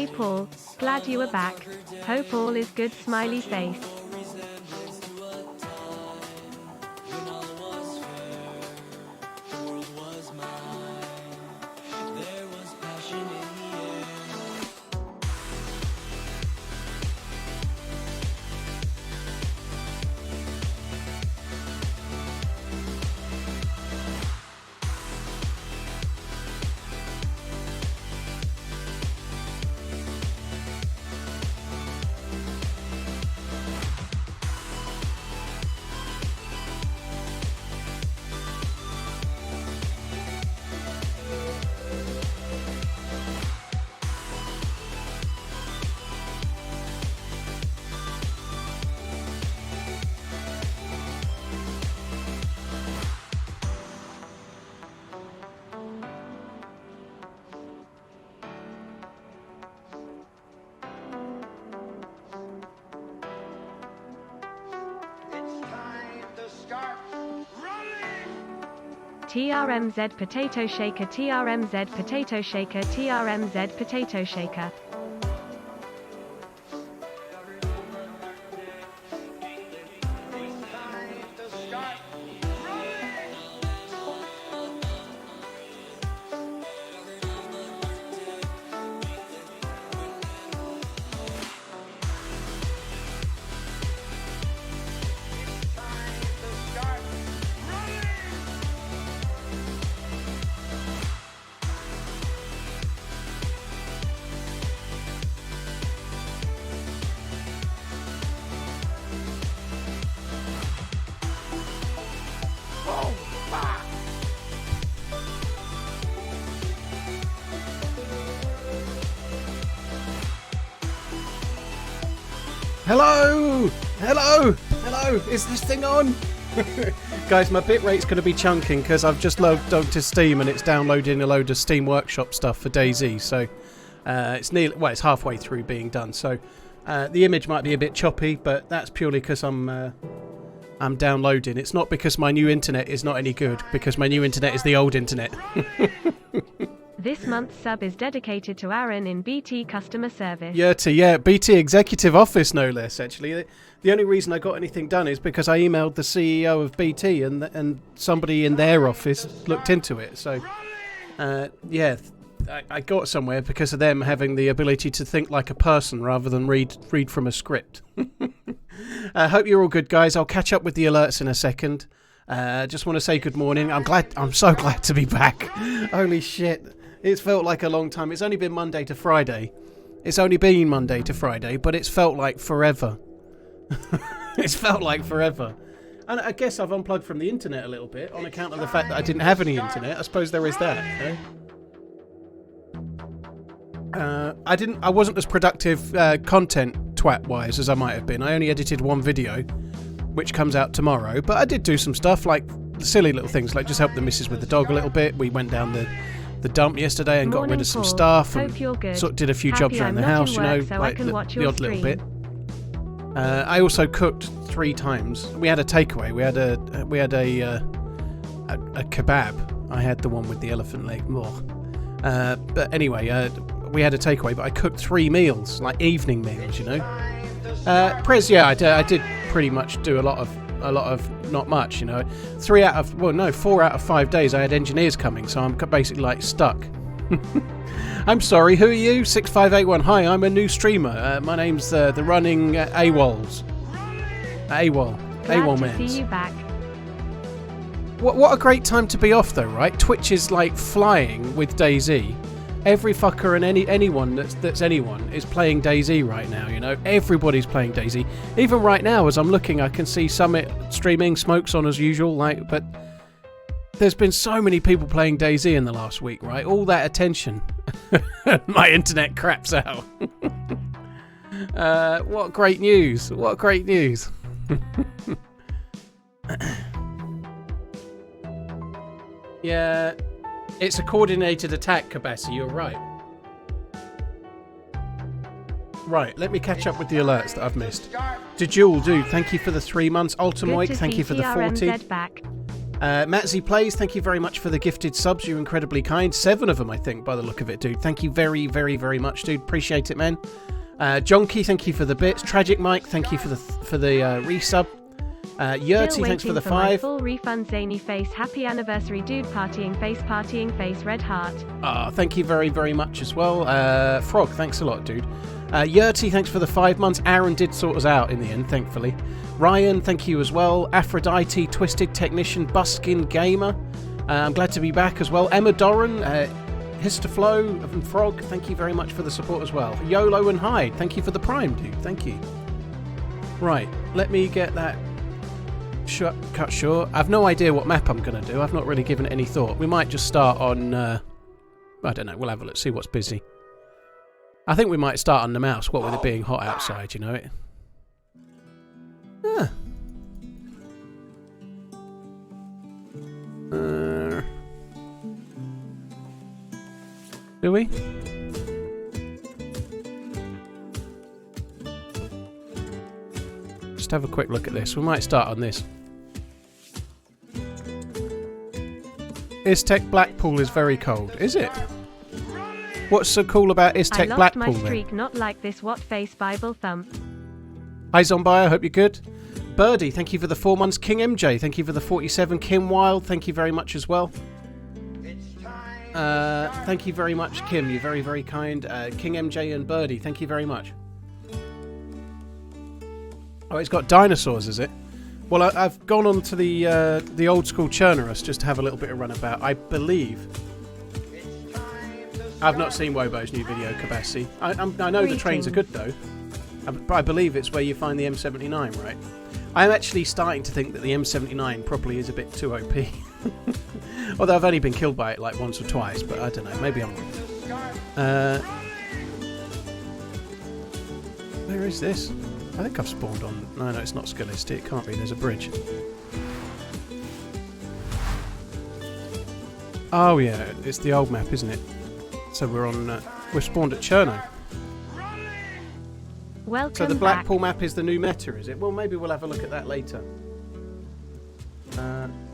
Hey Paul, glad you were back. Hope all is good, smiley face. TRMZ potato shaker, TRMZ potato shaker, TRMZ potato shaker. Hello! Hello! Hello! Is this thing on? Guys, my bitrate's going to be chunking because I've just logged onto Steam and it's downloading a load of Steam Workshop stuff for Dayz. So it's halfway through being done. So the image might be a bit choppy, but that's purely because I'm downloading. It's not because my new internet is not any good, because my new internet is the old internet. This month's sub is dedicated to Aaron in BT customer service. Yeah, BT Executive Office, no less, actually. The only reason I got anything done is because I emailed the CEO of BT and somebody in their office looked into it. So, I got somewhere because of them having the ability to think like a person rather than read from a script. I hope you're all good, guys. I'll catch up with the alerts in a second. Just want to say good morning. I'm so glad to be back. Holy shit. It's felt like a long time. It's only been Monday to Friday. But it's felt like forever. It's felt like forever. And I guess I've unplugged from the internet a little bit on account of the fact that I didn't have any internet. I suppose there is that. I wasn't as productive content twat-wise as I might have been. I only edited one video, which comes out tomorrow. But I did do some stuff, like silly little things, like just help the missus with the dog a little bit. We went down the dump yesterday and got rid of some stuff and sort of did a few jobs around the house, like the odd little bit. I also cooked 3 times. We had a takeaway. We had a kebab. I had the one with the elephant leg more. But anyway, we had a takeaway. But I cooked 3 meals, like evening meals, Prez, yeah, I did pretty much do a lot of not much, 4 out of 5 days I had engineers coming, so I'm basically like stuck. I'm sorry, who are you? 6581. Hi, I'm a new streamer. My name's the running AWOL man. To see you back. What a great time to be off though, right? Twitch is like flying with Dayz. Every fucker and anyone that's anyone is playing Dayz right now, Everybody's playing Dayz. Even right now, as I'm looking, I can see Summit streaming, Smoke's on as usual, but there's been so many people playing Dayz in the last week, right? All that attention. My internet craps out. What great news. What great news. Yeah. It's a coordinated attack, Kabassi, you're right. Right, let me catch up with the alerts that I've missed. Dejewel, dude, thank you for the 3 months. Ultimoik, thank you for the 40. Back. Matt Z Plays, thank you very much for the gifted subs. You're incredibly kind. 7 of them, I think, by the look of it, dude. Thank you very, very, very much, dude. Appreciate it, man. Jonky, thank you for the bits. Tragic Mike, thank you for the resub. Yurty, thanks for the 5. Full refund, zany face, happy anniversary, dude, partying face, red heart. Thank you very, very much as well. Frog, thanks a lot, dude. Yurty, thanks for the 5 months. Aaron did sort us out in the end, thankfully. Ryan, thank you as well. Aphrodite, Twisted Technician, Buskin Gamer. I'm glad to be back as well. Emma Doran, Histoflow and Frog, thank you very much for the support as well. YOLO and Hyde, thank you for the Prime, dude. Thank you. Right, let me get that cut short. I've no idea what map I'm going to do. I've not really given it any thought. We might just start on... I don't know. We'll have a look, see what's busy. I think we might start on Namalsk, what with it being hot outside, you know it. Ah. Do we? Just have a quick look at this. We might start on this. Iztec Blackpool is very cold. Is it? What's so cool about Iztec Blackpool then? I lost my streak, not like this. What face Bible thump. Hi Zombie, I hope you're good. Birdie, thank you for the 4 months. King MJ, thank you for the 47. Kim Wild, thank you very much as well. Thank you very much, Kim. You're very, very kind. King MJ and Birdie, thank you very much. Oh, it's got dinosaurs, is it? Well, I've gone on to the old school Cherno just to have a little bit of runabout. I believe. I've not seen Wobo's new video, Kabassi. I know the trains are good though. I believe it's where you find the M79, right? I'm actually starting to think that the M79 probably is a bit too OP. Although I've only been killed by it like once or twice, but I don't know, maybe I'm wrong. Where is this? I think I've spawned on... No, it's not Skalisty, it can't be, there's a bridge. Oh yeah, it's the old map, isn't it? So we're on... we're spawned at Cherno. Welcome so the Blackpool map is the new meta, is it? Well, maybe we'll have a look at that later.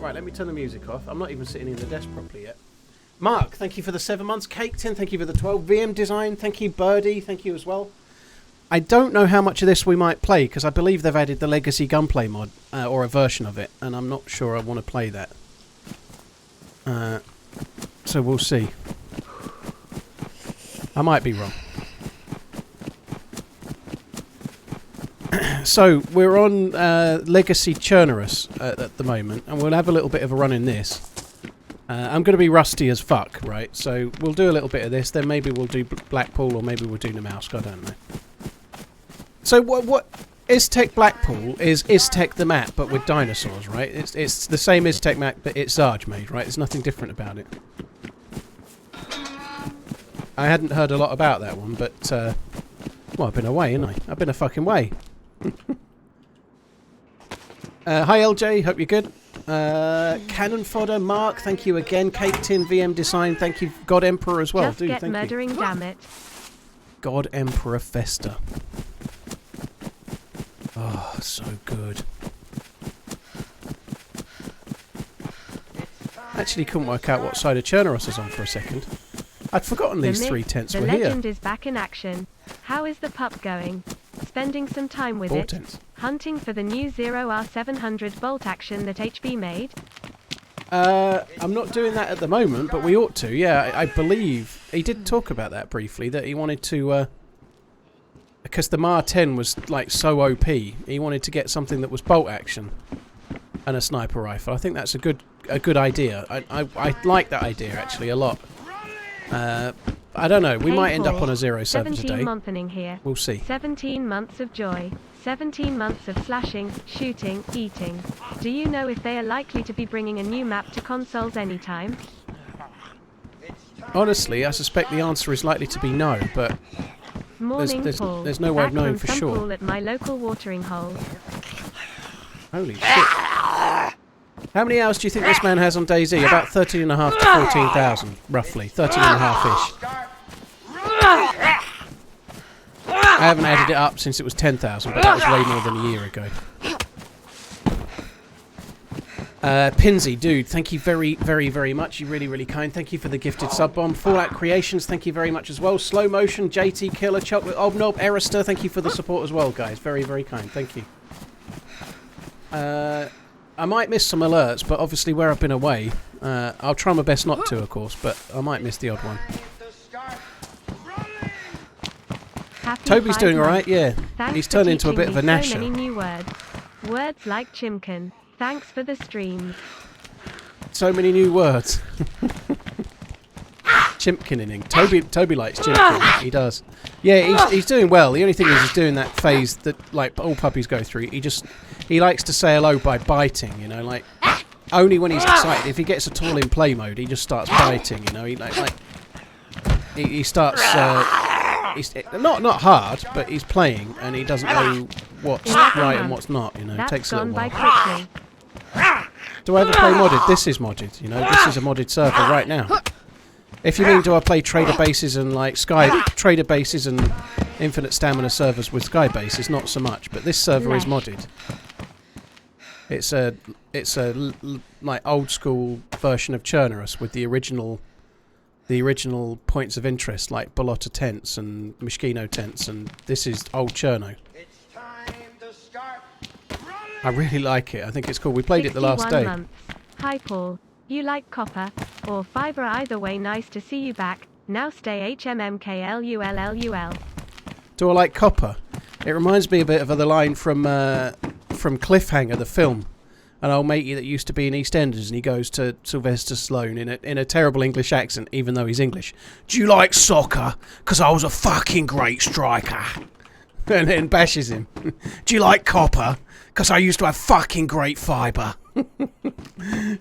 Right, let me turn the music off. I'm not even sitting in the desk properly yet. Mark, thank you for the 7 months. Caketon, thank you for the 12. VM Design, thank you. Birdie, thank you as well. I don't know how much of this we might play, because I believe they've added the Legacy Gunplay mod, or a version of it, and I'm not sure I want to play that. So we'll see. I might be wrong. So, we're on Legacy Cherno at the moment, and we'll have a little bit of a run in this. I'm going to be rusty as fuck, right? So, we'll do a little bit of this, then maybe we'll do Blackpool, or maybe we'll do Namalsk, I don't know. So, what Iztec Blackpool is Iztec the map, but with dinosaurs, right? It's the same Iztec map, but it's Zarge made, right? There's nothing different about it. I hadn't heard a lot about that one, but, well, I've been away, haven't I? I've been a fucking way. Hi LJ, hope you're good. Cannon Fodder, Mark, thank you again. Cake Tin, VM Design, thank you. God Emperor as well. Just get murdering, damn it. God Emperor Festa. Oh, so good. Actually couldn't work out what side of Cherno is on for a second. I'd forgotten these 3 tents were here. The legend is back in action. How is the pup going? Spending some time with it? Hunting for the new 0R700 bolt action that HB made? I'm not doing that at the moment, but we ought to. Yeah, I believe he did talk about that briefly, that he wanted to... because the Mar 10 was like so OP, he wanted to get something that was bolt action and a sniper rifle. I think that's a good idea. I like that idea actually a lot. I don't know. We might end up on a 0-7 today. Here. We'll see. 17 months of joy. 17 months of slashing, shooting, eating. Do you know if they are likely to be bringing a new map to consoles anytime? Honestly, I suspect the answer is likely to be no, but there's no way of knowing for sure. Pool at my local watering hole. Holy shit. How many hours do you think this man has on Dayz? About 13.5 to 14,000, roughly. 13.5-ish. I haven't added it up since it was 10,000, but that was way more than a year ago. Pinsy, dude, thank you very, very, very much. You're really, really kind. Thank you for the gifted sub bomb. Fallout Creations, thank you very much as well. Slow Motion, JT Killer, Chocolate Obnob, Erister, thank you for the support as well, guys. Very, very kind. Thank you. I might miss some alerts, but obviously where I've been away, I'll try my best not to, of course, but I might miss the odd one. Toby's doing alright, yeah. He's turned into a bit of a gnasher. So many new words. Words like chimkin. Thanks for the streams. So many new words. Chimpkining. Toby likes chimpkin. He does. Yeah, he's doing well. The only thing is he's doing that phase that like all puppies go through. He likes to say hello by biting. You know, like only when he's excited. If he gets at all in play mode, he just starts biting. You know, he starts. He's not hard, but he's playing and he doesn't know what's right and what's not. You know, it takes a little while. Do I ever play modded? This is modded, you know. This is a modded server right now. If you mean do I play trader bases and like trader bases and infinite stamina servers with sky bases, not so much. But this server is modded. It's a like old school version of Cherno with the original points of interest like Bolota tents and Mishkino tents, and this is old Cherno. I really like it. I think it's cool. We played it the last day. Months. Hi Paul. You like copper or fibre? Either way, nice to see you back. Now stay HMMKLULLUL. Do I like copper? It reminds me a bit of the line from Cliffhanger, the film. An old matey that used to be in EastEnders, and he goes to Sylvester Stallone in a terrible English accent, even though he's English. Do you like soccer? 'Cause I was a fucking great striker. And then bashes him. Do you like copper? 'Cause I used to have fucking great fibre.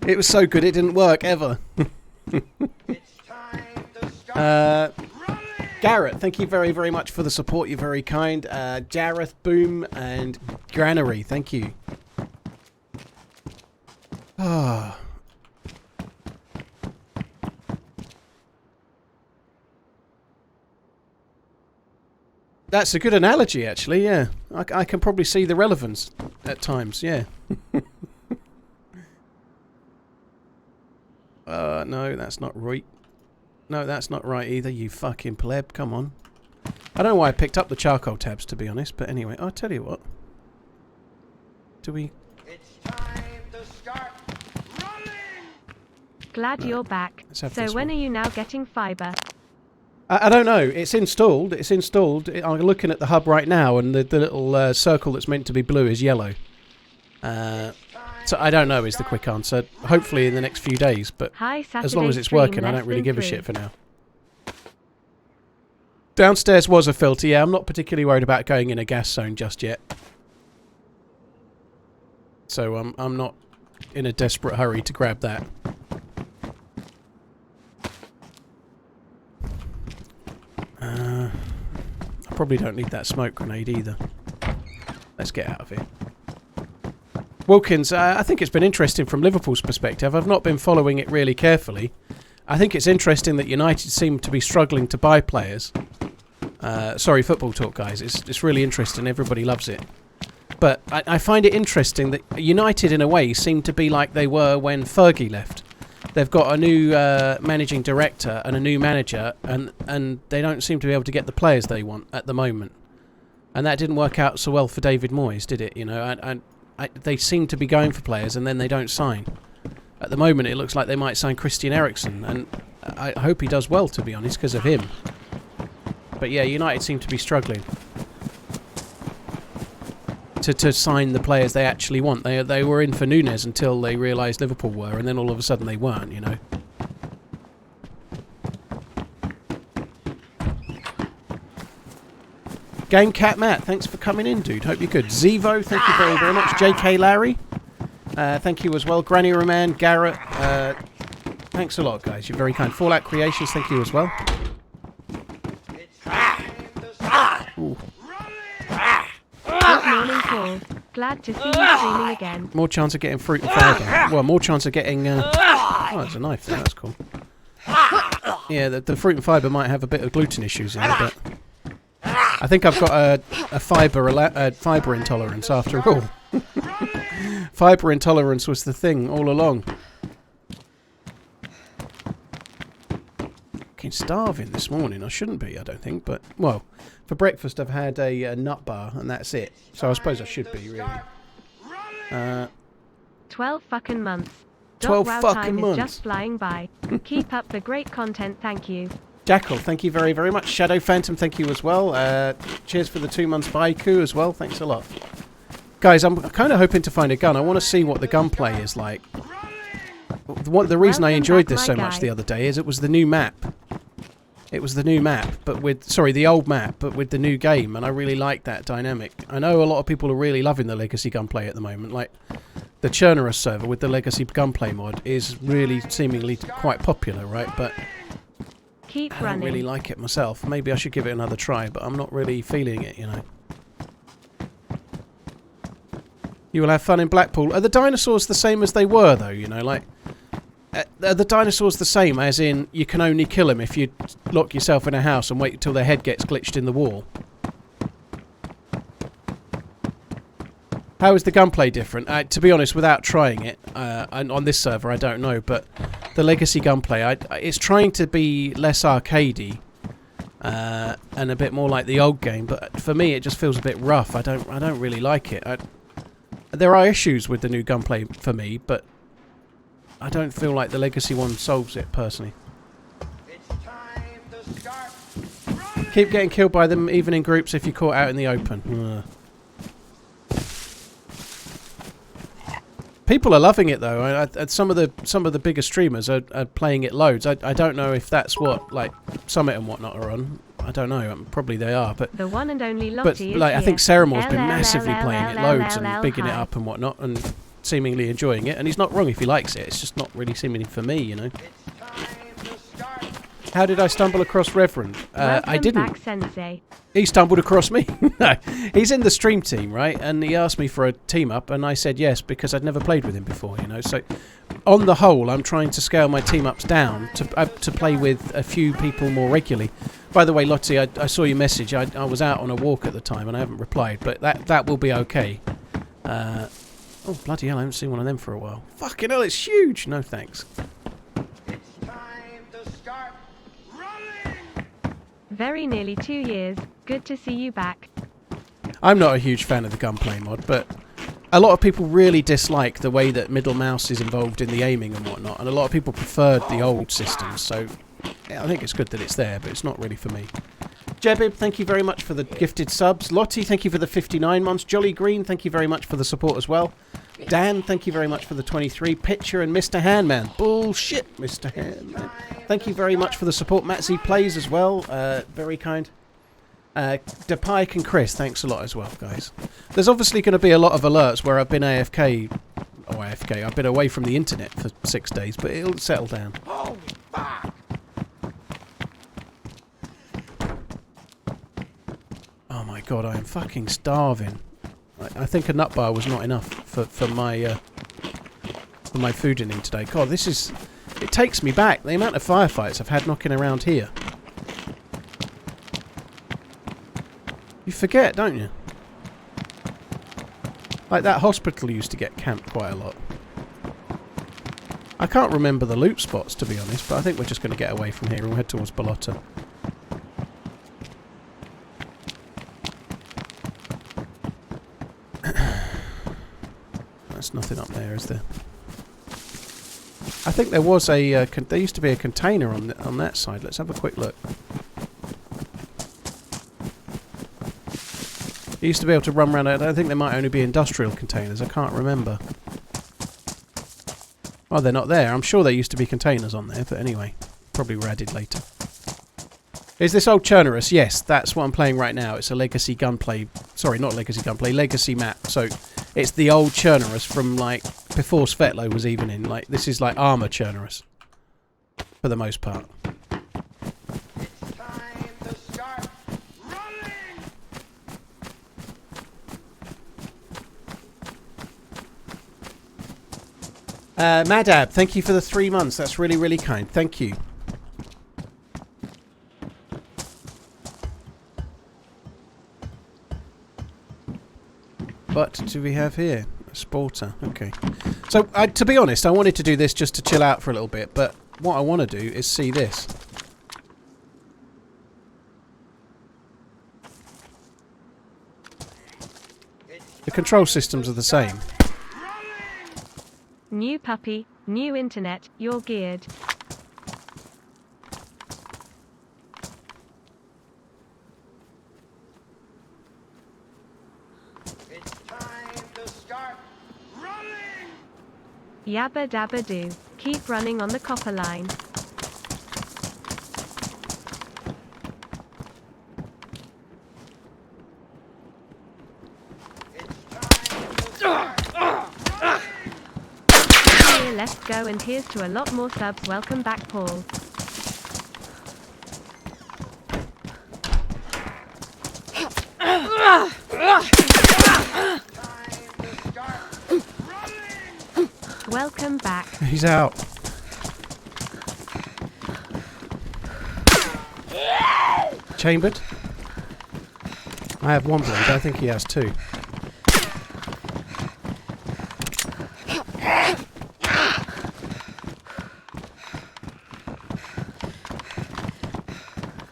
It was so good it didn't work ever. Garrett, thank you very, very much for the support. You're very kind. Jareth, Boom, and Granary, thank you. Ah. That's a good analogy, actually, yeah. I can probably see the relevance at times, yeah. No, that's not right. No, that's not right either, you fucking pleb. Come on. I don't know why I picked up the charcoal tabs, to be honest, but anyway, I'll tell you what. Do we... It's time to start running! Glad you're back. So when are you now getting fibre? I don't know. It's installed. It's installed. I'm looking at the hub right now, and the little circle that's meant to be blue is yellow. So I don't know is the quick answer. Hopefully in the next few days, but as long as it's working, I don't really give a shit for now. Downstairs was a filter. Yeah, I'm not particularly worried about going in a gas zone just yet. So I'm not in a desperate hurry to grab that. I probably don't need that smoke grenade either. Let's get out of here. Wilkins, I think it's been interesting from Liverpool's perspective. I've not been following it really carefully. I think it's interesting that United seem to be struggling to buy players. Sorry, football talk, guys. It's really interesting. Everybody loves it. But I find it interesting that United, in a way, seem to be like they were when Fergie left. They've got a new managing director and a new manager, and they don't seem to be able to get the players they want at the moment. And that didn't work out so well for David Moyes, did it? You know, they seem to be going for players and then they don't sign. At the moment, it looks like they might sign Christian Eriksen, and I hope he does well, to be honest, because of him. But yeah, United seem to be struggling to sign the players they actually want. They were in for Núñez until they realised Liverpool were, and then all of a sudden they weren't, you know. Game Cat Matt, thanks for coming in, dude. Hope you're good. Zevo, thank you very, very much. JK Larry, thank you as well. Granny Roman, Garrett, thanks a lot, guys. You're very kind. Fallout Creations, thank you as well. Ooh. Good morning, Paul. Glad to see you streaming again. More chance of getting fruit and fibre. Well, more chance of getting... oh, there's a knife there. That's cool. Yeah, the fruit and fibre might have a bit of gluten issues in it, but... I think I've got a fibre intolerance after all. Fibre intolerance was the thing all along. Fucking starving this morning. I shouldn't be, I don't think, but, well, for breakfast I've had a nut bar and that's it. So I suppose I should be, really. 12 fucking months. 12 Wow, fucking time months. is just flying by. Keep up the great content, thank you. Jackal, thank you very, very much. Shadow Phantom, thank you as well. Cheers for the 2 months Baiku as well. Thanks a lot. Guys, I'm kind of hoping to find a gun. I want to see what the gunplay is like. The reason I enjoyed this so much the other day is it was the new map. It was the new map, but with... Sorry, the old map, but with the new game, and I really like that dynamic. I know a lot of people are really loving the Legacy gunplay at the moment. Like, the Cherno server with the Legacy gunplay mod is really seemingly quite popular, right? But keep I don't really like it myself. Maybe I should give it another try, but I'm not really feeling it, you know. You will have fun in Blackpool. Are the dinosaurs the same as they were, though, you know? Like, are the dinosaurs the same, as in you can only kill them if you lock yourself in a house and wait until their head gets glitched in the wall? How is the gunplay different? To be honest, without trying it, on this server, I don't know, but the Legacy gunplay, it's trying to be less arcadey and a bit more like the old game, but for me, it just feels a bit rough. I don't really like it. There are issues with the new gunplay for me, but I don't feel like the Legacy one solves it, personally. It's time to start. Keep getting killed by them, even in groups, if you're caught out in the open. People are loving it, though. Some of the bigger streamers are playing it loads. I don't know if that's what, like, Summit and whatnot are on. I don't know. Probably they are, but the one and only Lottie is like, I think Ceremore's been here. massively playing it loads and bigging it up and whatnot, and seemingly enjoying it. And he's not wrong if he likes it. It's just not really seemingly for me, you know. How did I stumble across Reverend? I didn't. Back, Sensei. He stumbled across me. No, he's in the stream team, right? And he asked me for a team up, and I said yes because I'd never played with him before, you know. So, on the whole, I'm trying to scale my team ups down to play with a few people more regularly. By the way, Lottie, I saw your message. I was out on a walk at the time, and I haven't replied, but that will be okay. Oh bloody hell! I haven't seen one of them for a while. Fucking hell, it's huge. No thanks. Very nearly 2 years. Good to see you back. I'm not a huge fan of the gunplay mod, but a lot of people really dislike the way that middle mouse is involved in the aiming and whatnot, and a lot of people preferred the old systems, so yeah, I think it's good that it's there, but it's not really for me. Jebib, thank you very much for the gifted subs. Lottie, thank you for the 59 months. Jolly Green, thank you very much for the support as well. Dan, thank you very much for the 23. Pitcher and Mr. Handman. Bullshit, Mr. Handman. Thank you very much for the support. Matt Z plays as well. Very kind. DePike and Chris, thanks a lot as well, guys. There's obviously going to be a lot of alerts where I've been AFK. Oh, AFK. I've been away from the internet for 6 days, but it'll settle down. Oh, fuck. Oh my god, I am fucking starving. I think a nut bar was not enough for my food in today. God, this is... It takes me back. The amount of firefights I've had knocking around here. You forget, don't you? Like that hospital used to get camped quite a lot. I can't remember the loot spots, to be honest, but I think we're just going to get away from here and head towards Balota. There's nothing up there, is there? I think there was a... there used to be a container on that side. Let's have a quick look. You used to be able to run around... I think there might only be industrial containers. I can't remember. Oh, they're not there. I'm sure there used to be containers on there, but anyway. Probably were added later. Is this old Cherno? Yes, that's what I'm playing right now. It's a Legacy gunplay... Sorry, not Legacy gunplay. Legacy map. So, it's the old Cherno from, like, before Svetlo was even in. Like, this is like armor Cherno. For the most part. It's time to start running! Madab, thank you for the 3 months. That's really, really kind. Thank you. What do we have here? A sporter. Okay. So, to be honest, I wanted to do this just to chill out for a little bit, but what I want to do is see this. The control systems are the same. New puppy, new internet, you're geared. It's time to start running! Yabba dabba do. Keep running on the copper line. Here, let's go, and here's to a lot more subs. Welcome back, Paul. Welcome back. He's out. Chambered. I have one bleed. I think he has two.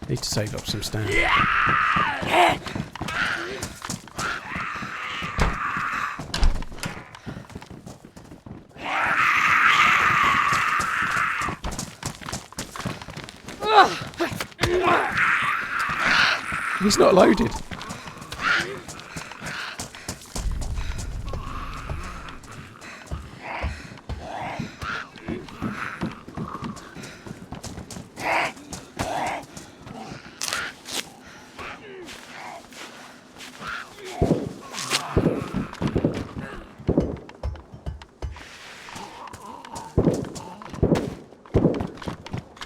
Need to save up some stamina. He's not loaded.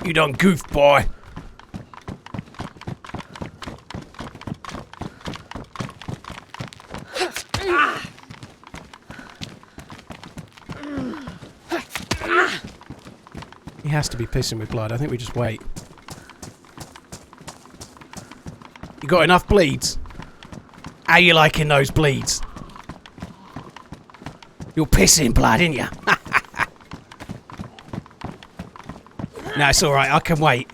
You done goofed, boy. He has to be pissing with blood. I think we just wait. You got enough bleeds? How you liking those bleeds? You're pissing blood, ain't you? No, it's alright. I can wait.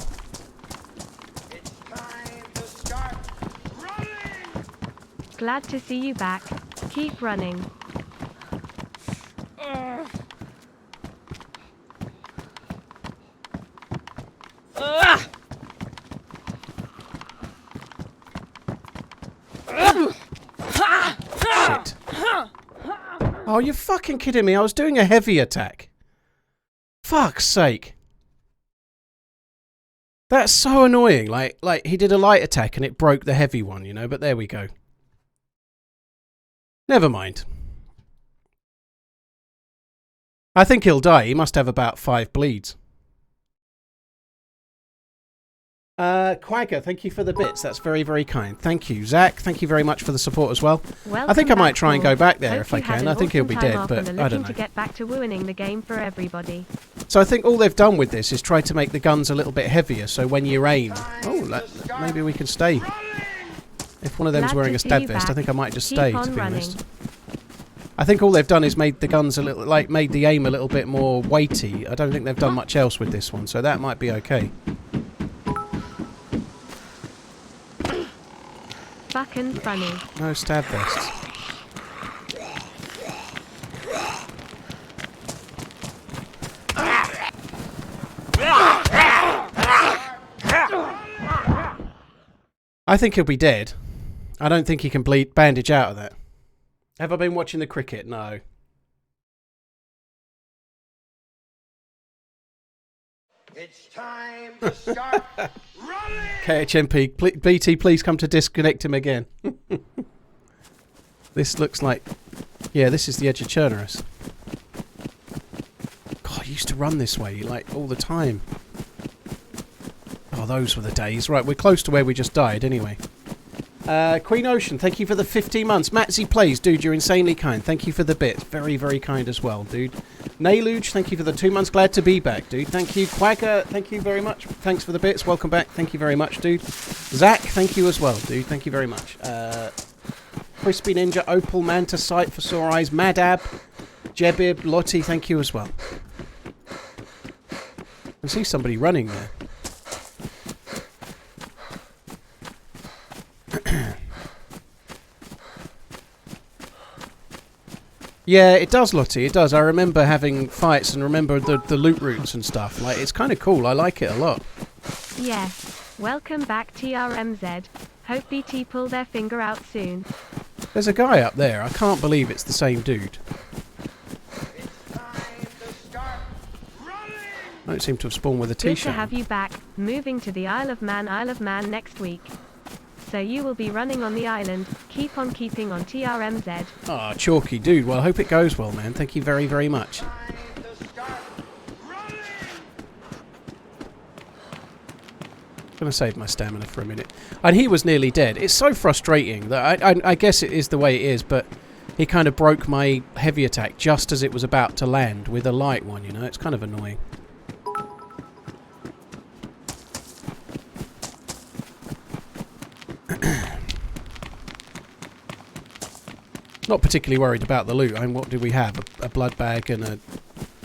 It's time to start running! Glad to see you back. Keep running. Shit. Oh, you're fucking kidding me. I was doing a heavy attack. Fuck's sake. That's so annoying. Like he did a light attack and it broke the heavy one, you know, but there we go. Never mind. I think he'll die. He must have about 5 bleeds. Quagga, thank you for the bits. That's very, very kind. Thank you. Zach, thank you very much for the support as well. I think I might try and go back there if I can. I think he'll be dead, but I don't know. To get back to winning the game for everybody. So I think all they've done with this is try to make the guns a little bit heavier, so when you aim... Oh, maybe we can stay. If one of them's wearing a stab vest, I think I might just stay, to be honest. I think all they've done is made the guns a little... made the aim a little bit more weighty. I don't think they've done much else with this one, so that might be okay. Fucking funny. No stab vests. I think he'll be dead. I don't think he can bandage out of that. Have I been watching the cricket? No. It's time to start running! KHMP, BT, please come to disconnect him again. This looks like... Yeah, this is the edge of Cherno. God, I used to run this way, like, all the time. Oh, those were the days. Right, we're close to where we just died, anyway. Queen Ocean, thank you for the 15 months. Matsy Plays, dude, you're insanely kind. Thank you for the bits. Very, very kind as well, dude. Nailuge, thank you for the 2 months. Glad to be back, dude. Thank you. Quagga, thank you very much. Thanks for the bits. Welcome back. Thank you very much, dude. Zach, thank you as well, dude. Thank you very much. Crispy Ninja, Opal, Manta, Sight for Sore Eyes, Madab, Jebib, Lottie, thank you as well. I can see somebody running there. Yeah, it does, Lottie, it does. I remember having fights and remember the loot routes and stuff. Like, it's kind of cool. I like it a lot. Yes. Welcome back, TRMZ. Hope BT pull their finger out soon. There's a guy up there. I can't believe it's the same dude. It's time to start running. I don't seem to have spawned with a Good t-shirt. to have you back. Moving to the Isle of Man next week. So you will be running on the island. Keep on keeping on TRMZ. Ah, chalky dude. Well, I hope it goes well, man. Thank you very, very much. Time to start running. I'm going to save my stamina for a minute. And he was nearly dead. It's so frustrating that I guess it is the way it is, but he kind of broke my heavy attack just as it was about to land with a light one, you know? It's kind of annoying. Not particularly worried about the loot. I mean, what do we have? A blood bag and a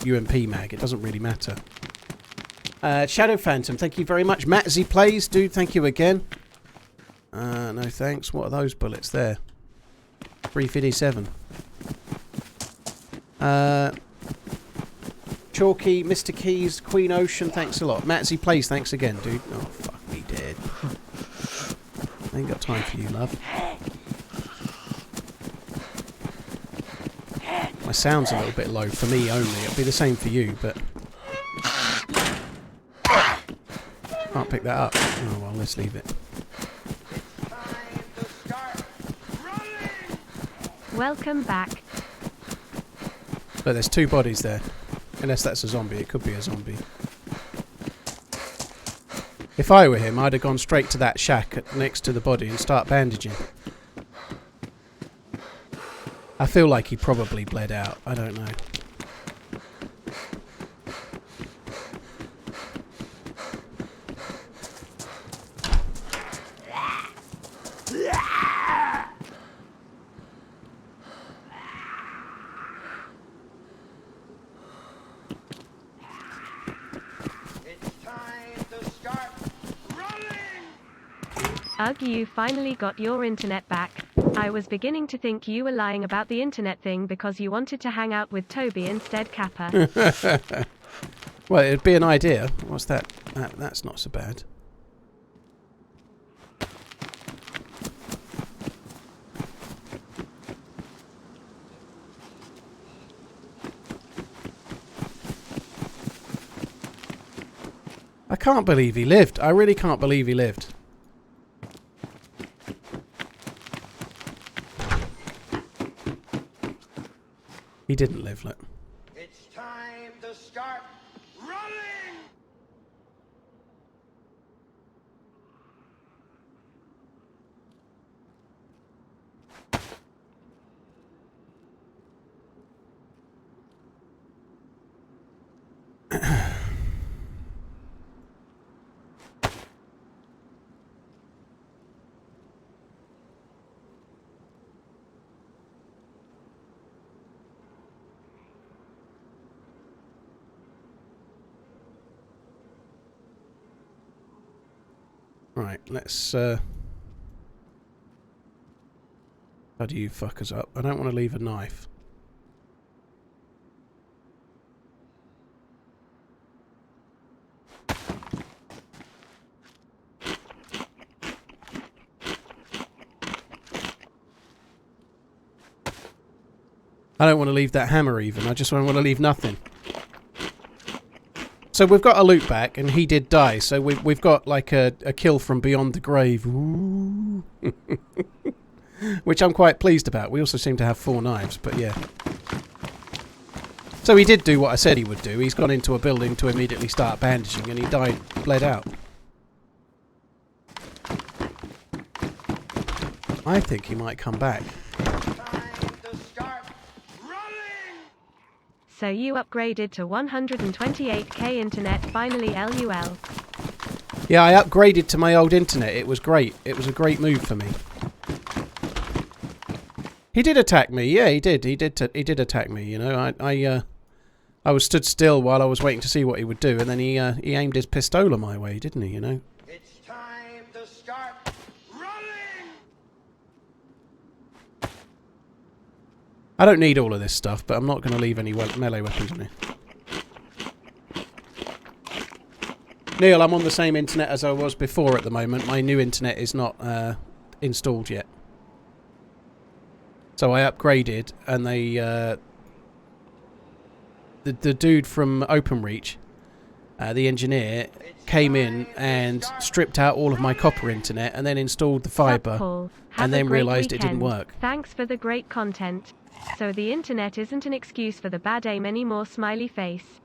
UMP mag. It doesn't really matter. Shadow Phantom, thank you very much. Matt Z Plays, dude, thank you again. No thanks. What are those bullets there? 357. Chalky, Mr. Keys, Queen Ocean, thanks a lot. Matt Z Plays, thanks again, dude. Oh, fuck me dead. I ain't got time for you, love. My sound's a little bit low for me only. It'll be the same for you, but can't pick that up. Oh well, let's leave it. Time to start running. Welcome back. But there's two bodies there. Unless that's a zombie. It could be a zombie. If I were him, I'd have gone straight to that shack next to the body and start bandaging. I feel like he probably bled out. I don't know. It's time to start running. Ugh, you finally got your internet back. I was beginning to think you were lying about the internet thing because you wanted to hang out with Toby instead, Kappa. Well, it'd be an idea. What's that? That's not so bad. I can't believe he lived. I really can't believe he lived. He didn't live, look. It's time to start running. Right, let's how do you fuckers up? I don't want to leave a knife. I don't want to leave that hammer even. I just don't want to leave nothing. So we've got a loot back, and he did die. So we've got like a kill from beyond the grave, ooh. Which I'm quite pleased about. We also seem to have 4 knives, but yeah. So he did do what I said he would do. He's gone into a building to immediately start bandaging, and he died, bled out. I think he might come back. So you upgraded to 128k internet finally, LUL. Yeah, I upgraded to my old internet. It was great. It was a great move for me. He did attack me. Yeah, he did. He did attack me. You know, I was stood still while I was waiting to see what he would do, and then he aimed his pistola my way, didn't he? You know. It's time to start running. I don't need all of this stuff, but I'm not going to leave any melee weapons on here. Neil, I'm on the same internet as I was before at the moment. My new internet is not installed yet. So I upgraded, and they the dude from OpenReach, the engineer, came in and stripped out all of my copper internet and then installed the fibre and then realised it didn't work. Thanks for the great content. So the internet isn't an excuse for the bad aim anymore, smiley face.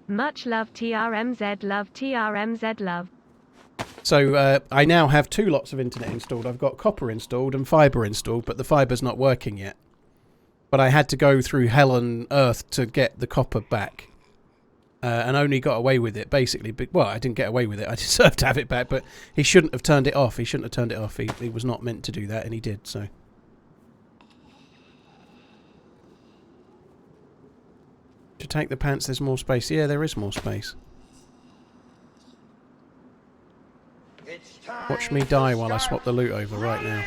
Much love, TRMZ love, TRMZ love. So I now have 2 lots of internet installed. I've got copper installed and fibre installed, but the fibre's not working yet. But I had to go through hell and earth to get the copper back. And only got away with it, basically. Well, I didn't get away with it. I deserved to have it back, but he shouldn't have turned it off. He shouldn't have turned it off. He was not meant to do that, and he did, so... To take the pants, there's more space. Yeah, there is more space. Watch me die while I swap the loot over right now.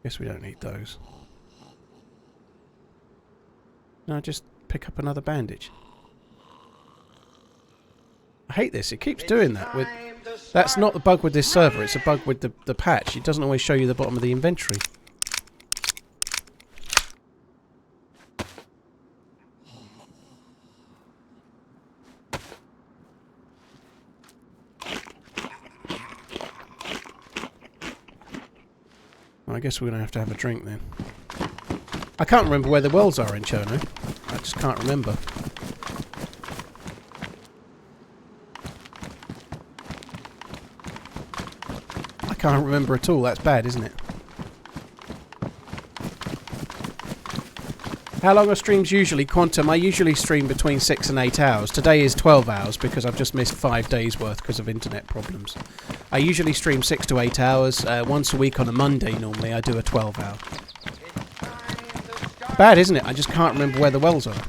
Guess we don't need those. No, just pick up another bandage. I hate this. It keeps doing that. That's not the bug with this server. It's a bug with the patch. It doesn't always show you the bottom of the inventory. I guess we're going to have a drink then. I can't remember where the wells are in Cherno. I just can't remember. I can't remember at all. That's bad, isn't it? How long are streams usually? Quantum, I usually stream between 6 and 8 hours. Today is 12 hours because I've just missed 5 days worth because of internet problems. I usually stream 6 to 8 hours. Once a week on a Monday normally I do a 12 hour. Bad, isn't it? I just can't remember where the wells are.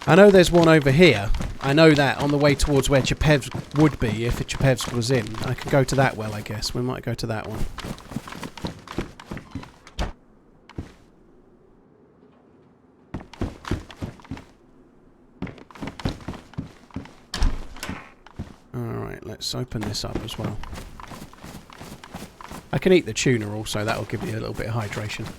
I know there's one over here. I know that on the way towards where Chepevsk would be if Chepevsk was in. I could go to that well, I guess. We might go to that one. Alright, let's open this up as well. I can eat the tuna also. That'll give me a little bit of hydration.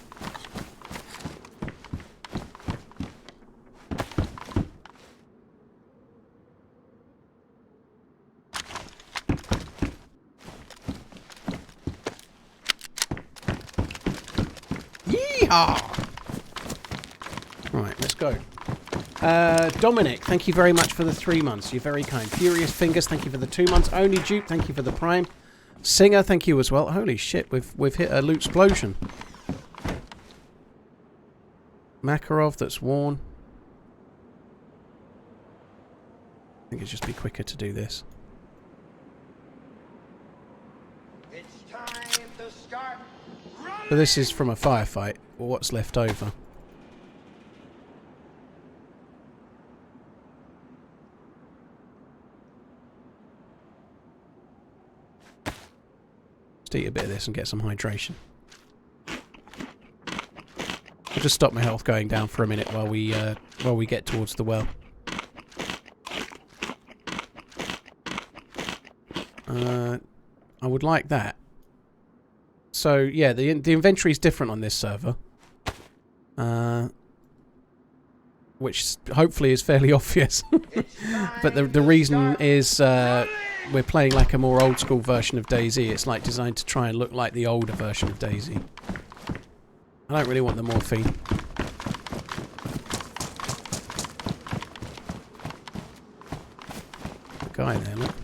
Right, let's go. Dominic, thank you very much for the 3 months. You're very kind. Furious Fingers, thank you for the 2 months. Only Dupe, thank you for the Prime. Singer, thank you as well. Holy shit, we've hit a loot explosion. Makarov, that's worn. I think it'd just be quicker to do this. It's time to start running. But this is from a firefight, or what's left over. Let's eat a bit of this and get some hydration. I'll just stop my health going down for a minute while we get towards the well. I would like that. So yeah, the inventory is different on this server, which hopefully is fairly obvious. But the reason is we're playing like a more old school version of Dayz. It's like designed to try and look like the older version of Dayz. I don't really want the morphine. The guy there, look.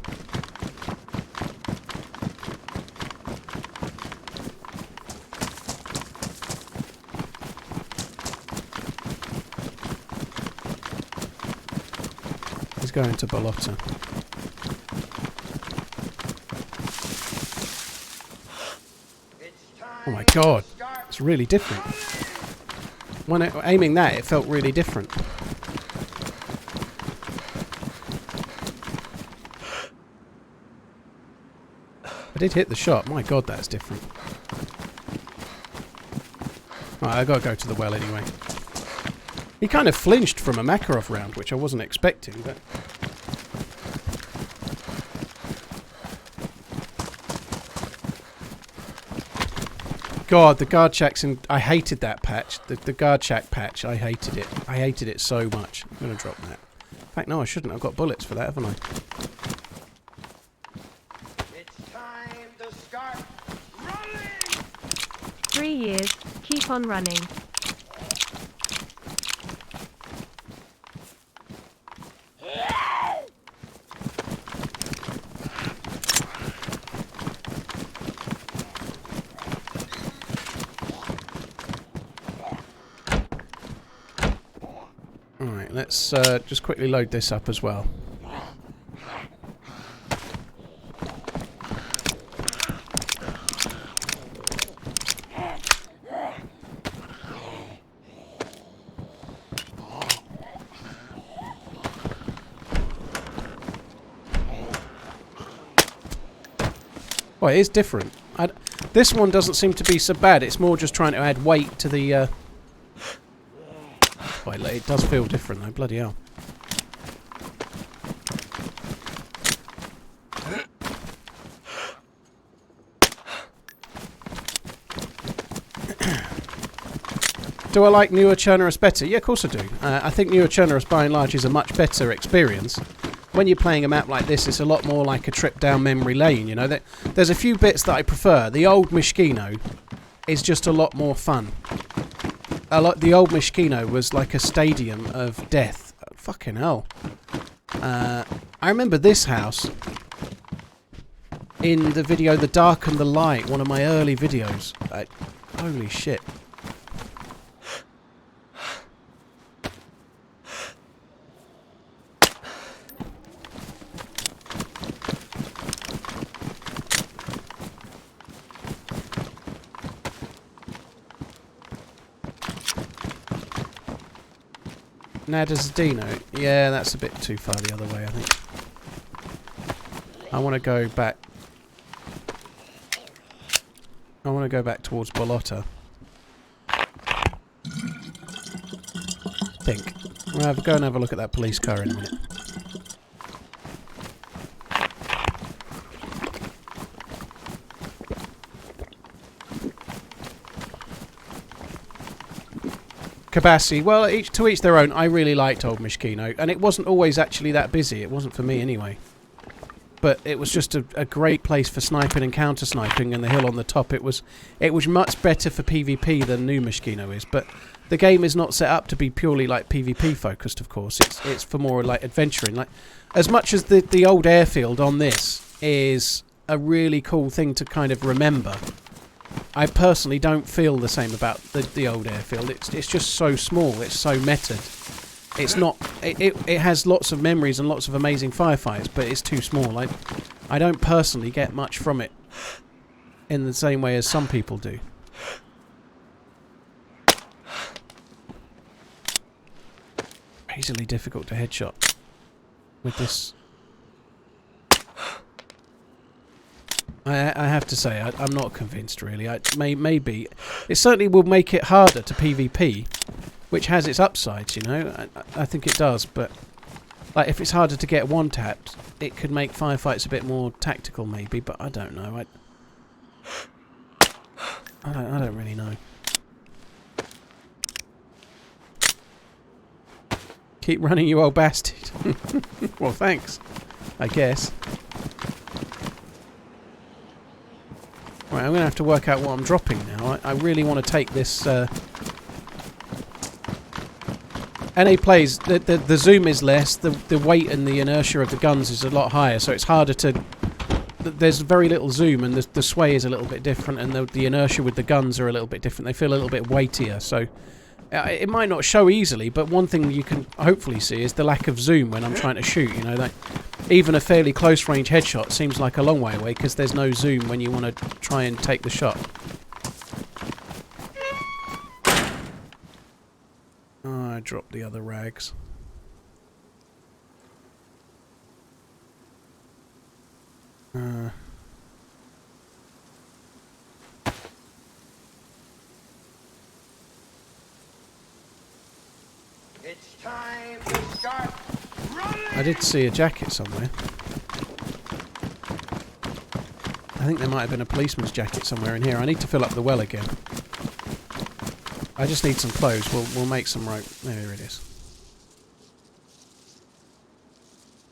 go into Bolota. Oh my god, it's really different. When aiming that, it felt really different. I did hit the shot. My god, that's different. Right, I gotta go to the well anyway. He kind of flinched from a Makarov round, which I wasn't expecting, but... God, the guard shacks in... I hated that patch. The guard shack patch, I hated it. I hated it so much. I'm going to drop that. In fact, no, I shouldn't. I've got bullets for that, haven't I? It's time to start running! 3 years, keep on running. Alright, let's just quickly load this up as well. Well, it is different. This one doesn't seem to be so bad. It's more just trying to add weight to the... Well, it does feel different though, bloody hell. Do I like newer Cherno better? Yeah, of course I do. I think newer Cherno by and large is a much better experience. When you're playing a map like this, it's a lot more like a trip down memory lane, you know. There's a few bits that I prefer. The old Mishkino is just a lot more fun. The old Mishkino was like a stadium of death. Fucking hell. I remember this house in the video The Dark and the Light, one of my early videos. Holy shit. Nadazdino. Yeah, that's a bit too far the other way, I think. I want to go back. I want to go back towards Bolota. I think. We'll go and have a look at that police car in a minute. Kabassi, well, to each their own. I really liked Old Mishkino, and it wasn't always actually that busy. It wasn't for me anyway. But it was just a great place for sniping and counter-sniping, and the hill on the top. It was much better for PvP than New Mishkino is, but the game is not set up to be purely like PvP focused, of course. It's for more like adventuring. Like, as much as the old airfield on this is a really cool thing to kind of remember, I personally don't feel the same about the old airfield. It's just so small. It's so metered. It's not. It has lots of memories and lots of amazing firefights, but it's too small. I don't personally get much from it in the same way as some people do. Crazily difficult to headshot with this. I have to say, I'm not convinced, really. Maybe. It certainly will make it harder to PvP, which has its upsides, you know. I think it does, but like if it's harder to get one-tapped, it could make firefights a bit more tactical, maybe, but I don't know. I don't really know. Keep running, you old bastard. Well, thanks, I guess. Right, I'm going to have to work out what I'm dropping now. I really want to take this... NA plays, the zoom is less, the weight and the inertia of the guns is a lot higher, so it's harder to... There's very little zoom, and the sway is a little bit different, and the inertia with the guns are a little bit different. They feel a little bit weightier, so It might not show easily, but one thing you can hopefully see is the lack of zoom when I'm trying to shoot. You know, like even a fairly close range headshot seems like a long way away because there's no zoom when you want to try and take the shot. Oh, I dropped the other rags. It's time to start running. I did see a jacket somewhere. I think there might have been a policeman's jacket somewhere in here. I need to fill up the well again. I just need some clothes. We'll make some rope. There it is.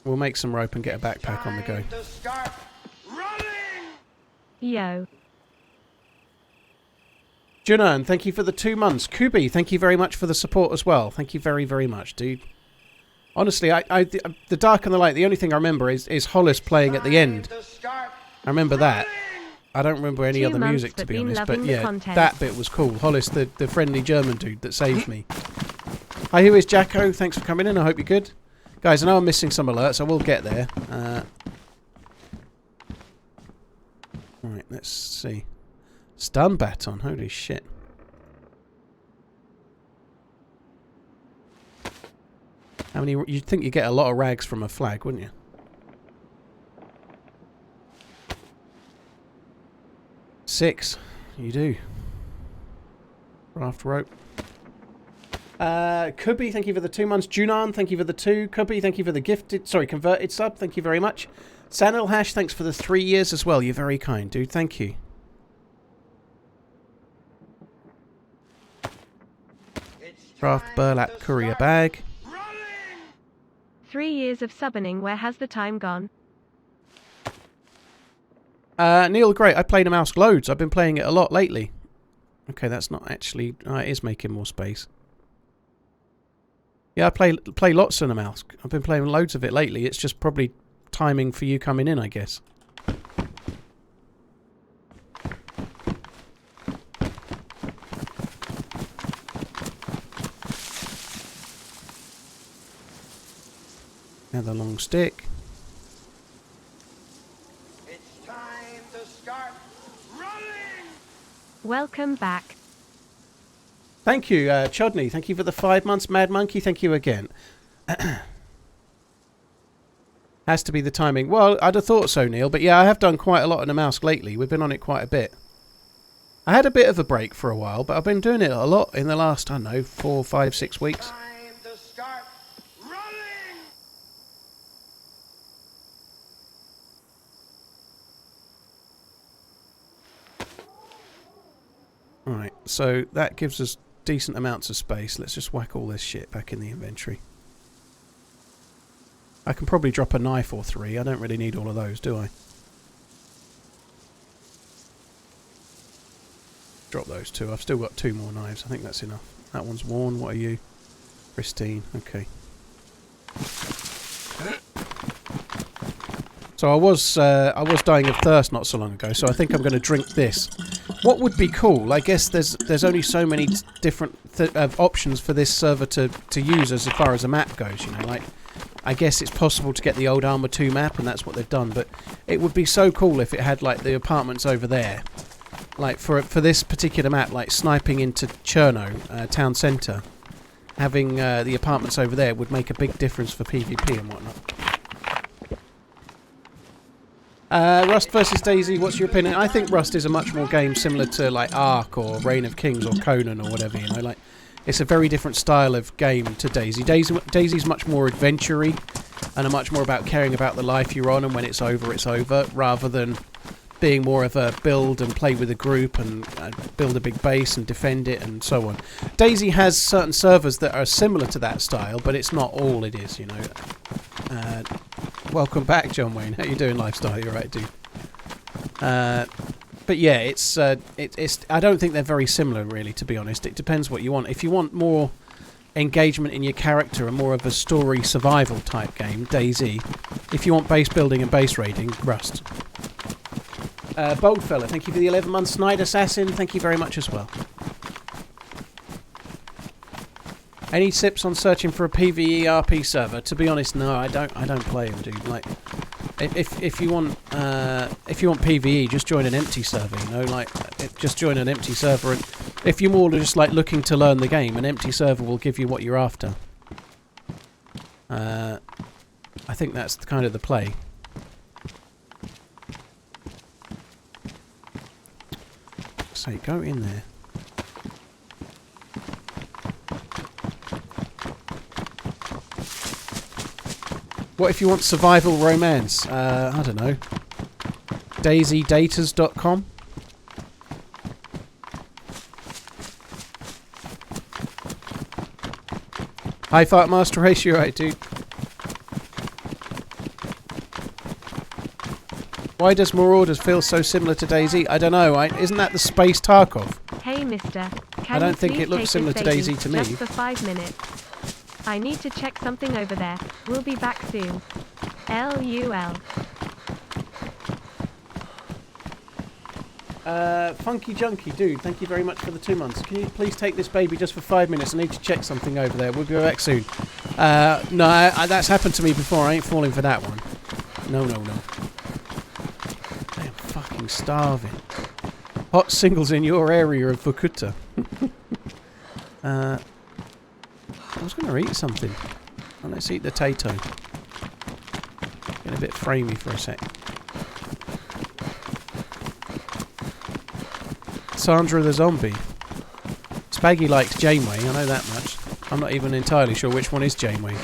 We'll make some rope and get a backpack on the go. Time to start running. Yo. Junan, thank you for the 2 months. Kubi, thank you very much for the support as well. Thank you very, very much, dude. Honestly, the dark and the light, the only thing I remember is Hollis playing at the end. I remember that. I don't remember any 2 other months, music, to but be been honest. loving But the yeah, content. that bit was cool. Hollis, the friendly German dude that saved me. Hi, who is Jacko? Thanks for coming in. I hope you're good. Guys, I know I'm missing some alerts. I will get there. Right, let's see. Stun baton. Holy shit. How many? You'd think you get a lot of rags from a flag, wouldn't you? Six. You do. Raft rope. Kubi, thank you for the 2 months. Junan, thank you for the 2. Kubi, thank you for the converted sub. Thank you very much. Sanil Hash, thanks for the 3 years as well. You're very kind, dude. Thank you. Craft burlap courier bag. 3 years of subbing. Where has the time gone? Neil, great. I played Namalsk loads. I've been playing it a lot lately. Okay, that's not actually... it is making more space. Yeah, I play lots of Namalsk. I've been playing loads of it lately. It's just probably timing for you coming in, I guess. Another long stick. It's time to start running. Welcome back. Thank you, Chodney. Thank you for the 5 months. Mad Monkey, thank you again. Has to be the timing. Well, I'd have thought so, Neil. But yeah, I have done quite a lot of Namalsk lately. We've been on it quite a bit. I had a bit of a break for a while, but I've been doing it a lot in the last, I don't know, 4, 5, 6 weeks. Time to start running. Alright, so that gives us decent amounts of space. Let's just whack all this shit back in the inventory. I can probably drop a knife or 3. I don't really need all of those, do I? Drop those 2. I've still got 2 more knives. I think that's enough. That one's worn. What are you? Pristine. Okay. So I was dying of thirst not so long ago, so I think I'm going to drink this. What would be cool? I guess there's only so many different options for this server to use as far as a map goes. You know, like I guess it's possible to get the old Arma 2 map, and that's what they've done. But it would be so cool if it had like the apartments over there, like for this particular map, like sniping into Cherno town centre. Having the apartments over there would make a big difference for PvP and whatnot. Rust versus Daisy, what's your opinion? I think Rust is a much more game similar to like Ark or Reign of Kings or Conan or whatever, you know, like it's a very different style of game to Daisy. Daisy's much more adventure-y and much more about caring about the life you're on, and when it's over, rather than being more of a build and play with a group and build a big base and defend it and so on. Daisy has certain servers that are similar to that style, but it's not all it is, you know. Welcome back, John Wayne. How you doing, Lifestyle? You're right, dude. But yeah, it's. I don't think they're very similar, really. To be honest, it depends what you want. If you want more engagement in your character and more of a story survival type game, Daisy. If you want base building and base raiding, Rust. Boldfella, thank you for the 11 months. Night Assassin, thank you very much as well. Any tips on searching for a PvE RP server? To be honest, no, I don't play them, dude. Like, if you want PvE, just join an empty server. You know, like just join an empty server. And if you're more just like looking to learn the game, an empty server will give you what you're after. I think that's kind of the play. So go in there. What if you want survival romance? I don't know. DayzDatas.com. Hi, Fight Master Race, you right, dude? Why does Marauders feel so similar to DayZ? I don't know. Isn't that the Space Tarkov? Hey, mister. I don't think it looks similar to DayZ to me. Just for 5 minutes. I need to check something over there. We'll be back soon. LUL. Funky Junkie, dude, thank you very much for the 2 months. Can you please take this baby just for 5 minutes? I need to check something over there. We'll be back soon. No, that's happened to me before. I ain't falling for that one. No. I am fucking starving. Hot singles in your area of Vorkuta. I was going to eat something. Well, let's eat the tato. Get a bit framey for a sec. Sandra the zombie. Spaggy likes Janeway, I know that much. I'm not even entirely sure which one is Janeway.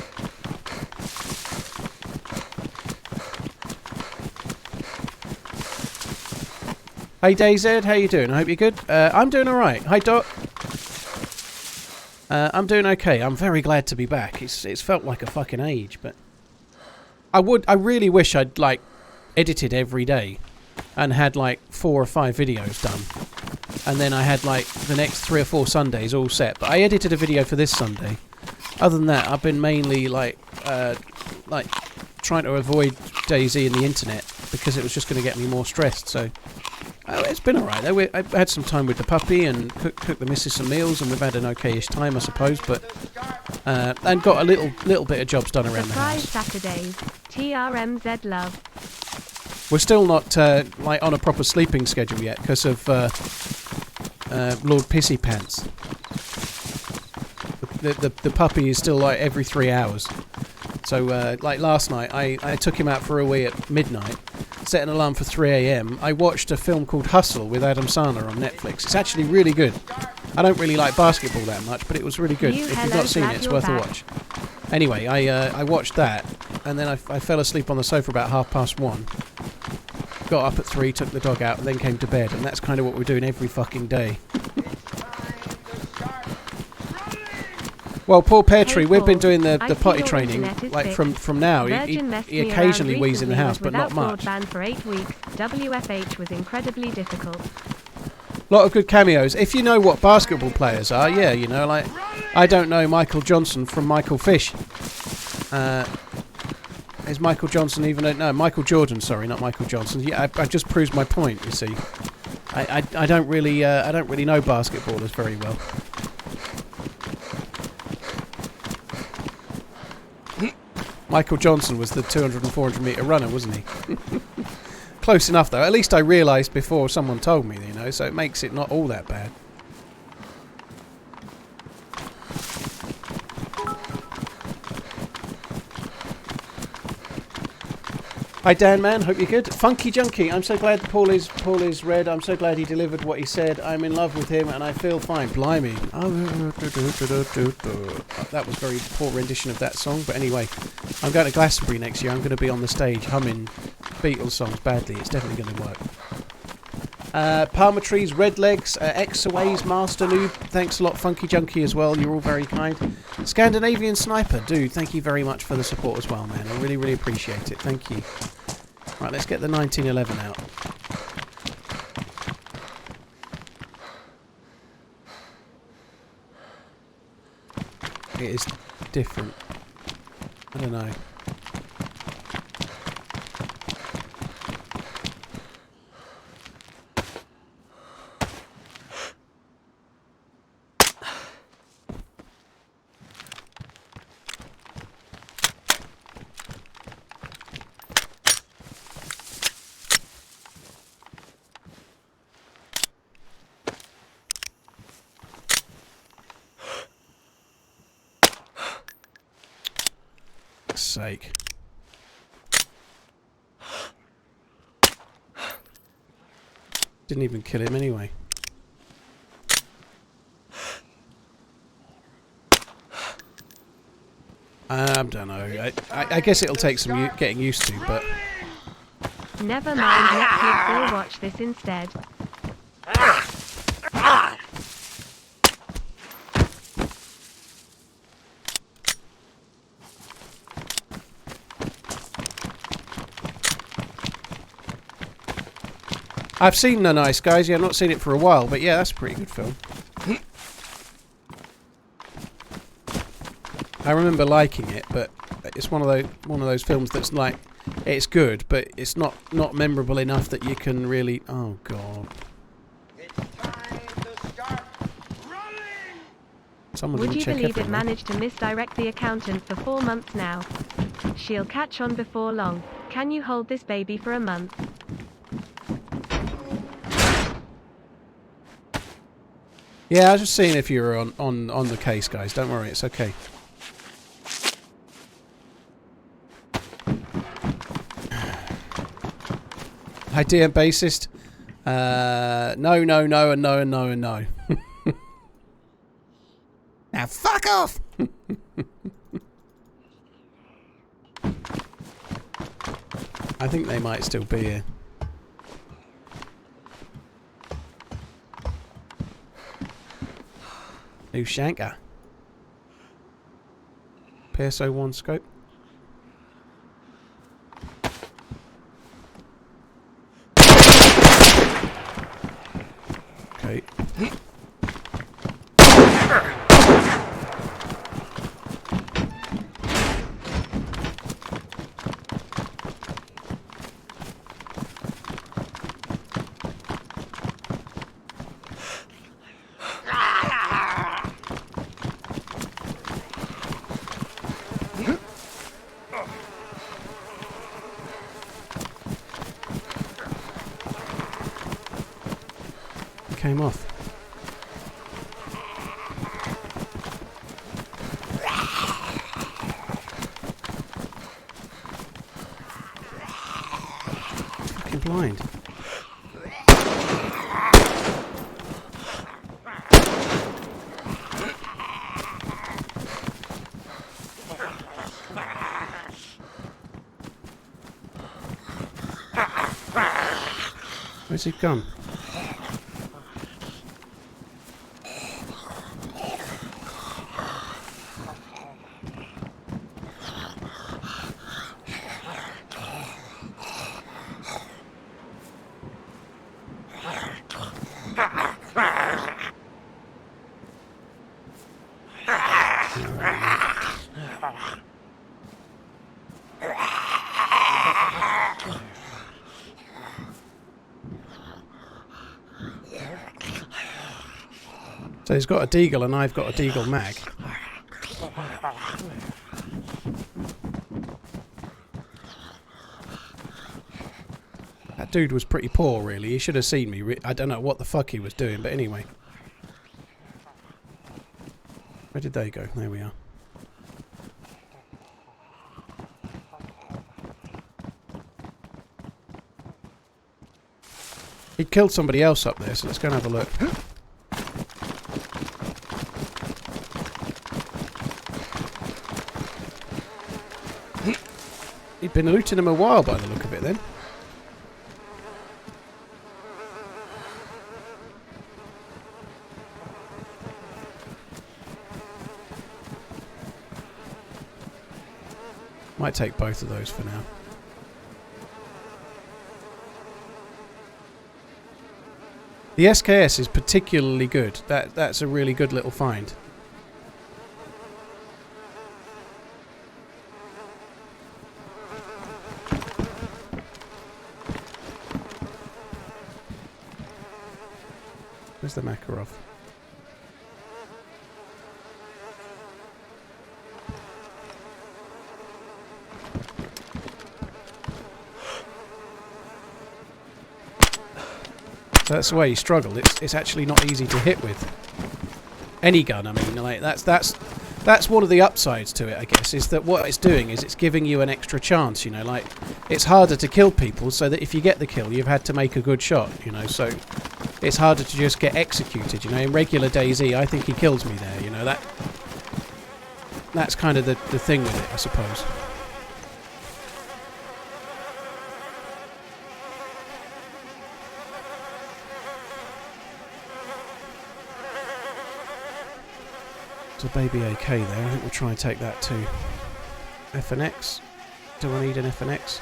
Hey Dayz, how you doing? I hope you're good. I'm doing alright. Hi Doc. I'm doing okay. I'm very glad to be back. It's felt like a fucking age, but I really wish I'd like edited every day and had like 4 or 5 videos done. And then I had like the next 3 or 4 Sundays all set. But I edited a video for this Sunday. Other than that, I've been mainly like trying to avoid DayZ and the internet because it was just going to get me more stressed. So it's been alright. I had some time with the puppy and cooked the missus some meals, and we've had an okayish time, I suppose. But and got a little bit of jobs done around the house. Saturdays. TRMZ love. We're still not like on a proper sleeping schedule yet because of Lord Pissy Pants. The puppy is still like every 3 hours. So like last night, I took him out for a wee at midnight, set an alarm for 3 a.m. I watched a film called Hustle with Adam Sandler on Netflix. It's actually really good. I don't really like basketball that much, but it was really good. If you've not seen it, it's worth a watch. Anyway, I watched that, and then I fell asleep on the sofa about 1:30. Got up at 3, took the dog out, and then came to bed. And that's kind of what we're doing every fucking day. Well, poor Petrie, we've been doing the potty training like from now. He occasionally wheezes in the house, but not much. For 8 weeks. WFH was incredibly difficult. A lot of good cameos. If you know what basketball players are, yeah, you know, like I don't know Michael Johnson from Michael Fish. Is Michael Johnson even no, Michael Jordan, sorry, not Michael Johnson. Yeah, I just proves my point, you see. I don't really know basketballers very well. Michael Johnson was the 200 and 400 metre runner, wasn't he? Close enough though. At least I realised before someone told me, you know, so it makes it not all that bad. Hi Dan man, hope you're good. Funky Junkie, I'm so glad Paul is red. I'm so glad he delivered what he said. I'm in love with him and I feel fine. Blimey. That was a very poor rendition of that song, but anyway, I'm going to Glastonbury next year. I'm going to be on the stage humming Beatles songs badly. It's definitely going to work. Palmer Trees, Red Legs, X-Aways, Master Noob, thanks a lot. Funky Junkie as well, you're all very kind. Scandinavian Sniper, dude, thank you very much for the support as well, man. I really, really appreciate it. Thank you. Right, let's get the 1911 out. It is different. I don't know. sake. Didn't even kill him anyway. I don't know. I guess it'll take some getting used to, but... Never mind, let Bill watch this instead. I've seen The Nice Guys. Yeah, I've not seen it for a while, but yeah, that's a pretty good film. I remember liking it, but it's one of those films that's like, it's good, but it's not memorable enough that you can really. Oh God! It's time to start running. Someone Would didn't you check believe it everything. managed to misdirect the accountant for 4 months now? She'll catch on before long. Can you hold this baby for a month? Yeah, I was just seeing if you were on the case, guys. Don't worry, it's okay. Hi, dear bassist. No, no, no, and no, and no, and no. Now, fuck off! I think they might still be here. New Shanker. PSO1 scope. Okay. Came off. Fucking blind. Where's he gone? So he's got a Deerisle and I've got a Deerisle mag. That dude was pretty poor, really. He should have seen me. I don't know what the fuck he was doing, but anyway. Where did they go? There we are. He'd killed somebody else up there, so let's go and have a look. He'd been looting him a while by the look of it then. Might take both of those for now. The SKS is particularly good. That's a really good little find. Where's the Makarov? So that's the way you struggle. It's actually not easy to hit with any gun. I mean, like that's That's one of the upsides to it, I guess, is that what it's doing is it's giving you an extra chance, you know, like, it's harder to kill people, so that if you get the kill, you've had to make a good shot, you know, so it's harder to just get executed, you know. In regular Dayz, I think he kills me there, you know, that's kind of the thing with it, I suppose. A baby AK there. I think we'll try and take that too. FNX. Do I need an FNX?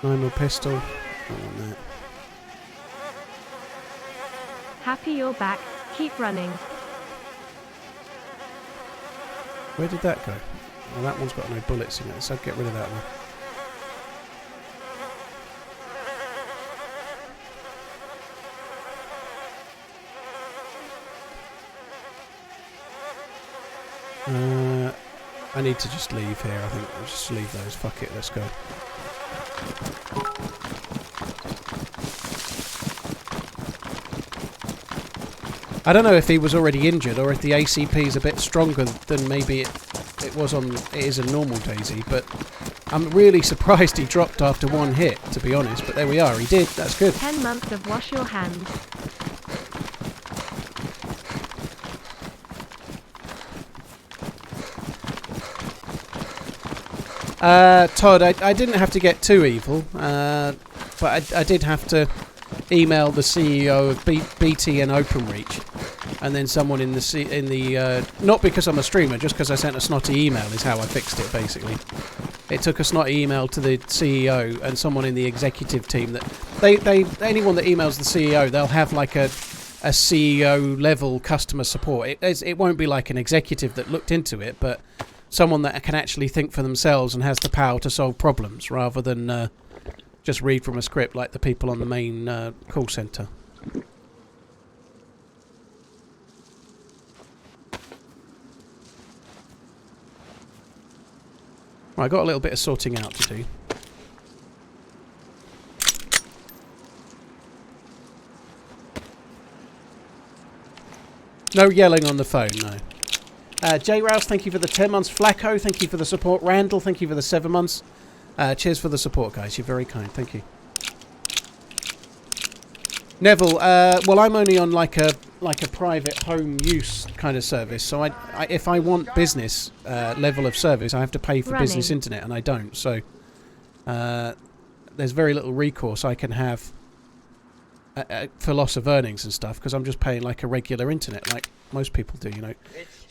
Nine-mil pistol. Don't want that. Happy you're back. Keep running. Where did that go? Well, that one's got no bullets in it, so I'd get rid of that one. I need to just leave here, I think. I'll just leave those. Fuck it, let's go. I don't know if he was already injured or if the ACP is a bit stronger than maybe it is a normal Dayz, but I'm really surprised he dropped after one hit, to be honest. But there we are, he did. That's good. 10 months of wash your hands. Todd, I didn't have to get too evil, but I did have to email the CEO of BT and OpenReach, and then someone in the not because I'm a streamer, just because I sent a snotty email is how I fixed it. Basically, it took a snotty email to the CEO and someone in the executive team. That anyone that emails the CEO, they'll have like a CEO level customer support. It won't be like an executive that looked into it, but someone that can actually think for themselves and has the power to solve problems rather than just read from a script like the people on the main call centre. Right, I got a little bit of sorting out to do. No yelling on the phone, no. J. Rouse, thank you for the 10 months. Flacco, thank you for the support. Randall, thank you for the 7 months. Cheers for the support, guys. You're very kind. Thank you. Neville, well, I'm only on like a private home use kind of service. So if I want business level of service, I have to pay for business internet, and I don't. So there's very little recourse I can have for loss of earnings and stuff, because I'm just paying like a regular internet, like most people do. You know,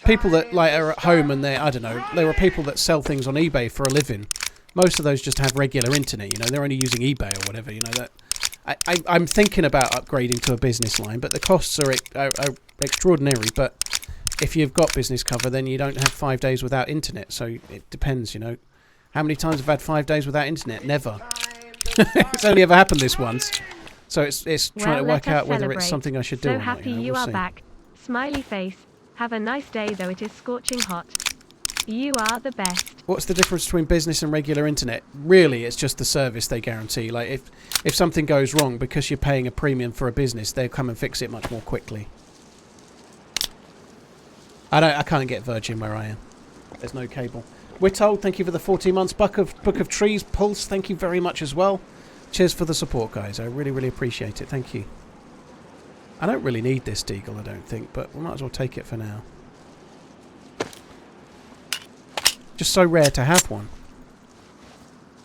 people that like are at home and I don't know. There are people that sell things on eBay for a living. Most of those just have regular internet, you know. They're only using eBay or whatever, you know. That I'm thinking about upgrading to a business line, but the costs are extraordinary. But if you've got business cover, then you don't have 5 days without internet. So it depends, you know. How many times have I had 5 days without internet? Never. It's only ever happened this once. So it's trying to work out whether it's something I should do or not. So happy you are back. Smiley face. Have a nice day, though it is scorching hot. You are the best. What's the difference between business and regular internet? Really, it's just the service they guarantee. Like if something goes wrong, because you're paying a premium for a business, they'll come and fix it much more quickly. I can't get Virgin where I am. There's no cable. We're told, thank you for the 14 months. Book of Trees, Pulse, thank you very much as well. Cheers for the support, guys. I really, really appreciate it. Thank you. I don't really need this Deagle, I don't think, but we might as well take it for now. Just so rare to have one.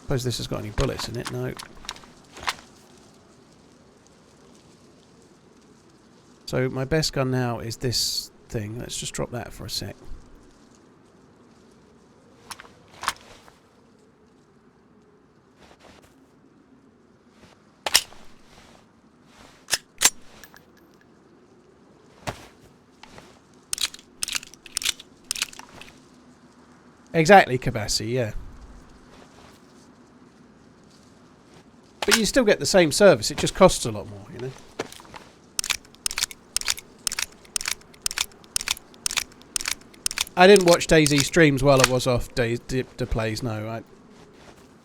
Suppose this has got any bullets in it? No. So my best gun now is this thing. Let's just drop that for a sec. Exactly, Kabassi, yeah. But you still get the same service, it just costs a lot more, you know. I didn't watch Dayz streams while I was off Dayz plays. No,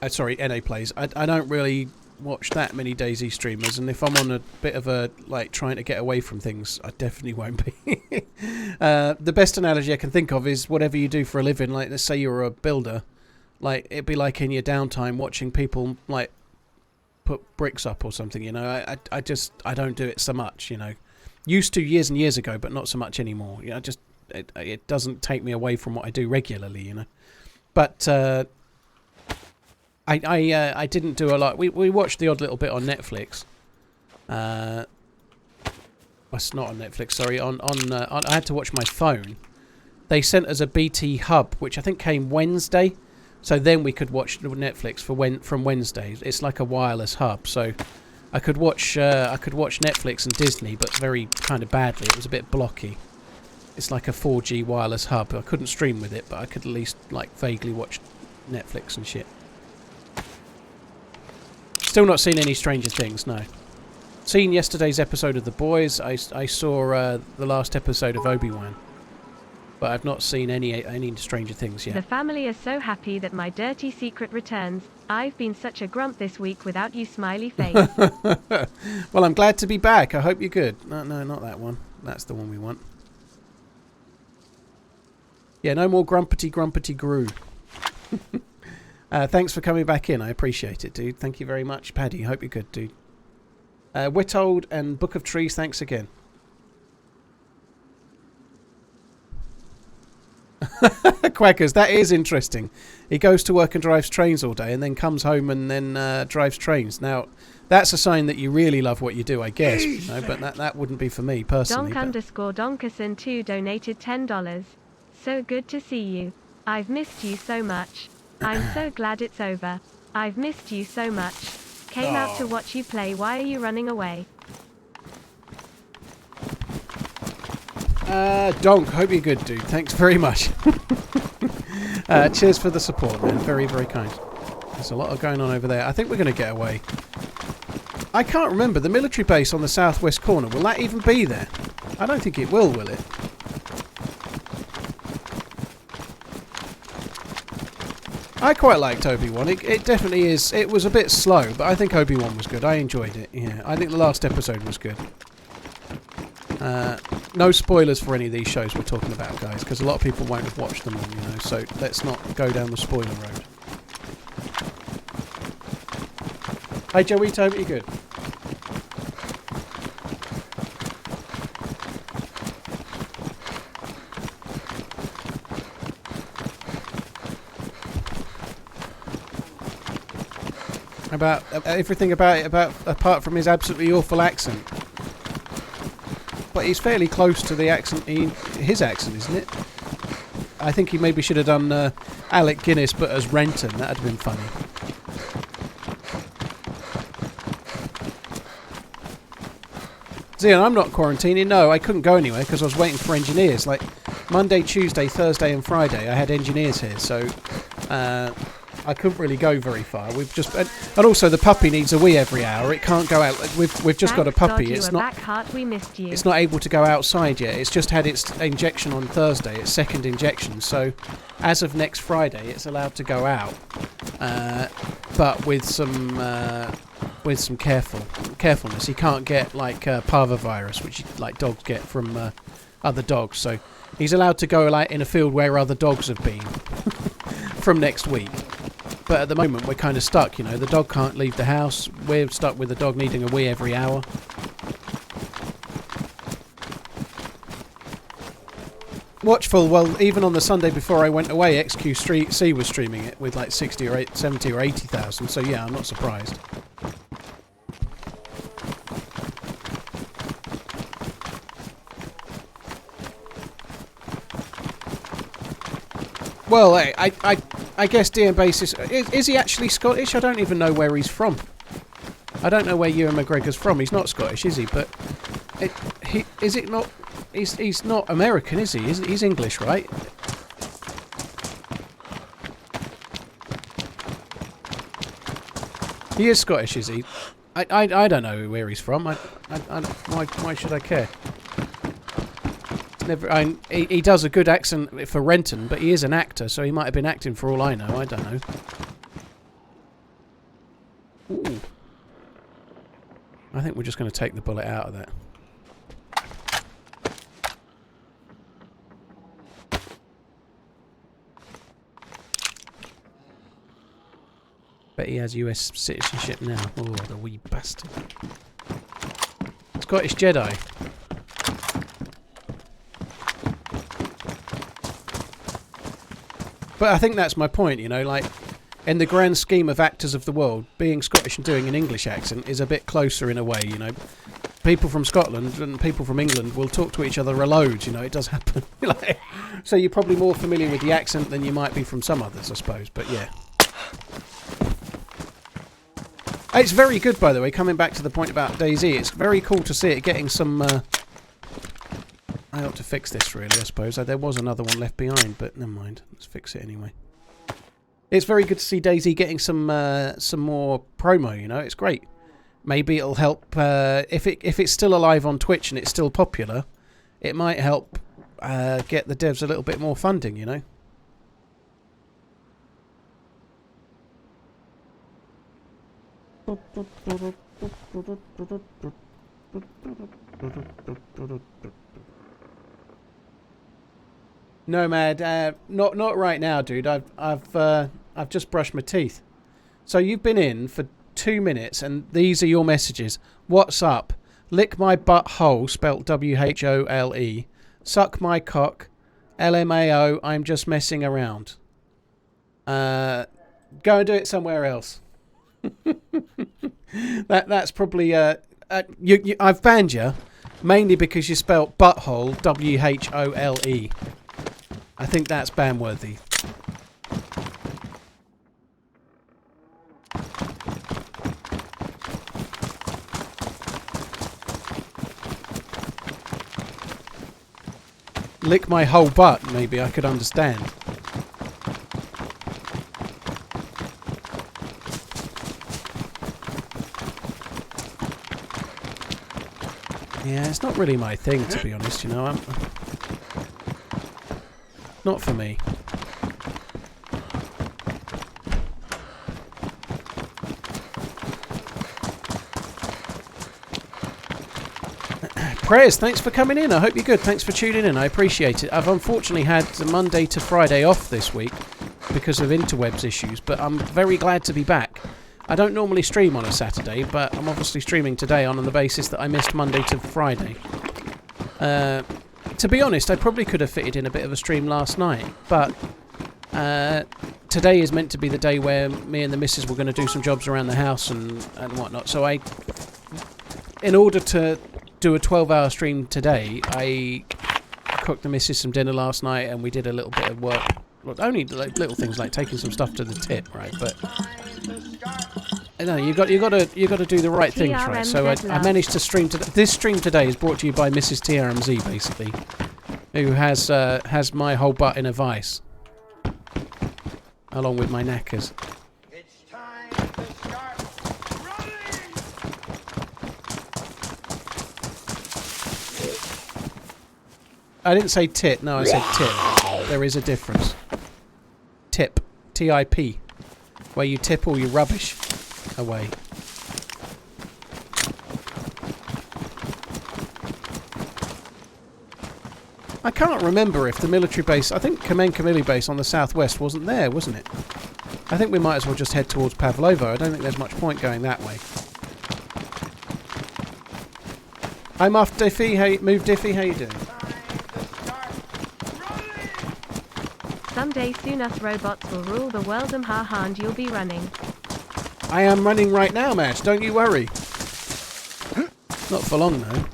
sorry, NA plays. I don't really watch that many Dayz streamers, and if I'm on a bit of a like trying to get away from things, I definitely won't be. The best analogy I can think of is whatever you do for a living. Like, let's say you're a builder, like it'd be like in your downtime watching people like put bricks up or something. You know, I don't do it so much. You know, used to years and years ago, but not so much anymore. You know, it doesn't take me away from what I do regularly. You know, but. I didn't do a lot. We watched the odd little bit on Netflix. It's not on Netflix. Sorry, on I had to watch my phone. They sent us a BT hub, which I think came Wednesday, so then we could watch Netflix from Wednesday. It's like a wireless hub, so I could watch Netflix and Disney, but very kind of badly. It was a bit blocky. It's like a 4G wireless hub. I couldn't stream with it, but I could at least like vaguely watch Netflix and shit. Still not seen any Stranger Things, no. Seen yesterday's episode of The Boys. I saw the last episode of Obi-Wan. But I've not seen any Stranger Things yet. The family is so happy that my dirty secret returns. I've been such a grump this week without you, smiley face. Well, I'm glad to be back. I hope you're good. No, not that one. That's the one we want. Yeah, no more grumpety Gru. Thanks for coming back in. I appreciate it, dude. Thank you very much. Paddy, hope you're good, dude. Witold and Book of Trees, thanks again. Quackers, that is interesting. He goes to work and drives trains all day and then comes home and then drives trains. Now, that's a sign that you really love what you do, I guess. No, but that wouldn't be for me, personally. Donk_Donkerson2 donated $10. So good to see you. I've missed you so much. I'm so glad it's over. I've missed you so much. Came out to watch you play. Why are you running away? Donk, hope you're good, dude. Thanks very much. Cheers for the support, man. Very, very kind. There's a lot going on over there. I think we're going to get away. I can't remember. The military base on the southwest corner, will that even be there? I don't think it will it? I quite liked Obi-Wan. It definitely is. It was a bit slow, but I think Obi-Wan was good. I enjoyed it. Yeah, I think the last episode was good. No spoilers for any of these shows we're talking about, guys, because a lot of people won't have watched them all, you know. So let's not go down the spoiler road. Hey, Joey, hope you're good. About everything about it, apart from his absolutely awful accent. But he's fairly close to the accent, his accent, isn't it? I think he maybe should have done Alec Guinness, but as Renton. That'd have been funny. Zion, I'm not quarantining. No, I couldn't go anywhere because I was waiting for engineers. Like Monday, Tuesday, Thursday, and Friday, I had engineers here, so. I couldn't really go very far. We've just and also the puppy needs a wee every hour. It can't go out. We've just got a puppy. It's not. We missed you. It's not able to go outside yet. It's just had its injection on Thursday. Its second injection. So, as of next Friday, it's allowed to go out, but with some carefulness. He can't get like parvovirus, which like dogs get from other dogs. So he's allowed to go like in a field where other dogs have been from next week. But at the moment, we're kind of stuck, you know. The dog can't leave the house. We're stuck with the dog needing a wee every hour. Watchful, well, even on the Sunday before I went away, XQC was streaming it with like 70 or 80,000. So yeah, I'm not surprised. Well, I guess DM Basis... Is he actually Scottish? I don't even know where he's from. I don't know where Ewan McGregor's from. He's not Scottish, is he? But... Is it not... He's not American, is he? He's English, right? He is Scottish, is he? I don't know where he's from. Why should I care? He does a good accent for Renton, but he is an actor, so he might have been acting for all I know. I don't know. Ooh. I think we're just going to take the bullet out of that. Bet he has US citizenship now. Oh, the wee bastard. Scottish Jedi. But I think that's my point, you know, like, in the grand scheme of actors of the world, being Scottish and doing an English accent is a bit closer in a way, you know. People from Scotland and people from England will talk to each other a load, you know, it does happen. Like, so you're probably more familiar with the accent than you might be from some others, I suppose, but yeah. It's very good, by the way, coming back to the point about Dayz. It's very cool to see it getting some... I ought to fix this, really, I suppose. There was another one left behind, but never mind. Let's fix it anyway. It's very good to see Dayz getting some more promo, you know. It's great. Maybe it'll help... if it's still alive on Twitch and it's still popular, it might help get the devs a little bit more funding, you know. Nomad, not right now, dude. I've just brushed my teeth. So you've been in for 2 minutes, and these are your messages. What's up? Lick my butthole, spelt W-H-O-L-E. Suck my cock. LMAO. I'm just messing around. Go and do it somewhere else. That's probably I've banned you mainly because you spelt butthole W-H-O-L-E. I think that's ban worthy. Lick my whole butt, maybe I could understand. Yeah, it's not really my thing, to be honest, you know. Not for me. Prayers, thanks for coming in. I hope you're good. Thanks for tuning in. I appreciate it. I've unfortunately had the Monday to Friday off this week because of interwebs issues, but I'm very glad to be back. I don't normally stream on a Saturday, but I'm obviously streaming today on the basis that I missed Monday to Friday. To be honest, I probably could have fitted in a bit of a stream last night, but today is meant to be the day where me and the missus were going to do some jobs around the house and whatnot. So in order to do a 12-hour stream today, I cooked the missus some dinner last night, and we did a little bit of work. Look, only like little things like taking some stuff to the tip, right? But no, you got to do the right things, right? So I managed to stream today. This stream today is brought to you by Mrs. TRMZ, basically, who has my whole butt in a vice, along with my knackers. It's time to start running! I didn't say tit. No, I said tip. There is a difference. Tip, T-I-P, where you tip all your rubbish away. I can't remember if the military base, I think Kamen Kamili base on the southwest wasn't there, wasn't it? I think we might as well just head towards Pavlovo. I don't think there's much point going that way. Hi Muff Diffie, hey Move Diffie, how you doing? Someday soon us robots will rule the world and you'll be running. I am running right now, Matt. Don't you worry. Not for long, though.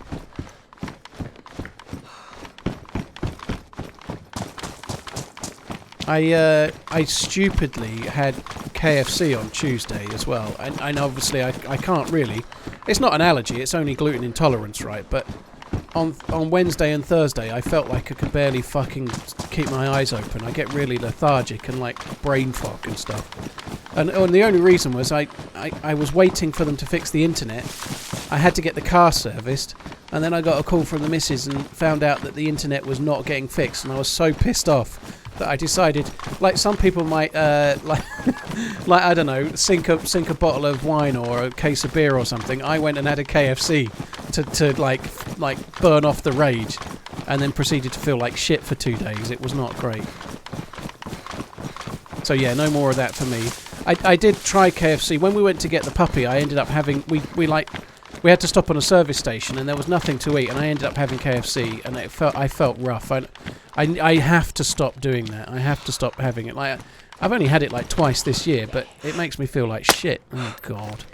I stupidly had KFC on Tuesday as well. And obviously I can't really... It's not an allergy, it's only gluten intolerance, right? But on Wednesday and Thursday, I felt like I could barely fucking keep my eyes open. I get really lethargic and like brain fog and stuff. And the only reason was I was waiting for them to fix the internet. I had to get the car serviced, and then I got a call from the missus and found out that the internet was not getting fixed, and I was so pissed off that I decided, like some people might, like I don't know, sink a bottle of wine or a case of beer or something. I went and had a KFC to like burn off the rage, and then proceeded to feel like shit for 2 days. It was not great. So yeah, no more of that for me. I did try KFC when we went to get the puppy. I ended up having we had to stop on a service station and there was nothing to eat, and I ended up having KFC, and I felt rough. I have to stop doing that. I have to stop having it. Like I've only had it like twice this year, but it makes me feel like shit. Oh god.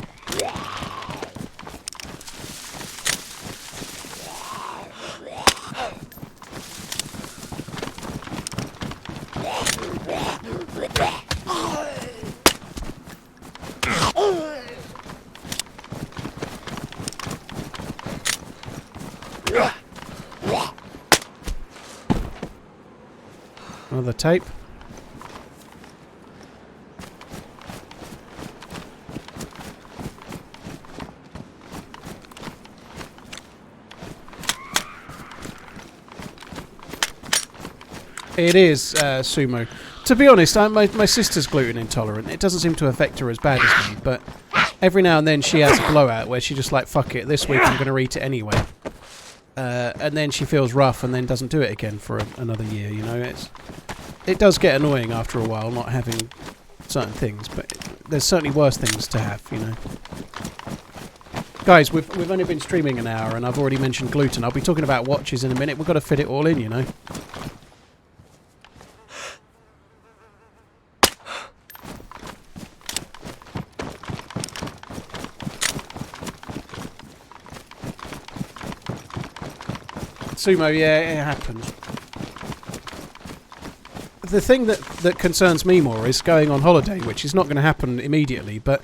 Another tape. It is Sumo. To be honest, my sister's gluten intolerant. It doesn't seem to affect her as bad as me, but every now and then she has a blowout where she just like, fuck it, this week I'm going to eat it anyway. And then she feels rough and then doesn't do it again for another year, you know. It does get annoying after a while not having certain things, but there's certainly worse things to have, you know. Guys, we've only been streaming an hour and I've already mentioned gluten. I'll be talking about watches in a minute. We've got to fit it all in, you know. Sumo, yeah, it happens. The thing that concerns me more is going on holiday, which is not going to happen immediately, but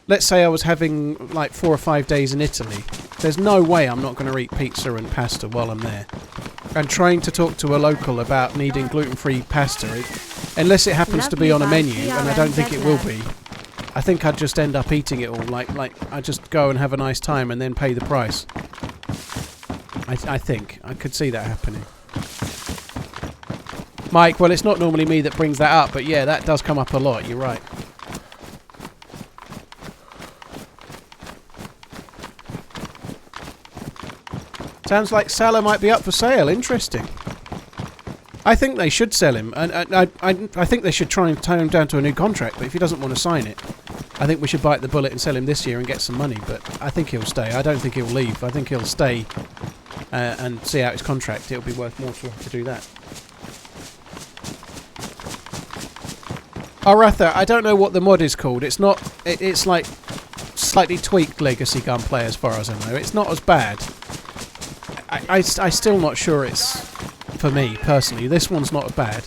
let's say I was having like 4 or 5 days in Italy. There's no way I'm not going to eat pizza and pasta while I'm there. And trying to talk to a local about needing gluten-free pasta, unless it happens to be on a menu, and I don't think it will be, I think I'd just end up eating it all. Like I'd just go and have a nice time and then pay the price. I think. I could see that happening. Mike, well, it's not normally me that brings that up, but yeah, that does come up a lot. You're right. Sounds like Salah might be up for sale. Interesting. I think they should sell him. And I think they should try and tie him down to a new contract, but if he doesn't want to sign it, I think we should bite the bullet and sell him this year and get some money. But I think he'll stay. I don't think he'll leave. I think he'll stay and see out his contract. It'll be worth more to do that. Aratha, I don't know what the mod is called. It's not. It's like slightly tweaked Legacy Gunplay as far as I know. It's not as bad. I'm still not sure it's for me personally. This one's not bad.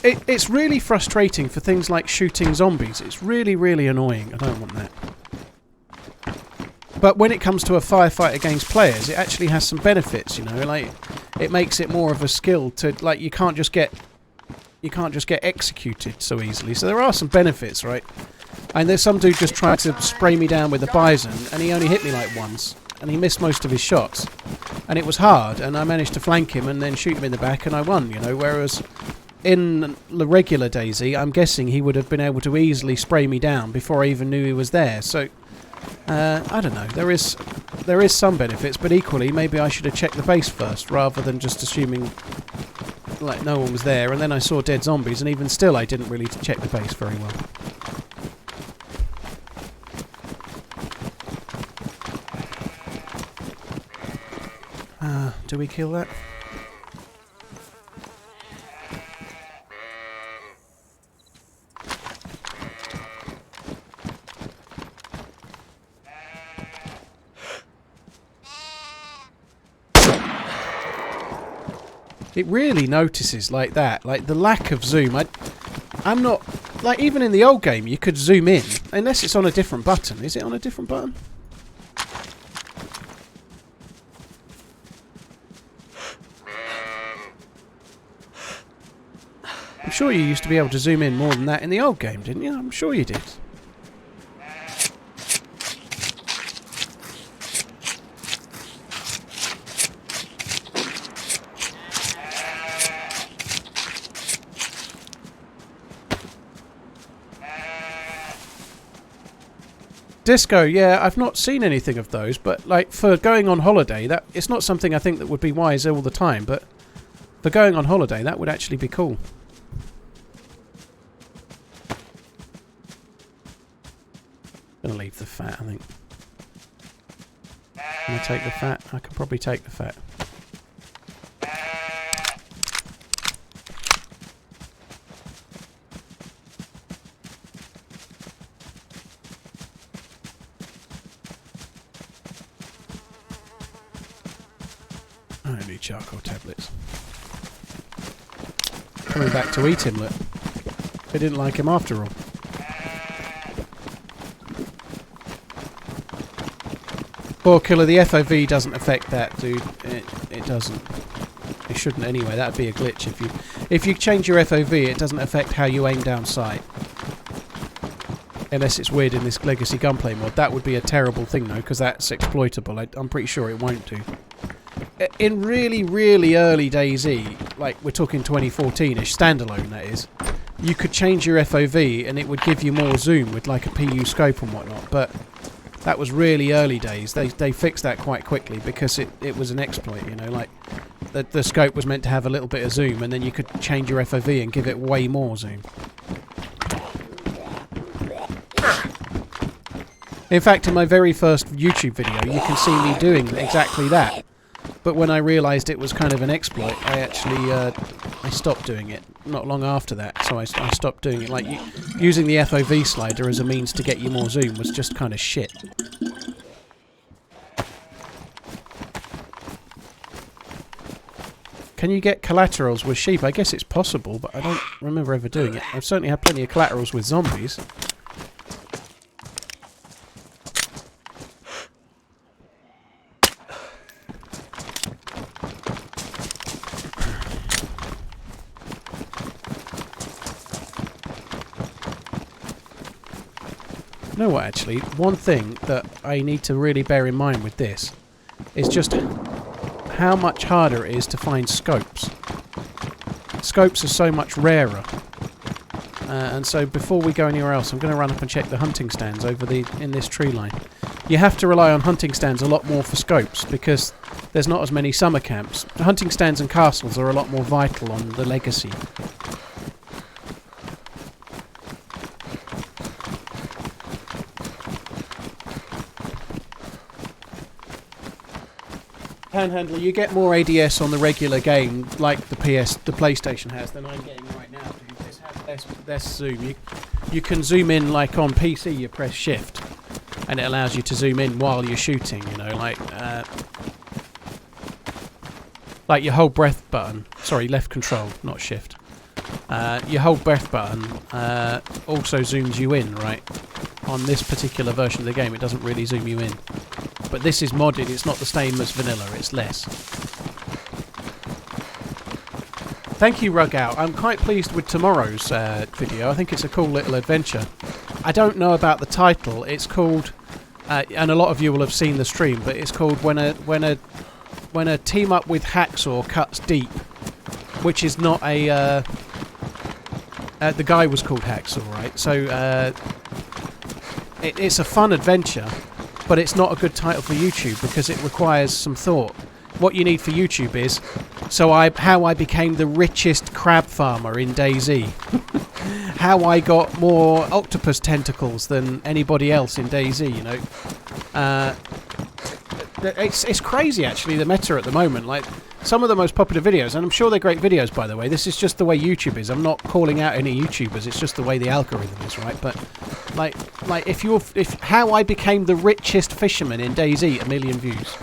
It's really frustrating for things like shooting zombies. It's really, really annoying. I don't want that. But when it comes to a firefight against players, it actually has some benefits, you know. Like, it makes it more of a skill to, like, you can't just get executed so easily. So there are some benefits, right? And there's some dude just tried to spray me down with a Bison, and he only hit me like once, and he missed most of his shots. And it was hard, and I managed to flank him and then shoot him in the back, and I won, you know. Whereas in the regular Dayz, I'm guessing he would have been able to easily spray me down before I even knew he was there. So I don't know. There is some benefits, but equally maybe I should have checked the base first rather than just assuming like no one was there. And then I saw dead zombies, and even still I didn't really check the base very well. Do we kill that? It really notices like that, like the lack of zoom. I'm not, like even in the old game you could zoom in, unless it's on a different button. Is it on a different button? sure you used to be able to zoom in more than that in the old game, didn't you? I'm sure you did. Disco, yeah, I've not seen anything of those, but like for going on holiday, that it's not something I think that would be wise all the time, but for going on holiday, that would actually be cool. Gonna leave the fat, I think. Can I take the fat? I can probably take the fat. I need charcoal tablets. Coming back to eat him, look. They didn't like him after all. Poor killer, the FOV doesn't affect that, dude. It doesn't. It shouldn't anyway. That'd be a glitch if you change your FOV. It doesn't affect how you aim down sight. Unless it's weird in this Legacy Gunplay mod. That would be a terrible thing though, because that's exploitable. I'm pretty sure it won't do. In really, really early DayZ, like we're talking 2014-ish, standalone that is, you could change your FOV and it would give you more zoom with like a PU scope and whatnot, but that was really early days. They fixed that quite quickly because it was an exploit, you know, like the scope was meant to have a little bit of zoom and then you could change your FOV and give it way more zoom. In fact, in my very first YouTube video, you can see me doing exactly that. But when I realised it was kind of an exploit, I actually I stopped doing it not long after that. So I stopped doing it. Like using the FOV slider as a means to get you more zoom was just kind of shit. Can you get collaterals with sheep? I guess it's possible, but I don't remember ever doing it. I've certainly had plenty of collaterals with zombies. You know what, actually, one thing that I need to really bear in mind with this is just how much harder it is to find scopes. Scopes are so much rarer. And so before we go anywhere else, I'm going to run up and check the hunting stands in this tree line. You have to rely on hunting stands a lot more for scopes because there's not as many summer camps. Hunting stands and castles are a lot more vital on the Legacy. Panhandler, you get more ADS on the regular game, like the PlayStation has, than I'm getting right now. Dude. This has less zoom. You can zoom in like on PC. You press Shift, and it allows you to zoom in while you're shooting. You know, like your hold breath button. Sorry, left control, not Shift. Your hold breath button also zooms you in, right? On this particular version of the game, it doesn't really zoom you in. But this is modded, it's not the same as vanilla, it's less. Thank you, Rugout. I'm quite pleased with tomorrow's video. I think it's a cool little adventure. I don't know about the title. It's called, and a lot of you will have seen the stream, but it's called When a Team Up with Hacksaw Cuts Deep, which is not a... the guy was called Hacksaw, right? So it's a fun adventure. But it's not a good title for YouTube because it requires some thought. What you need for YouTube is how I became the richest crab farmer in DayZ. How I got more octopus tentacles than anybody else in DayZ, you know. It's crazy actually, the meta at the moment. Like some of the most popular videos, and I'm sure they're great videos by the way. This is just the way YouTube is. I'm not calling out any YouTubers. It's just the way the algorithm is, right? But like if how I became the richest fisherman in DayZ, 1 million views.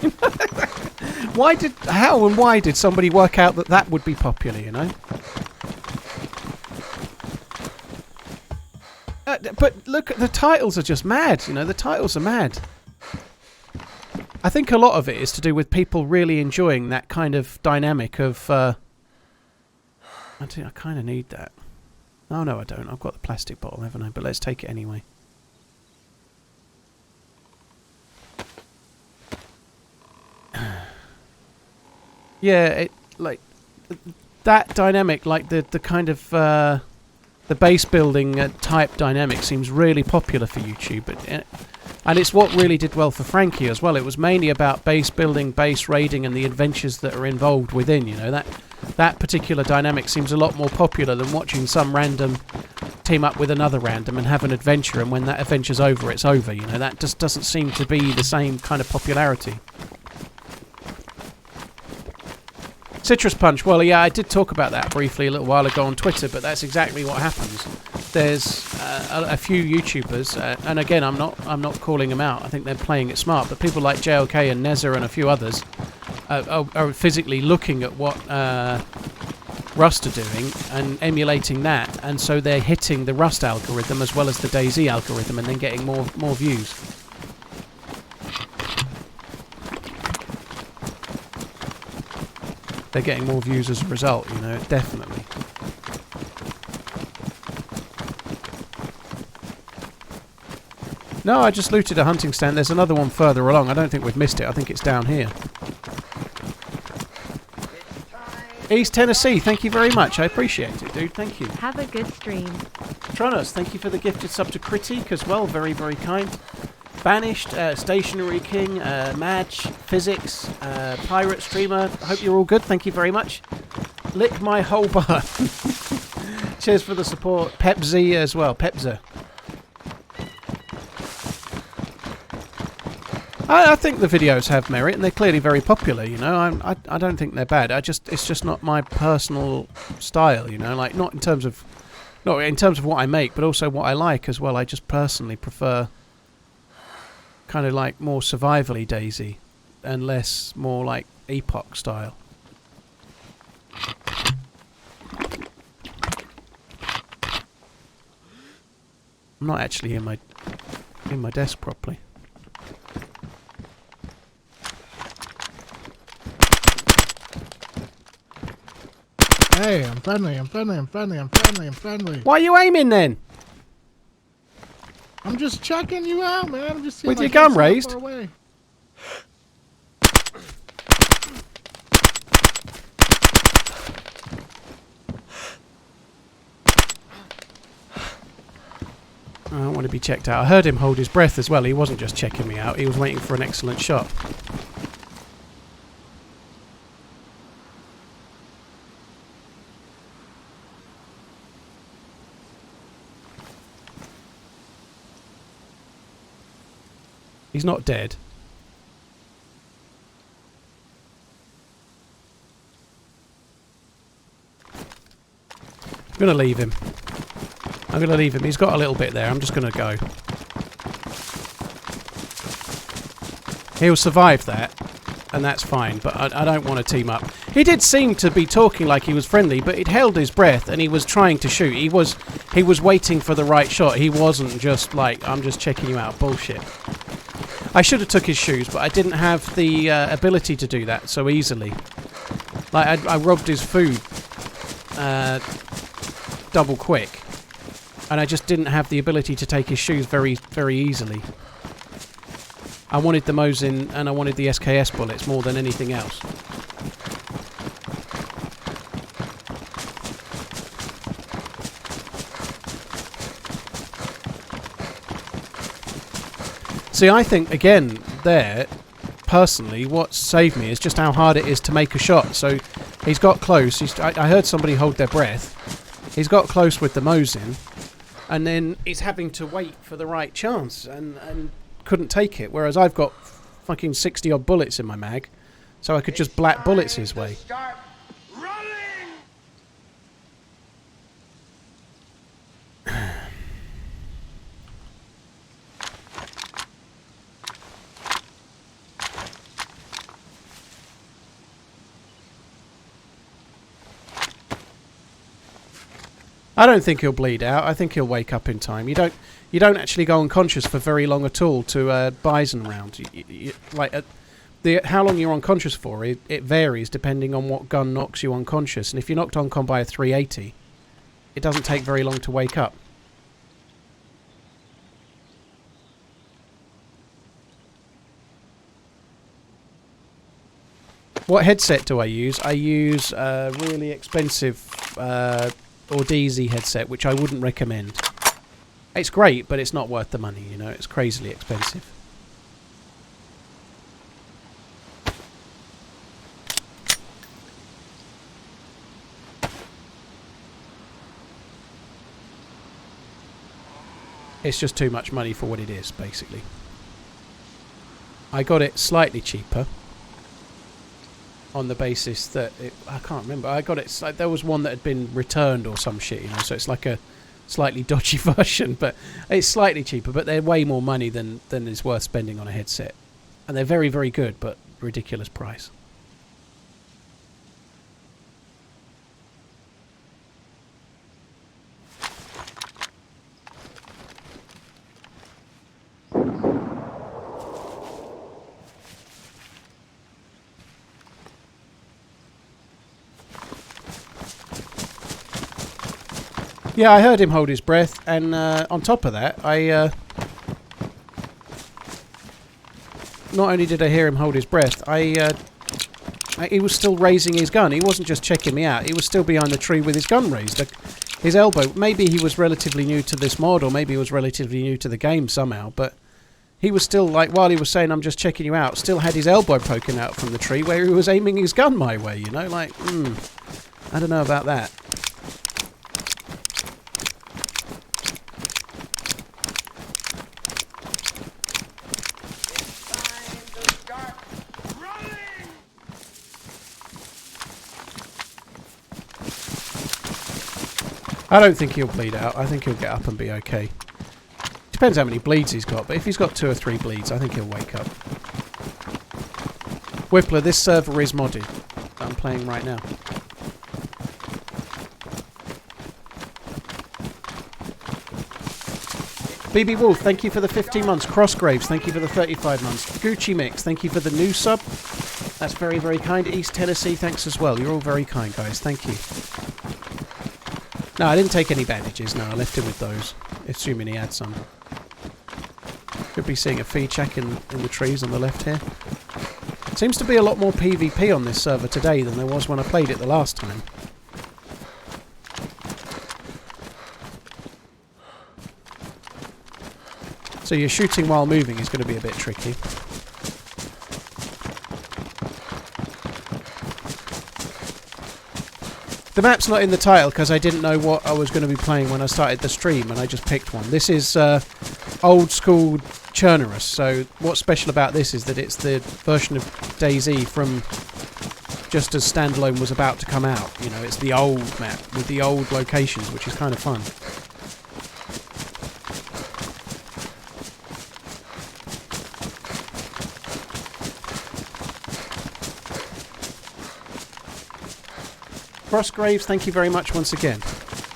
How and why did somebody work out that would be popular, you know? But look, the titles are just mad, you know, the titles are mad. I think a lot of it is to do with people really enjoying that kind of dynamic of... I kind of need that. Oh, no, I don't. I've got the plastic bottle, haven't I? But let's take it anyway. Yeah, like that dynamic, like the kind of the base building type dynamic seems really popular for YouTube, and it's what really did well for Frankie as well. It was mainly about base building, base raiding, and the adventures that are involved within. You know, that particular dynamic seems a lot more popular than watching some random team up with another random and have an adventure, and when that adventure's over, it's over. You know, that just doesn't seem to be the same kind of popularity. Citrus Punch, well, yeah, I did talk about that briefly a little while ago on Twitter, but that's exactly what happens. There's a few YouTubers, and again, I'm not calling them out. I think they're playing it smart, but people like JLK and Nezza and a few others are physically looking at what Rust are doing and emulating that, and so they're hitting the Rust algorithm as well as the Dayz algorithm, and then getting more views. They're getting more views as a result, you know, definitely. No, I just looted a hunting stand. There's another one further along. I don't think we've missed it. I think it's down here. East Tennessee, thank you very much. I appreciate it, dude. Thank you. Have a good stream. Tronos, thank you for the gifted sub to Critique as well. Very, very kind. Banished, Stationary King, Madge, Physics, Pirate Streamer. Hope you're all good. Thank you very much. Lick my whole butt. Cheers for the support. Pepzi as well. Pepza. I think the videos have merit, and they're clearly very popular. You know, I don't think they're bad. It's just not my personal style. You know, like not in terms of what I make, but also what I like as well. I just personally prefer kind of like more survivally Daisy and less more like Epoch style. I'm not actually in my desk properly. Hey, I'm friendly, I'm friendly, I'm friendly, I'm friendly, I'm friendly. Why are you aiming then? I'm just checking you out, man. I'm just seeing with your gun raised. Away. I don't want to be checked out. I heard him hold his breath as well. He wasn't just checking me out. He was waiting for an excellent shot. He's not dead. I'm going to leave him. I'm going to leave him. He's got a little bit there. I'm just going to go. He'll survive that, and that's fine, but I don't want to team up. He did seem to be talking like he was friendly, but he'd held his breath, and he was trying to shoot. He was waiting for the right shot. He wasn't just like, I'm just checking you out. Bullshit. I should have took his shoes, but I didn't have the ability to do that so easily. Like, I robbed his food double quick, and I just didn't have the ability to take his shoes very, very easily. I wanted the Mosin and I wanted the SKS bullets more than anything else. See, I think, again, there, personally, what saved me is just how hard it is to make a shot. So, he's got close. I heard somebody hold their breath. He's got close with the Mosin, and then he's having to wait for the right chance, and couldn't take it. Whereas I've got fucking 60-odd bullets in my mag, so I could just black bullets his way. I don't think he'll bleed out. I think he'll wake up in time. You don't actually go unconscious for very long at all to a bison round. How long you're unconscious for, it varies depending on what gun knocks you unconscious. And if you're knocked unconscious by a 380, it doesn't take very long to wake up. What headset do I use? I use a really expensive or Dayz headset, which I wouldn't recommend. It's great, but it's not worth the money, you know. It's crazily expensive. It's just too much money for what it is, basically. I got it slightly cheaper on the basis that I can't remember. I got it. There was one that had been returned or some shit, you know. So it's like a slightly dodgy version, but it's slightly cheaper. But they're way more money than is worth spending on a headset, and they're very, very good, but ridiculous price. Yeah, I heard him hold his breath, and on top of that, not only did I hear him hold his breath, he was still raising his gun. He wasn't just checking me out. He was still behind the tree with his gun raised. Like, his elbow, maybe he was relatively new to this mod, or maybe he was relatively new to the game somehow, but he was still, like, while he was saying, I'm just checking you out, still had his elbow poking out from the tree where he was aiming his gun my way, you know? Like, I don't know about that. I don't think he'll bleed out. I think he'll get up and be okay. Depends how many bleeds he's got, but if he's got 2 or 3 bleeds, I think he'll wake up. Whippler, this server is modded that I'm playing right now. BB Wolf, thank you for the 15 months. Crossgraves, thank you for the 35 months. Gucci Mix, thank you for the new sub. That's very, very kind. East Tennessee, thanks as well. You're all very kind, guys. Thank you. No, I didn't take any bandages. No, I left him with those, assuming he had some. Could be seeing a feed check in the trees on the left here. Seems to be a lot more PvP on this server today than there was when I played it the last time. So your shooting while moving is going to be a bit tricky. The map's not in the title because I didn't know what I was going to be playing when I started the stream, and I just picked one. This is old school Cherno. So what's special about this is that it's the version of Dayz from just as standalone was about to come out. You know, it's the old map with the old locations, which is kind of fun. Crossgraves, thank you very much once again.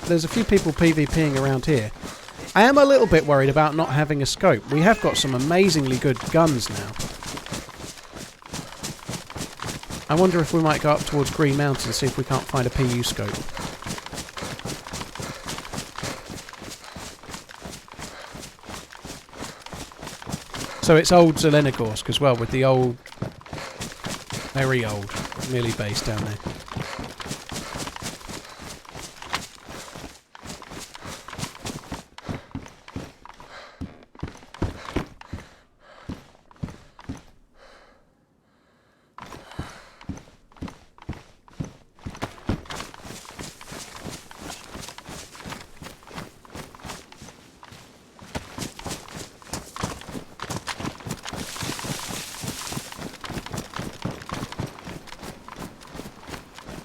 There's a few people PvPing around here. I am a little bit worried about not having a scope. We have got some amazingly good guns now. I wonder if we might go up towards Green Mountain and see if we can't find a PU scope. So it's old Zelenogorsk as well, with the old, very old, melee base down there.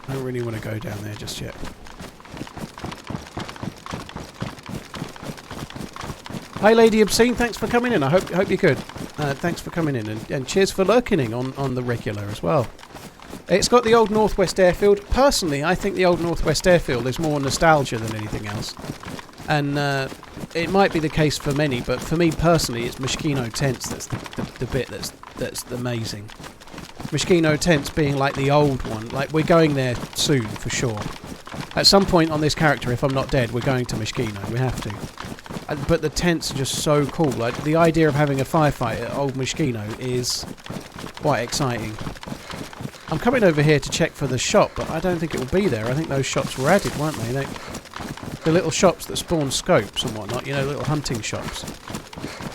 I don't really want to go down there just yet. Hi Lady Obscene, thanks for coming in. I hope you're good. Thanks for coming in, and cheers for lurking on the regular as well. It's got the old Northwest Airfield. Personally, I think the old Northwest Airfield is more nostalgia than anything else. And it might be the case for many, but for me personally, it's Mishkino Tents that's the bit that's amazing. Mishkino Tents being like the old one. Like, we're going there soon for sure. At some point on this character, if I'm not dead, we're going to Mishkino. We have to. But the tents are just so cool. Like, the idea of having a firefight at Old Mishkino is quite exciting. I'm coming over here to check for the shop, but I don't think it will be there. I think those shops were added, weren't they? The little shops that spawn scopes and whatnot, you know, little hunting shops.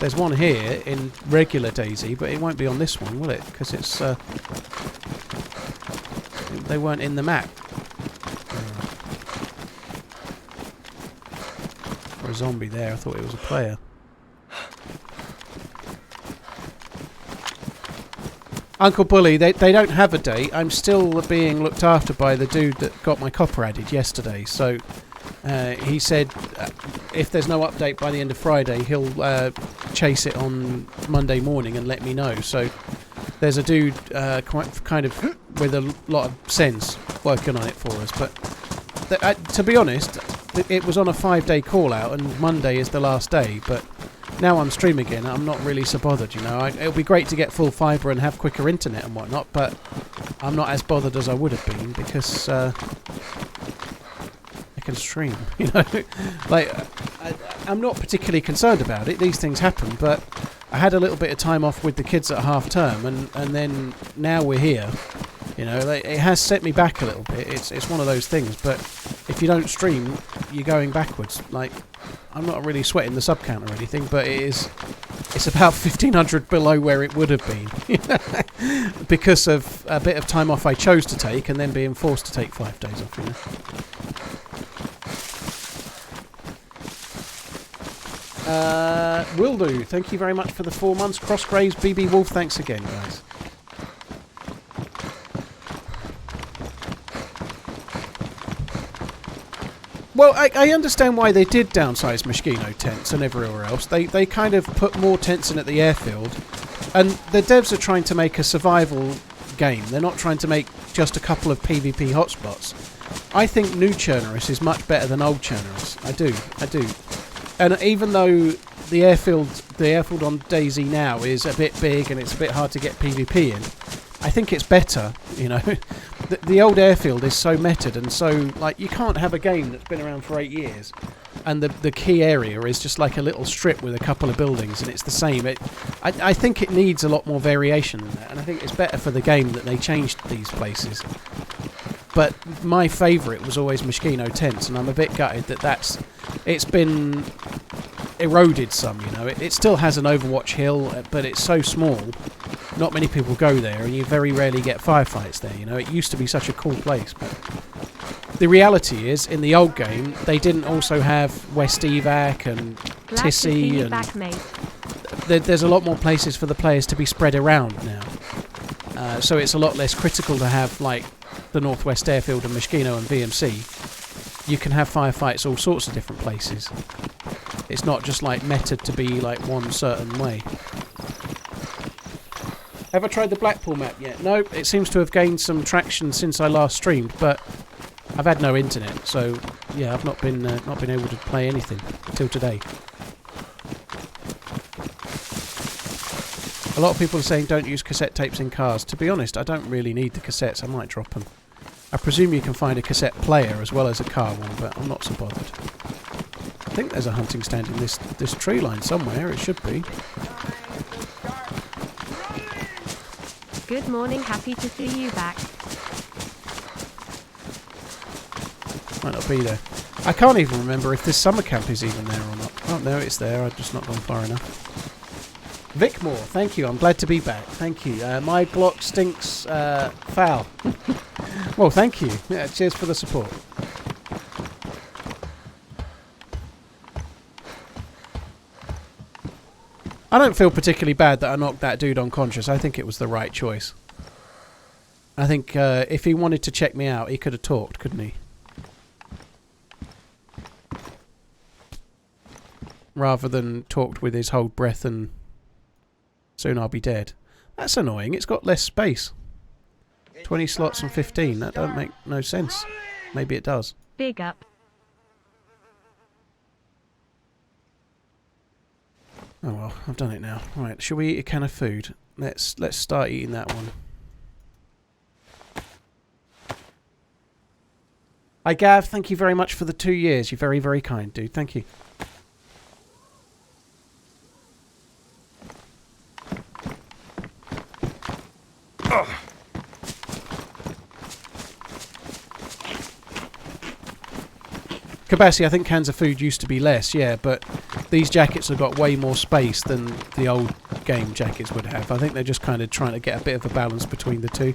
There's one here in regular Dayz, but it won't be on this one, will it? Because it's... they weren't in the map. Or a zombie there, I thought it was a player. Uncle Bully, they don't have a date. I'm still being looked after by the dude that got my copper added yesterday. So he said if there's no update by the end of Friday, he'll chase it on Monday morning and let me know. So there's a dude kind of with a lot of sense working on it for us. But to be honest, it was on a 5-day call out and Monday is the last day. But now I'm streaming again, I'm not really so bothered, you know. It'll be great to get full fibre and have quicker internet and whatnot, but I'm not as bothered as I would have been because I can stream, you know. Like, I'm not particularly concerned about it. These things happen, but I had a little bit of time off with the kids at half term, and then now we're here. You know, like, it has set me back a little bit. It's one of those things, but if you don't stream, you're going backwards. Like, I'm not really sweating the sub count or anything, but it's about 1,500 below where it would have been because of a bit of time off I chose to take and then being forced to take 5 days off, you know. Will do. Thank you very much for the 4 months. Crossgraves, BB Wolf, thanks again, guys. Well, I understand why they did downsize Mishkino tents and everywhere else. They kind of put more tents in at the airfield. And the devs are trying to make a survival game. They're not trying to make just a couple of PvP hotspots. I think new Cherno is much better than old Cherno. I do. And even though the airfield on Dayz now is a bit big and it's a bit hard to get PvP in, I think it's better, you know. The old airfield is so meted and so, like, you can't have a game that's been around for 8 years and the key area is just like a little strip with a couple of buildings and it's the same. I think it needs a lot more variation than that, and I think it's better for the game that they changed these places. But my favourite was always Mishkino tents, and I'm a bit gutted that it's been eroded some, you know. It still has an Overwatch hill, but it's so small. Not many people go there, and you very rarely get firefights there, you know. It used to be such a cool place, but the reality is, in the old game, they didn't also have West Evac and Tissy, and back, mate. There's a lot more places for the players to be spread around now. So it's a lot less critical to have, like, the Northwest Airfield and Mishkino and VMC. You can have firefights all sorts of different places. It's not just, like, meted to be, like, one certain way. Have I tried the Blackpool map yet? No, it seems to have gained some traction since I last streamed, but I've had no internet, so yeah, I've not been able to play anything till today. A lot of people are saying don't use cassette tapes in cars. To be honest, I don't really need the cassettes. I might drop them. I presume you can find a cassette player as well as a car one, but I'm not so bothered. I think there's a hunting stand in this tree line somewhere. It should be. Good morning, happy to see you back. Might not be there. I can't even remember if this summer camp is even there or not. Oh, no, it's there. I've just not gone far enough. Vic Moore, thank you. I'm glad to be back. Thank you. My block stinks foul. Well, thank you. Yeah, cheers for the support. I don't feel particularly bad that I knocked that dude unconscious. I think it was the right choice. I think if he wanted to check me out, he could have talked, couldn't he? Rather than talked with his whole breath and soon I'll be dead. That's annoying. It's got less space. 20 slots and 15. That don't make no sense. Maybe it does. Big up. Oh well, I've done it now. Right, shall we eat a can of food? Let's start eating that one. Hi, Gav. Thank you very much for the 2 years. You're very, very kind, dude. Thank you. Kabassi, I think cans of food used to be less, yeah, but these jackets have got way more space than the old game jackets would have. I think they're just kind of trying to get a bit of a balance between the two.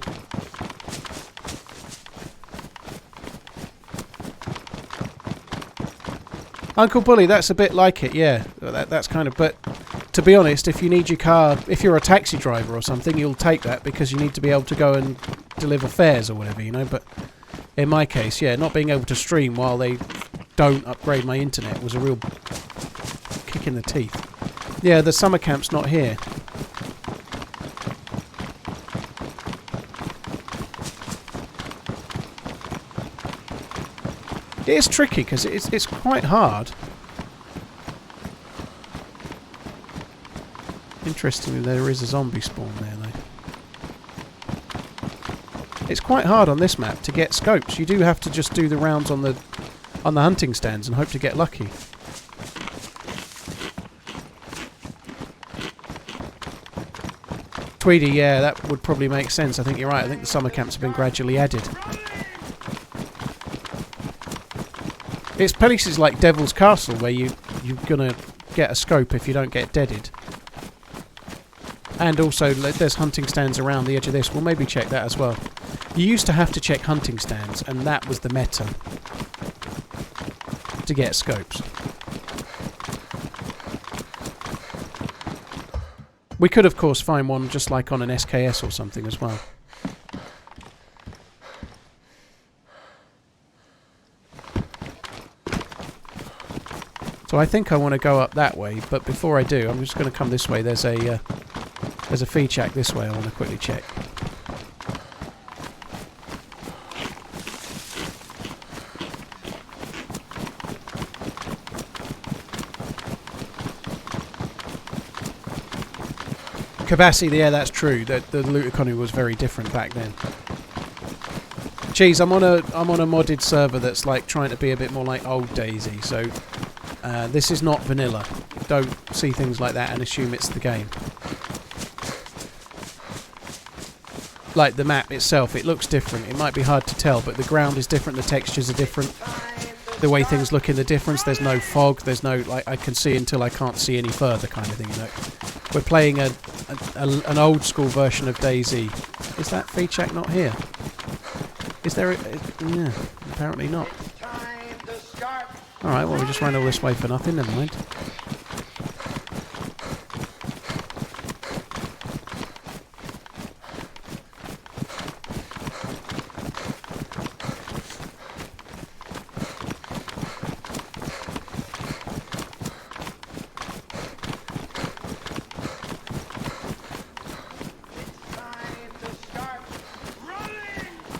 Uncle Bully, that's a bit like it, yeah. That's kind of, but to be honest, if you need your car, if you're a taxi driver or something, you'll take that because you need to be able to go and deliver fares or whatever, you know, but in my case, yeah, not being able to stream while they don't upgrade my internet was a real kick in the teeth. Yeah, the summer camp's not here. It is tricky because it's quite hard. Interestingly, there is a zombie spawn there though. It's quite hard on this map to get scopes. You do have to just do the rounds on the hunting stands and hope to get lucky. Tweedy, yeah, that would probably make sense. I think you're right. I think the summer camps have been gradually added. It's places like Devil's Castle where you're gonna get a scope if you don't get deaded. And also there's hunting stands around the edge of this. We'll maybe check that as well. You used to have to check hunting stands, and that was the meta to get scopes. We could, of course, find one just like on an SKS or something as well. So I think I want to go up that way, but before I do, I'm just going to come this way. There's a feed shack this way I want to quickly check. Kabassi, yeah, that's true. The loot economy was very different back then. Cheese, I'm on a modded server that's like trying to be a bit more like old Dayz, so this is not vanilla. Don't see things like that and assume it's the game. Like the map itself, it looks different. It might be hard to tell, but the ground is different, the textures are different. The way things look in the difference, there's no fog, there's no, like, I can see until I can't see any further kind of thing, you know. We're playing an old school version of Dayz. Is that feed shack not here? Is there yeah, apparently not. Alright, well we just ran all this way for nothing, never mind.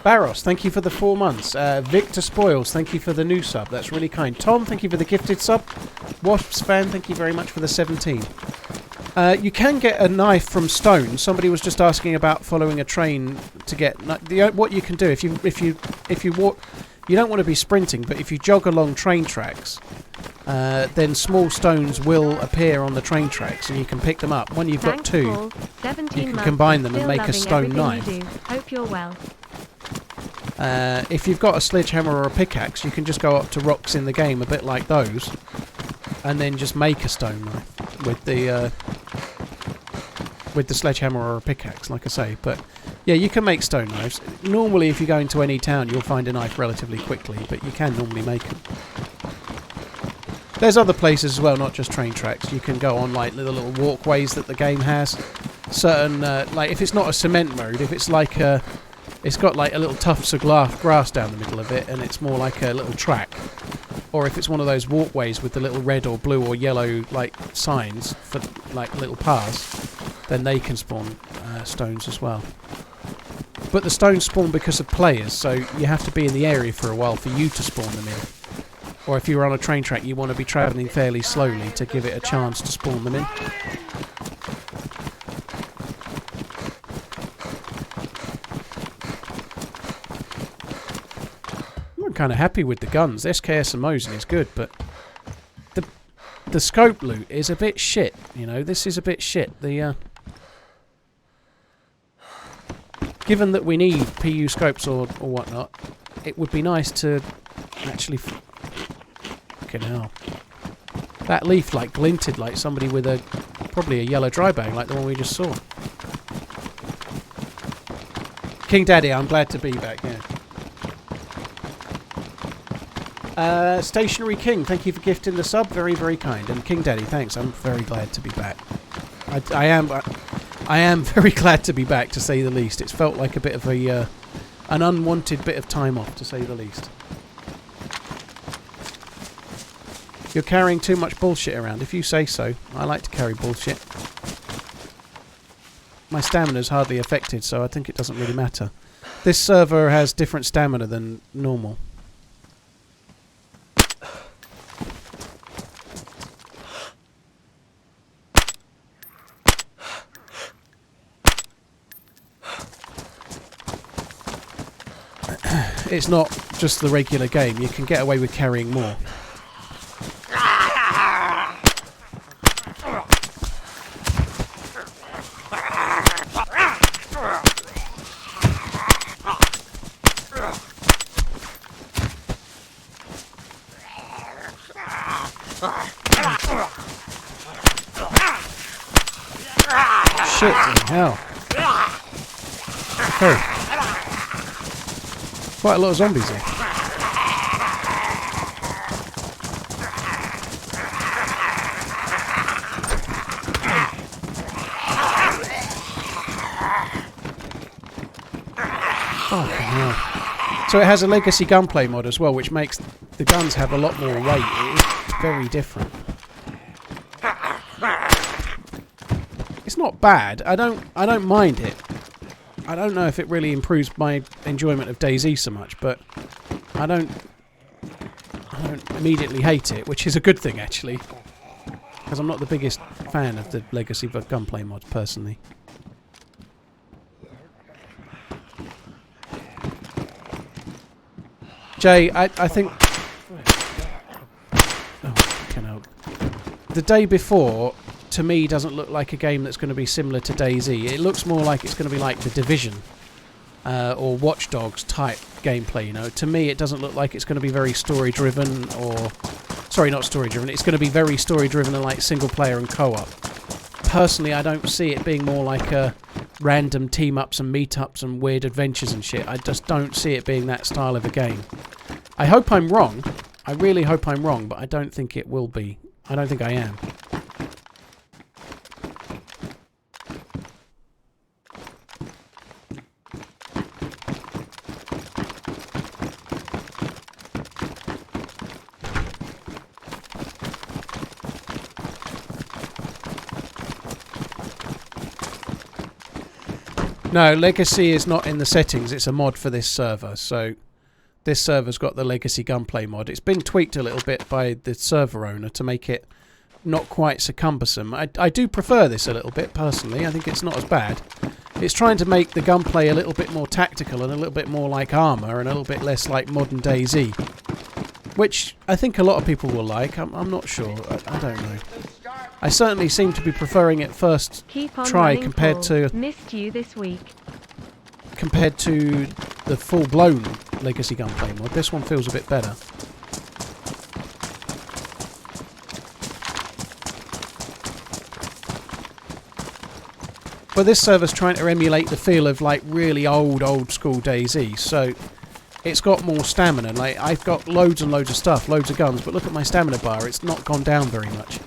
Barros, thank you for the 4 months. Victor Spoils, thank you for the new sub. That's really kind. Tom, thank you for the gifted sub. Wasps fan, thank you very much for the 17. You can get a knife from stone. Somebody was just asking about following a train to get. What you can do if you walk, you don't want to be sprinting, but if you jog along train tracks, then small stones will appear on the train tracks, and you can pick them up. When you've got two, you can combine them and make a stone knife. Hope you're well. If you've got a sledgehammer or a pickaxe, you can just go up to rocks in the game, a bit like those, and then just make a stone knife with the sledgehammer or a pickaxe, like I say. But yeah, you can make stone knives. Normally, if you go into any town, you'll find a knife relatively quickly, but you can normally make them. There's other places as well, not just train tracks. You can go on like little walkways that the game has. Certain, like if it's not a cement road, if it's like a... It's got like a little tufts of grass down the middle of it, and it's more like a little track. Or if it's one of those walkways with the little red or blue or yellow like signs for like little paths, then they can spawn stones as well. But the stones spawn because of players, so you have to be in the area for a while for you to spawn them in. Or if you're on a train track, you want to be travelling fairly slowly to give it a chance to spawn them in. kind of happy with the guns. SKS and Mosin is good, but the scope loot is a bit shit. You know, this is a bit shit. The given that we need PU scopes or whatnot, it would be nice to actually. Fucking hell. That leaf like glinted like somebody with probably a yellow dry bag like the one we just saw. King Daddy, I'm glad to be back, yeah. Stationary King, thank you for gifting the sub, very, very kind. And King Daddy, thanks, I'm very glad to be back. I am very glad to be back, to say the least. It's felt like a bit of an unwanted bit of time off, to say the least. You're carrying too much bullshit around. If you say so, I like to carry bullshit. My stamina's hardly affected, so I think it doesn't really matter. This server has different stamina than normal. It's not just the regular game. You can get away with carrying more. Shit in hell. Oh. Quite a lot of zombies here. Fucking hell. So it has a legacy gunplay mod as well, which makes the guns have a lot more weight. It is very different. It's not bad. I don't mind it. I don't know if it really improves my enjoyment of Dayz so much, but I don't immediately hate it, which is a good thing actually, because I'm not the biggest fan of the legacy gunplay mod personally. Jay, I think the day before, to me, doesn't look like a game that's going to be similar to Dayz. It looks more like it's going to be like The Division or Watch Dogs type gameplay, you know. To me, it doesn't look like it's going to be very story-driven or... Sorry, not story-driven. It's going to be very story-driven and like single-player and co-op. Personally, I don't see it being more like a random team-ups and meet-ups and weird adventures and shit. I just don't see it being that style of a game. I hope I'm wrong. I really hope I'm wrong, but I don't think it will be. I don't think I am. No, Legacy is not in the settings. It's a mod for this server. So this server's got the Legacy gunplay mod. It's been tweaked a little bit by the server owner to make it not quite so cumbersome. I do prefer this a little bit, personally. I think it's not as bad. It's trying to make the gunplay a little bit more tactical and a little bit more like armour and a little bit less like modern Dayz. Which I think a lot of people will like. I'm not sure. I don't know. I certainly seem to be preferring it first try compared to... Missed you this week. Compared to the full-blown Legacy gunplay mod. This one feels a bit better. But this server's trying to emulate the feel of like really old school Dayz, so it's got more stamina. Like I've got loads and loads of stuff, loads of guns, but look at my stamina bar, it's not gone down very much.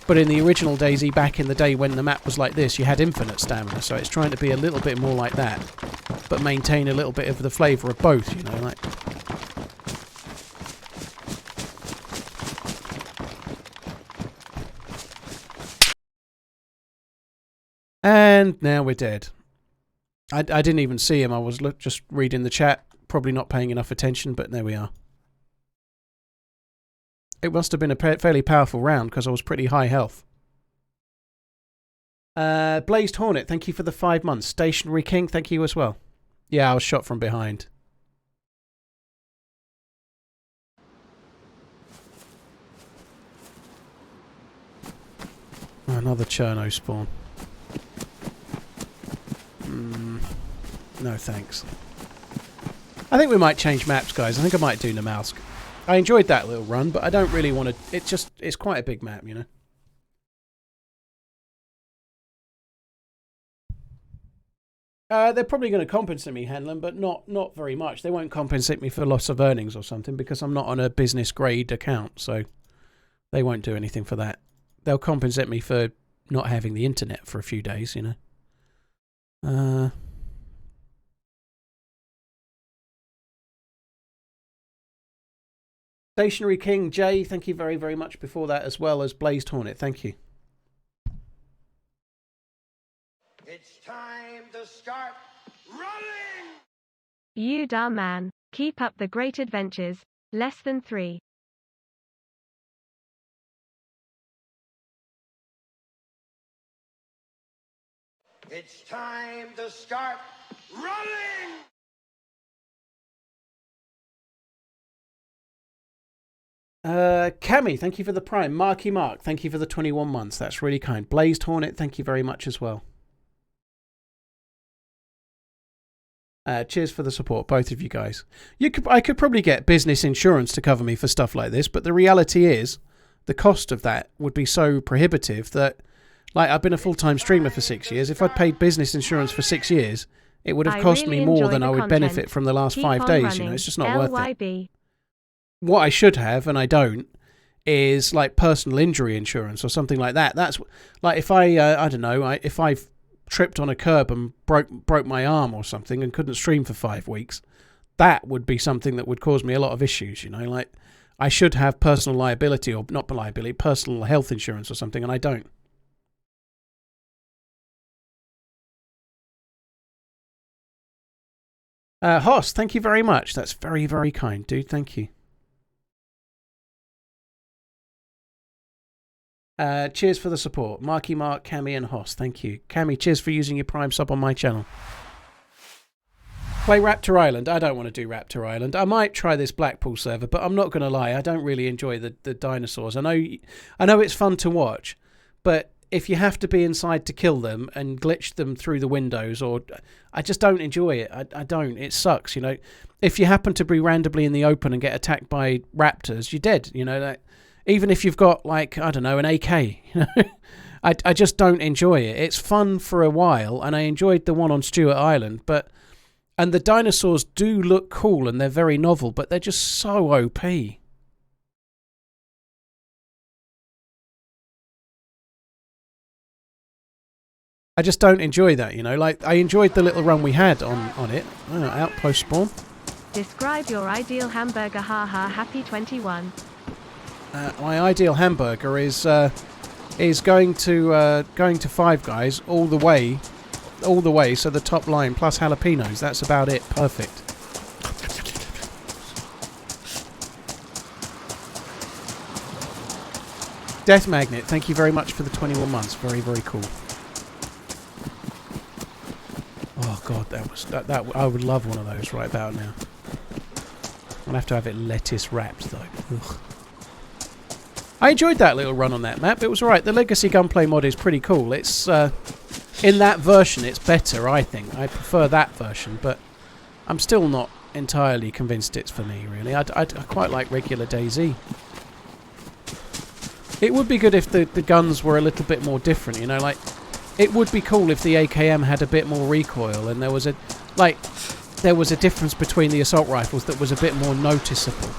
But in the original Dayz back in the day when the map was like this, you had infinite stamina, so it's trying to be a little bit more like that, but maintain a little bit of the flavour of both, you know, like. And now we're dead. I didn't even see him. I was just reading the chat, probably not paying enough attention, but there we are. It must have been a fairly powerful round because I was pretty high health. Blazed Hornet, thank you for the 5 months. Stationary King, thank you as well. Yeah, I was shot from behind. another Cherno spawn. No thanks. I think we might change maps, guys. I think I might do Namalsk. I enjoyed that little run, but I don't really want to... It's quite a big map, you know. They're probably going to compensate me, Hanlon, but not very much. They won't compensate me for loss of earnings or something because I'm not on a business grade account, so they won't do anything for that. They'll compensate me for not having the internet for a few days, you know. Stationary King Jay, thank you very, very much before that, as well as Blazed Hornet. Thank you. It's time to start running! You dumb man. Keep up the great adventures. Less than 3. It's time to start running! Cammy, thank you for the Prime. Marky Mark, thank you for the 21 months. That's really kind. Blazed Hornet, thank you very much as well. Cheers for the support, both of you guys. I could probably get business insurance to cover me for stuff like this, but the reality is the cost of that would be so prohibitive that, like, I've been a full-time streamer for 6 years. If I'd paid business insurance for 6 years, it would have cost me more than I would benefit from the last 5 days. You know, it's just not worth it. What I should have, and I don't, is like personal injury insurance or something like that. That's like if I don't know, if I tripped on a curb and broke my arm or something and couldn't stream for 5 weeks, that would be something that would cause me a lot of issues. You know, like I should have personal liability or not liability, personal health insurance or something, and I don't. Hoss, thank you very much. That's very, very kind, dude. Thank you. Cheers for the support. Marky Mark, Cammy and Hoss. Thank you. Cammy, cheers for using your Prime sub on my channel. Play Raptor Island. I don't want to do Raptor Island. I might try this Blackpool server, but I'm not going to lie. I don't really enjoy the dinosaurs. I know it's fun to watch, but if you have to be inside to kill them and glitch them through the windows, or I just don't enjoy it. I don't. It sucks, you know. If you happen to be randomly in the open and get attacked by raptors, you're dead, you know. That, even if you've got, like, I don't know, an AK, you know. I just don't enjoy it. It's fun for a while, and I enjoyed the one on Stewart Island, and the dinosaurs do look cool and they're very novel, but they're just so OP. I just don't enjoy that, you know. Like, I enjoyed the little run we had on it. Oh, outpost spawn. Describe your ideal hamburger. Haha, happy 21. My ideal hamburger is going to Five Guys all the way, so the top line plus jalapenos. That's about it. Perfect. Death Magnet, thank you very much for the 21 months. Very, very cool. Oh god, that I would love one of those right about now. I'll have to have it lettuce wrapped though. Ugh. I enjoyed that little run on that map. It was alright. The Legacy Gunplay mod is pretty cool. It's in that version it's better, I think. I prefer that version, but I'm still not entirely convinced it's for me, really. I quite like regular Dayz. It would be good if the guns were a little bit more different, you know, like it would be cool if the AKM had a bit more recoil and there was a difference between the assault rifles that was a bit more noticeable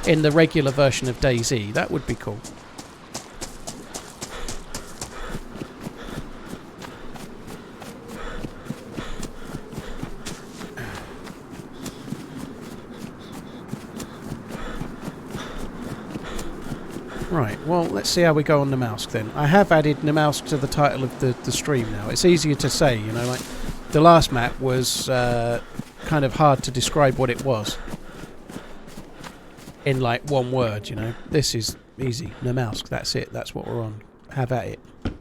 in the regular version of Dayz. That would be cool. Right, well, let's see how we go on Namalsk then. I have added Namalsk to the title of the stream now. It's easier to say, you know, like the last map was kind of hard to describe what it was in like one word, you know. This is easy. Namalsk, that's it. That's what we're on. Have at it. I'm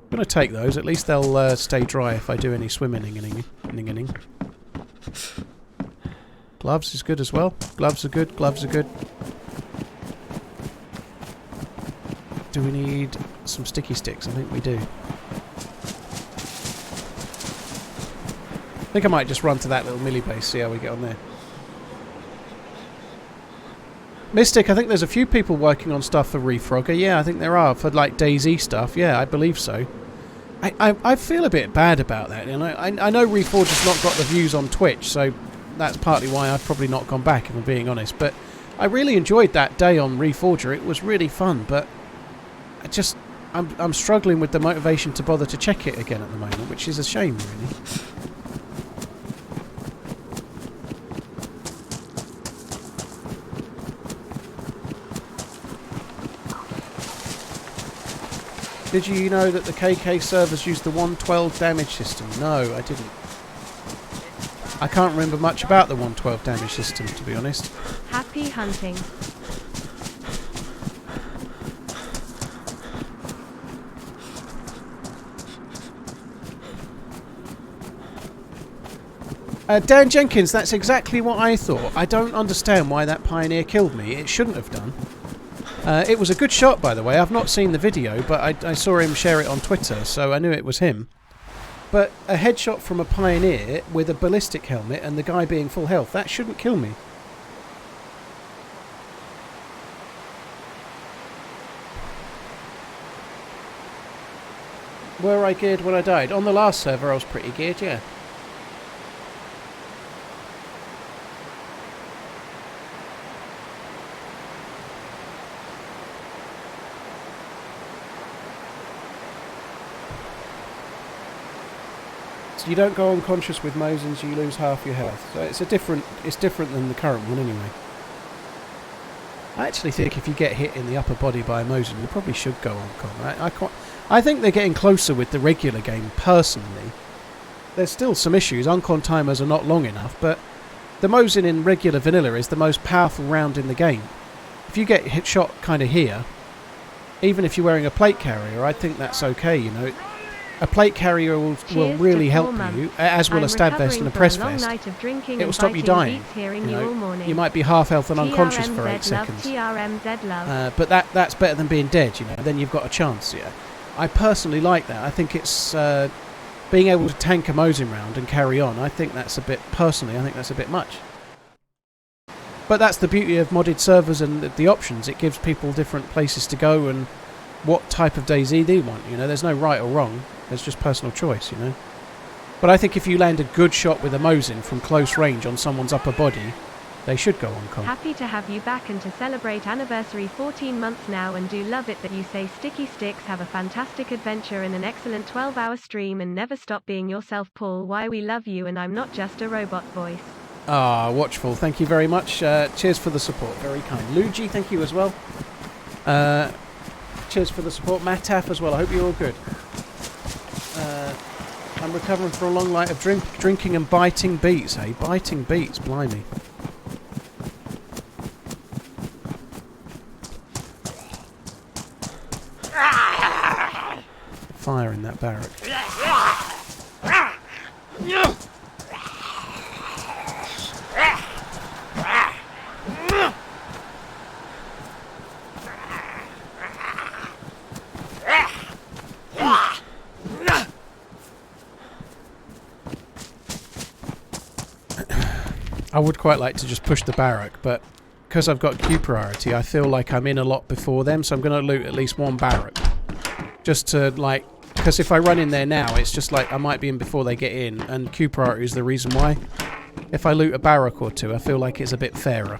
going to take those. At least they'll stay dry if I do any swimming. Gloves is good as well. Gloves are good. Gloves are good. Do we need some sticky sticks? I think we do. I think I might just run to that little milli base, see how we get on there. Mystic, I think there's a few people working on stuff for Refrogger. Yeah, I think there are. For like Dayz stuff. Yeah, I believe so. I feel a bit bad about that. You know, I know Reforger's not got the views on Twitch, so that's partly why I've probably not gone back, if I'm being honest. But I really enjoyed that day on Reforger. It was really fun, but I'm struggling with the motivation to bother to check it again at the moment, which is a shame, really. Did you know that the KK servers use the 112 damage system? No, I didn't. I can't remember much about the 112 damage system, to be honest. Happy hunting. Dan Jenkins, that's exactly what I thought. I don't understand why that Pioneer killed me. It shouldn't have done. It was a good shot, by the way. I've not seen the video, but I saw him share it on Twitter, so I knew it was him. But a headshot from a Pioneer with a ballistic helmet and the guy being full health, that shouldn't kill me. Were I geared when I died? On the last server, I was pretty geared, yeah. You don't go unconscious with Mosins, you lose half your health. So it's different than the current one anyway. I actually think if you get hit in the upper body by a Mosin, you probably should go uncon. I think they're getting closer with the regular game, personally. There's still some issues. Uncon timers are not long enough, but the Mosin in regular vanilla is the most powerful round in the game. If you get hit shot kind of here, even if you're wearing a plate carrier, I think that's okay, you know. A plate carrier will really help you, as will a stab vest and a press vest. It will stop you dying. You might be half health and unconscious for 8 seconds. But that's better than being dead, you know. Then you've got a chance, yeah. I personally like that. I think it's being able to tank a Mosin round and carry on. I think that's a bit much. But that's the beauty of modded servers and the options. It gives people different places to go and what type of Dayz they want, you know. There's no right or wrong. There's just personal choice, you know. But I think if you land a good shot with a Mosin from close range on someone's upper body, they should go on con. Happy to have you back and to celebrate anniversary 14 months now, and do love it that you say Sticky Sticks have a fantastic adventure and an excellent 12-hour stream and never stop being yourself, Paul. Why we love you, and I'm not just a robot voice. Ah, Watchful, thank you very much. Cheers for the support, very kind. Luigi, thank you as well. Cheers for the support. Mataf as well, I hope you're all good. I'm recovering from a long night of drinking and biting beats, hey? Biting beats, blimey. Fire in that barrack. I would quite like to just push the barrack, but because I've got queue priority, I feel like I'm in a lot before them, so I'm going to loot at least one barrack. Just to, like, because if I run in there now, it's just like I might be in before they get in, and queue priority is the reason why. If I loot a barrack or two, I feel like it's a bit fairer.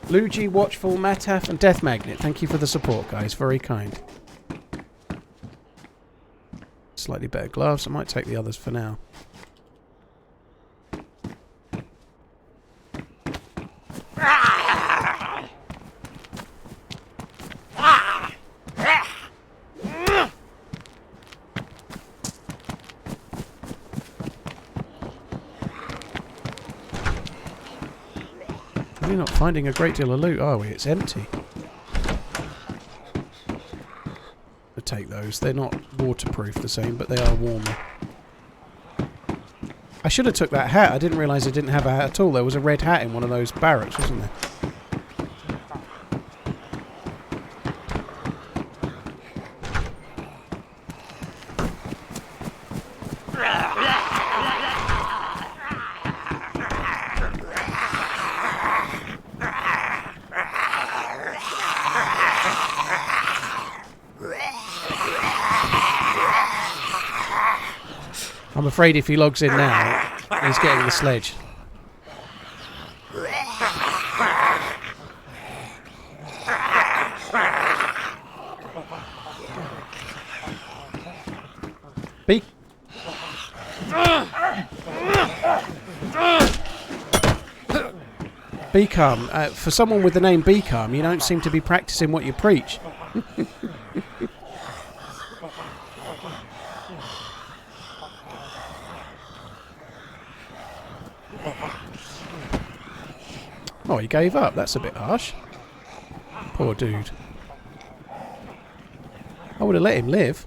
Luigi, Watchful, Mataf and Death Magnet, thank you for the support, guys. Very kind. Slightly better gloves. I might take the others for now. We're not finding a great deal of loot, are we? It's empty. I'll take those. They're not waterproof the same, but they are warmer. I should have took that hat. I didn't realise I didn't have a hat at all. There was a red hat in one of those barracks, wasn't there? I'm afraid if he logs in now, he's getting the sledge. Be calm. For someone with the name Be Calm, you don't seem to be practicing what you preach. Oh, he gave up. That's a bit harsh. Poor dude. I would have let him live.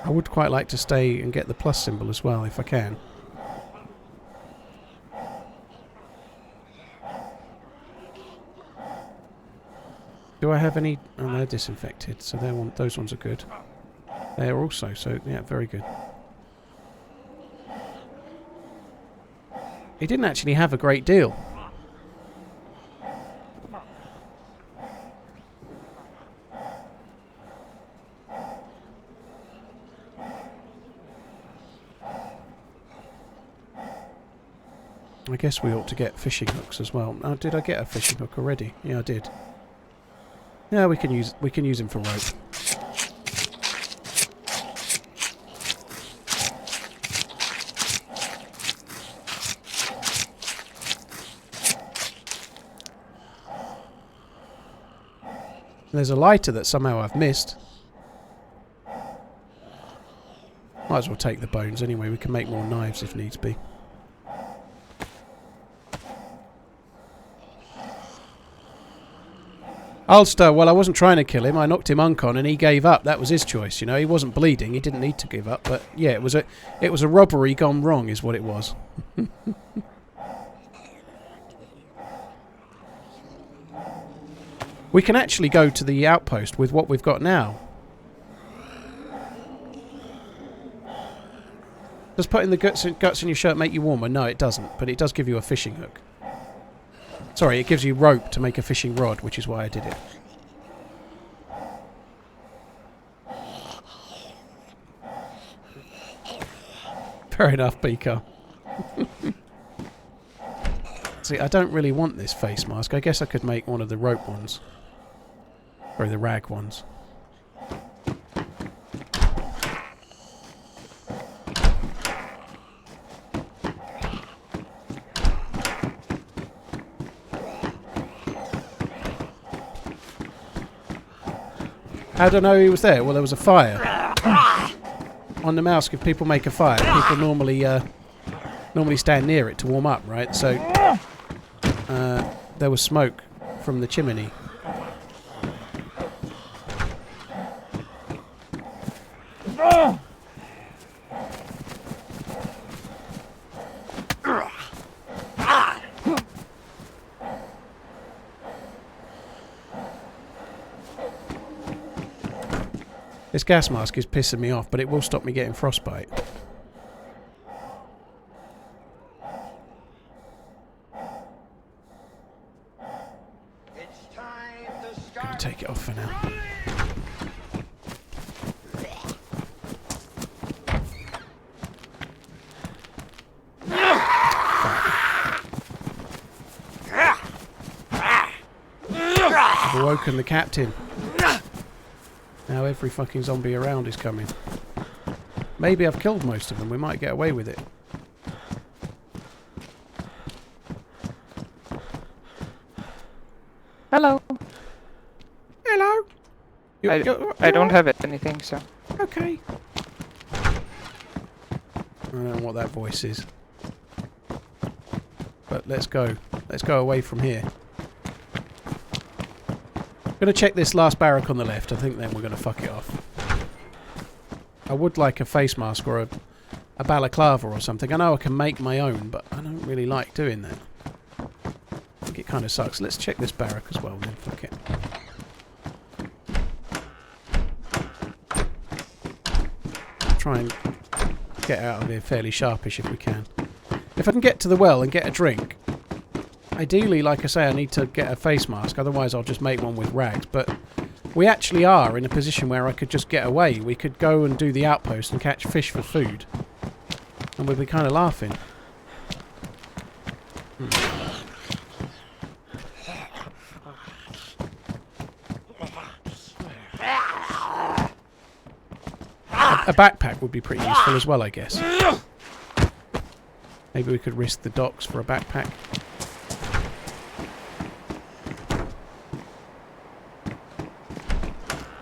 I would quite like to stay and get the plus symbol as well, if I can. Do I have any... Oh, they're disinfected, so those ones are good. They are also, so yeah, very good. He didn't actually have a great deal. I guess we ought to get fishing hooks as well. Oh, did I get a fishing hook already? Yeah, I did. Yeah, we can use him for rope. There's a lighter that somehow I've missed. Might as well take the bones anyway. We can make more knives if needs be. Ulster, well, I wasn't trying to kill him. I knocked him uncon and he gave up. That was his choice, you know. He wasn't bleeding. He didn't need to give up. But yeah, it was a robbery gone wrong is what it was. We can actually go to the outpost with what we've got now. Does putting the guts in your shirt make you warmer? No, it doesn't. But it does give you a fishing hook. Sorry, it gives you rope to make a fishing rod, which is why I did it. Fair enough, Beaker. See, I don't really want this face mask. I guess I could make one of the rope ones. Or the rag ones. How do I know he was there? Well, there was a fire. On the Namalsk, if people make a fire, people normally stand near it to warm up, right? So there was smoke from the chimney. This gas mask is pissing me off, but it will stop me getting frostbite. It's time to start. Gonna take it off for now. I've awoken the captain. Now every fucking zombie around is coming. Maybe I've killed most of them. We might get away with it. Hello. Hello. I don't have anything, so. Okay. I don't know what that voice is. But let's go. Let's go away from here. I'm going to check this last barrack on the left. I think then we're going to fuck it off. I would like a face mask or a balaclava or something. I know I can make my own, but I don't really like doing that. I think it kind of sucks. Let's check this barrack as well then. Fuck it. Try and get out of here fairly sharpish if we can. If I can get to the well and get a drink, ideally, like I say, I need to get a face mask, otherwise I'll just make one with rags. But we actually are in a position where I could just get away. We could go and do the outpost and catch fish for food. And we'd be kind of laughing. A backpack would be pretty useful as well, I guess. Maybe we could risk the docks for a backpack.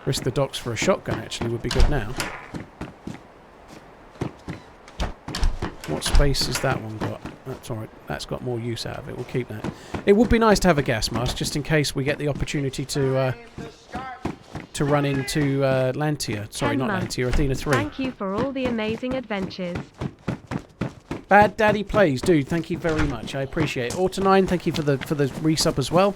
Risk the docks for a shotgun actually would be good now. What space has that one got? That's alright. That's got more use out of it. We'll keep that. It would be nice to have a gas mask just in case we get the opportunity to run into Lantia. Sorry, not Lantia, Athena 3. Thank you for all the amazing adventures. Bad Daddy Plays, dude, thank you very much. I appreciate it. Auto9, thank you for the resub as well.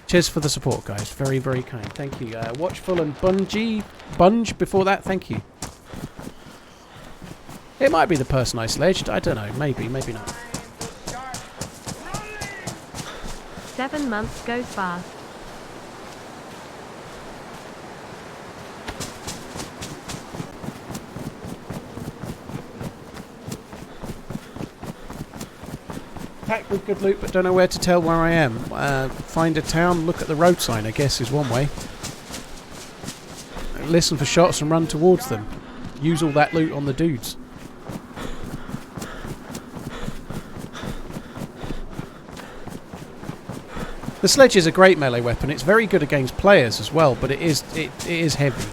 Cheers for the support, guys. Very, very kind. Thank you. Watchful and Bunge before that, thank you. It might be the person I sledged. I don't know. Maybe, maybe not. 7 months goes fast. Packed with good loot, but don't know where to tell where I am. Find a town, look at the road sign, I guess, is one way. Listen for shots and run towards them. Use all that loot on the dudes. The sledge is a great melee weapon. It's very good against players as well, but it is heavy.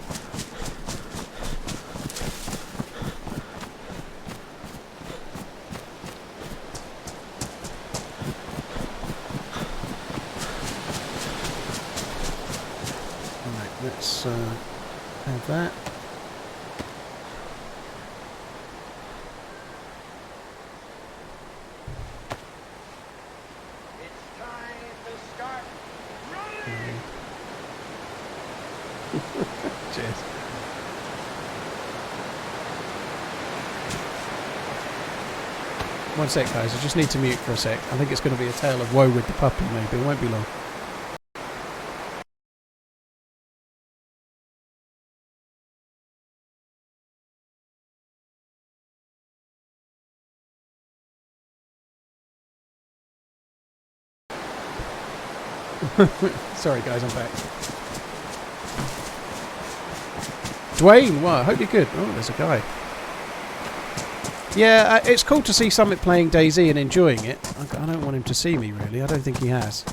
Let's have that. It's time to start running. Cheers. One sec, guys. I just need to mute for a sec. I think it's going to be a tale of woe with the puppy, maybe. It won't be long. Sorry guys, I'm back. Dwayne, well, I hope you're good. Oh, there's a guy. Yeah, it's cool to see Summit playing Dayz and enjoying it. I don't want him to see me, really. I don't think he has.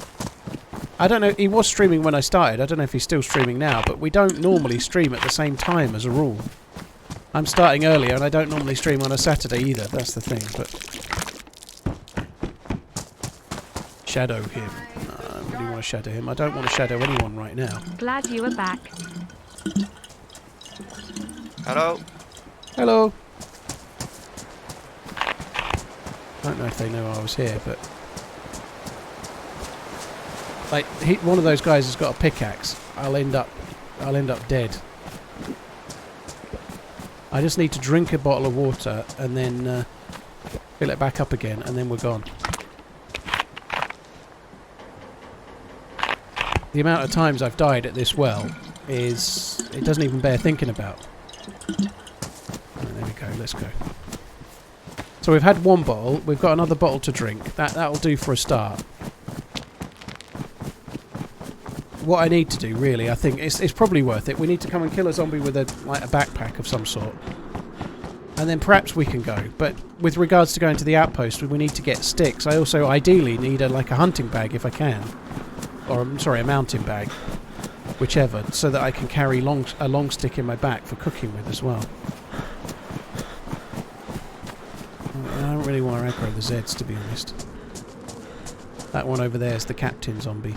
I don't know, he was streaming when I started. I don't know if he's still streaming now, but we don't normally stream at the same time as a rule. I'm starting earlier and I don't normally stream on a Saturday either. That's the thing, but... Shadow him. I really want to shadow him. I don't want to shadow anyone right now. Glad you are back. Hello. Hello. I don't know if they know I was here, but... Like, one of those guys has got a pickaxe. I'll end up dead. I just need to drink a bottle of water and then fill it back up again, and then we're gone. The amount of times I've died at this well is... it doesn't even bear thinking about. Right, there we go, let's go. So we've had one bottle, we've got another bottle to drink. That'll do for a start. what I need to do, really, I think it's probably worth it. We need to come and kill a zombie with a backpack of some sort. And then perhaps we can go. But with regards to going to the outpost, we need to get sticks. I also ideally need a hunting bag if I can. Or, I'm sorry, a mountain bag. Whichever. So that I can carry a long stick in my back for cooking with as well. I don't really want to aggro the Zeds, to be honest. That one over there is the captain zombie.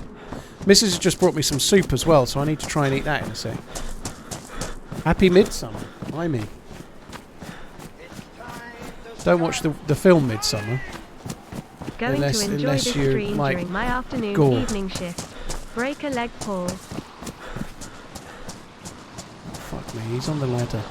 Mrs. has just brought me some soup as well, so I need to try and eat that in a sec. Happy Midsummer. Why me? Don't watch the film Midsummer. Going to enjoy this stream during my afternoon evening shift. Break a leg, Paul. Fuck me, he's on the ladder.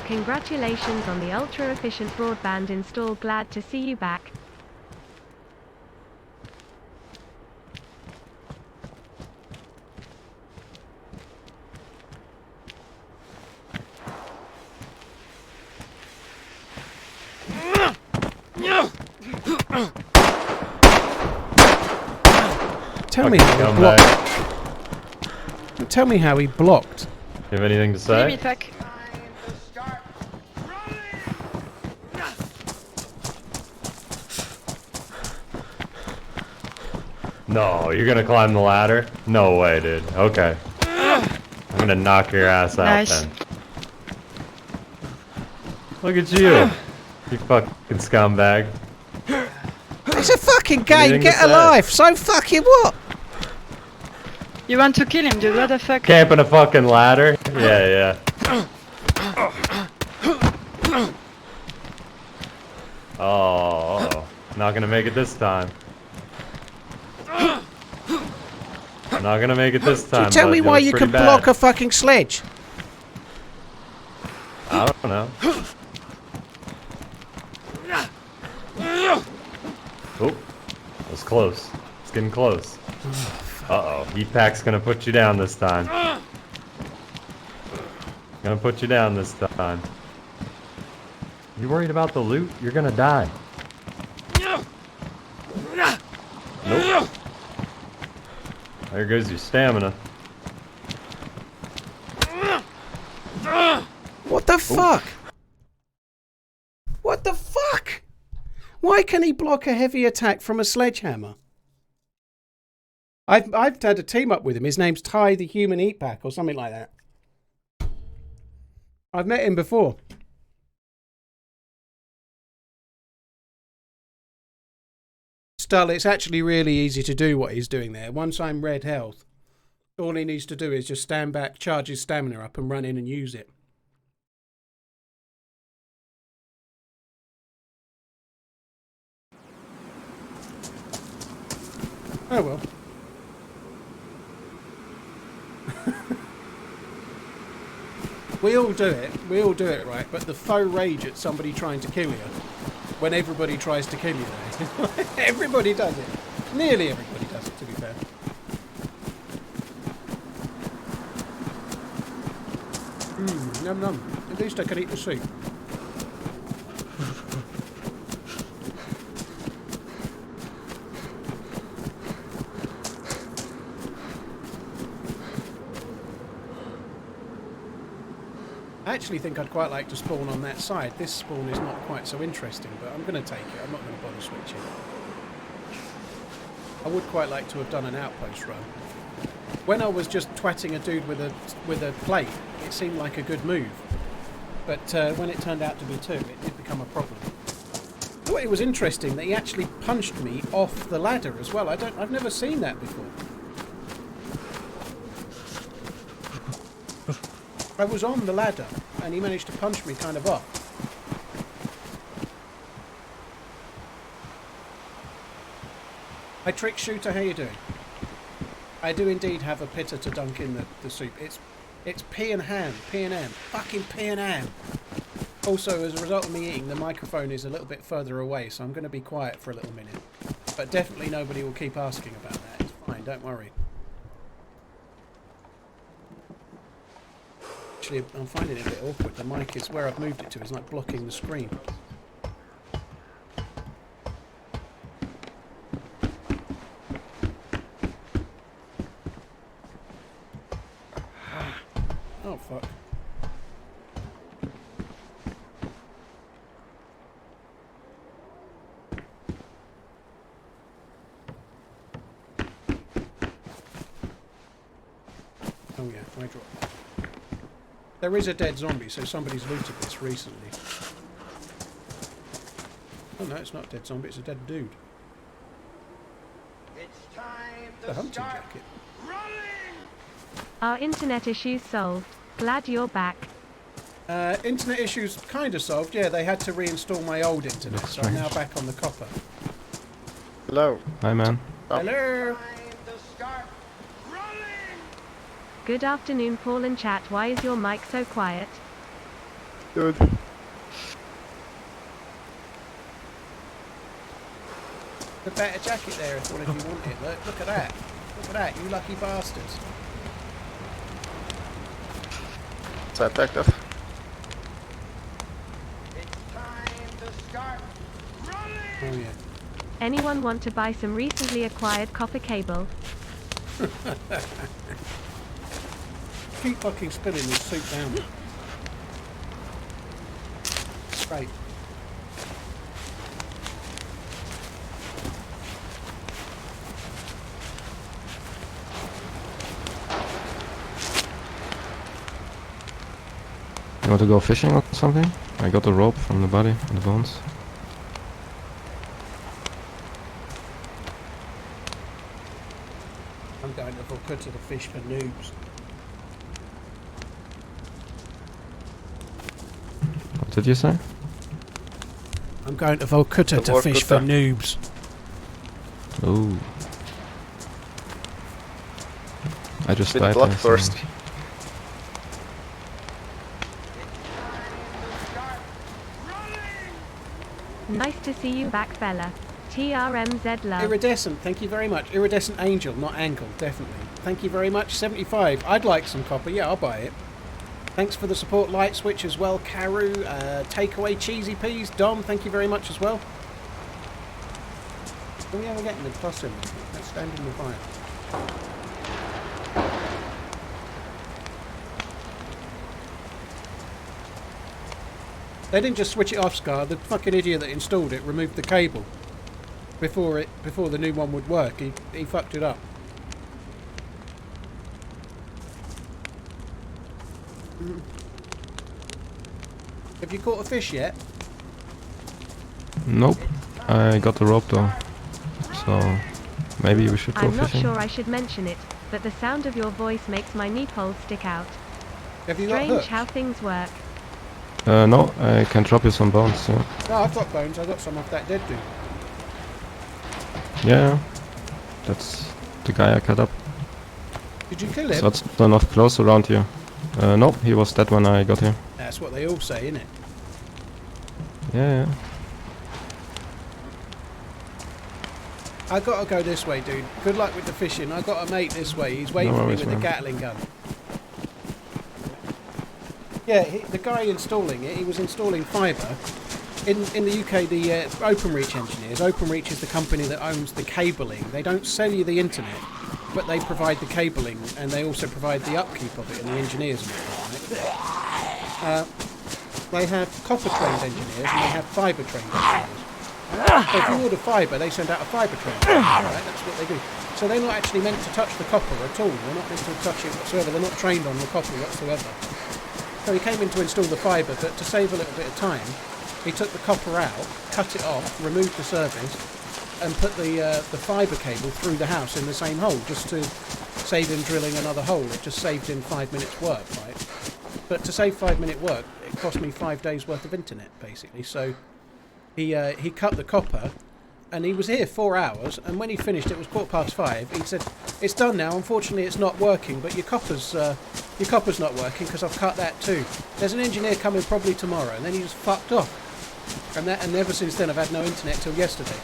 Congratulations on the ultra-efficient broadband install. Glad to see you back. Tell me how he blocked. Tell me how he blocked. You have anything to say? No, you're gonna climb the ladder? No way, dude. Okay. I'm gonna knock your ass out then. Look at you. You fucking scumbag. It's a fucking game, get a life! So fucking what? You want to kill him, dude, what the fuck? Camping a fucking ladder? Yeah. Oh, not gonna make it this time. Not gonna make it this time. Can you tell me why you can block a fucking sledge? I don't know. Oh, that was close. It's getting close. Uh-oh, heat pack's gonna put you down this time. Gonna put you down this time. You worried about the loot? You're gonna die. Nope. There goes your stamina. What the fuck? What the fuck? Why can he block a heavy attack from a sledgehammer? I've had a team up with him. His name's Ty the Human Eat Pack or something like that. I've met him before. Stull, it's actually really easy to do what he's doing there. Once I'm red health, all he needs to do is just stand back, charge his stamina up and run in and use it. Oh well. We all do it, right? But the faux rage at somebody trying to kill you when everybody tries to kill you there. Everybody does it. Nearly everybody does it, to be fair. Num num. At least I can eat the soup. I actually think I'd quite like to spawn on that side. This spawn is not quite so interesting, but I'm going to take it. I'm not going to bother switching. I would quite like to have done an outpost run. When I was just twatting a dude with a plate, it seemed like a good move. But when it turned out to be two, it did become a problem. I thought it was interesting that he actually punched me off the ladder as well. I've never seen that before. I was on the ladder, and he managed to punch me kind of off. Hi, Trick Shooter, how you doing? I do indeed have a pitta to dunk in the soup. It's pea and ham, fucking pea and ham. Also, as a result of me eating, the microphone is a little bit further away, so I'm going to be quiet for a little minute. But definitely nobody will keep asking about that. It's fine, don't worry. I'm finding it a bit awkward. The mic is where I've moved it to is like blocking the screen. Oh fuck. Oh yeah, I dropped. There is a dead zombie, so somebody's looted this recently. Oh no, it's not a dead zombie, it's a dead dude. It's time The to hunting start jacket. running! Our internet issues solved. Glad you're back. Internet issues kind of solved. Yeah, they had to reinstall my old internet, so I'm now back on the copper. Hello. Hi, man. Hello. Time to start running! Good afternoon, Paul and chat. Why is your mic so quiet? Good. The better jacket there if one of you want it. Look at that. Look at that, you lucky bastards. Is that active? It's time to start running! Oh yeah. Anyone want to buy some recently acquired copper cable? Keep fucking spilling this soup down. Great. You want to go fishing or something? I got the rope from the body and the bones. I'm going to Vorkuta to fish for noobs. What did you say? I'm going to Vorkuta to fish for noobs. Ooh. I just Bit died luck there, first. so- Nice to see you back, fella. TRMZ love. Iridescent, thank you very much. Iridescent Angel, not Angle, definitely. Thank you very much. 75. I'd like some copper. Yeah, I'll buy it. Thanks for the support, Light Switch as well. Karu, Takeaway Cheesy Peas. Dom, thank you very much as well. Oh yeah, we're getting the plus in. Let's stand in the fire. They didn't just switch it off, Scar. The fucking idiot that installed it removed the cable before the new one would work. He fucked it up. Have you caught a fish yet? Nope. I got the rope though. So maybe we should go I'm not fishing. sure I should mention it, but the sound of your voice makes my nipples stick out. Have you got Strange hooks? how things work. No, I can drop you some bones. Yeah. No, I've got bones. I got some off that dead dude. Yeah. That's the guy I cut up. Did you kill him? So it's not enough close around here. No, he was dead when I got here. That's what they all say, innit? Yeah, yeah. I gotta go this way, dude. Good luck with the fishing. I got a mate this way. He's waiting No for me worries, with a man. Gatling gun. Yeah, the guy installing it, he was installing fibre. In the UK, the OpenReach engineers, OpenReach is the company that owns the cabling. They don't sell you the internet, but they provide the cabling, and they also provide the upkeep of it and the engineers and all that. They have copper-trained engineers and they have fibre-trained engineers. So if you order fibre, they send out a fibre-trained engineer, right? That's what they do. So they're not actually meant to touch the copper at all. They're not meant to touch it whatsoever. They're not trained on the copper whatsoever. So he came in to install the fibre, but to save a little bit of time, he took the copper out, cut it off, removed the service, and put the fibre cable through the house in the same hole, just to save him drilling another hole. It just saved him 5 minutes work, right? But to save 5 minute work, it cost me 5 days worth of internet, basically. So he cut the copper, and he was here 4 hours, and when he finished, it was 5:15. He said, "It's done now. Unfortunately, it's not working, but your copper's not working because I've cut that too. There's an engineer coming probably tomorrow," and then he just fucked off. And ever since then, I've had no internet till yesterday.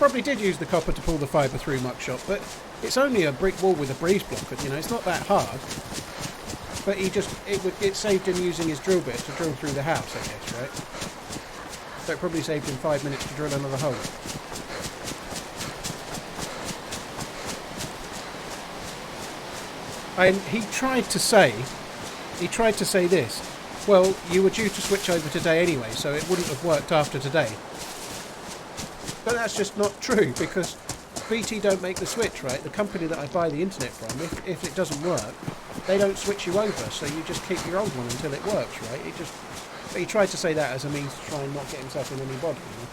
probably did use the copper to pull the fibre through Muckshot, but it's only a brick wall with a breeze block. You know, it's not that hard. But it saved him using his drill bit to drill through the house, I guess, right? So it probably saved him 5 minutes to drill another hole. And he tried to say this. Well, you were due to switch over today anyway, so it wouldn't have worked after today. But that's just not true, because BT don't make the switch, right? The company that I buy the internet from, if it doesn't work, they don't switch you over, so you just keep your old one until it works, right? He tried to say that as a means to try and not get himself in any bother, you know?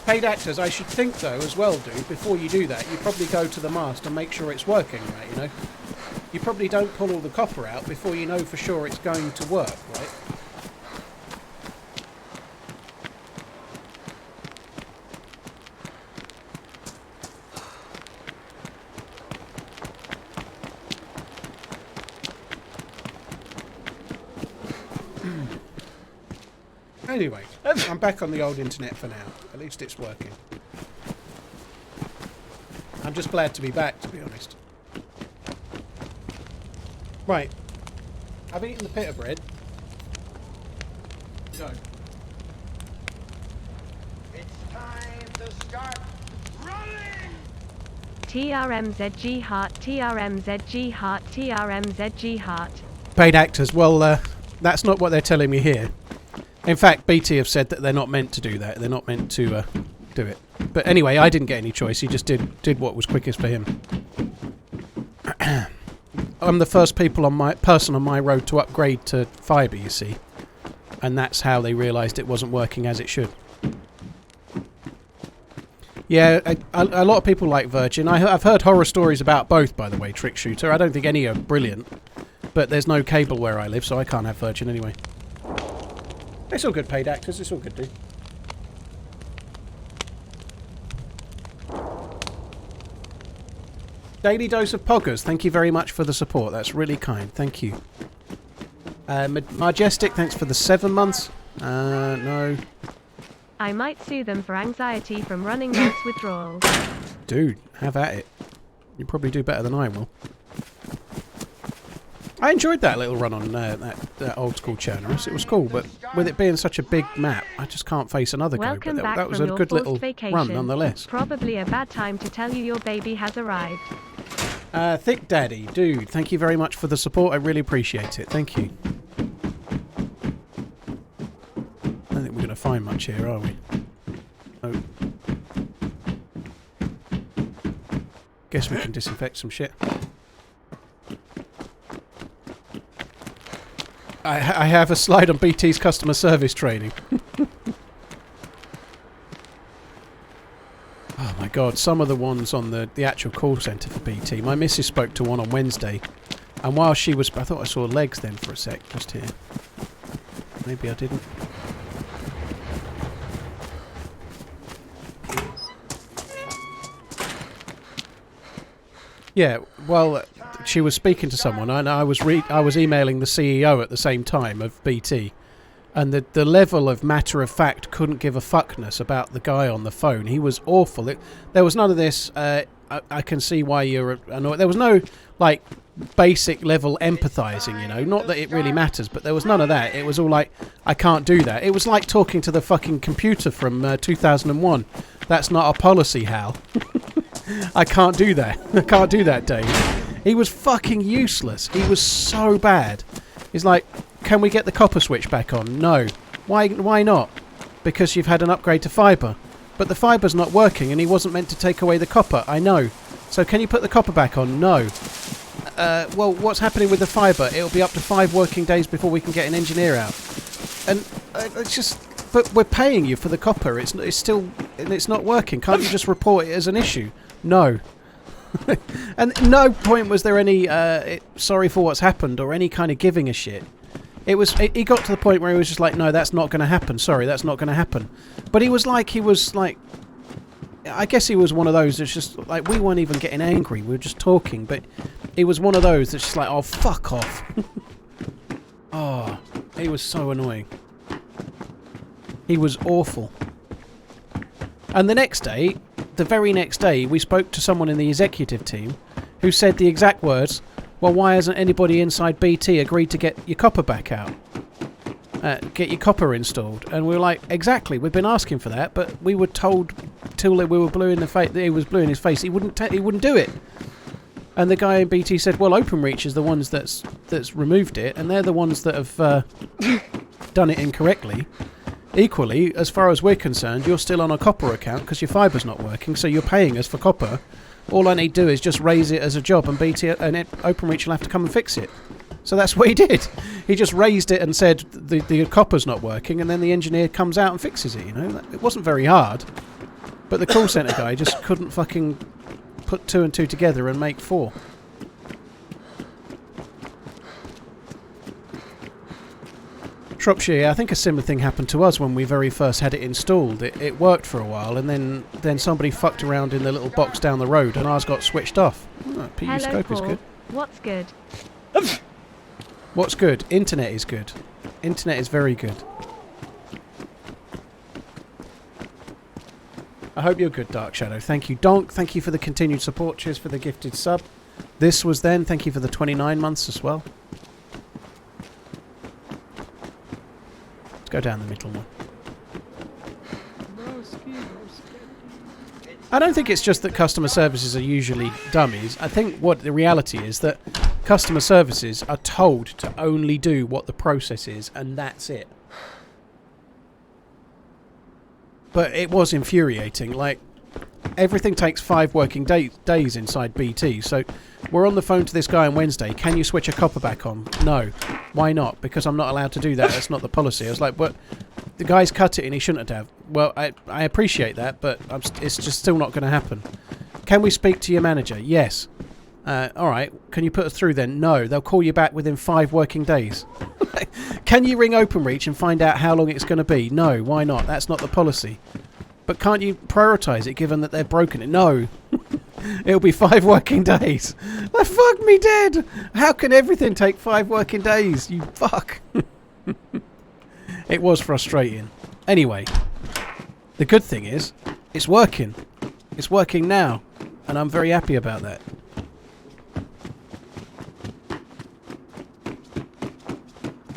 Paid actors, I should think though, as well, dude, before you do that, you probably go to the mast and make sure it's working, right, you know? You probably don't pull all the copper out before you know for sure it's going to work, right? Anyway, I'm back on the old internet for now. At least it's working. I'm just glad to be back, to be honest. Right. I've eaten the pita bread. Go. It's time to start running! TRMZG heart, TRMZG heart, TRMZG heart. Paid actors, well, that's not what they're telling me here. In fact, BT have said that they're not meant to do that. They're not meant to do it. But anyway, I didn't get any choice. He just did what was quickest for him. I'm the first person on my road to upgrade to fibre, you see. And that's how they realised it wasn't working as it should. Yeah, a lot of people like Virgin. I've heard horror stories about both, by the way, Trick Shooter. I don't think any are brilliant. But there's no cable where I live, so I can't have Virgin anyway. It's all good, paid actors. It's all good, dude. Daily dose of poggers. Thank you very much for the support. That's really kind. Thank you. Majestic, thanks for the 7 months. No. I might sue them for anxiety from running mass withdrawals. Dude, have at it. You probably do better than I will. I enjoyed that little run on that old school Cherno. It was cool, but with it being such a big map, I just can't face another go. Welcome But back that was from a your good little forced vacation. run nonetheless. Probably a bad time to tell you your baby has arrived. Thick Daddy, dude, thank you very much for the support. I really appreciate it. Thank you. I don't think we're going to find much here, are we? Oh. Guess we can disinfect some shit. I have a slide on BT's customer service training. Oh my god, some of the ones on the actual call centre for BT. My missus spoke to one on Wednesday, and while she was... I thought I saw legs then for a sec, just here. Maybe I didn't. Yeah, well, she was speaking to someone, and I was emailing the CEO at the same time of BT, and the level of matter of fact couldn't give a fuckness about the guy on the phone. He was awful. There was none of this. I can see why you're annoyed. There was no like basic level empathising, you know. Not that it really matters, but there was none of that. It was all like, I can't do that. It was like talking to the fucking computer from 2001. That's not a policy, Hal. I can't do that. I can't do that, Dave. He was fucking useless. He was so bad. He's like, can we get the copper switch back on? No. Why not? Because you've had an upgrade to fibre. But the fibre's not working and he wasn't meant to take away the copper. I know. So can you put the copper back on? No. Well, what's happening with the fibre? It'll be up to 5 working days before we can get an engineer out. And it's just... But we're paying you for the copper. It's not working. Can't you just report it as an issue? No. And no point was there any sorry for what's happened or any kind of giving a shit. He got to the point where he was just like, no, that's not going to happen. Sorry, that's not going to happen. But he was like, I guess he was one of those that's just like, we weren't even getting angry. We were just talking. But he was one of those that's just like, oh, fuck off. Oh. he was so annoying. He was awful. And the next day, the very next day, we spoke to someone in the executive team who said the exact words, well, why hasn't anybody inside BT agreed to get your copper back out? Get your copper installed? And we were like, exactly, we've been asking for that, but we were told till we were blue in the face, he was blue in his face, he wouldn't do it. And the guy in BT said, well, OpenReach is the ones that's removed it, and they're the ones that have done it incorrectly. Equally, as far as we're concerned, you're still on a copper account because your fiber's not working, so you're paying us for copper. All I need to do is just raise it as a job, and BT and OpenReach will have to come and fix it. So that's what he did. He just raised it and said the copper's not working, and then the engineer comes out and fixes it. You know, it wasn't very hard, but the call centre guy just couldn't fucking put 2 and 2 together and make 4. Shropshire, I think a similar thing happened to us when we very first had it installed. It worked for a while, and then somebody fucked around in the little box down the road, and ours got switched off. Oh, PU Hello, scope Paul. is good. What's good? What's good? Internet is good. Internet is very good. I hope you're good, Dark Shadow. Thank you, Donk. Thank you for the continued support. Cheers for the gifted sub. This was then. Thank you for the 29 months as well. Let's go down the middle one. I don't think it's just that customer services are usually dummies. I think what the reality is that customer services are told to only do what the process is, and that's it. But it was infuriating. Like, everything takes 5 working days inside BT. So we're on the phone to this guy on Wednesday. Can you switch a copper back on? No. Why not? Because I'm not allowed to do that. That's not the policy. I was like, but the guy's cut it and he shouldn't have. Well, I appreciate that, but it's just still not going to happen. Can we speak to your manager? Yes. All right. Can you put us through then? No. They'll call you back within 5 working days. Can you ring OpenReach and find out how long it's going to be? No. Why not? That's not the policy. But can't you prioritise it given that they're broken it? No. It'll be 5 working days. That fuck me dead. How can everything take 5 working days? You fuck. It was frustrating. Anyway, the good thing is, it's working. It's working now. And I'm very happy about that.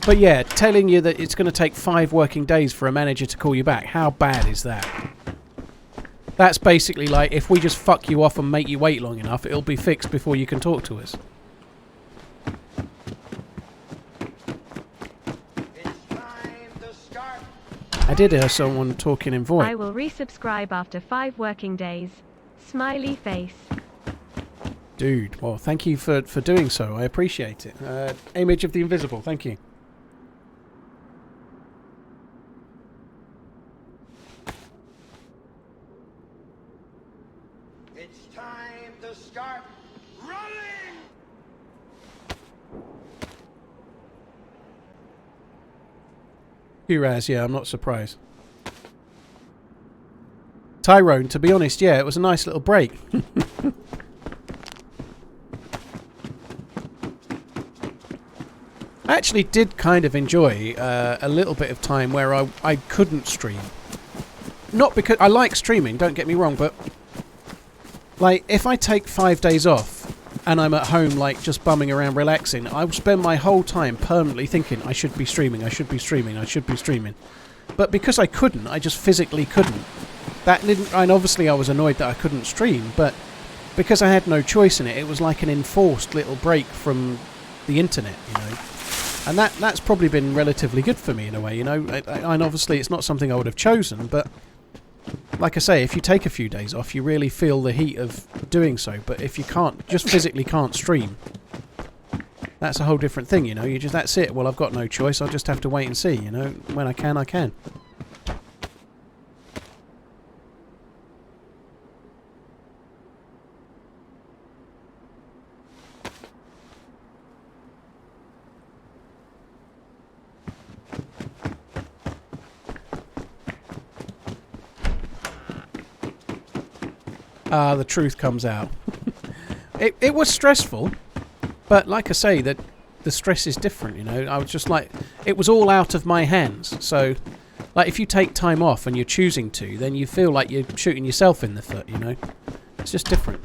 But yeah, telling you that it's going to take 5 working days for a manager to call you back, how bad is that? That's basically like, if we just fuck you off and make you wait long enough, it'll be fixed before you can talk to us. It's time to start. I did hear someone talking in voice. I will resubscribe after 5 working days. Smiley face. Dude, well, thank you for doing so. I appreciate it. Image of the Invisible, thank you. It's time to start running. Uraz, yeah, I'm not surprised. Tyrone, to be honest, yeah, it was a nice little break. I actually did kind of enjoy a little bit of time where I couldn't stream. Not because I like streaming, don't get me wrong, but like if I take 5 days off and I'm at home like just bumming around relaxing, I would spend my whole time permanently thinking I should be streaming, I should be streaming, I should be streaming. But because I couldn't, I just physically couldn't. That didn't, and obviously I was annoyed that I couldn't stream, but because I had no choice in it, it was like an enforced little break from the internet, you know. And that's probably been relatively good for me in a way, you know. And obviously it's not something I would have chosen, but like I say, if you take a few days off, you really feel the heat of doing so. But if you can't, just physically can't stream, that's a whole different thing, you know. You just, that's it. Well, I've got no choice. I'll just have to wait and see, you know. When I can, I can. The truth comes out. It was stressful, but like I say, that the stress is different, you know. I was just like, it was all out of my hands. So, like, if you take time off and you're choosing to, then you feel like you're shooting yourself in the foot, you know. It's just different.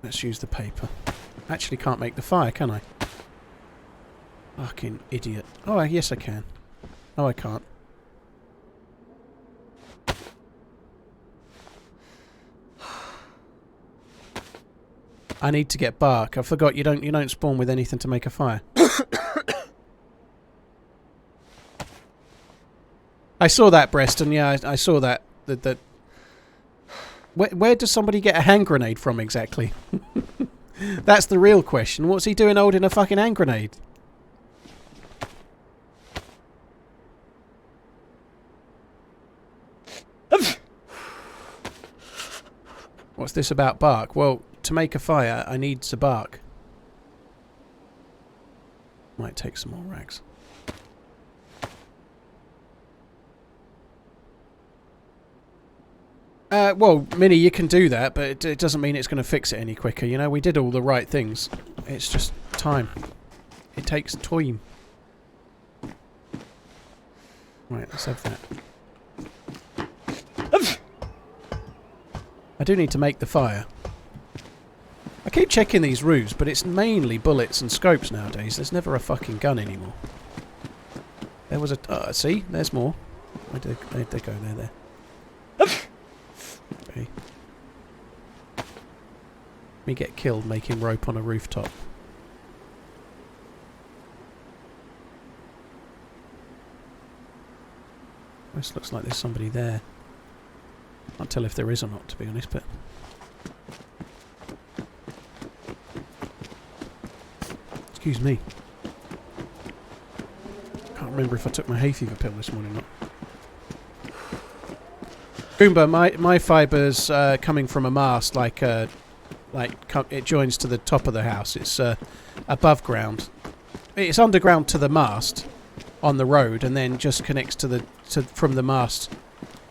Let's use the paper. Actually can't make the fire, can I? Fucking idiot. Oh, yes I can. No, I can't. I need to get bark. I forgot you don't spawn with anything to make a fire. I saw that, Preston. Yeah, I saw that. That. Where does somebody get a hand grenade from exactly? That's the real question. What's he doing holding a fucking hand grenade? What's this about bark? Well, to make a fire, I need some bark. Might take some more rags. Well, Minnie, you can do that, but it doesn't mean it's going to fix it any quicker. You know, we did all the right things. It's just time. It takes time. Right, let's have that. I do need to make the fire. I keep checking these roofs, but it's mainly bullets and scopes nowadays. There's never a fucking gun anymore. There was a... see? There's more. Where did they go? There. Okay. Me get killed making rope on a rooftop. This looks like there's somebody there. Can't tell if there is or not, to be honest, but... Excuse me. Can't remember if I took my hay fever pill this morning or not. Goomba, my fiber's coming from a mast, like it joins to the top of the house. It's above ground. It's underground to the mast on the road, and then just connects to from the mast,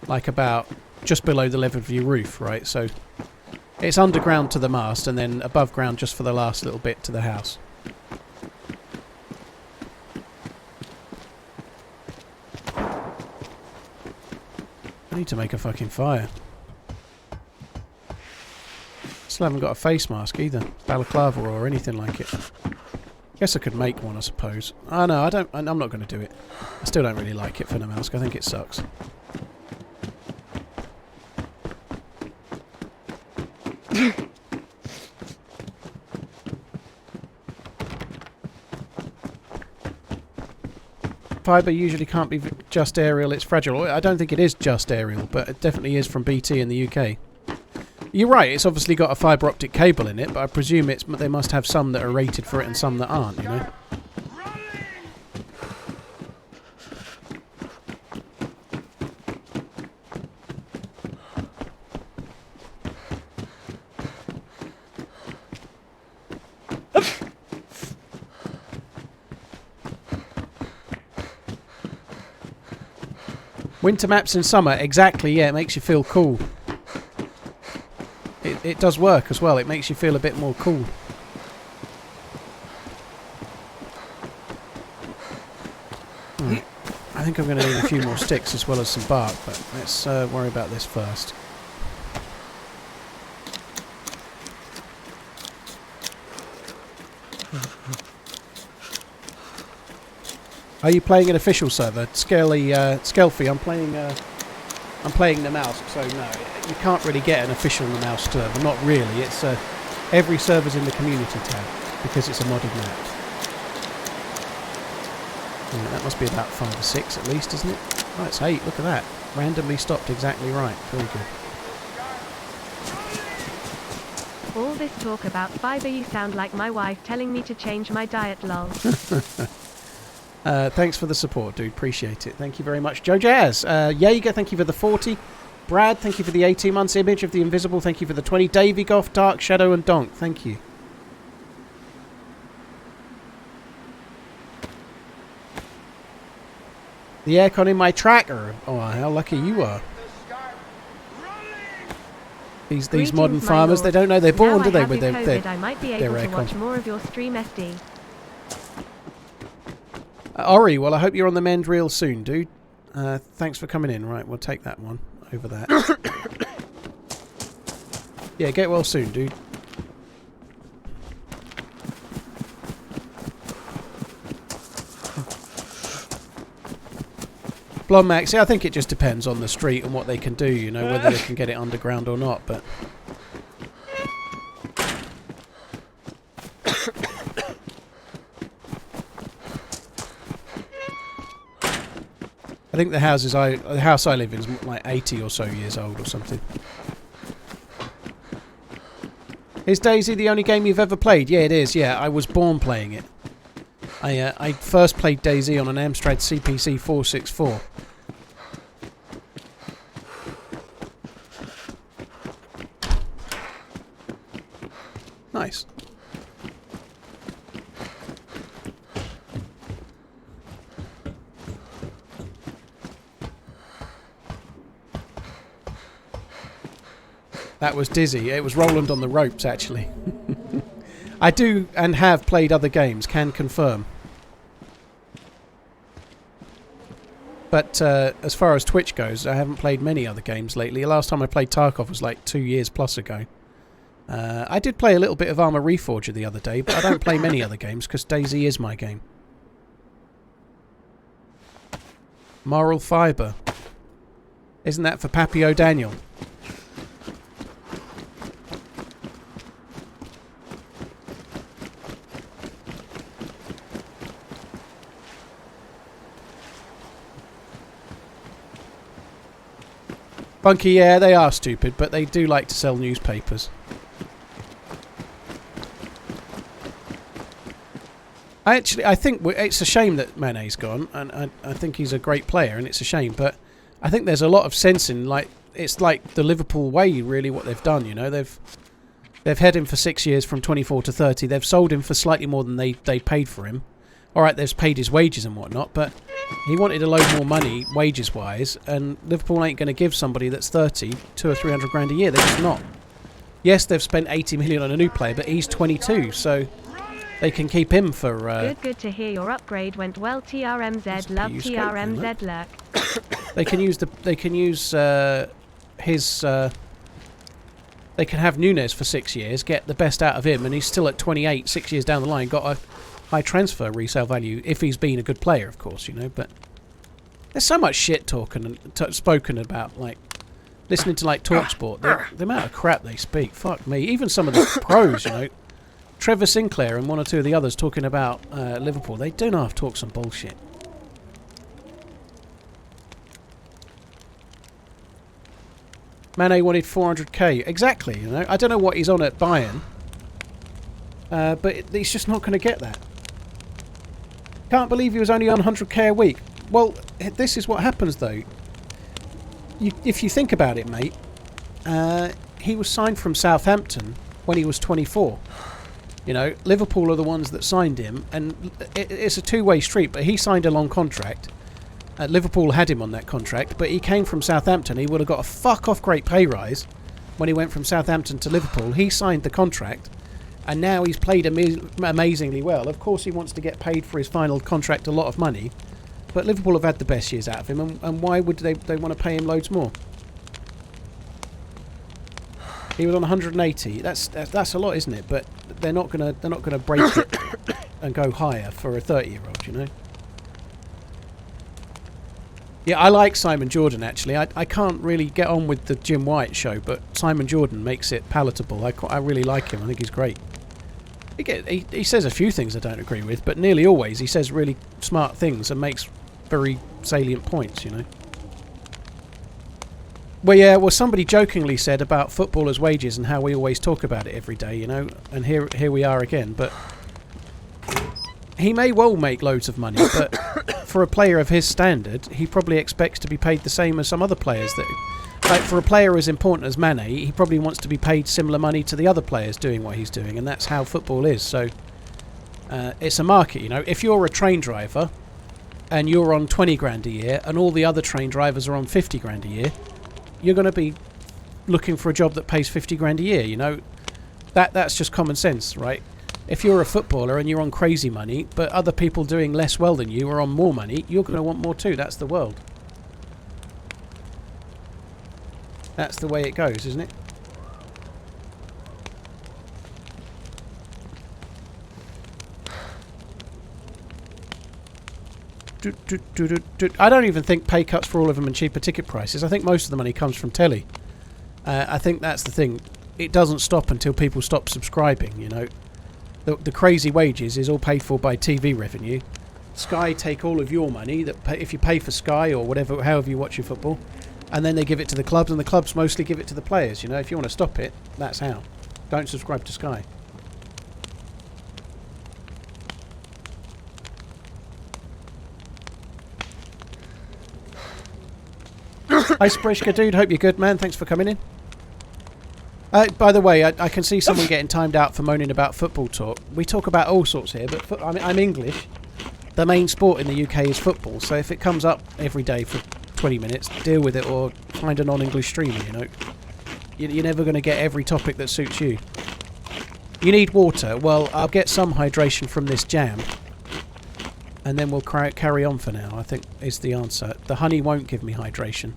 like about just below the level of your roof, right? So it's underground to the mast, and then above ground just for the last little bit to the house. I need to make a fucking fire. Still haven't got a face mask either, balaclava or anything like it. Guess I could make one, I suppose. Oh no, I don't. I'm not going to do it. I still don't really like it for Namalsk. I think it sucks. Fibre usually can't be just aerial, it's fragile. I don't think it is just aerial, but it definitely is from BT in the UK. You're right, it's obviously got a fibre optic cable in it, but I presume they must have some that are rated for it and some that aren't, you know? Winter maps in summer, exactly, yeah, it makes you feel cool. It does work as well, it makes you feel a bit more cool. Right. I think I'm going to need a few more sticks as well as some bark, but let's worry about this first. Are you playing an official server? Skelfy, I'm playing Namalsk, so no, you can't really get an official Namalsk server. Not really. It's every server's in the community tab because it's a modded map. Yeah, that must be about 5 or 6 at least, isn't it? Oh, it's 8. Look at that. Randomly stopped exactly right. Very good. All this talk about fibre, you sound like my wife telling me to change my diet, lol. Thanks for the support, dude. Appreciate it. Thank you very much. Joe Jazz. Jaeger, thank you for the 40. Brad, thank you for the 18 months. Image of the Invisible, thank you for the 20. Davey Goff, Dark Shadow, and Donk, thank you. The aircon in my tracker. Oh, how lucky you are. These Greetings, modern my farmers, lord. they don't know they're born, Now do I they, have with your their COVID, I might be able to aircon. watch more of your stream SD. Ori, well, I hope you're on the mend real soon, dude. Thanks for coming in. Right, we'll take that one over that. Yeah, get well soon, dude. Blonde Max, yeah, I think it just depends on the street and what they can do, you know, whether they can get it underground or not, but... I think the house I live in is like 80 or so years old or something. Is Daisy the only game you've ever played? Yeah, it is. Yeah, I was born playing it. I first played Daisy on an Amstrad CPC 464. Nice. That was Dizzy. It was Roland on the ropes, actually. I do and have played other games, can confirm. But as far as Twitch goes, I haven't played many other games lately. The last time I played Tarkov was like 2 years plus ago. I did play a little bit of Arma Reforger the other day, but I don't play many other games because Daisy is my game. Moral Fibre. Isn't that for Pappy O'Daniel? Bunky, yeah, they are stupid, but they do like to sell newspapers. I think it's a shame that Mane's gone, and I think he's a great player, and it's a shame, but I think there's a lot of sense in, like, it's like the Liverpool way, really, what they've done, you know. They've had him for 6 years from 24 to 30. They've sold him for slightly more than they paid for him. All right, they've paid his wages and whatnot, but he wanted a load more money, wages-wise, and Liverpool ain't going to give somebody that's 30 200 or 300 grand a year. They're just not. Yes, they've spent 80 million on a new player, but he's 22, so they can keep him for... Good to hear your upgrade went well. TRMZ, love TRMZ lurk. They can use his... they can have Nunes for 6 years, get the best out of him, and he's still at 28, 6 years down the line, got a high transfer resale value, if he's been a good player, of course, you know, but there's so much shit talking and spoken about, like, listening to, like, TalkSport, the amount of crap they speak, fuck me, even some of the pros, you know, Trevor Sinclair and one or two of the others talking about Liverpool, they do know how to talk some bullshit. Mane wanted 400k, exactly, you know, I don't know what he's on at Bayern, but he's just not going to get that. Can't believe he was only on 100k a week. Well, this is what happens, though. If you think about it, mate, he was signed from Southampton when he was 24. You know, Liverpool are the ones that signed him, and it's a two-way street, but he signed a long contract. Liverpool had him on that contract, but he came from Southampton. He would have got a fuck-off great pay rise when he went from Southampton to Liverpool. He signed the contract. And now he's played amazingly well. Of course he wants to get paid for his final contract a lot of money. But Liverpool have had the best years out of him. And why would they want to pay him loads more? He was on 180. That's a lot, isn't it? But they're not gonna break it and go higher for a 30-year-old, you know? Yeah, I like Simon Jordan, actually. I can't really get on with the Jim White show, but Simon Jordan makes it palatable. I really like him. I think he's great. He says a few things I don't agree with, but nearly always he says really smart things and makes very salient points, you know. Well, yeah, well, somebody jokingly said about footballers' wages and how we always talk about it every day, you know, and here we are again, but he may well make loads of money, but for a player of his standard, he probably expects to be paid the same as some other players that... Like, for a player as important as Mane, he probably wants to be paid similar money to the other players doing what he's doing, and that's how football is. So, it's a market, you know. If you're a train driver, and you're on 20 grand a year, and all the other train drivers are on 50 grand a year, you're going to be looking for a job that pays 50 grand a year, you know. That's just common sense, right? If you're a footballer and you're on crazy money, but other people doing less well than you are on more money, you're going to want more too. That's the world. That's the way it goes, isn't it? I don't even think pay cuts for all of them and cheaper ticket prices. I think most of the money comes from telly. I think that's the thing. It doesn't stop until people stop subscribing, you know. The crazy wages is all paid for by TV revenue. Sky take all of your money that if you pay for Sky or whatever, however you watch your football, and then they give it to the clubs, and the clubs mostly give it to the players. You know, if you want to stop it, that's how. Don't subscribe to Sky. Hi, Sprishka dude. Hope you're good, man. Thanks for coming in. By the way, I can see someone getting timed out for moaning about football talk. We talk about all sorts here, but I'm English. The main sport in the UK is football, so if it comes up every day for 20 minutes, deal with it or find a non-English streamer, you know. You're never going to get every topic that suits you. You need water. Well, I'll get some hydration from this jam. And then we'll carry on for now, I think is the answer. The honey won't give me hydration.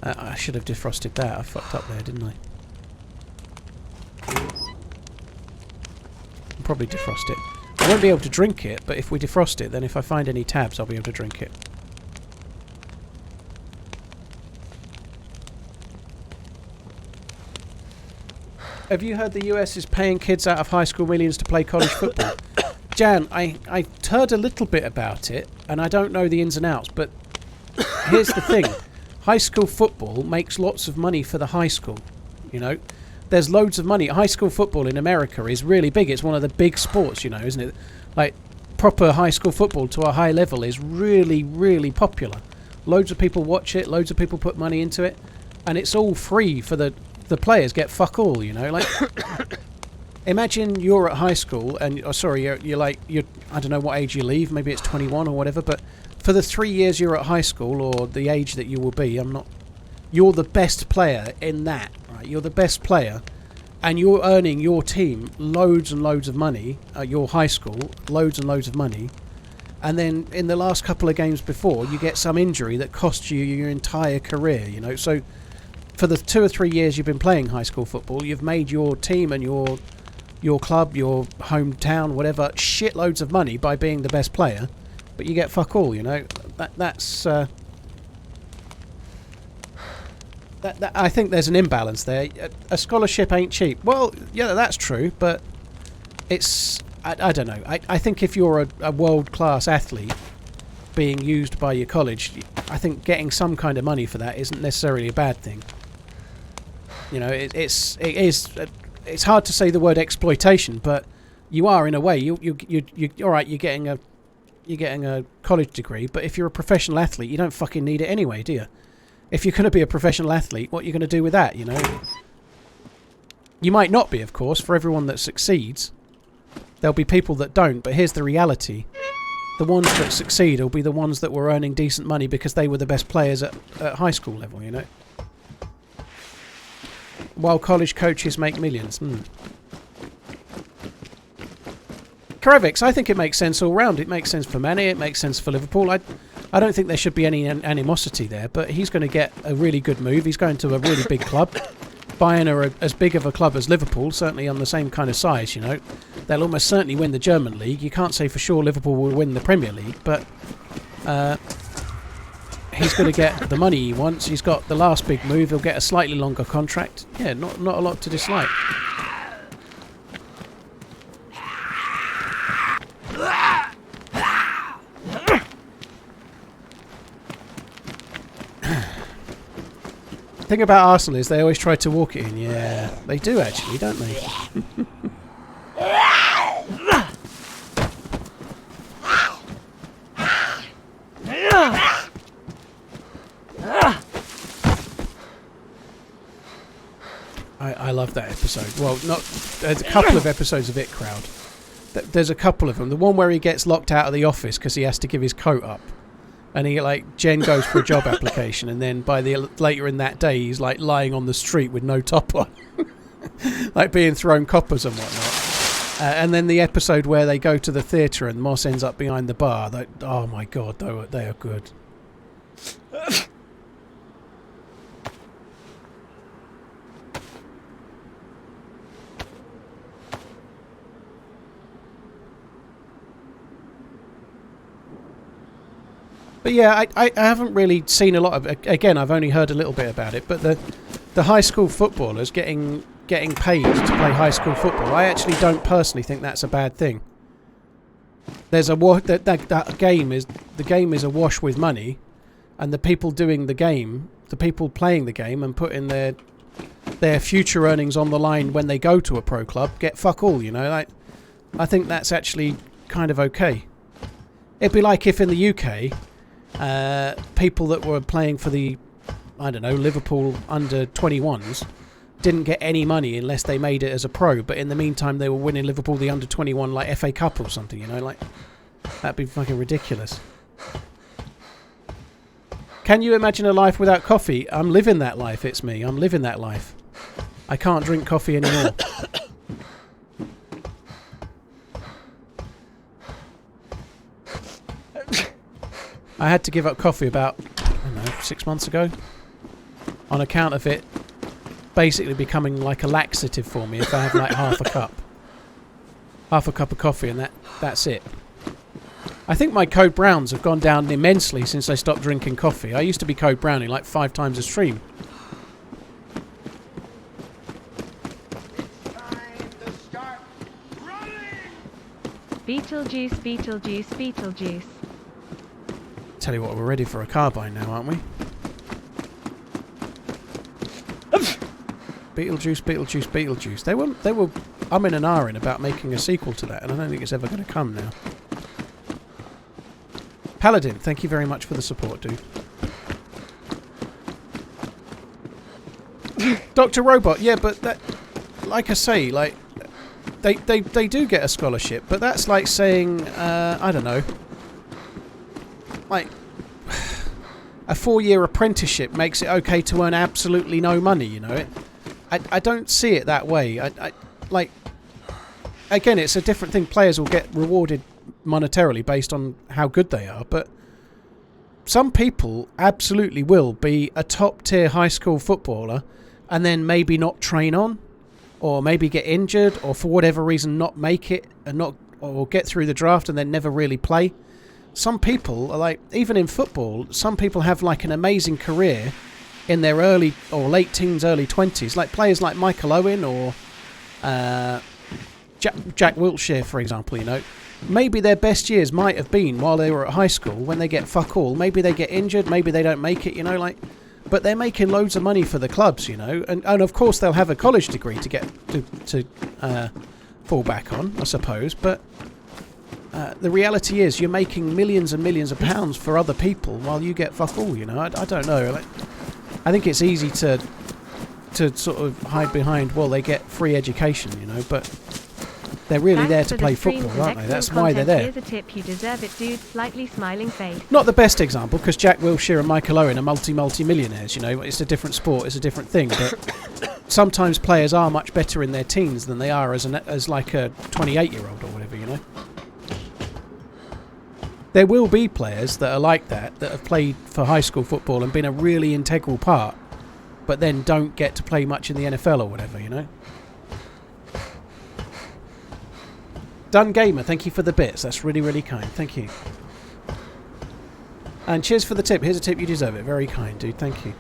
I should have defrosted that. I fucked up there, didn't I? I'll probably defrost it. I won't be able to drink it, but if we defrost it, then if I find any tabs, I'll be able to drink it. Have you heard the US is paying kids out of high school millions to play college football? Jan, I heard a little bit about it, and I don't know the ins and outs, but here's the thing. High school football makes lots of money for the high school, you know. There's loads of money. High school football in America is really big. It's one of the big sports, you know, isn't it? Like, proper high school football to a high level is really, really popular. Loads of people watch it. Loads of people put money into it. And it's all free for the players get fuck all, you know. Like, imagine you're at high school and, you're I don't know what age you leave. Maybe it's 21 or whatever, but for the 3 years you're at high school, or the age that you will be, you're the best player in that, right? You're the best player, and you're earning your team loads and loads of money at your high school, loads and loads of money, and then in the last couple of games before, you get some injury that costs you your entire career, you know. So for the 2 or 3 years you've been playing high school football, you've made your team and your club, your hometown, whatever, shitloads of money by being the best player. But you get fuck all, you know. That's I think there's an imbalance there. A scholarship ain't cheap. Well, yeah, that's true, but it's I don't know. I think if you're a world-class athlete being used by your college, I think getting some kind of money for that isn't necessarily a bad thing. You know, it's hard to say the word exploitation, but you are in a way. You all right. You're getting a college degree, but if you're a professional athlete, you don't fucking need it anyway, do you? If you're going to be a professional athlete, what are you going to do with that, you know? You might not be, of course. For everyone that succeeds, there'll be people that don't, but here's the reality. The ones that succeed will be the ones that were earning decent money because they were the best players at high school level, you know? While college coaches make millions. Kravix, I think it makes sense all round. It makes sense for Manny. It makes sense for Liverpool. I don't think there should be any animosity there, but he's going to get a really good move. He's going to a really big club. Bayern are as big of a club as Liverpool, certainly on the same kind of size, you know. They'll almost certainly win the German league. You can't say for sure Liverpool will win the Premier League, but he's going to get the money he wants. He's got the last big move. He'll get a slightly longer contract. Yeah, not a lot to dislike. The thing about Arsenal is they always try to walk it in. Yeah, they do actually, don't they? I love that episode. Well, not a couple of episodes of It Crowd. There's a couple of them. The one where he gets locked out of the office because he has to give his coat up. And he, like, Jen goes for a job application, and then later in that day, he's, like, lying on the street with no top on. Like, being thrown coppers and whatnot. And then the episode where they go to the theatre and Moss ends up behind the bar. Oh, my God, they are good. But yeah, I haven't really seen a lot of it. Again, I've only heard a little bit about it. But the high school footballers getting paid to play high school football, I actually don't personally think that's a bad thing. There's that game is awash with money, and the people doing the game, the people playing the game and putting their future earnings on the line when they go to a pro club get fuck all. You know, like, I think that's actually kind of okay. It'd be like if in the UK. People that were playing for the, I don't know, Liverpool under 21s didn't get any money unless they made it as a pro, but in the meantime they were winning Liverpool the under 21 like FA Cup or something, you know, like, that'd be fucking ridiculous. Can you imagine a life without coffee? I'm living that life, it's me. I'm living that life. I can't drink coffee anymore. I had to give up coffee about, I don't know, 6 months ago. On account of it basically becoming like a laxative for me if I have like half a cup. Half a cup of coffee and that's it. I think my code browns have gone down immensely since I stopped drinking coffee. I used to be code browning like 5 times a stream. Beetlejuice, Beetlejuice, Beetlejuice. Tell you what, we're ready for a carbine now, aren't we? Beetlejuice, Beetlejuice, Beetlejuice. They were umming and ahhing about making a sequel to that, and I don't think it's ever going to come now. Paladin, thank you very much for the support, dude. Dr. Robot, yeah, but that, like I say, like, they do get a scholarship, but that's like saying, I don't know, like, a 4-year apprenticeship makes it okay to earn absolutely no money, you know. I don't see it that way. Like, again, it's a different thing. Players will get rewarded monetarily based on how good they are, but some people absolutely will be a top-tier high school footballer and then maybe not train on, or maybe get injured, or for whatever reason not make it, and or get through the draft and then never really play. Some people are like, even in football, some people have like an amazing career in their early or late teens, early 20s. Like players like Michael Owen or Jack Wilshere, for example, you know. Maybe their best years might have been while they were at high school when they get fuck all. Maybe they get injured, maybe they don't make it, you know, like. But they're making loads of money for the clubs, you know. And of course they'll have a college degree to get to fall back on, I suppose. But the reality is you're making millions and millions of pounds for other people while you get fuck all, you know. I don't know. Like, I think it's easy to sort of hide behind, well, they get free education, you know, but they're really there to play football, aren't they? That's why they're there. Here's a tip, you deserve it, dude. Slightly smiling face. Not the best example, because Jack Wilshere and Michael Owen are multi-millionaires, you know. It's a different sport, it's a different thing, but sometimes players are much better in their teens than they are as like a 28-year-old or whatever, you know. There will be players that are like that have played for high school football and been a really integral part, but then don't get to play much in the NFL or whatever, you know. Dun Gamer, thank you for the bits. That's really, really kind. Thank you. And cheers for the tip. Here's a tip, you deserve it. Very kind, dude. Thank you.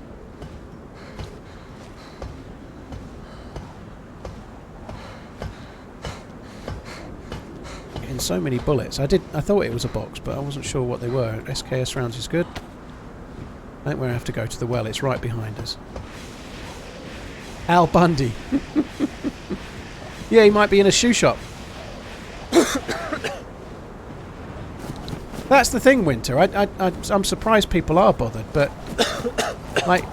Getting so many bullets. I thought it was a box, but I wasn't sure what they were. SKS rounds is good. I think we're going to have to go to the well. It's right behind us. Al Bundy. Yeah, he might be in a shoe shop. That's the thing, Winter. I'm surprised people are bothered, but like,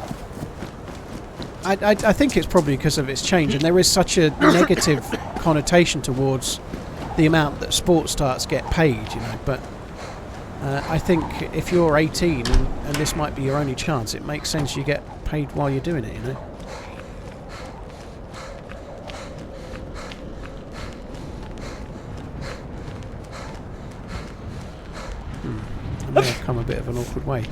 I think it's probably because of its change, and there is such a negative connotation towards the amount that sports starts get paid, you know. But I think if you're 18 and this might be your only chance, it makes sense you get paid while you're doing it, you know. I may have come a bit of an awkward way.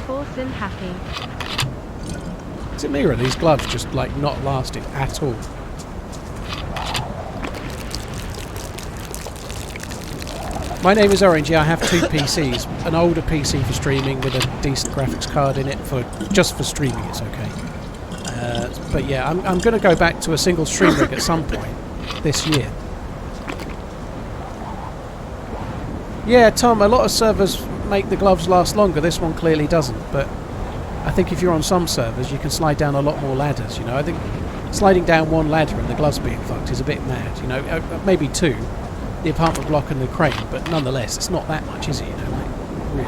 Force and happy. Is it me or are these gloves just like not lasting at all? My name is Orange. Yeah, I have 2 PCs. An older PC for streaming with a decent graphics card in it. Just for streaming, it's okay. But yeah, I'm going to go back to a single stream rig at some point this year. Yeah, Tom, a lot of servers make the gloves last longer. This one clearly doesn't. But I think if you're on some servers, you can slide down a lot more ladders. You know, I think sliding down one ladder and the gloves being fucked is a bit mad. You know, maybe 2. The apartment block and the crane, but nonetheless, it's not that much, is it? You know, like, really.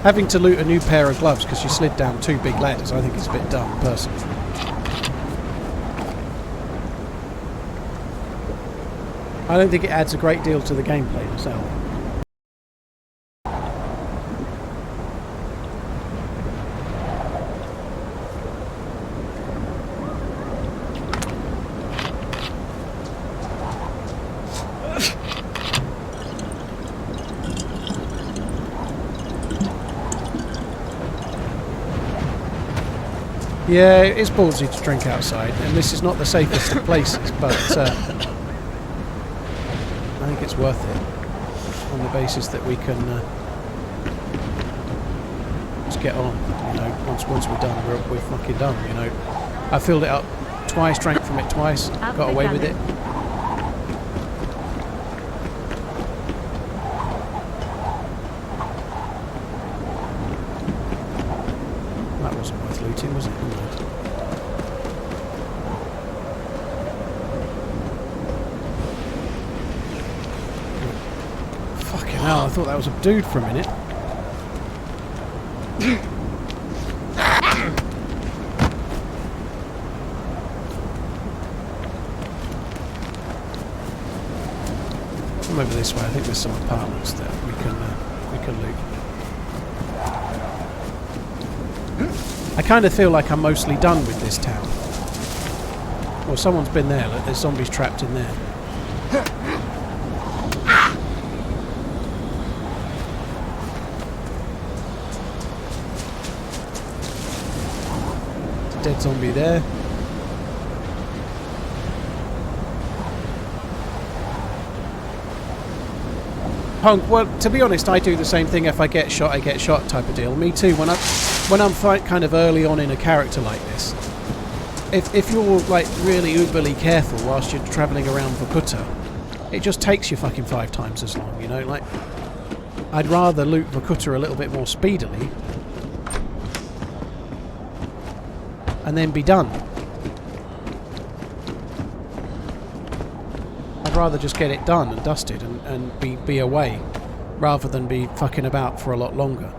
Having to loot a new pair of gloves because you slid down 2 big ladders, I think it's a bit dumb, personally. I don't think it adds a great deal to the gameplay myself. Yeah, it is ballsy to drink outside, and this is not the safest of places, but I think it's worth it on the basis that we can just get on. You know, once we're done, we're fucking done. You know, I filled it up twice, drank from it twice, got away with it. That wasn't worth looting, was it? Fucking hell, I thought that was a dude for a minute. Come over this way. I think there's some apartments that we can loot. I kind of feel like I'm mostly done with this town. Well, someone's been there. Look, there's zombies trapped in there. Dead zombie there. Punk, well, to be honest, I do the same thing. If I get shot, I get shot type of deal. Me too. When I'm kind of early on in a character like this, if you're like really uberly careful whilst you're travelling around Vorkuta, it just takes you fucking 5 times as long. You know, like I'd rather loot Vorkuta a little bit more speedily and then be done. I'd rather just get it done and dusted and be away rather than be fucking about for a lot longer.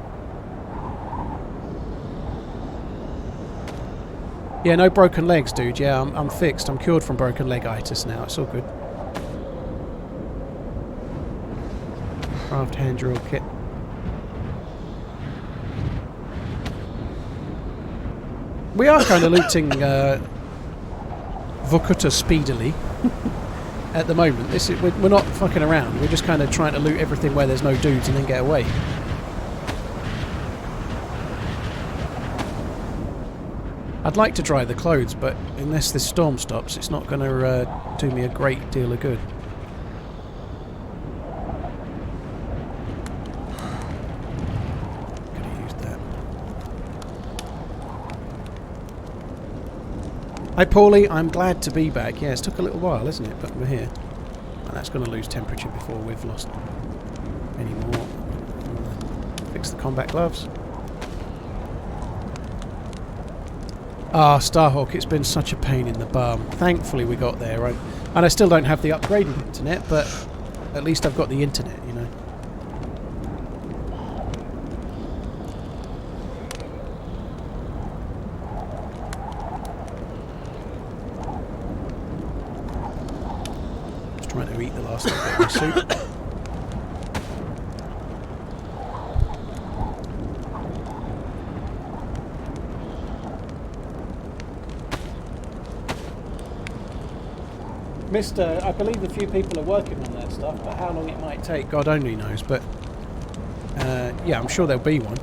Yeah, no broken legs, dude. Yeah, I'm fixed. I'm cured from broken leg-itis now. It's all good. Craft hand drill kit. We are kind of looting Vorkuta speedily at the moment. We're not fucking around. We're just kind of trying to loot everything where there's no dudes and then get away. I'd like to dry the clothes, but unless this storm stops, it's not going to do me a great deal of good. Could have used that. Hi, Paulie. I'm glad to be back. Yeah, it's took a little while, isn't it? But we're here. And that's going to lose temperature before we've lost any more. Fix the combat gloves. Ah, Starhawk, it's been such a pain in the bum. Thankfully we got there, right? And I still don't have the upgraded internet, but at least I've got the internet, you know. Just trying to eat the last bit of my soup. I believe a few people are working on that stuff, but how long it might take, God only knows. But yeah, I'm sure there'll be one.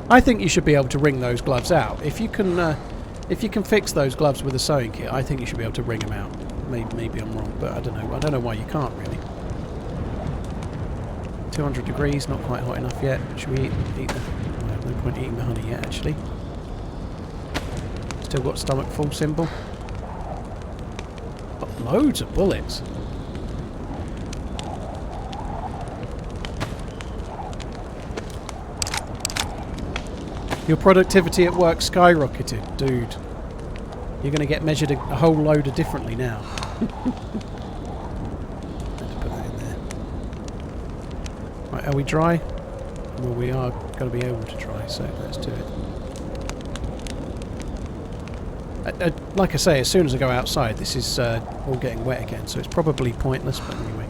I think you should be able to wring those gloves out. If you can fix those gloves with a sewing kit, I think you should be able to wring them out. Maybe I'm wrong, but I don't know. I don't know why you can't really. 200 degrees, not quite hot enough yet. Should we eat the? Well, no point eating the honey yet, actually. Still got stomach full symbol. Got loads of bullets. Your productivity at work skyrocketed, dude. You're going to get measured a whole load differently now. Let's put that in there. Right, are we dry? Well, we are going to be able to dry, so let's do it. Like I say, as soon as I go outside, this is all getting wet again, so it's probably pointless, but anyway.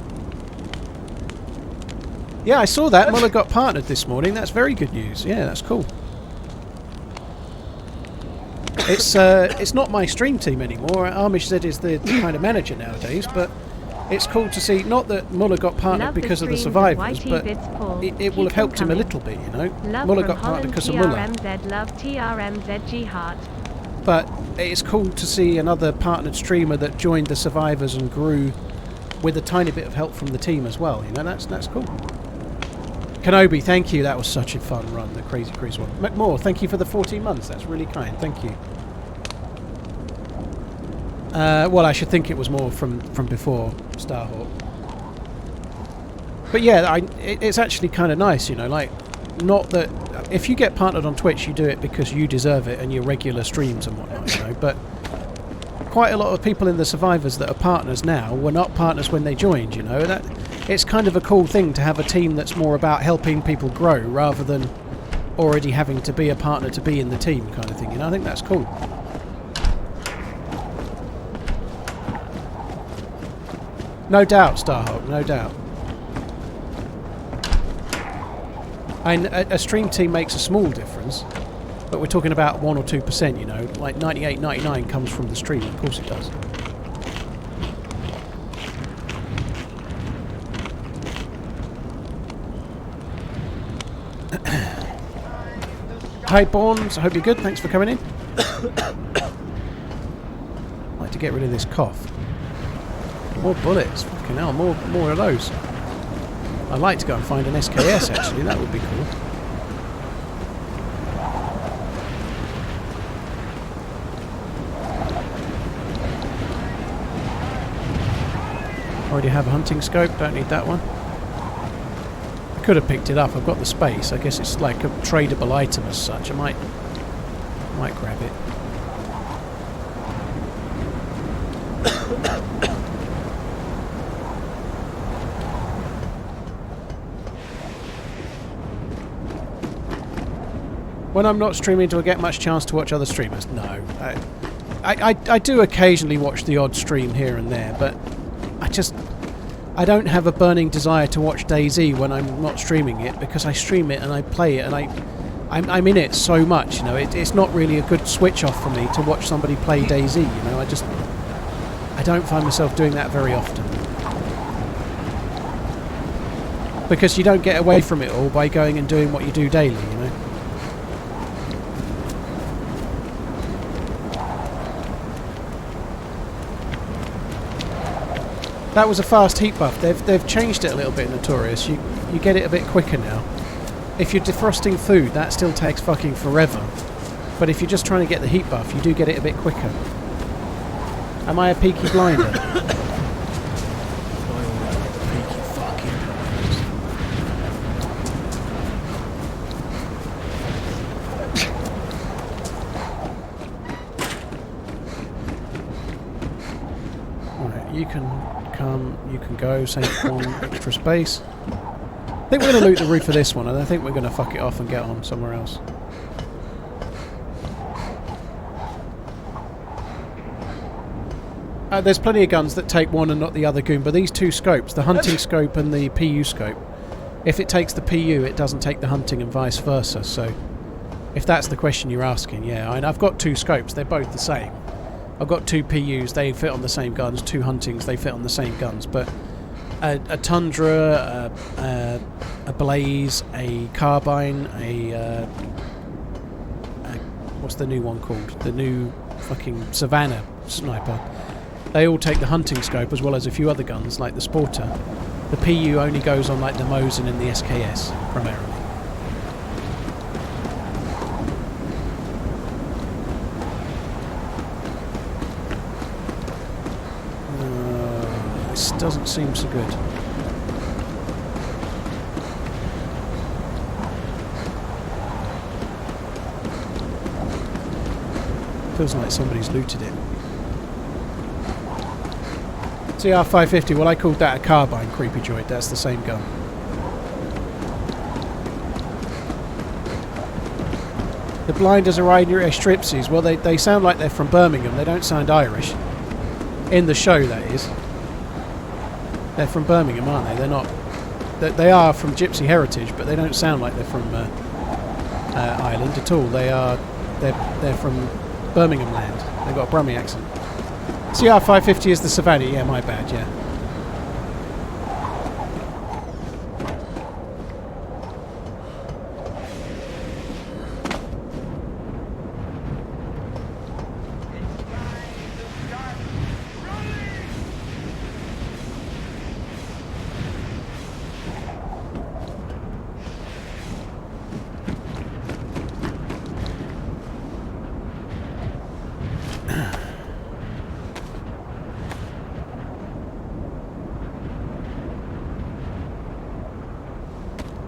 Yeah, I saw that. Muller got partnered this morning. That's very good news. Yeah, that's cool. It's not my stream team anymore. Amish Zed is the kind of manager nowadays, but it's cool to see, not that Muller got partnered because of the survivors, but it will have helped him a little bit, you know. Muller got partnered because of Muller. Love TRMZG heart. But it's cool to see another partnered streamer that joined the survivors and grew with a tiny bit of help from the team as well. You know, that's cool. Kenobi, thank you. That was such a fun run, the Crazy Cruise one. McMore, thank you for the 14 months. That's really kind. Thank you. Well, I should think it was more from before Starhawk. But yeah, it's actually kind of nice, you know, like, not that... If you get partnered on Twitch, you do it because you deserve it and your regular streams and whatnot, you know, but quite a lot of people in the survivors that are partners now were not partners when they joined, you know. That it's kind of a cool thing to have a team that's more about helping people grow rather than already having to be a partner to be in the team kind of thing, you know. I think that's cool. No doubt, Starhawk, no doubt. And a stream team makes a small difference, but we're talking about 1 or 2%, you know. Like 98, 99 comes from the stream, of course it does. Hi Bonds, I hope you're good, thanks for coming in. I'd like to get rid of this cough. More bullets, fucking hell, more of those. I'd like to go and find an SKS actually, that would be cool. Already have a hunting scope, don't need that one. I could have picked it up, I've got the space. I guess it's like a tradable item as such. I might grab it. When I'm not streaming, do I get much chance to watch other streamers? No. I do occasionally watch the odd stream here and there, but I don't have a burning desire to watch Dayz when I'm not streaming it, because I stream it and I play it and I'm in it so much, you know. It's not really a good switch off for me to watch somebody play Dayz, you know. I don't find myself doing that very often. Because you don't get away from it all by going and doing what you do daily, you know. That was a fast heat buff. They've changed it a little bit, Notorious. You get it a bit quicker now. If you're defrosting food, that still takes fucking forever. But if you're just trying to get the heat buff, you do get it a bit quicker. Am I a peaky blinder? Peaky fucking blinder. You can come, you can go, save 1 extra space. I think we're going to loot the roof of this one, and I think we're going to fuck it off and get on somewhere else. There's plenty of guns that take one and not the other goon, but these 2 scopes, the hunting scope and the PU scope, if it takes the PU, it doesn't take the hunting and vice versa, so if that's the question you're asking, yeah. I've got 2 scopes, they're both the same. I've got 2 PUs, they fit on the same guns, 2 huntings, they fit on the same guns, but a Tundra, a Blaze, a Carbine, what's the new one called? The new fucking Savannah sniper. They all take the hunting scope as well as a few other guns like the Sporter. The PU only goes on like the Mosin and the SKS primarily. This doesn't seem so good. Feels like somebody's looted it. CR550, well I called that a Carbine, creepy droid, that's the same gun. The blinders are Irish stripsies, well they sound like they're from Birmingham, they don't sound Irish. In the show, that is. They're from Birmingham, aren't they? They're not... They are from Gypsy heritage, but they don't sound like they're from Ireland at all. They're from Birmingham land. They've got a Brummie accent. CR550 is the Savannah, yeah, my bad, yeah.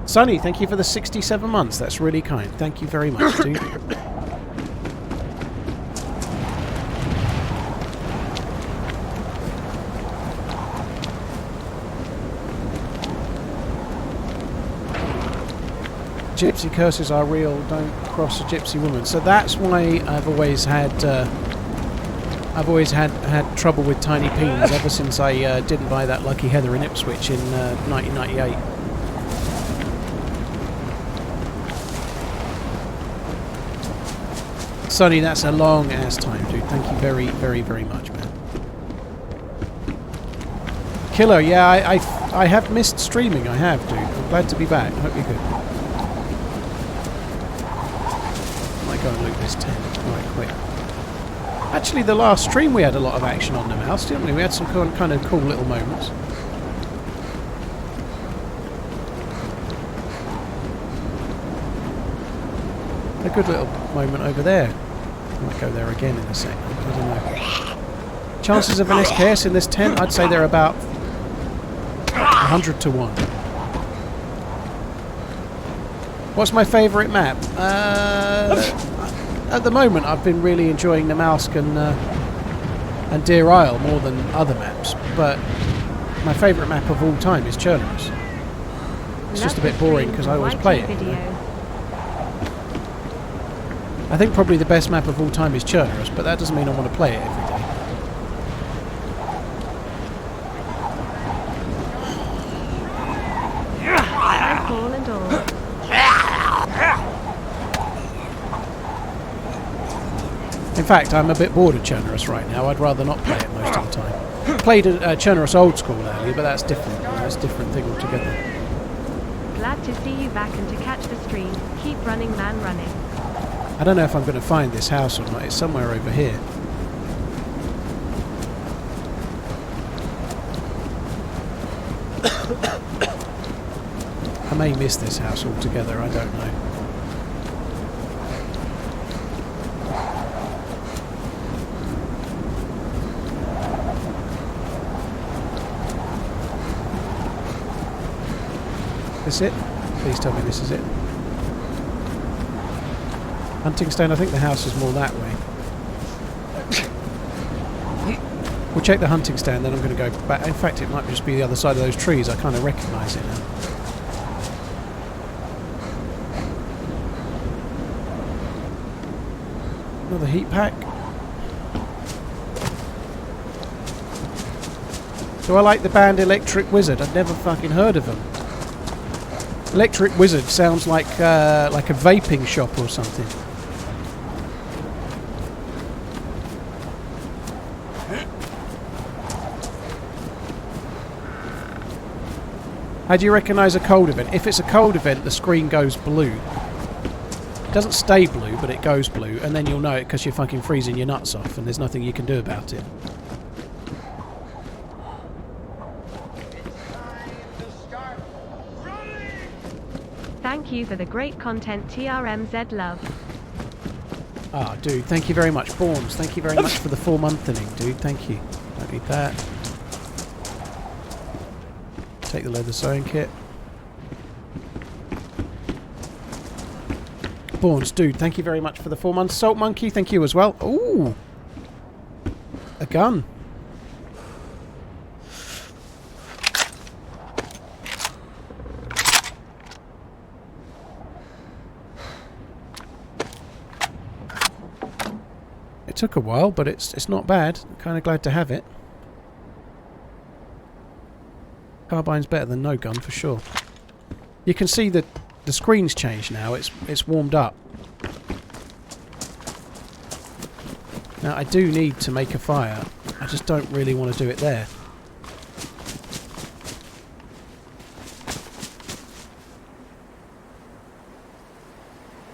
Sonny, thank you for the 67 months. That's really kind. Thank you very much, dude. Gypsy curses are real. Don't cross a gypsy woman. So that's why I've always had trouble with tiny peens ever since I didn't buy that Lucky Heather in Ipswich in 1998. Sonny, that's a long ass time, dude. Thank you very, very, very much, man. Killer, yeah, I have missed streaming. I have, dude. I'm glad to be back. Hope you're good. Might go and loot this tent right quick. Actually, the last stream we had a lot of action on Namalsk, didn't we? We had some kind of cool little moments. A good little moment over there. I might go there again in a second. I don't know. Chances of an SKS in this tent, I'd say they're about 100 to 1. What's my favourite map? At the moment, I've been really enjoying Namalsk and Deerisle more than other maps, but my favourite map of all time is Cherno. It's just a bit boring because I always play it. I think probably the best map of all time is Cherno, but that doesn't mean I want to play it every day. Ball and all. In fact, I'm a bit bored of Cherno right now. I'd rather not play it most of the time. Played Cherno old school earlier, but that's different. That's a different thing altogether. Glad to see you back and to catch the stream. Keep running, man, running. I don't know if I'm going to find this house or not. It's somewhere over here. I may miss this house altogether. I don't know. This it? Please tell me this is it. Huntingstone, I think the house is more that way. We'll check the hunting stand, then I'm going to go back. In fact, it might just be the other side of those trees. I kind of recognise it now. Another heat pack. Do I like the band Electric Wizard? I've never fucking heard of them. Electric Wizard sounds like a vaping shop or something. How do you recognise a cold event? If it's a cold event, the screen goes blue. It doesn't stay blue, but it goes blue, and then you'll know it because you're fucking freezing your nuts off, and there's nothing you can do about it. Thank you for the great content, TRMZ love. Ah, dude, thank you very much. Borns, thank you very much for the 4-monthening, dude. Thank you. Don't need that. Take the leather sewing kit. Borns, dude, thank you very much for the 4 months. Salt Monkey, thank you as well. Ooh! A gun. It took a while, but it's not bad. I'm kind of glad to have it. Carbine's better than no gun for sure. You can see that the screen's changed now. It's warmed up. Now I do need to make a fire. I just don't really want to do it there.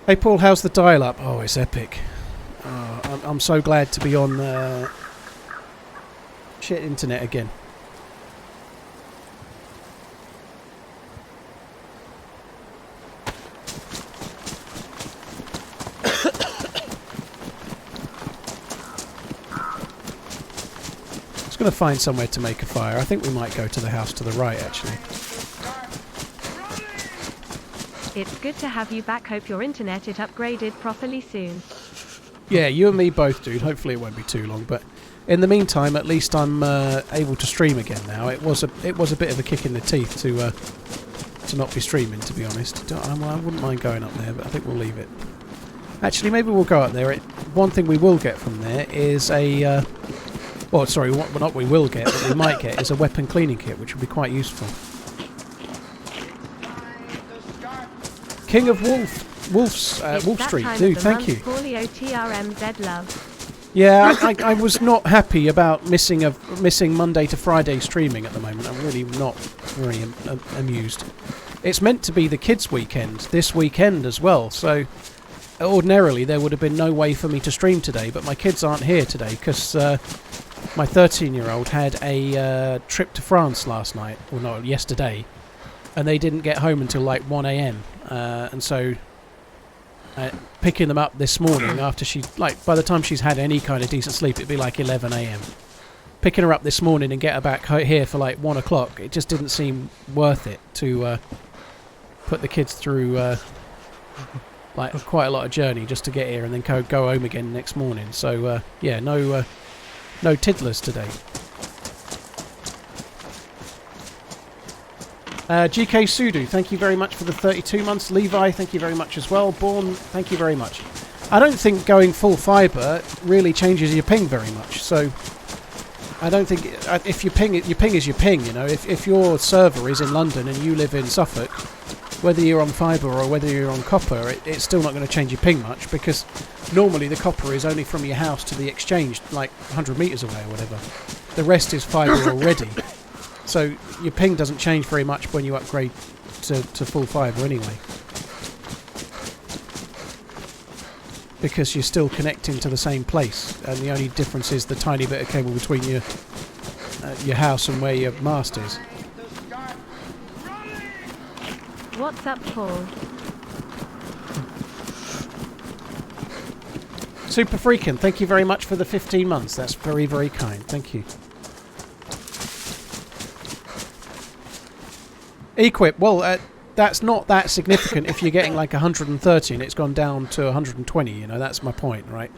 Hey Paul, how's the dial-up? Oh, it's epic. Oh, I'm so glad to be on shit internet again. Going to find somewhere to make a fire. I think we might go to the house to the right, actually. It's good to have you back. Hope your internet is upgraded properly soon. Yeah, you and me both, dude. Hopefully it won't be too long, but in the meantime, at least I'm able to stream again now. It was a bit of a kick in the teeth to not be streaming, to be honest. I wouldn't mind going up there, but I think we'll leave it. Actually, maybe we'll go up there. One thing we will get from there is a... well, sorry, not we will get, but we might get is a weapon cleaning kit, which would be quite useful. King of Wolf Street, dude, thank you. TRMZ love. Yeah, I was not happy about missing Monday to Friday streaming at the moment. I'm really not very amused. It's meant to be the kids' weekend this weekend as well, so ordinarily there would have been no way for me to stream today, but my kids aren't here today because my 13-year-old had a trip to France last night, or no, yesterday, and they didn't get home until like 1 a.m. And so picking them up this morning after by the time she's had any kind of decent sleep, it'd be like 11 a.m. Picking her up this morning and get her back here for like 1 o'clock, it just didn't seem worth it to put the kids through like quite a lot of journey just to get here and then go home again next morning. So yeah, no tiddlers today. GK Sudu, thank you very much for the 32 months. Levi, thank you very much as well. Born, thank you very much. I don't think going full fibre really changes your ping very much. So I don't think if your ping is your ping. You know, if your server is in London and you live in Suffolk, whether you're on fibre or whether you're on copper, it's still not going to change your ping much, because normally the copper is only from your house to the exchange, like 100 metres away or whatever. The rest is fibre already. So your ping doesn't change very much when you upgrade to full fibre anyway. Because you're still connecting to the same place, and the only difference is the tiny bit of cable between your house and where your mast is. What's up, Paul? Super Freakin', thank you very much for the 15 months. That's very, very kind. Thank you. Equip, well, that's not that significant if you're getting like 130 and it's gone down to 120, you know, that's my point, right?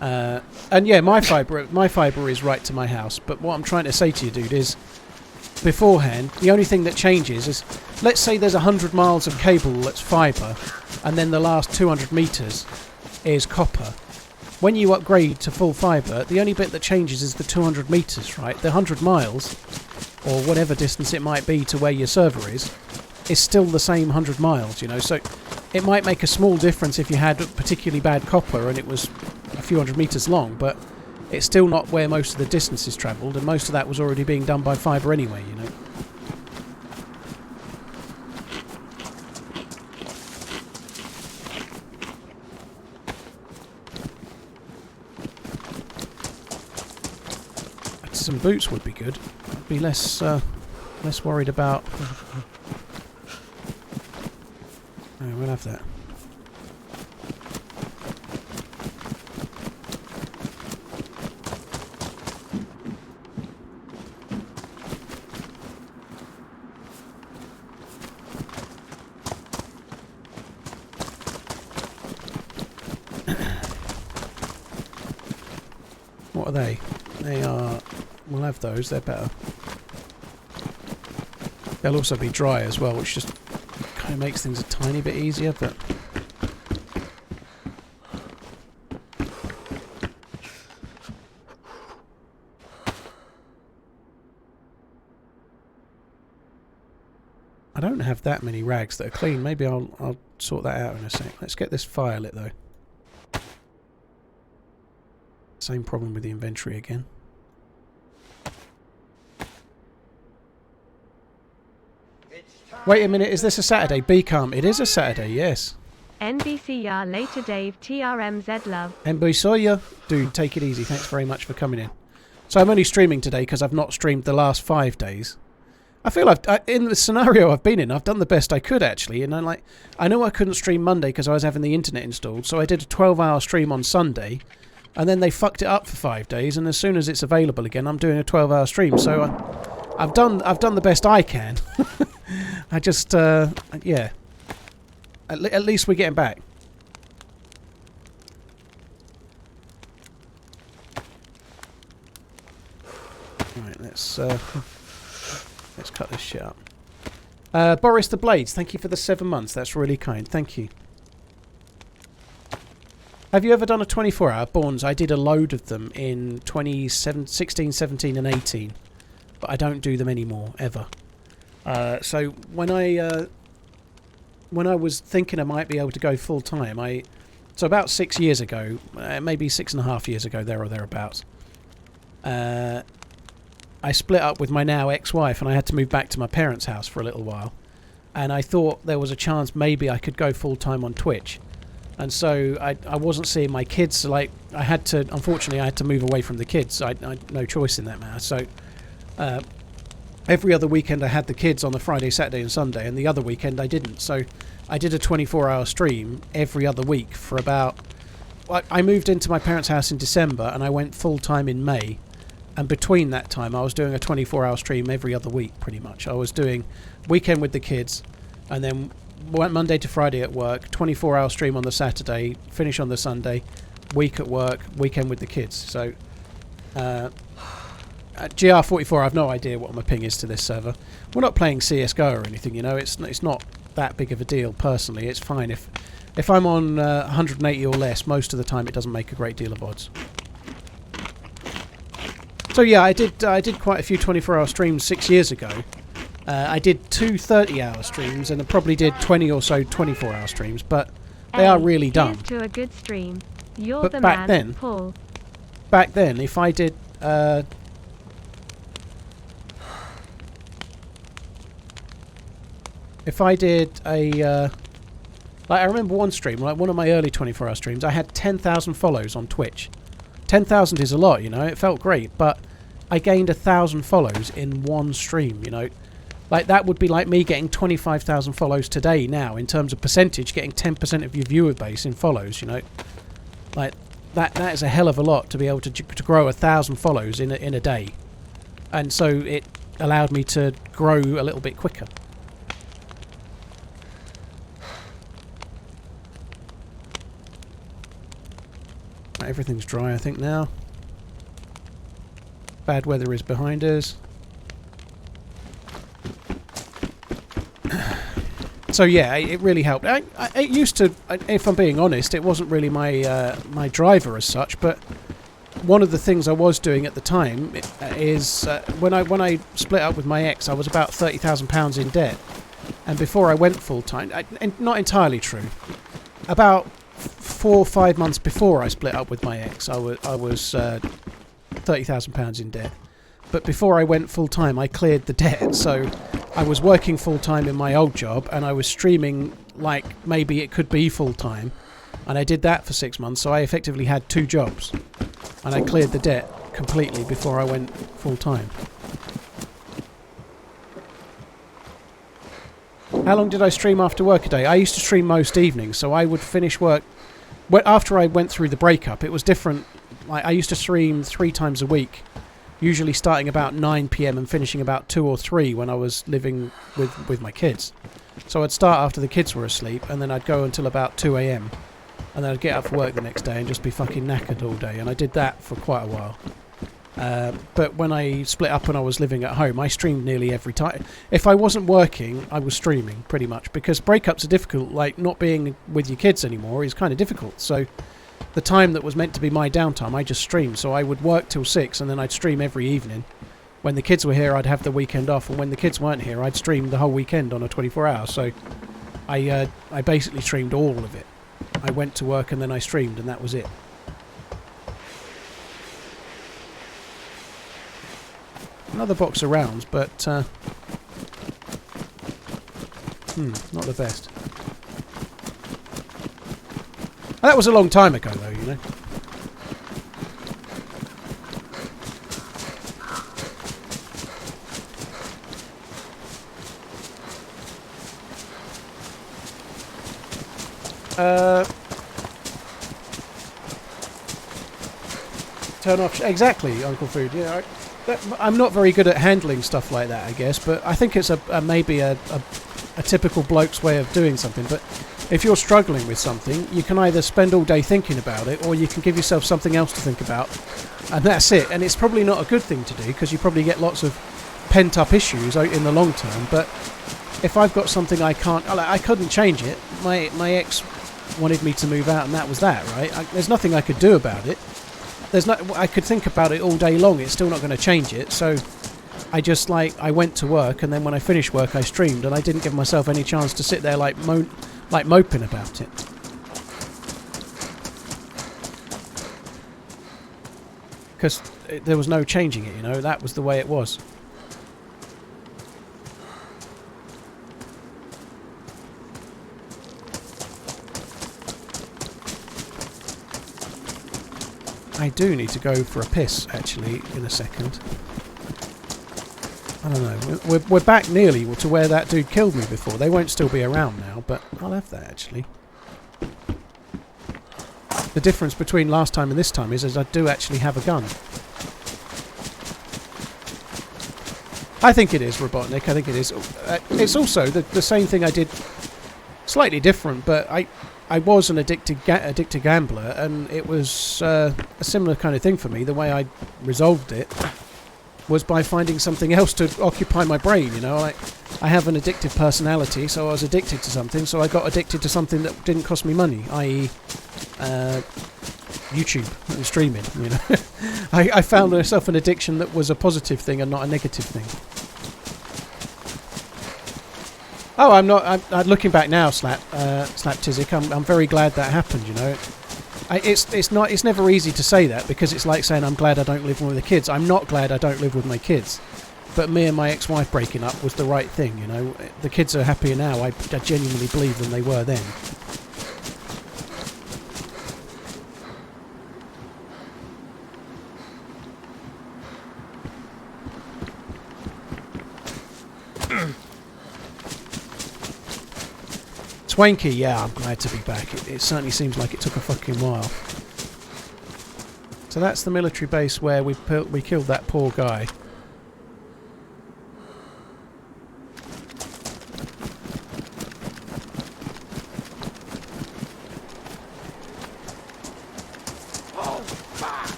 And yeah, my fibre is right to my house. But what I'm trying to say to you, dude, is beforehand, the only thing that changes is, let's say there's 100 miles of cable that's fibre, and then the last 200 metres is copper. When you upgrade to full fibre, the only bit that changes is the 200 metres, right? The 100 miles, or whatever distance it might be to where your server is still the same 100 miles, you know. So it might make a small difference if you had particularly bad copper and it was a few hundred metres long, but it's still not where most of the distance is travelled, and most of that was already being done by fibre anyway, you know. Some boots would be good. I'd be less worried about... Oh, we'll have that. What are they? They are... We'll have those, they're better. They'll also be dry as well, which just kind of makes things a tiny bit easier, but... I don't have that many rags that are clean. Maybe I'll sort that out in a sec. Let's get this fire lit though. Same problem with the inventory again. Wait a minute, is this a Saturday? Be calm. It is a Saturday, yes. NBC ya later Dave TRMZ love. NBC saw ya. Dude, take it easy. Thanks very much for coming in. So I'm only streaming today because I've not streamed the last 5 days. I feel in the scenario I've been in, I've done the best I could actually. And I know I couldn't stream Monday because I was having the internet installed, so I did a 12-hour stream on Sunday, and then they fucked it up for 5 days. And as soon as it's available again, I'm doing a 12-hour stream. So I've done the best I can. I just, yeah. At least we're getting back. Right, let's cut this shit up. Boris the Blades, thank you for the 7 months. That's really kind. Thank you. Have you ever done a 24-hour? Borns, I did a load of them in 2016, 17 and 18. But I don't do them anymore, ever. So when I was thinking I might be able to go full time, so about 6 years ago, maybe 6.5 years ago, there or thereabouts, I split up with my now ex-wife, and I had to move back to my parents' house for a little while. And I thought there was a chance maybe I could go full time on Twitch, and so I wasn't seeing my kids. Like unfortunately, I had to move away from the kids. I had no choice in that matter. So. Every other weekend I had the kids on the Friday, Saturday and Sunday, and the other weekend I didn't. So I did a 24-hour stream every other week for about... I moved into my parents' house in December and I went full-time in May. And between that time I was doing a 24-hour stream every other week pretty much. I was doing weekend with the kids, and then went Monday to Friday at work, 24-hour stream on the Saturday, finish on the Sunday, week at work, weekend with the kids. So... GR44, I've no idea what my ping is to this server. We're not playing CSGO or anything, you know. It's not that big of a deal personally. It's fine if I'm on 180 or less. Most of the time, it doesn't make a great deal of odds. So yeah, I did quite a few 24-hour streams 6 years ago. I did 2 30-hour streams, and I probably did 20 or so 24-hour streams. But they are really dumb. Here's to a good stream. You're but the back man, then, Paul. Back then, if I did. If I did a, like I remember one stream, like one of my early 24-hour streams, I had 10,000 follows on Twitch. 10,000 is a lot, you know, it felt great, but I gained 1,000 follows in one stream, you know. Like that would be like me getting 25,000 follows today now, in terms of percentage, getting 10% of your viewer base in follows, you know. Like, that is a hell of a lot to be able to grow 1,000 follows in a day. And so it allowed me to grow a little bit quicker. everything's dry, I think, now. Bad weather is behind us. So yeah, it really helped. It used to, if I'm being honest, it wasn't really my my driver as such, but one of the things I was doing at the time is when I split up with my ex, I was about £30,000 in debt, and before I went full time, and not entirely true, about 4 or 5 months before I split up with my ex, I was £30,000 in debt. But before I went full time, I cleared the debt. So I was working full time in my old job, and I was streaming like maybe it could be full time, and I did that for 6 months. So I effectively had 2 jobs, and I cleared the debt completely before I went full time. How long did I stream after work a day? I used to stream most evenings, so I would finish work. Well, after I went through the breakup, it was different. Like, I used to stream 3 times a week, usually starting about 9 PM and finishing about 2 or 3 when I was living with my kids. So I'd start after the kids were asleep, and then I'd go until about 2 AM, and then I'd get up for work the next day and just be fucking knackered all day, and I did that for quite a while. But when I split up and I was living at home, I streamed nearly every time. If I wasn't working, I was streaming pretty much, because breakups are difficult. Like, not being with your kids anymore is kind of difficult. So the time that was meant to be my downtime, I just streamed. So I would work till 6, and then I'd stream every evening. When the kids were here, I'd have the weekend off, and when the kids weren't here, I'd stream the whole weekend on a 24-hour. So I basically streamed all of it. I went to work and then I streamed, and that was it. Another box of rounds, but not the best. That was a long time ago, though, you know. Turn off. Exactly, Uncle Food. Yeah, I'm not very good at handling stuff like that, I guess, but I think it's maybe a typical bloke's way of doing something. But if you're struggling with something, you can either spend all day thinking about it, or you can give yourself something else to think about, and that's it. And it's probably not a good thing to do, because you probably get lots of pent-up issues in the long term. But if I've got something I couldn't change it. My ex wanted me to move out, and that was that, right? There's nothing I could do about it. I could think about it all day long. It's still not going to change it. So I went to work, and then when I finished work, I streamed, and I didn't give myself any chance to sit there like moping about it. Because there was no changing it, you know. That was the way it was. I do need to go for a piss, actually, in a second. I don't know. We're back nearly to where that dude killed me before. They won't still be around now, but I'll have that, actually. The difference between last time and this time is I do actually have a gun. I think it is, Robotnik. I think it is. It's also the same thing I did, slightly different, but I was an addicted gambler, and it was a similar kind of thing for me. The way I resolved it was by finding something else to occupy my brain, you know. I have an addictive personality, so I was addicted to something, so I got addicted to something that didn't cost me money, i.e. YouTube and streaming, you know. I found myself an addiction that was a positive thing and not a negative thing. Oh, I'm looking back now, Slap Tizik. I'm very glad that happened. You know, it's never easy to say that, because it's like saying I'm glad I don't live with the kids. I'm not glad I don't live with my kids, but me and my ex-wife breaking up was the right thing. You know, the kids are happier now. I genuinely believe than they were then. Swanky, yeah, I'm glad to be back. It certainly seems like it took a fucking while. So that's the military base where we killed that poor guy.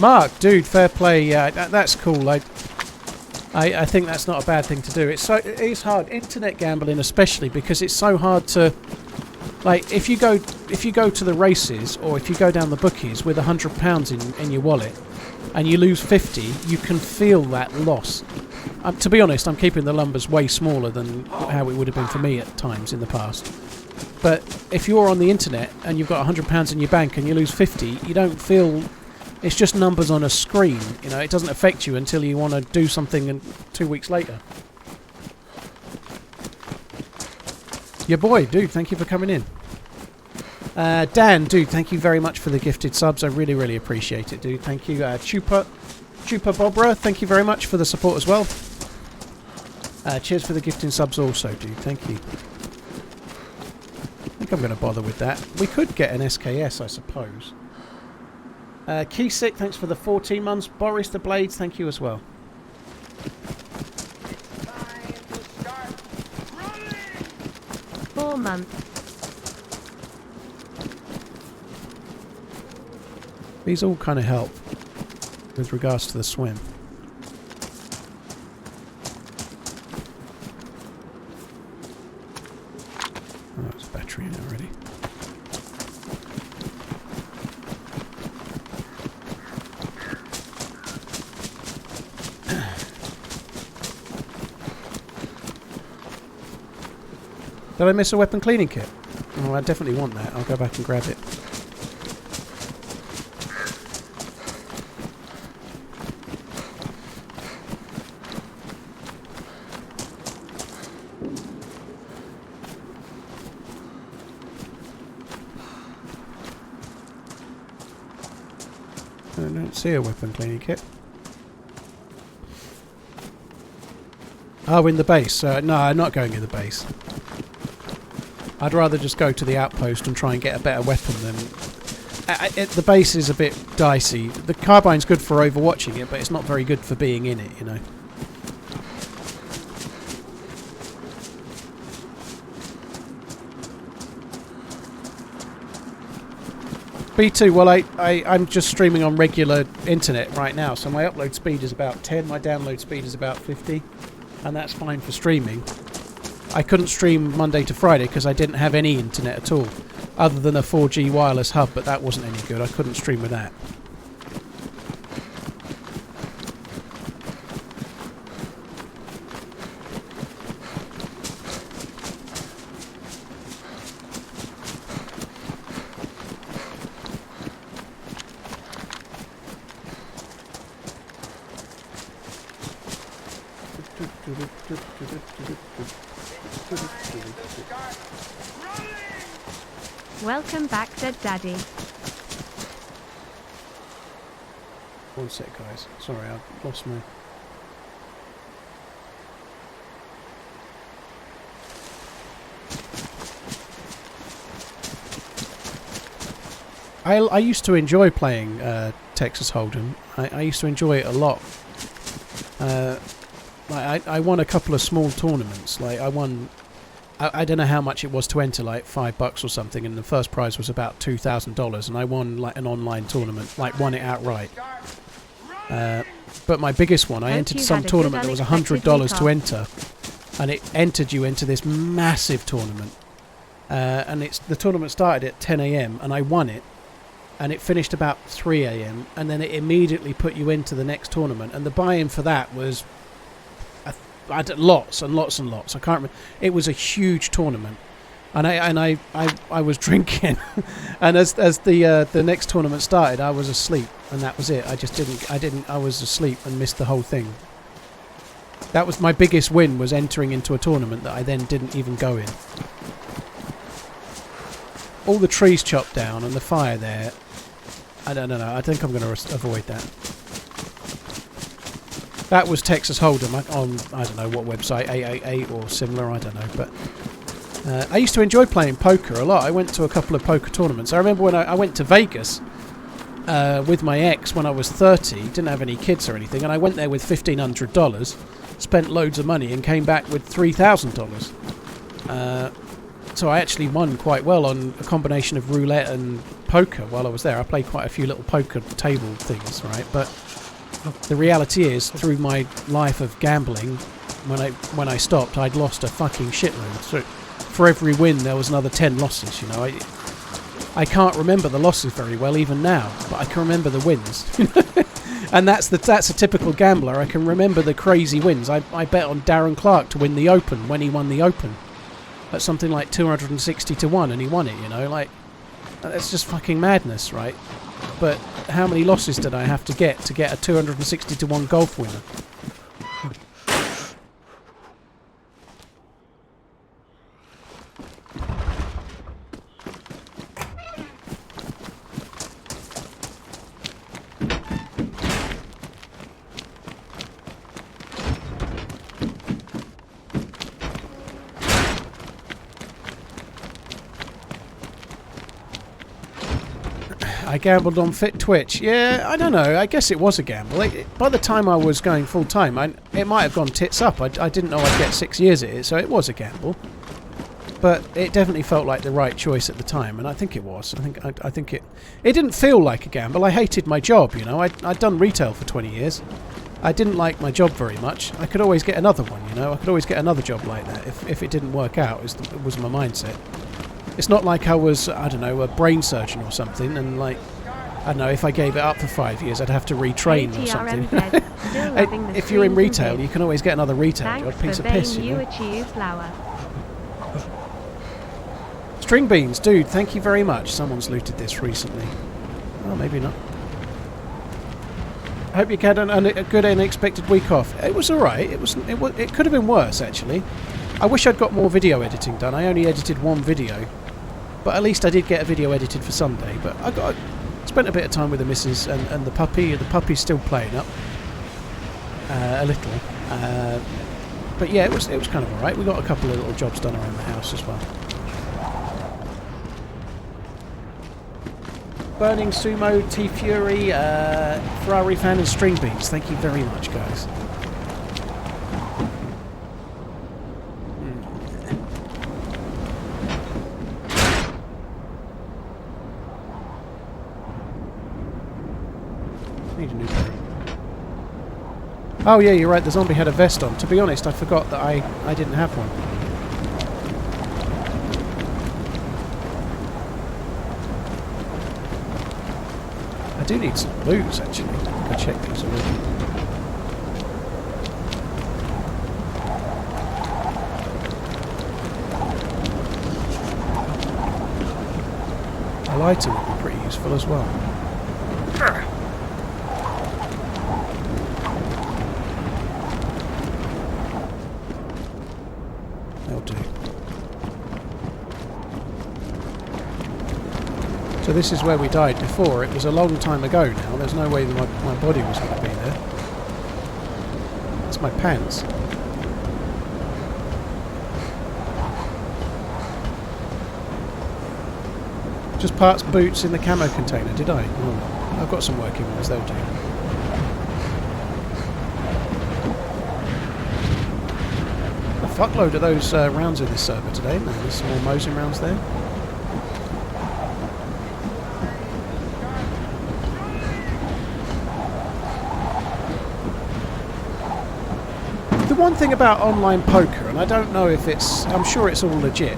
Mark, dude, fair play. Yeah, that's cool. I think that's not a bad thing to do. It's hard, internet gambling especially, because it's so hard to, like, if you go to the races or if you go down the bookies with £100 in your wallet and you lose 50, you can feel that loss. To be honest, I'm keeping the numbers way smaller than how it would have been for me at times in the past. But if you're on the internet and you've got £100 in your bank and you lose 50, you don't feel. It's just numbers on a screen, you know. It doesn't affect you until you want to do something 2 weeks later. Your boy, dude, thank you for coming in. Dan, dude, thank you very much for the gifted subs. I really, really appreciate it, dude. Thank you. Chupa Bobra, thank you very much for the support as well. Cheers for the gifting subs also, dude. Thank you. I think I'm going to bother with that. We could get an SKS, I suppose. Keysik, thanks for the 14 months. Boris the Blades, thank you as well. Time to start running. 4 months. These all kind of help with regards to the swim. Oh, there's a battery in it already. Did I miss a weapon cleaning kit? Oh, I definitely want that. I'll go back and grab it. I don't see a weapon cleaning kit. Oh, in the base. No, I'm not going in the base. I'd rather just go to the outpost and try and get a better weapon than... the base is a bit dicey. The carbine's good for overwatching it, but it's not very good for being in it, you know. B2, well, I'm just streaming on regular internet right now, so my upload speed is about 10, my download speed is about 50, and that's fine for streaming. I couldn't stream Monday to Friday because I didn't have any internet at all, other than a 4G wireless hub, but that wasn't any good. I couldn't stream with that. Welcome back, Dead Daddy. One sec, guys. Sorry, I've lost my... I used to enjoy playing Texas Hold'em. I used to enjoy it a lot. I won a couple of small tournaments. Like I won, I don't know how much it was to enter, like $5 or something, and the first prize was about $2,000, and I won like an online tournament, like won it outright. But my biggest one, I entered some tournament that was $100 to enter, and it entered you into this massive tournament. And the tournament started at 10 AM, and I won it, and it finished about 3 AM, and then it immediately put you into the next tournament, and the buy-in for that was lots and lots and lots. I can't remember. It was a huge tournament, and I was drinking, and as the next tournament started, I was asleep, and that was it. I was asleep and missed the whole thing. That was my biggest win, was entering into a tournament that I then didn't even go in. All the trees chopped down and the fire there. I don't know. I think I'm going to avoid that. That was Texas Hold'em on, I don't know what website, 888 or similar, I don't know. But I used to enjoy playing poker a lot. I went to a couple of poker tournaments. I remember when I went to Vegas with my ex when I was 30, didn't have any kids or anything, and I went there with $1,500, spent loads of money and came back with $3,000. So I actually won quite well on a combination of roulette and poker while I was there. I played quite a few little poker table things, right? But the reality is, through my life of gambling, when I stopped, I'd lost a fucking shitload. So for every win, there was another 10 losses. You know, I can't remember the losses very well even now, but I can remember the wins. And that's a typical gambler. I can remember the crazy wins. I bet on Darren Clark to win the Open when he won the Open. At something like 260 to 1, and he won it, you know, like, that's just fucking madness, right? But how many losses did I have to get a 260 to 1 golf winner? I gambled on Fit Twitch. Yeah, I don't know. I guess it was a gamble. By the time I was going full time, it might have gone tits up. I didn't know I'd get 6 years at it, so it was a gamble. But it definitely felt like the right choice at the time, and I think it was. I think it didn't feel like a gamble. I hated my job, you know. I'd done retail for 20 years. I didn't like my job very much. I could always get another one, you know. I could always get another job like that if it didn't work out. It was my mindset. It's not like I was, I don't know, a brain surgeon or something, and like, I don't know, if I gave it up for 5 years, I'd have to retrain or something. If you're in retail, you can always get another retail job. Piece of piss, you know. String beans, dude, thank you very much. Someone's looted this recently. Oh, maybe not. I hope you had a good unexpected week off. It was alright. It could have been worse, actually. I wish I'd got more video editing done. I only edited one video. But at least I did get a video edited for Sunday. But I spent a bit of time with the missus and the puppy. The puppy's still playing up. A little. But yeah, it was kind of alright. We got a couple of little jobs done around the house as well. Burning Sumo, T Fury, Ferrari Fan and String Beans. Thank you very much, guys. Need a new pair. Oh yeah, you're right, the zombie had a vest on. To be honest, I forgot that I didn't have one. I do need some boots, actually. I checked these already. A lighter would be pretty useful as well. That'll do. So this is where we died before. It was a long time ago now. There's no way that my body was going to be there. That's my pants. Just parts boots in the camo container, did I? Oh, I've got some working ones, they'll do. A fuckload of those rounds in this server today, isn't there? There's some more Mosin rounds there. The one thing about online poker, and I don't know if I'm sure it's all legit,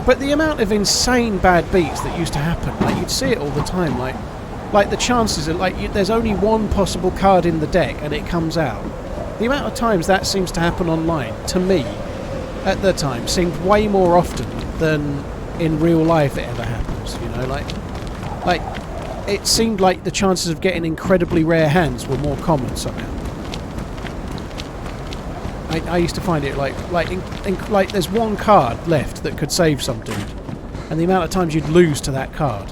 but the amount of insane bad beats that used to happen, like you'd see it all the time, like the chances are there's only one possible card in the deck and it comes out. The amount of times that seems to happen online, to me, at the time, seemed way more often than in real life it ever happens, you know, like it seemed like the chances of getting incredibly rare hands were more common somehow. I used to find it like there's one card left that could save some dude, and the amount of times you'd lose to that card.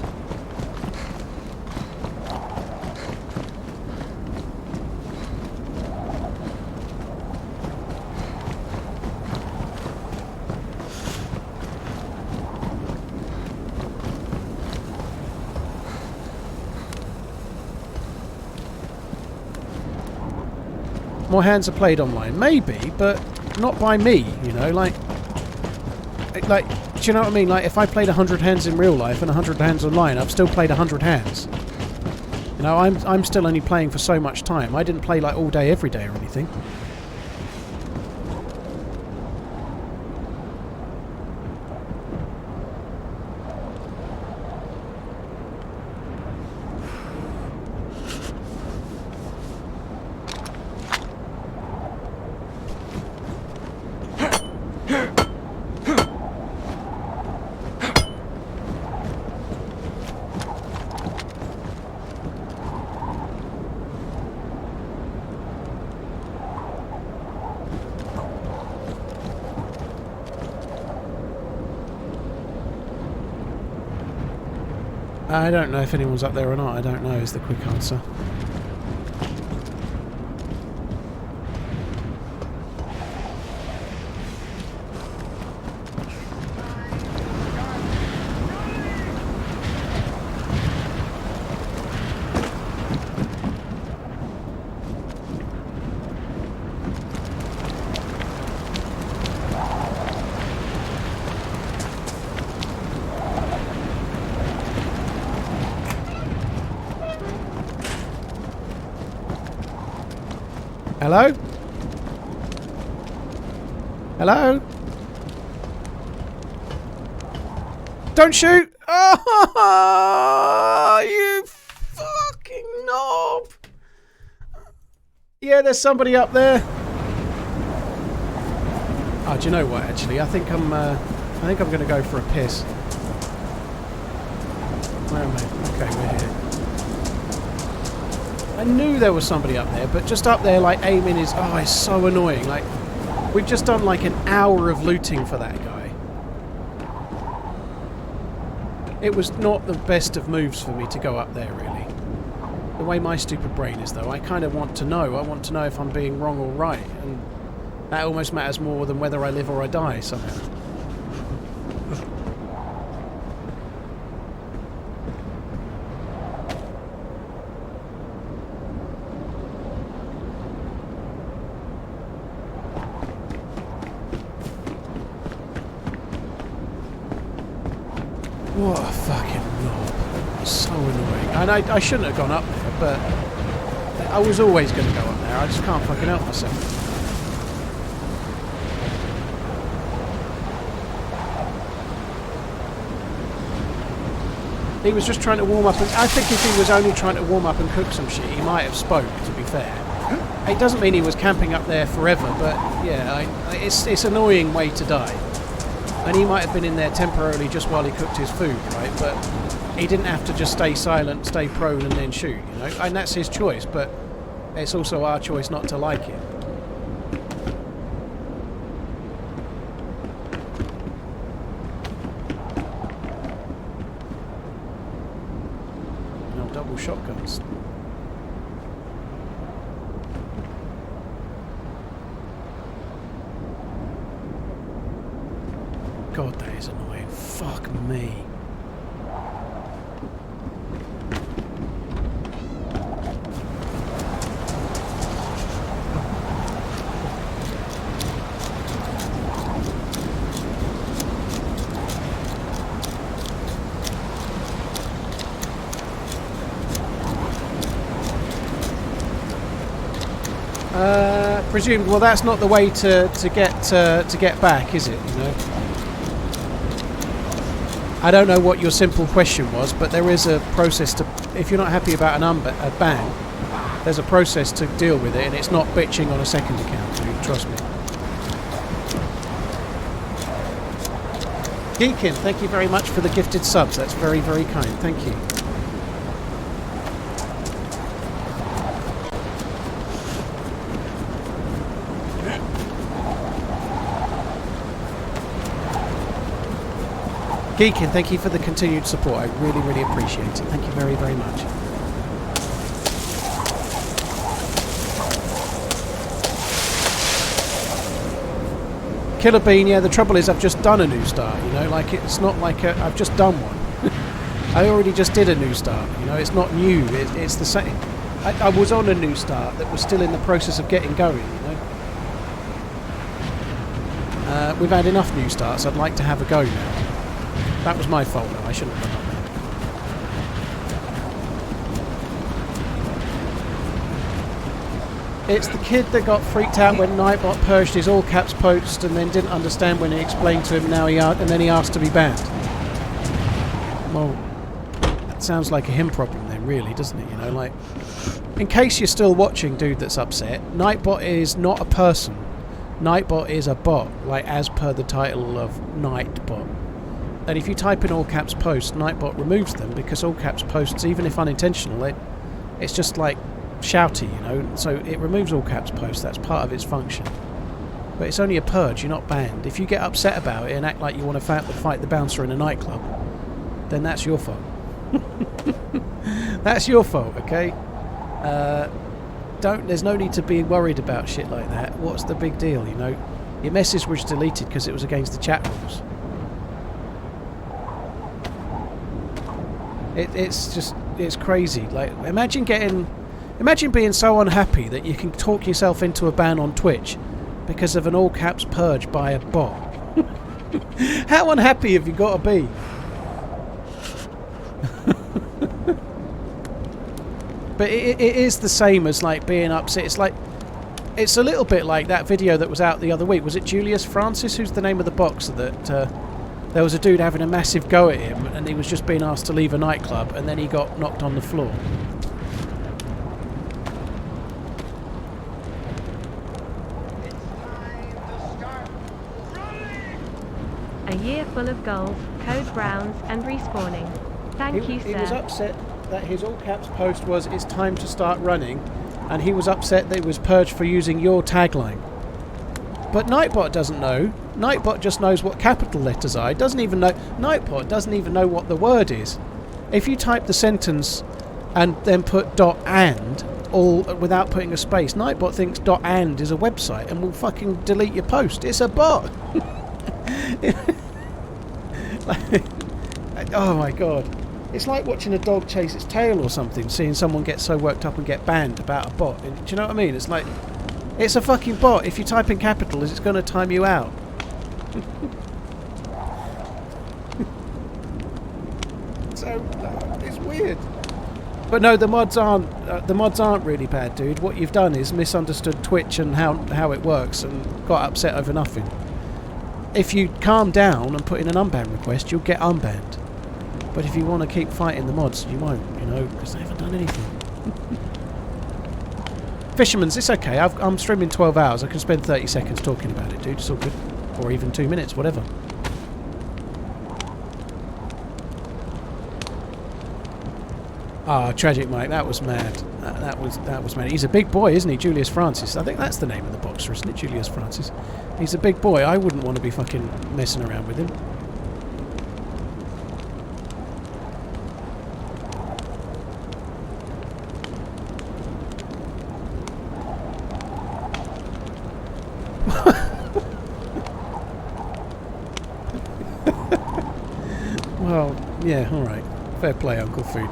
More hands are played online. Maybe, but not by me, you know, like... Like, do you know what I mean? Like, if I played 100 hands in real life and 100 hands online, I've still played 100 hands. You know, I'm still only playing for so much time. I didn't play like all day, every day or anything. I don't know if anyone's up there or not. I don't know is the quick answer. Hello? Hello? Don't shoot! Oh, you fucking knob! Yeah, there's somebody up there. Oh, do you know what? Actually, I think I'm going to go for a piss. Where am I? Okay, we're here. I knew there was somebody up there, but just up there, like, aiming is... Oh, it's so annoying. Like, we've just done, like, an hour of looting for that guy. It was not the best of moves for me to go up there, really. The way my stupid brain is, though, I kind of want to know. I want to know if I'm being wrong or right, and that almost matters more than whether I live or I die, somehow. What a fucking knob. So annoying. And I shouldn't have gone up there, but I was always going to go up there. I just can't fucking help myself. He was just trying to warm up, and I think if he was only trying to warm up and cook some shit, he might have spoke, to be fair. It doesn't mean he was camping up there forever, but yeah, it's an annoying way to die. And he might have been in there temporarily just while he cooked his food, right? But he didn't have to just stay silent, stay prone, and then shoot, you know? And that's his choice, but it's also our choice not to like it. No, double shotguns. God, that is annoying. Fuck me. Presumed. Well, that's not the way to get back, is it? You know. I don't know what your simple question was, but there is a process to... If you're not happy about a ban, there's a process to deal with it, and it's not bitching on a second account, dude, trust me. Geekin, thank you very much for the gifted subs. That's very, very kind. Thank you. Geekin, thank you for the continued support. I really, really appreciate it. Thank you very, very much. Killer Bean, yeah, the trouble is I've just done a new start, you know, like it's not like I've just done one. I already just did a new start, you know, it's not new, it's the same. I was on a new start that was still in the process of getting going, you know. We've had enough new starts. I'd like to have a go now. That was my fault, though. I shouldn't have done that. It's the kid that got freaked out when Nightbot purged his all caps post and then didn't understand when he explained to him. And then he asked to be banned. Well, that sounds like a him problem then, really, doesn't it? You know, like, in case you're still watching, dude, that's upset. Nightbot is not a person. Nightbot is a bot, like as per the title of Nightbot. And if you type in all caps post, Nightbot removes them because all caps posts, even if unintentional, it's just like shouty, you know, so it removes all caps posts. That's part of its function, but it's only a purge. You're not banned. If you get upset about it and act like you want to fight the bouncer in a nightclub, then that's your fault. That's your fault, okay? There's no need to be worried about shit like that. What's the big deal, you know? Your message was deleted because it was against the chat rules. It's crazy. Like, imagine being so unhappy that you can talk yourself into a ban on Twitch because of an all caps purge by a bot. How unhappy have you got to be? But it is the same as like being upset. It's a little bit like that video that was out the other week. Was it Julius Francis? Who's the name of the boxer that there was a dude having a massive go at him and he was just being asked to leave a nightclub and then he got knocked on the floor. A year full of goals, code browns, and respawning. Thank you, sir. He was upset that his all caps post was "It's time to start running," and he was upset that it was purged for using your tagline. But Nightbot doesn't know. Nightbot just knows what capital letters are. Nightbot doesn't even know what the word is. If you type the sentence and then put .and all without putting a space, Nightbot thinks .and is a website and will fucking delete your post. It's a bot. Oh my god. It's like watching a dog chase its tail or something, seeing someone get so worked up and get banned about a bot. Do you know what I mean? It's like, it's a fucking bot. If you type in capitals, it's going to time you out. So, it's weird. But no, the mods aren't really bad, dude. What you've done is misunderstood Twitch and how it works and got upset over nothing. If you calm down and put in an unban request, you'll get unbanned. But if you want to keep fighting the mods, you won't, you know, because they haven't done anything. Fisherman's, it's okay. I'm streaming 12 hours. I can spend 30 seconds talking about it, dude. It's all good. Or even 2 minutes, whatever. Ah, tragic, Mike. That was mad. That was mad. He's a big boy, isn't he? Julius Francis. I think that's the name of the boxer, isn't it? Julius Francis. He's a big boy. I wouldn't want to be fucking messing around with him. Well, yeah, alright. Fair play, Uncle Food.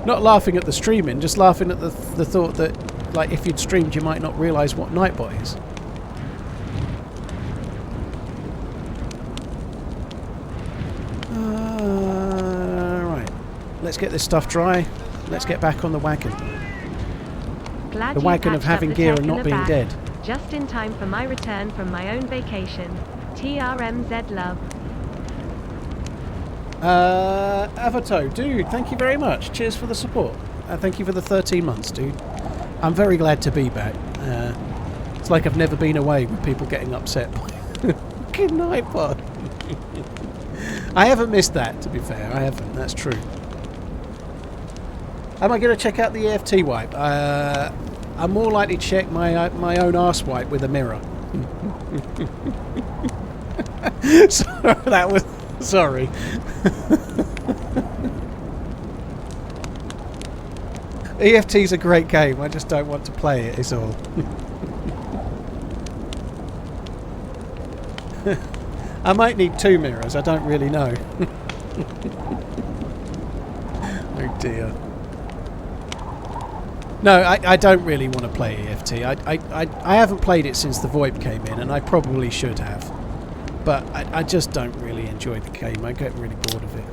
Not laughing at the streaming, just laughing at the thought that, like, if you'd streamed, you might not realise what Nightbot is. Right. Let's get this stuff dry. Let's get back on the wagon. Glad the wagon of having gear and not being dead. Just in time for my return from my own vacation. TRMZ love. Avato, dude, thank you very much. Cheers for the support. Thank you for the 13 months, dude. I'm very glad to be back. It's like I've never been away with people getting upset. Good night, bud. I haven't missed that, to be fair. I haven't. That's true. Am I going to check out the EFT wipe? I'm more likely to check my own arse wipe with a mirror. Sorry. EFT's a great game. I just don't want to play it, is all. I might need 2 mirrors. I don't really know. Oh dear. No, I don't really want to play EFT. I haven't played it since the VoIP came in, and I probably should have. But I just don't really enjoy the game. I get really bored of it.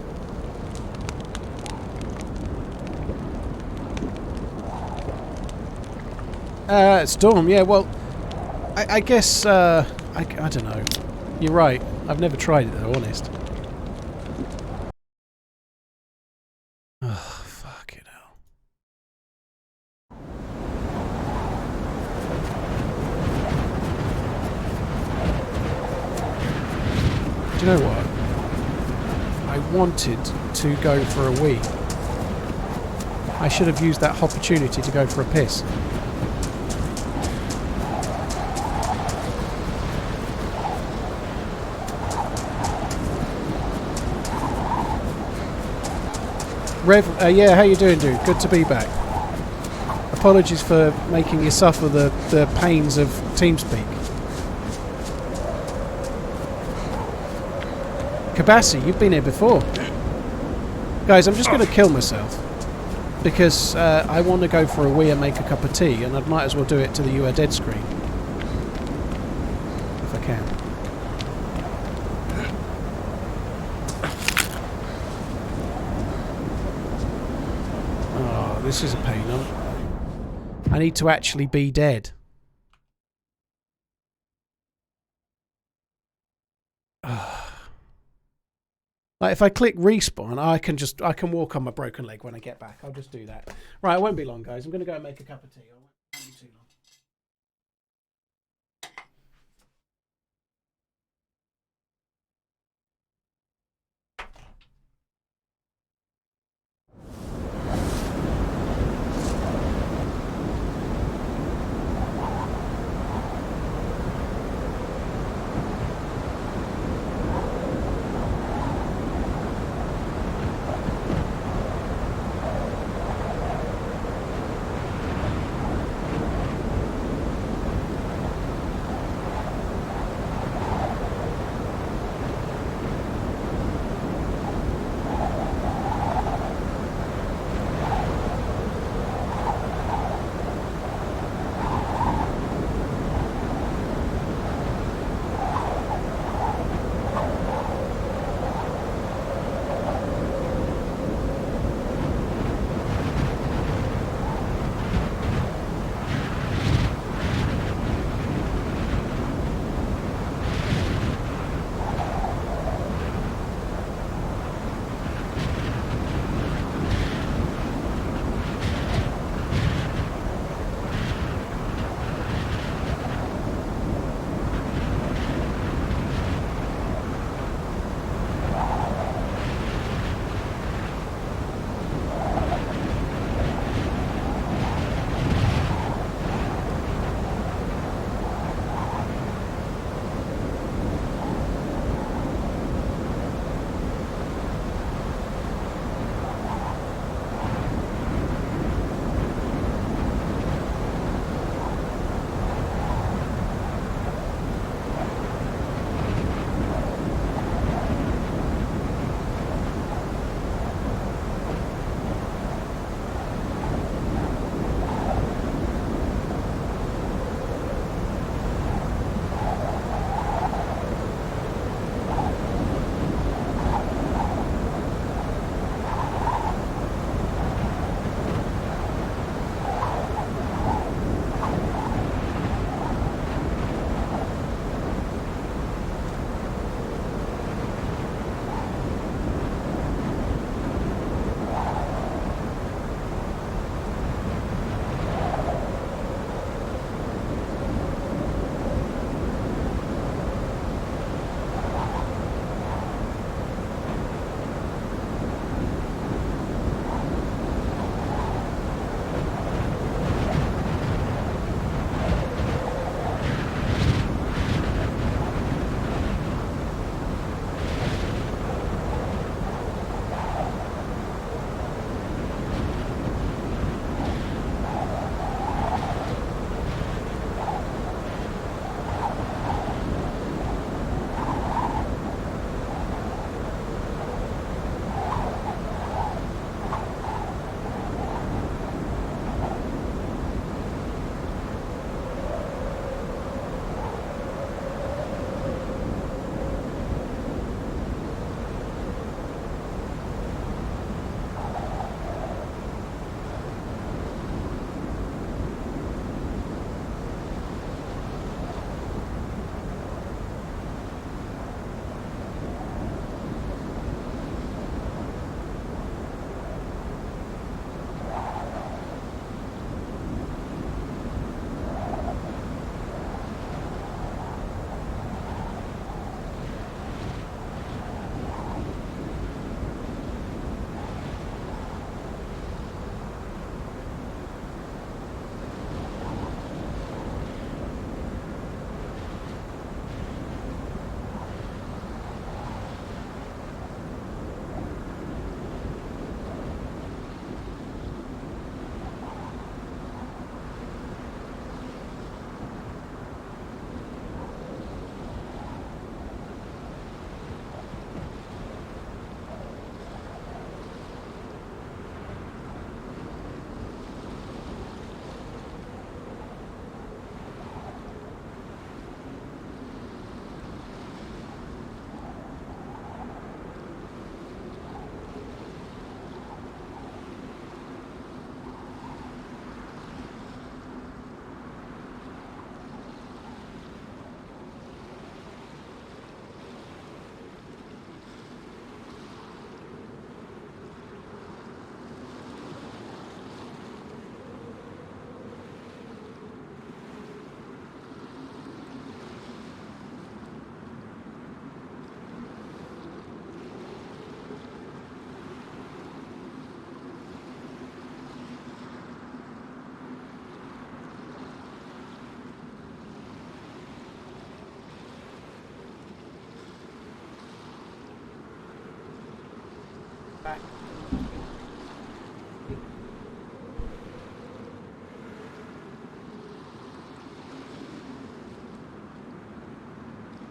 Storm, yeah, well, I guess, I don't know. You're right. I've never tried it, though, honest. Oh, fucking hell. Do you know what? I wanted to go for a wee. I should have used that opportunity to go for a piss. Rev, yeah, how you doing, dude? Good to be back. Apologies for making you suffer the pains of TeamSpeak. Kabassi, you've been here before. Guys, I'm just going to kill myself. Because I want to go for a wee and make a cup of tea, and I might as well do it to the You Are Dead screen. If I can. Oh, this is a pain. I need to actually be dead. Like if I click respawn, I can walk on my broken leg when I get back. I'll just do that. Right, it won't be long, guys. I'm going to go and make a cup of tea. I won't be too long.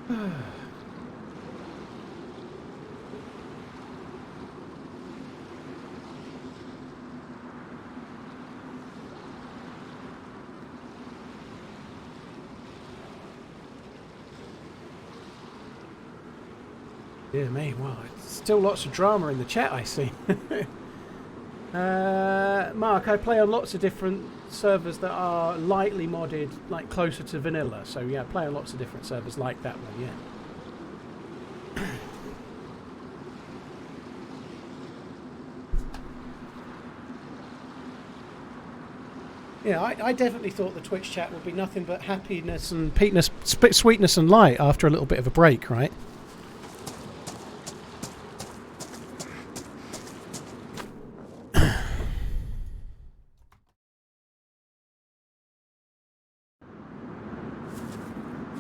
Dear me, well, still lots of drama in the chat, I see. Mark, I play on lots of different servers that are lightly modded, like closer to vanilla. So yeah, I play on lots of different servers like that one, yeah. Yeah, I definitely thought the Twitch chat would be nothing but happiness and sweetness and light after a little bit of a break, right?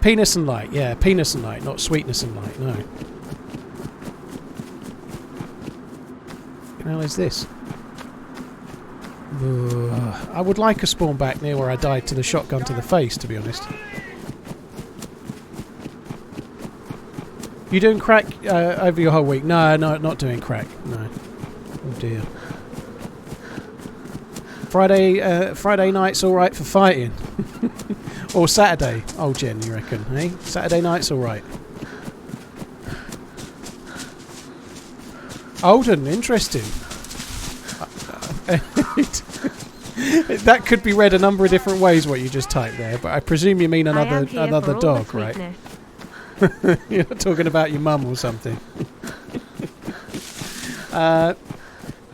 Penis and light, yeah, penis and light, not sweetness and light, no. What the hell is this? I would like a spawn back near where I died to the shotgun to the face, to be honest. You doing crack over your whole week? No, not doing crack, no. Oh dear. Friday night's alright for fighting. Or Saturday. Oh, Jen, you reckon, eh? Saturday night's alright. Olden, interesting. That could be read a number of different ways, what you just typed there, but I presume you mean another dog, right? You're not talking about your mum or something.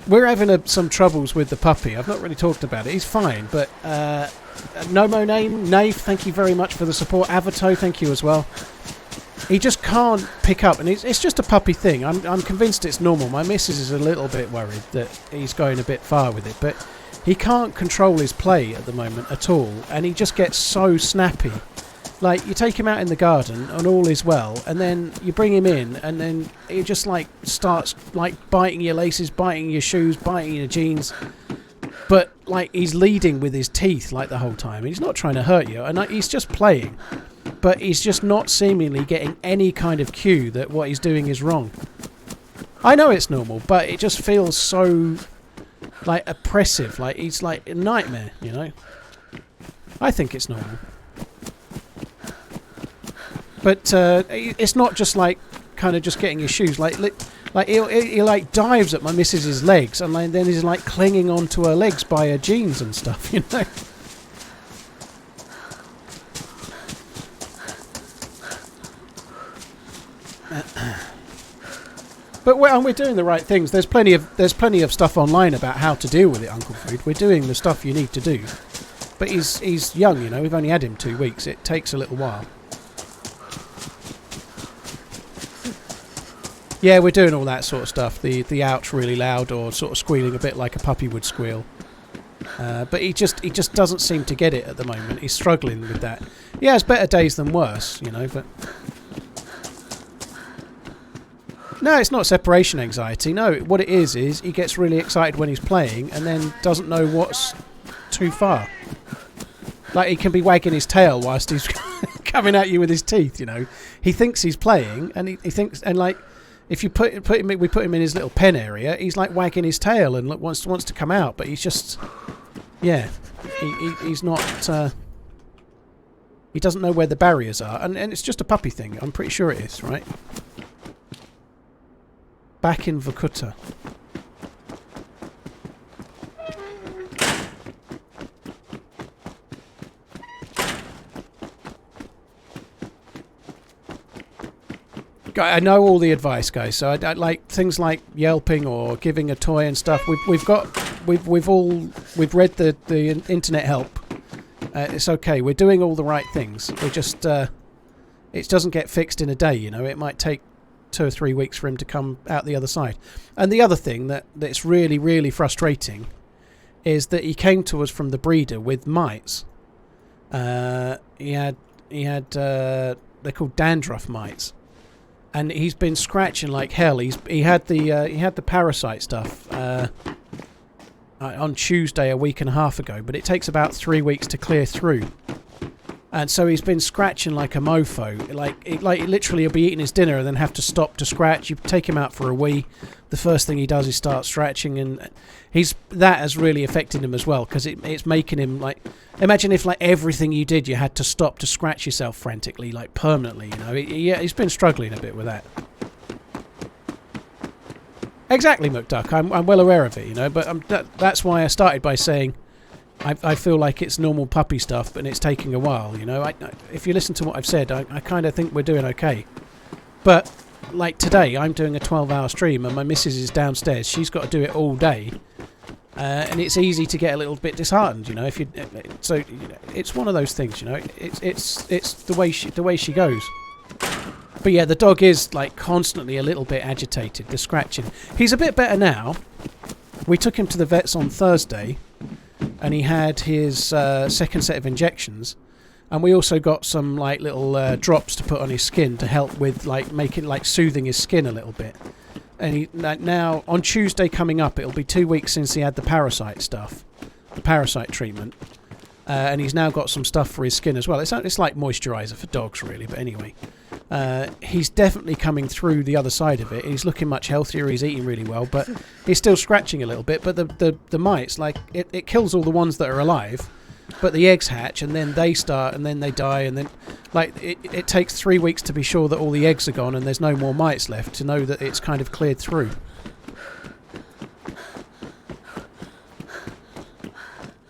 We're having some troubles with the puppy. I've not really talked about it. He's fine, but Nomo Nave, thank you very much for the support. Avato, thank you as well. He just can't pick up, and it's just a puppy thing. I'm convinced it's normal. My missus is a little bit worried that he's going a bit far with it, but he can't control his play at the moment at all, and he just gets so snappy. Like, you take him out in the garden and all is well, and then you bring him in and then he just like starts like biting your laces, biting your shoes, biting your jeans, but like he's leading with his teeth like the whole time. He's not trying to hurt you, and he's just playing, but he's just not seemingly getting any kind of cue that what he's doing is wrong. I know it's normal, but it just feels so like oppressive, like he's like a nightmare, you know. I think it's normal. But it's not just like kind of just getting his shoes. Like he like dives at my missus's legs, and then he's like clinging onto her legs by her jeans and stuff, you know. But we're doing the right things. There's plenty of stuff online about how to deal with it, Uncle Food. We're doing the stuff you need to do. But he's young, you know. We've only had him 2 weeks. It takes a little while. Yeah, we're doing all that sort of stuff. The ouch really loud, or sort of squealing a bit like a puppy would squeal. But he just doesn't seem to get it at the moment. He's struggling with that. He has better days than worse, you know. But no, it's not separation anxiety. No, what it is he gets really excited when he's playing, and then doesn't know what's too far. Like, he can be wagging his tail whilst he's coming at you with his teeth. You know, he thinks he's playing, and he thinks, and like. If you we put him in his little pen area, he's like wagging his tail and wants to come out, but he's just, yeah, he's not. He doesn't know where the barriers are, and it's just a puppy thing. I'm pretty sure it is, right? Back in Vorkuta. I know all the advice, guys. So I like things like yelping or giving a toy and stuff. We've read the internet help. It's okay. We're doing all the right things. We just it doesn't get fixed in a day. You know, it might take 2 or 3 weeks for him to come out the other side. And the other thing that's really, really frustrating is that he came to us from the breeder with mites. He had they're called dandruff mites. And he's been scratching like hell. He had the parasite stuff on Tuesday a week and a half ago, but it takes about 3 weeks to clear through. And so he's been scratching like a mofo. Like literally he'll be eating his dinner and then have to stop to scratch. You take him out for a wee. The first thing he does is start scratching, and that has really affected him as well, because it's making him like, imagine if like everything you did you had to stop to scratch yourself frantically, like permanently, you know. He's been struggling a bit with that. Exactly, McDuck. I'm well aware of it, you know, but that's why I started by saying I feel like it's normal puppy stuff, but it's taking a while, you know. If you listen to what I've said, I kind of think we're doing okay. But like today, I'm doing a 12-hour stream, and my missus is downstairs. She's got to do it all day, and it's easy to get a little bit disheartened, you know. So you know, it's one of those things, you know. It's the way she goes. But yeah, the dog is like constantly a little bit agitated. The scratching. He's a bit better now. We took him to the vets on Thursday, and he had his second set of injections. And we also got some like little drops to put on his skin to help with like soothing his skin a little bit. And he now on Tuesday coming up, it'll be 2 weeks since he had the parasite stuff, the parasite treatment, and he's now got some stuff for his skin as well. It's like moisturiser for dogs, really. But anyway, he's definitely coming through the other side of it. He's looking much healthier. He's eating really well, but he's still scratching a little bit. But the mites, like it kills all the ones that are alive. But the eggs hatch, and then they start, and then they die, and then like it takes 3 weeks to be sure that all the eggs are gone and there's no more mites left to know that it's kind of cleared through.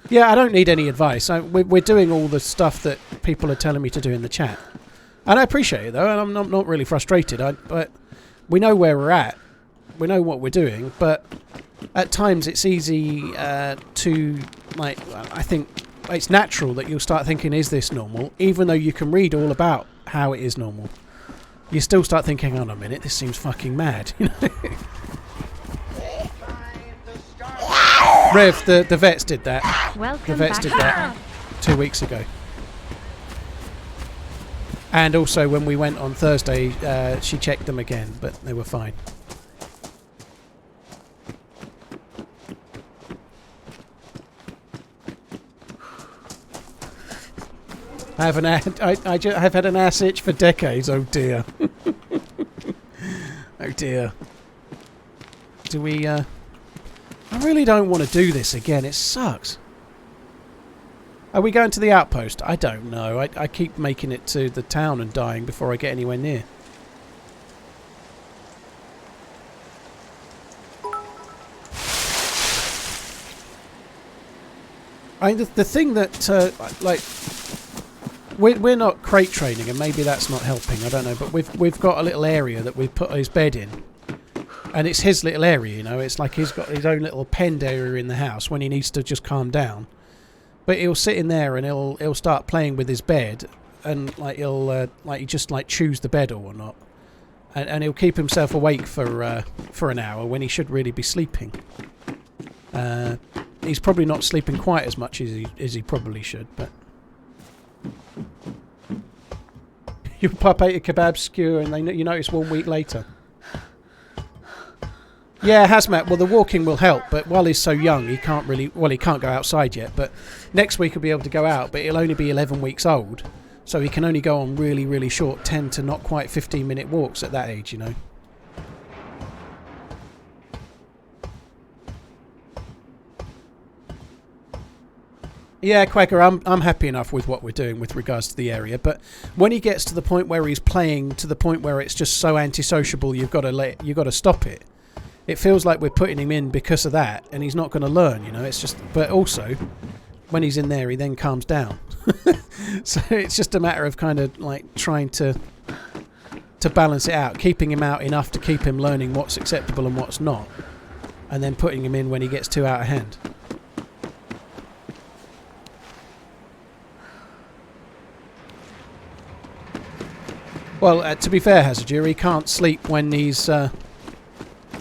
Yeah, I don't need any advice. We're doing all the stuff that people are telling me to do in the chat, and I appreciate it though, and I'm not really frustrated. But we know where we're at, we know what we're doing, but at times it's easy to like. I think it's natural that you'll start thinking, is this normal? Even though you can read all about how it is normal, you still start thinking, hang on a minute, this seems fucking mad. You know? Rev, the vets did that. Welcome the vets back. did that 2 weeks ago. And also when we went on Thursday, she checked them again, but they were fine. I have had an ass itch for decades. Oh dear. Oh dear. Do we? I really don't want to do this again. It sucks. Are we going to the outpost? I don't know. I keep making it to the town and dying before I get anywhere near. The thing that like. We're not crate training, and maybe that's not helping. I don't know, but we've got a little area that we've put his bed in, and it's his little area. You know, it's like he's got his own little penned area in the house when he needs to just calm down. But he'll sit in there and he'll start playing with his bed, and like he'll he just like chews the bed or whatnot, and he'll keep himself awake for an hour when he should really be sleeping. He's probably not sleeping quite as much as he probably should, but. Your pup ate a kebab skewer and you notice 1 week later. Yeah, hazmat. Well, the walking will help, but while he's so young, he can't really. Well, he can't go outside yet. But next week he'll be able to go out. But he'll only be 11 weeks old, so he can only go on really, really short 10 to not quite 15-minute walks at that age. You know. Yeah, Quagger, I'm happy enough with what we're doing with regards to the area, but when he gets to the point where he's playing to the point where it's just so antisociable, you've got to stop it. It feels like we're putting him in because of that, and he's not going to learn. You know, it's just. But also, when he's in there, he then calms down. So it's just a matter of kind of like trying to balance it out, keeping him out enough to keep him learning what's acceptable and what's not, and then putting him in when he gets too out of hand. Well, to be fair, Hazardure, he can't sleep when he's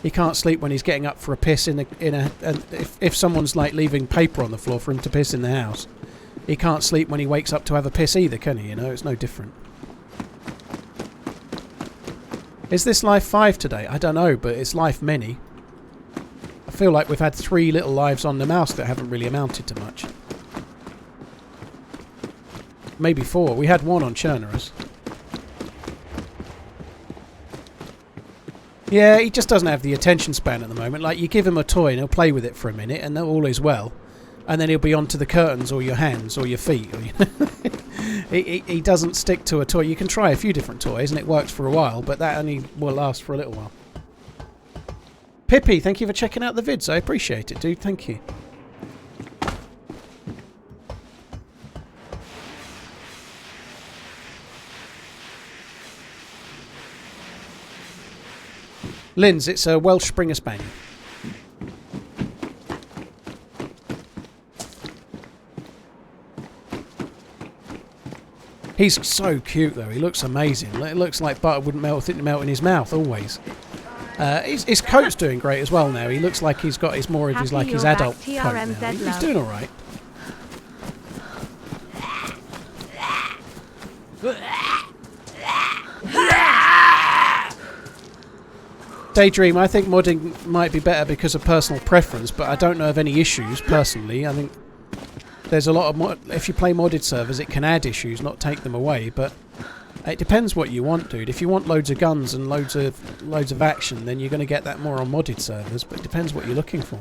getting up for a piss if someone's like leaving paper on the floor for him to piss in the house. He can't sleep when he wakes up to have a piss either, can he? You know, it's no different. Is this life 5 today? I don't know, but it's life many. I feel like we've had 3 little lives on Namalsk that haven't really amounted to much. maybe 4. We had 1 on Cherno. Yeah, he just doesn't have the attention span at the moment. Like, you give him a toy and he'll play with it for a minute and all is well. And then he'll be onto the curtains or your hands or your feet. Or he doesn't stick to a toy. You can try a few different toys and it works for a while, but that only will last for a little while. Pippi, thank you for checking out the vids. I appreciate it, dude. Thank you. Linz, it's a Welsh Springer Spaniel. He's so cute, though. He looks amazing. It looks like butter wouldn't melt in his mouth, always. His coat's doing great as well now. He looks like he's got his more of his like his adult coat now. He's doing all right. Daydream, I think modding might be better because of personal preference, but I don't know of any issues personally. I think there's a lot of if you play modded servers, it can add issues, not take them away. But it depends what you want, dude. If you want loads of guns and loads of action, then you're going to get that more on modded servers. But it depends what you're looking for.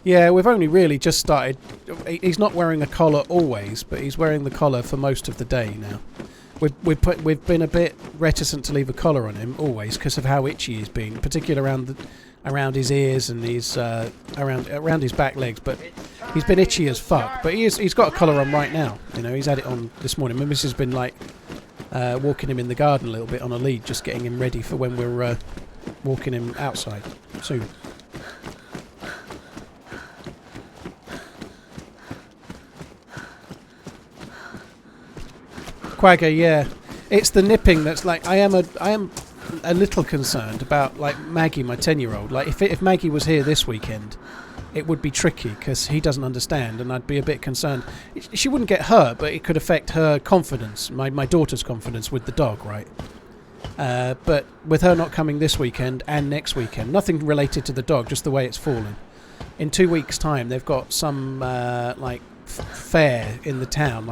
Yeah, we've only really just started. He's not wearing a collar always, but he's wearing the collar for most of the day now. We've been a bit reticent to leave a collar on him always because of how itchy he's been, particularly around his ears and his around his back legs. But he's been itchy as fuck. But he's got a collar on right now. You know, he's had it on this morning. My missus has been like walking him in the garden a little bit on a lead, just getting him ready for when we're walking him outside soon. Quagga, yeah, it's the nipping that's like I am a little concerned about like Maggie, my 10-year-old. Like if Maggie was here this weekend, it would be tricky because he doesn't understand, and I'd be a bit concerned. She wouldn't get hurt, but it could affect her confidence, my daughter's confidence with the dog, right? But with her not coming this weekend and next weekend, nothing related to the dog, just the way it's fallen. In 2 weeks' time, they've got some like fair in the town,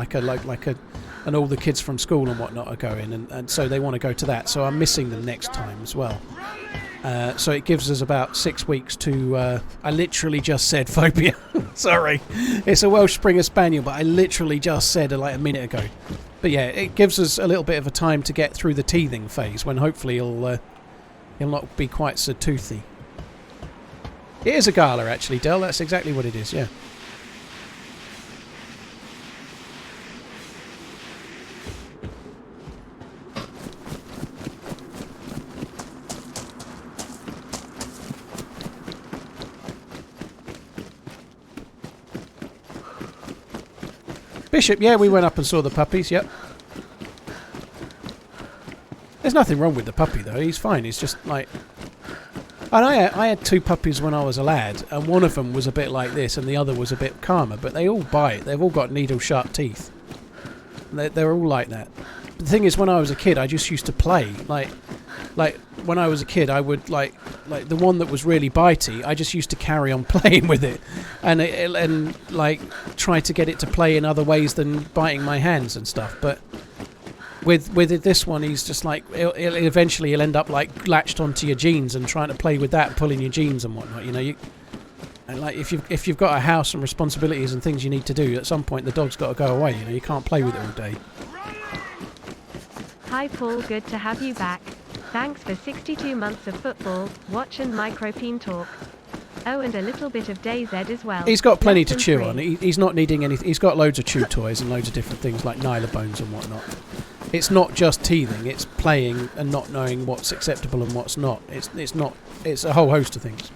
and all the kids from school and whatnot are going, and so they want to go to that. So I'm missing them next time as well. So it gives us about 6 weeks to... I literally just said phobia. Sorry. It's a Welsh Springer Spaniel, but I literally just said like a minute ago. But yeah, it gives us a little bit of a time to get through the teething phase when hopefully he'll not be quite so toothy. It is a gala, actually, Del. That's exactly what it is, yeah. Bishop, yeah, we went up and saw the puppies, yep. There's nothing wrong with the puppy, though. He's fine. He's just, like... And I had 2 puppies when I was a lad, and one of them was a bit like this, and the other was a bit calmer, but they all bite. They've all got needle-sharp teeth. They're all like that. But the thing is, when I was a kid, I just used to play. Like when I was a kid, I would, like the one that was really bitey, I just used to carry on playing with it. And like, try to get it to play in other ways than biting my hands and stuff. But with this one, he's just like, eventually he'll end up like latched onto your jeans and trying to play with that, pulling your jeans and whatnot. You know, and like if you've got a house and responsibilities and things you need to do, at some point the dog's got to go away. You know, you can't play with it all day. Hi Paul, good to have you back. Thanks for 62 months of football, watch and micropeen talk. Oh, and a little bit of Dayz as well. He's got plenty to chew on. He's not needing anything. He's got loads of chew toys and loads of different things like Nyla bones and whatnot. It's not just teething. It's playing and not knowing what's acceptable and what's not. It's not. It's a whole host of things.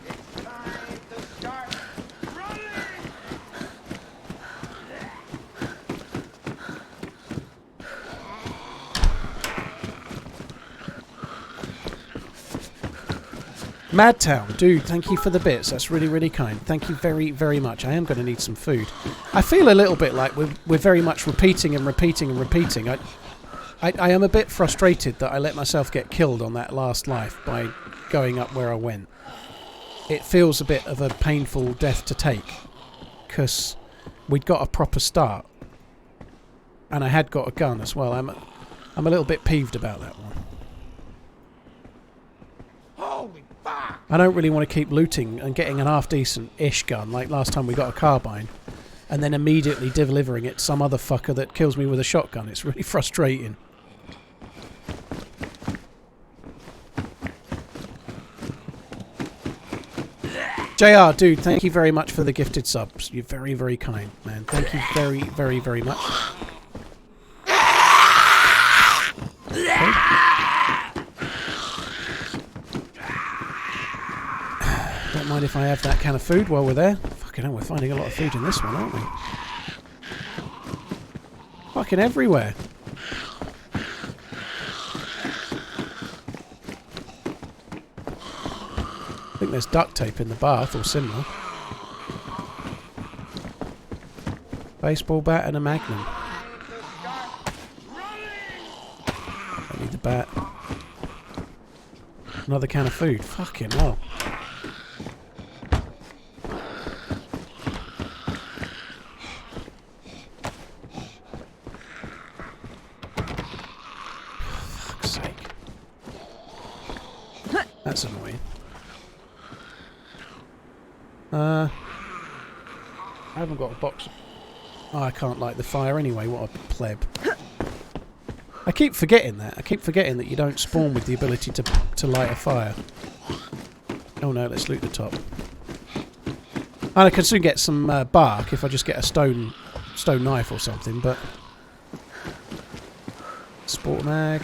Madtown, dude, thank you for the bits. That's really, really kind. Thank you very, very much. I am going to need some food. I feel a little bit like we're very much repeating and repeating and repeating. I am a bit frustrated that I let myself get killed on that last life by going up where I went. It feels a bit of a painful death to take, because we'd got a proper start, and I had got a gun as well. I'm a little bit peeved about that one. Holy fuck! I don't really want to keep looting and getting an half-decent-ish gun, like last time we got a carbine, and then immediately delivering it to some other fucker that kills me with a shotgun. It's really frustrating. JR, dude, thank you very much for the gifted subs. You're very, very kind, man. Thank you very, very, very much. Okay. Don't mind if I have that can of food while we're there. Fucking hell, we're finding a lot of food in this one, aren't we? Fucking everywhere. I think there's duct tape in the bath or similar. Baseball bat and a magnum. I need the bat. Another can of food. Fucking hell. Fuck's sake. That's annoying. I haven't got a box. Oh, I can't light the fire anyway. What a pleb. I keep forgetting that. I keep forgetting that you don't spawn with the ability to light a fire. Oh no, let's loot the top. And I can soon get some bark if I just get a stone knife or something, but... Sport mag.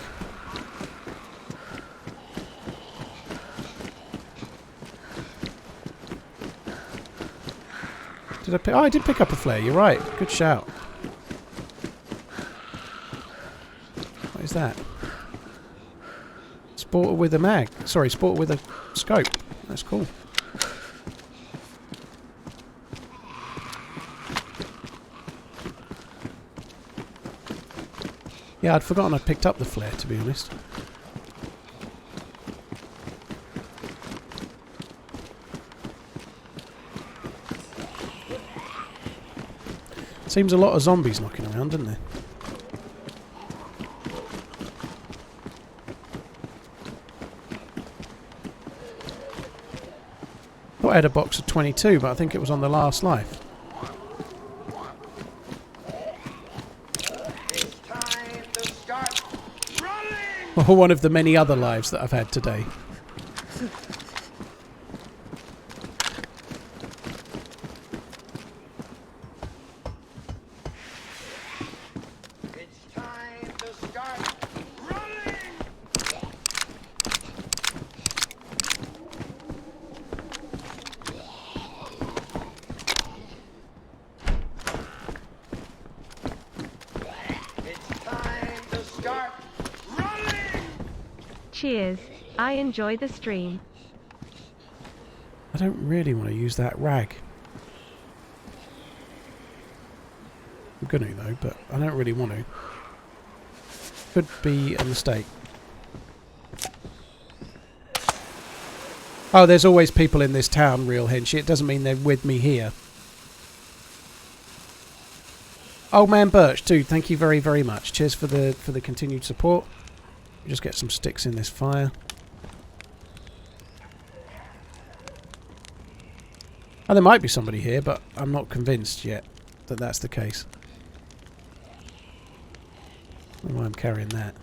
Did I pick... Oh, I did pick up a flare. You're right. Good shout. What is that? Sporter with a mag. Sorry, sporter with a scope. That's cool. Yeah, I'd forgotten I picked up the flare, to be honest. Seems a lot of zombies knocking around, doesn't there? Thought I had a box of 22, but I think it was on the last life. It's time to start running! Or one of the many other lives that I've had today. It's time to start running! It's time to start running! Cheers. I enjoy the stream. I don't really want to use that rag. I'm going to though, but I don't really want to. Could be a mistake. Oh, there's always people in this town, real Henchy. It doesn't mean they're with me here. Old Man Birch, dude, thank you very, very much. Cheers for the continued support. Just get some sticks in this fire. Oh, there might be somebody here, but I'm not convinced yet that that's the case. I don't know why I'm carrying that.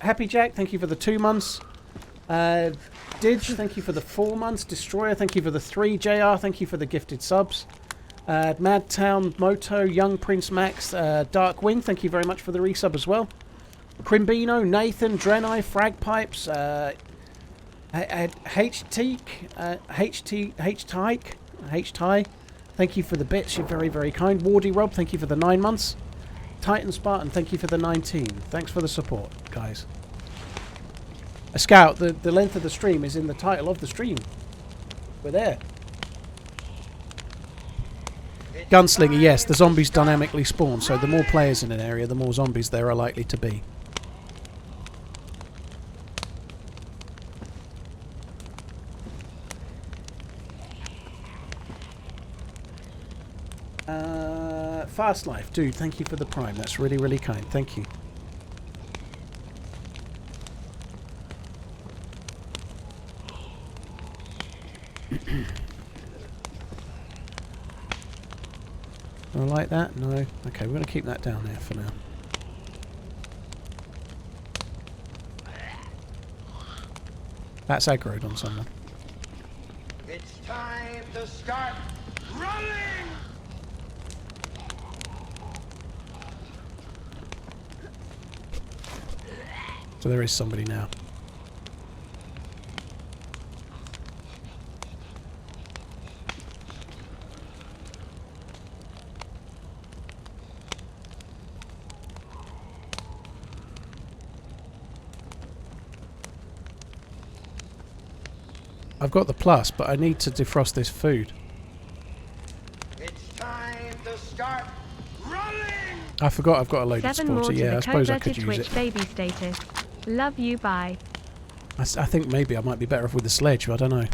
Happy Jack, thank you for the 2 months. Didge, thank you for the 4 months. Destroyer, thank you for the 3. JR, thank you for the gifted subs. Madtown Moto, Young Prince Max, Dark Wind, thank you very much for the resub as well. Crimbino, Nathan, Drenai, Fragpipes, H-Tyke, thank you for the bits, you're very, very kind. Wardy Rob, thank you for the 9 months. Titan Spartan, thank you for the 19. Thanks for the support, guys. A scout, the length of the stream is in the title of the stream. We're there. Gunslinger, yes, the zombies dynamically spawn, so the more players in an area, the more zombies there are likely to be. Fast Life, dude, thank you for the prime. That's really, really kind. Thank you. I like that? No. Okay, we're going to keep that down there for now. That's aggroed on someone. It's time to start running! So there is somebody now. I've got the plus, but I need to defrost this food. It's time to start running! I forgot I've got a loaded 7 more spotter. to Yeah, the I suppose I coveted could use Twitch it. baby status. Love you, bye. I think maybe I might be better off with the sledge, but I don't know.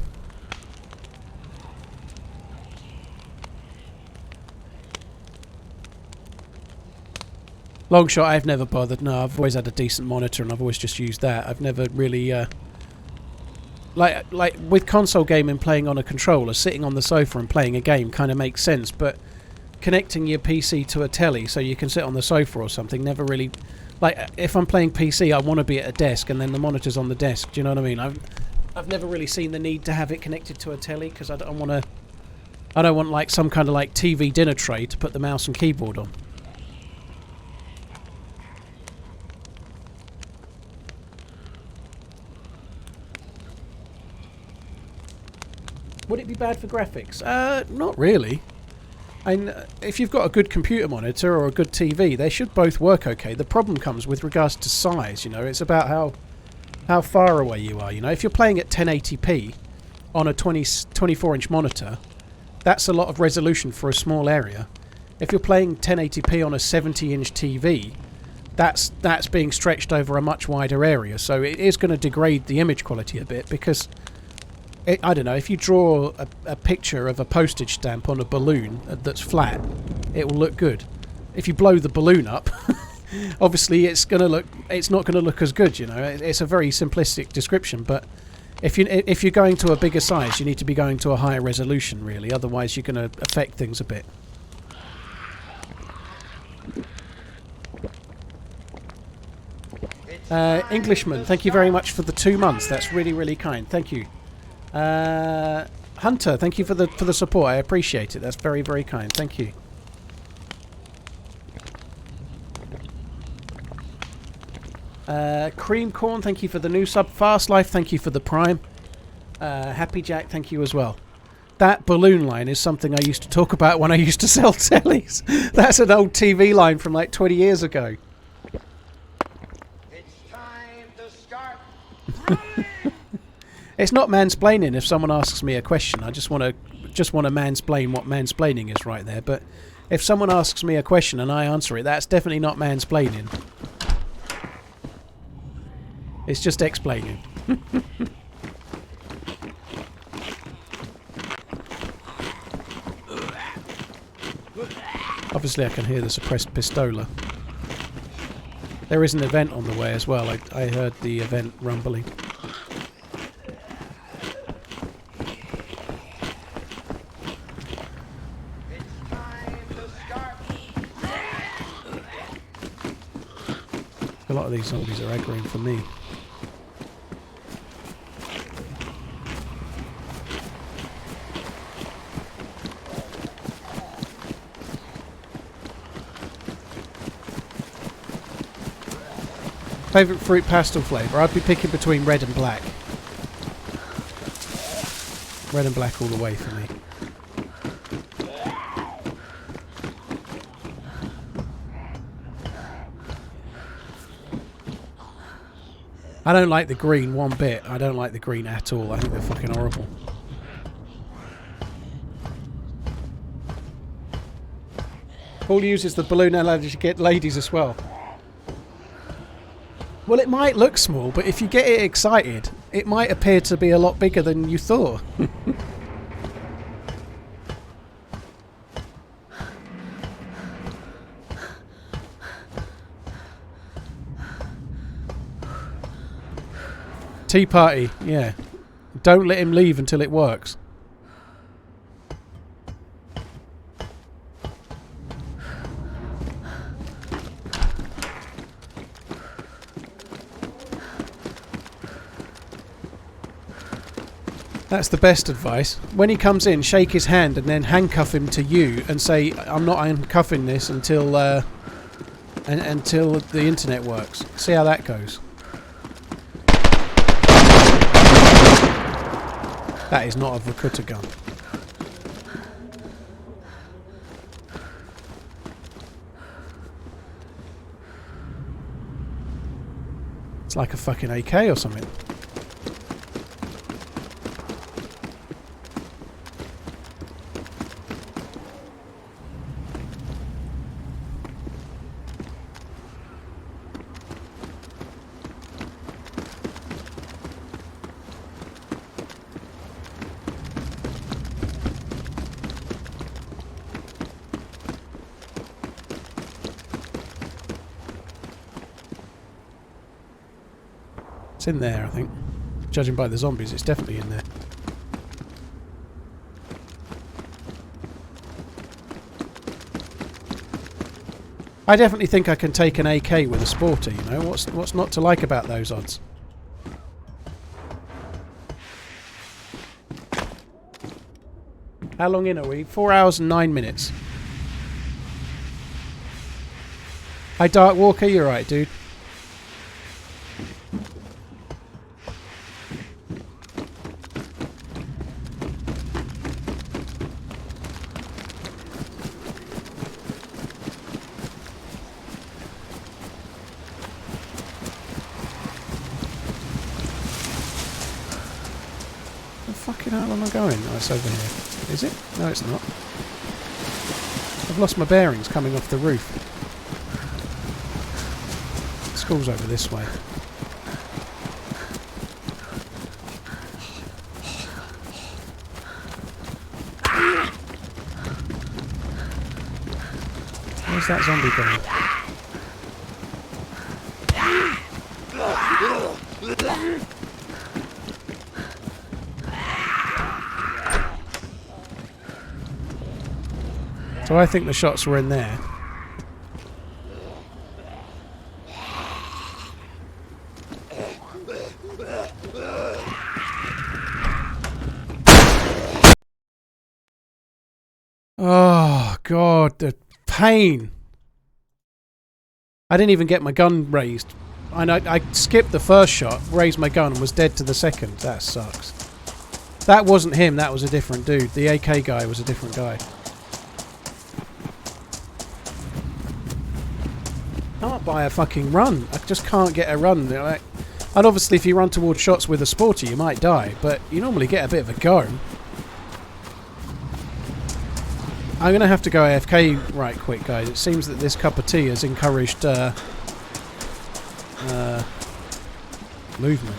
Long shot, I've never bothered. No, I've always had a decent monitor and I've always just used that. I've never really... Like with console gaming, playing on a controller, sitting on the sofa and playing a game kind of makes sense, but connecting your PC to a telly so you can sit on the sofa or something never really... Like, if I'm playing PC, I want to be at a desk and then the monitor's on the desk. Do you know what I mean? I've never really seen the need to have it connected to a telly because I don't want like some kind of like TV dinner tray to put the mouse and keyboard on. Would it be bad for graphics? Not really. And if you've got a good computer monitor or a good TV, they should both work okay. The problem comes with regards to size, you know. It's about how far away you are, you know. If you're playing at 1080p on a 24-inch monitor, that's a lot of resolution for a small area. If you're playing 1080p on a 70-inch TV, that's being stretched over a much wider area. So it is going to degrade the image quality a bit because... I don't know, if you draw a picture of a postage stamp on a balloon that's flat, it will look good. If you blow the balloon up, obviously it's not going to look as good, you know. It's a very simplistic description, but if you're going to a bigger size, you need to be going to a higher resolution, really. Otherwise, you're going to affect things a bit. Englishman, thank you very much for the 2 months. That's really, really kind. Thank you. Hunter, thank you for the support. I appreciate it. That's very, very kind. Thank you. Cream Corn, thank you for the new sub. Fast Life, thank you for the prime. Happy Jack, thank you as well. That balloon line is something I used to talk about when I used to sell tellies. That's an old TV line from like 20 years ago. It's time to start running! It's not mansplaining if someone asks me a question. I just want to mansplain what mansplaining is right there. But if someone asks me a question and I answer it, that's definitely not mansplaining. It's just explaining. Obviously I can hear the suppressed pistola. There is an event on the way as well. I heard the event rumbling. A lot of these zombies are aggroing for me. Favourite fruit pastel flavour? I'd be picking between red and black. Red and black all the way for me. I don't like the green one bit. I don't like the green at all. I think they're fucking horrible. Paul uses the balloon analogy to get ladies as well. Well, it might look small, but if you get it excited, it might appear to be a lot bigger than you thought. Tea party, yeah. Don't let him leave until it works. That's the best advice. When he comes in, shake his hand and then handcuff him to you and say, I'm not uncuffing this until until the internet works. See how that goes. That is not a Vorkuta gun. It's like a fucking AK or something. It's in there, I think. Judging by the zombies, it's definitely in there. I definitely think I can take an AK with a sporter, you know? What's not to like about those odds? How long in are we? 4 hours and 9 minutes. Hi, Dark Walker, you're right, dude. Fucking hell am I going? Oh, it's over here. Is it? No, it's not. I've lost my bearings coming off the roof. School's over this way. Where's that zombie going? So I think the shots were in there. Oh, God, the pain. I didn't even get my gun raised. I skipped the first shot, raised my gun, and was dead to the second. That sucks. That wasn't him, that was a different dude. The AK guy was a different guy. Can't buy a fucking run. I just can't get a run. Like, and obviously if you run towards shots with a sporty you might die, but you normally get a bit of a go. I'm going to have to go AFK right quick, guys. It seems that this cup of tea has encouraged movement.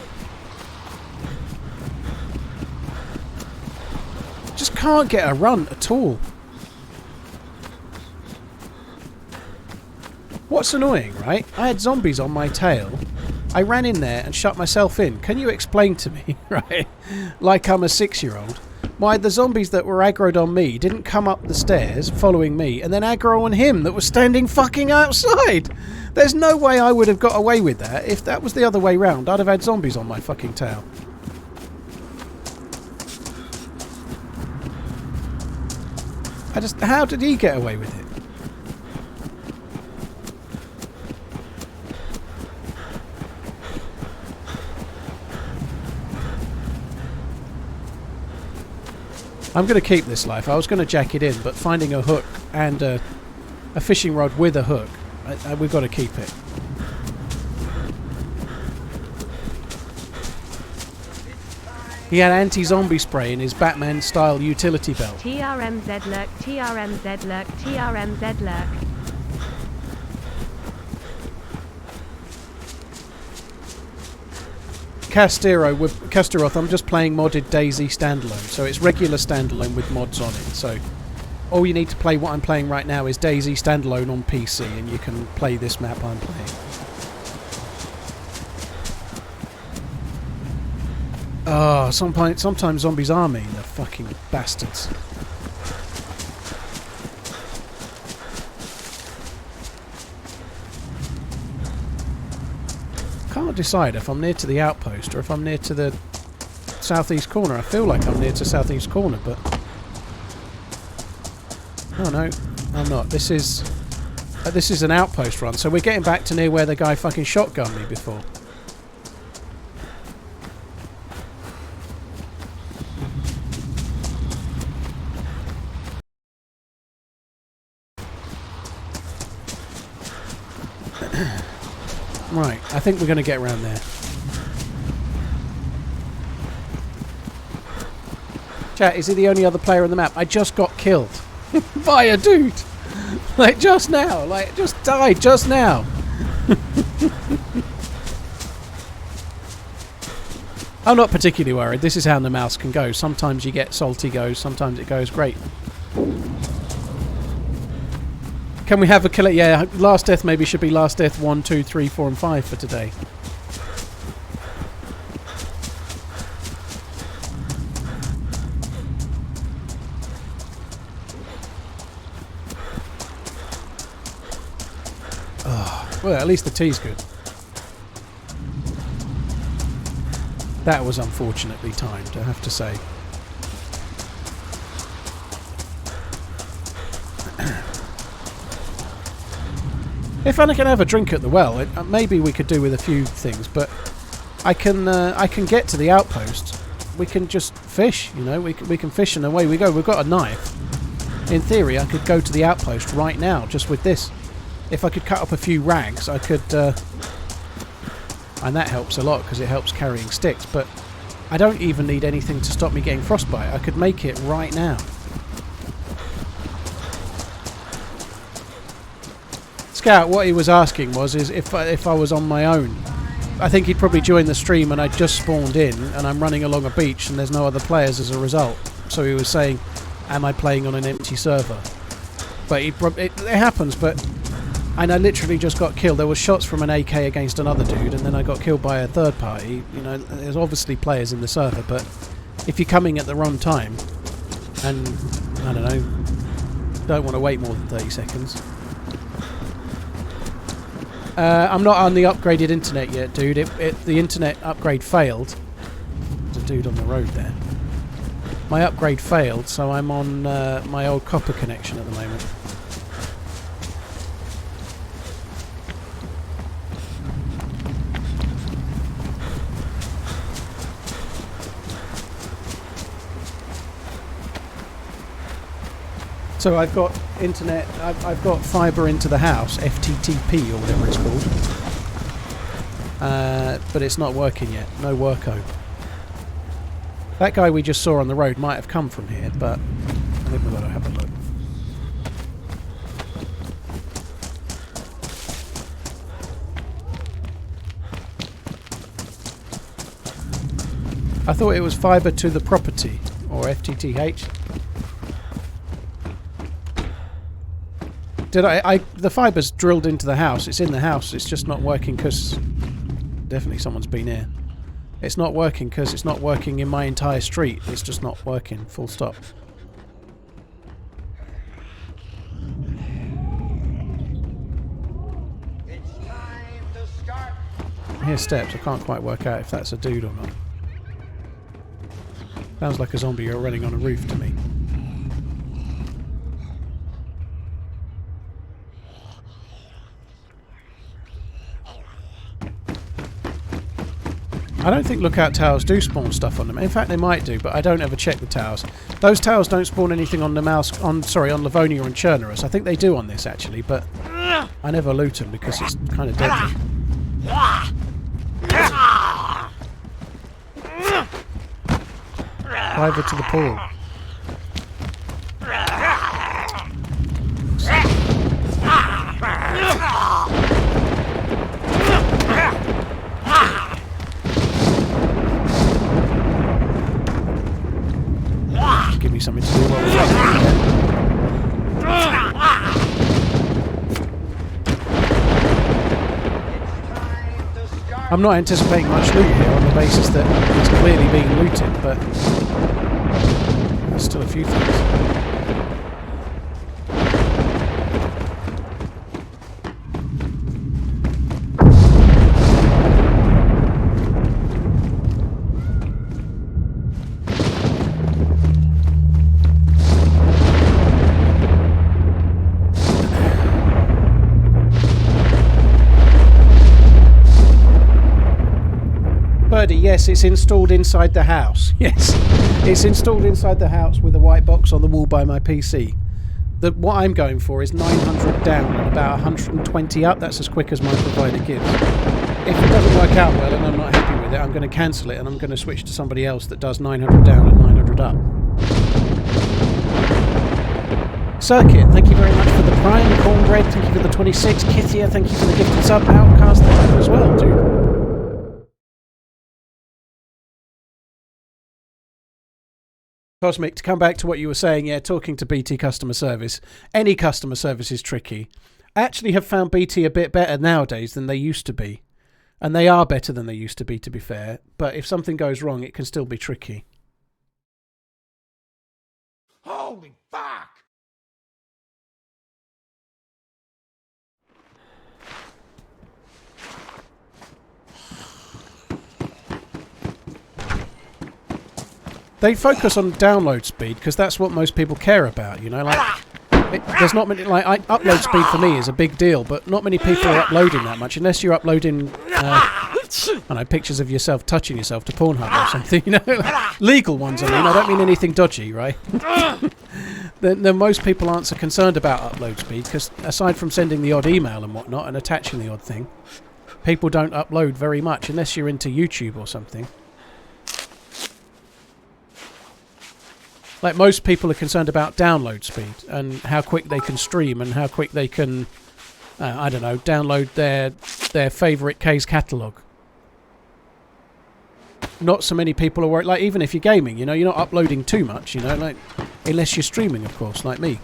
Just can't get a run at all. What's annoying, right? I had zombies on my tail. I ran in there and shut myself in. Can you explain to me, right? Like I'm a 6-year-old. Why the zombies that were aggroed on me didn't come up the stairs following me and then aggro on him that was standing fucking outside? There's no way I would have got away with that. If that was the other way round, I'd have had zombies on my fucking tail. How did he get away with it? I'm going to keep this life. I was going to jack it in, but finding a hook and a fishing rod with a hook, we've got to keep it. He had anti-zombie spray in his Batman-style utility belt. TRMZ lurk, TRMZ lurk, TRMZ lurk. Castiroth, I'm just playing modded Dayz standalone, so it's regular standalone with mods on it. So all you need to play, what I'm playing right now, is Dayz standalone on PC, and you can play this map I'm playing. Oh, sometimes zombies are mean, the fucking bastards. Can't decide if I'm near to the outpost or if I'm near to the southeast corner. I feel like I'm near to southeast corner, but oh no, I'm not. This is an outpost run, so we're getting back to near where the guy fucking shotgunned me before. Right, I think we're going to get around there. Chat, is he the only other player on the map? I just got killed by a dude. Like, just now. Like, just died just now. I'm not particularly worried. This is how Namalsk can go. Sometimes you get salty goes, sometimes it goes great. Can we have a kill? Yeah, last death maybe should be last death 1, 2, 3, 4 and 5 for today. Oh, well, at least the tea's good. That was unfortunately timed, I have to say. If I can have a drink at the well, maybe we could do with a few things, but I can get to the outpost. We can just fish, you know. We can fish and away we go. We've got a knife. In theory, I could go to the outpost right now, just with this. If I could cut up a few rags, I could, and that helps a lot because it helps carrying sticks. But I don't even need anything to stop me getting frostbite. I could make it right now. Scout, what he was asking was if I was on my own. I think he'd probably joined the stream and I just spawned in and I'm running along a beach and there's no other players as a result. So he was saying, am I playing on an empty server? But it happens, and I literally just got killed. There were shots from an AK against another dude and then I got killed by a third party. You know, there's obviously players in the server, but if you're coming at the wrong time and, I don't know, don't want to wait more than 30 seconds. I'm not on the upgraded internet yet, dude. The internet upgrade failed. There's a dude on the road there. My upgrade failed, so I'm on my old copper connection at the moment. So I've got internet, I've got fibre into the house, FTTP or whatever it's called. But it's not working yet, no worko. That guy we just saw on the road might have come from here, but I think we've got to have a look. I thought it was fibre to the property, or FTTH. The fiber's drilled into the house. It's in the house. It's just not working because definitely someone's been here. It's not working because it's not working in my entire street. It's just not working. Full stop. It's time to start. I hear steps. I can't quite work out if that's a dude or not. Sounds like a zombie running on a roof to me. I don't think lookout towers do spawn stuff on them. In fact, they might do, but I don't ever check the towers. Those towers don't spawn anything on Namalsk, on Livonia and Cherno. I think they do on this actually, but I never loot them because it's kind of deadly. Dive to the pool. Give me something to do while we're waiting. I'm not anticipating much loot here on the basis that it's clearly being looted, but there's still a few things. Yes, it's installed inside the house. Yes, it's installed inside the house with a white box on the wall by my PC. What I'm going for is 900 down and about 120 up. That's as quick as my provider gives. If it doesn't work out well and I'm not happy with it, I'm going to cancel it and I'm going to switch to somebody else that does 900 down and 900 up. Circuit, thank you very much for the Prime. Cornbread, thank you for the 26. Kithia, thank you for the gifted sub. Outcast, thank you as well, dude. Cosmic, to come back to what you were saying, yeah, talking to BT customer service. Any customer service is tricky. I actually have found BT a bit better nowadays than they used to be. And they are better than they used to be fair. But if something goes wrong, it can still be tricky. Holy fuck! They focus on download speed because that's what most people care about, you know, like there's not many, like upload speed for me is a big deal, but not many people are uploading that much unless you're uploading I don't know, pictures of yourself touching yourself to Pornhub or something, you know, like, legal ones. I don't mean anything dodgy, right? then most people aren't so concerned about upload speed because aside from sending the odd email and whatnot and attaching the odd thing, people don't upload very much unless you're into YouTube or something. Like most people are concerned about download speed and how quick they can stream and how quick they can, I don't know, download their favourite K's catalogue. Not so many people are worried, like even if you're gaming, you know, you're not uploading too much, you know, like unless you're streaming, of course, like me.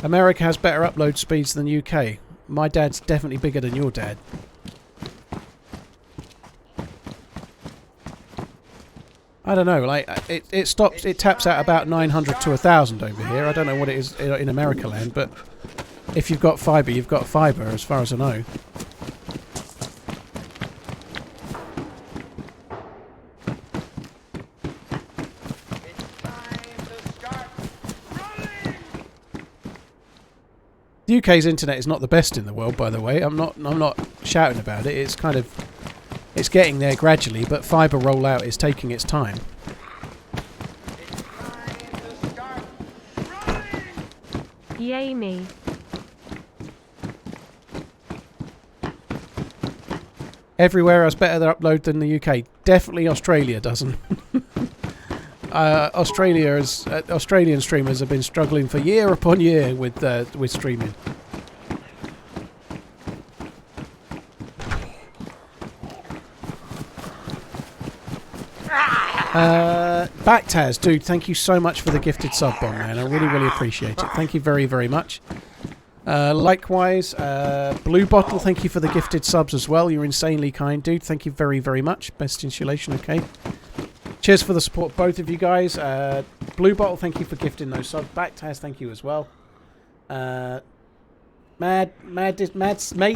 America has better upload speeds than UK. My dad's definitely bigger than your dad. I don't know, like, it taps out about 900 to 1,000 over here. I don't know what it is in America land, but if you've got fibre, you've got fibre, as far as I know. The UK's internet is not the best in the world, by the way. I'm not shouting about it. It's kind of... It's getting there gradually, but fibre rollout is taking its time. Yay me. Everywhere has better upload than the UK. Definitely Australia doesn't. Australian streamers have been struggling for year upon year with streaming. Backtaz, dude, thank you so much for the gifted sub bomb, man. I really appreciate it. Thank you very much. Likewise, Blue Bottle, thank you for the gifted subs as well. You're insanely kind, dude. Thank you very much. Best insulation, okay. Cheers for the support, both of you guys. Blue Bottle, thank you for gifting those subs. Backtaz, thank you as well. Made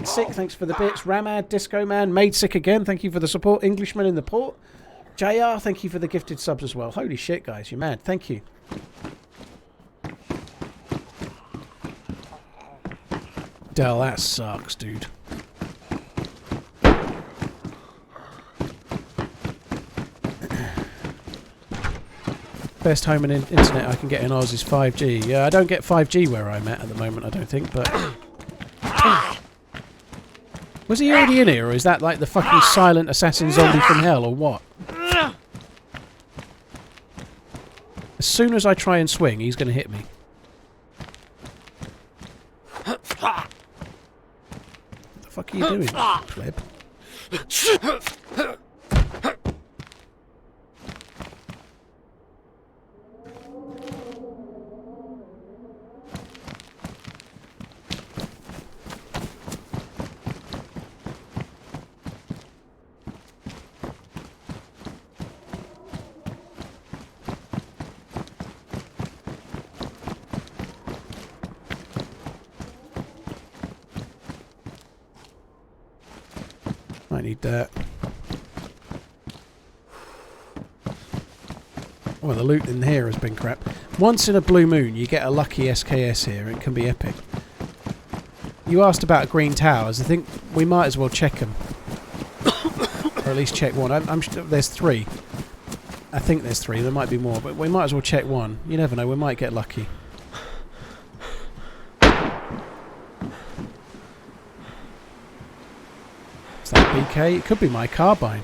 Sick, thanks for the bits. Ramad, Disco Man, Made Sick again, thank you for the support. Englishman in the port. JR, thank you for the gifted subs as well. Holy shit, guys, you're mad. Thank you. Del, that sucks, dude. Best home and internet I can get in Oz is 5G. Yeah, I don't get 5G where I'm at the moment, I don't think, but... Was he already in here, or is that like the fucking silent assassin zombie from hell, or what? As soon as I try and swing, he's going to hit me. What the fuck are you doing, pleb? I need that. Well, the loot in here has been crap. Once in a blue moon, you get a lucky SKS here. It can be epic. You asked about green towers. I think we might as well check them. Or at least check one. I'm sure there's 3. I think there's 3. There might be more, but we might as well check one. You never know. We might get lucky. BK, it could be my carbine.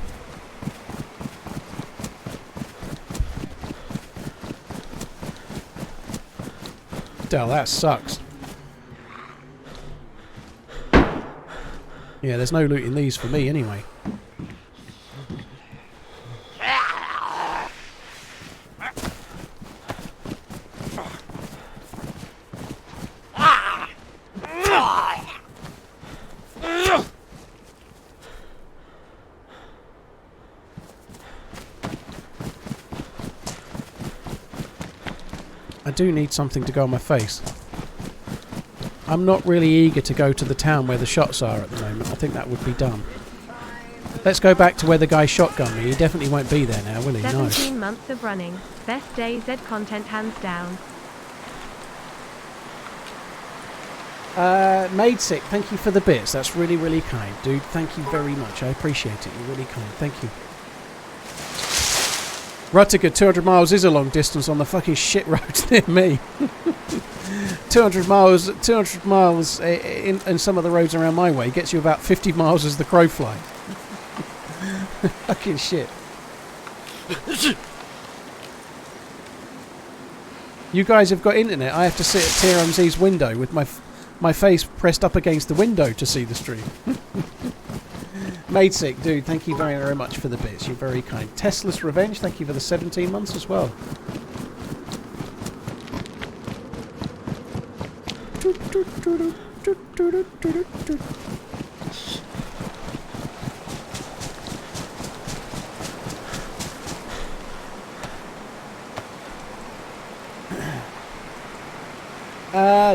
Dell, that sucks. Yeah, there's no loot in these for me anyway. I do need something to go on my face. I'm not really eager to go to the town where the shots are at the moment. I think that would be dumb. Let's go back to where the guy shotgunned me. He definitely won't be there now, will he? 17 No. months of running. Best Dayz content hands down. Made Sick, thank you for the bits. That's really, really kind, dude. Thank you very much. I appreciate it. You're really kind. Thank you. Ruttiger, 200 miles is a long distance on the fucking shit roads near me. 200 miles in some of the roads around my way gets you about 50 miles as the crow flies. Fucking shit. You guys have got internet. I have to sit at TRMZ's window with my face pressed up against the window to see the stream. Made Sick, dude, thank you very, very much for the bits. You're very kind. Tesla's Revenge, thank you for the 17 months as well.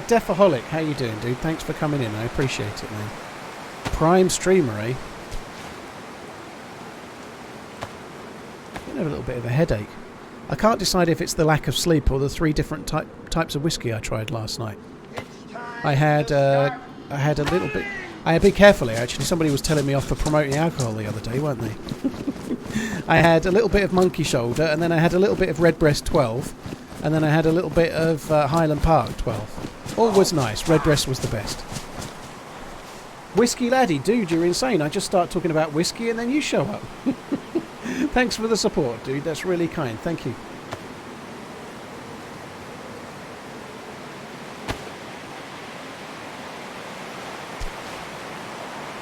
Defaholic, how you doing, dude? Thanks for coming in. I appreciate it, man. Prime streamer, eh? I have a little bit of a headache. I can't decide if it's the lack of sleep or the 3 different types of whiskey I tried last night. I had a little bit. I had to be carefully, actually. Somebody was telling me off for promoting alcohol the other day, weren't they? I had a little bit of Monkey Shoulder, and then I had a little bit of Redbreast 12, and then I had a little bit of Highland Park 12. All was nice. Redbreast was the best. Whiskey Laddie, dude, you're insane. I just start talking about whiskey and then you show up. Thanks for the support, dude. That's really kind. Thank you.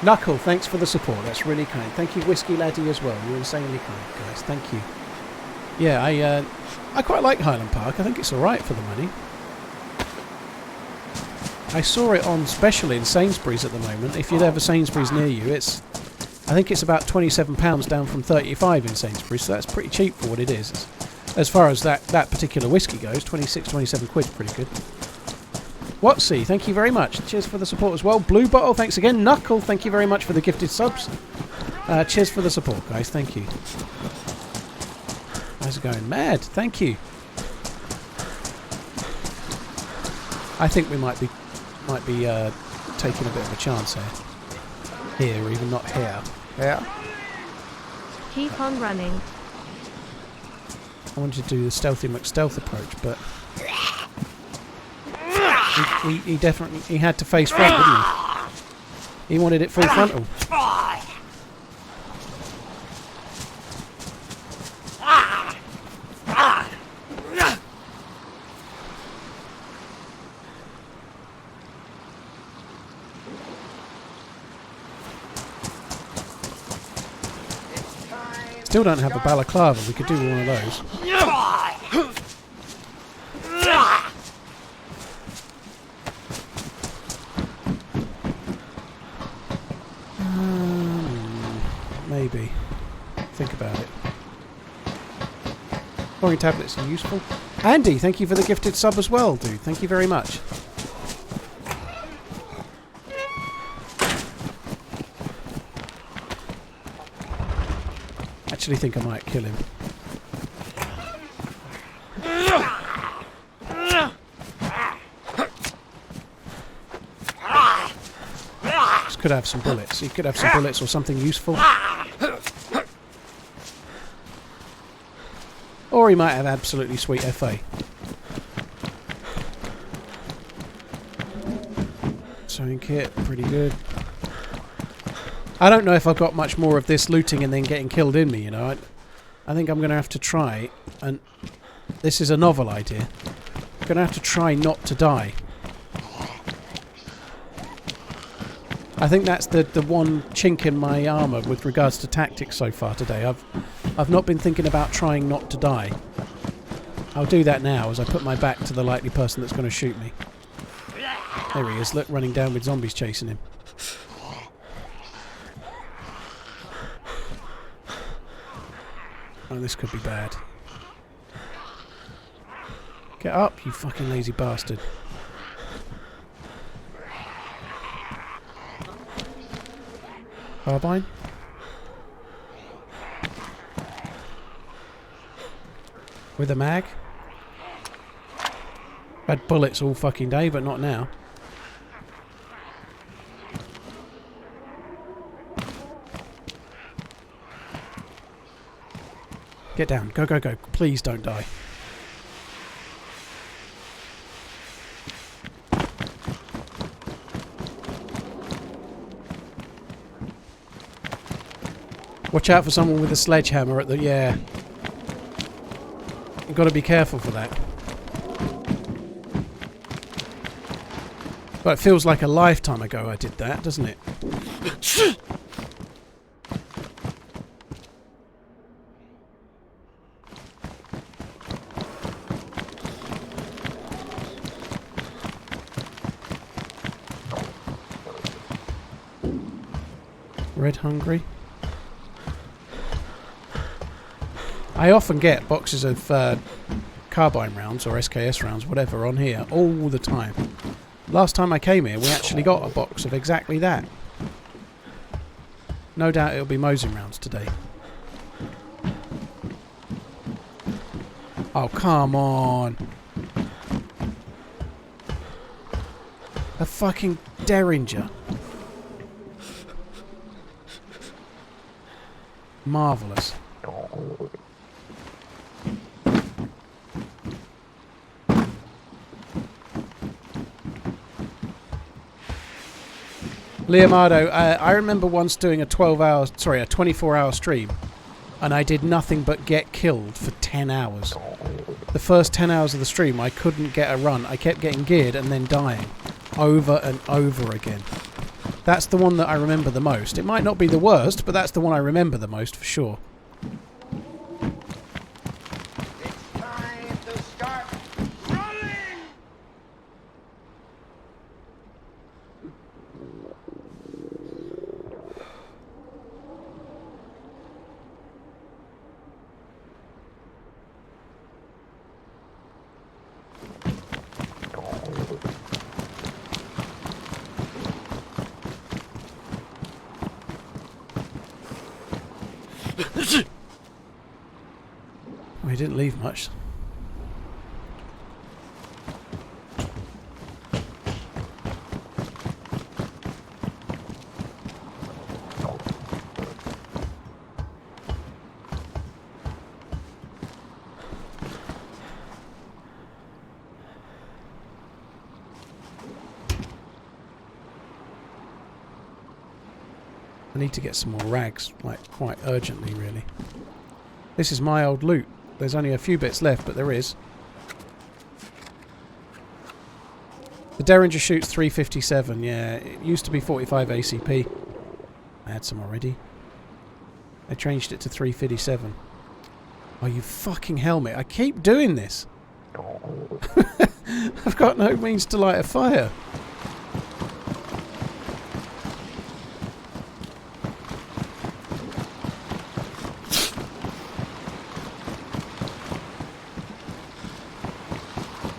Knuckle, thanks for the support. That's really kind. Thank you, Whiskey Laddie, as well. You're insanely kind, guys. Thank you. Yeah, I quite like Highland Park. I think it's all right for the money. I saw it on special in Sainsbury's at the moment. If you'd have a Sainsbury's near you, I think it's about £27 down from 35 in Sainsbury's, so that's pretty cheap for what it is. As far as that particular whiskey goes, 26, 27 quid, pretty good. Watsy, thank you very much. Cheers for the support as well. Blue Bottle, thanks again. Knuckle, thank you very much for the gifted subs. Cheers for the support, guys. Thank you. How's it going? Mad, thank you. I think we might be taking a bit of a chance here. Here, even not here. Yeah. Keep on running. I wanted to do the stealthy McStealth approach, but he definitely had to face front, didn't he? He wanted it full frontal. Still don't have a balaclava. We could do one of those. Maybe. Think about it. Pouring tablets are useful. Andy, thank you for the gifted sub as well, dude. Thank you very much. Actually think I might kill him. This could have some bullets. He could have some bullets or something useful. Or he might have absolutely sweet FA. Sewing kit, pretty good. I don't know if I've got much more of this looting and then getting killed in me, you know. I think I'm going to have to try, and this is a novel idea, I'm going to have to try not to die. I think that's the one chink in my armour with regards to tactics so far today. I've not been thinking about trying not to die. I'll do that now as I put my back to the likely person that's going to shoot me. There he is, look, running down with zombies chasing him. Oh, this could be bad. Get up, you fucking lazy bastard. Carbine? With a mag? Had bullets all fucking day, but not now. Get down. Go, go, go. Please don't die. Watch out for someone with a sledgehammer at the... Yeah. You've got to be careful for that. But it feels like a lifetime ago I did that, doesn't it? Red hungry. I often get boxes of carbine rounds or SKS rounds, whatever, on here all the time. Last time I came here, we actually got a box of exactly that. No doubt it'll be Mosin rounds today. Oh, come on. A fucking Derringer. Marvellous. Leonardo, I remember once doing a 24-hour stream, and I did nothing but get killed for 10 hours. The first 10 hours of the stream, I couldn't get a run. I kept getting geared and then dying over and over again. That's the one that I remember the most. It might not be the worst, but that's the one I remember the most for sure. It's time to start running! Well, he didn't leave much. I need to get some more rags, like quite urgently, really. This is my old loot. There's only a few bits left, but there is. The Derringer shoots 357, yeah. It used to be 45 ACP. I had some already. I changed it to 357. Oh, you fucking helmet. I keep doing this. I've got no means to light a fire.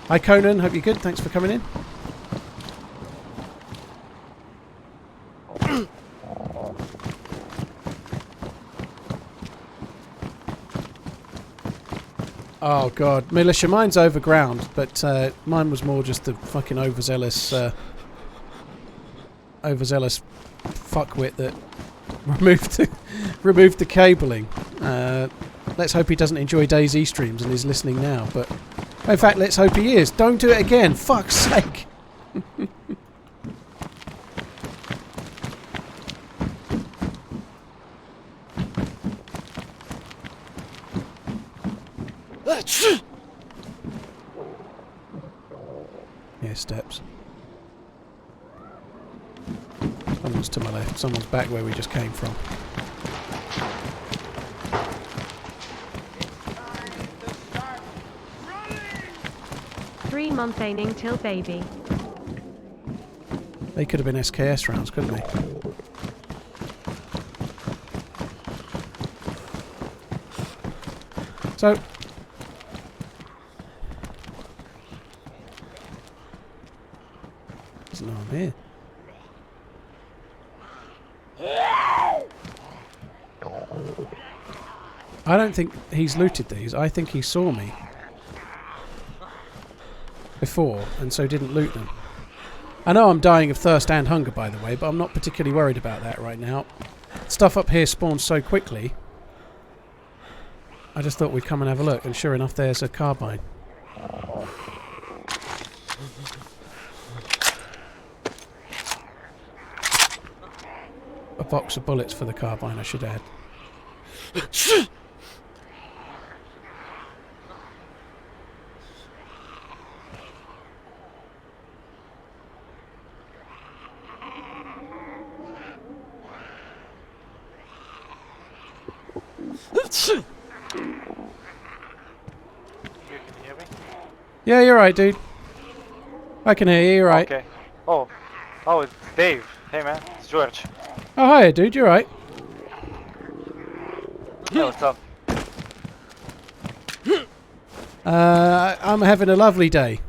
Hi Conan, hope you're good. Thanks for coming in. Oh god, militia, mine's overground, but mine was more just the fucking overzealous fuckwit that removed the cabling. Let's hope he doesn't enjoy Dayz streams and is listening now, but in fact, let's hope he is. Don't do it again, fuck's sake. Yeah, steps. Someone's to my left, someone's back where we just came from. Months aiming till baby. They could have been SKS rounds, couldn't they? So there's no one here. I don't think he's looted these. I think he saw me before and so didn't loot them. I know I'm dying of thirst and hunger, by the way, but I'm not particularly worried about that right now. Stuff up here spawns so quickly. I just thought we'd come and have a look, and sure enough there's a carbine. A box of bullets for the carbine, I should add. Yeah, you're right, dude. I can hear you, you're right. Okay. Oh, it's Dave. Hey, man, it's George. Oh, hi, dude, you're right. Hey, what's up? I'm having a lovely day.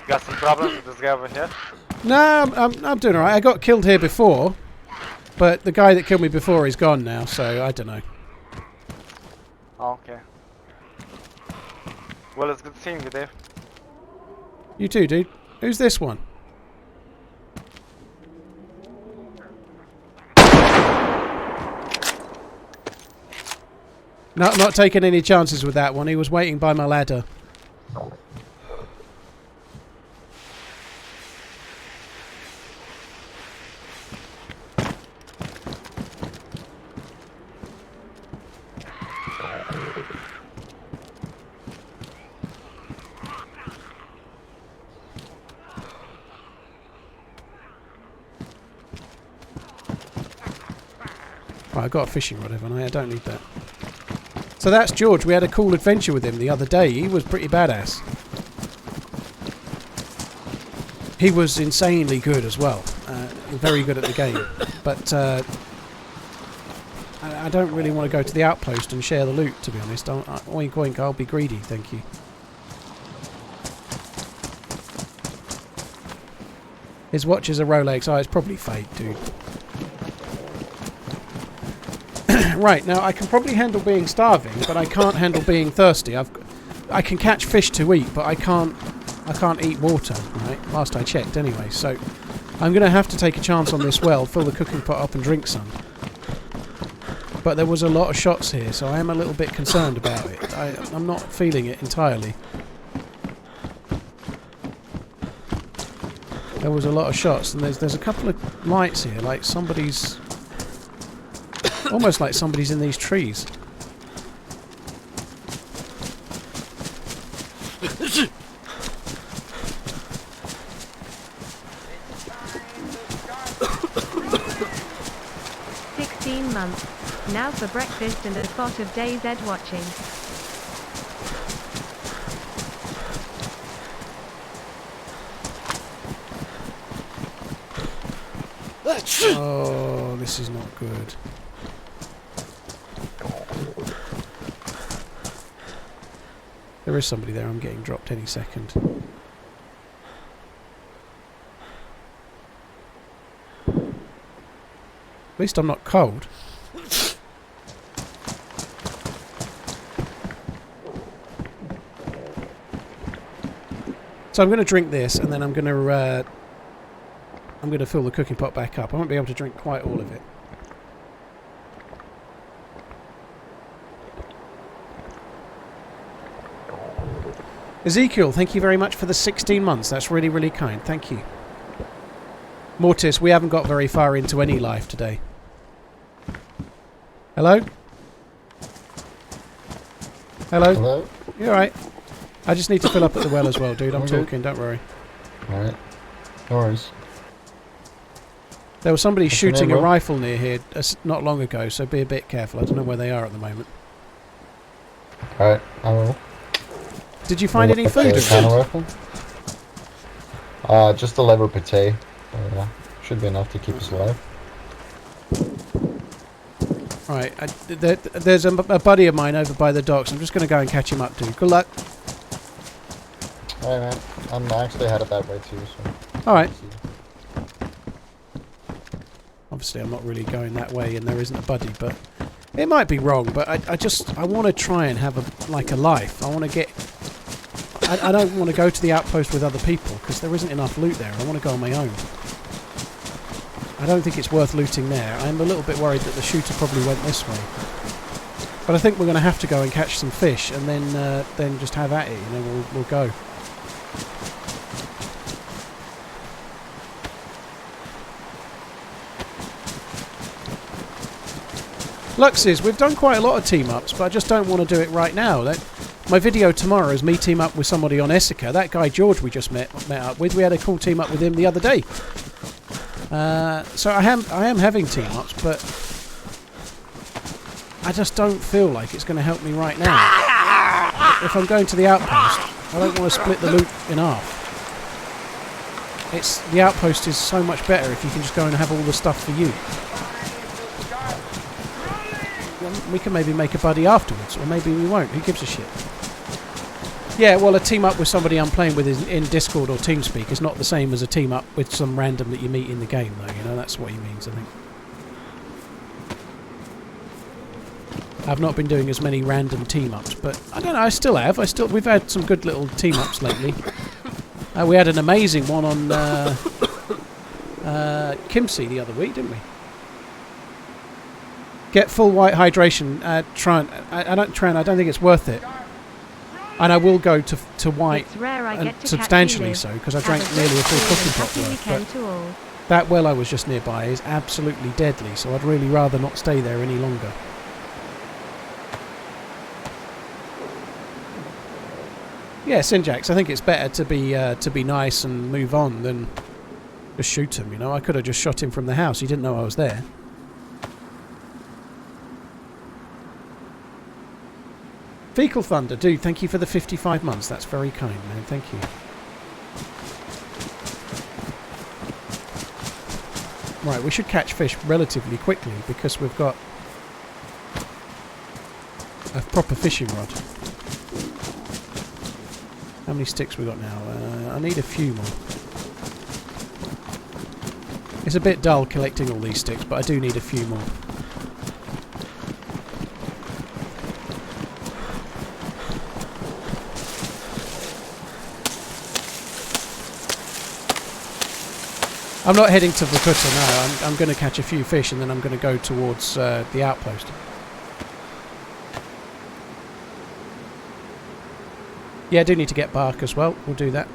Got some problems with this guy over here? No, I'm doing alright. I got killed here before, but the guy that killed me before is gone now, so I don't know. Oh, okay. Well, it's good seeing you, Dave. You too, dude. Who's this one? No, not taking any chances with that one. He was waiting by my ladder. Right, I got a fishing rod, haven't I? I don't need that. So that's George. We had a cool adventure with him the other day. He was pretty badass. He was insanely good as well. Very good at the game. But I don't really want to go to the outpost and share the loot, to be honest. Oink oink, I'll be greedy, thank you. His watch is a Rolex. Oh, it's probably fake, dude. Right, now I can probably handle being starving, but I can't handle being thirsty. I can catch fish to eat, but I can't eat water, right? Last I checked anyway, so I'm going to have to take a chance on this well, fill the cooking pot up and drink some. But there was a lot of shots here, so I am a little bit concerned about it. I'm not feeling it entirely. There was a lot of shots, and there's a couple of lights here, like somebody's... almost like somebody's in these trees. Months. Now for breakfast and a spot of Dayz watching. Oh, this is not good. There is somebody there. I'm getting dropped any second. At least I'm not cold. So I'm going to drink this, and then I'm going to fill the cooking pot back up. I won't be able to drink quite all of it. Ezekiel, thank you very much for the 16 months. That's really, really kind. Thank you. Mortis, we haven't got very far into any life today. Hello? Hello? Hello? You alright? I just need to fill up at the well as well, dude. I'm talking, don't worry. Alright. No worries. There was somebody What's your shooting name, a bro? rifle near here not long ago, so be a bit careful. I don't know where they are at the moment. Alright, I will. Did you find any food? Rifle? Just a lever pate. Should be enough to keep us alive. Right, there's a buddy of mine over by the docks. I'm just going to go and catch him up, dude. Good luck. Alright, man. I'm actually headed that way too, so... Alright. Obviously, I'm not really going that way, and there isn't a buddy, but... It might be wrong, but I want to try and have a life. I want to get... I don't want to go to the outpost with other people, because there isn't enough loot there. I want to go on my own. I don't think it's worth looting there. I'm a little bit worried that the shooter probably went this way. But I think we're going to have to go and catch some fish, and then just have at it, you know, we'll go. Luxes, we've done quite a lot of team-ups, but I just don't want to do it right now. My video tomorrow is me team up with somebody on Essica. That guy George we just met up with. We had a cool team up with him the other day. So I am having team ups, but I just don't feel like it's going to help me right now. If I'm going to the outpost, I don't want to split the loot in half. The outpost is so much better if you can just go and have all the stuff for you. We can maybe make a buddy afterwards, or maybe we won't. Who gives a shit? Yeah, well, a team up with somebody I'm playing with in Discord or TeamSpeak is not the same as a team up with some random that you meet in the game, though. You know, that's what he means, I think. I've not been doing as many random team ups, but I don't know. I still have. We've had some good little team ups lately. We had an amazing one on Kimsey the other week, didn't we? Get full white hydration. Tran. I don't think it's worth it. And I will go to white, and substantially so, because I drank nearly a full cooking pot worth. But that well I was just nearby is absolutely deadly, so I'd really rather not stay there any longer. Yeah, Sinjax, I think it's better to be nice and move on than just shoot him. You know, I could have just shot him from the house. He didn't know I was there. Fecal Thunder, dude, thank you for the 55 months. That's very kind, man. Thank you. Right, we should catch fish relatively quickly because we've got a proper fishing rod. How many sticks we got now? I need a few more. It's a bit dull collecting all these sticks, but I do need a few more. I'm not heading to Vorkuta now. I'm going to catch a few fish and then I'm going to go towards the outpost. Yeah, I do need to get bark as well. We'll do that.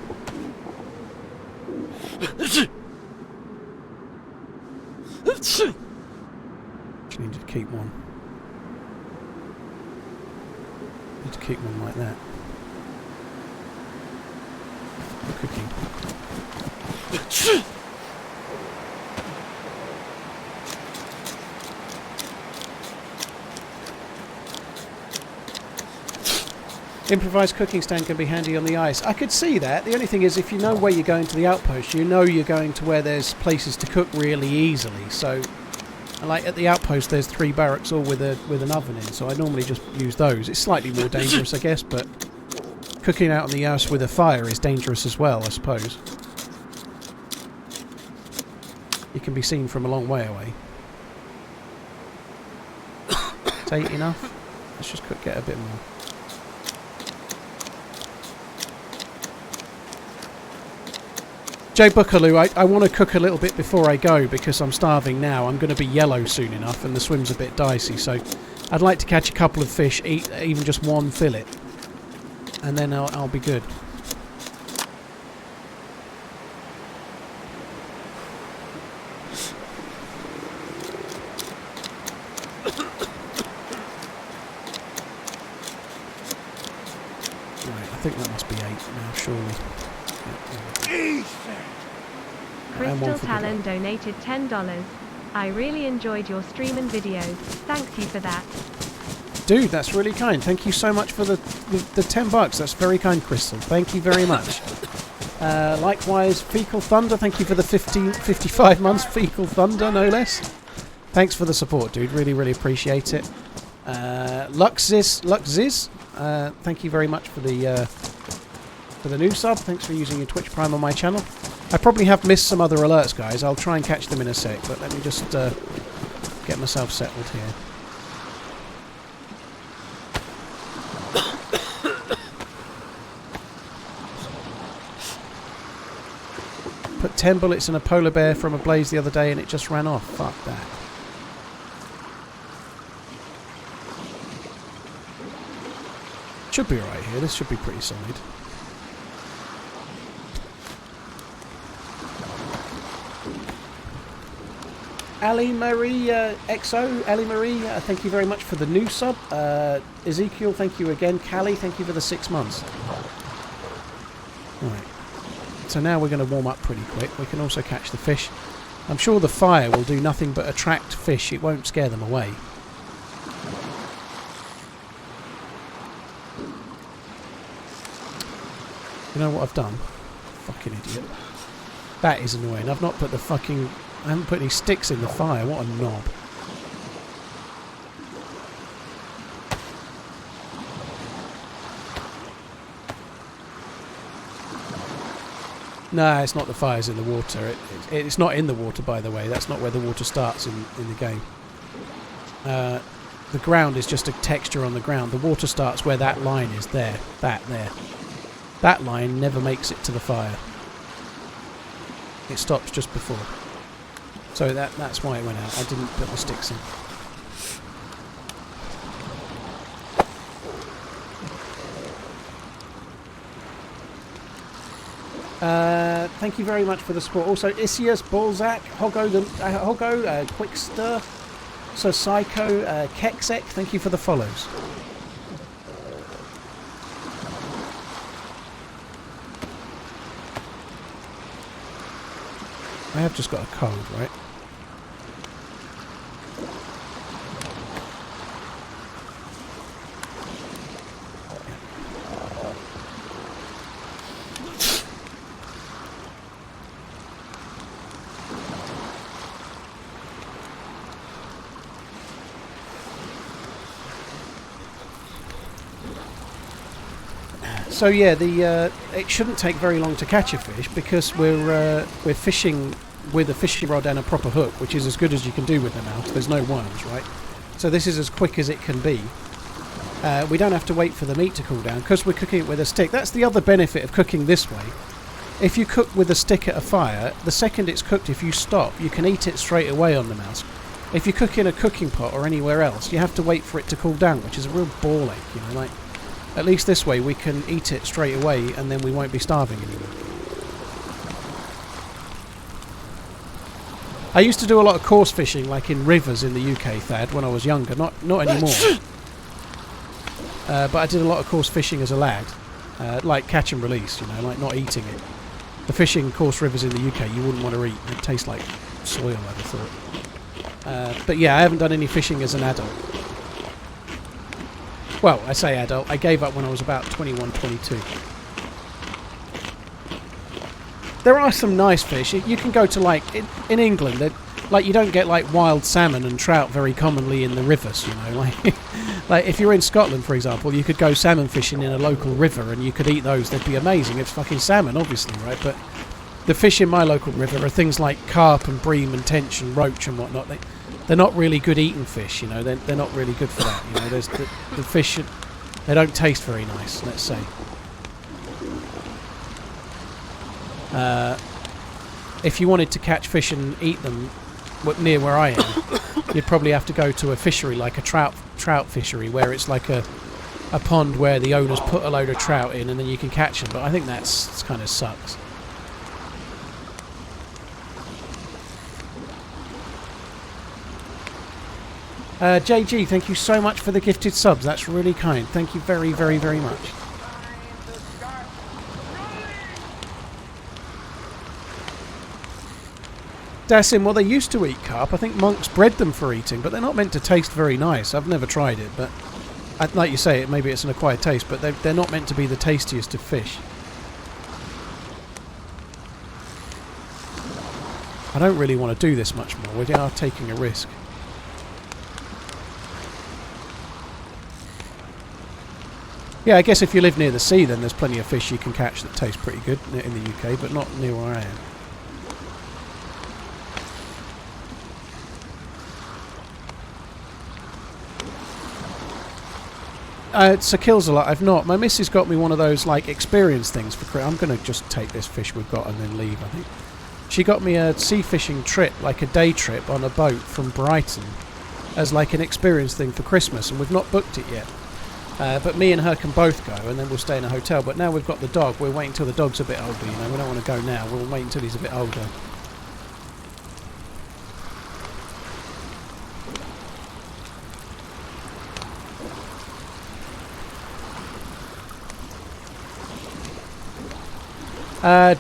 Need to keep one. Need to keep one like that. Cooking. Improvised cooking stand can be handy on the ice. I could see that. The only thing is, if you know where you're going to the outpost, you know you're going to where there's places to cook really easily. So, like at the outpost, there's 3 barracks all with an oven in. So I normally just use those. It's slightly more dangerous, I guess, but cooking out on the ice with a fire is dangerous as well, I suppose. It can be seen from a long way away. Is 8 enough? Let's just get a bit more. Jay Buckaloo, I want to cook a little bit before I go because I'm starving now. I'm going to be yellow soon enough and the swim's a bit dicey, so I'd like to catch a couple of fish, eat even just one fillet, and then I'll be good. Right, I think that must be 8 now, surely. Crystal Talon donated $10. I really enjoyed your stream and videos. Thank you for that. Dude, that's really kind. Thank you so much for the $10. That's very kind, Crystal. Thank you very much. Likewise, Fecal Thunder. Thank you for the 55 months. Fecal Thunder, no less. Thanks for the support, dude. Really, really appreciate it. Luxiz. Thank you very much for the new sub. Thanks for using your Twitch Prime on my channel. I probably have missed some other alerts, guys. I'll try and catch them in a sec, but let me just get myself settled here. Put 10 bullets in a polar bear from a blaze the other day and it just ran off. Fuck that. Should be right here. This should be pretty solid. Ali Marie XO, Ali Marie, thank you very much for the new sub. Ezekiel, thank you again. Callie, thank you for the 6 months. Right. So now we're going to warm up pretty quick. We can also catch the fish. I'm sure the fire will do nothing but attract fish. It won't scare them away. You know what I've done? Fucking idiot. That is annoying. I've not put the fucking... I haven't put any sticks in the fire. What a knob. No, it's not the fires in the water. It's not in the water, by the way. That's not where the water starts in the game. The ground is just a texture on the ground. The water starts where that line is there. That there. That line never makes it to the fire. It stops just before. So that's why it went out. I didn't put the sticks in. Thank you very much for the support. Also, Isias, Balzac, Hogo, Quickster, Sir Psycho, Keksek, thank you for the follows. I have just got a cold, right? So yeah, it shouldn't take very long to catch a fish because we're fishing with a fishing rod and a proper hook, which is as good as you can do with them out. There's no worms, right? So this is as quick as it can be. We don't have to wait for the meat to cool down because we're cooking it with a stick. That's the other benefit of cooking this way. If you cook with a stick at a fire, the second it's cooked, if you stop, you can eat it straight away on the mouse. If you cook in a cooking pot or anywhere else, you have to wait for it to cool down, which is a real ball ache, you know, like. At least this way we can eat it straight away and then we won't be starving anymore. I used to do a lot of coarse fishing, like in rivers in the UK, Thad, when I was younger. Not anymore. But I did a lot of coarse fishing as a lad, like catch and release. You know, like not eating it. The fishing in coarse rivers in the UK, you wouldn't want to eat. It tastes like soil, I'd have thought. But yeah, I haven't done any fishing as an adult. Well, I say adult. I gave up when I was about 21, 22. There are some nice fish. You can go to, like, in England, like, you don't get, like, wild salmon and trout very commonly in the rivers, you know. Like if you're in Scotland, for example, you could go salmon fishing in a local river and you could eat those. They'd be amazing. It's fucking salmon, obviously, right? But the fish in my local river are things like carp and bream and tench and roach and whatnot. They're not really good eating fish, you know. They're not really good for that, you know. There's the fish, they don't taste very nice, let's say. If you wanted to catch fish and eat them near where I am, you'd probably have to go to a fishery, like a trout fishery, where it's like a pond where the owners put a load of trout in and then you can catch them. But I think that's kind of sucks. JG, thank you so much for the gifted subs. That's really kind. Thank you very, very, very much. Dassim, well, they used to eat carp. I think monks bred them for eating, but they're not meant to taste very nice. I've never tried it, but like you say, maybe it's an acquired taste, but they're not meant to be the tastiest of fish. I don't really want to do this much more. We are taking a risk. Yeah, I guess if you live near the sea, then there's plenty of fish you can catch that taste pretty good in the UK, but not near where I am. Sir Kills a lot. I've not. My missus got me one of those like experience things for Christmas. I'm going to just take this fish we've got and then leave, I think. She got me a sea fishing trip, like a day trip on a boat from Brighton as like an experience thing for Christmas, and we've not booked it yet. But me and her can both go, and then we'll stay in a hotel. But now we've got the dog. We're waiting until the dog's a bit older, you know. We don't want to go now. We'll wait until he's a bit older.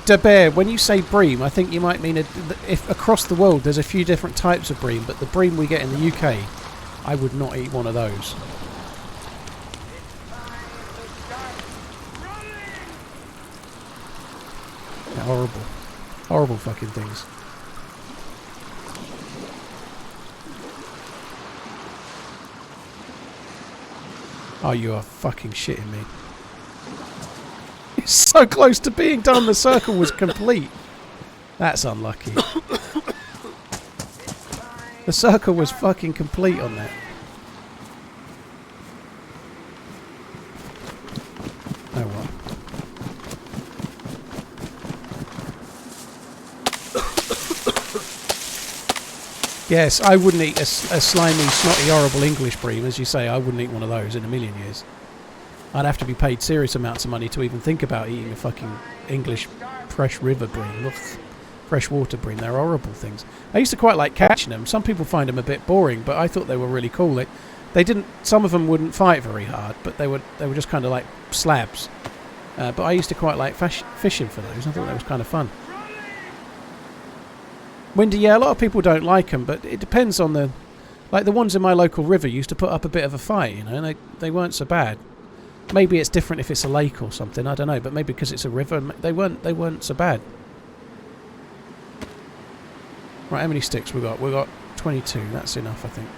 De Bear, when you say bream, I think you might mean if across the world there's a few different types of bream, but the bream we get in the UK, I would not eat one of those. They're horrible. Horrible fucking things. Oh, you are fucking shitting me. It's so close to being done, the circle was complete. That's unlucky. The circle was fucking complete on that. Oh well. Yes, I wouldn't eat a slimy, snotty, horrible English bream, as you say. I wouldn't eat one of those in a million years. I'd have to be paid serious amounts of money to even think about eating a fucking English fresh river bream. Ugh. Freshwater bream. They're horrible things. I used to quite like catching them. Some people find them a bit boring, but I thought they were really cool. They didn't. Some of them wouldn't fight very hard, but they were just kind of like slabs. But I used to quite like fishing for those. I thought that was kind of fun. Windy, yeah, a lot of people don't like them, but it depends on the... Like the ones in my local river used to put up a bit of a fight, you know, and they weren't so bad. Maybe it's different if it's a lake or something, I don't know, but maybe because it's a river, they weren't so bad. Right, how many sticks we got? We got 22, that's enough, I think.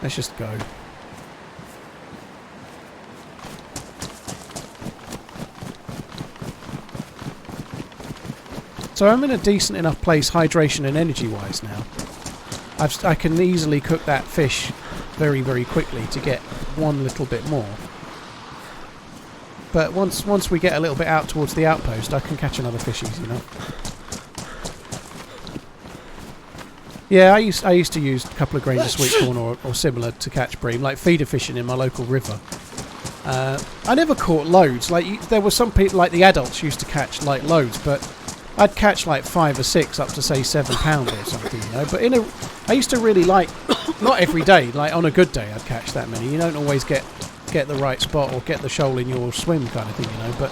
Let's just go. So I'm in a decent enough place hydration and energy wise now. I can easily cook that fish very, very quickly to get one little bit more. But once we get a little bit out towards the outpost, I can catch another fish easy enough. Yeah, I used to use a couple of grains of sweet corn or similar to catch bream, like feeder fishing in my local river. I never caught loads. Like there were some people, like the adults, used to catch like loads, but I'd catch like 5 or 6 up to say £7 or something, you know. But I used to really like, not every day, like on a good day I'd catch that many. You don't always get the right spot or get the shoal in your swim kind of thing, you know. But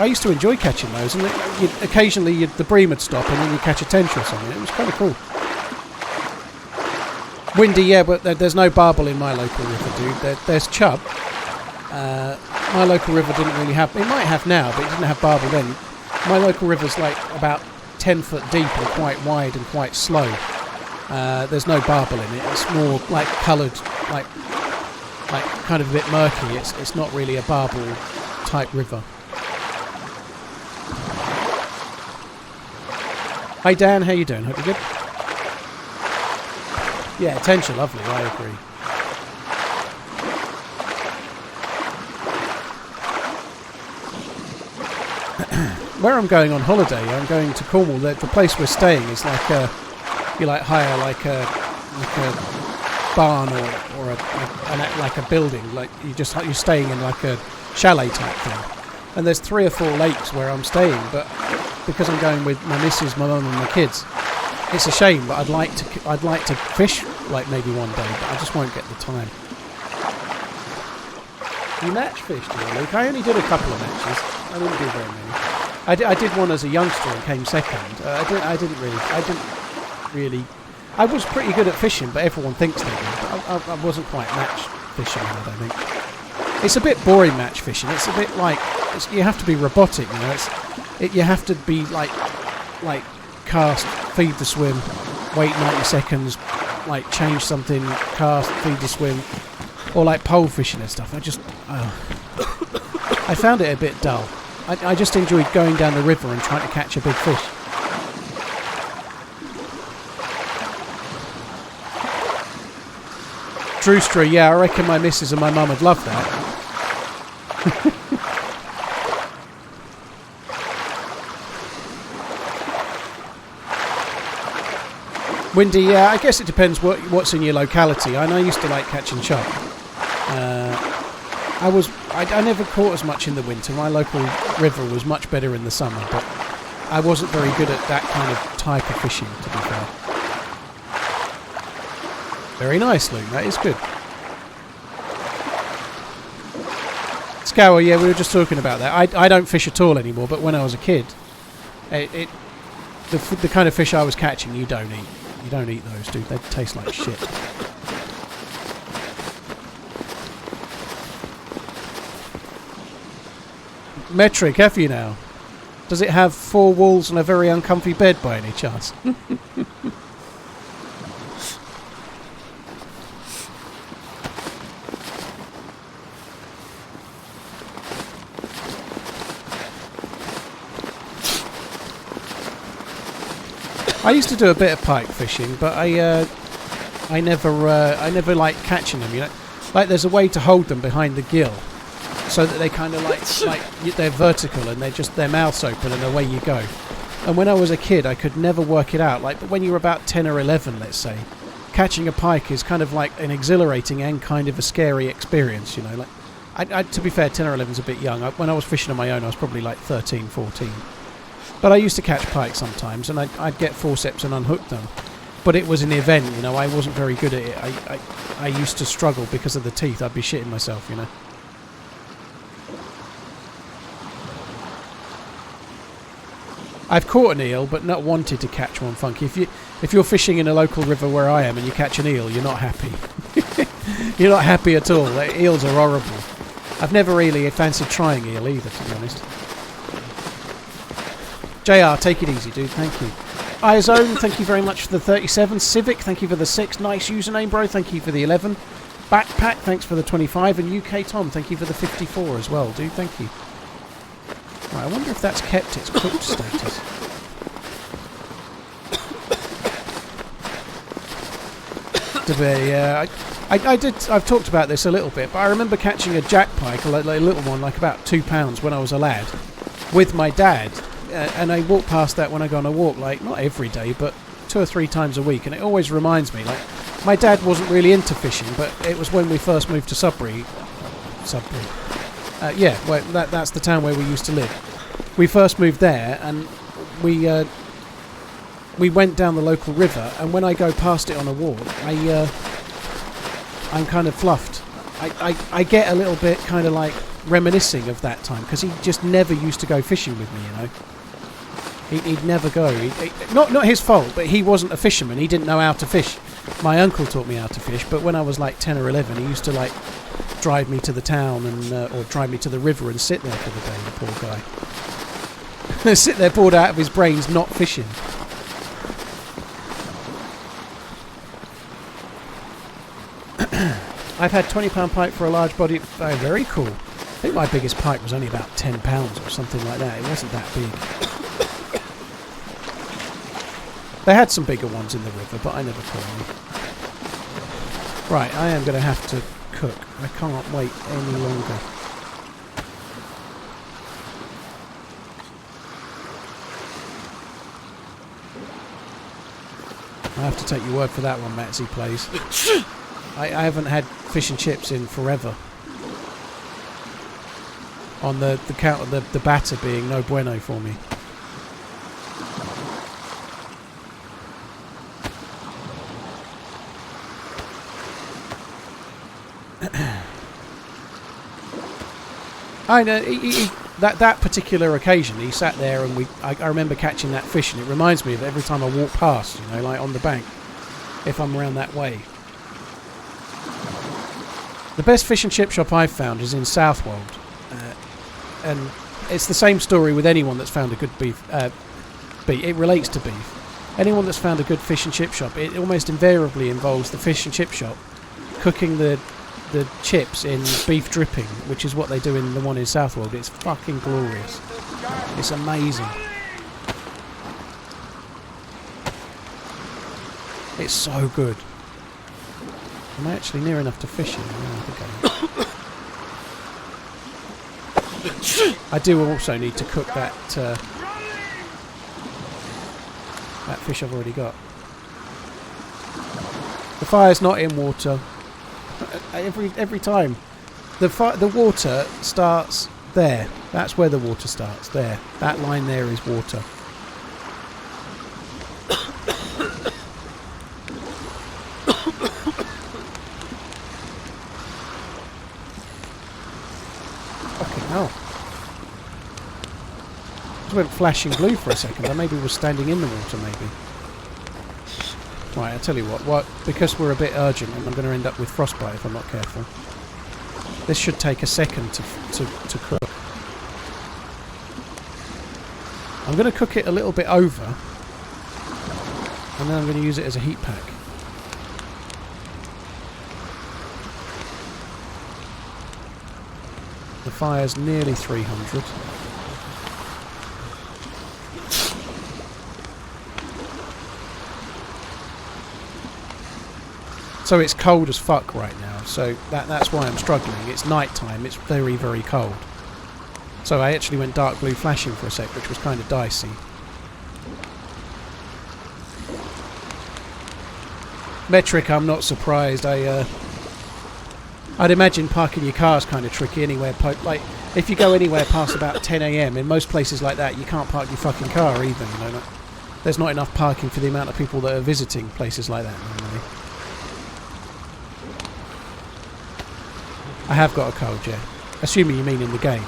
I used to enjoy catching those, and occasionally the bream would stop and then you'd catch a tench or something. It was kind of cool. Windy, yeah, but there's no barbel in my local river, dude. There's chub. My local river didn't really have... It might have now, but it didn't have barbel then. My local river's like about 10 foot deep and quite wide and quite slow. There's no barbel in it. It's more like coloured, like kind of a bit murky. It's not really a barbel type river. Hi Dan, how you doing? Hope you're good. Yeah, tench are lovely, I agree. Where I'm going on holiday, I'm going to Cornwall. The place we're staying is like you like hire like a barn or like a building. Like you're staying in like a chalet type thing. And there's 3 or 4 lakes where I'm staying, but because I'm going with my missus, my mum, and my kids, it's a shame. But I'd like to fish like maybe one day, but I just won't get the time. You match fished, Luke? I only did a couple of matches. I didn't do very many. I did one as a youngster and came second. I didn't really. I was pretty good at fishing, but everyone thinks they did. But I wasn't quite match fishing, I don't think. It's a bit boring match fishing. It's a bit like you have to be robotic, you know. You have to be like cast, feed the swim, wait 90 seconds, like change something, cast, feed the swim, or like pole fishing and stuff. I found it a bit dull. I just enjoyed going down the river and trying to catch a big fish. Drewstra, yeah, I reckon my missus and my mum would love that. Windy, yeah, I guess it depends what's in your locality. I used to like catching chub. I never caught as much in the winter. My local river was much better in the summer, but I wasn't very good at that kind of type of fishing, to be fair. Very nice, Luke. That is good. Scour, yeah, we were just talking about that. I don't fish at all anymore, but when I was a kid, the kind of fish I was catching, you don't eat. You don't eat those, dude. They taste like shit. Metric, have you now? Does it have 4 walls and a very uncomfy bed by any chance? I used to do a bit of pike fishing, but I never liked catching them. You know, like there's a way to hold them behind the gill, so that they kind of like they're vertical and their mouths open and away you go. And when I was a kid, I could never work it out. Like, but when you're about 10 or 11, let's say, catching a pike is kind of like an exhilarating and kind of a scary experience. You know, like to be fair, 10 or 11 is a bit young. When I was fishing on my own, I was probably like 13, 14. But I used to catch pike sometimes, and I'd get forceps and unhook them. But it was an event, you know. I wasn't very good at it. I used to struggle because of the teeth. I'd be shitting myself, you know. I've caught an eel, but not wanted to catch one, Funky. If you're fishing in a local river where I am and you catch an eel, you're not happy. You're not happy at all. Eels are horrible. I've never really fancied trying eel either, to be honest. JR, take it easy, dude. Thank you. Izone, thank you very much for the 37. Civic, thank you for the 6. Nice username, bro. Thank you for the 11. Backpack, thanks for the 25. And UK Tom, thank you for the 54 as well, dude. Thank you. Right, I wonder if that's kept its cooked status. I've talked about this a little bit, but I remember catching a jack pike, a little one, like about £2 when I was a lad, with my dad. And I walk past that when I go on a walk, like, not every day, but 2 or 3 times a week. And it always reminds me, like, my dad wasn't really into fishing, but it was when we first moved to Sudbury. Yeah, well, that's the town where we used to live. we first moved there, and we went down the local river, and when I go past it on a walk, I'm kind of fluffed. I get a little bit kind of like reminiscing of that time, because he just never used to go fishing with me, you know. He'd never go. Not his fault, but he wasn't a fisherman. He didn't know how to fish. My uncle taught me how to fish, but when I was like 10 or 11, he used to like drive me to the town and or drive me to the river and sit there for the day, the poor guy. Sit there bored out of his brains, not fishing. I've had £20 pike for a large body. Oh, very cool. I think my biggest pike was only about £10 or something like that. It wasn't that big. They had some bigger ones in the river, but I never caught them. Right, I am going to have to cook. I can't wait any longer. I have to take your word for that one, Matsy, please. I haven't had fish and chips in forever. On the count of the batter being no bueno for me. I know that particular occasion he sat there and I remember catching that fish, and it reminds me of every time I walk past, you know, like on the bank, if I'm around that way. The best fish and chip shop I've found is in Southwold, and it's the same story with anyone that's found a good beef. It relates to beef. Anyone that's found a good fish and chip shop, it almost invariably involves the fish and chip shop cooking the chips in beef dripping, which is what they do in the one in Southwold. It's fucking glorious. It's amazing. It's so good. Am I actually near enough to fish it? Oh, okay. I do also need to cook that that fish I've already got. The fire's not in water. Every time the water starts there. That's where the water starts. There, that line there is water. Fucking hell! Just went flashing blue for a second. I maybe was standing in the water, maybe. Right, I'll tell you what, because we're a bit urgent, I'm going to end up with frostbite if I'm not careful. This should take a second to cook. I'm going to cook it a little bit over, and then I'm going to use it as a heat pack. The fire's nearly 300. So it's cold as fuck right now, so that's why I'm struggling. It's night time, it's very, very cold. So I actually went dark blue flashing for a sec, which was kind of dicey. Metric, I'm not surprised. I'd imagine parking your car is kind of tricky anywhere. Like, if you go anywhere past about 10 AM, in most places like that, you can't park your fucking car either, you know. There's not enough parking for the amount of people that are visiting places like that normally. I have got a cold, yeah. Assuming you mean in the game.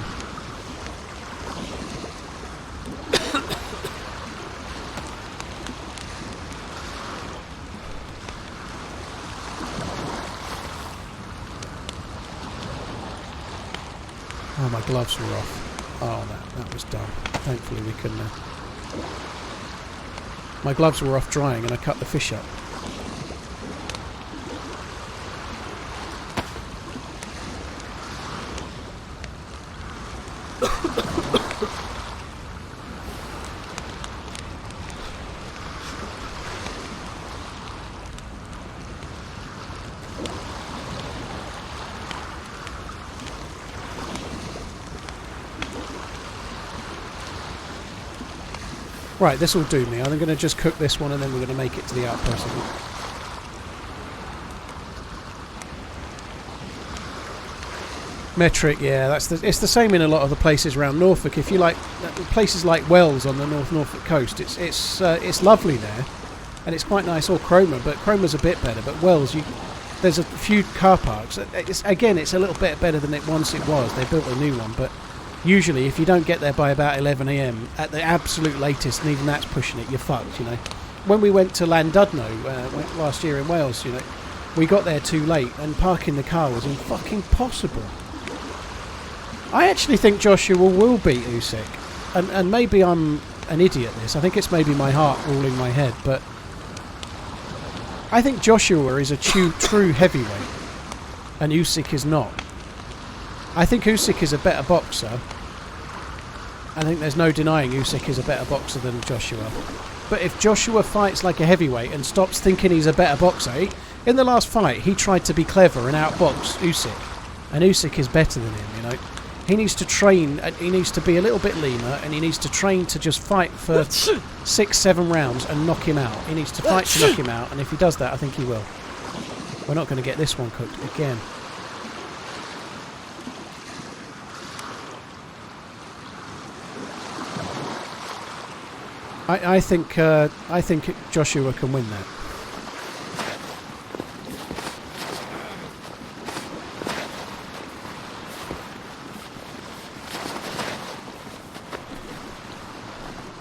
Oh, my gloves were off. Oh, that was dumb. Thankfully we can... My gloves were off drying and I cut the fish up. Right, this will do me. I'm going to just cook this one and then we're going to make it to the outpost. Metric, yeah, it's the same in a lot of the places around Norfolk. If you like places like Wells on the Norfolk coast, it's lovely there, and it's quite nice. Or Cromer, but Cromer's a bit better. But Wells, there's a few car parks. It's a little bit better than it once it was. They built a new one, but usually if you don't get there by about 11 a.m. at the absolute latest, and even that's pushing it, you're fucked. You know, when we went to Llandudno last year in Wales, you know, we got there too late, and parking the car was fucking impossible. I actually think Joshua will beat Usyk, and maybe I'm an idiot at this. I think it's maybe my heart ruling my head, but I think Joshua is a true heavyweight, and Usyk is not. I think Usyk is a better boxer. I think there's no denying Usyk is a better boxer than Joshua. But if Joshua fights like a heavyweight and stops thinking he's a better boxer, in the last fight he tried to be clever and outbox Usyk, and Usyk is better than him, you know. He needs to train, he needs to be a little bit leaner, and he needs to train to just fight for 6-7 rounds and knock him out. He needs to fight to knock him out, and if he does that, I think he will. We're not going to get this one cooked again. I think Joshua can win that.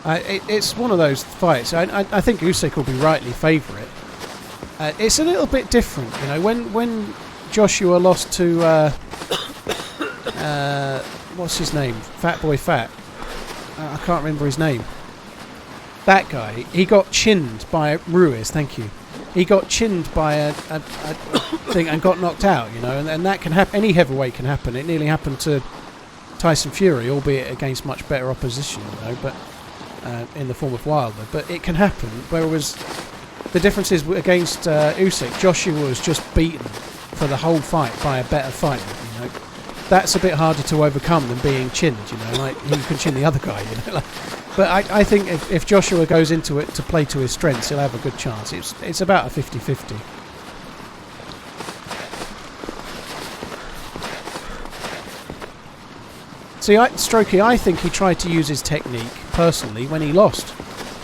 It's one of those fights. I think Usyk will be rightly favourite. It's a little bit different, you know. When Joshua lost to what's his name? Fat Boy Fat. I can't remember his name. That guy. He got chinned by Ruiz. Thank you. He got chinned by a thing and got knocked out. You know, and that can happen. Any heavyweight can happen. It nearly happened to Tyson Fury, albeit against much better opposition. You know, but. In the form of Wilder, but it can happen. Whereas the difference is against Usyk, Joshua was just beaten for the whole fight by a better fighter. You know, that's a bit harder to overcome than being chinned. You know, like he can chin the other guy. You know, but I think if Joshua goes into it to play to his strengths, he'll have a good chance. It's about a 50-50. See, Strokey, I think he tried to use his technique, personally, when he lost.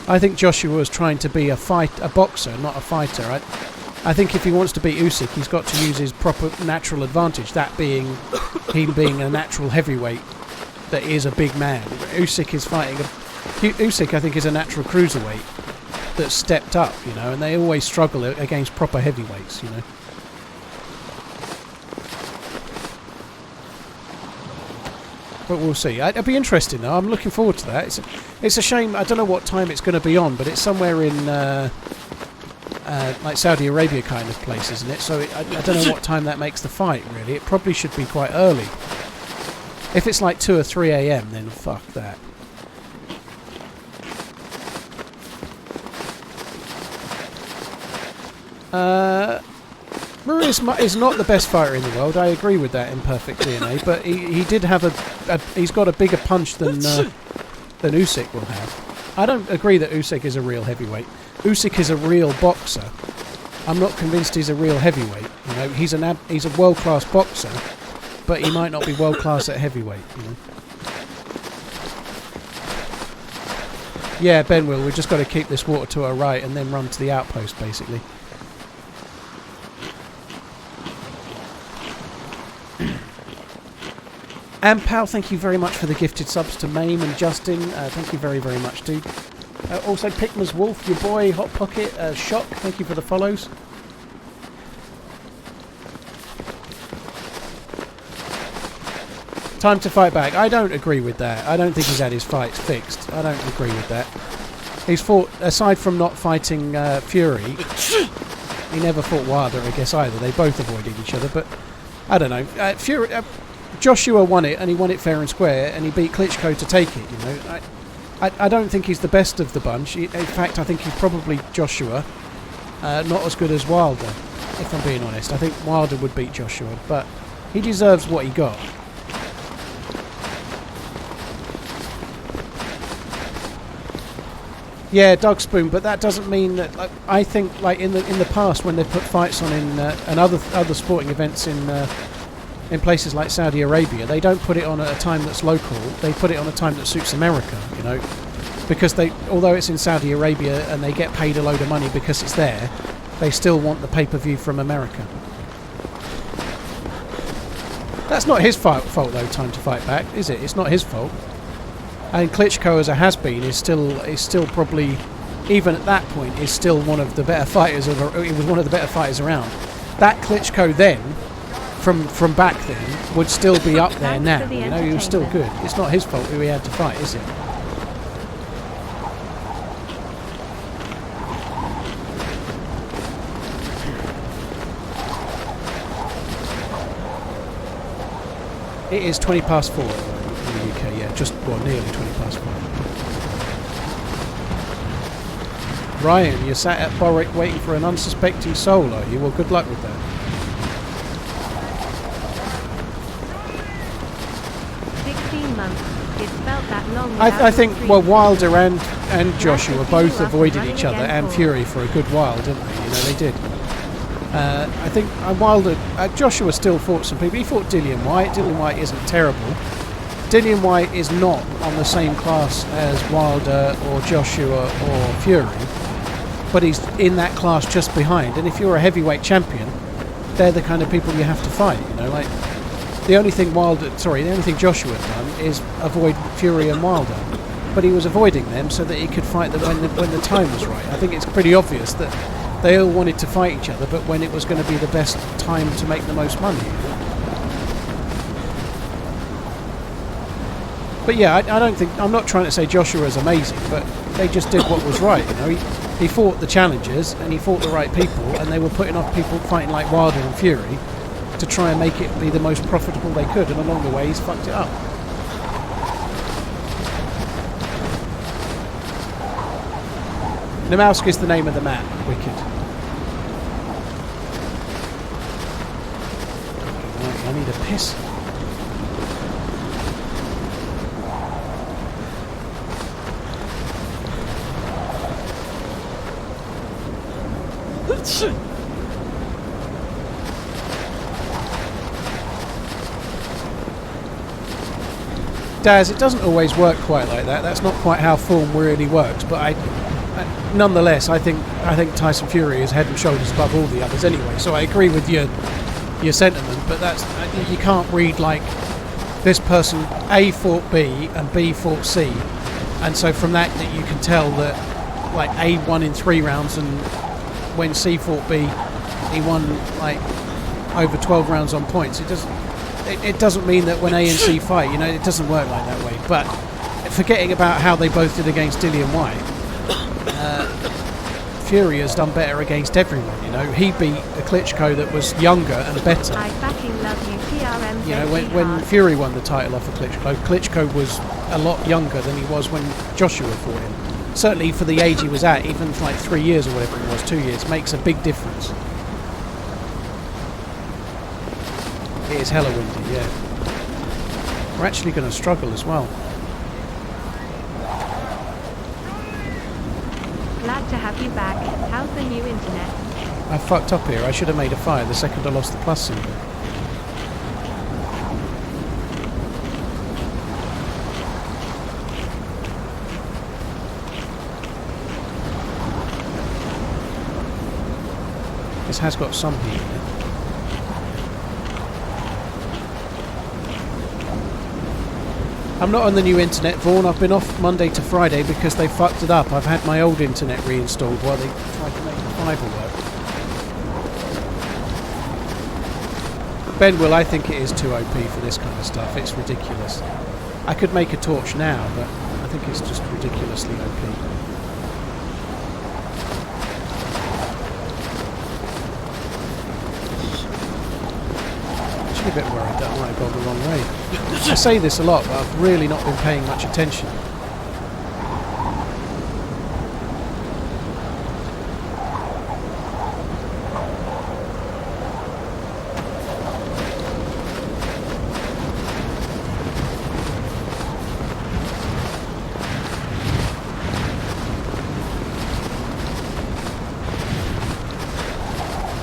I think Joshua was trying to be a boxer, not a fighter. I think if he wants to beat Usyk, he's got to use his proper natural advantage, that being him being a natural heavyweight that is a big man. Usyk is fighting... Usyk, I think, is a natural cruiserweight that's stepped up, you know, and they always struggle against proper heavyweights, you know. But we'll see. It'll be interesting, though. I'm looking forward to that. It's a shame. I don't know what time it's going to be on, but it's somewhere in like Saudi Arabia kind of place, isn't it? So I don't know what time that makes the fight, really. It probably should be quite early. If it's like 2 or 3 a.m., then fuck that. Ruiz is not the best fighter in the world. I agree with that in Perfect DNA, but he did have he's got a bigger punch than Usyk will have. I don't agree that Usyk is a real heavyweight. Usyk is a real boxer. I'm not convinced he's a real heavyweight. You know, he's a world-class boxer, but he might not be world-class at heavyweight. You know. Yeah, Ben will. We've just got to keep this water to our right and then run to the outpost, basically. And Pal, thank you very much for the gifted subs to Mame and Justin. Thank you very, very much, dude. Also, Pikma's Wolf, your boy, Hot Pocket, Shock, thank you for the follows. Time to fight back. I don't agree with that. I don't think he's had his fights fixed. I don't agree with that. He's fought, aside from not fighting Fury, he never fought Wilder, I guess, either. They both avoided each other, but I don't know. Fury... Joshua won it, and he won it fair and square, and he beat Klitschko to take it, you know. I don't think he's the best of the bunch. In fact, I think he's probably Joshua, not as good as Wilder, if I'm being honest. I think Wilder would beat Joshua, but he deserves what he got. Yeah, Doug Spoon, but that doesn't mean that... Like, I think, like, in the past, when they've put fights on in and other sporting events in in places like Saudi Arabia, they don't put it on at a time that's local. They put it on a time that suits America, you know, because although it's in Saudi Arabia and they get paid a load of money because it's there, they still want the pay-per-view from America. That's not his fault though, Time to Fight Back, is it? It's not his fault. And Klitschko, as a has-been, is still probably, even at that point, is still one of the better fighters. He was one of the better fighters around. That Klitschko then, from back then, would still be up there now. You know, he was still good. It's not his fault who he had to fight, is it? It is 20 past 4 in the UK, yeah, nearly 20 past 4. Ryan, you're sat at Borwick waiting for an unsuspecting soul, are you? Well, good luck with that. 16 months. It's felt that long. I think, well, Wilder and Joshua both avoided each other and Fury for a good while, didn't they? You know, they did. I think Joshua still fought some people. He fought Dillian Whyte. Dillian Whyte isn't terrible. Dillian Whyte is not on the same class as Wilder or Joshua or Fury, but he's in that class just behind. And if you're a heavyweight champion, they're the kind of people you have to fight. You know, like the only thing Joshua had done is avoid Fury and Wilder, but he was avoiding them so that he could fight them when the time was right. I think it's pretty obvious that they all wanted to fight each other, but when it was going to be the best time to make the most money. But yeah, I'm not trying to say Joshua is amazing, but they just did what was right. You know, he fought the challengers and he fought the right people, and they were putting off people fighting like Wilder and Fury to try and make it be the most profitable they could, and along the way he's fucked it up. Namalsk is the name of the map. Wicked. Right, I need a piss. Dayz, it doesn't always work quite like that. That's not quite how form really works, but nonetheless, I think Tyson Fury is head and shoulders above all the others anyway. So I agree with your sentiment, but you can't read like this person A fought B and B fought C, and so from that you can tell that like A won in 3 rounds, and when C fought B, he won like over 12 rounds on points. It doesn't mean that when A and C fight, you know, it doesn't work like that way. But forgetting about how they both did against Dillian Whyte, Fury has done better against everyone. You know, he beat a Klitschko that was younger and better. I fucking love you, TRM. You know, when Fury won the title off of Klitschko was a lot younger than he was when Joshua fought him. Certainly for the age he was at, even for like 3 years or whatever it was, 2 years, makes a big difference. It is hella windy, yeah. We're actually going to struggle as well. Glad to have you back. How's the new internet? I fucked up here. I should have made a fire the second I lost the plus symbol. This has got some heat in it. I'm not on the new internet, Vaughan. I've been off Monday to Friday because they fucked it up. I've had my old internet reinstalled while they tried to make the fibre work. Ben Will, I think it is too OP for this kind of stuff. It's ridiculous. I could make a torch now, but I think it's just ridiculously OP. A bit worried that I might have gone the wrong way. I say this a lot, but I've really not been paying much attention.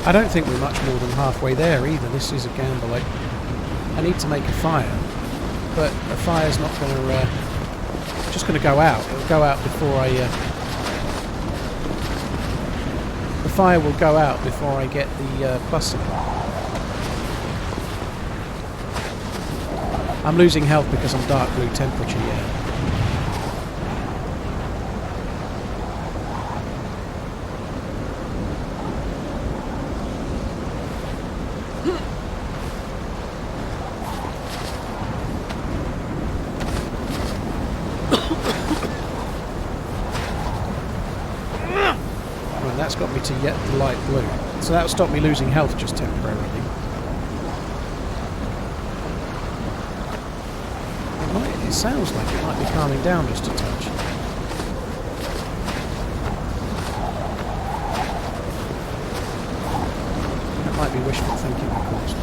I don't think we're much more than halfway there either. This is a gamble. I need to make a fire, but the fire's not going to... just going to go out. It'll go out before I... the fire will go out before I get the plus in. I'm losing health because I'm dark blue temperature, yeah. That's got me to yet the light blue. So that'll stop me losing health just temporarily. It sounds like it might be calming down just a touch. That might be wishful thinking, of course.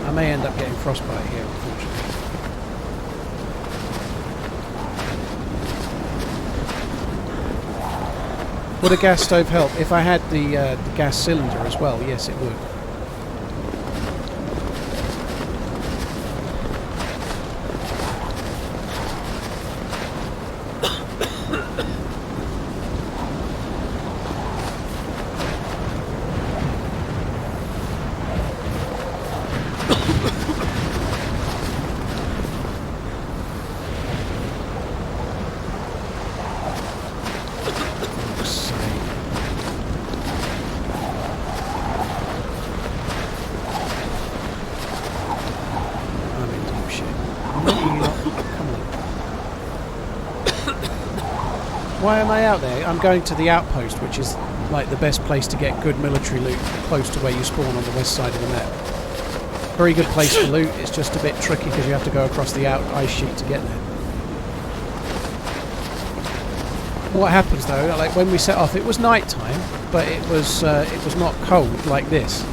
I may end up getting frostbite here, unfortunately. Would a gas stove help? If I had the gas cylinder as well, yes it would. Why am I out there? I'm going to the outpost, which is like the best place to get good military loot close to where you spawn on the west side of the map. Very good place for loot, it's just a bit tricky because you have to go across the ice sheet to get there. What happens though, like when we set off, it was night time, but it was not cold like this.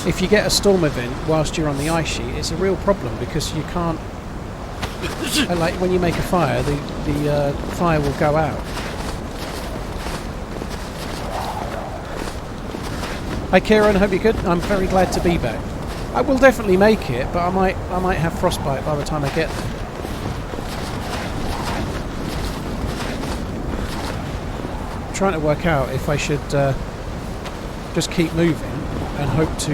If you get a storm event whilst you're on the ice sheet, it's a real problem because you can't... like when you make a fire, the fire will go out. Hi Kieran, hope you're good. I'm very glad to be back. I will definitely make it, but I might have frostbite by the time I get there. I'm trying to work out if I should just keep moving and hope to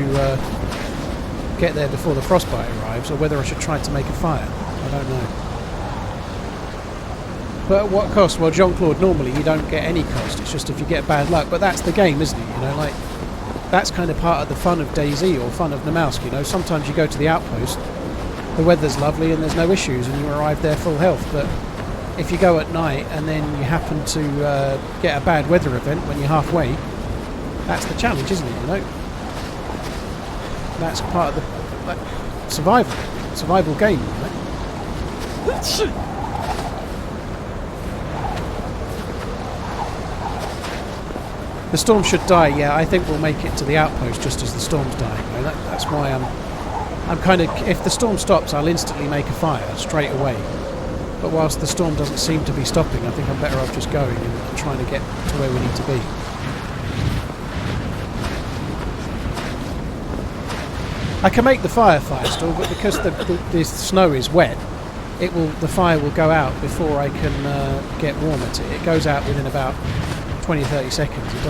get there before the frostbite arrives, or whether I should try to make a fire. I don't know. But at what cost? Well, Jean-Claude, normally you don't get any cost. It's just if you get bad luck. But that's the game, isn't it? You know, like, that's kind of part of the fun of Dayz or fun of Namalsk, you know. Sometimes you go to the outpost, the weather's lovely and there's no issues and you arrive there full health. But if you go at night and then you happen to get a bad weather event when you're halfway, that's the challenge, isn't it, you know? That's part of the survival game, right? The storm should die, yeah. I think we'll make it to the outpost just as the storm's dying. You know, that's why I'm kind of... If the storm stops, I'll instantly make a fire straight away. But whilst the storm doesn't seem to be stopping, I think I'm better off just going and trying to get to where we need to be. I can make the fire still, but because the snow is wet, the fire will go out before I can get warm at it. It goes out within about 20-30 seconds. It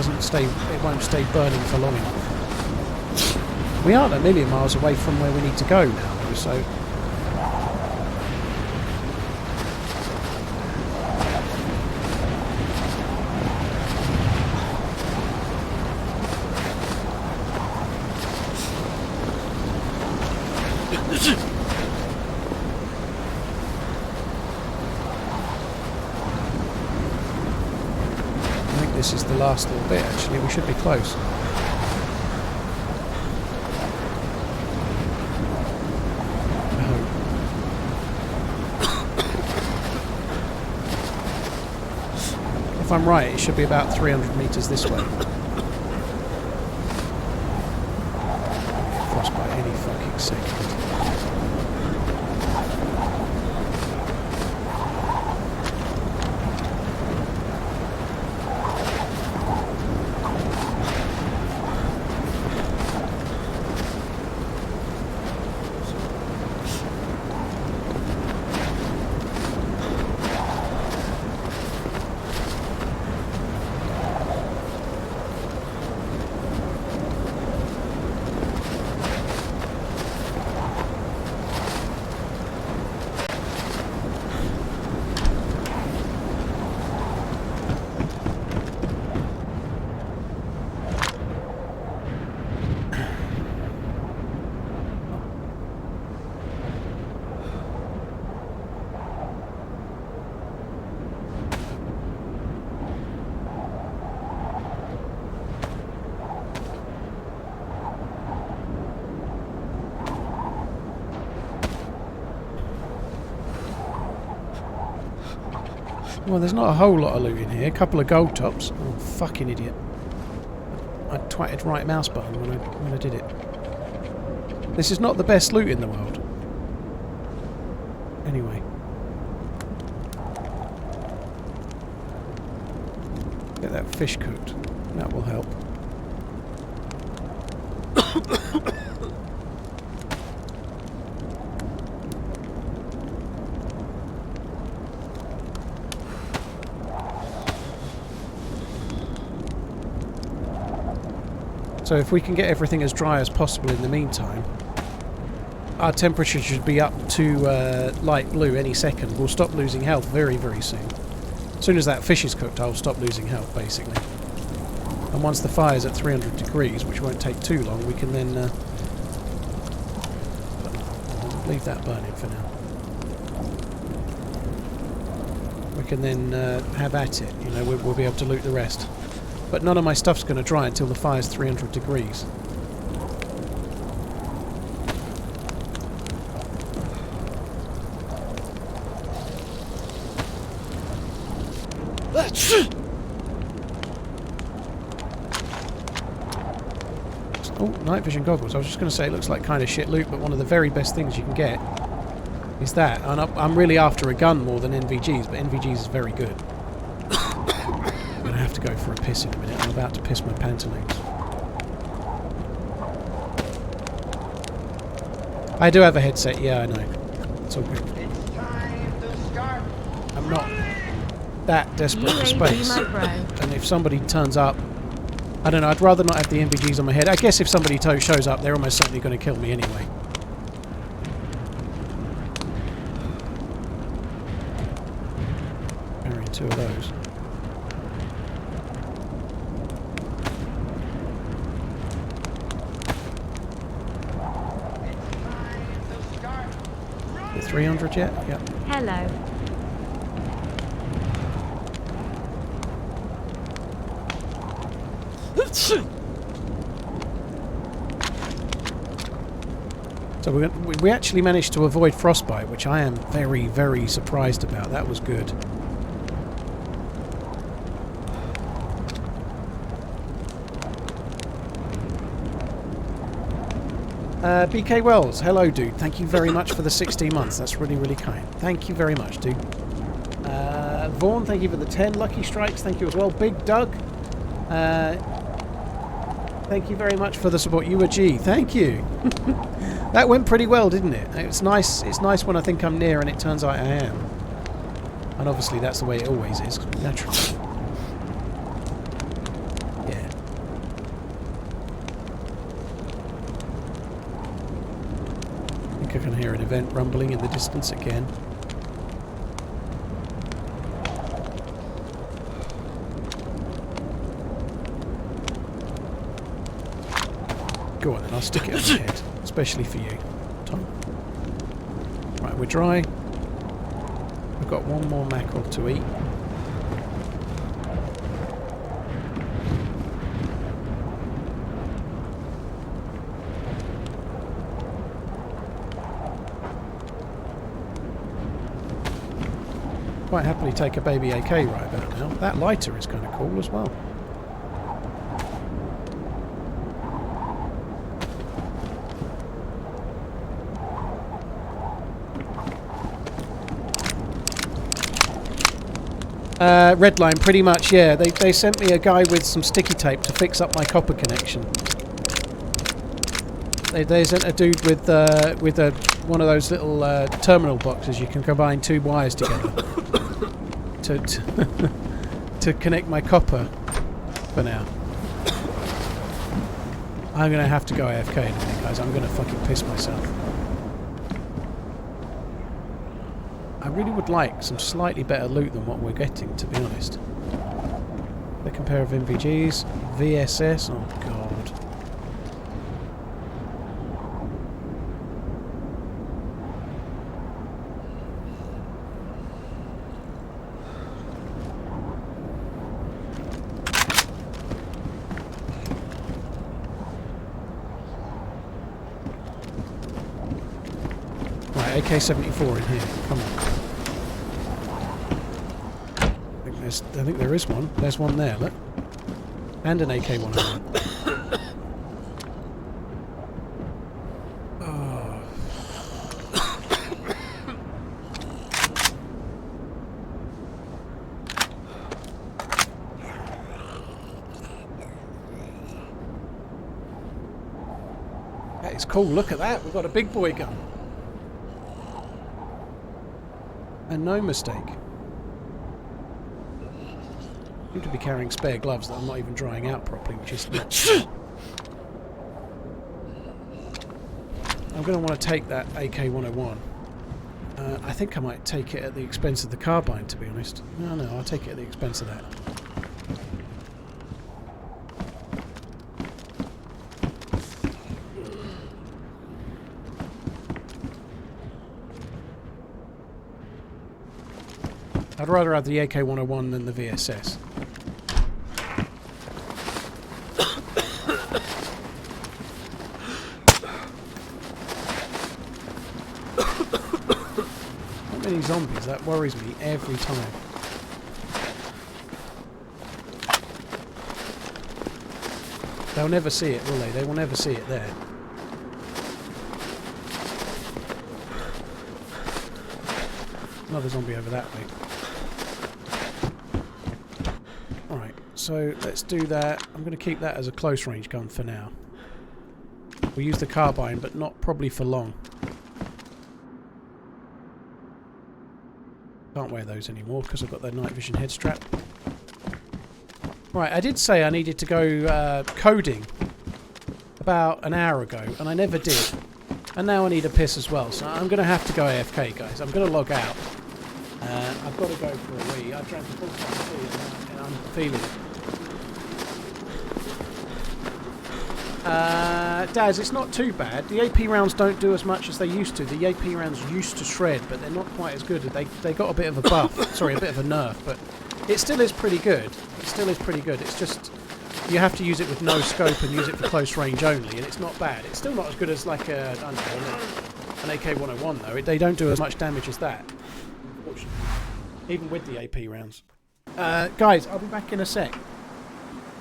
won't stay burning for long enough. We aren't a million miles away from where we need to go now, though, so... This is the last little bit, actually. We should be close. I hope. If I'm right, it should be about 300 metres this way. Frostbite any fucking second. Well, there's not a whole lot of loot in here. A couple of gold tops. Oh, fucking idiot. I twatted right mouse button when I did it. This is not the best loot in the world. Anyway. Get that fish cooked. That will help. So if we can get everything as dry as possible in the meantime, our temperature should be up to light blue any second. We'll stop losing health very, very soon. As soon as that fish is cooked, I'll stop losing health, basically. And once the fire's at 300 degrees, which won't take too long, we can then... leave that burning for now. We can then have at it, you know, we'll be able to loot the rest. But none of my stuff's going to dry until the fire's 300 degrees. Oh, night vision goggles. I was just going to say it looks like kind of shit loot, but one of the very best things you can get is that. And I'm really after a gun more than NVGs, but NVGs is very good. I'm going to have to go for a piss in a minute. I'm about to piss my pantaloons. I do have a headset, yeah, I know. It's all good. It's time to start. I'm not that desperate for space. And if somebody turns up, I don't know, I'd rather not have the NVGs on my head. I guess if somebody shows up, they're almost certainly going to kill me anyway. Carrying 2 of those. The 300 yet? Yep. Hello. So we actually managed to avoid frostbite, which I am very, very surprised about. That was good. BK Wells, hello dude. Thank you very much for the 16 months. That's really, really kind. Thank you very much, dude. Vaughn, thank you for the 10 lucky strikes. Thank you as well. Big Doug, thank you very much for the support. You were G. Thank you. That went pretty well, didn't it? It's nice. It's nice when I think I'm near and it turns out I am. And obviously that's the way it always is, naturally. Yeah. I think I can hear an event rumbling in the distance again. Go on then, I'll stick it on your head. Especially for you, Tom. Right, we're dry. We've got one more mackerel to eat. Quite happily take a baby AK right about now. That lighter is kind of cool as well. Redline, pretty much, yeah. They sent me a guy with some sticky tape to fix up my copper connection. They sent a dude with one of those little terminal boxes. You can combine 2 wires together to connect my copper for now. I'm going to have to go AFK in a minute, guys. I'm going to fucking piss myself. I really would like some slightly better loot than what we're getting, to be honest. Second pair of NVGs, VSS, oh god. Right, AK-74 in here, come on. I think there is one. There's one there, look. And an AK-101. Oh. That is cool. Look at that. We've got a big boy gun. And no mistake. I seem to be carrying spare gloves that I'm not even drying out properly, which is not. I'm going to want to take that AK-101. I think I might take it at the expense of the carbine, to be honest. No, I'll take it at the expense of that. I'd rather have the AK-101 than the VSS. Not many zombies, that worries me every time. They'll never see it, will they? They will never see it there. Another zombie over that way. Alright, so let's do that. I'm going to keep that as a close range gun for now. We'll use the carbine, but not probably for long. Can't wear those anymore because I've got the night vision head strap. Right, I did say I needed to go coding about an hour ago, and I never did. And now I need a piss as well, so I'm going to have to go AFK, guys. I'm going to log out. I've got to go for a wee. I drank a full cup of tea and I'm feeling it. Dayz, it's not too bad. The AP rounds don't do as much as they used to. The AP rounds used to shred, but they're not quite as good. They got a bit of a buff. Sorry, a bit of a nerf, but it still is pretty good. It still is pretty good. It's just you have to use it with no scope and use it for close range only, and it's not bad. It's still not as good as like I don't know, an AK-101 though. They don't do as much damage as that, unfortunately, even with the AP rounds. Guys, I'll be back in a sec.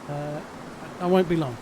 I won't be long.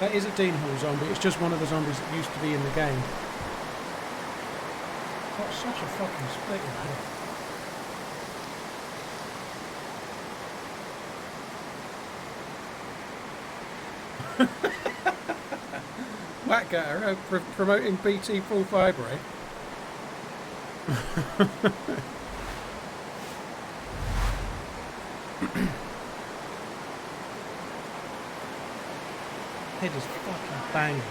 That is a Deerisle zombie. It's just one of the zombies that used to be in the game. Got such a fucking split in here. Whack at her, promoting BT full fibre, eh? Head is fucking banging.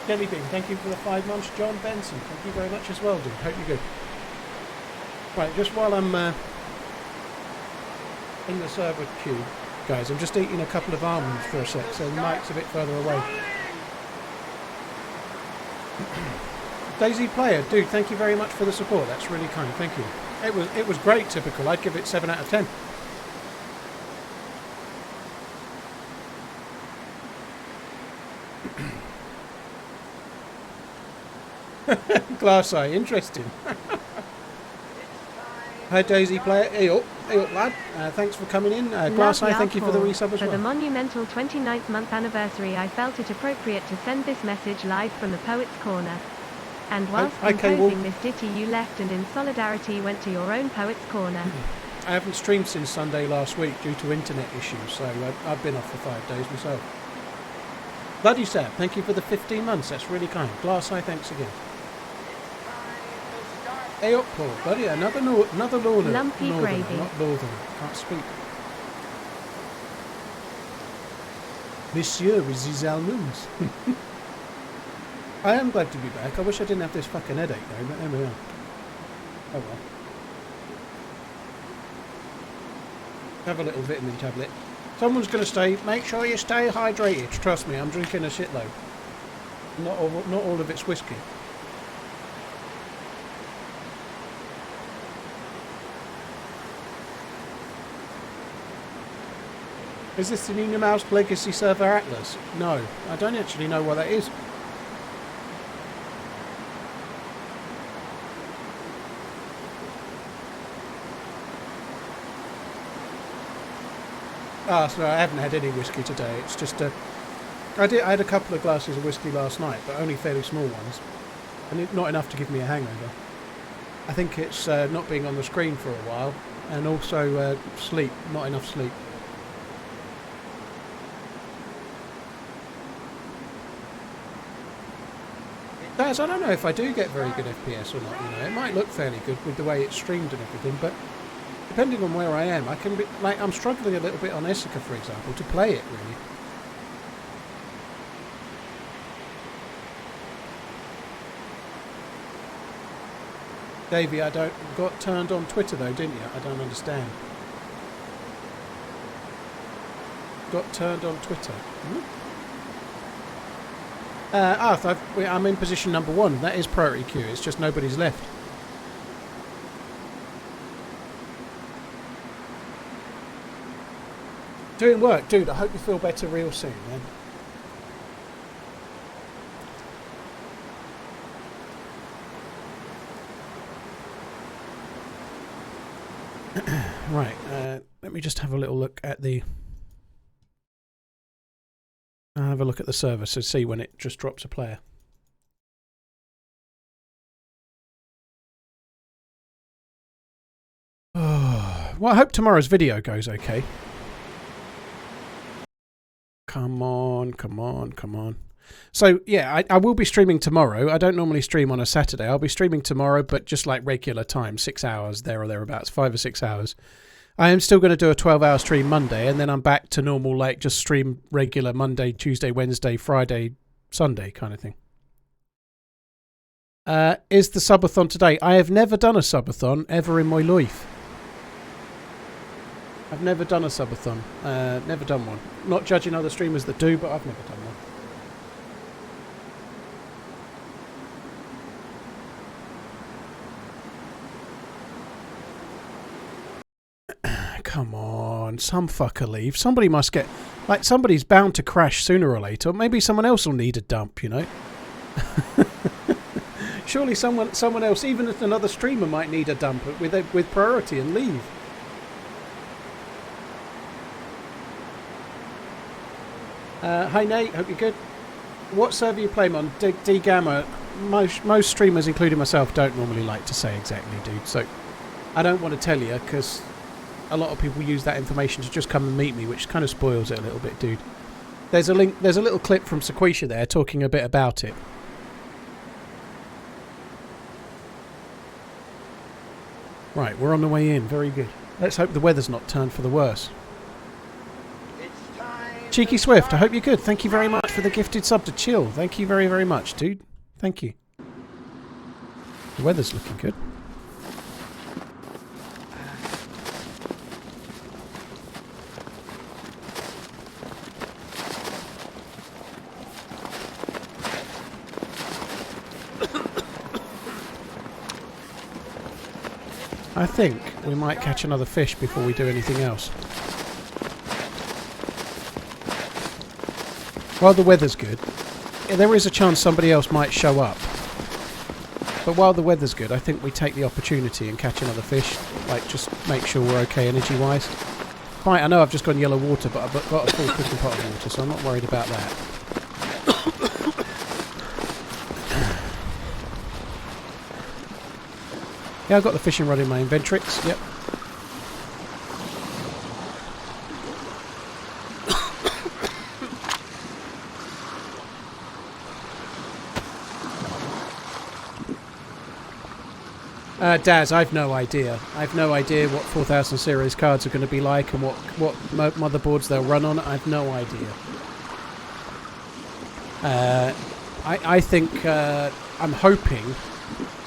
Jelly Bean, thank you for the 5 months. John Benson, thank you very much as well, dude. Hope you're good. Right, just while I'm in the server queue, guys, I'm just eating a couple of almonds for a sec, so the mic's a bit further away. Daisy Player, dude, thank you very much for the support. That's really kind. Thank you. It was great, typical. I'd give it 7 out of 10. Glass eye, interesting. Hi Daisy Player, hey up lad. Thanks for coming in. Glass eye, thank you for the resub as well. For the monumental 29th month anniversary, I felt it appropriate to send this message live from the Poet's Corner. And whilst composing this ditty, you left and in solidarity went to your own Poet's Corner. I haven't streamed since Sunday last week due to internet issues, so I've been off for 5 days myself. Bloody Sam, thank you for the 15 months, that's really kind. Glass eye, thanks again. Hey up, Paul, buddy, another Northerner. Lumpy gravy. Not Northerner, can't speak. Monsieur with his almonds. I am glad to be back. I wish I didn't have this fucking headache though, but there we are. Oh well. Have a little vitamin tablet. Someone's going to stay. Make sure you stay hydrated. Trust me, I'm drinking a shitload. Not all of it's whiskey. Is this the new Namalsk Legacy Server Atlas? No, I don't actually know what that is. Ah, so I haven't had any whiskey today. It's just I had a couple of glasses of whiskey last night, but only fairly small ones, and not enough to give me a hangover. I think it's not being on the screen for a while, and also sleep. Not enough sleep. Dayz, I don't know if I do get very good FPS or not. You know, it might look fairly good with the way it's streamed and everything, but depending on where I am, I can be like I'm struggling a little bit on Essica, for example, to play it really. Davey, got turned on Twitter though, didn't you? I don't understand. Got turned on Twitter. Arth, I'm in position number 1. That is priority queue. It's just nobody's left. Doing work, dude. I hope you feel better real soon, man. Right. Let me just have a little look at the. I'll have a look at the server to see when it just drops a player. Oh, well, I hope tomorrow's video goes okay. Come on, come on, come on. So, yeah, I will be streaming tomorrow. I don't normally stream on a Saturday. I'll be streaming tomorrow, but just like regular time, 6 hours, there or thereabouts, 5 or 6 hours. I am still going to do a 12-hour stream Monday, and then I'm back to normal, like just stream regular Monday, Tuesday, Wednesday, Friday, Sunday kind of thing. Is the subathon today? I have never done a subathon ever in my life. I've never done a subathon. Never done one. Not judging other streamers that do, but I've never done one. Come on, some fucker leave. Somebody must get... Like, somebody's bound to crash sooner or later. Maybe someone else will need a dump, you know? Surely someone else, even if another streamer might need a dump with priority and leave. Hi Nate, hope you're good. What server you playing on? D-Gamma. Most streamers, including myself, don't normally like to say exactly, dude. So I don't want to tell you because a lot of people use that information to just come and meet me, which kind of spoils it a little bit, dude. There's a link. There's a little clip from Sequisha there talking a bit about it. Right, we're on the way in. Very good. Let's hope the weather's not turned for the worse. Cheeky Swift, I hope you're good. Thank you very much for the gifted sub to Chill. Thank you very, very much, dude. Thank you. The weather's looking good. I think we might catch another fish before we do anything else. While the weather's good, there is a chance somebody else might show up. But while the weather's good, I think we take the opportunity and catch another fish. Like, just make sure we're okay energy-wise. Right, I know I've just gone yellow water, but I've got a full cooking pot of water, so I'm not worried about that. Yeah, I've got the fishing rod in my inventrix, yep. Daz, I've no idea. I've no idea what 4000 series cards are going to be like and what motherboards they'll run on. I've no idea. I think I'm hoping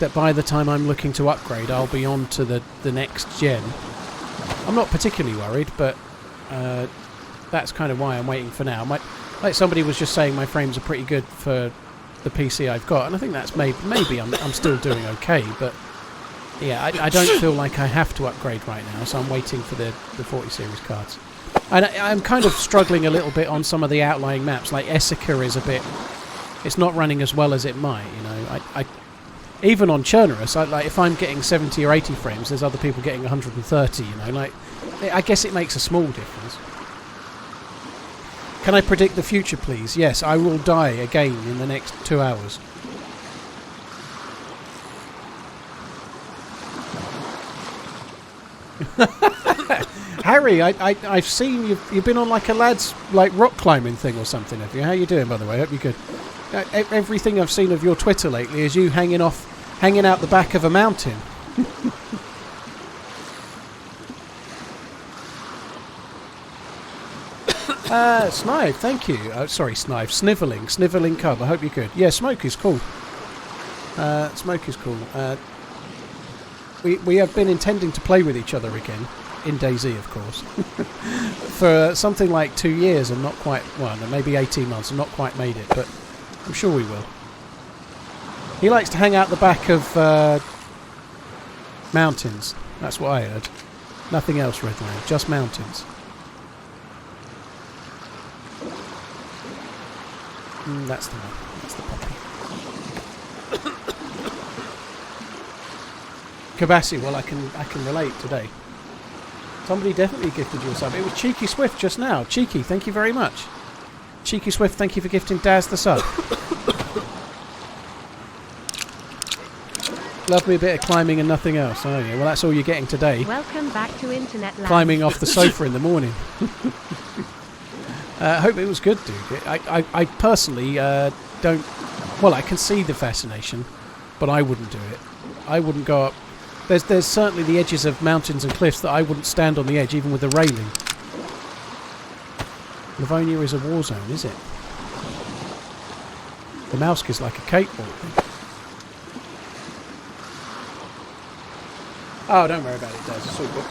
that by the time I'm looking to upgrade, I'll be on to the next gen. I'm not particularly worried, but that's kind of why I'm waiting for now. Like somebody was just saying, my frames are pretty good for the PC I've got, and I think that's maybe I'm still doing okay, but yeah, I don't feel like I have to upgrade right now, so I'm waiting for the 40 series cards. And I'm kind of struggling a little bit on some of the outlying maps, like Essica is a bit... It's not running as well as it might, you know. Even on Cherno, like if I'm getting 70 or 80 frames, there's other people getting 130, you know. Like, I guess it makes a small difference. Can I predict the future, please? Yes, I will die again in the next 2 hours. Harry, I've seen you've been on like a lad's like rock climbing thing or something, have you? How you doing, by the way? I hope you're good. Everything I've seen of your Twitter lately is you hanging out the back of a mountain. Snive, thank you. Sorry, Snive. Snivelling Cub. I hope you're good. Yeah, Smoke is cool. Smoke is cool. We have been intending to play with each other again, in Dayz, of course, for something like 2 years and not quite, well, no, maybe 18 months and not quite made it, but I'm sure we will. He likes to hang out the back of mountains. That's what I heard. Nothing else, Redline, just mountains. That's the one. That's the puppy. Kabassi, well, I can relate today. Somebody definitely gifted you a sub. It was Cheeky Swift just now. Cheeky, thank you very much. Cheeky Swift, thank you for gifting Daz the sub. Love me a bit of climbing and nothing else. Oh yeah, well that's all you're getting today. Welcome back to Internet Land. Climbing off the sofa in the morning. I hope it was good, dude. I personally don't... Well, I can see the fascination, but I wouldn't do it. I wouldn't go up... There's certainly the edges of mountains and cliffs that I wouldn't stand on the edge, even with the railing. Livonia is a war zone, is it? The Namalsk is like a cakewalk. Oh, don't worry about it, Daz. It's all good.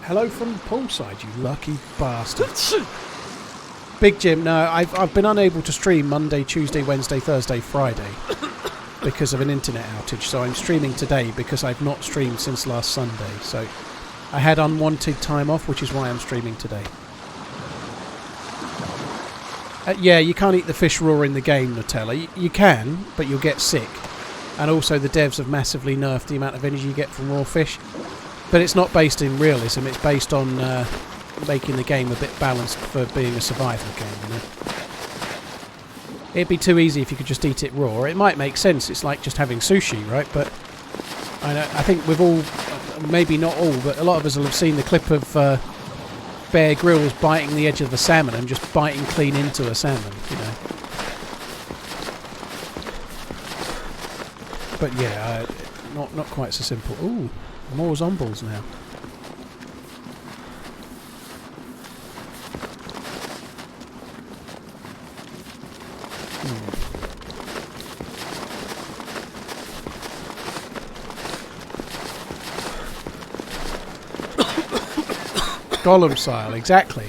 Hello from poolside, you lucky bastard. Big Jim, no, I've been unable to stream Monday, Tuesday, Wednesday, Thursday, Friday because of an internet outage. So I'm streaming today because I've not streamed since last Sunday. So I had unwanted time off, which is why I'm streaming today. Yeah, you can't eat the fish raw in the game, Nutella. You can, but you'll get sick. And also the devs have massively nerfed the amount of energy you get from raw fish. But it's not based in realism, it's based on making the game a bit balanced for being a survival game, you know. It'd be too easy if you could just eat it raw. It might make sense. It's like just having sushi, right? But I think we've all, maybe not all, but a lot of us will have seen the clip of Bear Grylls biting the edge of a salmon and just biting clean into a salmon, you know. But yeah, not quite so simple. Ooh, more zombies now. Gollum style, exactly.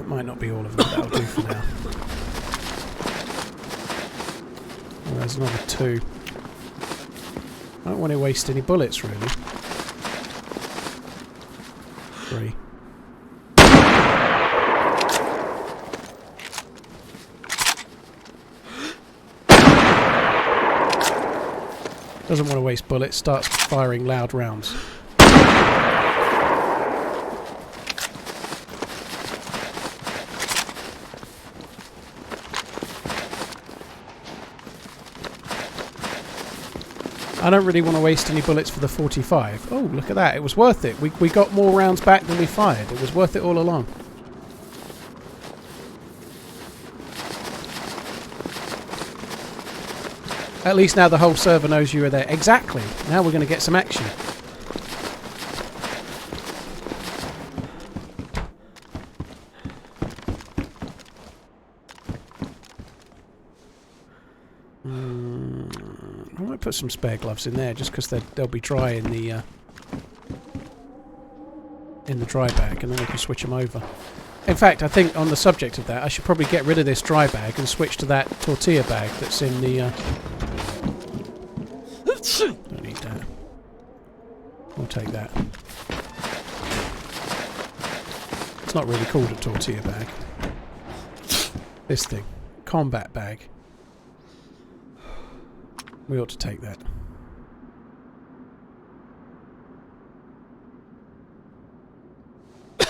Might not be all of them, that'll do for now. Oh, there's another 2. I don't want to waste any bullets, really. 3. Doesn't want to waste bullets, starts firing loud rounds. I don't really want to waste any bullets for the 45. Oh, look at that. It was worth it. We got more rounds back than we fired. It was worth it all along. At least now the whole server knows you were there. Exactly. Now we're going to get some action. I might put some spare gloves in there just because they'll be dry in the dry bag, and then we can switch them over. In fact, I think on the subject of that, I should probably get rid of this dry bag and switch to that tortilla bag that's in the... Don't need that. We'll take that. It's not really called a tortilla bag. This thing. Combat bag. We ought to take that.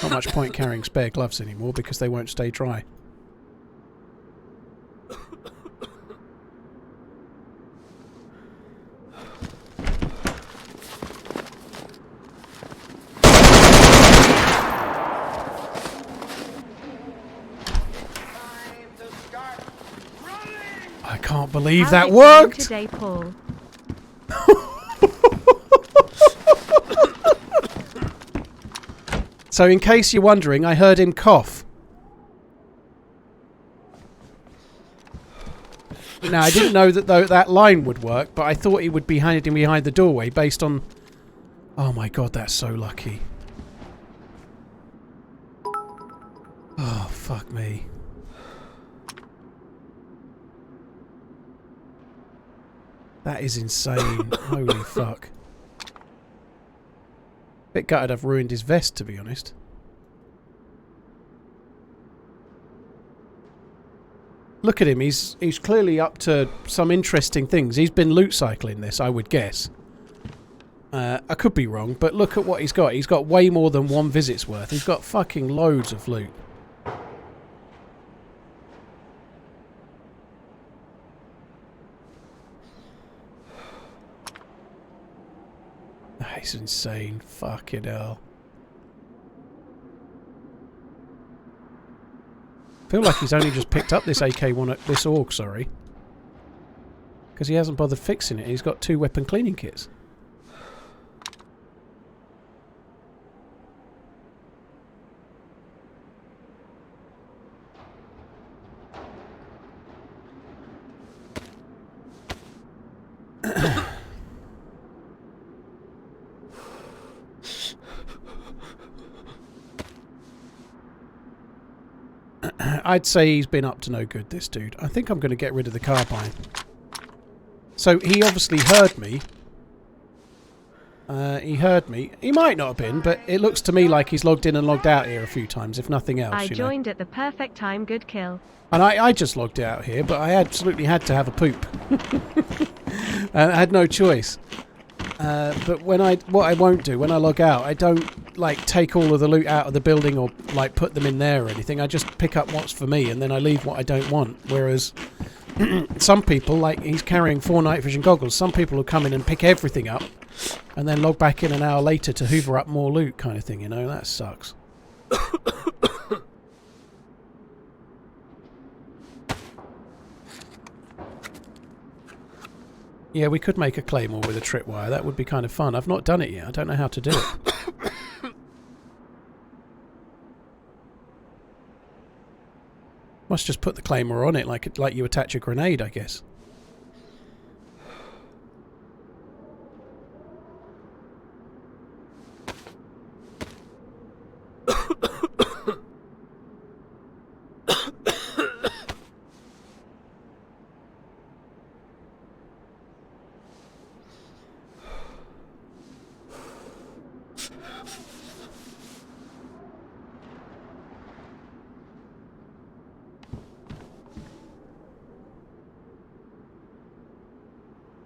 Not much point carrying spare gloves anymore because they won't stay dry. I can't believe that worked! Today, Paul. So in case you're wondering, I heard him cough. Now, I didn't know that that line would work, but I thought he would be hiding behind the doorway based on... Oh my god, that's so lucky. Oh, fuck me. That is insane. Holy fuck. Bit gutted I've ruined his vest, to be honest. Look at him, he's clearly up to some interesting things. He's been loot cycling this, I would guess. I could be wrong, but look at what he's got. He's got way more than one visit's worth. He's got fucking loads of loot. That is insane. Fucking hell. I feel like he's only just picked up this AK-1, this AUG, sorry. Because he hasn't bothered fixing it. He's got 2 weapon cleaning kits. I'd say he's been up to no good, this dude. I think I'm going to get rid of the carbine. So he obviously heard me. He heard me. He might not have been, but it looks to me like he's logged in and logged out here a few times, if nothing else. I joined at the perfect time. Good kill. And I just logged out here, but I absolutely had to have a poop. And I had no choice. But what I won't do when I log out, I don't like take all of the loot out of the building or like put them in there or anything. I just pick up what's for me and then I leave what I don't want. Whereas some people, like he's carrying 4 night vision goggles, some people will come in and pick everything up and then log back in an hour later to hoover up more loot kind of thing, you know. That sucks. Yeah, we could make a claymore with a tripwire. That would be kind of fun. I've not done it yet. I don't know how to do it. Must just put the claymore on it like you attach a grenade, I guess.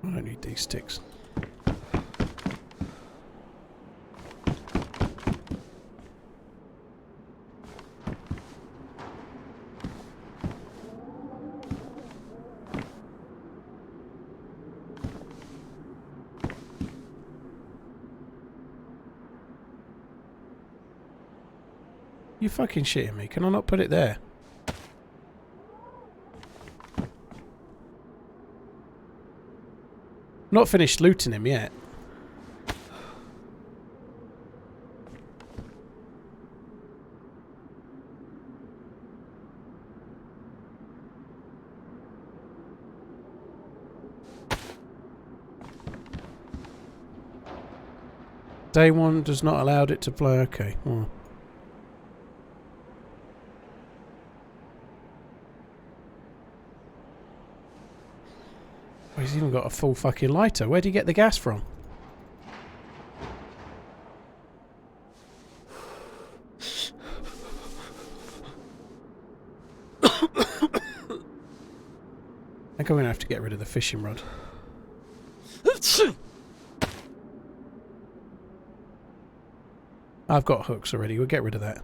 I don't need these sticks. You fucking shitting me. Can I not put it there? Not finished looting him yet. Day 1 does not allow it to play. Okay. Well. Oh, he's even got a full fucking lighter. Where do you get the gas from? I think I'm going to have to get rid of the fishing rod. I've got hooks already. We'll get rid of that.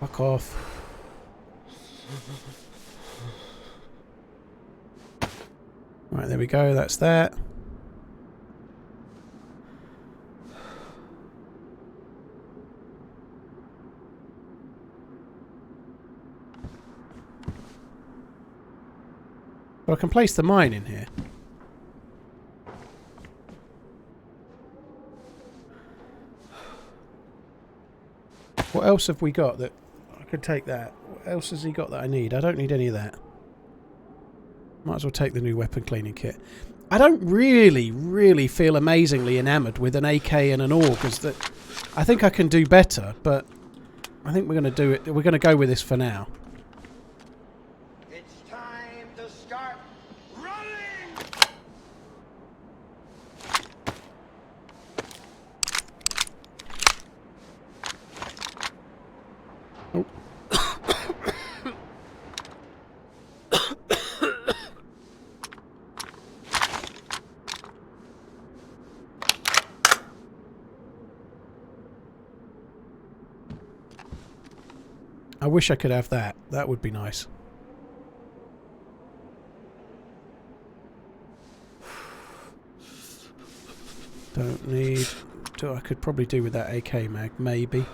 Fuck off. Right, there we go. That's that. Well, I can place the mine in here. What else have we got that I could take that? What else has he got that I need? I don't need any of that. Might as well take the new weapon cleaning kit. I don't really feel amazingly enamoured with an AK and an AUG, as that I think I can do better, but I think we're going to do it. We're going to go with this for now. It's time to start running! Oh. I wish I could have that. That would be nice. Don't need... I could probably do with that AK mag, maybe.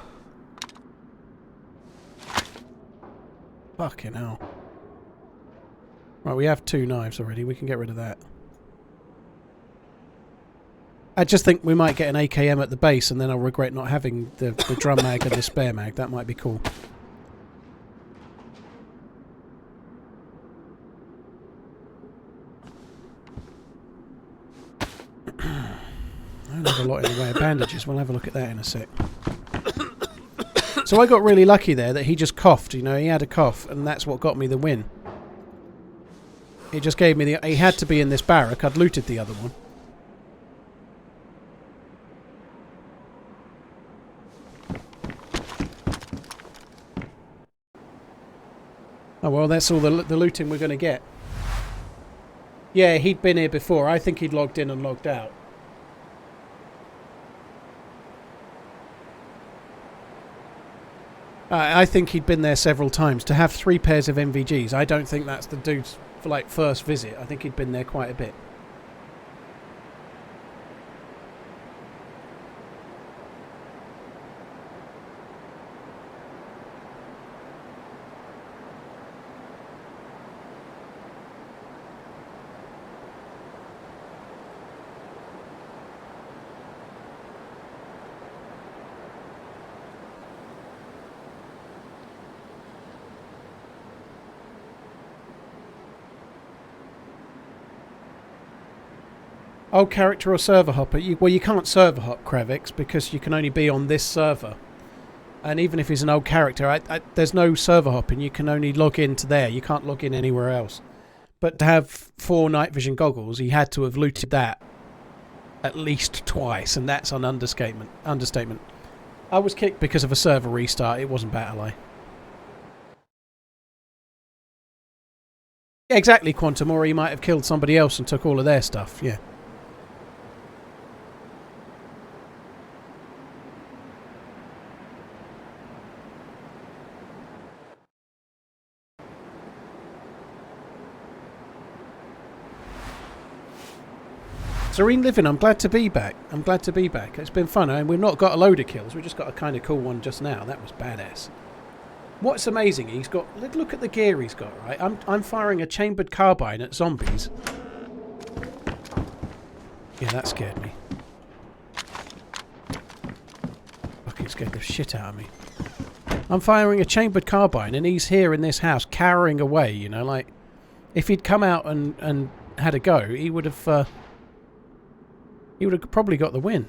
Fucking hell. Right, we have 2 knives already. We can get rid of that. I just think we might get an AKM at the base and then I'll regret not having the drum mag and the spare mag. That might be cool. lot in the way of bandages. We'll have a look at that in a sec. So I got really lucky there that he just coughed, you know, he had a cough, and that's what got me the win. It just gave me the... He had to be in this barrack. I'd looted the other one. Oh, well, that's all the looting we're going to get. Yeah, he'd been here before. I think he'd logged in and logged out. I think he'd been there several times. To have 3 pairs of MVGs, I don't think that's the dude's like first visit. I think he'd been there quite a bit. Oh, character or server hopper? Well, you can't server hop Kravix because you can only be on this server. And even if he's an old character, there's no server hopping. You can only log into there. You can't log in anywhere else. But to have 4 night vision goggles, he had to have looted that at least twice, and that's an understatement. I was kicked because of a server restart. It wasn't Battle-Eye. Yeah, exactly, Quantum, or he might have killed somebody else and took all of their stuff, yeah. Serene Living, I'm glad to be back. I'm glad to be back. It's been fun. I mean, we've not got a load of kills. We've just got a kind of cool one just now. That was badass. What's amazing, he's got... Look at the gear he's got, right? I'm firing a chambered carbine at zombies. Yeah, that scared me. Fuck, it scared the shit out of me. I'm firing a chambered carbine and he's here in this house cowering away, you know, like... If he'd come out and had a go, he would have... He would have probably got the win.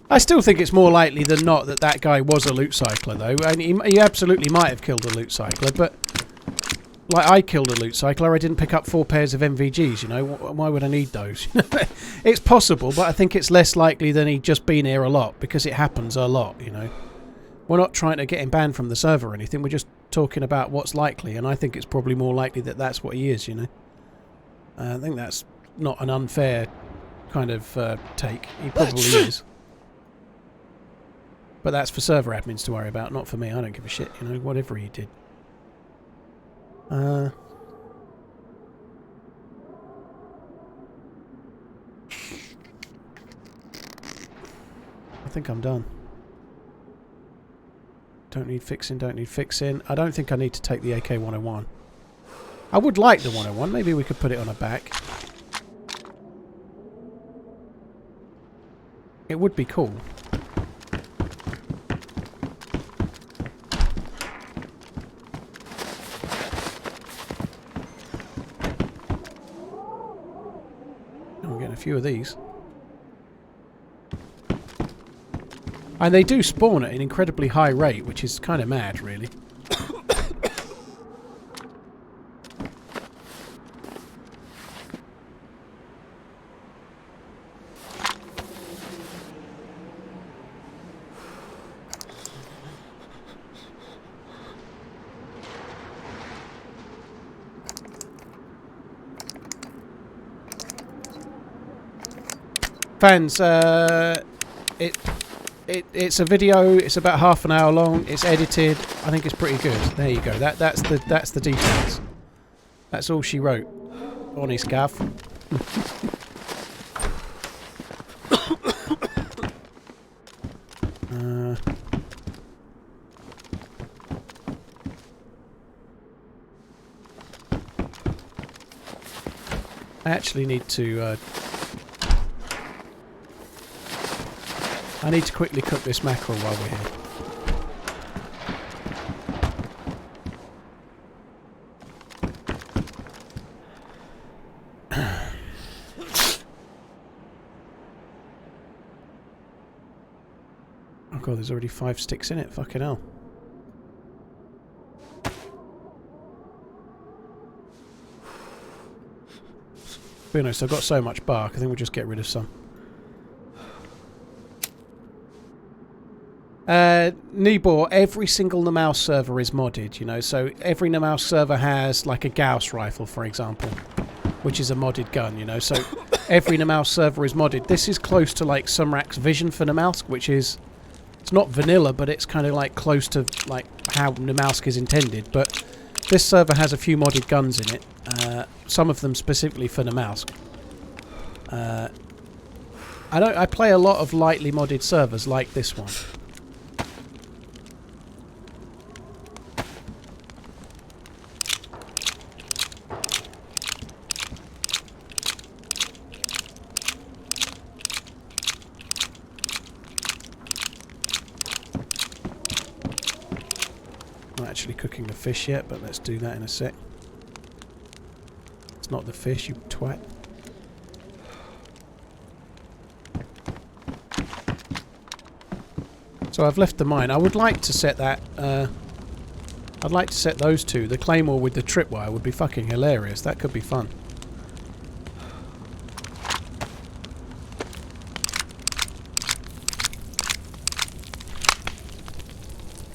I still think it's more likely than not that that guy was a loot cycler, though. And he absolutely might have killed a loot cycler, but... Like, I killed a loot cycler, I didn't pick up 4 pairs of MVGs, you know, why would I need those? It's possible, but I think it's less likely than he'd just been here a lot, because it happens a lot, you know. We're not trying to get him banned from the server or anything, we're just talking about what's likely, and I think it's probably more likely that that's what he is, you know. I think that's not an unfair kind of take, he probably is. But that's for server admins to worry about, not for me, I don't give a shit, you know, whatever he did. I think I'm done. Don't need fixing, don't need fixing. I don't think I need to take the AK-101. I would like the 101. Maybe we could put it on a back. It would be cool. A few of these. And they do spawn at an incredibly high rate, which is kind of mad, really. Fans, it's a video. It's about half an hour long. It's edited. I think it's pretty good. There you go. That's the details. That's all she wrote. Honest gaff. I actually need to. I need to quickly cook this mackerel while we're here. Oh god, there's already 5 sticks in it. Fucking hell. To be honest, I've got so much bark, I think we'll just get rid of some. Nibor, every single Namalsk server is modded, you know, so every Namalsk server has like a Gauss rifle, for example, which is a modded gun, you know, so every Namalsk server is modded. This is close to like Sumrak's vision for Namalsk, which is, it's not vanilla, but it's kind of like close to like how Namalsk is intended, but this server has a few modded guns in it, some of them specifically for Namalsk. I play a lot of lightly modded servers like this one. Not actually cooking the fish yet, but let's do that in a sec. It's not the fish, you twat. So I've left the mine. I would like to set that, I'd like to set those two. The claymore with the tripwire would be fucking hilarious. That could be fun.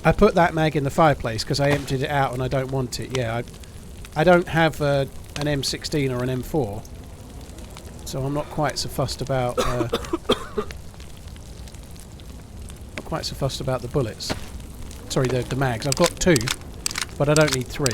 I put that mag in the fireplace because I emptied it out and I don't want it. Yeah, I don't have an M16 or an M4, so I'm not quite so fussed about the bullets. Sorry, the mags. I've got 2, but I don't need 3.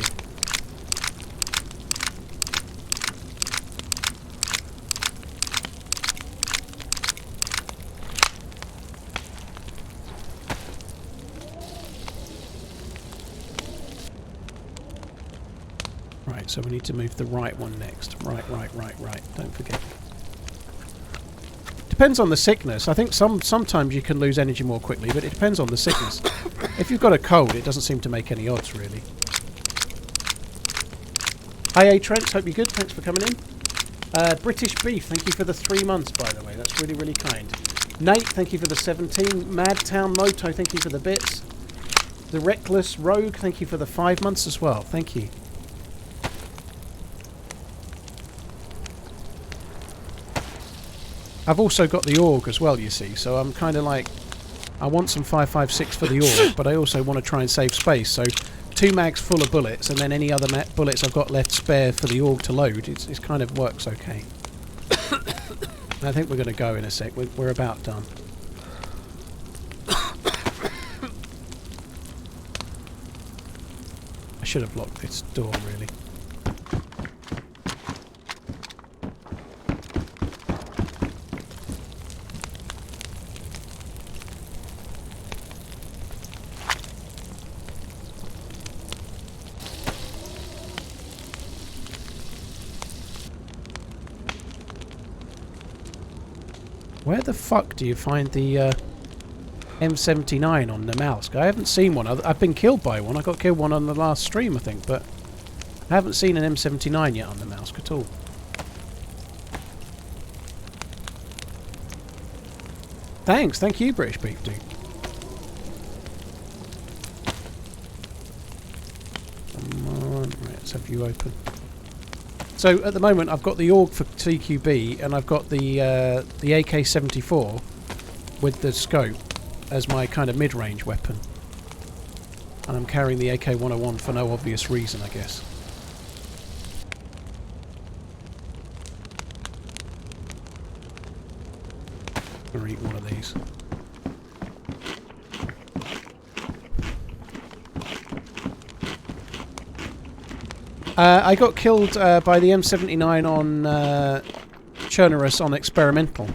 Right, so we need to move the right one next. Right. Don't forget. Depends on the sickness. I think sometimes you can lose energy more quickly, but it depends on the sickness. If you've got a cold, it doesn't seem to make any odds, really. Hi, A. Trent. Hope you're good. Thanks for coming in. British Beef, thank you for the 3 months, by the way. That's really, really kind. Nate, thank you for the 17. Madtown Moto, thank you for the bits. The Reckless Rogue, thank you for the 5 months as well. Thank you. I've also got the AUG as well, you see, so I'm kind of like, I want some 5.56 for the AUG, but I also want to try and save space, so 2 mags full of bullets, and then any other bullets I've got left spare for the AUG to load, it kind of works okay. I think we're going to go in a sec, we're about done. I should have locked this door, really. Where the fuck do you find the M79 on Namalsk? I haven't seen one. I've been killed by one. I got killed one on the last stream, I think, but I haven't seen an M79 yet on Namalsk at all. Thanks. Thank you, British Beef Dude. Come on. Right, let's have you open. So at the moment I've got the AUG for TQB and I've got the AK-74 with the scope as my kind of mid-range weapon. And I'm carrying the AK-101 for no obvious reason, I guess. I'm gonna eat one of these. I got killed by the M79 on Cherno on Experimental.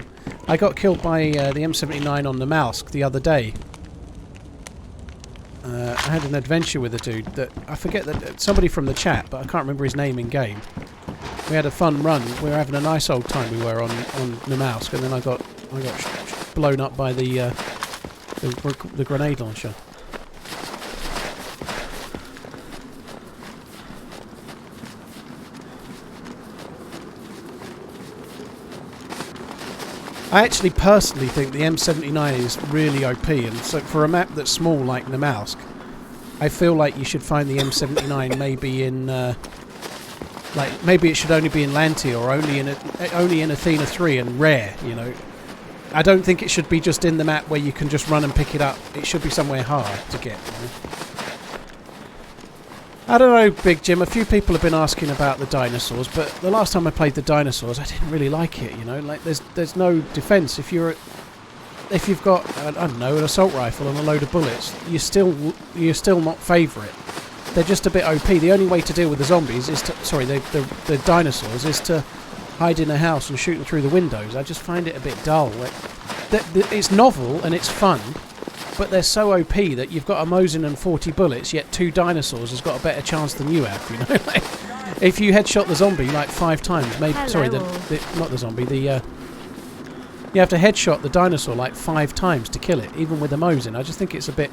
I got killed by the M79 on Namalsk the other day. I had an adventure with a dude that I forget that somebody from the chat, but I can't remember his name in game. We had a fun run. We were having a nice old time. We were on Namalsk, and then I got blown up by the grenade launcher. I actually personally think the M79 is really OP, and so for a map that's small like Namalsk, I feel like you should find the M79 maybe in, like maybe it should only be in Lanty or only in Athena 3 and rare. You know, I don't think it should be just in the map where you can just run and pick it up. It should be somewhere hard to get. You know? I don't know, Big Jim. A few people have been asking about the dinosaurs, but the last time I played the dinosaurs, I didn't really like it. You know, like there's no defense if you've got I don't know, an assault rifle and a load of bullets. You're still not favourite. They're just a bit OP. The only way to deal with the zombies is to the dinosaurs is to hide in a house and shoot them through the windows. I just find it a bit dull. Like, it's novel and it's fun. But they're so OP that you've got a Mosin and 40 bullets, yet 2 dinosaurs has got a better chance than you have, you know? Like, if you headshot the zombie like 5 times, maybe... Hello. Sorry, not the zombie, you have to headshot the dinosaur like 5 times to kill it, even with a Mosin. I just think it's a bit...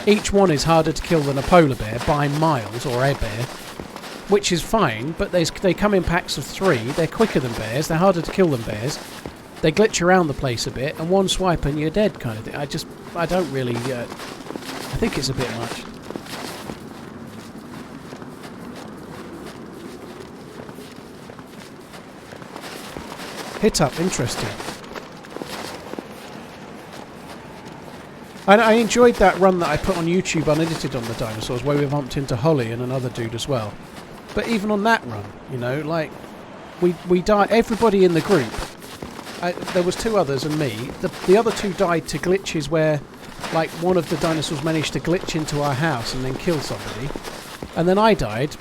Each one is harder to kill than a polar bear by miles, or a bear, which is fine, but they come in packs of 3, they're quicker than bears, they're harder to kill than bears, they glitch around the place a bit, and one swipe and you're dead kind of thing. I don't really... I think it's a bit much. Hit up, interesting. I enjoyed that run that I put on YouTube unedited on the dinosaurs, where we bumped into Holly and another dude as well. But even on that run, you know, like, we died... Everybody in the group... there was 2 others and me. The other 2 died to glitches where, like, one of the dinosaurs managed to glitch into our house and then kill somebody. And then I died,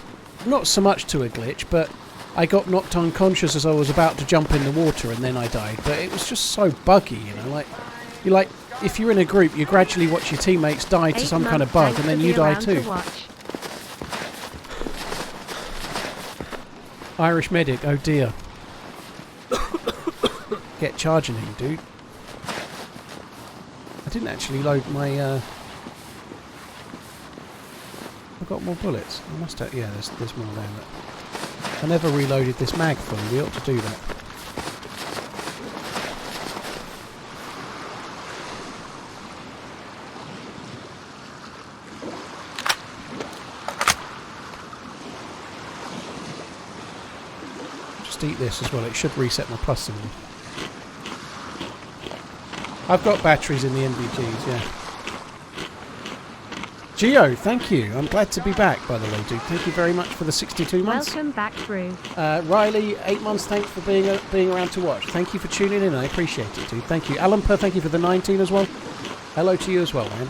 not so much to a glitch, but I got knocked unconscious as I was about to jump in the water and then I died. But it was just so buggy, you know, like, if you're in a group, you gradually watch your teammates die to some kind of bug and then you die too. Irish medic, oh dear. Get charging him, dude. I didn't actually load my... I've got more bullets. I must have... Yeah, there's more there. But I never reloaded this mag fully. We ought to do that. Just eat this as well. It should reset my plus symbol. I've got batteries in the NVGs, yeah. Geo, thank you. I'm glad to be back, by the way, dude. Thank you very much for the 62 months. Welcome back through. Riley, 8 months. Thanks for being around to watch. Thank you for tuning in. I appreciate it, dude. Thank you. Alan Per, thank you for the 19 as well. Hello to you as well, man.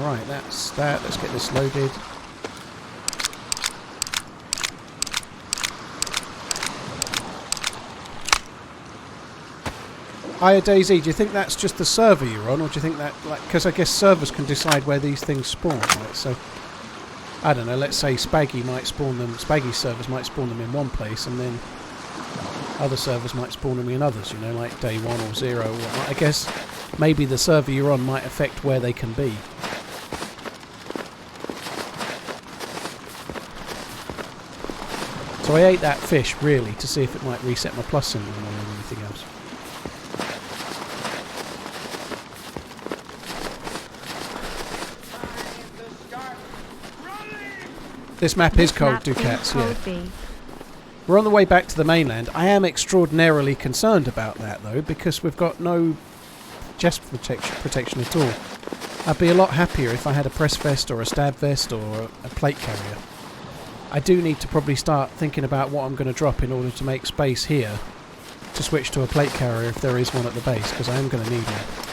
Right, that's that. Let's get this loaded. Hiya Dayz, do you think that's just the server you're on, or do you think that, like, because I guess servers can decide where these things spawn, right? So, I don't know, let's say Spaggy might spawn them, Spaggy's servers might spawn them in one place, and then other servers might spawn them in others, you know, like day 1 or 0 or whatnot. I guess maybe the server you're on might affect where they can be. So I ate that fish, really, to see if it might reset my plus symbol more than anything else. This map is cold, Ducats, yeah. We're on the way back to the mainland. I am extraordinarily concerned about that, though, because we've got no chest protection at all. I'd be a lot happier if I had a press vest or a stab vest or a plate carrier. I do need to probably start thinking about what I'm going to drop in order to make space here to switch to a plate carrier if there is one at the base, because I am going to need one.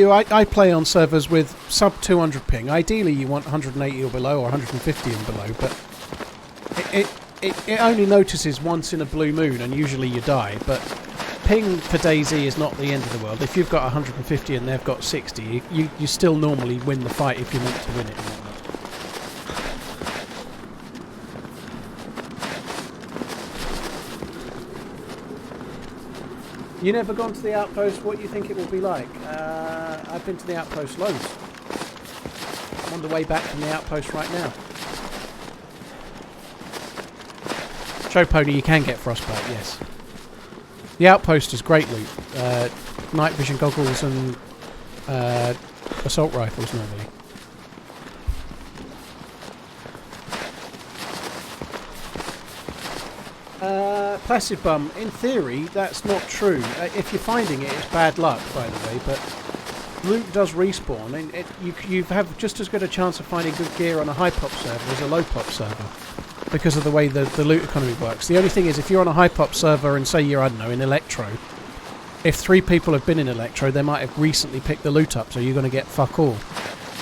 I play on servers with sub 200 ping. Ideally you want 180 or below, or 150 and below, but it only notices once in a blue moon and usually you die. But ping for Dayz is not the end of the world. If you've got 150 and they've got 60, you still normally win the fight if you're meant to win it and whatnot. You never gone to the outpost? What do you think it will be like? I've been to the outpost loads. I'm on the way back from the outpost right now. Show pony, you can get frostbite, yes. The outpost is great loot. Night vision goggles and assault rifles normally. Placid Bum, in theory, that's not true. If you're finding it, it's bad luck, by the way, but loot does respawn, and you have just as good a chance of finding good gear on a high pop server as a low pop server, because of the way the loot economy works. The only thing is, if you're on a high pop server and say you're, I don't know, in Electro, if 3 people have been in Electro, they might have recently picked the loot up, so you're going to get fuck all.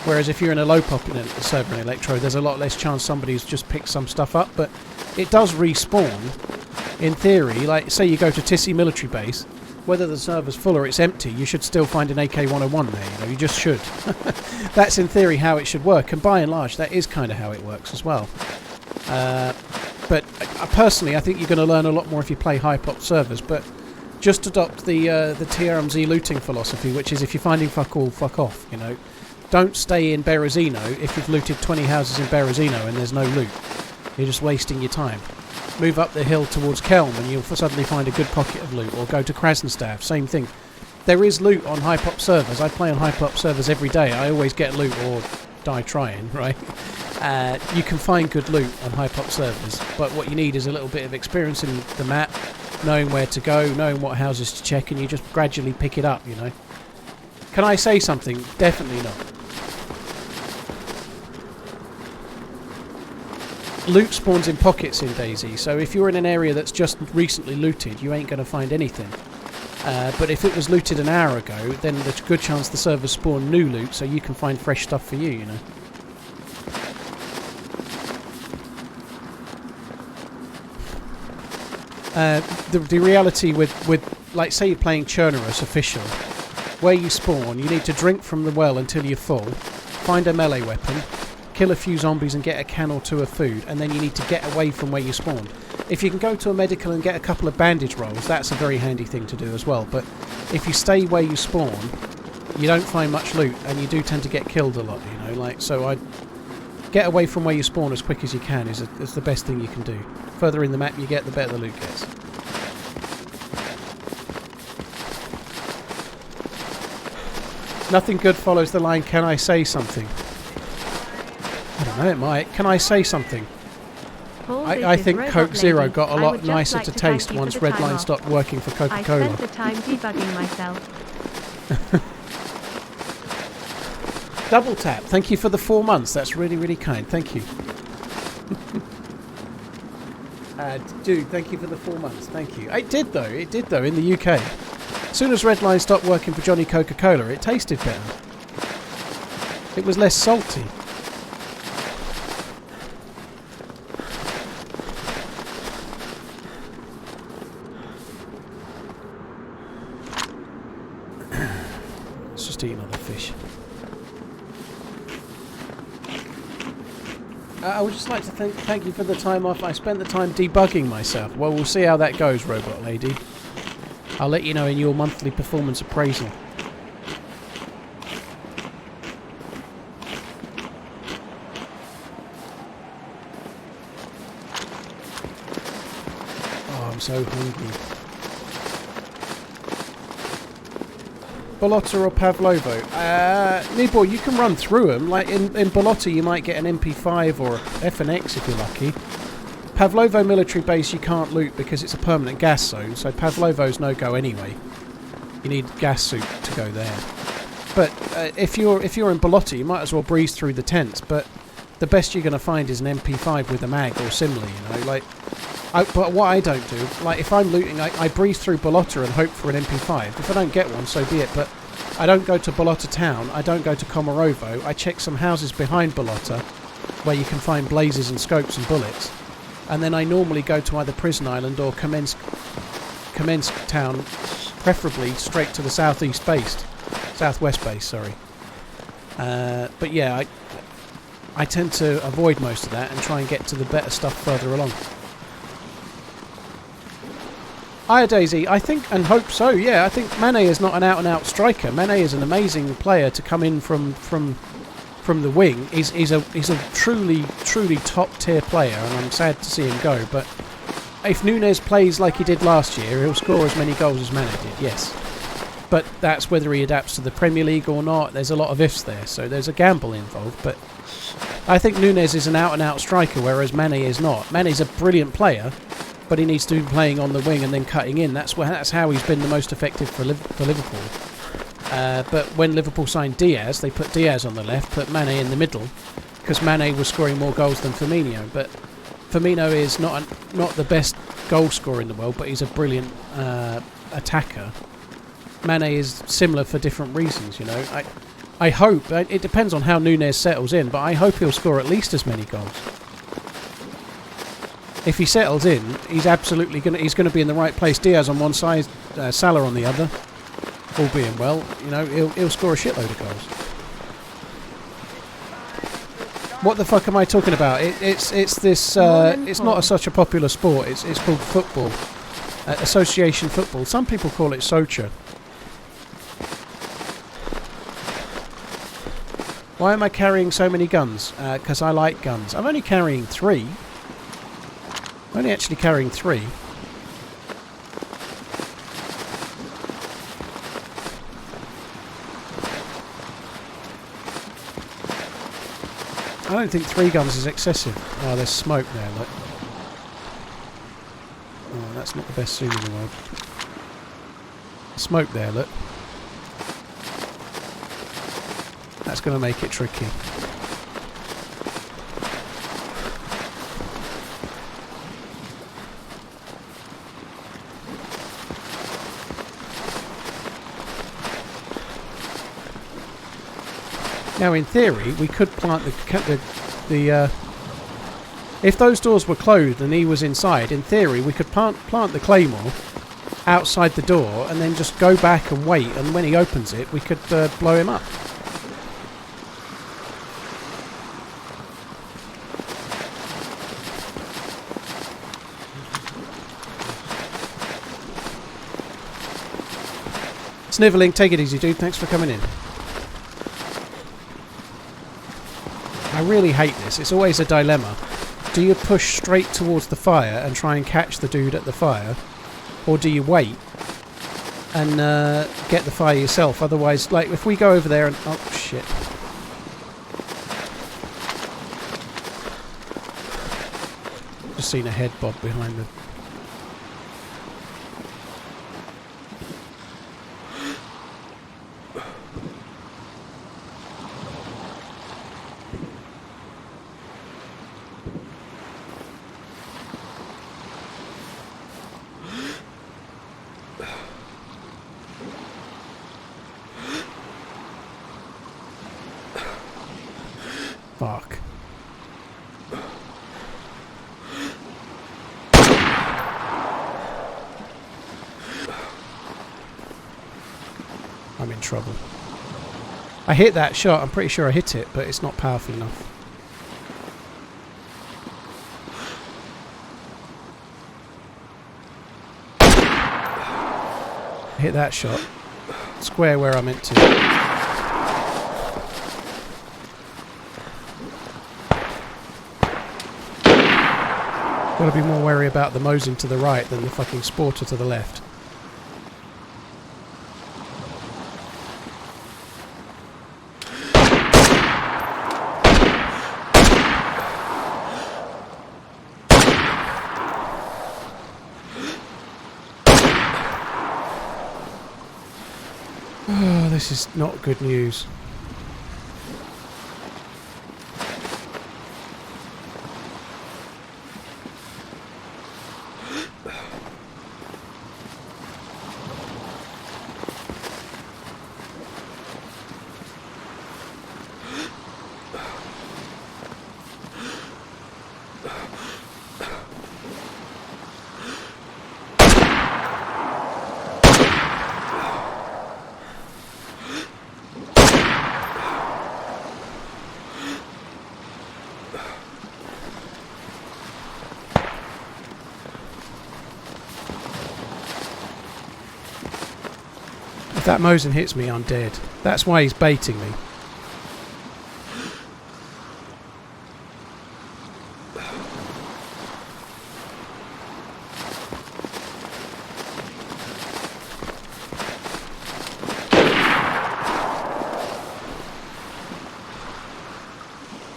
Whereas if you're in a low pop server in Electro, there's a lot less chance somebody's just picked some stuff up, but it does respawn. In theory, like say you go to Tissy military base, whether the server's full or it's empty, you should still find an AK-101 there, you know, you just should. That's in theory how it should work, and by and large that is kind of how it works as well. But personally I think you're going to learn a lot more if you play high pop servers, but just adopt the TRMZ looting philosophy, which is if you're finding fuck all, fuck off, you know. Don't stay in Berezino if you've looted 20 houses in Berezino and there's no loot. You're just wasting your time. Move up the hill towards Kelm and you'll suddenly find a good pocket of loot, or go to Krasnstav, same thing. There is loot on high pop servers. I play on high pop servers every day. I always get loot or die trying, right? You can find good loot on high pop servers, but what you need is a little bit of experience in the map, knowing where to go, knowing what houses to check, and you just gradually pick it up, you know. Can I say something? Definitely not. Loot spawns in pockets in Dayz, so if you're in an area that's just recently looted, you ain't going to find anything. But if it was looted an hour ago, then there's a good chance the servers spawn new loot, so you can find fresh stuff for you, you know. The reality with, like, say you're playing Cherno official, where you spawn, you need to drink from the well until you're full, find a melee weapon, kill a few zombies and get a can or 2 of food, and then you need to get away from where you spawned. If you can go to a medical and get a couple of bandage rolls, that's a very handy thing to do as well, but if you stay where you spawn, you don't find much loot, and you do tend to get killed a lot, you know, like, so I get away from where you spawn as quick as you can is the best thing you can do. Further in the map you get, the better the loot gets. Nothing good follows the line, can I say something? I don't know, it might. Can I say something? I think Coke Zero got a lot nicer to taste once Redline stopped working for Coca-Cola. I spent the time debugging myself. Double tap. Thank you for the 4 months. That's really, really kind. Thank you. Dude, thank you for the 4 months. Thank you. It did though in the UK. As soon as Redline stopped working for Johnny Coca-Cola, it tasted better. It was less salty. Let's just eat another fish. I would just like to thank you for the time off. I spent the time debugging myself. Well, we'll see how that goes, Robot Lady. I'll let you know in your monthly performance appraisal. Oh, I'm so hungry. Bolota or Pavlovo? Nibor, you can run through them. Like in Bolota you might get an MP5 or FNX if you're lucky. Pavlovo military base you can't loot because it's a permanent gas zone, so Pavlovo's no go anyway. You need gas suit to go there. But if you're in Bolota you might as well breeze through the tents, but the best you're going to find is an MP5 with a mag or similar, you know, like. But what I don't do, like if I'm looting, I breeze through Bolota and hope for an MP5. If I don't get one, so be it, but I don't go to Bolota town, I don't go to Komarovo, I check some houses behind Bolota where you can find blazes and scopes and bullets, and then I normally go to either Prison Island or Kamensk commence town, preferably straight to the southwest base. Sorry. But yeah, I tend to avoid most of that and try and get to the better stuff further along. Hiya Daisy, I think and hope so. Yeah, I think Mane is not an out-and-out striker. Mane is an amazing player to come in from the wing. He's a truly top-tier player, and I'm sad to see him go. But if Núñez plays like he did last year, he'll score as many goals as Mane did. Yes, but that's whether he adapts to the Premier League or not. There's a lot of ifs there, so there's a gamble involved. But I think Núñez is an out-and-out striker, whereas Mane is not. Mane's a brilliant player, but he needs to be playing on the wing and then cutting in. That's how he's been the most effective for Liverpool. But when Liverpool signed Dayz, they put Dayz on the left, put Mane in the middle, because Mane was scoring more goals than Firmino. But Firmino is not the best goal scorer in the world, but he's a brilliant attacker. Mane is similar for different reasons, you know. I hope, it depends on how Núñez settles in, but I hope he'll score at least as many goals. If he settles in, he's absolutely he's going to be in the right place. Dayz on one side, Salah on the other. All being well, you know, he'll score a shitload of goals. What the fuck am I talking about? It's this. It's not such a popular sport. It's called football, association football. Some people call it soccer. Why am I carrying so many guns? Because I like guns. I'm only carrying 3. I'm only actually carrying 3. I don't think 3 guns is excessive. Oh, there's smoke there, look. Oh, that's not the best scene in the world. Smoke there, look. That's going to make it tricky. Now, in theory, we could plant the if those doors were closed and he was inside, in theory, we could plant the claymore outside the door and then just go back and wait, and when he opens it, we could blow him up. Snivelling, take it easy, dude. Thanks for coming in. I really hate this. It's always a dilemma. Do you push straight towards the fire and try and catch the dude at the fire? Or do you wait and get the fire yourself? Otherwise, like, if we go over there and... Oh, shit. Just seen a head bob behind the... Fuck. I'm in trouble. I hit that shot. I'm pretty sure I hit it, but it's not powerful enough. Hit that shot. Square where I meant to. Got to be more wary about the Mosin to the right than the fucking Sporter to the left. Oh, this is not good news. If that Mosin hits me, I'm dead. That's why he's baiting me.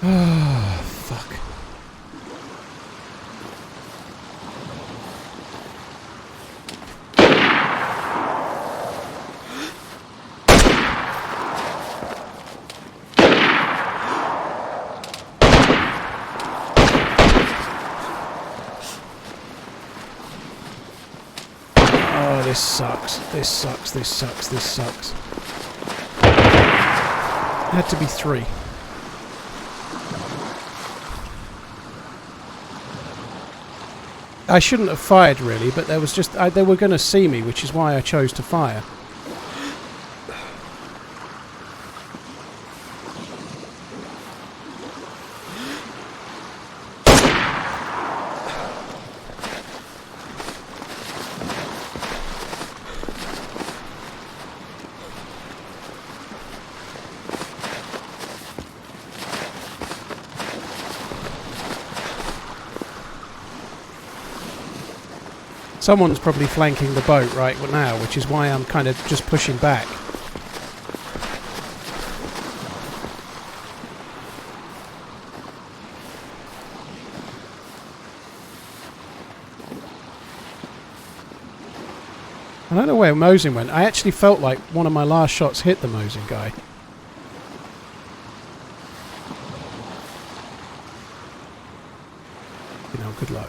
Oh, fuck. Oh, this sucks. This sucks. This sucks. This sucks. Had to be 3. I shouldn't have fired really, but there was just they were going to see me, which is why I chose to fire. Someone's probably flanking the boat right now, which is why I'm kind of just pushing back. I don't know where Mosin went. I actually felt like one of my last shots hit the Mosin guy. You know, good luck.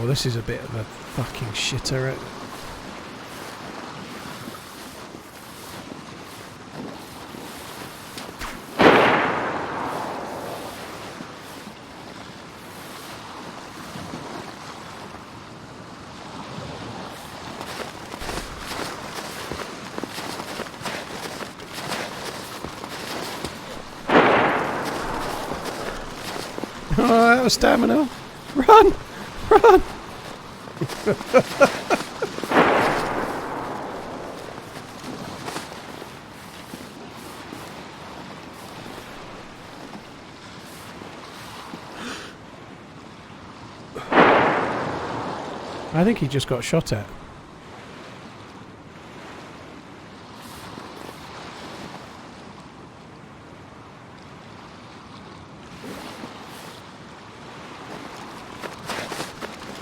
Oh, this is a bit of a fucking shitter. Oh, that was stamina. Run! Run! I think he just got shot at.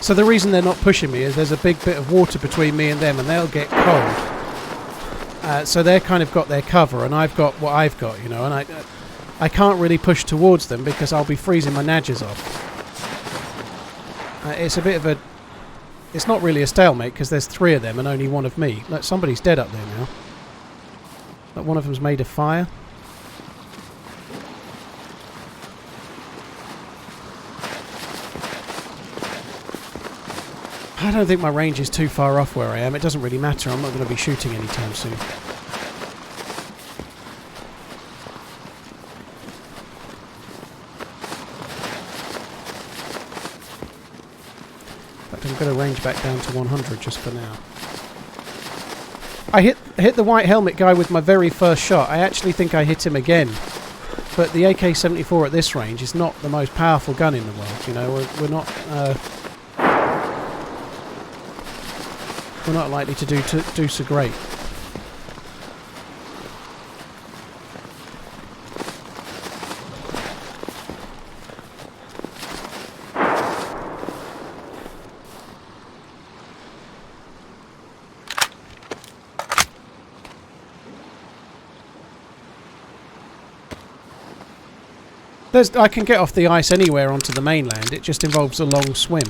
So the reason they're not pushing me is there's a big bit of water between me and them, and they'll get cold. So they're kind of got their cover, and I've got what I've got, you know, and I can't really push towards them because I'll be freezing my nadgers off. It's a bit of a... It's not really a stalemate because there's 3 of them and only 1 of me. Look, somebody's dead up there now. Look, one of them's made of fire. I don't think my range is too far off where I am. It doesn't really matter. I'm not going to be shooting anytime soon. In fact, I'm going to range back down to 100 just for now. I hit the white helmet guy with my very first shot. I actually think I hit him again. But the AK-74 at this range is not the most powerful gun in the world. You know, we're not... we're not likely to do so great. I can get off the ice anywhere onto the mainland. It just involves a long swim.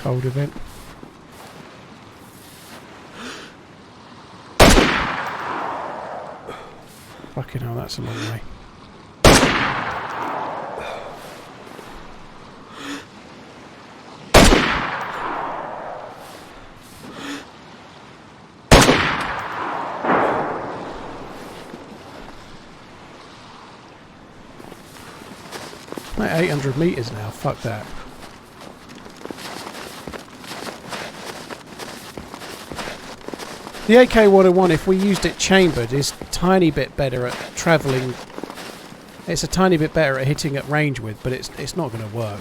Cold event. Fucking hell, that's a long way. I'm at 800 metres now, fuck that. The AK-101, if we used it chambered, is a tiny bit better at travelling. It's a tiny bit better at hitting at range with, but it's not going to work.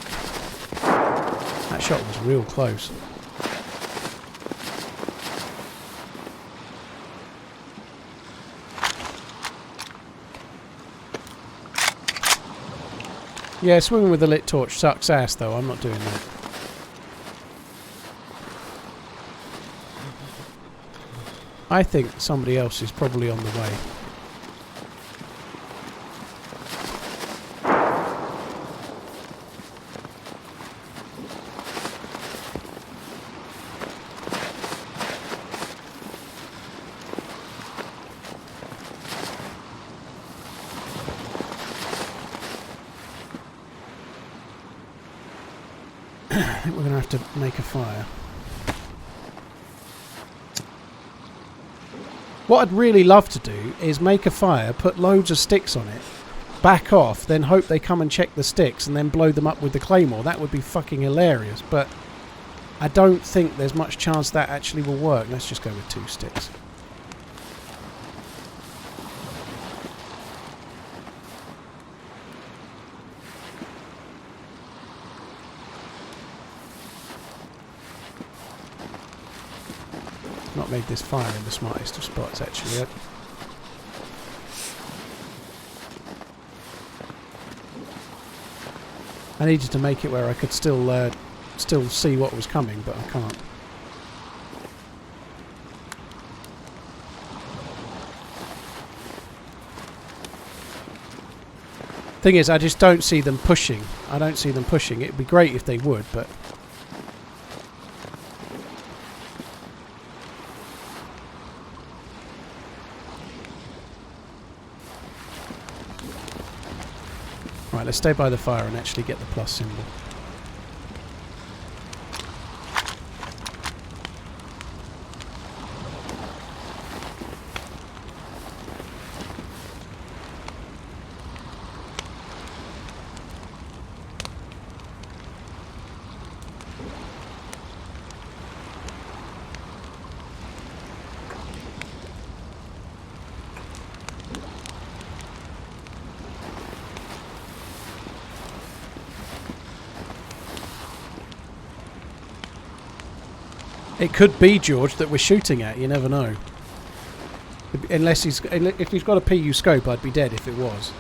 That shot was real close. Yeah, swimming with a lit torch sucks ass, though. I'm not doing that. I think somebody else is probably on the way. I think we're going to have to make a fire. What I'd really love to do is make a fire, put loads of sticks on it, back off, then hope they come and check the sticks and then blow them up with the claymore. That would be fucking hilarious, but I don't think there's much chance that actually will work. Let's just go with 2 sticks. Not made this fire in the smartest of spots actually yet. I needed to make it where I could still see what was coming, but I can't. Thing is, I just don't see them pushing. I don't see them pushing. It'd be great if they would, but right, let's stay by the fire and actually get the plus symbol. It could be George that we're shooting at. You never know. Unless if he's got a PU scope, I'd be dead if it was.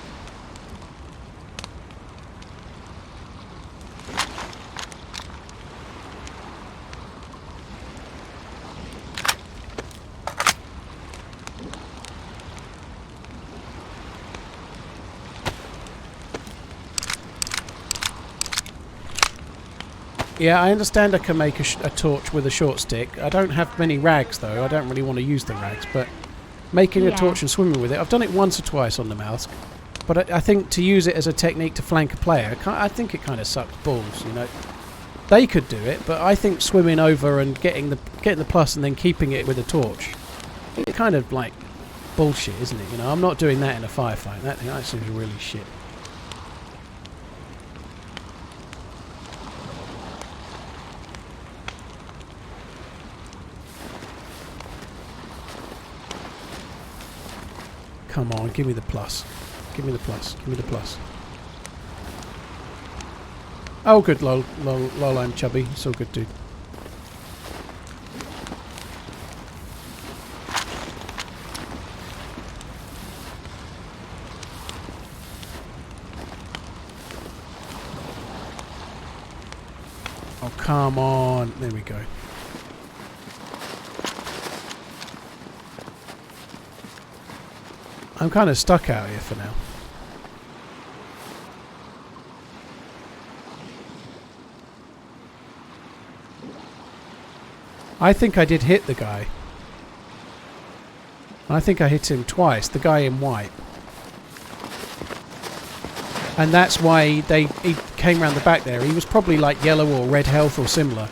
Yeah, I understand I can make a torch with a short stick. I don't have many rags, though. I don't really want to use the rags, but making a torch and swimming with it, I've done it once or twice on the Namalsk, but I think to use it as a technique to flank a player, I think it kind of sucks balls, you know. They could do it, but I think swimming over and getting the plus and then keeping it with a torch, it's kind of like bullshit, isn't it? You know, I'm not doing that in a firefight. That seems really shit. Come on, give me the plus. Give me the plus. Give me the plus. Oh, good, lol, I'm chubby. It's all good, dude. Oh, come on. There we go. I'm kind of stuck out here for now. I think I did hit the guy. I think I hit him twice, the guy in white. And that's why he came round the back there. He was probably like yellow or red health or similar.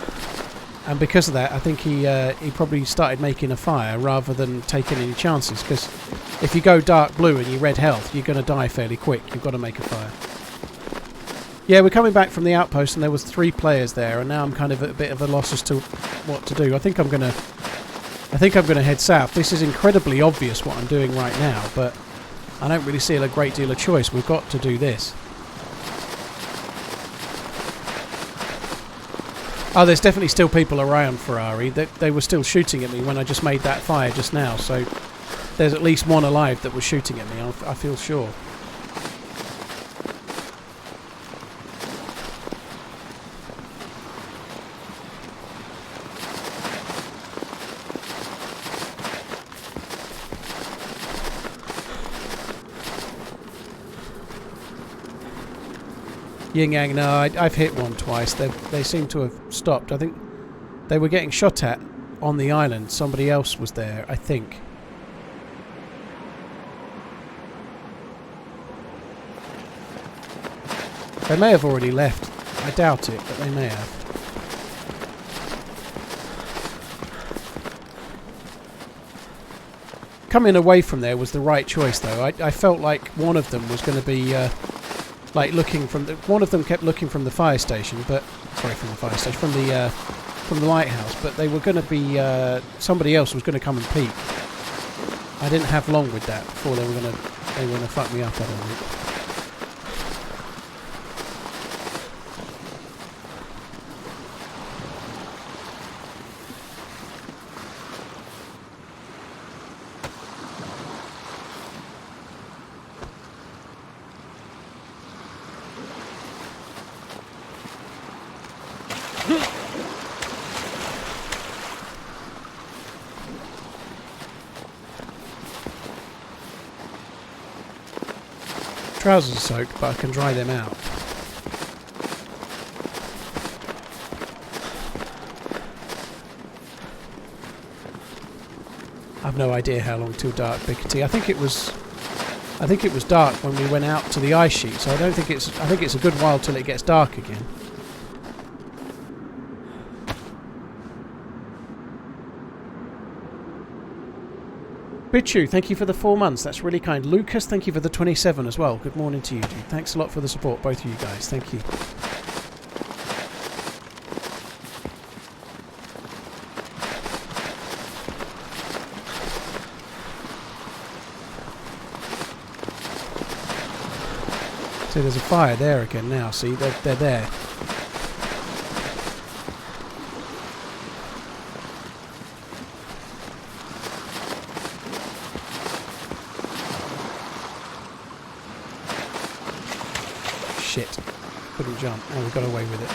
And because of that, I think he probably started making a fire rather than taking any chances. Because if you go dark blue and you red health, you're going to die fairly quick. You've got to make a fire. Yeah, we're coming back from the outpost, and there was 3 players there, and now I'm kind of at a bit of a loss as to what to do. I think I'm gonna head south. This is incredibly obvious what I'm doing right now, but I don't really see a great deal of choice. We've got to do this. Oh, there's definitely still people around, Ferrari. They were still shooting at me when I just made that fire just now, so there's at least one alive that was shooting at me, I feel sure. Yin Yang, no, I've hit one twice. They seem to have stopped. I think they were getting shot at on the island. Somebody else was there, I think. They may have already left. I doubt it, but they may have. Coming away from there was the right choice, though. I felt like one of them was going to be... like looking from the, one of them kept looking from the fire station, but from the lighthouse. But they were going to be somebody else was going to come and peek. I didn't have long with that before they were going to fuck me up. I don't think. Trousers are soaked, but I can dry them out. I've no idea how long till dark, Bickety. I think it was dark when we went out to the ice sheet, so I think it's a good while till it gets dark again. Bichu, thank you for the 4 months. That's really kind. Lucas, thank you for the 27 as well. Good morning to you, dude. Thanks a lot for the support, both of you guys. Thank you. See, there's a fire there again now. See, they're there. Shit. Couldn't jump. Oh, we got away with it.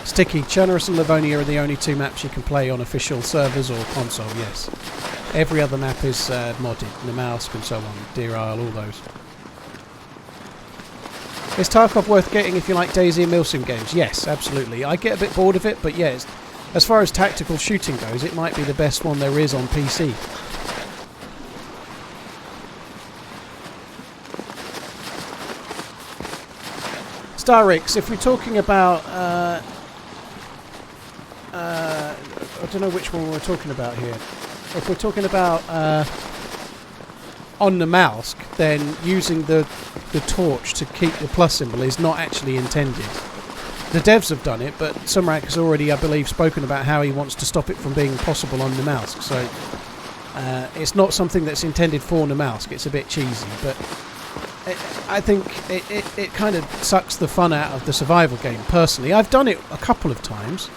Sticky, Cherno and Livonia are the only 2 maps you can play on official servers or console, yes. Every other map is modded. Namalsk and so on. Deerisle, all those. Is Tarkov worth getting if you like Dayz and Milsim games? Yes, absolutely. I get a bit bored of it, but yes. As far as tactical shooting goes, it might be the best one there is on PC. Starrix, if we're talking about... I don't know which one we're talking about here. If we're talking about on the Namalsk, then using the torch to keep the plus symbol is not actually intended. The devs have done it, but Sumrak has already, I believe, spoken about how he wants to stop it from being possible on Namalsk. So it's not something that's intended for Namalsk. It's a bit cheesy, but I think it kind of sucks the fun out of the survival game, personally. I've done it a couple of times,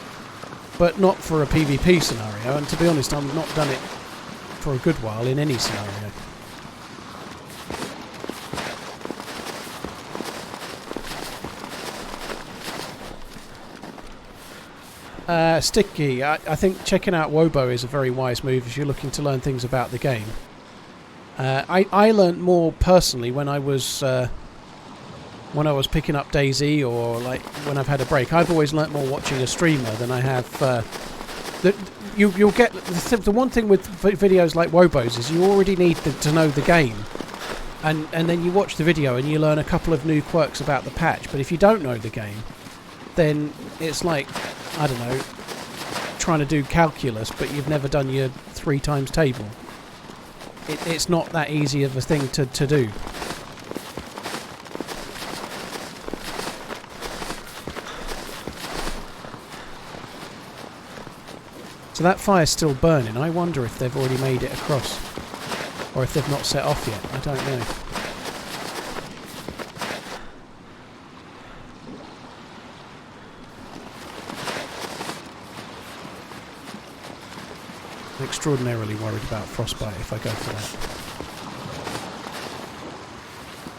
but not for a PvP scenario. And to be honest, I've not done it for a good while in any scenario. Sticky, I think checking out Wobo is a very wise move if you're looking to learn things about the game. I learnt more personally when I was when I was picking up Dayz or like when I've had a break. I've always learnt more watching a streamer than I have. You'll get the one thing with videos like Wobos is you already need to know the game, and then you watch the video and you learn a couple of new quirks about the patch. But if you don't know the game, then it's like, I don't know, trying to do calculus, but you've never done your 3 times table. It's not that easy of a thing to do. So that fire's still burning. I wonder if they've already made it across, or if they've not set off yet. I don't know. I'm extraordinarily worried about frostbite if I go for that.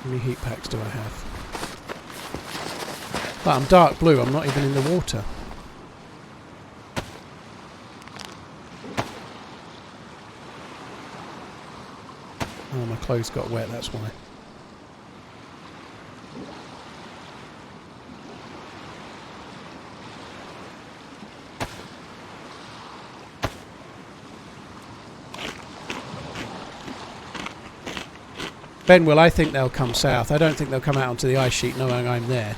How many heat packs do I have? But I'm dark blue. I'm not even in the water. Oh, my clothes got wet, that's why. Ben, well, I think they'll come south. I don't think they'll come out onto the ice sheet knowing I'm there.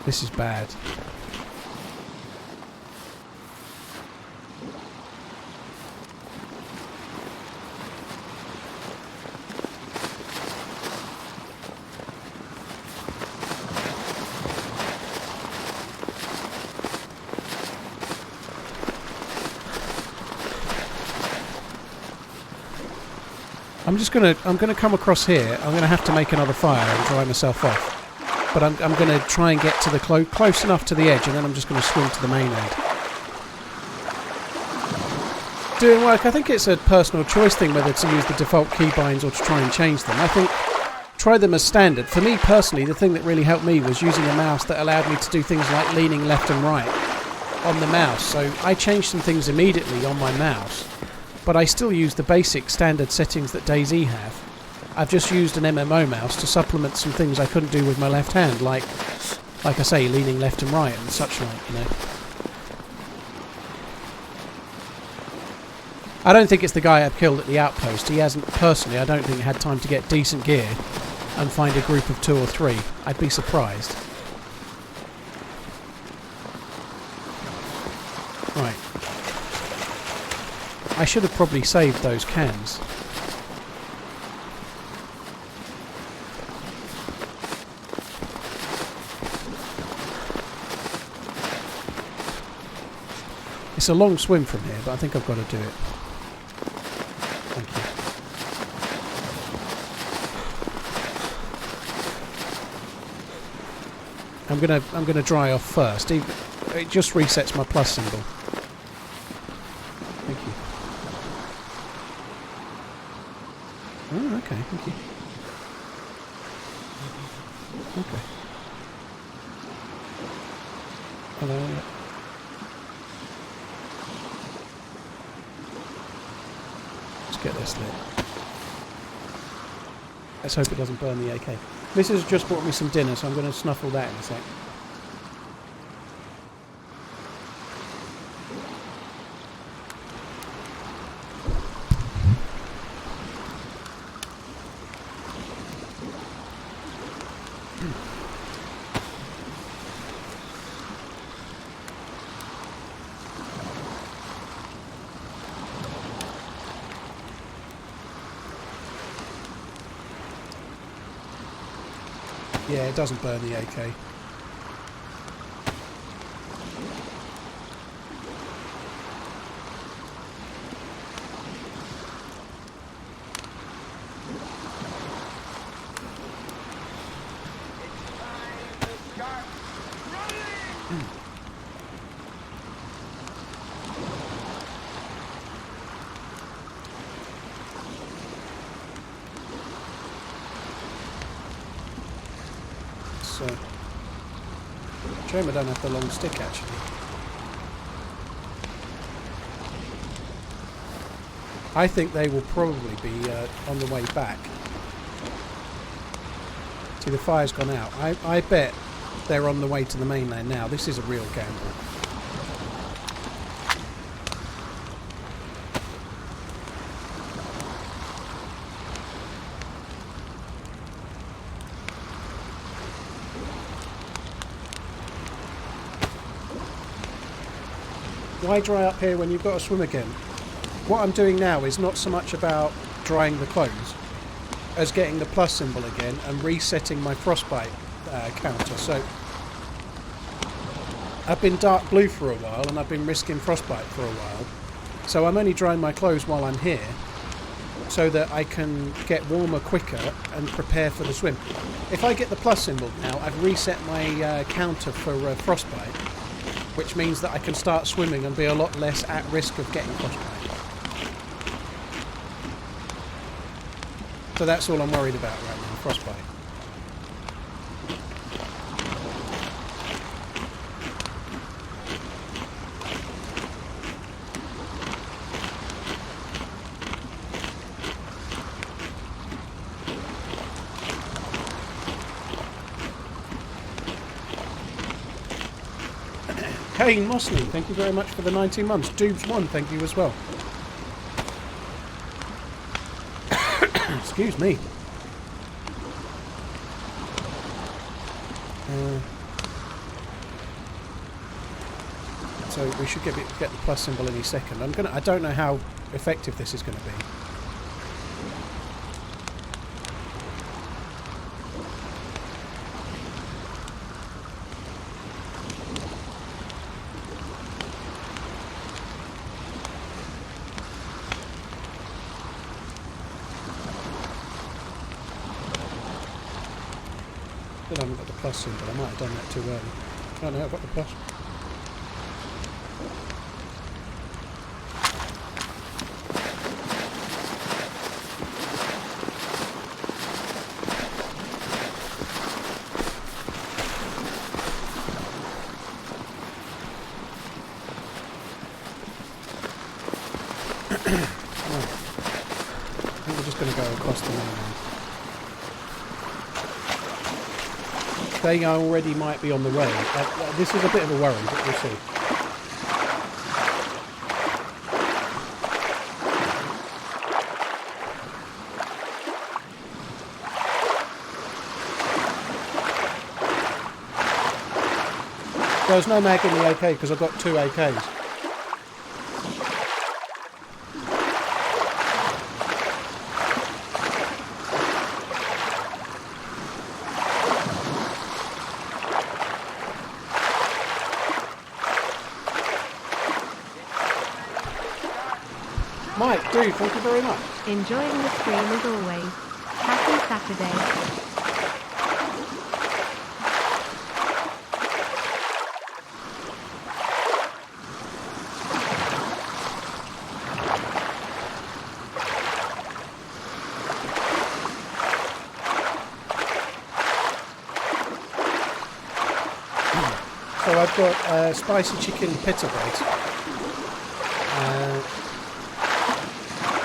This is bad. I'm gonna come across here. I'm gonna have to make another fire and dry myself off. But I'm gonna try and get to the close enough to the edge, and then I'm just gonna swim to the mainland. Doing work. I think it's a personal choice thing whether to use the default keybinds or to try and change them. I think try them as standard. For me personally, the thing that really helped me was using a mouse that allowed me to do things like leaning left and right on the mouse. So I changed some things immediately on my mouse. But I still use the basic standard settings that Dayz have. I've just used an MMO mouse to supplement some things I couldn't do with my left hand, like I say, leaning left and right and such like, you know. I don't think it's the guy I've killed at the outpost. He hasn't, personally, I don't think had time to get decent gear and find a group of 2 or 3. I'd be surprised. Right. I should have probably saved those cans. It's a long swim from here, but I think I've got to do it. Thank you. I'm gonna dry off first. It just resets my plus symbol. Thank you. Oh, okay, thank you. Okay. Hello. Let's get this lit. Let's hope it doesn't burn the AK. Mrs. has just brought me some dinner, so I'm going to snuffle that in a sec. Yeah, it doesn't burn the AK. Shame I don't have the long stick actually. I think they will probably be on the way back. See, the fire's gone out. I bet they're on the way to the mainland now. This is a real gamble. Why dry up here when you've got to swim again? What I'm doing now is not so much about drying the clothes as getting the plus symbol again and resetting my frostbite counter. So I've been dark blue for a while and I've been risking frostbite for a while. So I'm only drying my clothes while I'm here so that I can get warmer quicker and prepare for the swim. If I get the plus symbol now, I've reset my counter for frostbite, which means that I can start swimming and be a lot less at risk of getting frostbite. So that's all I'm worried about right now, frostbite. Kane Mosley, thank you very much for the 19 months. Doobs1, thank you as well. Excuse me. So we should get the plus symbol any second. I don't know how effective this is going to be. I haven't got the plus symbol. I might have done that too early. Oh no, I've got the plus. Right. I think we're just going to go across the mainland. They already might be on the way. This is a bit of a worry, but we'll see. There's no mag in the AK because I've got 2 AKs. Mike, dude, thank you very much. Enjoying the stream as always. Happy Saturday. So I've got spicy chicken pita bread.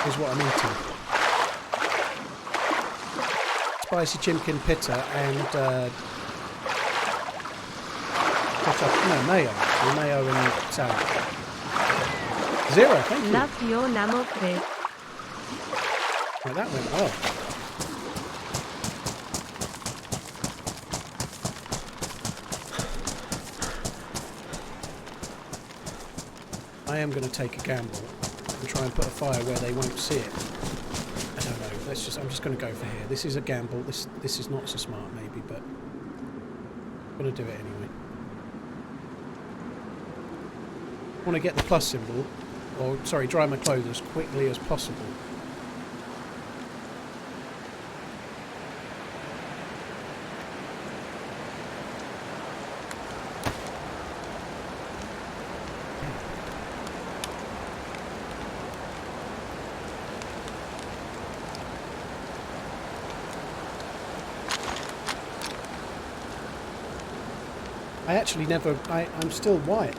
Is what I'm eating. Spicy chicken pita and mayo. Mayo and salad. 0, thank you. Loved your Namalsk vid. Right, that went well. I am going to take a gamble and try and put a fire where they won't see it. I don't know. I'm just going to go for here. This is a gamble. This is not so smart, maybe, but I'm going to do it anyway. I want to get the plus symbol, or sorry, dry my clothes as quickly as possible. I actually never... I'm still white.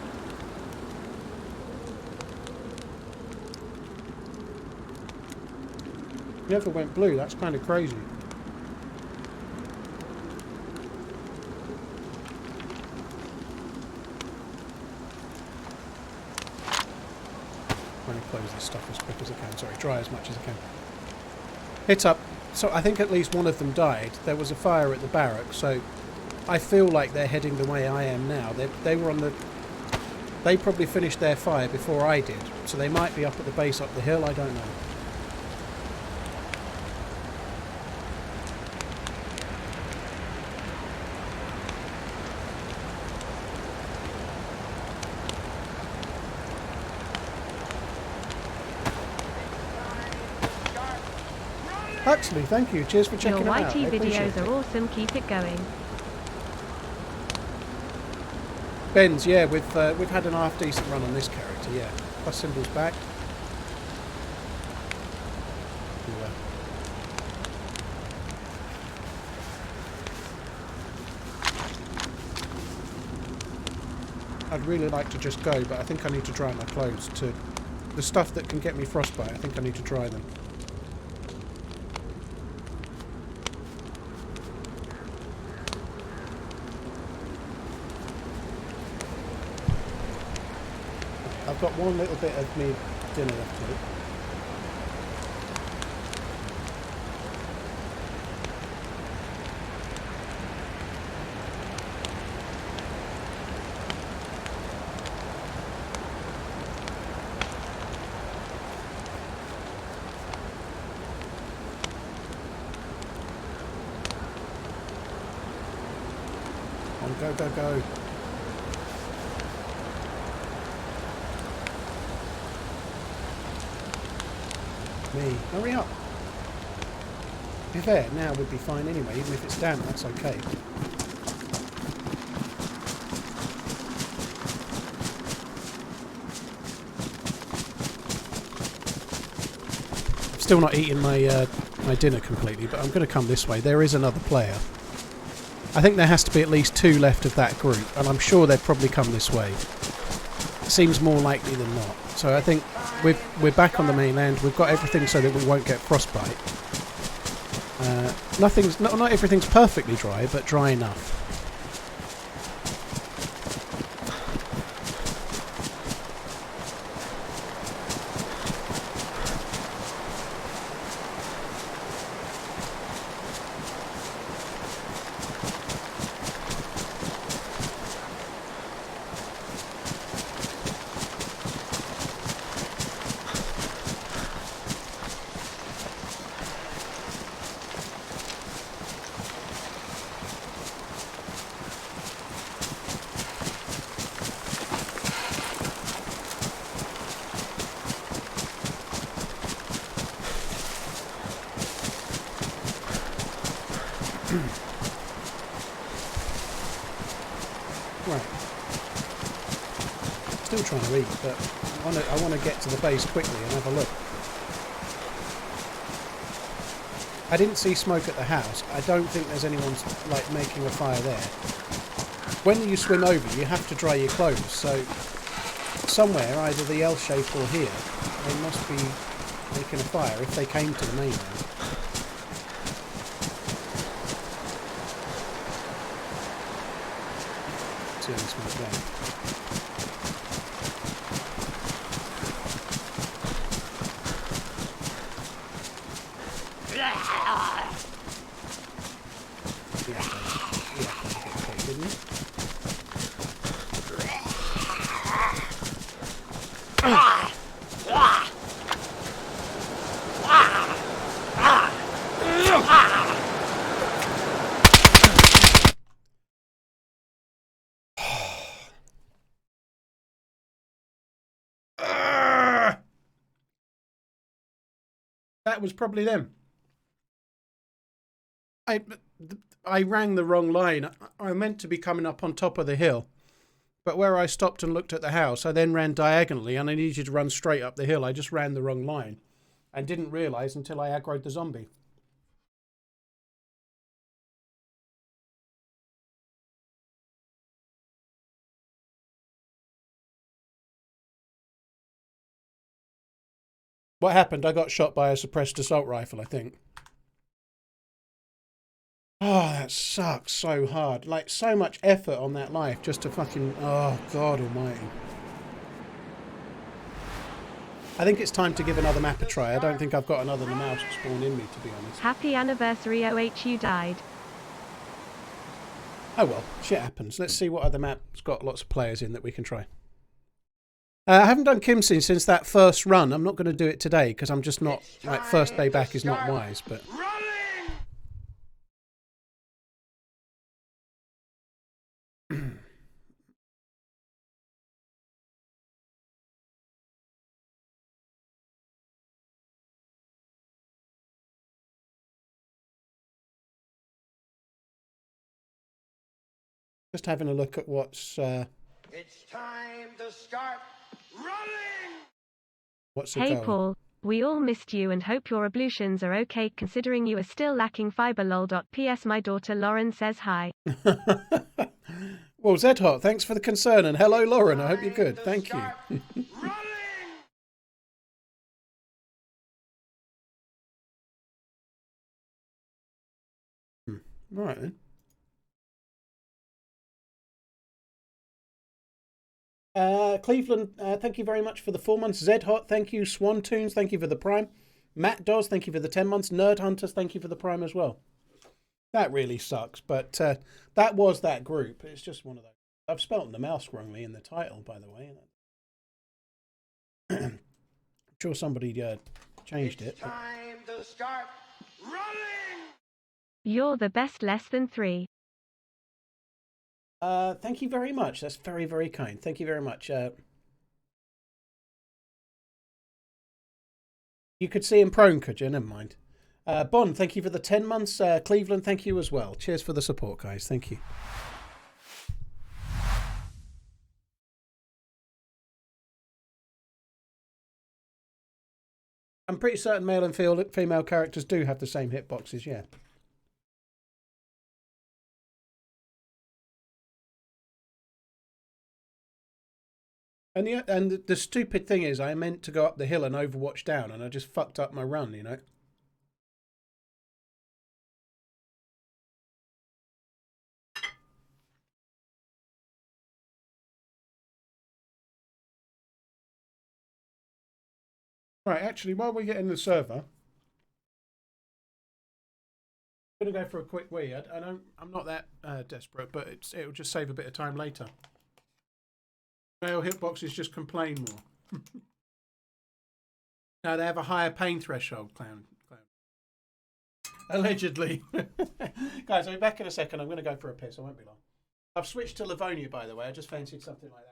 Never went blue. That's kind of crazy. I'm going to close this stuff as quick as I can. Sorry, dry as much as I can. Hit up. So I think at least one of them died. There was a fire at the barracks, so I feel like they're heading the way I am now. They were on the... They probably finished their fire before I did, so they might be up at the base up the hill, I don't know. Actually, thank you. Cheers for checking Your it out. YT I appreciate videos are awesome. Keep it going. Benz, yeah, we've had an half decent run on this character, yeah. Plus symbols back. Yeah. I'd really like to just go, but I think I need to dry my clothes to... The stuff that can get me frostbite, I think I need to dry them. I've got one little bit of me dinner left to eat. On, go, go, go. Me. Hurry up. To be fair, now would be fine anyway, even if it's damp, that's okay. I'm still not eating my my dinner completely, but I'm going to come this way. There is another player. I think there has to be at least 2 left of that group, and I'm sure they'd probably come this way. It seems more likely than not. So I think we're back on the mainland. We've got everything so that we won't get frostbite. Not everything's perfectly dry, but dry enough. Right. Still trying to eat, but I want to get to the base quickly and have a look. I didn't see smoke at the house. I don't think there's anyone like making a fire there. When you swim over, you have to dry your clothes, so somewhere, either the L shape or here, they must be making a fire if they came to the mainland. See any smoke there. That was probably them. I rang the wrong line. I meant to be coming up on top of the hill, but where I stopped and looked at the house, I then ran diagonally and I needed to run straight up the hill. I just ran the wrong line and didn't realise until I aggroed the zombie. What happened? I got shot by a suppressed assault rifle, I think. Oh, that sucks so hard. Like, so much effort on that life just to fucking... Oh, God almighty. I think it's time to give another map a try. I don't think I've got another Namalsk spawn in me, to be honest. Happy anniversary, OH, you died. Oh well, shit happens. Let's see what other map's got lots of players in that we can try. I haven't done Kimsey since that first run. I'm not going to do it today because I'm just not... Like, first day back is not wise, but... Just having a look at what's... It's time to start running! What's the Hey goal? Paul, we all missed you and hope your ablutions are okay considering you are still lacking fiber lol. PS my daughter Lauren says hi. Well, Zedhot, thanks for the concern, and hello Lauren, I hope you're good. Thank you. Right then. Cleveland, thank you very much for the 4 months. Zedhot, thank you. Swantoons, thank you for the Prime. Matt Dawes, thank you for the 10 months. Nerd Hunters, thank you for the Prime as well. That really sucks, but that was that group. It's just one of those. I've spelt Namalsk wrongly in the title, by the way. I'm sure somebody changed it. It's time to start running! You're the best less than 3. Thank you very much. That's very, very kind. Thank you very much. You could see him prone, could you? Never mind. Bond, thank you for the 10 months. Cleveland, thank you as well. Cheers for the support, guys. Thank you. I'm pretty certain male and female characters do have the same hitboxes, yeah. And the stupid thing is, I meant to go up the hill and Overwatch down, and I just fucked up my run, you know. Right, actually, while we get in the server, I'm going to go for a quick wee. I'm not that desperate, but it'll just save a bit of time later. Male hitboxes just complain more. No, they have a higher pain threshold, clown. Allegedly. Guys, I'll be back in a second. I'm going to go for a piss. I won't be long. I've switched to Livonia, by the way. I just fancied something like that.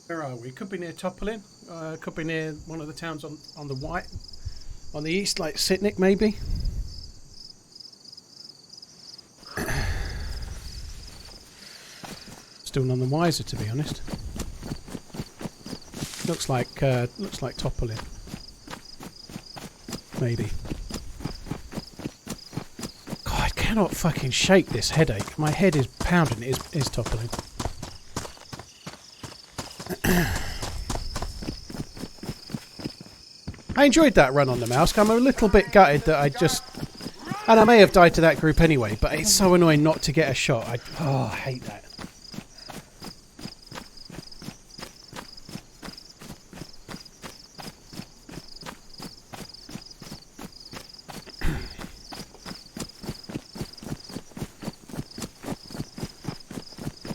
Where are we? Could be near Topolin. Could be near one of the towns on the east, like Sitnik, maybe. Still none the wiser, to be honest. Looks like Topolin. Maybe. God, I cannot fucking shake this headache. My head is pounding. Is Topolin. I enjoyed that run on the Namalsk. I'm a little bit gutted that and I may have died to that group anyway, but it's so annoying not to get a shot. I hate that.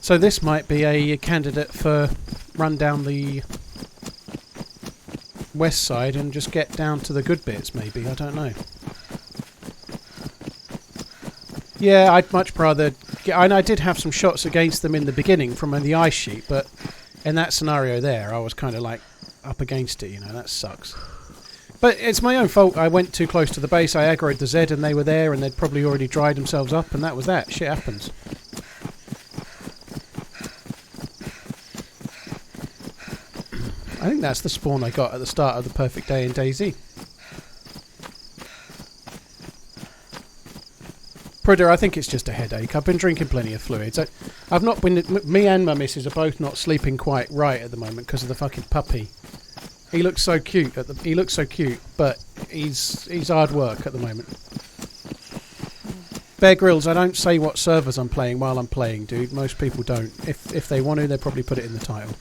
So this might be a candidate for run down the west side and just get down to the good bits, maybe. I don't know. Yeah, I'd much rather and I did have some shots against them in the beginning from the ice sheet, but in that scenario there, I was kind of like up against it, you know. That sucks. But it's my own fault. I went too close to the base. I aggroed the Z and they were there and they'd probably already dried themselves up, and that was that. Shit happens. I think that's the spawn I got at the start of the perfect day in Dayz. Pridder, I think it's just a headache. I've been drinking plenty of fluids. I've not been. Me and my missus are both not sleeping quite right at the moment because of the fucking puppy. He looks so cute. He looks so cute, but he's hard work at the moment. Bear Grylls, I don't say what servers I'm playing while I'm playing, dude. Most people don't. If they want to, they'll probably put it in the title.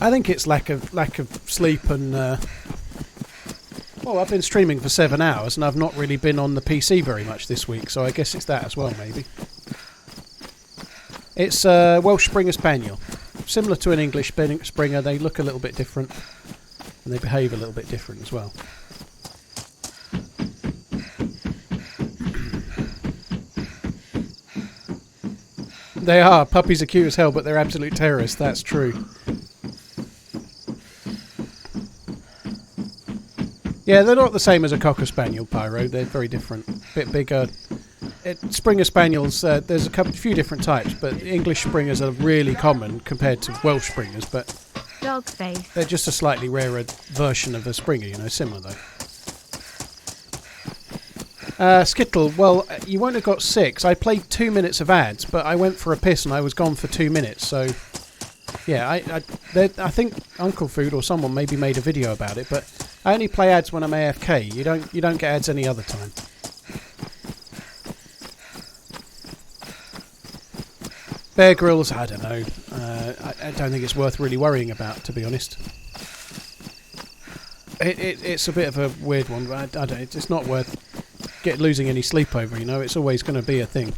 I think it's lack of sleep and well, I've been streaming for 7 hours and I've not really been on the PC very much this week, so I guess it's that as well, maybe. It's a Welsh Springer Spaniel, similar to an English Springer. They look a little bit different and they behave a little bit different as well. They are. Puppies are cute as hell, but they're absolute terrorists. That's true. Yeah, they're not the same as a Cocker Spaniel, Pyro. They're very different. A bit bigger. Springer Spaniels, there's a few different types, but English Springers are really common compared to Welsh Springers, but Dog face. They're just a slightly rarer version of a Springer, you know, similar though. Skittle, well, you won't have got 6. I played 2 minutes of ads, but I went for a piss and I was gone for 2 minutes, so... Yeah, I think Uncle Food or someone maybe made a video about it, but I only play ads when I'm AFK. You don't get ads any other time. Bear Grylls, I don't know. I don't think it's worth really worrying about, to be honest. It's a bit of a weird one, but I don't. It's not worth losing any sleep over. You know, it's always going to be a thing.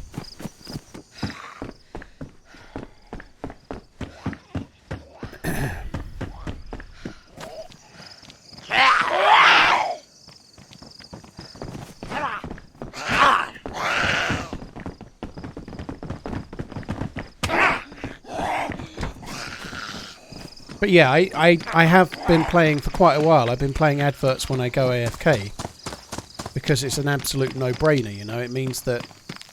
But yeah, I have been playing for quite a while. I've been playing adverts when I go AFK because it's an absolute no-brainer, you know. It means that,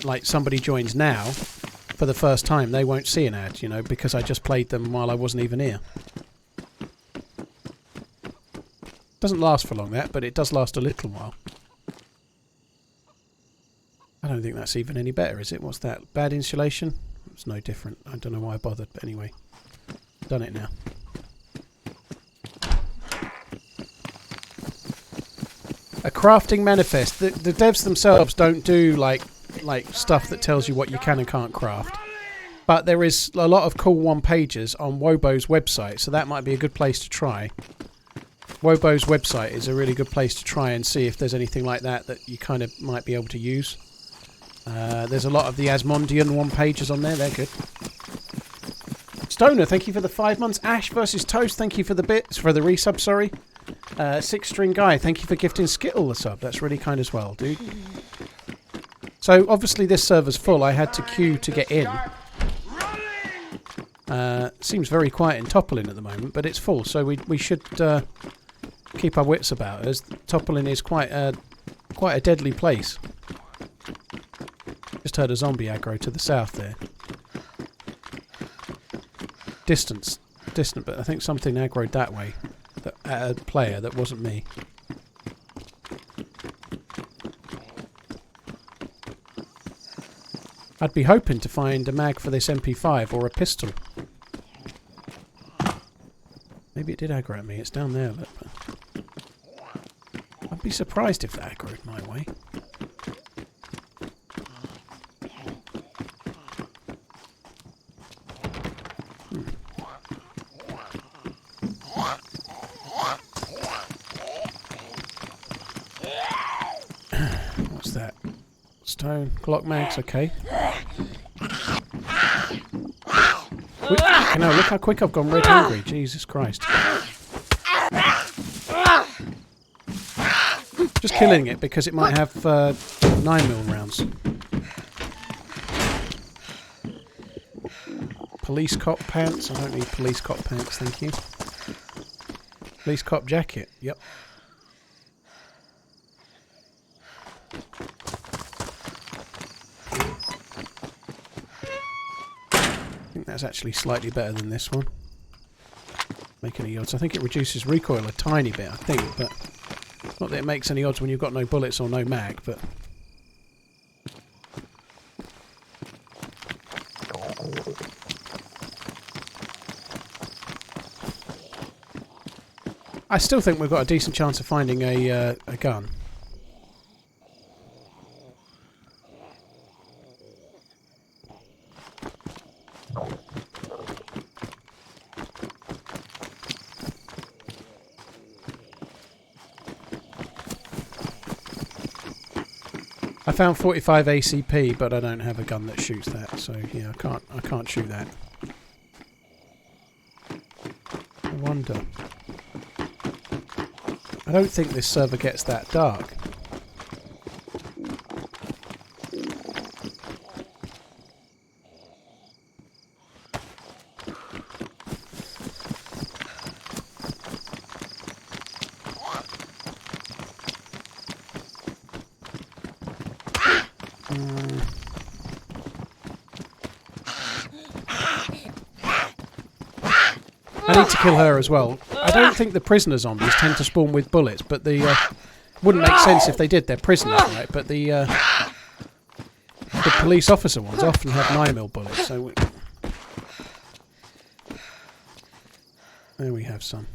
like, somebody joins now for the first time, they won't see an ad, you know, because I just played them while I wasn't even here. Doesn't last for long, that, but it does last a little while. I don't think that's even any better, is it? What's that? Bad insulation? It's no different. I don't know why I bothered, but anyway. Done it now. A crafting manifest. The devs themselves don't do like stuff that tells you what you can and can't craft. But there is a lot of cool one-pagers on Wobo's website, so that might be a good place to try. Wobo's website is a really good place to try and see if there's anything like that you kind of might be able to use. There's a lot of the Asmondian one-pagers on there. They're good. Stoner, thank you for the 5 months. Ash versus Toast, thank you for the resub, sorry. Six String Guy, thank you for gifting Skittle the sub. That's really kind as well, dude. So, obviously this server's full. I had to queue to get in. Seems very quiet in Topolin at the moment, but it's full, so we should keep our wits about us. Topolin is quite a deadly place. Just heard a zombie aggro to the south there. Distant, but I think something aggroed that way. At a player that wasn't me. I'd be hoping to find a mag for this MP5 or a pistol. Maybe it did aggro at me. It's down there, look. I'd be surprised if that aggroed my way. What's that? Stone, Glock mags, okay. No, look how quick I've gone red hungry. Jesus Christ. Just killing it because it might have 9mm rounds. Police cop pants. I don't need police cop pants, thank you. Police cop jacket. Yep. I think that's actually slightly better than this one. Make any odds. I think it reduces recoil a tiny bit, I think, but not that it makes any odds when you've got no bullets or no mag, but I still think we've got a decent chance of finding a gun. I found 45 ACP, but I don't have a gun that shoots that, so yeah, I can't shoot that. I wonder. I don't think this server gets that dark. I need to kill her as well. I don't think the prisoner zombies tend to spawn with bullets, but the wouldn't make sense if they did. They're prisoners, right? But the police officer ones often have 9mm bullets. So there we have some.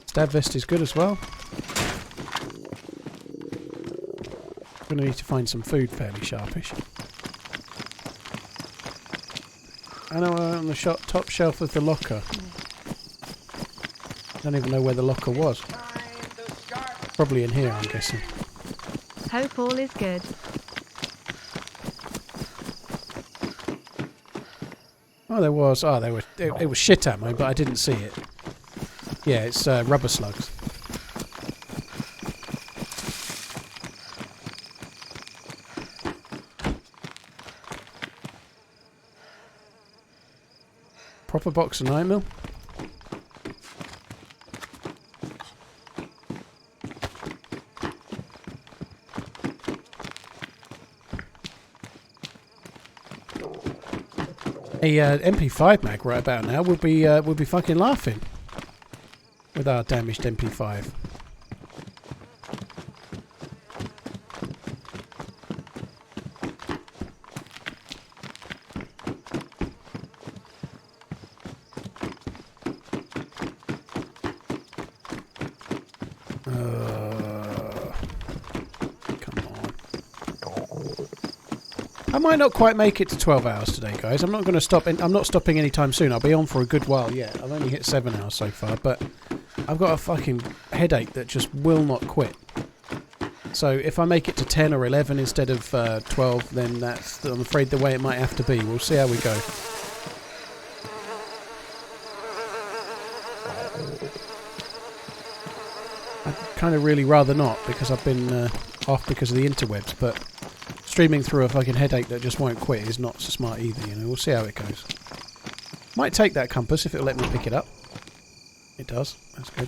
Stab vest is good as well. Going to need to find some food fairly sharpish. I know on the top shelf of the locker. I don't even know where the locker was. Probably in here, I'm guessing. Hope all is good. Oh, there was. Oh, it was shit ammo, but I didn't see it. Yeah, it's rubber slugs. Proper box of 9mm. A MP5 mag right about now would be fucking laughing with our damaged MP5. Come on. I might not quite make it to 12 hours today, guys. I'm not going to stop. I'm not stopping anytime soon. I'll be on for a good while yet. I've only hit 7 hours so far, but I've got a fucking headache that just will not quit. So if I make it to 10 or 11 instead of 12, then that's, I'm afraid, the way it might have to be. We'll see how we go. I'd kind of really rather not, because I've been off because of the interwebs, but streaming through a fucking headache that just won't quit is not so smart either, you know. We'll see how it goes. Might take that compass if it'll let me pick it up. It does. That's good.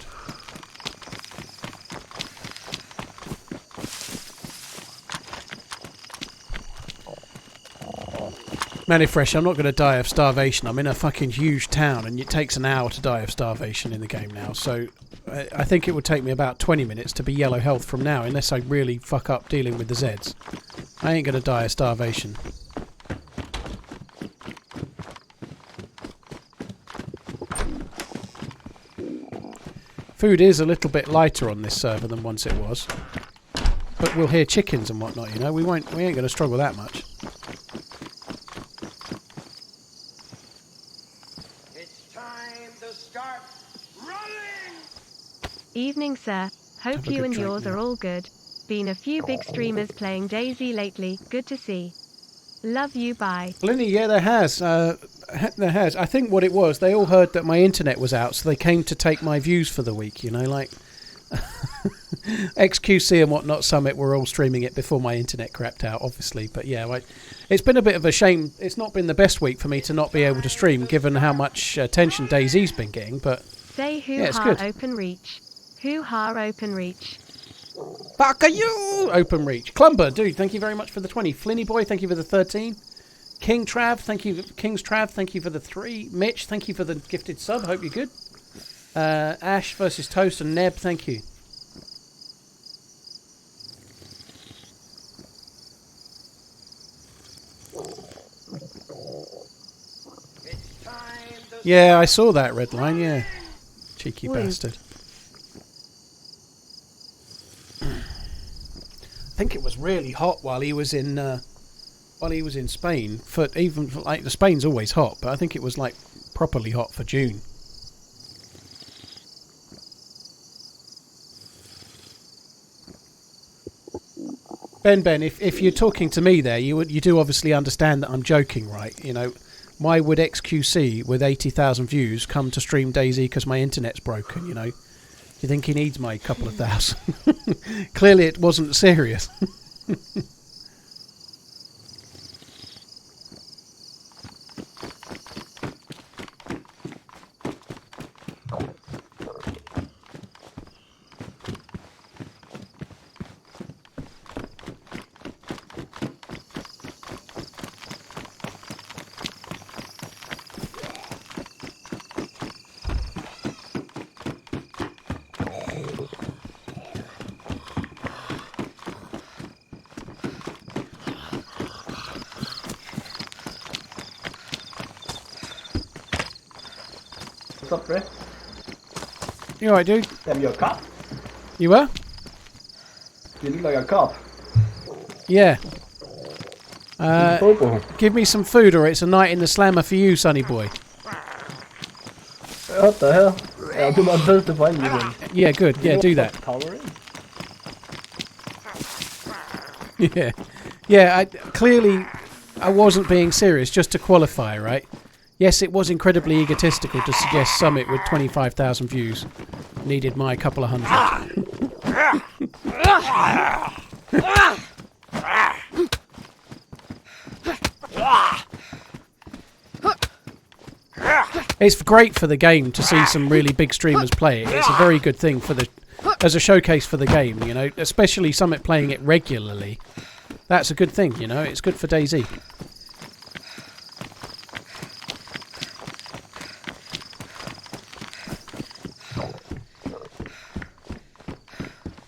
Manifresh, I'm not going to die of starvation. I'm in a fucking huge town and it takes an hour to die of starvation in the game now, so I think it would take me about 20 minutes to be yellow health from now, unless I really fuck up dealing with the Zeds. I ain't going to die of starvation. Food is a little bit lighter on this server than once it was, but we'll hear chickens and whatnot, you know. We ain't going to struggle that much. Evening, sir. Hope you and yours are all good. Been a few big streamers playing Dayz lately. Good to see. Love you, bye. Linny, yeah, there has. There has. I think what it was, they all heard that my internet was out, so they came to take my views for the week, you know, like XQC and whatnot Summit were all streaming it before my internet crapped out, obviously. But yeah, like, it's been a bit of a shame. It's not been the best week for me to not be able to stream, given how much attention Dayz's been getting, but say hoo-ha open reach. Hoo-ha open reach. Fuck are you! Open reach. Clumber, dude, thank you very much for the 20. Flinny Boy, thank you for the 13. King Trav, thank you. King's Trav, thank you for the 3. Mitch, thank you for the gifted sub. Hope you're good. Ash versus Toast and Neb, thank you. Yeah, I saw that red line, yeah. Cheeky bastard. I think it was really hot while he was in Spain. Like Spain's always hot, but I think it was like properly hot for June. Ben, if you're talking to me there, you do obviously understand that I'm joking, right? You know, why would XQC with 80,000 views come to stream Dayz because my internet's broken? You know. Do you think he needs my couple of thousand? Clearly it wasn't serious. What's up, Chris? You alright, dude? Am you a cop? You were? You look like a cop. Yeah. Give me some food or it's a night in the slammer for you, sonny boy. What the hell? I'll do my best to find you then. Yeah, good. Yeah, do that. Yeah. Yeah, clearly I wasn't being serious, just to qualify, right? Yes, it was incredibly egotistical to suggest Summit with 25,000 views needed my couple of hundred. It's great for the game to see some really big streamers play it. It's a very good thing for as a showcase for the game, you know, especially Summit playing it regularly. That's a good thing, you know. It's good for Dayz.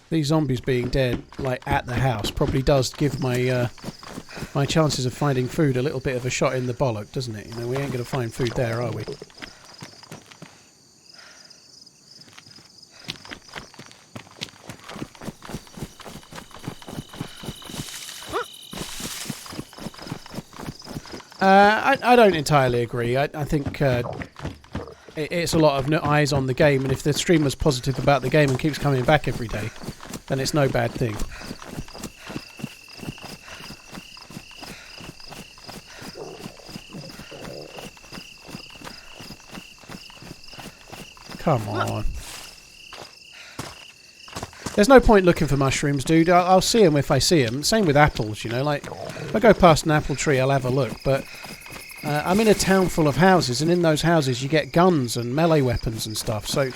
These zombies being dead, like, at the house probably does give my my chances of finding food a little bit of a shot in the bollock, doesn't it? You know, we ain't going to find food there, are we? I don't entirely agree. I think it's a lot of eyes on the game, and if the streamer's positive about the game and keeps coming back every day, then it's no bad thing. Come on. There's no point looking for mushrooms, dude. I'll see them if I see them. Same with apples, you know. Like, if I go past an apple tree, I'll have a look. But I'm in a town full of houses, and in those houses you get guns and melee weapons and stuff. So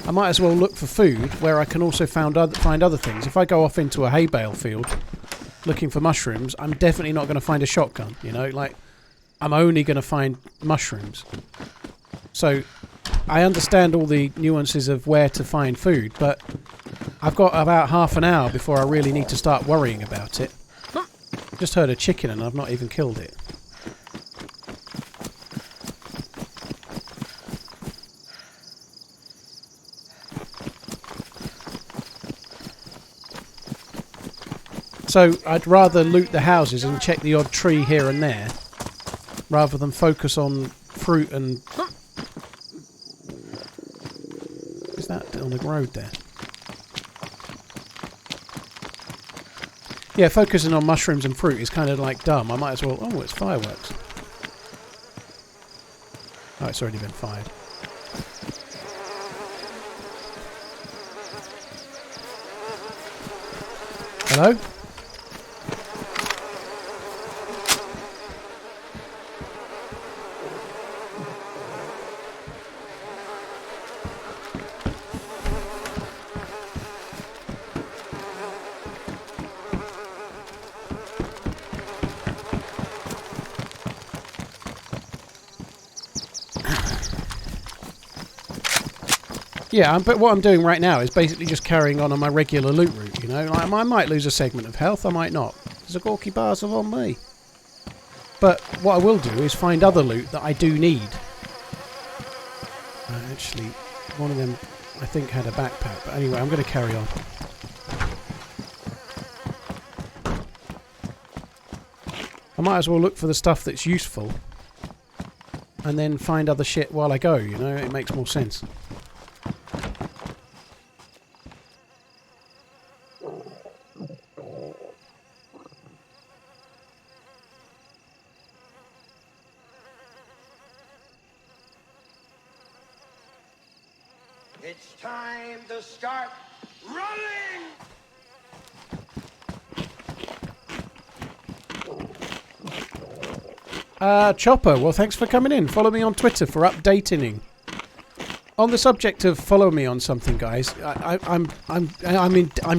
I might as well look for food where I can also find other things. If I go off into a hay bale field looking for mushrooms, I'm definitely not going to find a shotgun, you know. Like, I'm only going to find mushrooms. So I understand all the nuances of where to find food, but I've got about half an hour before I really need to start worrying about it. Just heard a chicken and I've not even killed it. So I'd rather loot the houses and check the odd tree here and there, rather than focus on fruit and... Is that on the road there? Yeah, focusing on mushrooms and fruit is kind of like dumb. I might as well... Oh, it's fireworks. Oh, it's already been fired. Hello? Yeah, but what I'm doing right now is basically just carrying on my regular loot route, you know. Like, I might lose a segment of health, I might not. There's a Gorky bars on me. But what I will do is find other loot that I do need. Actually, one of them, I think, had a backpack. But anyway, I'm going to carry on. I might as well look for the stuff that's useful. And then find other shit while I go, you know. It makes more sense. It's time to start running! Chopper, well, thanks for coming in. Follow me on Twitter for updating. On the subject of follow me on something, guys, I'm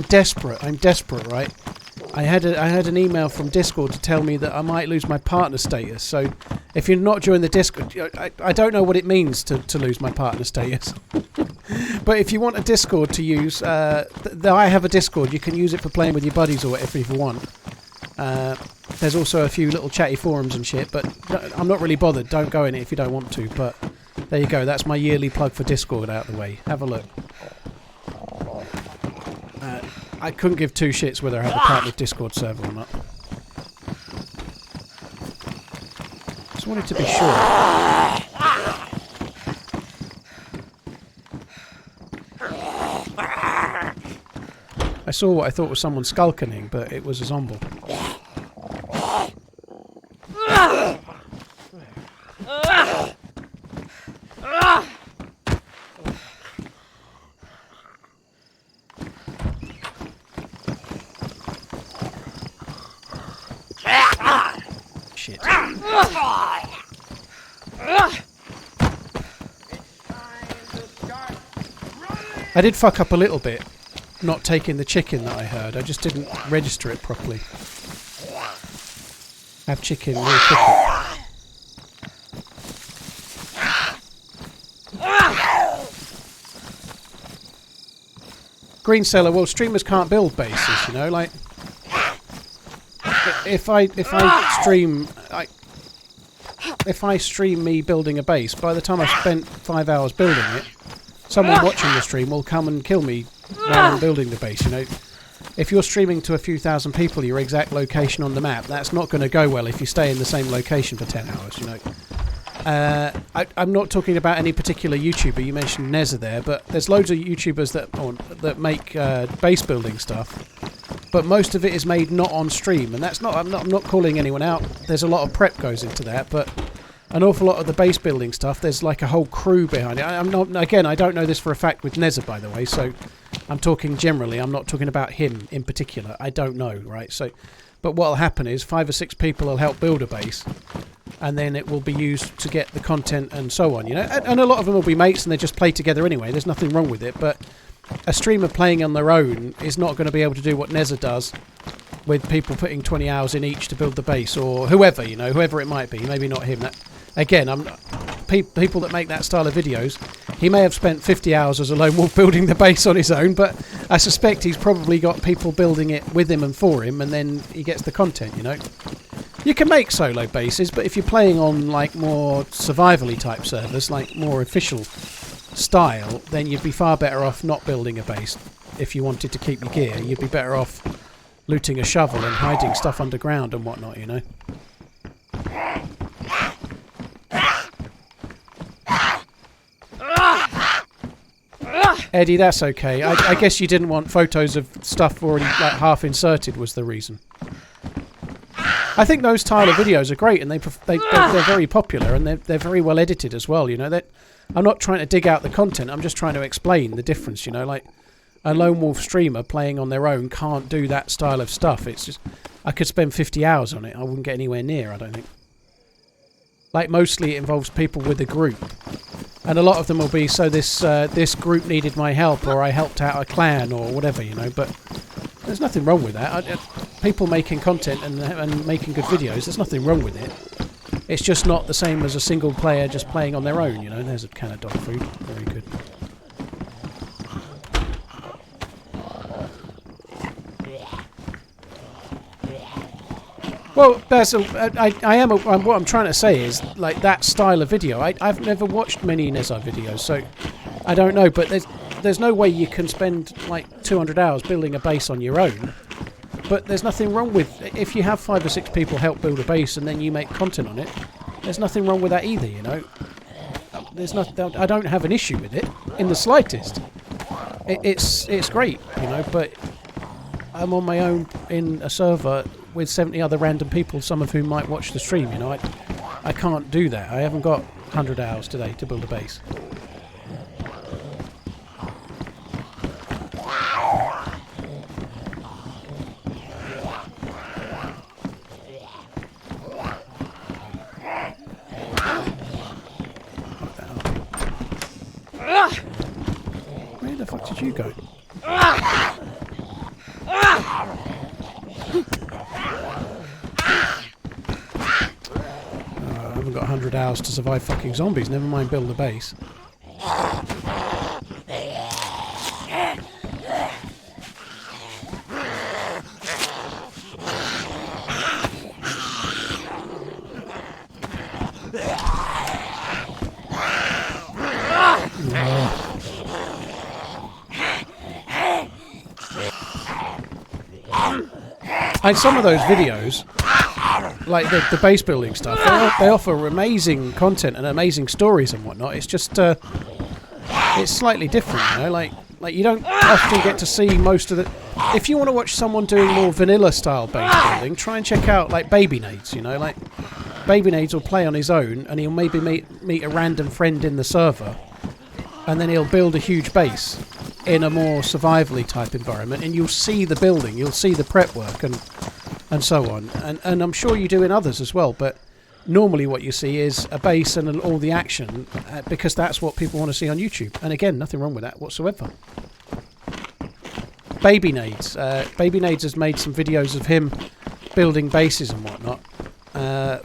desperate. I'm desperate, right? I had an email from Discord to tell me that I might lose my partner status. So if you're not joining the Discord, I don't know what it means to lose my partner status. But if you want a Discord to use, I have a Discord. You can use it for playing with your buddies or whatever if you want. There's also a few little chatty forums and shit, but I'm not really bothered. Don't go in it if you don't want to. But there you go. That's my yearly plug for Discord out of the way. Have a look. I couldn't give two shits whether I had a partnered Discord server or not. Just wanted to be sure. I saw what I thought was someone skulking, but it was a zombie. Shit. I did fuck up a little bit, not taking the chicken that I heard. I just didn't register it properly. Have chicken, no chicken. Green Seller, well, streamers can't build bases, you know, like... If I stream me building a base, by the time I've spent 5 hours building it, someone watching the stream will come and kill me while I'm building the base, you know. if you're streaming to a few thousand people, your exact location on the map, that's not going to go well if you stay in the same location for 10 hours, you know. I'm not talking about any particular YouTuber. You mentioned Nezza there, but there's loads of YouTubers that make base building stuff. But most of it is made not on stream, and that's not. I'm not calling anyone out. There's a lot of prep goes into that, but an awful lot of the base building stuff, there's like a whole crew behind it. I'm not. Again, I don't know this for a fact with Nezza, by the way. So I'm talking generally. I'm not talking about him in particular. I don't know, right? So, but what'll happen is 5 or 6 people will help build a base, and then it will be used to get the content and so on. You know, and a lot of them will be mates, and they just play together anyway. There's nothing wrong with it, but a streamer playing on their own is not going to be able to do what Nezza does with people putting 20 hours in each to build the base, or whoever, you know, whoever it might be. Maybe not him. Again, people that make that style of videos, he may have spent 50 hours as a lone wolf building the base on his own, but I suspect he's probably got people building it with him and for him, and then he gets the content, you know. You can make solo bases, but if you're playing on like more survivally type servers, like more official style, then you'd be far better off not building a base. If you wanted to keep your gear, you'd be better off looting a shovel and hiding stuff underground and whatnot, you know. Eddie, that's okay. I guess you didn't want photos of stuff already like half inserted was the reason. I think those style of videos are great, and they're very popular, and they're very well edited as well, you know. I'm not trying to dig out the content, I'm just trying to explain the difference, you know. Like, a lone wolf streamer playing on their own can't do that style of stuff. It's just, I could spend 50 hours on it, I wouldn't get anywhere near, I don't think. Like, mostly it involves people with a group. And a lot of them will be, so this group needed my help, or I helped out a clan, or whatever, you know. But there's nothing wrong with that. People making content and making good videos, there's nothing wrong with it. It's just not the same as a single player just playing on their own, you know. There's a can of dog food. Very good. Well, what I'm trying to say is, like, that style of video. I've never watched many Nezza videos, so I don't know. But there's no way you can spend like 200 hours building a base on your own. But there's nothing wrong with, if you have 5 or 6 people help build a base and then you make content on it. There's nothing wrong with that either, you know. I don't have an issue with it in the slightest. It's great, you know. But I'm on my own in a server with 70 other random people, some of whom might watch the stream, you know. I can't do that. I haven't got 100 hours today to build a base. Where the fuck did you go? I haven't got 100 hours to survive fucking zombies, never mind build a base. And some of those videos, like the base building stuff, they offer amazing content and amazing stories and whatnot. It's just, it's slightly different, you know. Like you don't often get to see most of the. If you want to watch someone doing more vanilla style base building, try and check out like Baby Nades. You know, like Baby Nades will play on his own, and he'll maybe meet a random friend in the server, and then he'll build a huge base in a more survivally type environment, and you'll see the building, you'll see the prep work and so on, and I'm sure you do in others as well, but normally what you see is a base and all the action, because that's what people want to see on YouTube. And again, nothing wrong with that whatsoever. Baby Nades has made some videos of him building bases and whatnot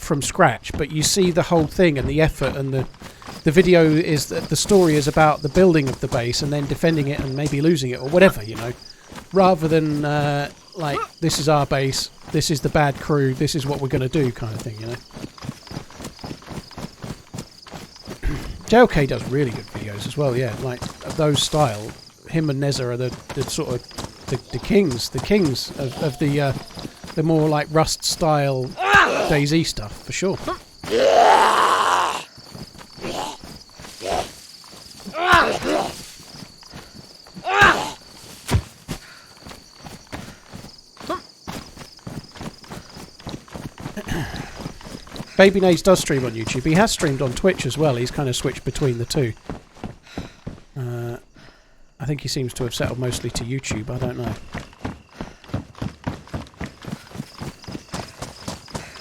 from scratch, but you see the whole thing and the effort, and the video is that the story is about the building of the base and then defending it and maybe losing it or whatever, you know, rather than like, this is our base, this is the bad crew, this is what we're going to do kind of thing, you know. JLK does really good videos as well, yeah, like those style. Him and Nezza are the sort of the kings of the more like Rust style DayZ stuff for sure. Baby Naze does stream on YouTube. He has streamed on Twitch as well. He's kind of switched between the two. I think he seems to have settled mostly to YouTube. I don't know.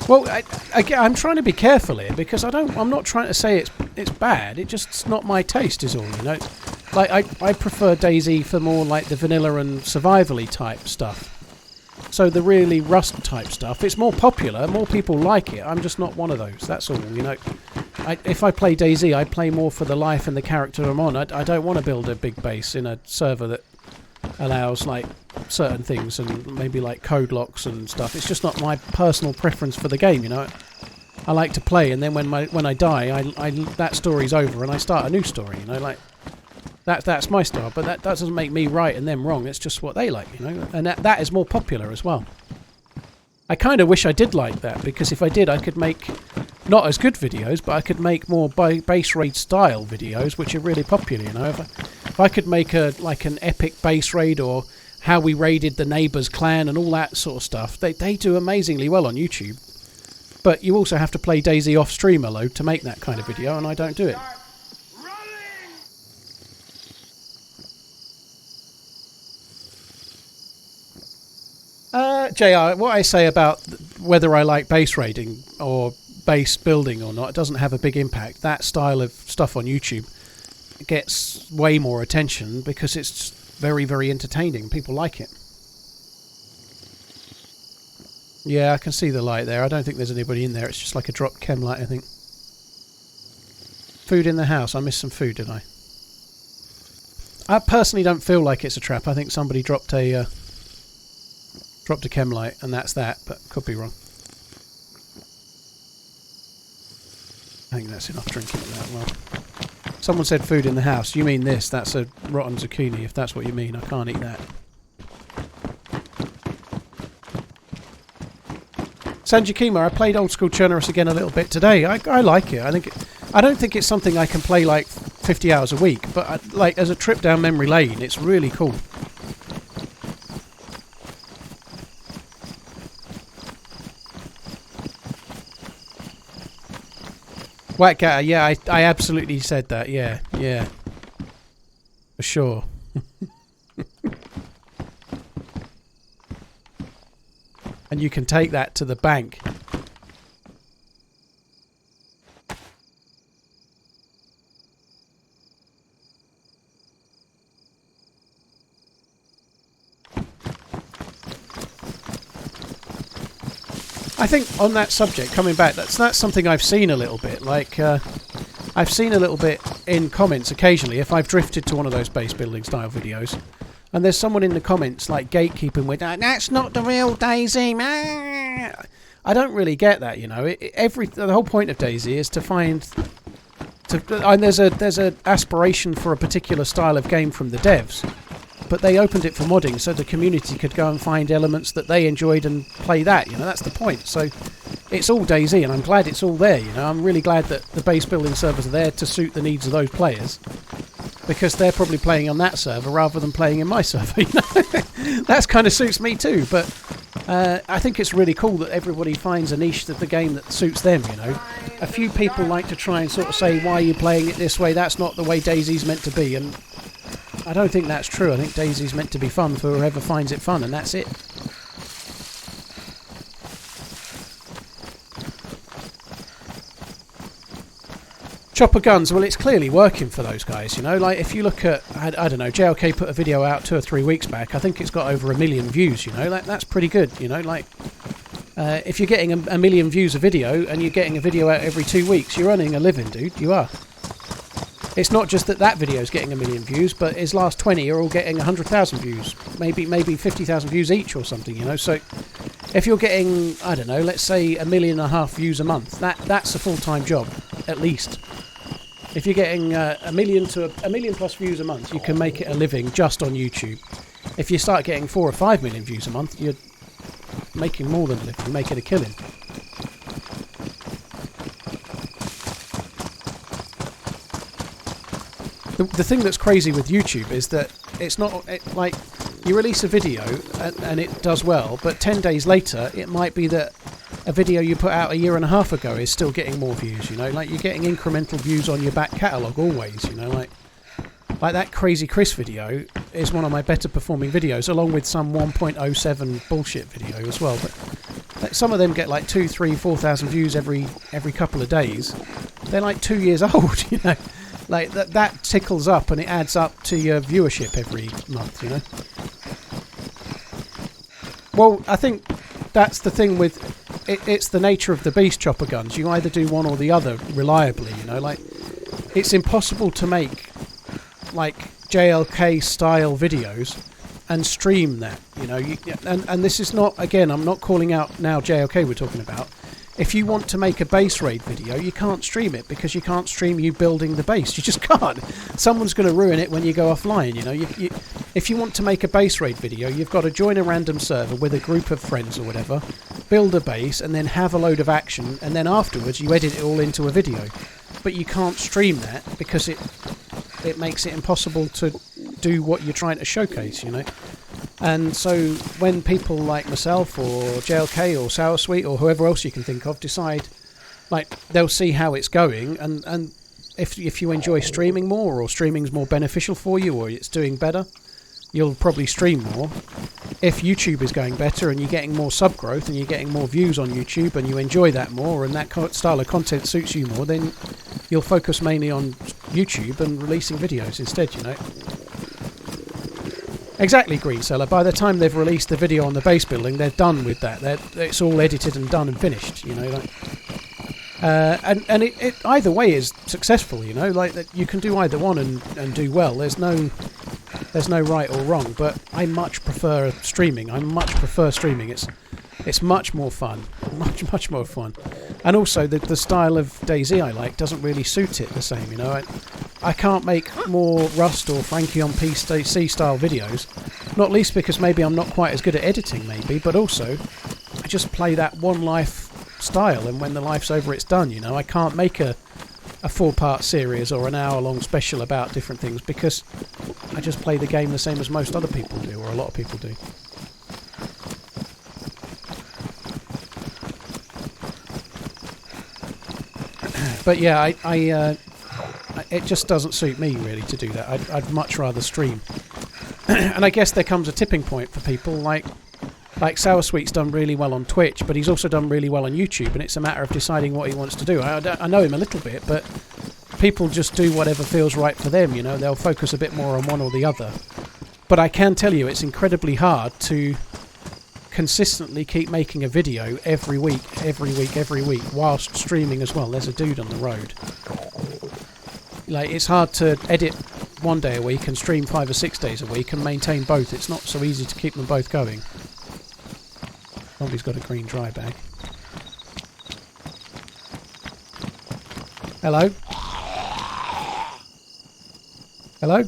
Well, I'm trying to be careful here because I'm not trying to say it's bad. It's not my taste, is all. You know, like I prefer DayZ for more like the vanilla and survival-y type stuff. So the really Rust type stuff, it's more popular, more people like it. I'm just not one of those. That's all. You know, if I play DayZ, I play more for the life and the character I'm on. I don't want to build a big base in a server that allows like certain things and maybe like code locks and stuff. It's just not my personal preference for the game. You know, I like to play, and then when I die, that story's over and I start a new story. You know, like. That's my style, but that doesn't make me right and them wrong. It's just what they like, you know, and that is more popular as well. I kind of wish I did like that, because if I did, I could make not as good videos, but I could make more base raid style videos, which are really popular. You know, if I could make like an epic base raid, or how we raided the neighbour's clan and all that sort of stuff, they do amazingly well on YouTube. But you also have to play DayZ off streamer load to make that kind of video, and I don't do it. JR, what I say about whether I like base raiding or base building or not, it doesn't have a big impact. That style of stuff on YouTube gets way more attention because it's very, very entertaining. People like it. Yeah, I can see the light there. I don't think there's anybody in there. It's just like a dropped chem light, I think. Food in the house. I missed some food, didn't I? I personally don't feel like it's a trap. I think somebody dropped a chem light, and that's that, but could be wrong. I think that's enough drinking of that. Well, someone said food in the house. You mean this? That's a rotten zucchini, if that's what you mean. I can't eat that. Sanjakima, I played old school Cherno again a little bit today. I like it. I don't think it's something I can play like 50 hours a week, but like as a trip down memory lane, it's really cool. Whackgatter, yeah, I absolutely said that, yeah. For sure. And you can take that to the bank. I think on that subject, coming back, that's something I've seen a little bit. Like, I've seen a little bit in comments occasionally if I've drifted to one of those base building style videos, and there's someone in the comments like gatekeeping with, "That's not the real DayZ." I don't really get that, you know. The whole point of DayZ is to find, and there's a aspiration for a particular style of game from the devs. But they opened it for modding so the community could go and find elements that they enjoyed and play that, you know, that's the point. So it's all DayZ, and I'm glad it's all there, you know. I'm really glad that the base building servers are there to suit the needs of those players, because they're probably playing on that server rather than playing in my server, you know. That kind of suits me too, but I think it's really cool that everybody finds a niche of the game that suits them, you know. A few people like to try and sort of say, why are you playing it this way? That's not the way DayZ's meant to be, and I don't think that's true. I think DayZ's meant to be fun for whoever finds it fun, and that's it. Chopper guns, well, it's clearly working for those guys, you know. Like, if you look at, I don't know, JLK put a video out 2 or 3 weeks back. I think it's got over 1 million views, you know. That's pretty good, you know. Like, if you're getting a million views a video and you're getting a video out every 2 weeks, you're earning a living, dude. You are. It's not just that video's getting 1 million views, but his last 20 are all getting 100,000 views, maybe 50,000 views each or something, you know. So if you're getting, I don't know, let's say 1.5 million views a month, that's a full-time job, at least. If you're getting 1 million to 1 million plus views a month, you can make it a living just on YouTube. if you start getting 4 or 5 million views a month, you're making more than a living, making a killing. The thing that's crazy with YouTube is that it's not like you release a video and it does well, but 10 days later it might be that a video you put out a year and a half ago is still getting more views, you know, like you're getting incremental views on your back catalogue always, you know, like that Crazy Chris video is one of my better performing videos, along with some 1.07 bullshit video as well, but like, some of them get like 2, 3, 4,000 views every couple of days. They're like 2 years old, you know. Like that tickles up and it adds up to your viewership every month, you know. Well, I think that's the thing with it's the nature of the beast chopper guns. You either do one or the other reliably, you know. Like it's impossible to make like JLK style videos and stream that, you know. And this is not, again, I'm not calling out now JLK we're talking about. If you want to make a base raid video, you can't stream it because you can't stream you building the base. You just can't. Someone's going to ruin it when you go offline, you know. If you want to make a base raid video, you've got to join a random server with a group of friends or whatever, build a base, and then have a load of action, and then afterwards you edit it all into a video. But you can't stream that because it makes it impossible to do what you're trying to showcase, you know. And so when people like myself or JLK or Sour Sweet or whoever else you can think of decide, like, they'll see how it's going, and if you enjoy streaming more, or streaming's more beneficial for you, or it's doing better, you'll probably stream more. If YouTube is going better and you're getting more sub growth and you're getting more views on YouTube and you enjoy that more and that style of content suits you more, then you'll focus mainly on YouTube and releasing videos instead, you know. Exactly, Green Seller. By the time they've released the video on the base building, they're done with that. It's all edited and done and finished, you know. Like, and it either way is successful, you know. Like that, you can do either one and do well. There's no right or wrong. But I much prefer streaming. I much prefer streaming. It's much more fun, much more fun. And also the style of Dayz I like doesn't really suit it the same, you know. I can't make more Rust or Frankie on PC style videos, not least because maybe I'm not quite as good at editing, maybe, but also I just play that one life style, and when the life's over it's done, you know. I can't make a 4-part series or an hour-long special about different things because I just play the game the same as most other people do, or a lot of people do. But yeah, it just doesn't suit me really to do that. I'd much rather stream. And I guess there comes a tipping point for people like Sour Sweet's done really well on Twitch, but he's also done really well on YouTube, and it's a matter of deciding what he wants to do. I know him a little bit, but people just do whatever feels right for them, you know. They'll focus a bit more on one or the other. But I can tell you it's incredibly hard to consistently keep making a video every week, whilst streaming as well. There's a dude on the road. Like, it's hard to edit 1 day a week and stream 5 or 6 days a week and maintain both. It's not so easy to keep them both going. Somebody's got a green dry bag. Hello? Hello?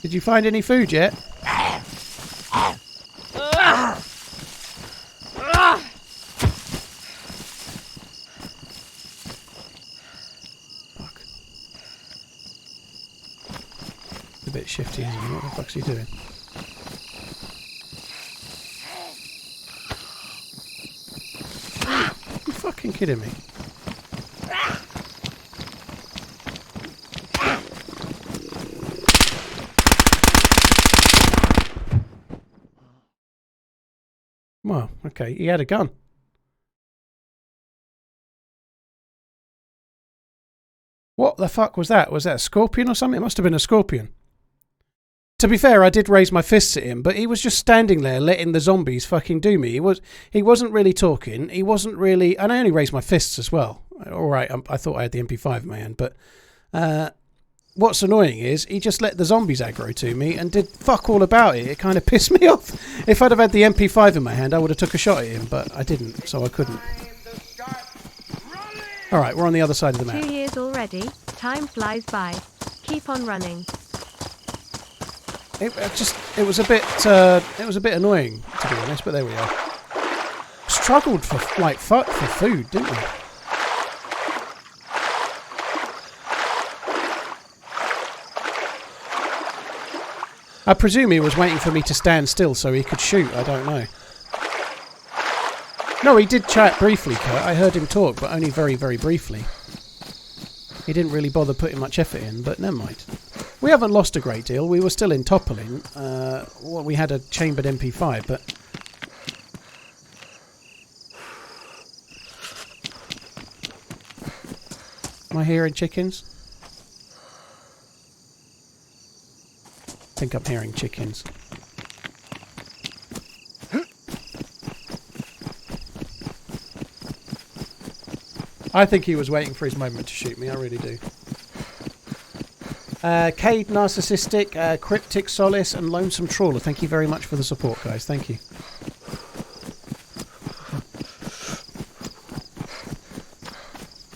Did you find any food yet? Fuck. It's a bit shifty, isn't he? What the fuck's he doing? Are you fucking kidding me? Well, okay, he had a gun. What the fuck was that? Was that a scorpion or something? It must have been a scorpion. To be fair, I did raise my fists at him, but he was just standing there letting the zombies fucking do me. He wasn't really talking. He wasn't really... And I only raised my fists as well. Alright, I thought I had the MP5 in my hand, but... what's annoying is he just let the zombies aggro to me and did fuck all about it. It kind of pissed me off. If I'd have had the MP5 in my hand, I would have took a shot at him, but I didn't, so I couldn't. Alright, we're on the other side of the map. 2 years already. Time flies by. Keep on running. It was a bit annoying, to be honest, but there we are. Struggled for food, didn't we? I presume he was waiting for me to stand still so he could shoot. I don't know. No, he did chat briefly, Kurt. I heard him talk, but only very, very briefly. He didn't really bother putting much effort in, but never mind. We haven't lost a great deal. We were still in Topolin. Well, we had a chambered MP5, but... Am I hearing chickens? I think I'm hearing chickens. I think he was waiting for his moment to shoot me, I really do. Cade, Narcissistic, Cryptic Solace, and Lonesome Trawler. Thank you very much for the support, guys. Thank you.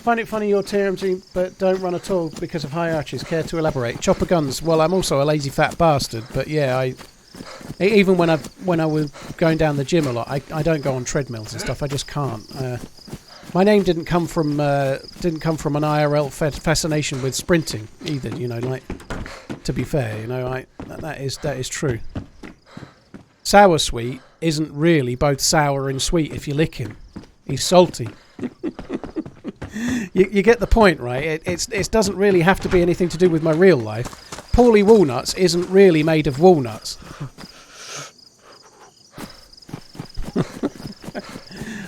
Find it funny you're TMG, but don't run at all because of high arches. Care to elaborate? Chopper guns. Well, I'm also a lazy fat bastard, but yeah, even when I was going down the gym a lot, I don't go on treadmills and stuff. I just can't. My name didn't come from an IRL fascination with sprinting either. You know, like, to be fair, you know, that is true. Sour sweet isn't really both sour and sweet if you lick him. He's salty. You get the point, right? It doesn't really have to be anything to do with my real life. Paulie Walnuts isn't really made of walnuts.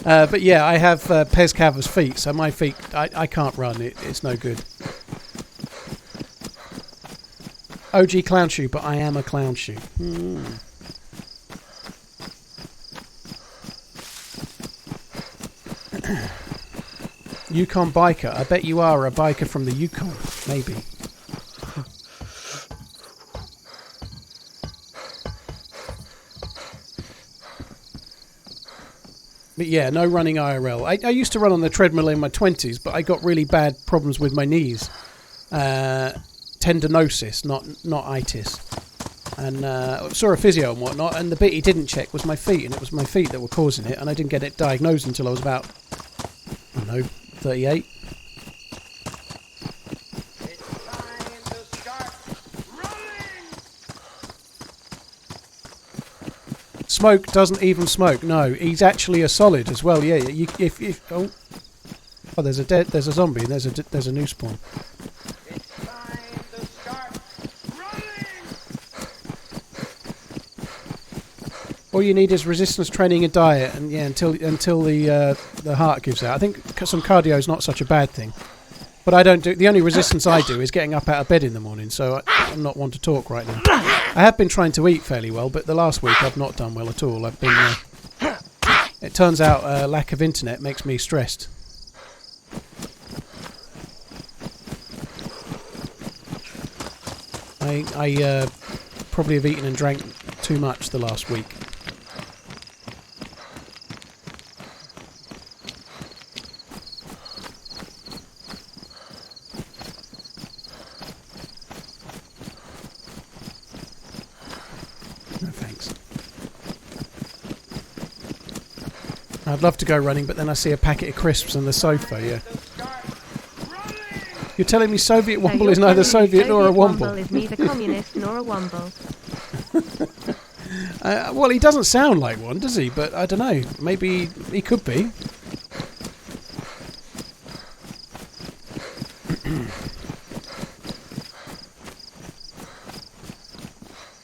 But yeah, I have Pez Cava's feet, so my feet, I can't run. It's no good. OG clown shoe, but I am a clown shoe. Yukon biker. I bet you are a biker from the Yukon. Maybe. But yeah, no running IRL. I used to run on the treadmill in my 20s, but I got really bad problems with my knees. Tendinosis, not itis. And saw a physio and whatnot, and the bit he didn't check was my feet, and it was my feet that were causing it, and I didn't get it diagnosed until I was about, I don't know, 38. It's time to start running! Smoke doesn't even smoke. No, he's actually a solid as well. Yeah, oh, there's a zombie and there's a new spawn. It's time to start running! All you need is resistance training and diet, and yeah, until the heart gives out. I think some cardio is not such a bad thing, but I don't do. The only resistance I do is getting up out of bed in the morning. So I'm not one to talk right now. I have been trying to eat fairly well, but the last week I've not done well at all. I've been. It turns out lack of internet makes me stressed. I probably have eaten and drank too much the last week. No thanks. I'd love to go running, but then I see a packet of crisps on the sofa, yeah. You're telling me Soviet Womble is neither Soviet nor a Womble? Womble is neither communist nor a Womble. Well, he doesn't sound like one, does he? But I don't know. Maybe he could be.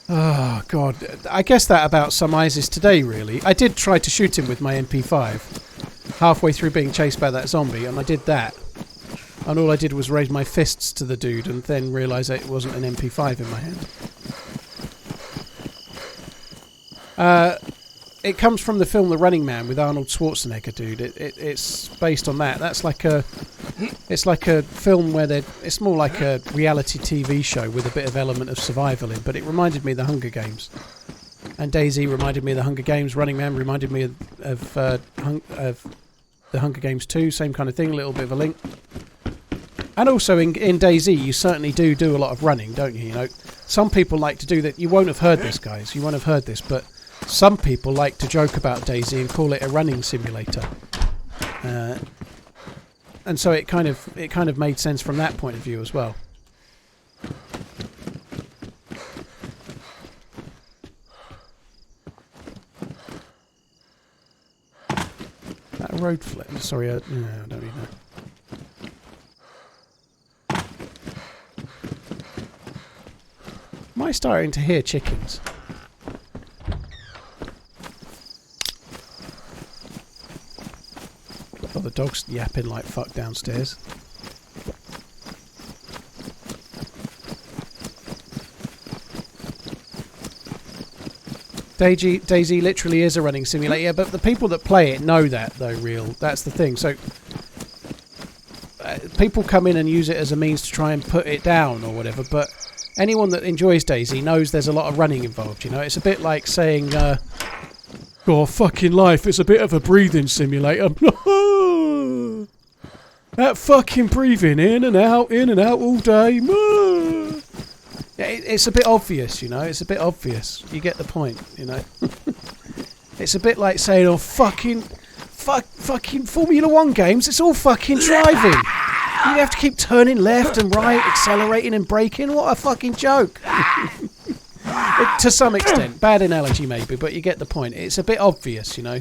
Oh, God. I guess that about summarizes today, really. I did try to shoot him with my MP5 halfway through being chased by that zombie, and I did that. And all I did was raise my fists to the dude and then realise that it wasn't an MP5 in my hand. It comes from the film The Running Man with Arnold Schwarzenegger, dude. It's based on that. That's like it's like a film where it's more like a reality TV show with a bit of element of survival in. But it reminded me of the Hunger Games, and Dayz reminded me of the Hunger Games. Running Man reminded me of the Hunger Games 2, same kind of thing, a little bit of a link. And also in DayZ, you certainly do a lot of running, don't you? You know, some people like to do that. You won't have heard this, guys. You won't have heard this, but some people like to joke about DayZ and call it a running simulator. And so it kind of made sense from that point of view as well. That road flip. Sorry, no, I don't need that. Am I starting to hear chickens? Oh, the dog's yapping like fuck downstairs. DayZ literally is a running simulator, yeah, but the people that play it know that, though, that's the thing. So people come in and use it as a means to try and put it down or whatever, but anyone that enjoys DayZ knows there's a lot of running involved, you know? It's a bit like saying, oh, fucking life, it's a bit of a breathing simulator. That fucking breathing in and out all day. Yeah, it's a bit obvious, you know? It's a bit obvious. You get the point, you know? It's a bit like saying, oh, fucking Formula 1 games, it's all fucking driving. You have to keep turning left and right, accelerating and braking. What a fucking joke. To some extent. Bad analogy maybe, but you get the point. It's a bit obvious, you know.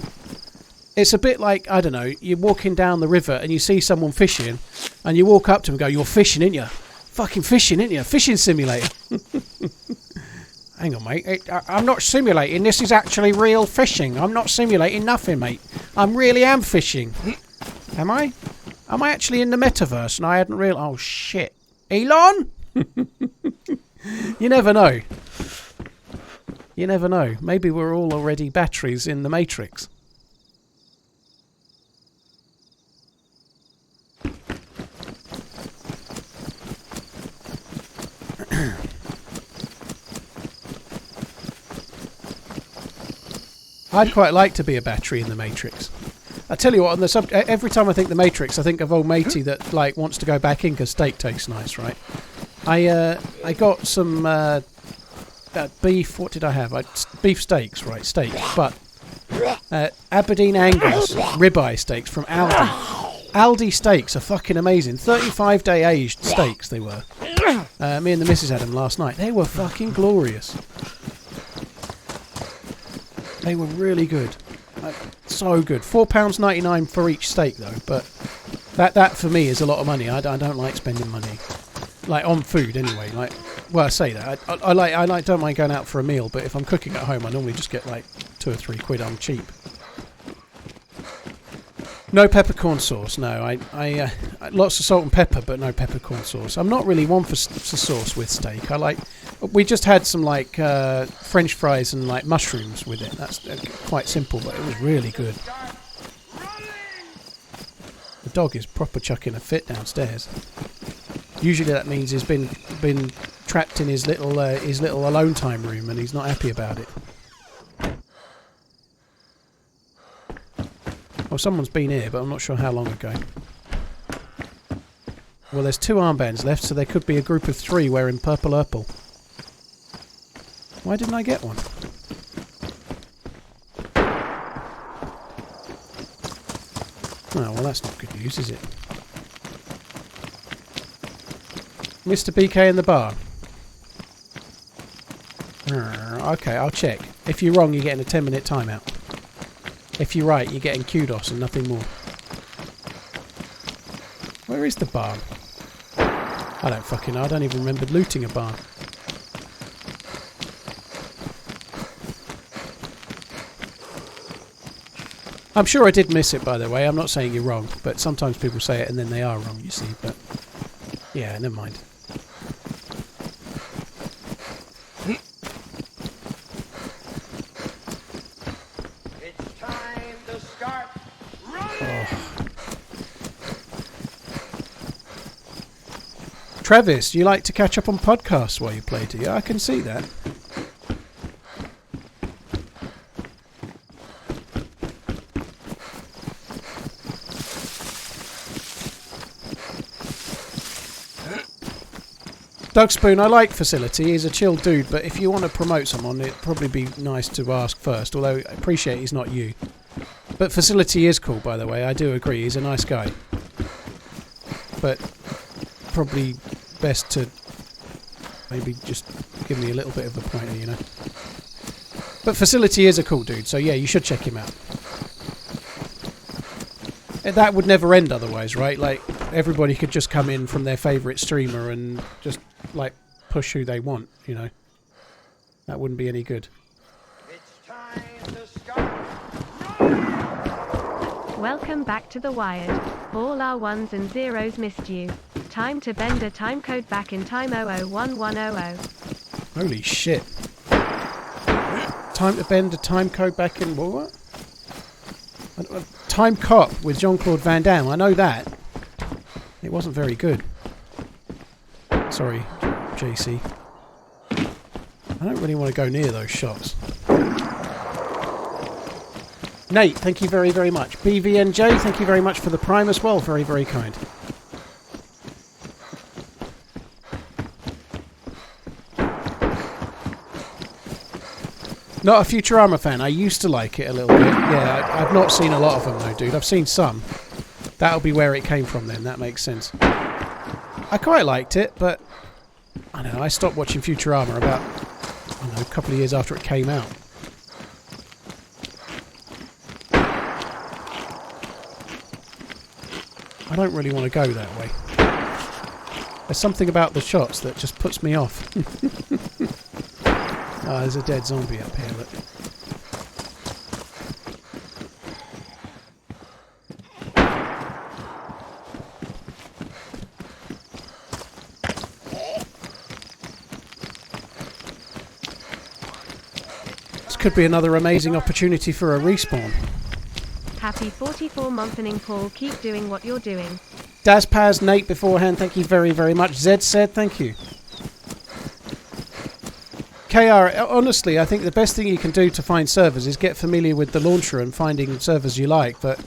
It's a bit like, I don't know, you're walking down the river and you see someone fishing and you walk up to them and go, you're fishing, ain't you? Fucking fishing, ain't you? Fishing simulator. Hang on, mate. I'm not simulating. This is actually real fishing. I'm not simulating nothing, mate. I really am fishing. Am I? Am I actually in the metaverse and I hadn't realised? Oh, shit. Elon? You never know. You never know. Maybe we're all already batteries in the Matrix. I'd quite like to be a battery in the Matrix. I tell you what, on the every time I think the Matrix, I think of old matey that like wants to go back in because steak tastes nice, right? I got some beef. What did I have? Beef steaks, right? Steak, but Aberdeen Angus ribeye steaks from Aldi. Aldi steaks are fucking amazing. 35-day aged steaks they were. Me and the missus had them last night. They were fucking glorious. They were really good. So good. £4.99 for each steak though, but that for me is a lot of money. I don't like spending money. Like on food anyway. Like, well, I say that. I don't mind going out for a meal, but if I'm cooking at home I normally just get like £2 or £3. I'm cheap. No peppercorn sauce, no. I lots of salt and pepper, but no peppercorn sauce. I'm not really one for sauce with steak. We just had some like French fries and like mushrooms with it. That's quite simple, but it was really good. The dog is proper chucking a fit downstairs. Usually that means he's been trapped in his little alone time room, and he's not happy about it. Well, someone's been here, but I'm not sure how long ago. Well, there's 2 armbands left, so there could be a group of 3 wearing purple. Why didn't I get one? Oh, well, that's not good news, is it? Mr. BK in the bar. Okay, I'll check. If you're wrong, you're getting a 10-minute timeout. If you're right, you're getting kudos and nothing more. Where is the barn? I don't fucking know. I don't even remember looting a barn. I'm sure I did miss it, by the way. I'm not saying you're wrong, but sometimes people say it and then they are wrong, you see. But yeah, never mind. Travis, you like to catch up on podcasts while you play, do you? I can see that. Doug Spoon, I like Facility. He's a chill dude, but if you want to promote someone, it'd probably be nice to ask first, although I appreciate he's not you. But Facility is cool, by the way. I do agree. He's a nice guy. But probably best to maybe just give me a little bit of a pointer, you know. But Facility is a cool dude, so yeah, you should check him out. That would never end otherwise, right? Like, everybody could just come in from their favourite streamer and just, like, push who they want, you know. That wouldn't be any good. It's time to start. Welcome back to the Wired. All our ones and zeros missed you. Time to bend a time code back in time 001100. Holy shit. Time to bend a time code back in what? Time Cop with Jean-Claude Van Damme. I know that. It wasn't very good. Sorry, JC. I don't really want to go near those shots. Nate, thank you very, very much. BVNJ, thank you very much for the Prime as well. Very, very kind. Not a Futurama fan. I used to like it a little bit. Yeah, I've not seen a lot of them though, dude. I've seen some. That'll be where it came from then. That makes sense. I quite liked it, but I don't know. I stopped watching Futurama about, I don't know, a couple of years after it came out. I don't really want to go that way. There's something about the shots that just puts me off. Oh, there's a dead zombie up here, look. This could be another amazing opportunity for a respawn. Happy 44-month-ing, Paul. Keep doing what you're doing. Dazpaz, Nate beforehand, thank you very, very much. Zed said, thank you. KR, honestly, I think the best thing you can do to find servers is get familiar with the launcher and finding servers you like. But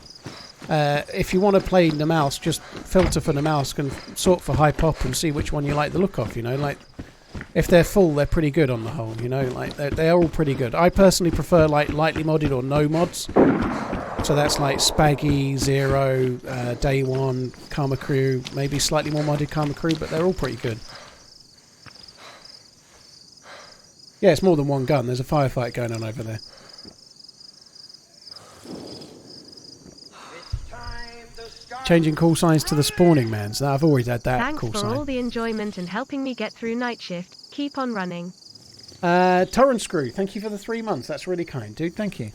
if you want to play Namalsk, just filter for Namalsk and sort for high pop and see which one you like the look of, you know. Like, if they're full, they're pretty good on the whole, you know. Like, they're all pretty good. I personally prefer, like, lightly modded or no mods. So that's like Spaggy, Zero, Day One, Karma Crew, maybe slightly more modded Karma Crew, but they're all pretty good. Yeah, it's more than one gun. There's a firefight going on over there. Changing call signs to the spawning mans. Now, I've always had that Thanks call for sign. all the enjoyment and helping me get through night shift. Keep on running. Torrent Screw, thank you for the 3 months. That's really kind, dude. Thank you.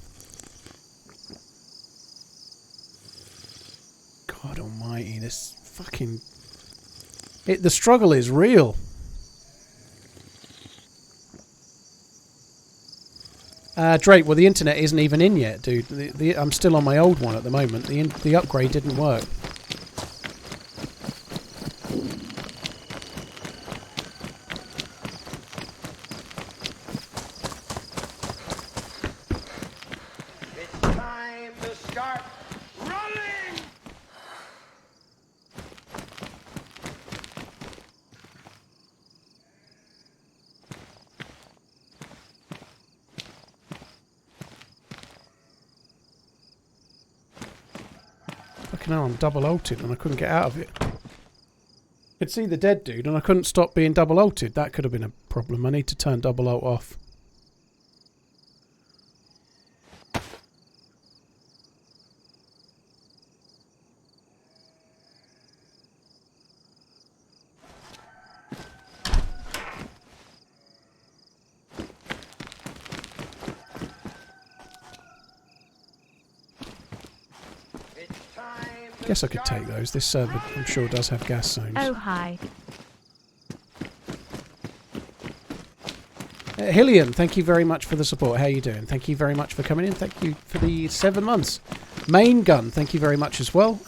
God almighty, this fucking... the struggle is real. Drake, well, the internet isn't even in yet, dude. I'm still on my old one at the moment. The upgrade didn't work. It's time to start running. Fucking hell, I'm double ulted and I couldn't get out of it. I could see the dead dude and I couldn't stop being double ulted. That could have been a problem. I need to turn double ult off. Guess I could take those. This server, I'm sure, does have gas zones. Oh, hi. Hillian, thank you very much for the support. How are you doing? Thank you very much for coming in. Thank you for the 7 months. Main Gun, thank you very much as well.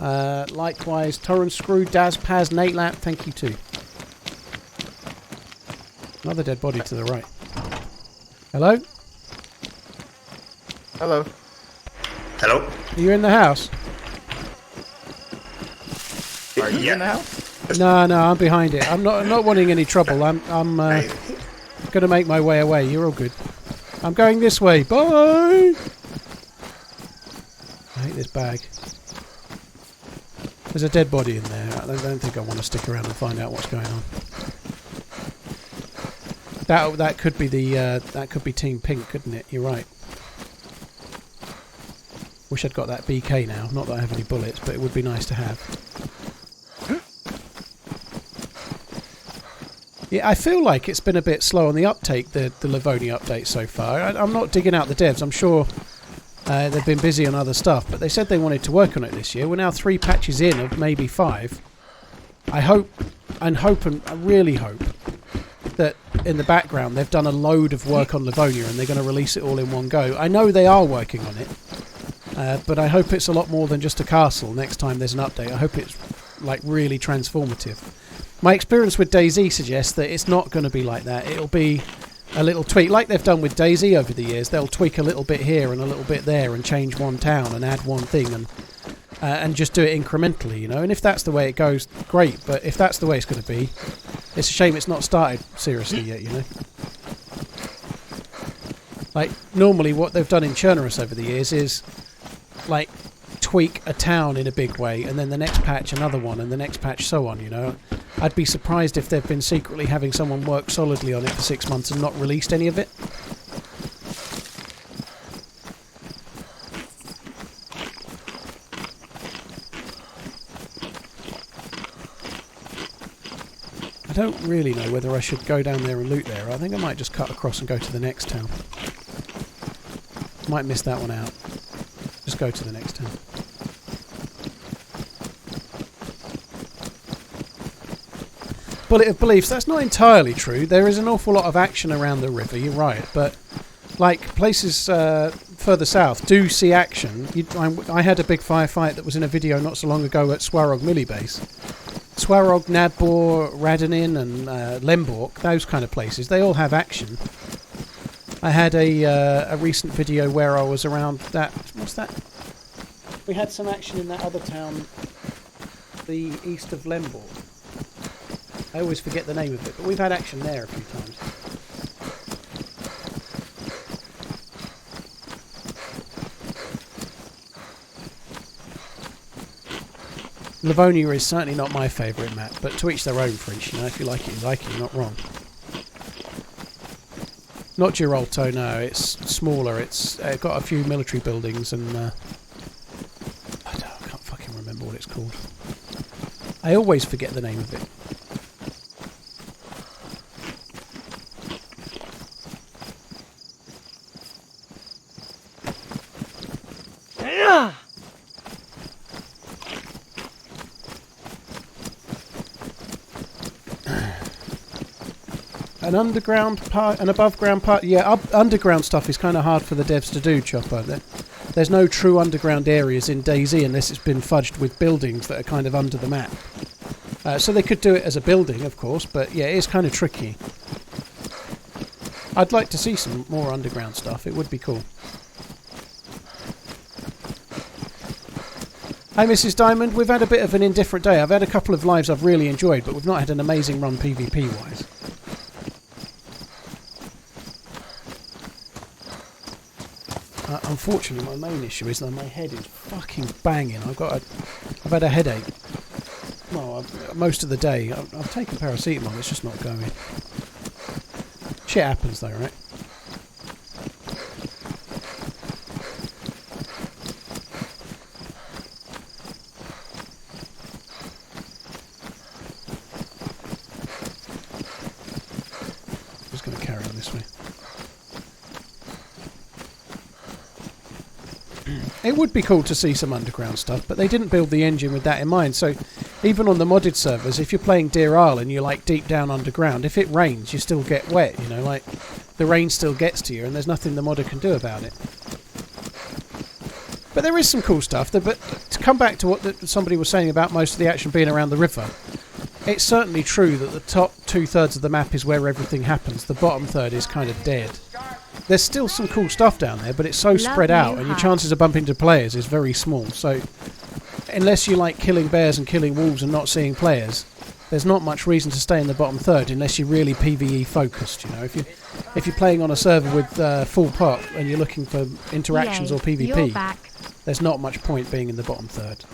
Likewise, Torrent Screw, Daz, Paz, Nate Lap, thank you too. Another dead body to the right. Hello? Hello. Hello? Are you in the house? Are you in the house? No, I'm behind it. I'm not wanting any trouble. I'm going to make my way away. You're all good. I'm going this way. Bye! I hate this bag. There's a dead body in there. I don't think I want to stick around and find out what's going on. That could be that could be Team Pink, couldn't it? You're right. Wish I'd got that BK now. Not that I have any bullets, but it would be nice to have. Yeah, I feel like it's been a bit slow on the uptake, the Livonia update so far. I'm not digging out the devs. I'm sure they've been busy on other stuff, but they said they wanted to work on it this year. We're now 3 patches in of maybe 5. I really hope that in the background they've done a load of work on Livonia and they're going to release it all in one go. I know they are working on it, but I hope it's a lot more than just a castle next time there's an update. I hope it's like really transformative. My experience with Dayz suggests that it's not going to be like that. It'll be a little tweak, like they've done with Dayz over the years. They'll tweak a little bit here and a little bit there and change one town and add one thing and just do it incrementally, you know. And if that's the way it goes, great. But if that's the way it's going to be, it's a shame it's not started seriously yet, you know. Like, normally what they've done in Cherno over the years is, like, tweak a town in a big way and then the next patch another one and the next patch so on, you know. I'd be surprised if they've been secretly having someone work solidly on it for 6 months and not released any of it. I don't really know whether I should go down there and loot there. I think I might just cut across and go to the next town. Might miss that one out. Just go to the next town. Bullet of beliefs, that's not entirely true. There is an awful lot of action around the river, you're right, but like places further south do see action. I had a big firefight that was in a video not so long ago at Swarog Milli Base. Swarog, Nadbor, Radanin and Lemborg, those kind of places, they all have action. I had a recent video where I was around that, what's that? We had some action in that other town, the east of Lemborg. I always forget the name of it, but we've had action there a few times. Livonia is certainly not my favourite map, but to each their own, French, you know, if you like it, you like it, you're not wrong. Not Giralto, no, it's smaller, it's got a few military buildings and I can't fucking remember what it's called. I always forget the name of it. An underground part, an above ground part. Yeah, underground stuff is kind of hard for the devs to do, Chopper. There's no true underground areas in Dayz unless it's been fudged with buildings that are kind of under the map. So they could do it as a building, of course, but yeah, it is kind of tricky. I'd like to see some more underground stuff. It would be cool. Hi, Mrs. Diamond. We've had a bit of an indifferent day. I've had a couple of lives I've really enjoyed, but we've not had an amazing run PvP-wise. Unfortunately, my main issue is that my head is fucking banging. I've had a headache. Well, most of the day. I've taken paracetamol. It's just not going. Shit happens, though, right? Just going to carry on this way. It would be cool to see some underground stuff, but they didn't build the engine with that in mind. So even on the modded servers, if you're playing Deerisle and you're like deep down underground, if it rains, you still get wet, you know, like the rain still gets to you and there's nothing the modder can do about it. But there is some cool stuff. But to come back to what somebody was saying about most of the action being around the river, it's certainly true that the top 2/3 of the map is where everything happens. The bottom third is kind of dead. There's still some cool stuff down there, but it's so spread out and your chances of bumping into players is very small. So unless you like killing bears and killing wolves and not seeing players, there's not much reason to stay in the bottom third unless you're really PvE focused. You know, if you're playing on a server with full pop and you're looking for interactions Yay, or PvP, you're back. there's not much point being in the bottom third.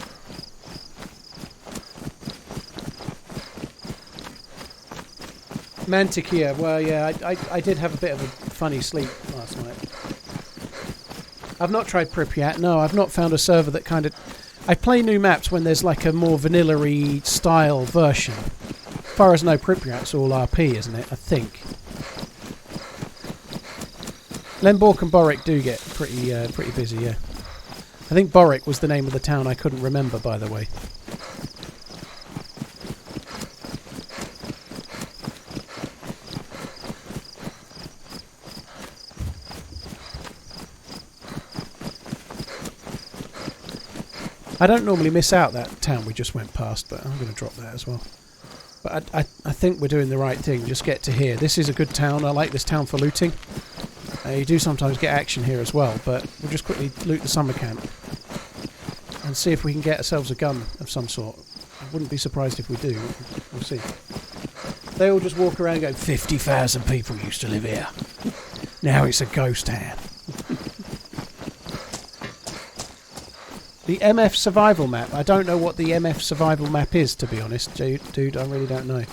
Mantiquea, well, yeah, I did have a bit of a funny sleep last night. I've not tried Pripyat. No, I've not found a server that kind of... I play new maps when there's like a more vanilla-y style version. As far as I know, Pripyat's all RP, isn't it? I think. Lemborg and Boric do get pretty busy, yeah. I think Boric was the name of the town I couldn't remember, by the way. I don't normally miss out that town we just went past, but I'm going to drop that as well. But I think we're doing the right thing. Just get to here. This is a good town. I like this town for looting. You do sometimes get action here as well, but we'll just quickly loot the summer camp and see if we can get ourselves a gun of some sort. I wouldn't be surprised if we do. We'll see. They all just walk around going, 50,000 people used to live here. Now it's a ghost town. The MF survival map. I don't know what the MF survival map is, to be honest, dude. I really don't know.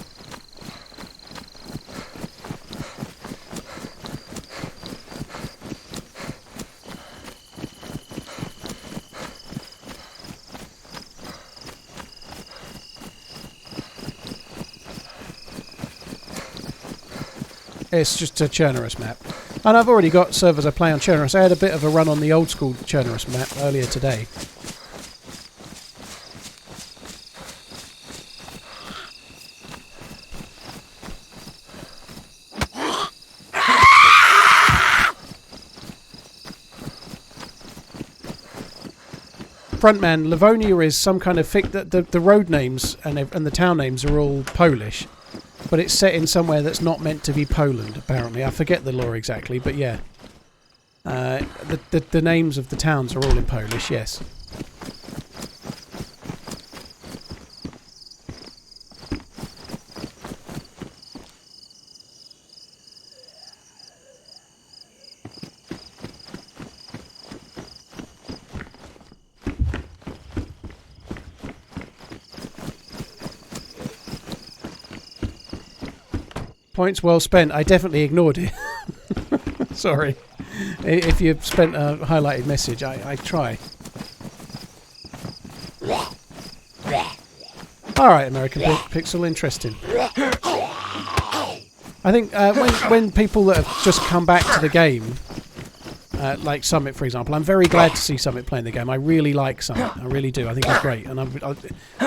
It's just a Cherno map. And I've already got servers I play on Cherno. I had a bit of a run on the old school Cherno map earlier today. Frontman, Livonia is some kind of the road names and the town names are all Polish, but it's set in somewhere that's not meant to be Poland. Apparently, I forget the lore exactly, but yeah, the names of the towns are all in Polish. Yes. Points well spent. I definitely ignored it. Sorry. If you've spent a highlighted message, I try. Alright, American Pixel, interesting. I think when people that have just come back to the game, like Summit, for example, I'm very glad to see Summit playing the game. I really like Summit. I really do. I think he's great. And I'm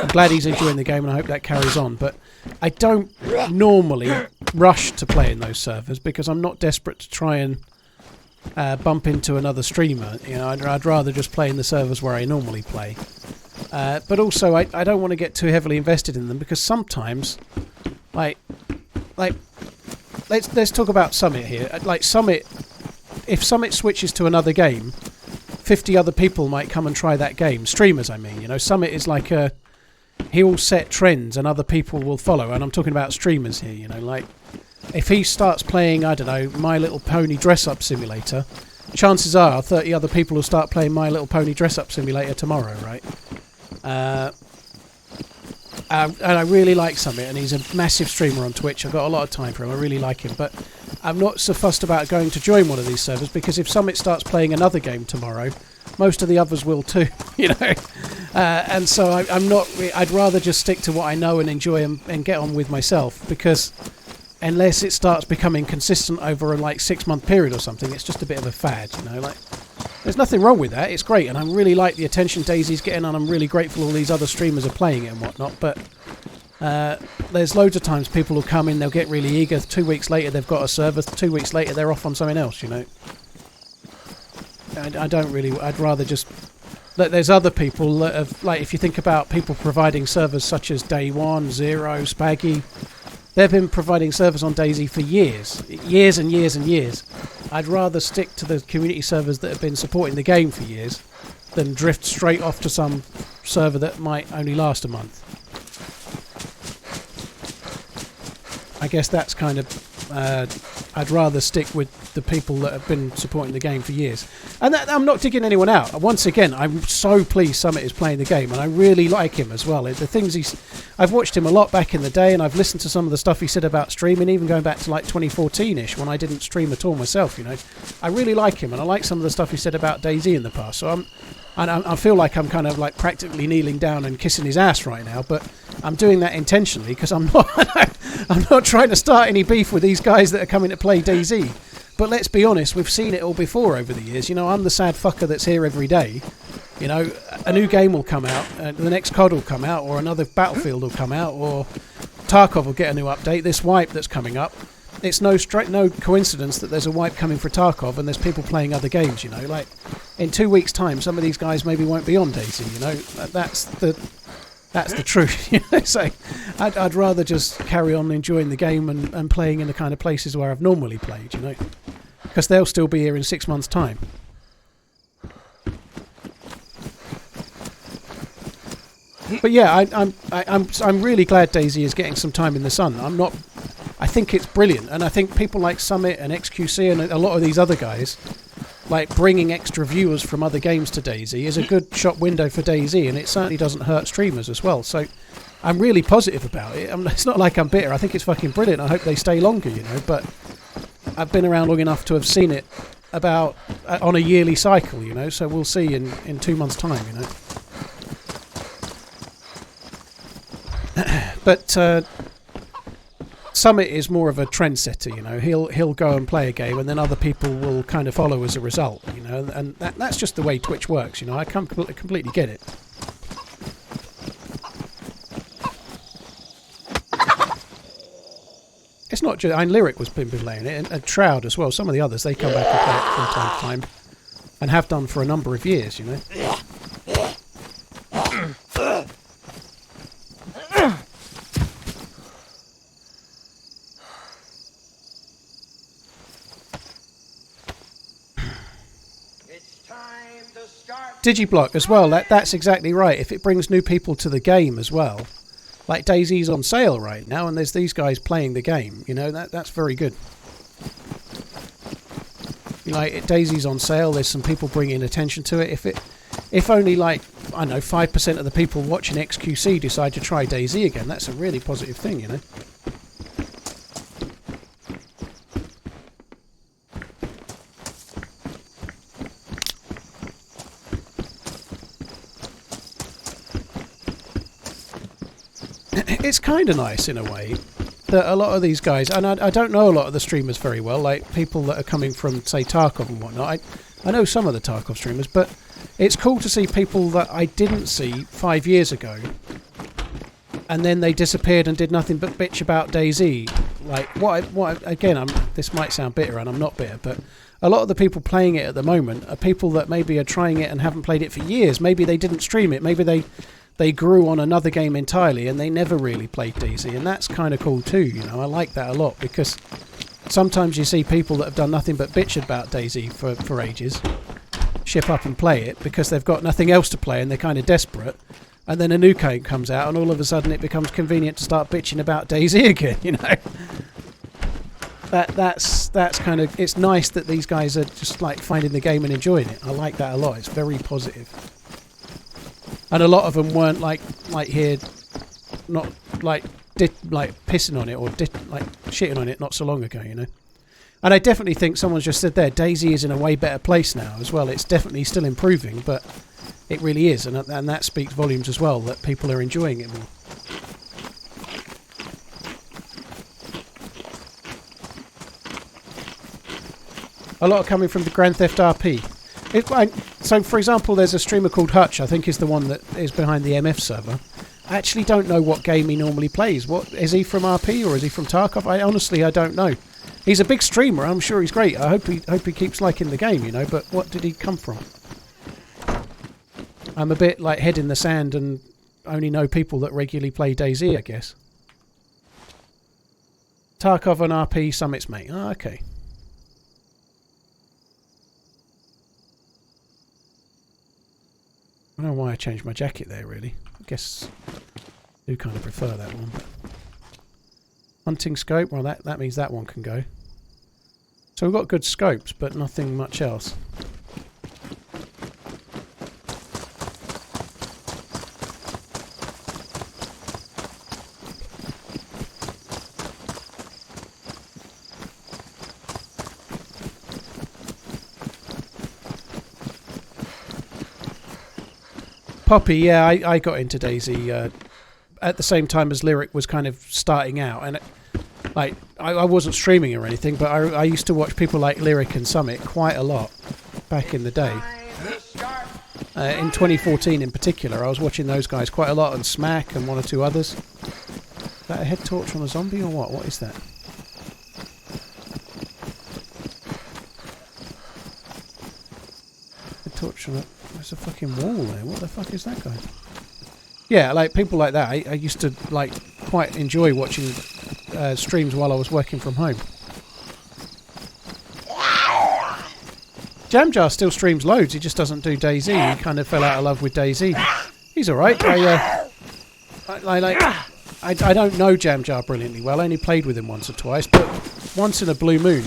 glad he's enjoying the game, and I hope that carries on. But I don't normally rush to play in those servers because I'm not desperate to try and bump into another streamer. You know, I'd rather just play in the servers where I normally play. But also, I don't want to get too heavily invested in them because sometimes, like let's talk about Summit here. Like Summit, if Summit switches to another game, 50 other people might come and try that game. Streamers, I mean. You know, Summit is like a... He'll set trends and other people will follow. And I'm talking about streamers here, you know. Like, if he starts playing, I don't know, My Little Pony Dress-Up Simulator, chances are 30 other people will start playing My Little Pony Dress-Up Simulator tomorrow, right? And I really like Summit, and he's a massive streamer on Twitch. I've got a lot of time for him. I really like him, but I'm not so fussed about going to join one of these servers because if Summit starts playing another game tomorrow, most of the others will too, you know. And so I'm not. I'd rather just stick to what I know and enjoy and get on with myself because unless it starts becoming consistent over a 6-month period or something, it's just a bit of a fad, you know. Like, there's nothing wrong with that. It's great, and I really like the attention Dayz's getting, and I'm really grateful all these other streamers are playing it and whatnot. But there's loads of times people will come in, they'll get really eager. 2 weeks later, they've got a server. 2 weeks later, they're off on something else. You know. I don't really. I'd rather just. There's other people that have, like, if you think about people providing servers such as Day One, Zero, Spaggy, they've been providing servers on Dayz for years and years and years. I'd rather stick to the community servers that have been supporting the game for years than drift straight off to some server that might only last a month. I guess that's kind of... I'd rather stick with the people that have been supporting the game for years. And I'm not digging anyone out. Once again, I'm so pleased Summit is playing the game, and I really like him as well. The things I've watched him a lot back in the day, and I've listened to some of the stuff he said about streaming, even going back to like 2014-ish, when I didn't stream at all myself, you know. I really like him, and I like some of the stuff he said about Dayz in the past. So I feel like I'm kind of like practically kneeling down and kissing his ass right now, but I'm doing that intentionally because I'm not trying to start any beef with these guys that are coming to play Dayz. But let's be honest, we've seen it all before over the years. You know, I'm the sad fucker that's here every day. You know, a new game will come out, the next COD will come out, or another Battlefield will come out, or Tarkov will get a new update. This wipe that's coming up, it's no coincidence that there's a wipe coming for Tarkov and there's people playing other games. You know, like in 2 weeks' time, some of these guys maybe won't be on Dayz. You know, that's the truth. You know, so I'd rather just carry on enjoying the game and playing in the kind of places where I've normally played. You know, because they'll still be here in 6 months' time. But yeah, I'm really glad Dayz is getting some time in the sun. I think it's brilliant, and I think people like Summit and XQC and a lot of these other guys, like bringing extra viewers from other games to Dayz, is a good shop window for Dayz, and it certainly doesn't hurt streamers as well. So I'm really positive about it. It's not like I'm bitter. I think it's fucking brilliant. I hope they stay longer, you know. But I've been around long enough to have seen it about on a yearly cycle, you know. So we'll see in 2 months' time, you know. But Summit is more of a trendsetter, you know. He'll go and play a game, and then other people will kind of follow as a result, you know. And that's just the way Twitch works, you know. I completely get it. It's not just... Lyric was been playing it, and Shroud as well. Some of the others, they come back and play it from time to time, and have done for a number of years, you know. Digiblock as well, that's exactly right. If it brings new people to the game as well, like Dayz's on sale right now, and there's these guys playing the game, you know, that's very good. You know, like Dayz's on sale, there's some people bringing attention to it. If only like, I don't know, 5% of the people watching XQC decide to try Dayz again, that's a really positive thing, you know. It's kind of nice in a way that a lot of these guys, and I don't know a lot of the streamers very well, like people that are coming from, say, Tarkov and whatnot. I know some of the Tarkov streamers, but it's cool to see people that I didn't see 5 years ago, and then they disappeared and did nothing but bitch about Dayz. Like, again, this might sound bitter, and I'm not bitter, but a lot of the people playing it at the moment are people that maybe are trying it and haven't played it for years. Maybe they didn't stream it. Maybe they grew on another game entirely and they never really played Dayz, and that's kind of cool too, you know. I like that a lot, because sometimes you see people that have done nothing but bitch about Dayz for ages ship up and play it because they've got nothing else to play and they're kind of desperate, and then a new game comes out and all of a sudden it becomes convenient to start bitching about Dayz again, you know. That's kind of, it's nice that these guys are just like finding the game and enjoying it. I like that a lot. It's very positive. And a lot of them weren't like here, not like pissing on it or like shitting on it not so long ago, you know. And I definitely think someone's just said there, Dayz is in a way better place now as well. It's definitely still improving, but it really is, and that speaks volumes as well, that people are enjoying it more. A lot coming from the Grand Theft RP. So, for example, there's a streamer called Hutch, I think is the one that is behind the MF server. I actually don't know what game he normally plays. What is he from RP or is he from Tarkov? I don't know. He's a big streamer. I'm sure he's great. I hope he keeps liking the game, you know. But what did he come from? I'm a bit like head in the sand and only know people that regularly play Dayz, I guess. Tarkov and RP, Summit's mate. Oh, okay. I don't know why I changed my jacket there, really. I guess I do kind of prefer that one. But Hunting scope. Well, that means that one can go. So we've got good scopes, but nothing much else. Poppy, yeah, I got into Dayz at the same time as Lyric was kind of starting out, and I wasn't streaming or anything, but I used to watch people like Lyric and Summit quite a lot back in the day. In 2014 in particular, I was watching those guys quite a lot, and Smack and one or two others. Is that a head torch on a zombie or what? What is that? Head torch on a... There's a fucking wall there. What the fuck is that guy? Yeah, like people like that. I used to like quite enjoy watching streams while I was working from home. Jamjar still streams loads. He just doesn't do Dayz. He kind of fell out of love with Dayz. He's all right. I don't know Jamjar brilliantly well. I only played with him once or twice, but once in a blue moon.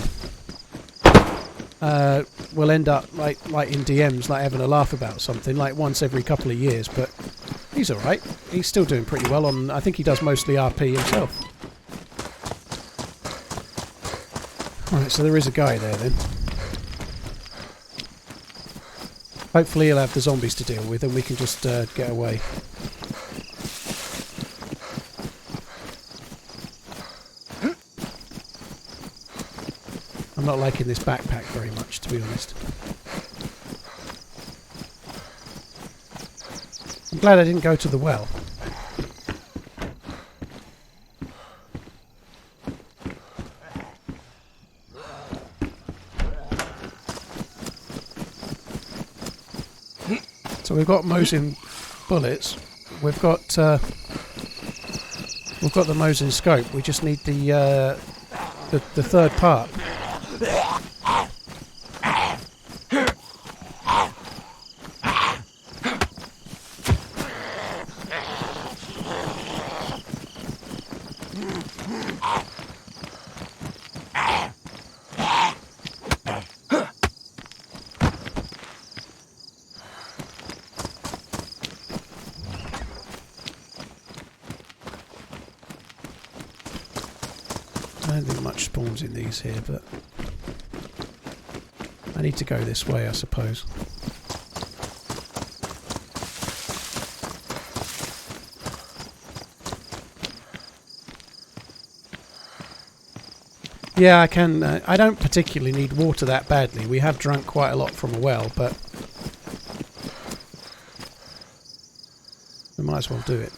We'll end up like in DMs, like having a laugh about something, like once every couple of years. But he's all right. He's still doing pretty well on. I think he does mostly RP himself. All right, so there is a guy there then. Hopefully he'll have the zombies to deal with, and we can just get away. I'm not liking this backpack very much, to be honest. I'm glad I didn't go to the well. So we've got Mosin bullets. We've got the Mosin scope. We just need the third part. I don't think much spawns in these here, but I need to go this way, I suppose. Yeah, I can. I don't particularly need water that badly. We have drunk quite a lot from a well, but we might as well do it.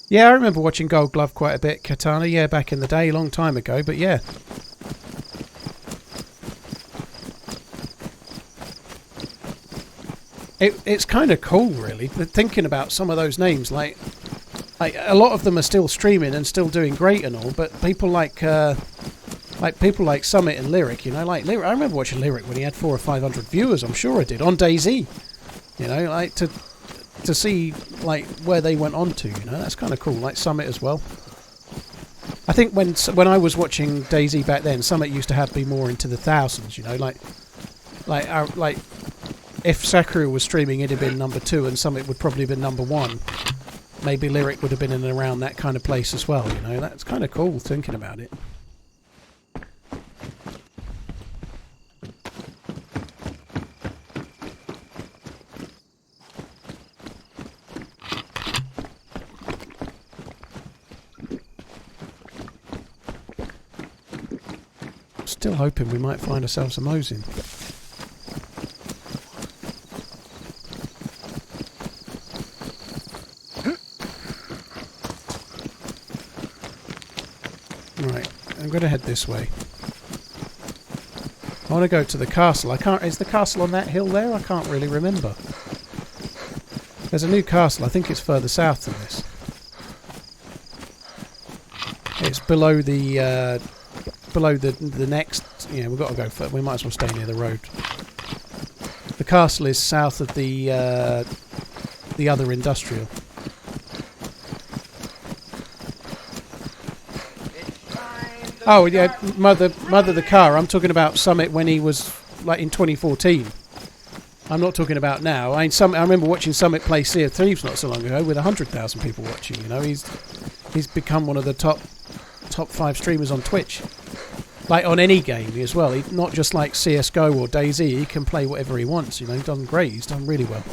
Yeah, I remember watching Gold Glove quite a bit, Katana, yeah, back in the day, a long time ago, but yeah. It's kind of cool, really, thinking about some of those names, like a lot of them are still streaming and still doing great and all, but people like people like Summit and Lyric, you know, like Lyric, I remember watching Lyric when he had 400 or 500 viewers, I'm sure I did, on Dayz, you know, like to see like where they went on to, you know, that's kind of cool. Like Summit as well. I think when I was watching Dayz back then, Summit used to be more into the thousands, you know, like if Sakura was streaming, it'd have been number 2, and Summit would probably have been number 1. Maybe Lyric would have been in and around that kind of place as well, you know. That's kind of cool thinking about it. Still hoping we might find ourselves a Mosin. Right, I'm going to head this way. I want to go to the castle. I can't. Is the castle on that hill there? I can't really remember. There's a new castle. I think it's further south than this. It's below the next. Yeah, we've got to go for it. We might as well stay near the road. The castle is south of the other industrial. Oh yeah, mother the car. I'm talking about Summit when he was like in 2014. I'm not talking about now. I remember watching Summit play Sea of Thieves not so long ago with 100,000 people watching. You know, he's become one of the top 5 streamers on Twitch. Like on any game as well. He, not just like CS:GO or Dayz. He can play whatever he wants. You know, he's done great. He's done really well.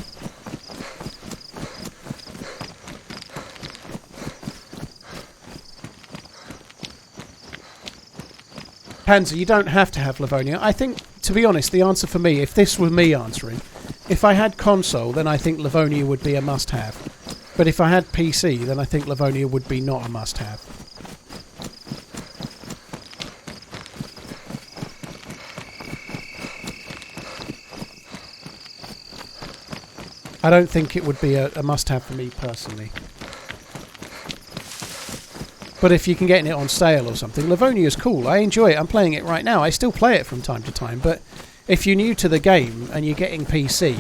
Panzer, you don't have to have Livonia. I think, to be honest, the answer for me, if this were me answering, if I had console, then I think Livonia would be a must-have. But if I had PC, then I think Livonia would be not a must-have. I don't think it would be a must-have for me personally. But if you can get it on sale or something, Livonia is cool. I enjoy it. I'm playing it right now. I still play it from time to time. But if you're new to the game and you're getting PC,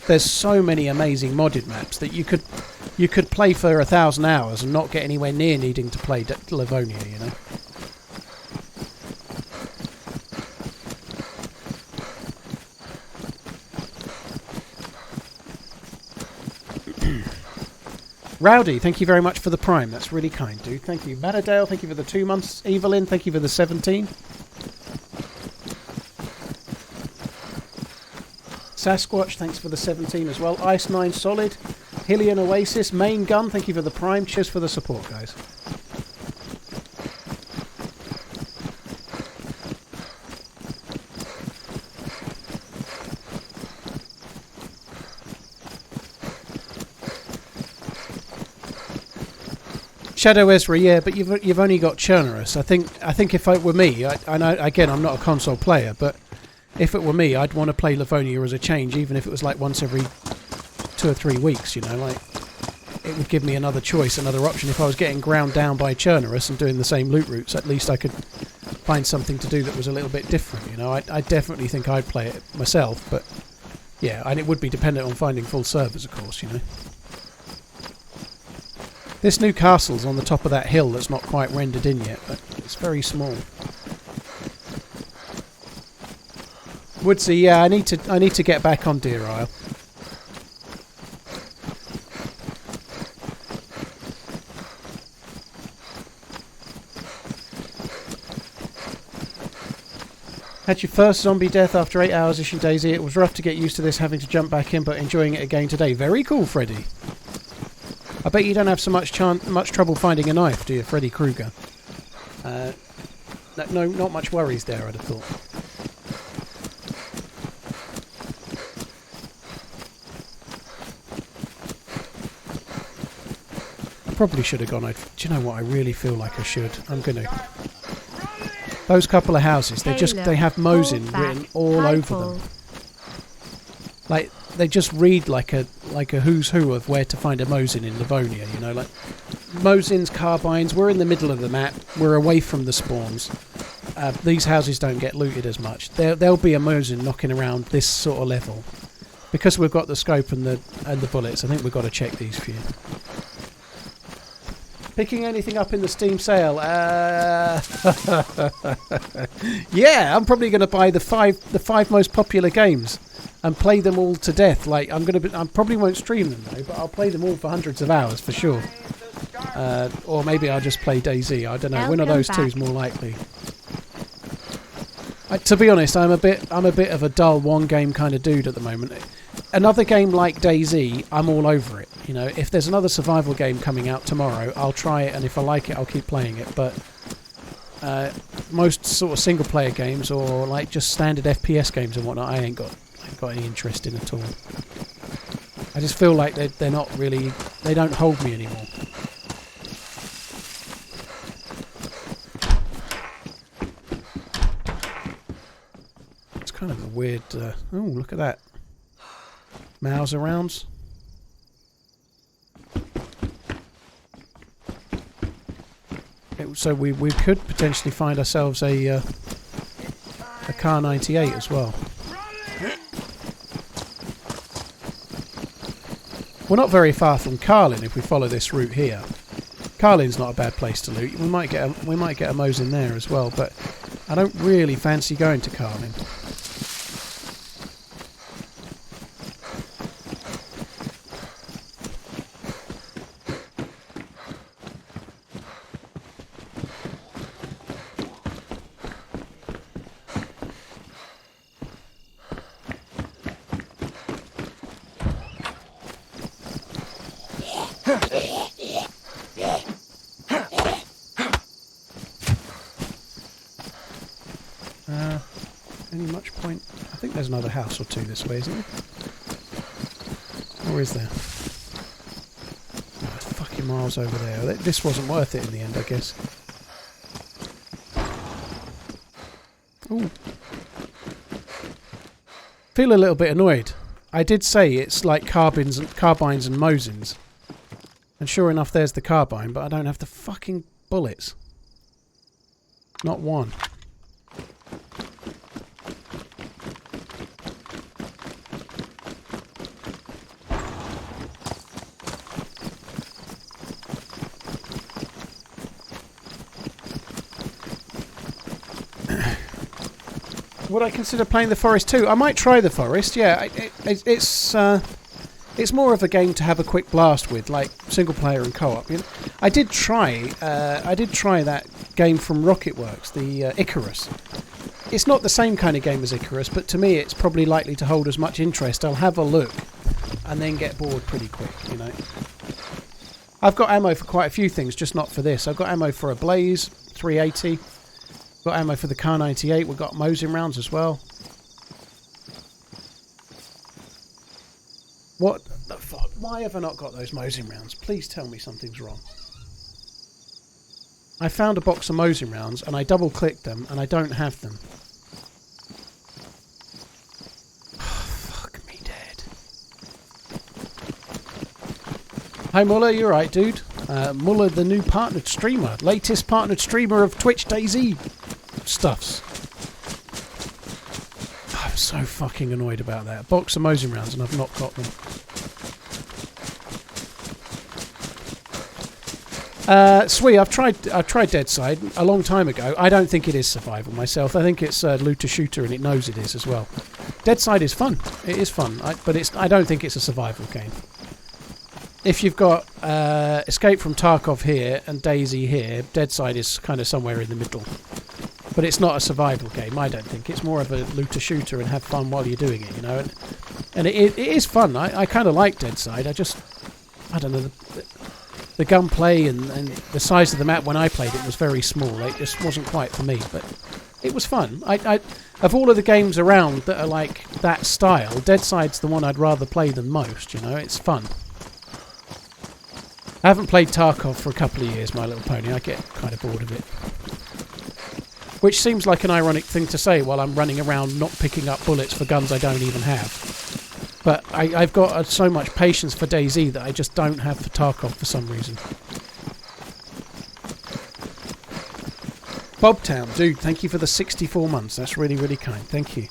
there's so many amazing modded maps that you could play for 1,000 hours and not get anywhere near needing to play Livonia, you know. Rowdy, thank you very much for the Prime. That's really kind, dude. Thank you. Matterdale, thank you for the 2 months. Evelyn, thank you for the 17. Sasquatch, thanks for the 17 as well. Ice9 Solid. Hillian Oasis. Main Gun, thank you for the Prime. Cheers for the support, guys. Shadow Ezra, yeah, but you've only got Cherno. I think if it were me, I know again I'm not a console player, but if it were me, I'd want to play Livonia as a change, even if it was like once every 2 or 3 weeks. You know, like it would give me another choice, another option. If I was getting ground down by Cherno and doing the same loot routes, at least I could find something to do that was a little bit different. You know, I definitely think I'd play it myself, but yeah, and it would be dependent on finding full servers, of course. You know. This new castle's on the top of that hill that's not quite rendered in yet, but it's very small. Woodsy, yeah, I need to get back on Deerisle. Had your first zombie death after 8 hours issue Dayz. It was rough to get used to this, having to jump back in, but enjoying it again today. Very cool, Freddy. I bet you don't have so much trouble finding a knife, do you, Freddy Krueger? No, not much worries there, I'd have thought. I probably should have gone. Do you know what? I really feel like I should. I'm gonna. Those couple of houses, they have Mosin written all over them. Like they just read like a who's who of where to find a Mosin in Livonia, you know, like Mosins, carbines. We're in the middle of the map. We're away from the spawns. These houses don't get looted as much. There'll be a Mosin knocking around this sort of level. Because we've got the scope and the bullets, I think we've got to check these few. Picking anything up in the Steam sale? Yeah, I'm probably going to buy the five most popular games and play them all to death. Like I probably won't stream them though, but I'll play them all for hundreds of hours for sure. Or maybe I'll just play Dayz. I don't know. One of those two is more likely. To be honest, I'm a bit of a dull one game kind of dude at the moment. Another game like Dayz, I'm all over it. You know, if there's another survival game coming out tomorrow, I'll try it, and if I like it, I'll keep playing it. But most sort of single player games or like just standard FPS games and whatnot, I ain't got any interest in at all. I just feel like they're not really, they don't hold me anymore. It's kind of a weird. Oh, look at that. Mauser rounds. So we could potentially find ourselves a Kar 98 as well. We're not very far from Carlin if we follow this route here. Carlin's not a bad place to loot. We might get a Mose in there as well, but I don't really fancy going to Carlin. Any much point? I think there's another house or two this way, isn't there? Or is there? Oh, it's fucking miles over there. This wasn't worth it in the end, I guess. Ooh. Feel a little bit annoyed. I did say it's like carbines and Mosins. And sure enough, there's the carbine, but I don't have the fucking bullets. Not one. Would I consider playing the Forest too? I might try the Forest. Yeah, it's more of a game to have a quick blast with, like single player and co-op. You know, I did try that game from Rocketworks, the Icarus. It's not the same kind of game as Icarus, but to me, it's probably likely to hold as much interest. I'll have a look, and then get bored pretty quick. You know, I've got ammo for quite a few things, just not for this. I've got ammo for a Blaze 380. Got ammo for the Car 98. We've got Mosin rounds as well. What the fuck? Why have I not got those Mosin rounds? Please tell me something's wrong. I found a box of Mosin rounds and I double clicked them and I don't have them. Fuck me dead. Hi Muller, you alright dude? Muller, the new partnered streamer. Latest partnered streamer of Twitch Dayz stuffs. I'm so fucking annoyed about that. Box of Mosin rounds and I've not got them. Swee, I've tried Deadside a long time ago. I don't think it is survival myself. I think it's looter shooter and it knows it is as well. Deadside is fun. It is fun, but I don't think it's a survival game. If you've got Escape from Tarkov here and Daisy here, Deadside is kind of somewhere in the middle. But it's not a survival game, I don't think. It's more of a looter shooter and have fun while you're doing it, you know. And it is fun. I kind of like Deadside. I don't know, the gunplay and the size of the map when I played it was very small. It just wasn't quite for me, but it was fun. Of all of the games around that are like that style, Deadside's the one I'd rather play than most, you know. It's fun. I haven't played Tarkov for a couple of years, My Little Pony. I get kind of bored of it. Which seems like an ironic thing to say while I'm running around not picking up bullets for guns I don't even have. But I've got so much patience for Dayz that I just don't have for Tarkov for some reason. Bobtown, dude, thank you for the 64 months. That's really, really kind. Thank you.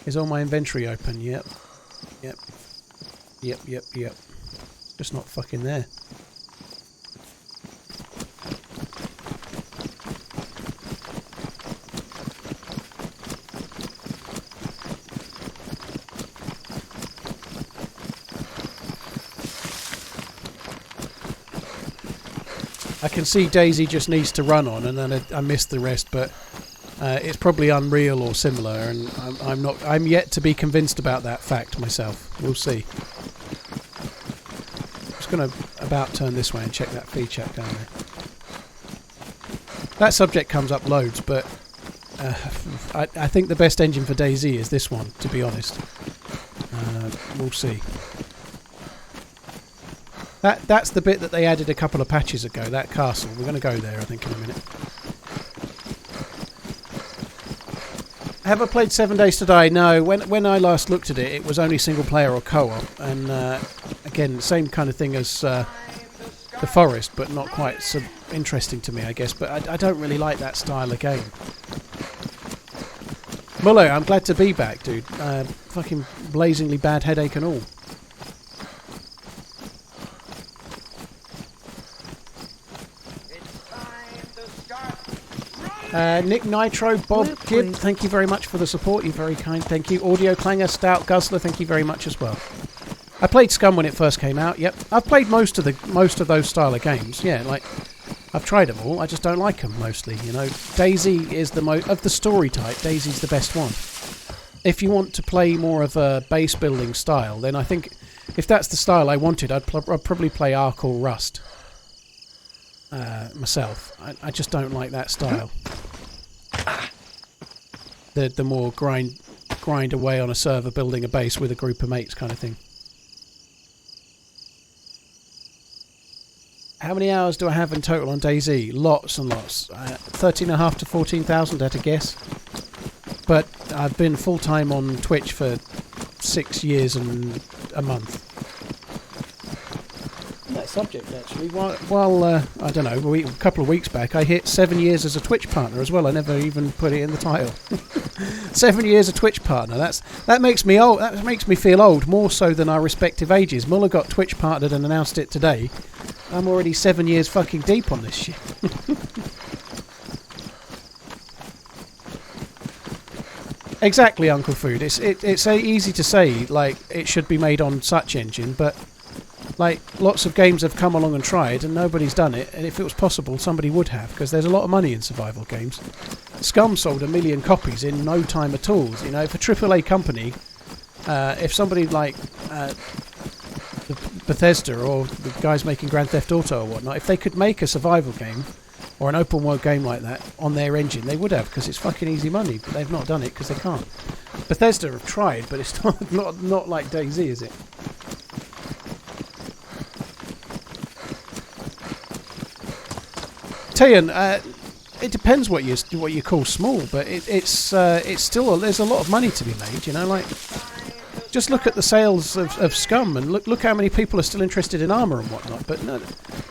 Is all my inventory open? Yep. Yep. Yep, yep, yep. Just not fucking there. I can see Daisy just needs to run on, and then I missed the rest, but it's probably Unreal or similar, and I'm yet to be convinced about that fact myself. We'll see. I'm just going to about turn this way and check that feed chat down there. That subject comes up loads, but I think the best engine for Dayz is this one, to be honest. We'll see. That's the bit that they added a couple of patches ago, that castle. We're going to go there, I think, in a minute. Have I played 7 Days to Die? No. When I last looked at it, it was only single player or co-op. And again, same kind of thing as The Forest, but not quite so interesting to me, I guess. But I don't really like that style of game. Mullo, I'm glad to be back, dude. Fucking blazingly bad headache and all. Nick Nitro, Bob Whoop, Gibb, whoop. thank you very much for the support. You're very kind. Thank you. Audio Clanger, Stout Guzzler, thank you very much as well. I played Scum when it first came out. Yep, I've played most of those style of games. Yeah, like I've tried them all. I just don't like them mostly. You know, Daisy is the most of the story type. Daisy's the best one. If you want to play more of a base building style, then I think if that's the style I wanted, I'd probably play Ark or Rust myself. I just don't like that style. The more grind away on a server building a base with a group of mates kind of thing. How many hours do I have in total on Dayz? Lots and lots. 13.5 to 14,000 at a guess. But I've been full-time on Twitch for 6 years and a month. That subject, actually. While I don't know, a couple of weeks back, I hit 7 years as a Twitch partner as well. I never even put it in the title. 7 years a Twitch partner. That makes me old. That makes me feel old, more so than our respective ages. Muller got Twitch partnered and announced it today. I'm already 7 years fucking deep on this shit. Exactly, Uncle Food. It's easy to say, like, it should be made on such engine, but like lots of games have come along and tried and nobody's done it, and if it was possible somebody would have, because there's a lot of money in survival games. Scum sold 1 million copies in no time at all. You know, if a AAA company, if somebody like Bethesda or the guys making Grand Theft Auto or whatnot, if they could make a survival game or an open world game like that on their engine, they would have, because it's fucking easy money, but they've not done it because they can't. Bethesda have tried, but it's not like Dayz, is it? Tayan, it depends what you call small, but it's still there's a lot of money to be made. You know, like just look at the sales of Scum and look how many people are still interested in armor and whatnot. But no,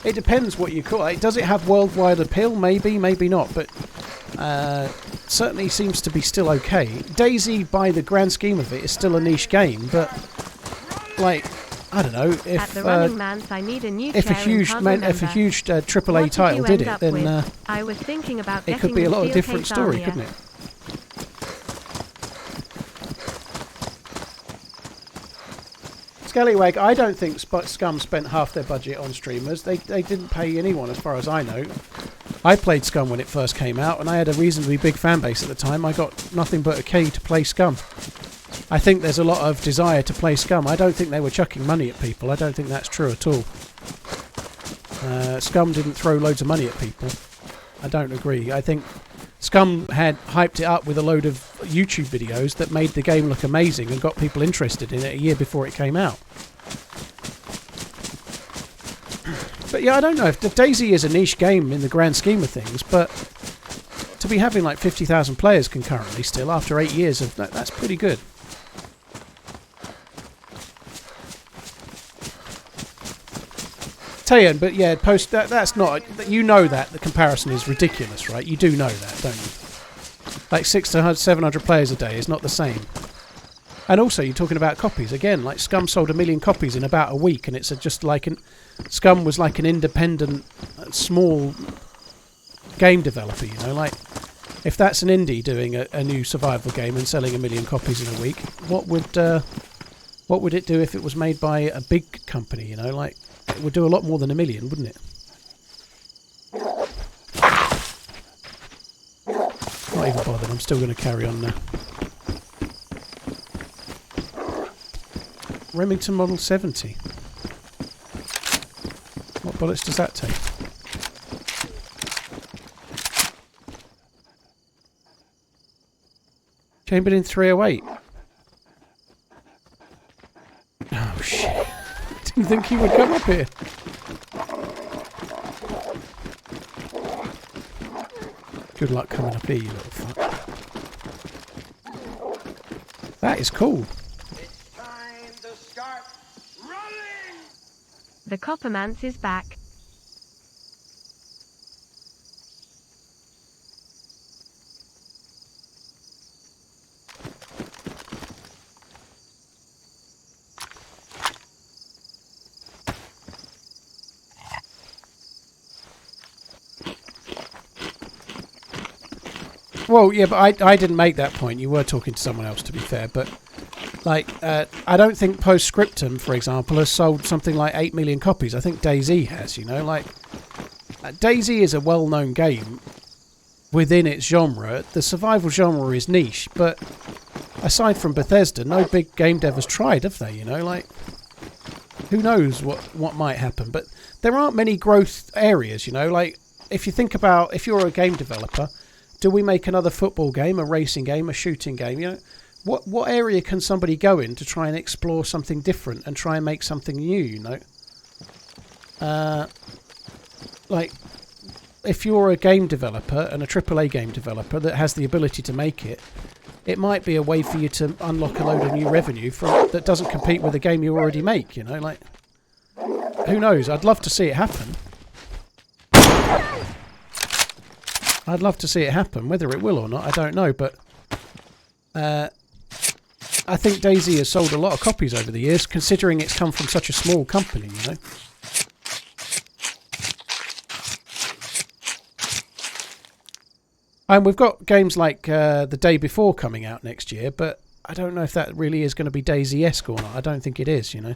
it depends what you call it. Does it have worldwide appeal? Maybe, maybe not. But certainly seems to be still okay. Dayz, by the grand scheme of it, is still a niche game. But like, I don't know, if At the Running Man's, I need a new if a chair huge and AAA title did it, then I was thinking about it could be a lot of different story, couldn't it? Scallywag, I don't think Scum spent half their budget on streamers. They didn't pay anyone, as far as I know. I played Scum when it first came out, and I had a reasonably big fan base at the time. I got nothing but a key to play Scum. I think there's a lot of desire to play Scum. I don't think they were chucking money at people. I don't think that's true at all. Scum didn't throw loads of money at people. I don't agree. I think Scum had hyped it up with a load of YouTube videos that made the game look amazing and got people interested in it a year before it came out. But yeah, I don't know if Dayz is a niche game in the grand scheme of things, but to be having like 50,000 players concurrently still after 8 years of that's pretty good. Tayan, but yeah, that's not, you know that the comparison is ridiculous, right? You do know that, don't you? Like 600 to 700 players a day is not the same. And also, you're talking about copies again. Like Scum sold 1 million copies in about a week, and it's just like Scum was like an independent, small game developer. You know, like if that's an indie doing a new survival game and selling 1 million copies in a week, what would it do if it was made by a big company? You know, like it would do a lot more than 1 million, wouldn't it? Not even bothered. I'm still going to carry on now. Remington Model 70. What bullets does that take? Chambered in 308. Oh shit. Didn't think he would come up here. Good luck coming up here, you little fuck. That is cool. The Coppermance is back. Well, yeah, but I didn't make that point. You were talking to someone else, to be fair. But, like, I don't think Postscriptum, for example, has sold something like 8 million copies. I think Dayz has, you know. Like, Dayz is a well-known game within its genre. The survival genre is niche, but aside from Bethesda, no big game dev has tried, have they, you know? Like, who knows what might happen. But there aren't many growth areas, you know. Like, if you think about, if you're a game developer, do we make another football game, a racing game, a shooting game? You know, what area can somebody go in to try and explore something different and try and make something new? You know, like if you're a game developer and a AAA game developer that has the ability to make it, it might be a way for you to unlock a load of new revenue that doesn't compete with a game you already make. You know, like who knows? I'd love to see it happen. I'd love to see it happen. Whether it will or not, I don't know. But I think Dayz has sold a lot of copies over the years, considering it's come from such a small company, you know. And we've got games like The Day Before coming out next year, but I don't know if that really is going to be Dayz-esque or not. I don't think it is, you know.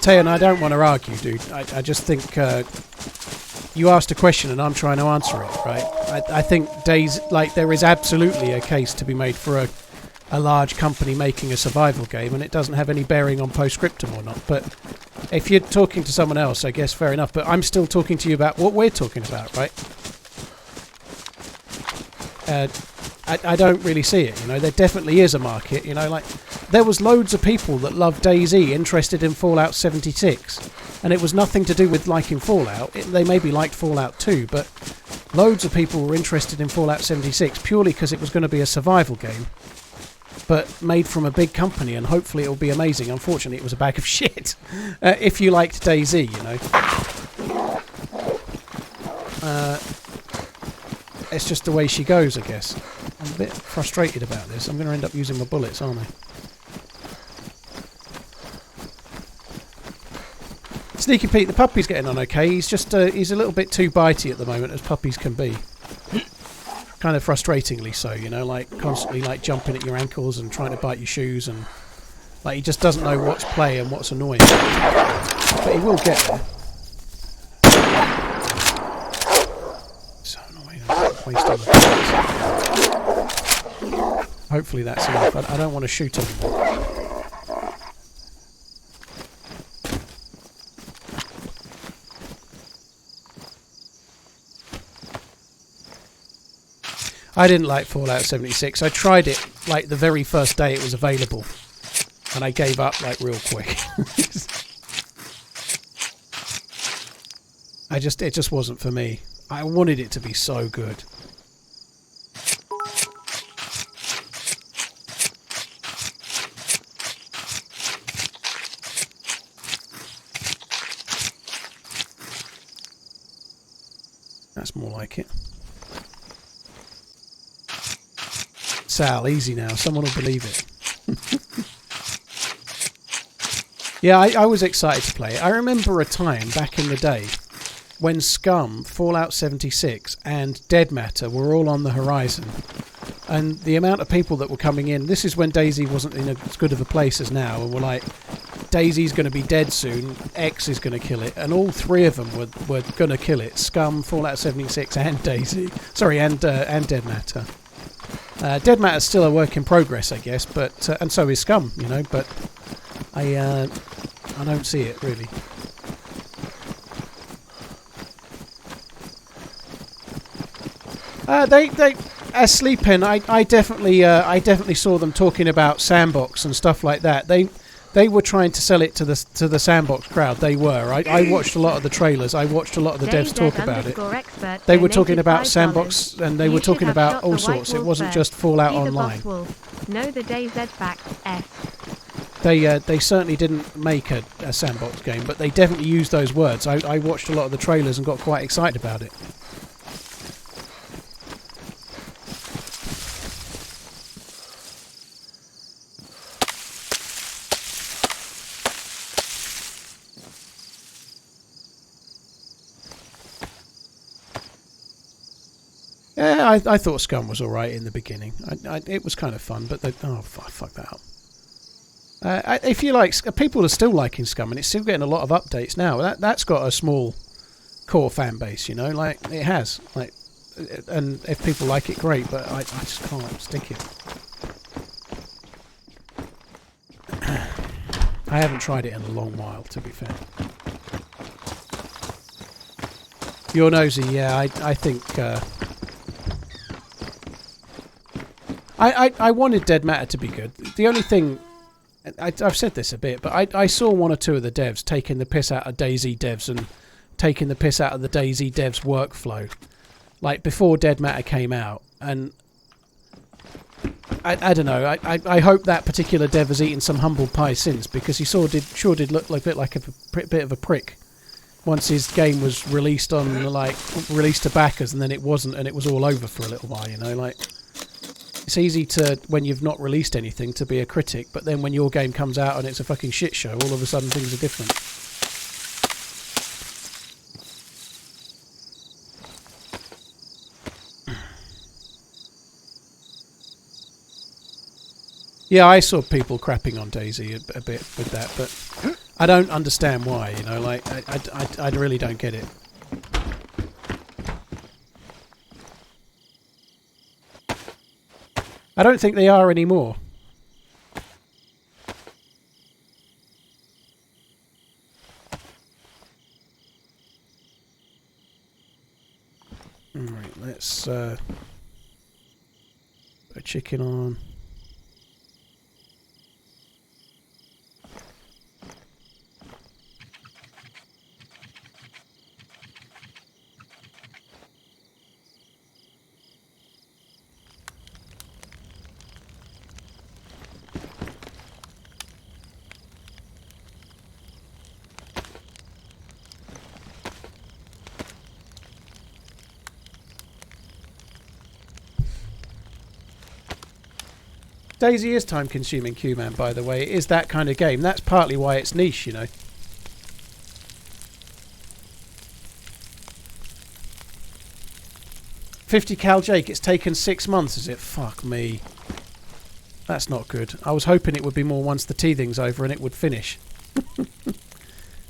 And I don't want to argue, dude. I just think you asked a question and I'm trying to answer it, right? I think Dayz, like, there is absolutely a case to be made for a large company making a survival game, and it doesn't have any bearing on Postscriptum or not. But if you're talking to someone else, I guess fair enough. But I'm still talking to you about what we're talking about, right? I don't really see it, you know. There definitely is a market, you know, like there was loads of people that loved Dayz interested in Fallout 76, and it was nothing to do with liking Fallout. They maybe liked Fallout 2, but loads of people were interested in Fallout 76 purely because it was going to be a survival game, but made from a big company, and hopefully it'll be amazing. Unfortunately, it was a bag of shit. If you liked Dayz, you know. It's just the way she goes, I guess. I'm a bit frustrated about this. I'm going to end up using my bullets, aren't I? Sneaky Pete, the puppy's getting on okay. He's just he's a little bit too bitey at the moment, as puppies can be. Kind of frustratingly so, you know, like constantly like jumping at your ankles and trying to bite your shoes, and like he just doesn't know what's play and what's annoying. But he will get there. So annoying. I'm wasting my bullets. Hopefully that's enough. I don't want to shoot anymore. I didn't like Fallout 76. I tried it like the very first day it was available, and I gave up like real quick. It just wasn't for me. I wanted it to be so good. That's more like it. Sal, easy now. Someone will believe it. Yeah, I was excited to play it. I remember a time back in the day when Scum, Fallout 76 and Dead Matter were all on the horizon. And the amount of people that were coming in, this is when Dayz wasn't in as good of a place as now, and were like, Daisy's going to be dead soon, X is going to kill it, and all three of them were going to kill it. Scum, Fallout 76 and Dayz. Sorry, and Dead Matter. Dead Matter's still a work in progress, I guess, but and so is Scum, you know. But I don't see it really. They as Sleepin, I definitely saw them talking about Sandbox and stuff like that. They They were trying to sell it to the sandbox crowd. They were. I watched a lot of the trailers. I watched a lot of the devs talk about it. They were talking about sandbox, and they were talking about all sorts. It wasn't just Fallout Online. No, the Dayz facts. S. They certainly didn't make a sandbox game, but they definitely used those words. I watched a lot of the trailers and got quite excited about it. Yeah, I thought Scum was alright in the beginning. It was kind of fun, but fuck that up. If you like, people are still liking Scum, and it's still getting a lot of updates now. That's got a small core fan base, you know, like it has. Like, and if people like it, great. But I just can't stick it. I haven't tried it in a long while, to be fair. You're nosy, yeah. I think. I wanted Dead Matter to be good. The only thing, I've said this a bit, but I saw one or two of the devs taking the piss out of Dayz devs and taking the piss out of the Dayz devs workflow, like before Dead Matter came out. And I don't know. I hope that particular dev has eaten some humble pie since, because he sure did look like a bit of a prick once his game was released to backers, and then it wasn't, and it was all over for a little while. You know, like. It's easy to, when you've not released anything, to be a critic, but then when your game comes out and it's a fucking shit show, all of a sudden things are different. Yeah, I saw people crapping on Dayz a bit with that, but I don't understand why, you know, like, I really don't get it. I don't think they are anymore. Alright, let's put a chicken on. Dayz is time-consuming, Q-Man, by the way. It is that kind of game. That's partly why it's niche, you know. $50 cal Jake, it's taken 6 months, is it? Fuck me. That's not good. I was hoping it would be more once the teething's over and it would finish.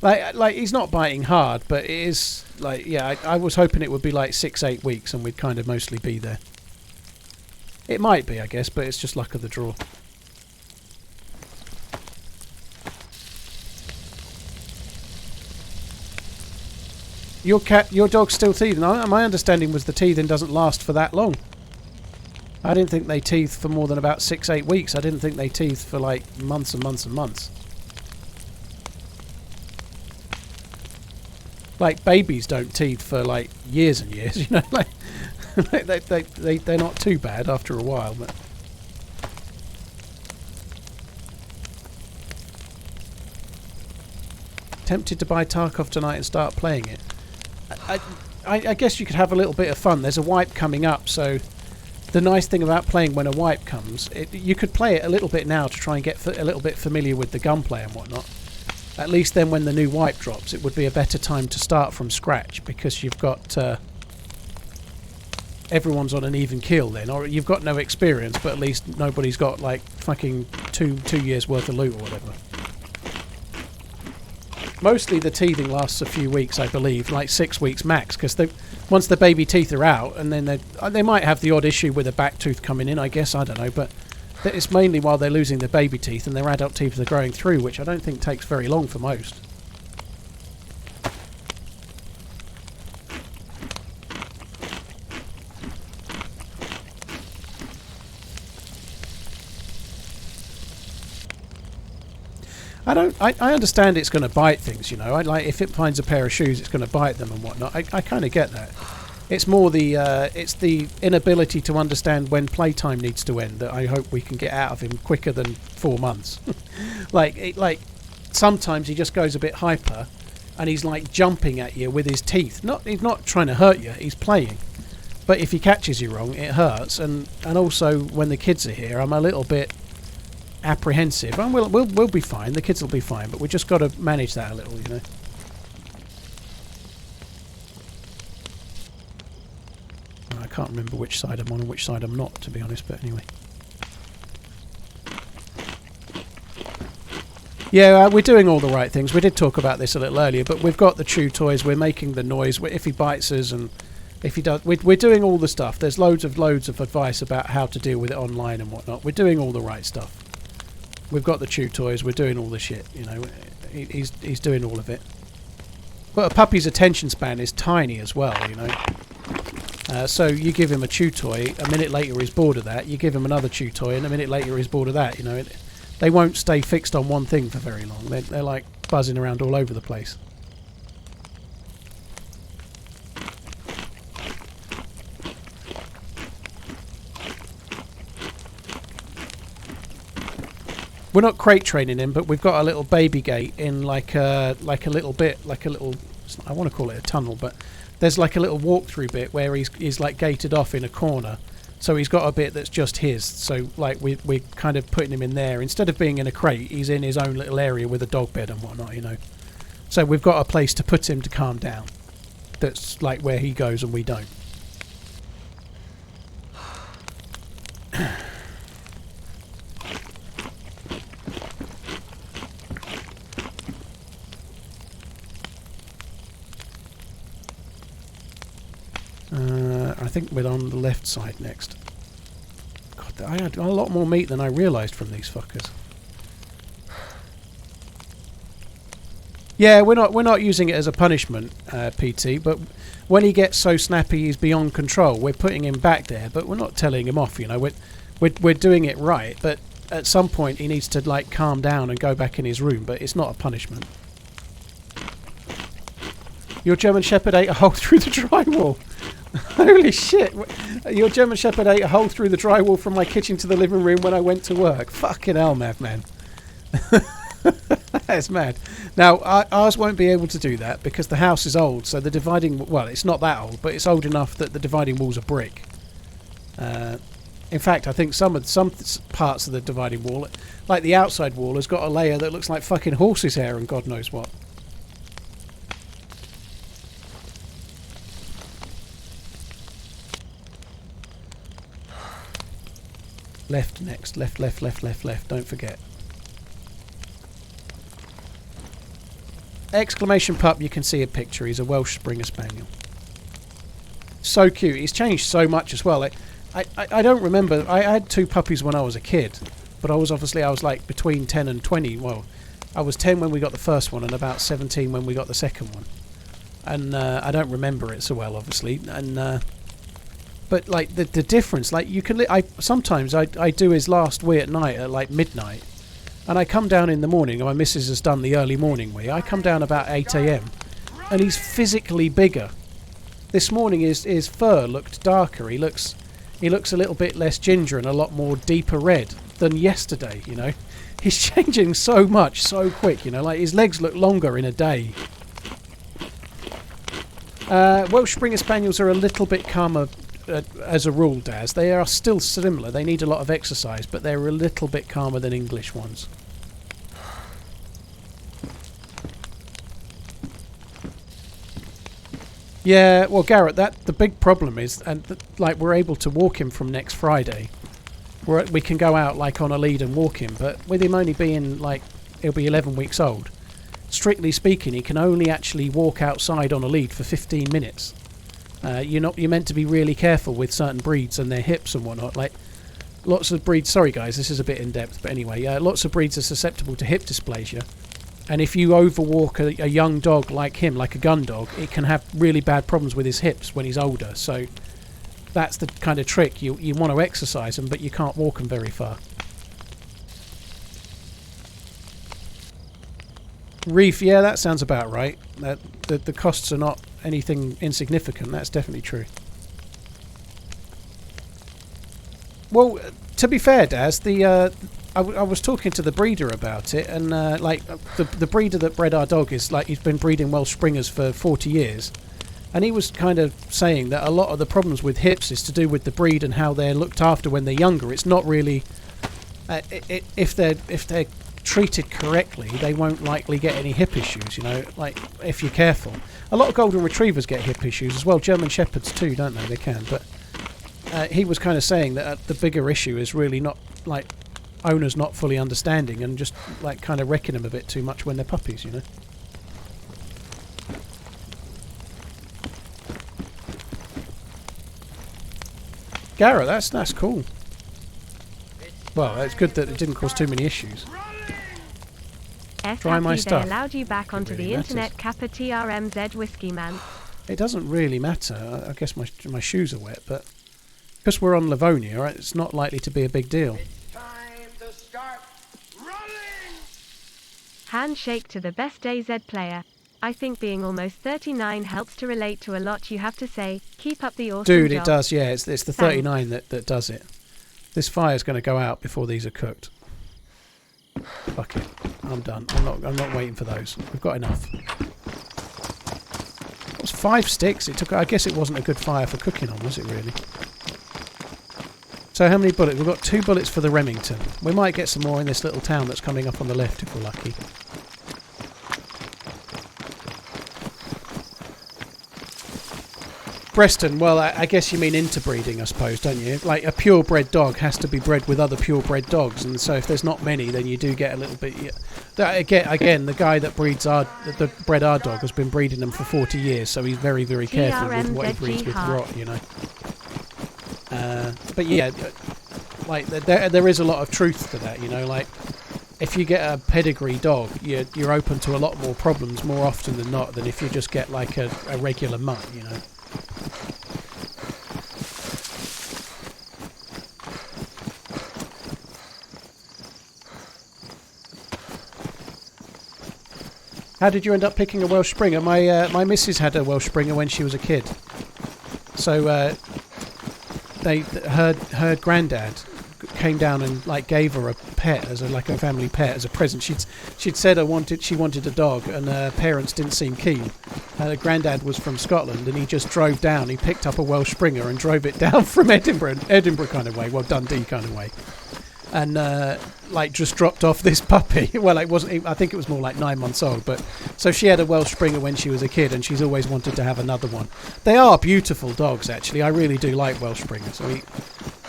like he's not biting hard, but it is, like, yeah, I was hoping it would be like 6-8 weeks and we'd kind of mostly be there. It might be, I guess, but it's just luck of the draw. Your dog's still teething. My understanding was the teething doesn't last for that long. I didn't think they teeth for more than about 6-8 weeks. I didn't think they teeth for like months and months and months. Like babies don't teeth for like years and years, you know, like. they're not too bad after a while, but tempted to buy Tarkov tonight and start playing it. I guess you could have a little bit of fun. There's a wipe coming up, so the nice thing about playing when a wipe comes, you could play it a little bit now to try and get a little bit familiar with the gunplay and whatnot. At least then when the new wipe drops, it would be a better time to start from scratch, because you've got everyone's on an even keel then, or you've got no experience, but at least nobody's got like fucking two years worth of loot or whatever. Mostly the teething lasts a few weeks, I believe, like 6 weeks max, because once the baby teeth are out, and then they might have the odd issue with a back tooth coming in, I guess, I don't know, but it's mainly while they're losing their baby teeth and their adult teeth are growing through, which I don't think takes very long for most. I understand it's going to bite things, you know. Like if it finds a pair of shoes, it's going to bite them and whatnot. I kind of get that. It's more it's the inability to understand when playtime needs to end that I hope we can get out of him quicker than 4 months. like sometimes he just goes a bit hyper, and he's like jumping at you with his teeth. He's not trying to hurt you. He's playing. But if he catches you wrong, it hurts. And also when the kids are here, I'm a little bit apprehensive. And we'll be fine. The kids will be fine. But we just got to manage that a little, you know. I can't remember which side I'm on and which side I'm not, to be honest. But anyway. Yeah, we're doing all the right things. We did talk about this a little earlier, but we've got the chew toys. We're making the noise if he bites us, and if he does, we're doing all the stuff. There's loads of advice about how to deal with it online and whatnot. We're doing all the right stuff. We've got the chew toys. We're doing all the shit. You know, he's doing all of it. But a puppy's attention span is tiny as well. You know, so you give him a chew toy, a minute later he's bored of that. You give him another chew toy, and a minute later he's bored of that. You know. They won't stay fixed on one thing for very long. They're like buzzing around all over the place. We're not crate training him, but we've got a little baby gate in like a little bit, like a little, I want to call it a tunnel, but there's like a little walk-through bit where he's like gated off in a corner. So he's got a bit that's just his. So like we're kind of putting him in there. Instead of being in a crate, he's in his own little area with a dog bed and whatnot, you know. So we've got a place to put him to calm down. That's like where he goes and we don't. I think we're on the left side next. God, I had a lot more meat than I realised from these fuckers. Yeah, we're not using it as a punishment, PT. But when he gets so snappy he's beyond control, we're putting him back there. But we're not telling him off. You know, we're doing it right. But at some point he needs to like calm down and go back in his room. But it's not a punishment. Your German Shepherd ate a hole through the drywall. Holy shit! Your German Shepherd ate a hole through the drywall from my kitchen to the living room when I went to work. Fucking hell, madman. That's mad. Now, ours won't be able to do that because the house is old, so the dividing... Well, it's not that old, but it's old enough that the dividing walls are brick. In fact, I think some parts of the dividing wall, like the outside wall, has got a layer that looks like fucking horse's hair and God knows what. Left next. Left. Don't forget. Exclamation pup, you can see a picture. He's a Welsh Springer Spaniel. So cute. He's changed so much as well. I don't remember. I had 2 puppies when I was a kid. But I was like between 10 and 20. Well, I was 10 when we got the first one and about 17 when we got the second one. And I don't remember it so well, obviously. And... But like the difference, like you can, sometimes I do his last wee at night at like midnight, and I come down in the morning. And my missus has done the early morning wee. I come down about 8 a.m. and he's physically bigger. This morning his fur looked darker. He looks a little bit less ginger and a lot more deeper red than yesterday. You know, he's changing so much so quick. You know, like his legs look longer in a day. Welsh Springer Spaniels are a little bit calmer. As a rule, Dayz, they are still similar. They need a lot of exercise, but they're a little bit calmer than English ones. Yeah, well, Garrett, the big problem is, like we're able to walk him from next Friday. We can go out like on a lead and walk him, but with him only being like he'll be 11 weeks old. Strictly speaking, he can only actually walk outside on a lead for 15 minutes. You're meant to be really careful with certain breeds and their hips and whatnot. Like lots of breeds. Sorry guys, this is a bit in depth, but anyway, lots of breeds are susceptible to hip dysplasia, and if you overwalk a young dog like him, like a gun dog, it can have really bad problems with his hips when he's older. So that's the kind of trick. You want to exercise him, but you can't walk him very far. Reef, yeah, that sounds about right. The costs are not anything insignificant. That's definitely true. Well, to be fair, Daz, I was talking to the breeder about it, and the breeder that bred our dog is he's been breeding Welsh Springers for 40 years, and he was kind of saying that a lot of the problems with hips is to do with the breed and how they're looked after when they're younger. It's not really if they're treated correctly, they won't likely get any hip issues. If you're careful. A lot of golden retrievers get hip issues as well. German shepherds too, don't they? They can, but. He was kind of saying that the bigger issue is really not owners not fully understanding and just kind of wrecking them a bit too much when they're puppies, Gara, that's cool. Well, it's good that it didn't cause too many issues. Try my stuff. They allowed you back onto Really the internet, matters. Kappa TRMZ Whiskey Man. It doesn't really matter. I guess my shoes are wet, but because we're on Livonia, right, it's not likely to be a big deal. Time to start running! Handshake to the best Dayz player. I think being almost 39 helps to relate to a lot you have to say. Keep up the awesome Dude, job. it does, yeah. It's the 39 that does it. This fire's going to go out before these are cooked. Fuck it. I'm done. I'm not waiting for those. We've got enough. It was 5 sticks. It took. I guess it wasn't a good fire for cooking on, was it really? So how many bullets? We've got 2 bullets for the Remington. We might get some more in this little town that's coming up on the left if we're lucky. Breston, well, I guess you mean interbreeding, I suppose, don't you? Like a purebred dog has to be bred with other purebred dogs, and so if there's not many, then you do get a little bit. Again, the guy that bred our dog has been breeding them for 40 years, so he's very, very careful with what he breeds with rot, But yeah, there is a lot of truth to that, if you get a pedigree dog, you're open to a lot more problems more often than not than if you just get a regular mutt, How did you end up picking a Welsh Springer? My missus had a Welsh Springer when she was a kid. So her granddad came down and gave her a pet as a family pet as a present. She'd said she wanted a dog, and her parents didn't seem keen. Her granddad was from Scotland, and he just drove down. He picked up a Welsh Springer and drove it down from Edinburgh kind of way, well, Dundee kind of way, and just dropped off this puppy. Well, it wasn't. I think it was more like 9 months old. But so she had a Welsh Springer when she was a kid, and she's always wanted to have another one. They are beautiful dogs, actually. I really do like Welsh Springers.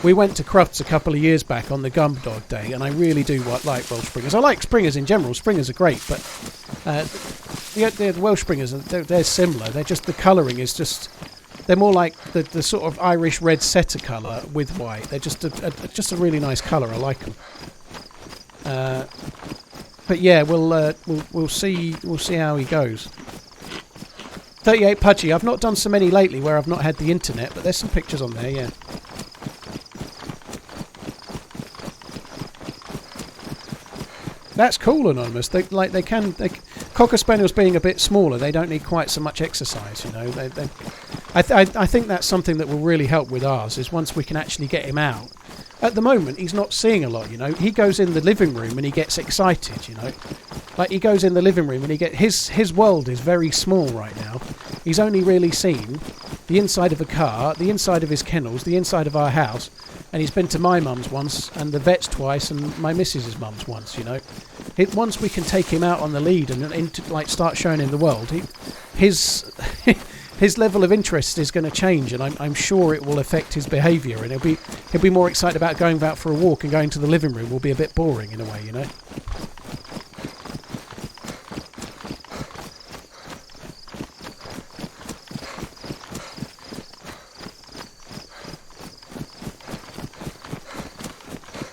We went to Crufts a couple of years back on the Gum Dog Day, and I really do like Welsh Springers. I like Springers in general. Springers are great, but the Welsh Springers, they're similar. They're just, the colouring is just, they're more like the sort of Irish red setter colour with white. They're just a really nice colour. I like them. But yeah, we'll see how he goes. 38 Pudgy. I've not done so many lately where I've not had the internet, but there's some pictures on there. Yeah. That's cool, Anonymous. Cocker Spaniels being a bit smaller, they don't need quite so much exercise, I think that's something that will really help with ours, is once we can actually get him out. At the moment, he's not seeing a lot, He goes in the living room and he gets excited, he goes in the living room and his world is very small right now. He's only really seen the inside of a car, the inside of his kennels, the inside of our house, and he's been to my mum's once, and the vet's twice, and my missus's mum's once, Once we can take him out on the lead and start showing him the world, his level of interest is going to change, and I'm sure it will affect his behaviour, and he'll be more excited about going out for a walk, and going to the living room will be a bit boring in a way,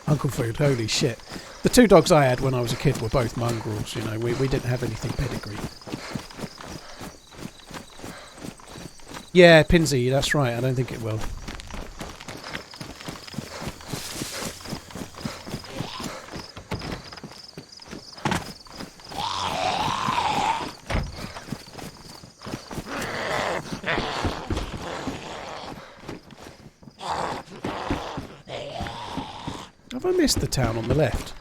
Uncle Food, holy shit. The 2 dogs I had when I was a kid were both mongrels, we didn't have anything pedigree. Yeah, Pinsy, that's right, I don't think it will. missed the town on the left?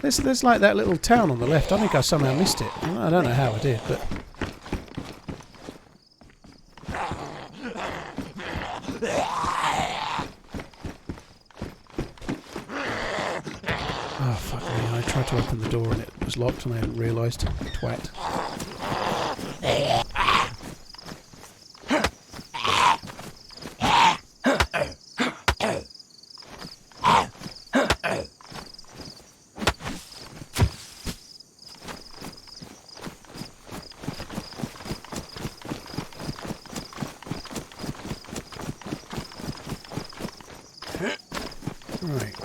There's like that little town on the left. I think I somehow missed it. I don't know how I did, but... Oh, fuck me. I tried to open the door and it was locked and I hadn't realised. Twat. Right.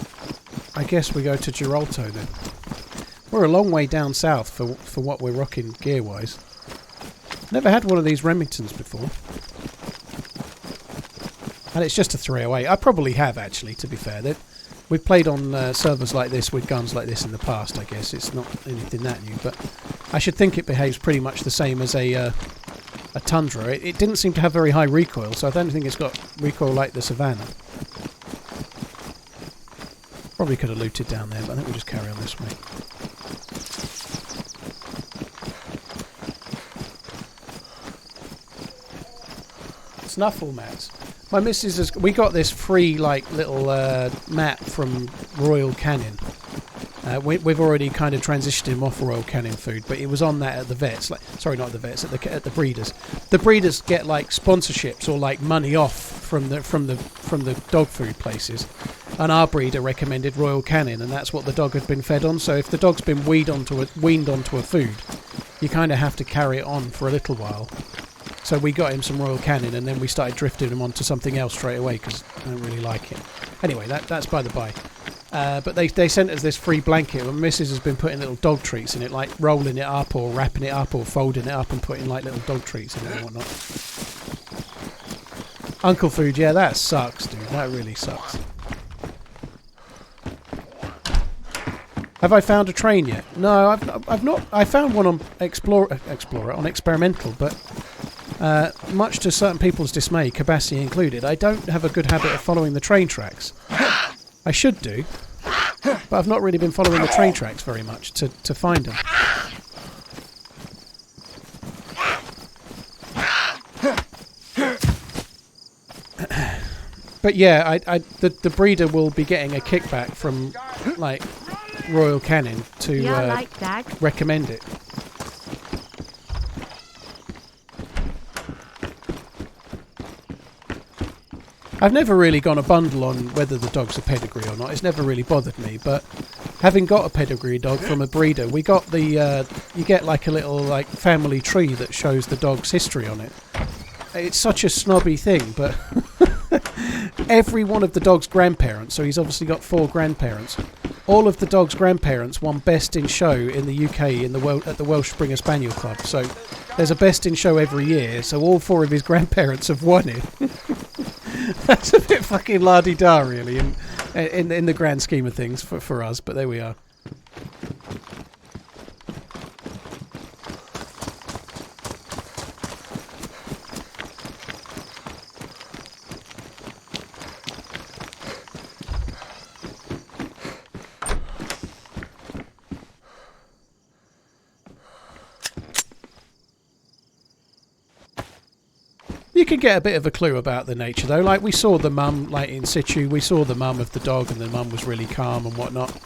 I guess we go to Giralto then. We're a long way down south for what we're rocking gear-wise. Never had one of these Remingtons before. And it's just a 308. I probably have, actually, to be fair. We've played on servers like this with guns like this in the past, I guess. It's not anything that new, but I should think it behaves pretty much the same as a Tundra. It didn't seem to have very high recoil, so I don't think it's got recoil like the Savannah. Probably could have looted down there, but I think we'll just carry on this way. Snuffle mats. My missus has... We got this free, like, little mat from Royal Canin. We've already kind of transitioned him off Royal Canin food, but it was on that at the vets. Like, sorry, not at the vets, at the breeders. The breeders get, like, sponsorships or, like, money off from the dog food places. And our breeder recommended Royal Canin, and that's what the dog had been fed on. So if the dog's been weaned onto a food, you kind of have to carry it on for a little while. So we got him some Royal Canin, and then we started drifting him onto something else straight away because I don't really like it. Anyway, that's by the by. But they sent us this free blanket, and Mrs. has been putting little dog treats in it, like rolling it up or wrapping it up or folding it up and putting like little dog treats in it and whatnot. Uncle food, yeah, that sucks, dude. That really sucks. Have I found a train yet? No, I've not. I found one on Explorer on Experimental, but much to certain people's dismay, Kabassi included, I don't have a good habit of following the train tracks. I should do, but I've not really been following the train tracks very much to find them. But yeah, the breeder will be getting a kickback from like Royal Canin to recommend it. I've never really gone a bundle on whether the dog's a pedigree or not. It's never really bothered me, but having got a pedigree dog from a breeder, we got the you get like a little like family tree that shows the dog's history on it. It's such a snobby thing, but every one of the dog's grandparents, so he's obviously got 4 grandparents, all of the dog's grandparents won Best in Show in the UK at the Welsh Springer Spaniel Club. So there's a Best in Show every year, so all 4 of his grandparents have won it. That's a bit fucking la-di-da, really, in the grand scheme of things for us, but there we are. You can get a bit of a clue about the nature, though. Like, we saw the mum, like, in situ. We saw the mum of the dog, and the mum was really calm and whatnot.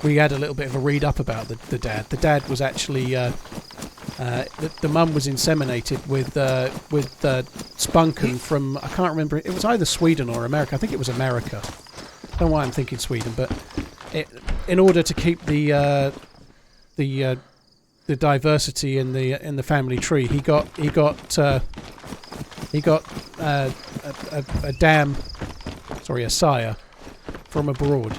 We had a little bit of a read-up about the dad. The dad was actually... the mum was inseminated with spunken from... I can't remember. It was either Sweden or America. I think it was America. I don't know why I'm thinking Sweden, but in order to keep the diversity in the family tree, he got a sire from abroad.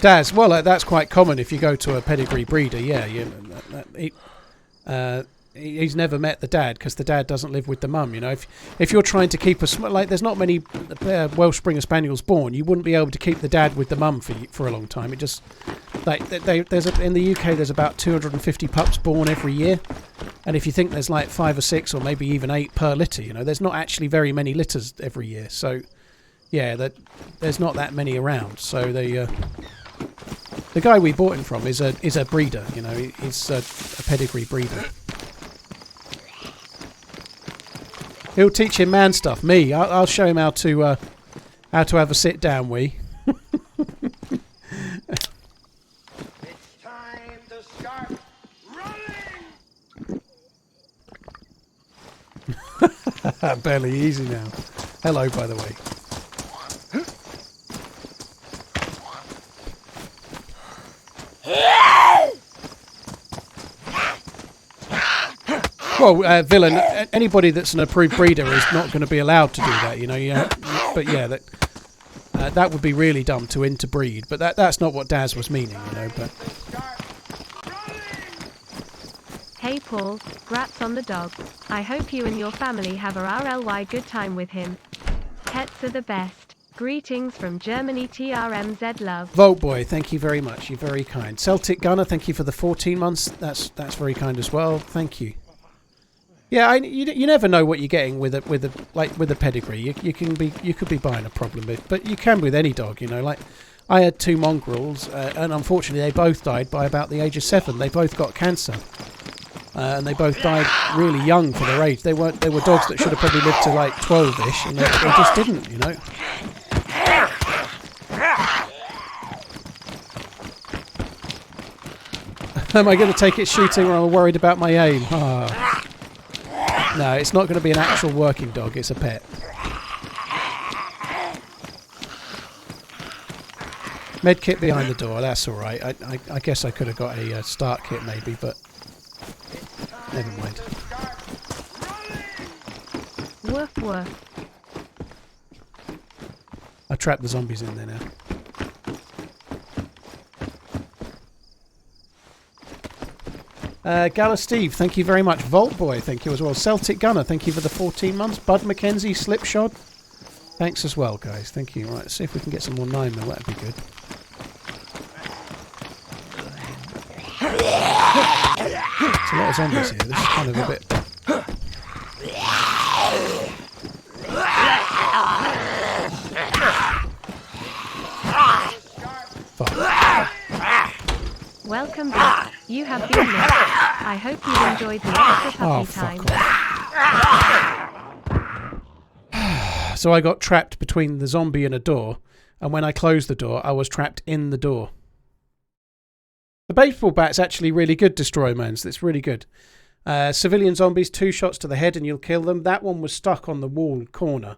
Daz, well, that's quite common if you go to a pedigree breeder. Yeah, he's never met the dad because the dad doesn't live with the mum. You know, if you're trying to keep like, there's not many Welsh Springer Spaniels born. You wouldn't be able to keep the dad with the mum for a long time. It just like in the UK there's about 250 pups born every year, and if you think there's like 5 or 6 or maybe even 8 per litter, you know, there's not actually very many litters every year. So yeah, there's not that many around. So the guy we bought him from is a breeder. You know, he's a pedigree breeder. He'll teach him man stuff. Me, I'll show him how to have a sit down wee. It's time to start running! Barely easy now. Hello, by the way. Well, Villain, anybody that's an approved breeder is not going to be allowed to do that, you know. Yeah, but yeah, that would be really dumb to interbreed. But that's not what Dayz was meaning, you know. But Hey Paul, grats on the dog. I hope you and your family have a RLY good time with him. Pets are the best. Greetings from Germany, TRMZ love. Volt Boy, thank you very much. You're very kind. Celtic Gunner, thank you for the 14 months. That's very kind as well. Thank you. Yeah, you never know what you're getting with a pedigree. You could be buying a problem with, but you can with any dog. You know, like I had 2 mongrels, and unfortunately they both died by about the age of 7. They both got cancer, and they both died really young for their age. They were dogs that should have probably lived to like 12ish, and they just didn't. You know. Am I going to take it shooting, or am I worried about my aim? Ah. No, it's not going to be an actual working dog, it's a pet. Med kit behind the door, that's alright. I guess I could have got a start kit maybe, but never mind. Woof woof. I trapped the zombies in there now. Gala Steve, thank you very much. Volt Boy, thank you as well. Celtic Gunner, thank you for the 14 months. Bud McKenzie, Slipshod, thanks as well, guys. Thank you. Right, let's see if we can get some more 9 mil. That'd be good. There's a lot of zombies here. This is kind of a bit. Fuck. Welcome back. You have been missed. I hope you enjoyed the extra puppy time. So I got trapped between the zombie and a door, and when I closed the door, I was trapped in the door. The baseball bat's actually really good, Destroy Mans. It's really good. Civilian zombies, 2 shots to the head and you'll kill them. That one was stuck on the wall corner.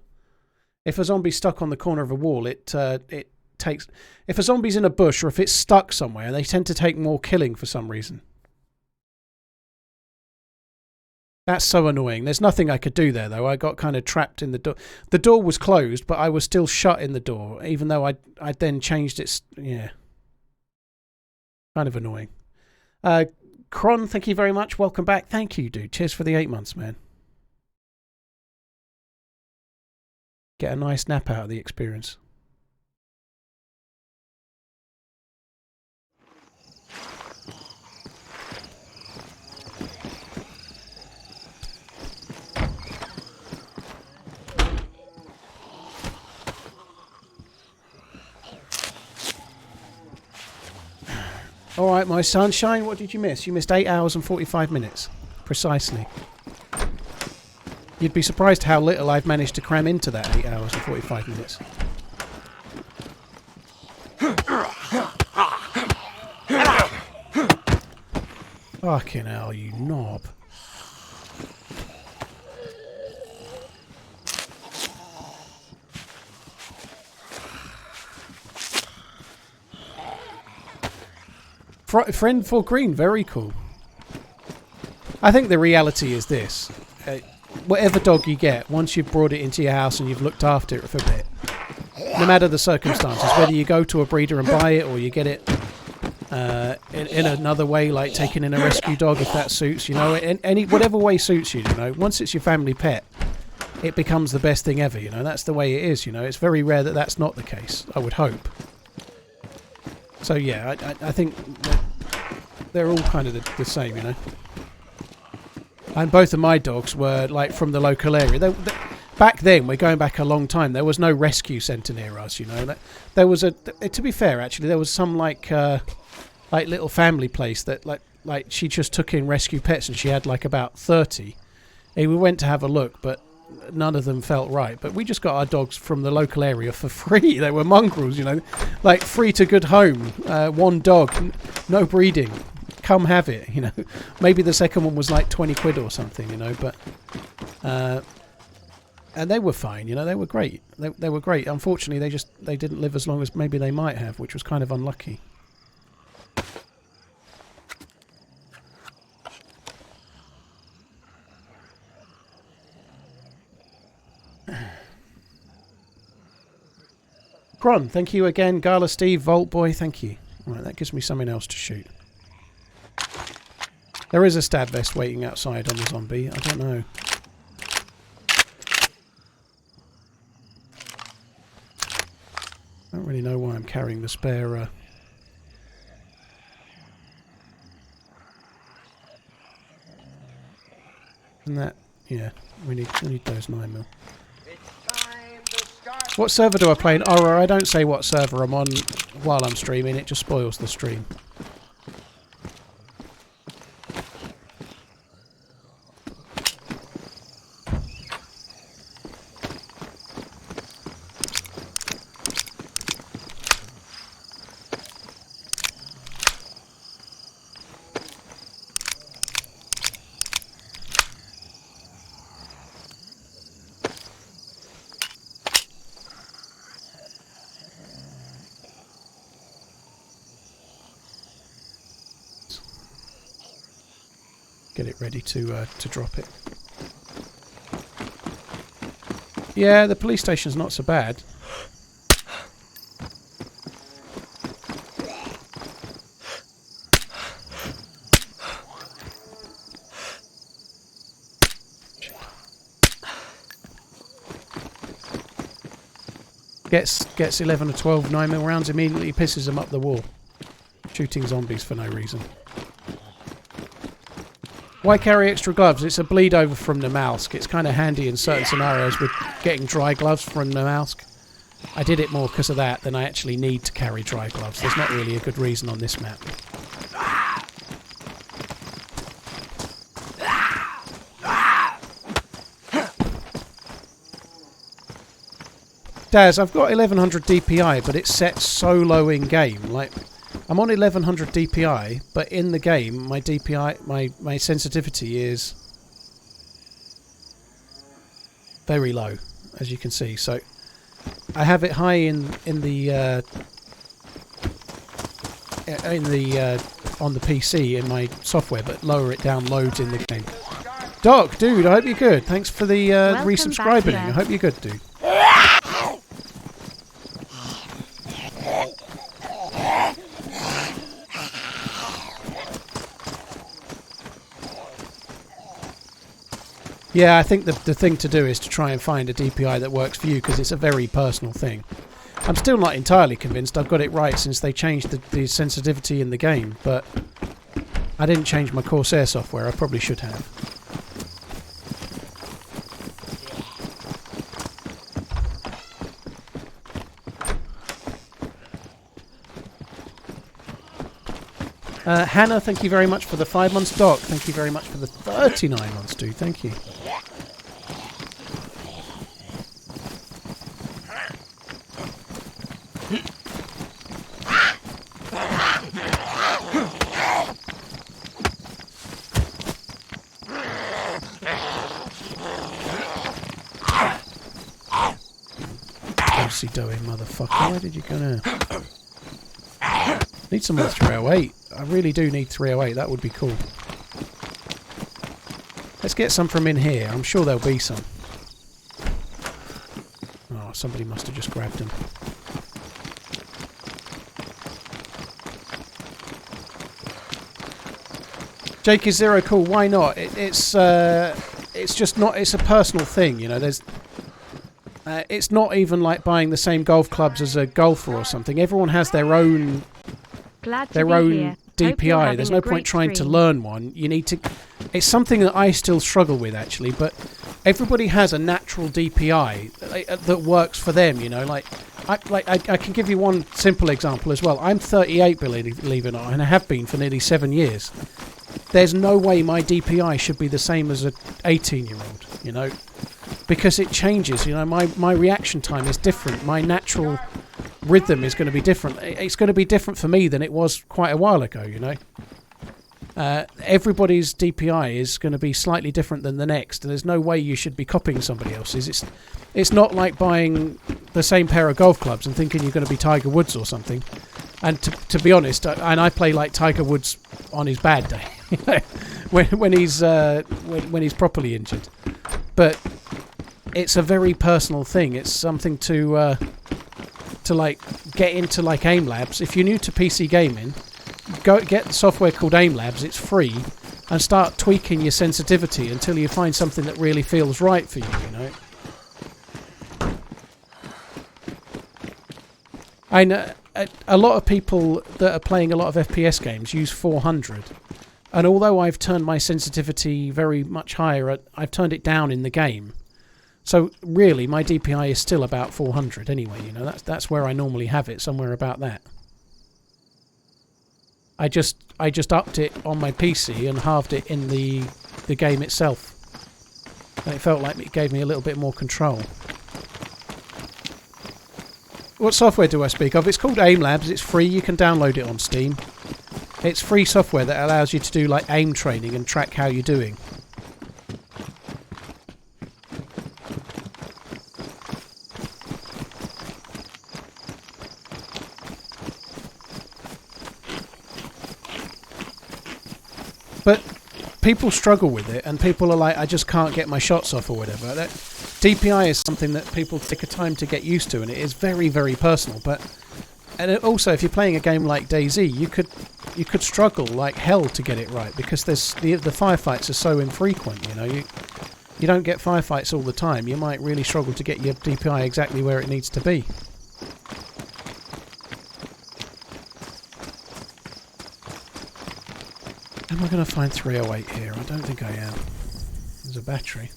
If a zombie's stuck on the corner of a wall, it takes... If a zombie's in a bush or if it's stuck somewhere, they tend to take more killing for some reason. That's so annoying. There's nothing I could do there, though. I got kind of trapped in the door. The door was closed, but I was still shut in the door, even though I'd then changed its... Yeah. Kind of annoying. Kron, thank you very much. Welcome back. Thank you, dude. Cheers for the 8 months, man. Get a nice nap out of the experience. All right, my sunshine, what did you miss? You missed 8 hours and 45 minutes. Precisely. You'd be surprised how little I've managed to cram into that 8 hours and 45 minutes. Fucking hell, you knob. Friend for green, very cool. I think the reality is this. Whatever dog you get, once you've brought it into your house and you've looked after it for a bit, no matter the circumstances, whether you go to a breeder and buy it or you get it in another way, like taking in a rescue dog if that suits, you know, in any whatever way suits you, you know. Once it's your family pet, it becomes the best thing ever, you know. That's the way it is, you know. It's very rare that that's not the case, I would hope. So yeah, I think they're all kind of the same, you know. And both of my dogs were like from the local area. Back then, we're going back a long time, there was no rescue centre near us, you know. There was to be fair, actually, there was some like little family place that like she just took in rescue pets, and she had like about 30. And we went to have a look, but none of them felt right. But we just got our dogs from the local area for free. They were mongrels, you know, like free to good home. One dog, no breeding. Come have it, you know. Maybe the second one was like 20 quid or something, you know. But and they were fine, you know. They were great. They were great. Unfortunately, they didn't live as long as maybe they might have, which was kind of unlucky. Kron, thank you again. Gala Steve, Volt Boy, thank you. Right, that gives me something else to shoot. There is a stab vest waiting outside on the zombie. I don't know. I don't really know why I'm carrying the spare... And that... Yeah, we need those 9mm. What server do I play in? Oh, I don't say what server I'm on while I'm streaming. It just spoils the stream. Get it ready to drop it. Yeah, the police station's not so bad. Gets 11 or 12 9mm rounds, immediately pisses them up the wall. Shooting zombies for no reason. Why carry extra gloves? It's a bleed over from Namalsk. It's kind of handy in certain scenarios with getting dry gloves from Namalsk. I did it more because of that than I actually need to carry dry gloves. There's not really a good reason on this map. Daz, I've got 1100 DPI, but it's set so low in game. Like, I'm on 1100 DPI, but in the game, my DPI, my sensitivity is very low, as you can see. So I have it high on the PC in my software, but lower it down loads in the game. Doc, dude, I hope you're good. Thanks for the resubscribing. I hope you're good, dude. Yeah, I think the thing to do is to try and find a DPI that works for you, because it's a very personal thing. I'm still not entirely convinced I've got it right since they changed the sensitivity in the game, but I didn't change my Corsair software. I probably should have. Hannah, thank you very much for the 5 months. Doc, thank you very much for the 39 months, dude. Thank you. Pussy doing, motherfucker. Where did you go now? Need some more 308. I really do need 308. That would be cool. Let's get some from in here. I'm sure there'll be some. Oh, somebody must have just grabbed them. Jake is zero cool. Why not? It's just not. It's a personal thing, you know. There's. It's not even like buying the same golf clubs as a golfer or something. Everyone has their own. Their own DPI. There's no point trying to learn one. You need to. It's something that I still struggle with actually, but everybody has a natural DPI that works for them. You know, I can give you one simple example as well. I'm 38, believe it or not, and I have been for nearly 7 years. There's no way my DPI should be the same as an 18-year-old. You know, because it changes. You know, my reaction time is different. My natural rhythm is going to be different. It's going to be different for me than it was quite a while ago, you know. Everybody's DPI is going to be slightly different than the next, and there's no way you should be copying somebody else's. It's not like buying the same pair of golf clubs and thinking you're going to be Tiger Woods or something. And to be honest, and I play like Tiger Woods on his bad day, you know, when he's properly injured. But it's a very personal thing. It's something to like get into, like Aim Labs. If you're new to PC gaming, go get the software called Aim Labs. It's free, and start tweaking your sensitivity until you find something that really feels right for you. You know. I know a lot of people that are playing a lot of FPS games use 400, and although I've turned my sensitivity very much higher, I've turned it down in the game. So really, my DPI is still about 400 anyway. You know, that's where I normally have it, somewhere about that. I just upped it on my PC and halved it in the game itself, and it felt like it gave me a little bit more control. What software do I speak of? It's called Aim Labs. It's free. You can download it on Steam. It's free software that allows you to do like aim training and track how you're doing. But people struggle with it, and people are like, I just can't get my shots off or whatever. That DPI is something that people take a time to get used to, and it is very, very personal. And also, if you're playing a game like Dayz, you could struggle like hell to get it right, because the firefights are so infrequent. You know, you don't get firefights all the time. You might really struggle to get your DPI exactly where it needs to be. Am I going to find 308 here? I don't think I am. There's a battery.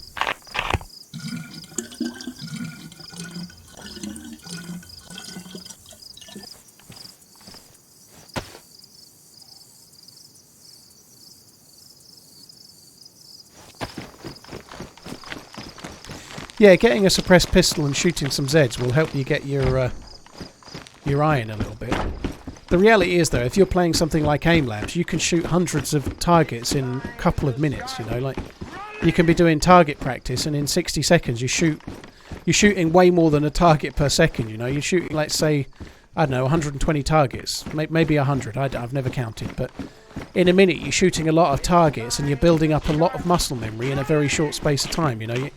Yeah, getting a suppressed pistol and shooting some Zeds will help you get your eye in a little bit. The reality is, though, if you're playing something like Aim Labs, you can shoot hundreds of targets in a couple of minutes. You know, like you can be doing target practice, and in 60 seconds you're shooting way more than a target per second. You know, you're shooting, let's say, I don't know, 120 targets, maybe 100. I've never counted, but in a minute you're shooting a lot of targets, and you're building up a lot of muscle memory in a very short space of time. You know,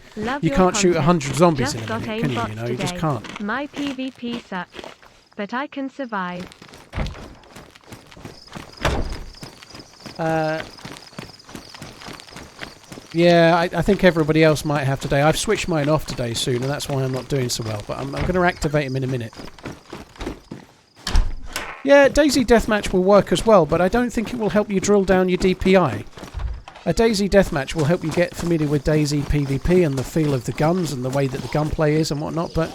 you can't shoot 100 zombies in a minute, can you? You know, you just can't. My PvP sucks, but I can survive. Yeah, I think everybody else might have today. I've switched mine off today soon, and that's why I'm not doing so well. But I'm going to activate them in a minute. Yeah, Dayz Deathmatch will work as well, but I don't think it will help you drill down your DPI. A Dayz Deathmatch will help you get familiar with Dayz PvP and the feel of the guns and the way that the gunplay is and whatnot, but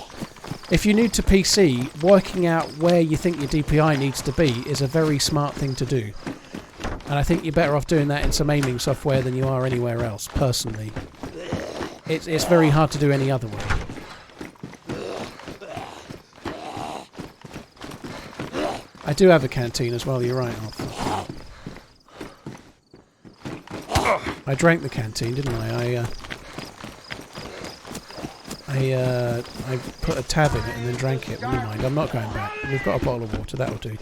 if you're new to PC, working out where you think your DPI needs to be is a very smart thing to do. And I think you're better off doing that in some aiming software than you are anywhere else, personally. It's very hard to do any other way. I do have a canteen as well, you're right. I drank the canteen, didn't I? I put a tab in it and then drank it. Never mind, I'm not going back. We've got a bottle of water, that'll do.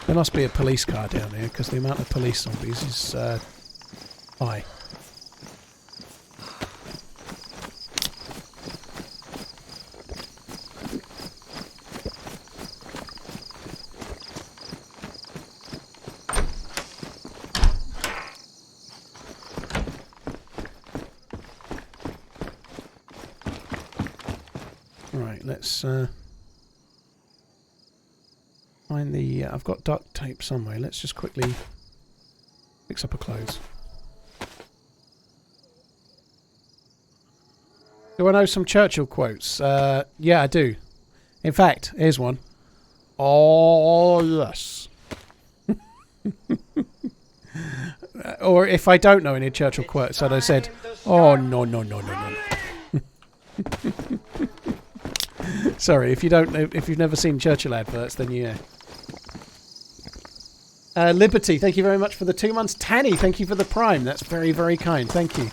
There must be a police car down here, because the amount of police zombies is high. Right, let's find the... I've got duct tape somewhere. Let's just quickly fix up our clothes. Do I know some Churchill quotes? Yeah, I do. In fact, here's one. Oh, yes. Or if I don't know any Churchill quotes, I'd have said, oh, no, no, no, no, no. Sorry, if you've never seen Churchill adverts, then yeah. Liberty, thank you very much for the 2 months. Tanny, thank you for the Prime. That's very, very kind. Thank you.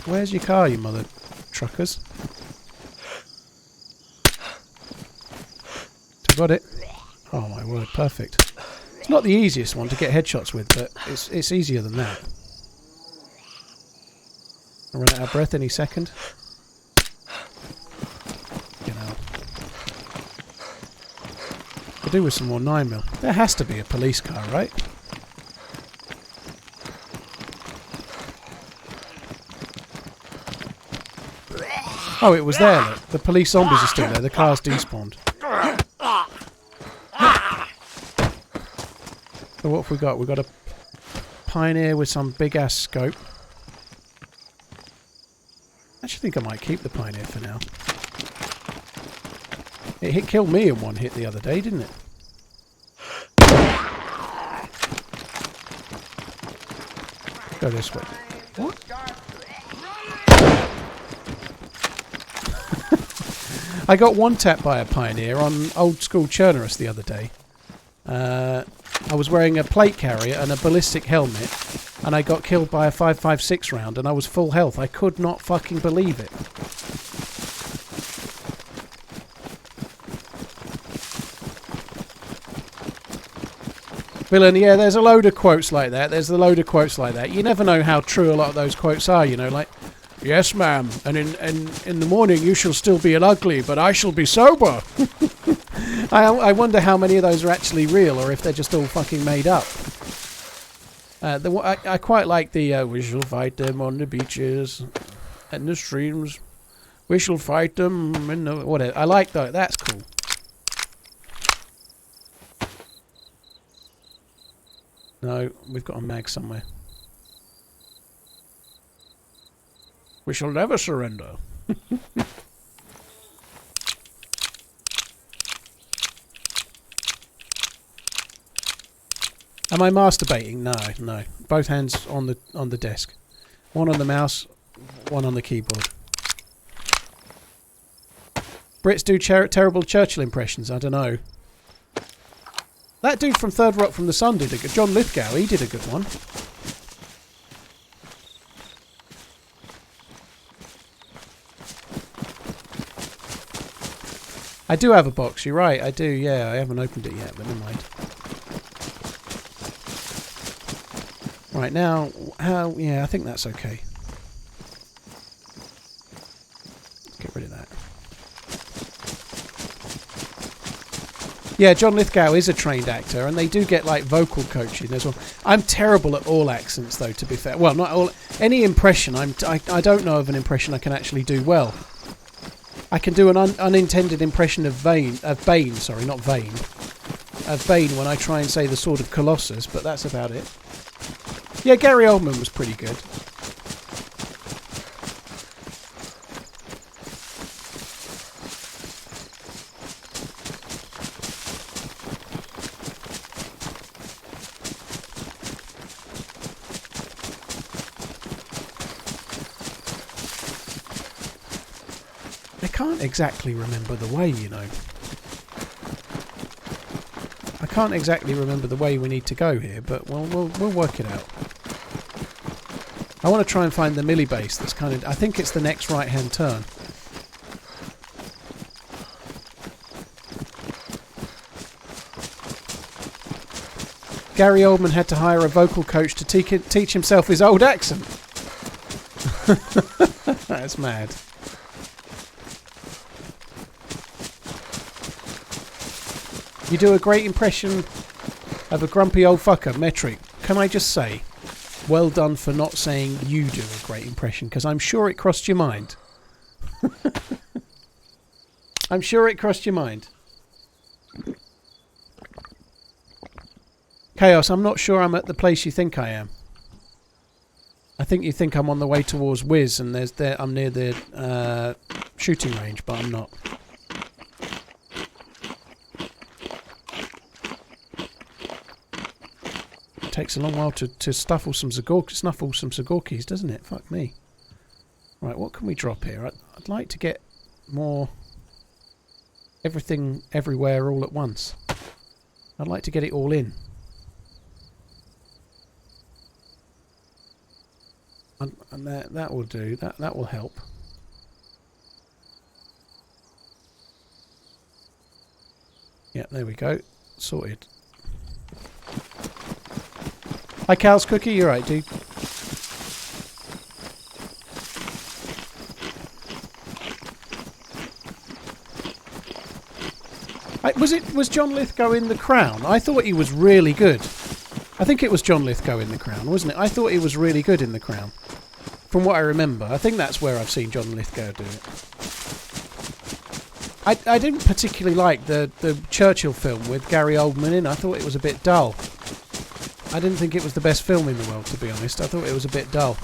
Where's your car, you mother truckers? Got it. Oh my word, perfect. It's not the easiest one to get headshots with, but it's easier than that. I'll run out of breath any second. You know. Could do with some more 9mm. There has to be a police car, right? Oh, it was there, look. The police zombies are still there. The car's despawned. So what have we got? We've got a Pioneer with some big-ass scope. I actually think I might keep the Pioneer for now. It killed me in one hit the other day, didn't it? Go this way. What? I got one-tapped by a Pioneer on old-school Cherno the other day. I was wearing a plate carrier and a ballistic helmet, and I got killed by a 5.56 round, and I was full health. I could not fucking believe it. Villain, yeah, there's a load of quotes like that. There's a load of quotes like that. You never know how true a lot of those quotes are, you know, like, yes, ma'am, and in the morning you shall still be an ugly, but I shall be sober. I wonder how many of those are actually real, or if they're just all fucking made up. I quite like the, we shall fight them on the beaches, and the streams. We shall fight them in the... whatever. I like that. That's cool. No, we've got a mag somewhere. We shall never surrender. Am I masturbating? No, no. Both hands on the desk. One on the mouse, one on the keyboard. Brits do terrible Churchill impressions. I don't know. That dude from Third Rock from the Sun did a good... John Lithgow, he did a good one. I do have a box, you're right, I do, yeah. I haven't opened it yet, but never mind. Right, now, how... yeah, I think that's okay. Get rid of that. Yeah, John Lithgow is a trained actor, and they do get, like, vocal coaching as well. I'm terrible at all accents, though, to be fair. Well, not all... any impression, I don't know of an impression I can actually do well. I can do an unintended impression of Bane, sorry, not Vane. Of Bane when I try and say the Sword of Colossus, but that's about it. Yeah, Gary Oldman was pretty good. I can't exactly remember the way, you know. I can't exactly remember the way we need to go here, but we'll work it out. I want to try and find the Millie base that's kind of... I think it's the next right-hand turn. Gary Oldman had to hire a vocal coach to teach himself his old accent. That's mad. You do a great impression of a grumpy old fucker, Metric. Can I just say, Well done for not saying you do a great impression, because I'm sure it crossed your mind. I'm sure it crossed your mind. Chaos, I'm not sure I'm at the place you think I am. I think you think I'm on the way towards Wiz, and I'm near the shooting range, but I'm not. It takes a long while to snuffle some Zagorkis, doesn't it? Fuck me. Right, what can we drop here? I'd like to get more everything everywhere all at once. I'd like to get it all in. And that will do. That will help. Yeah, there we go. Sorted. Hi, Cal's Cookie. You're right, dude. Was John Lithgow in The Crown? I thought he was really good. I think it was John Lithgow in The Crown, wasn't it? I thought he was really good in The Crown. From what I remember. I think that's where I've seen John Lithgow do it. I didn't particularly like the Churchill film with Gary Oldman in. I thought it was a bit dull. I didn't think it was the best film in the world, to be honest. I thought it was a bit dull.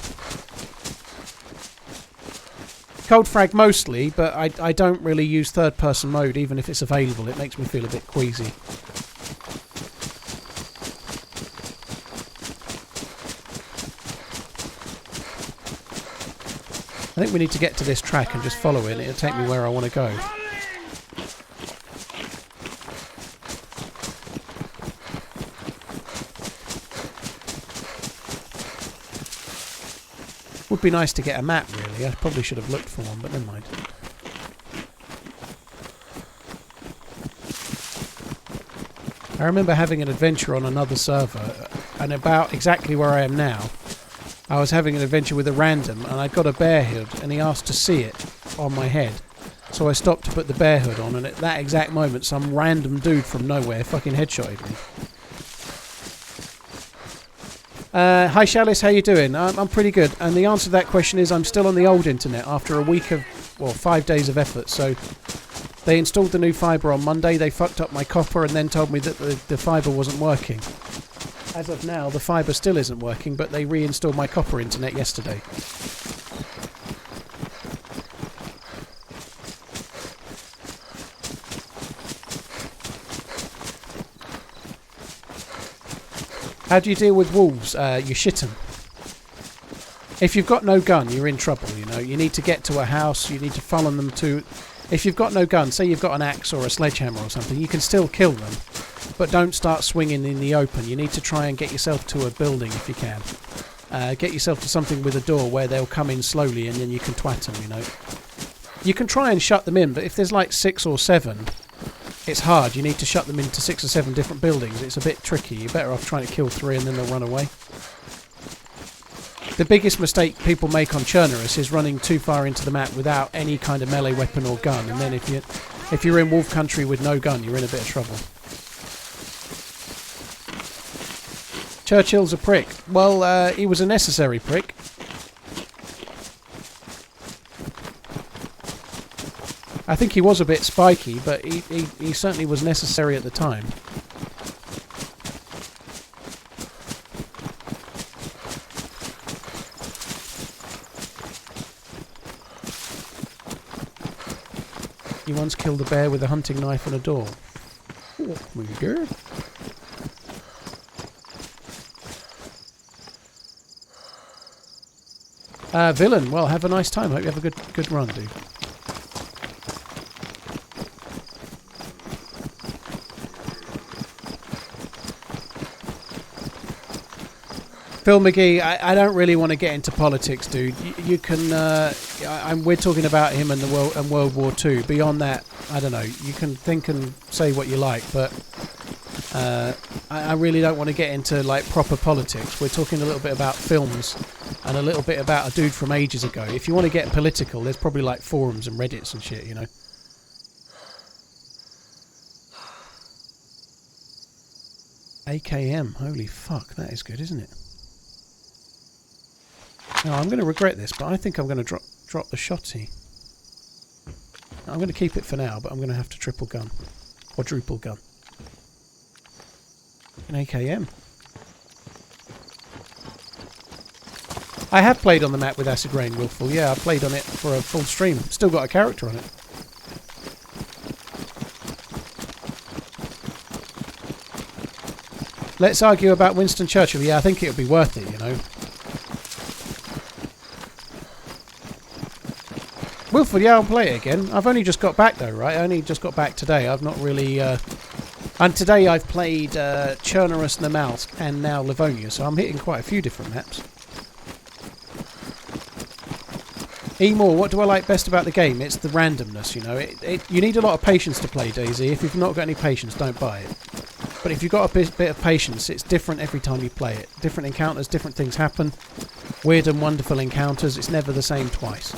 Cold frag mostly, but I don't really use third person mode even if it's available. It makes me feel a bit queasy. I think we need to get to this track and just follow it. It'll take me where I want to go. Would be nice to get a map, really. I probably should have looked for one, but never mind. I remember having an adventure on another server, and about exactly where I am now, I was having an adventure with a random, and I got a bear hood, and he asked to see it on my head. So I stopped to put the bear hood on, and at that exact moment, some random dude from nowhere fucking headshotted me. Hi Chalice, how you doing? I'm pretty good, and the answer to that question is I'm still on the old internet after a week of, well, 5 days of effort. So they installed the new fibre on Monday, they fucked up my copper and then told me that the fibre wasn't working. As of now, the fibre still isn't working, but they reinstalled my copper internet yesterday. How do you deal with wolves? You shit 'em. If you've got no gun, you're in trouble, you know. You need to get to a house, you need to follow them to... If you've got no gun, say you've got an axe or a sledgehammer or something, you can still kill them. But don't start swinging in the open. You need to try and get yourself to a building if you can. Get yourself to something with a door where they'll come in slowly and then you can twat them, you know. You can try and shut them in, but if there's like 6 or 7... it's hard. You need to shut them into 6 or 7 different buildings. It's a bit tricky. You're better off trying to kill 3 and then they'll run away. The biggest mistake people make on Cherno is running too far into the map without any kind of melee weapon or gun. And then if you're in wolf country with no gun, you're in a bit of trouble. Churchill's a prick. Well, he was a necessary prick. I think he was a bit spiky, but he certainly was necessary at the time. You once killed a bear with a hunting knife and a door. Oh, my God. Villain, well, have a nice time. Hope you have a good run, dude. Phil McGee, I don't really want to get into politics, dude. You can. We're talking about him and World War II. Beyond that, I don't know. You can think and say what you like, but I really don't want to get into like proper politics. We're talking a little bit about films and a little bit about a dude from ages ago. If you want to get political, there's probably like forums and Reddits and shit, you know. AKM, holy fuck, that is good, isn't it? No, I'm going to regret this, but I think I'm going to drop the shotty. I'm going to keep it for now, but I'm going to have to triple gun. Quadruple gun. An AKM. I have played on the map with Acid Rain, Willful. Yeah, I played on it for a full stream. Still got a character on it. Let's argue about Winston Churchill. Yeah, I think it would be worth it, you know. Wilford, yeah, I'll play it again. I've only just got back though, right? I only just got back today. I've not really... And today I've played Cherno, Namalsk, and now Livonia, so I'm hitting quite a few different maps. E-More, what do I like best about the game? It's the randomness, you know. You need a lot of patience to play Dayz. If you've not got any patience, don't buy it. But if you've got a bit of patience, it's different every time you play it. Different encounters, different things happen. Weird and wonderful encounters. It's never the same twice.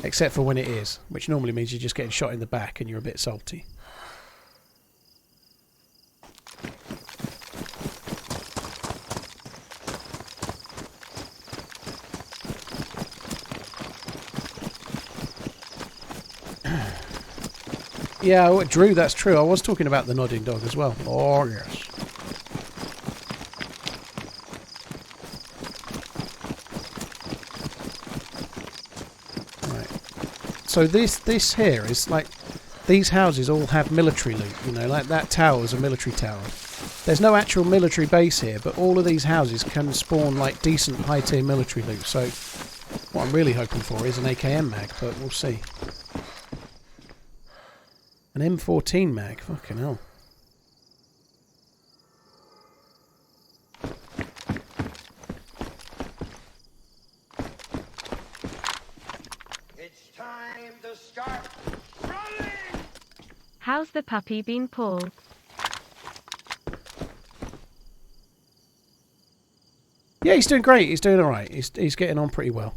Except for when it is, which normally means you're just getting shot in the back and you're a bit salty. Yeah, Drew, that's true. I was talking about the nodding dog as well. Oh, yes. So this here is like, these houses all have military loot, you know, like that tower is a military tower. There's no actual military base here, but all of these houses can spawn like decent high tier military loot. So what I'm really hoping for is an AKM mag, but we'll see. An M14 mag, fucking hell. Start running! How's the puppy been, Paul? Yeah, he's doing great. He's doing all right. He's getting on pretty well.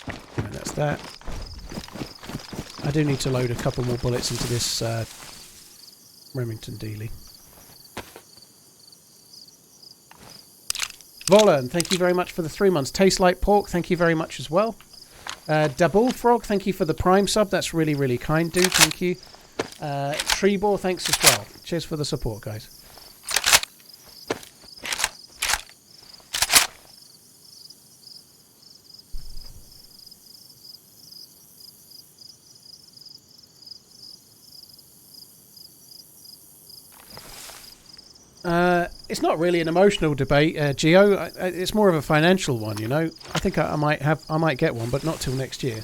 And that's that. I do need to load a couple more bullets into this Remington dealie. Volan, thank you very much for the 3 months. Tastes like pork, thank you very much as well. Double Frog, thank you for the Prime sub. That's really, really kind, dude. Thank you. Treebor, thanks as well. Cheers for the support, guys. It's not really an emotional debate, Geo. It's more of a financial one, you know. I think I might get one, but not till next year.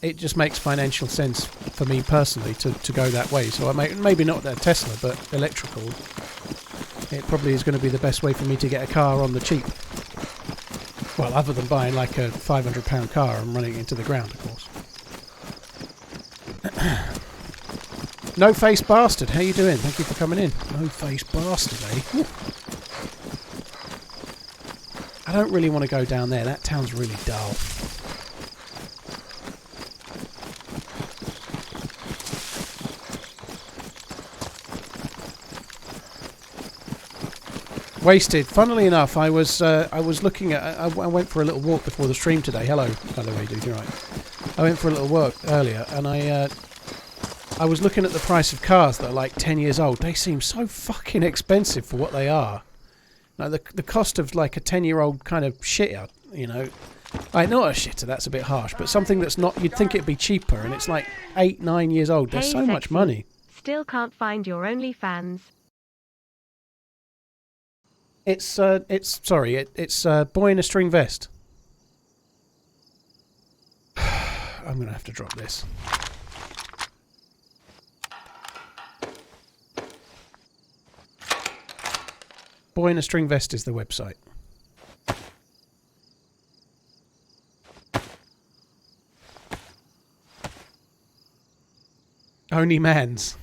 It just makes financial sense for me personally to go that way. So maybe not a Tesla, but electrical. It probably is going to be the best way for me to get a car on the cheap. Well, other than buying like a £500 car and running it into the ground, of course. No Face Bastard, how you doing? Thank you for coming in. No Face Bastard, eh? Ooh. I don't really want to go down there. That town's really dull. Wasted. Funnily enough, I was looking at. I went for a little walk before the stream today. Hello, by the way, dude. You're right. I went for a little walk earlier, and I was looking at the price of cars that are like 10 years old. They seem so fucking expensive for what they are. Now, the cost of like a 10-year-old kind of shitter, you know. Like, not a shitter, that's a bit harsh, but something that's not, you'd think it'd be cheaper, and it's like 8, 9 years old. There's so much money. Still can't find your OnlyFans. It's boy in a string vest. I'm going to have to drop this. Boy in a String Vest is the website. Only Mans.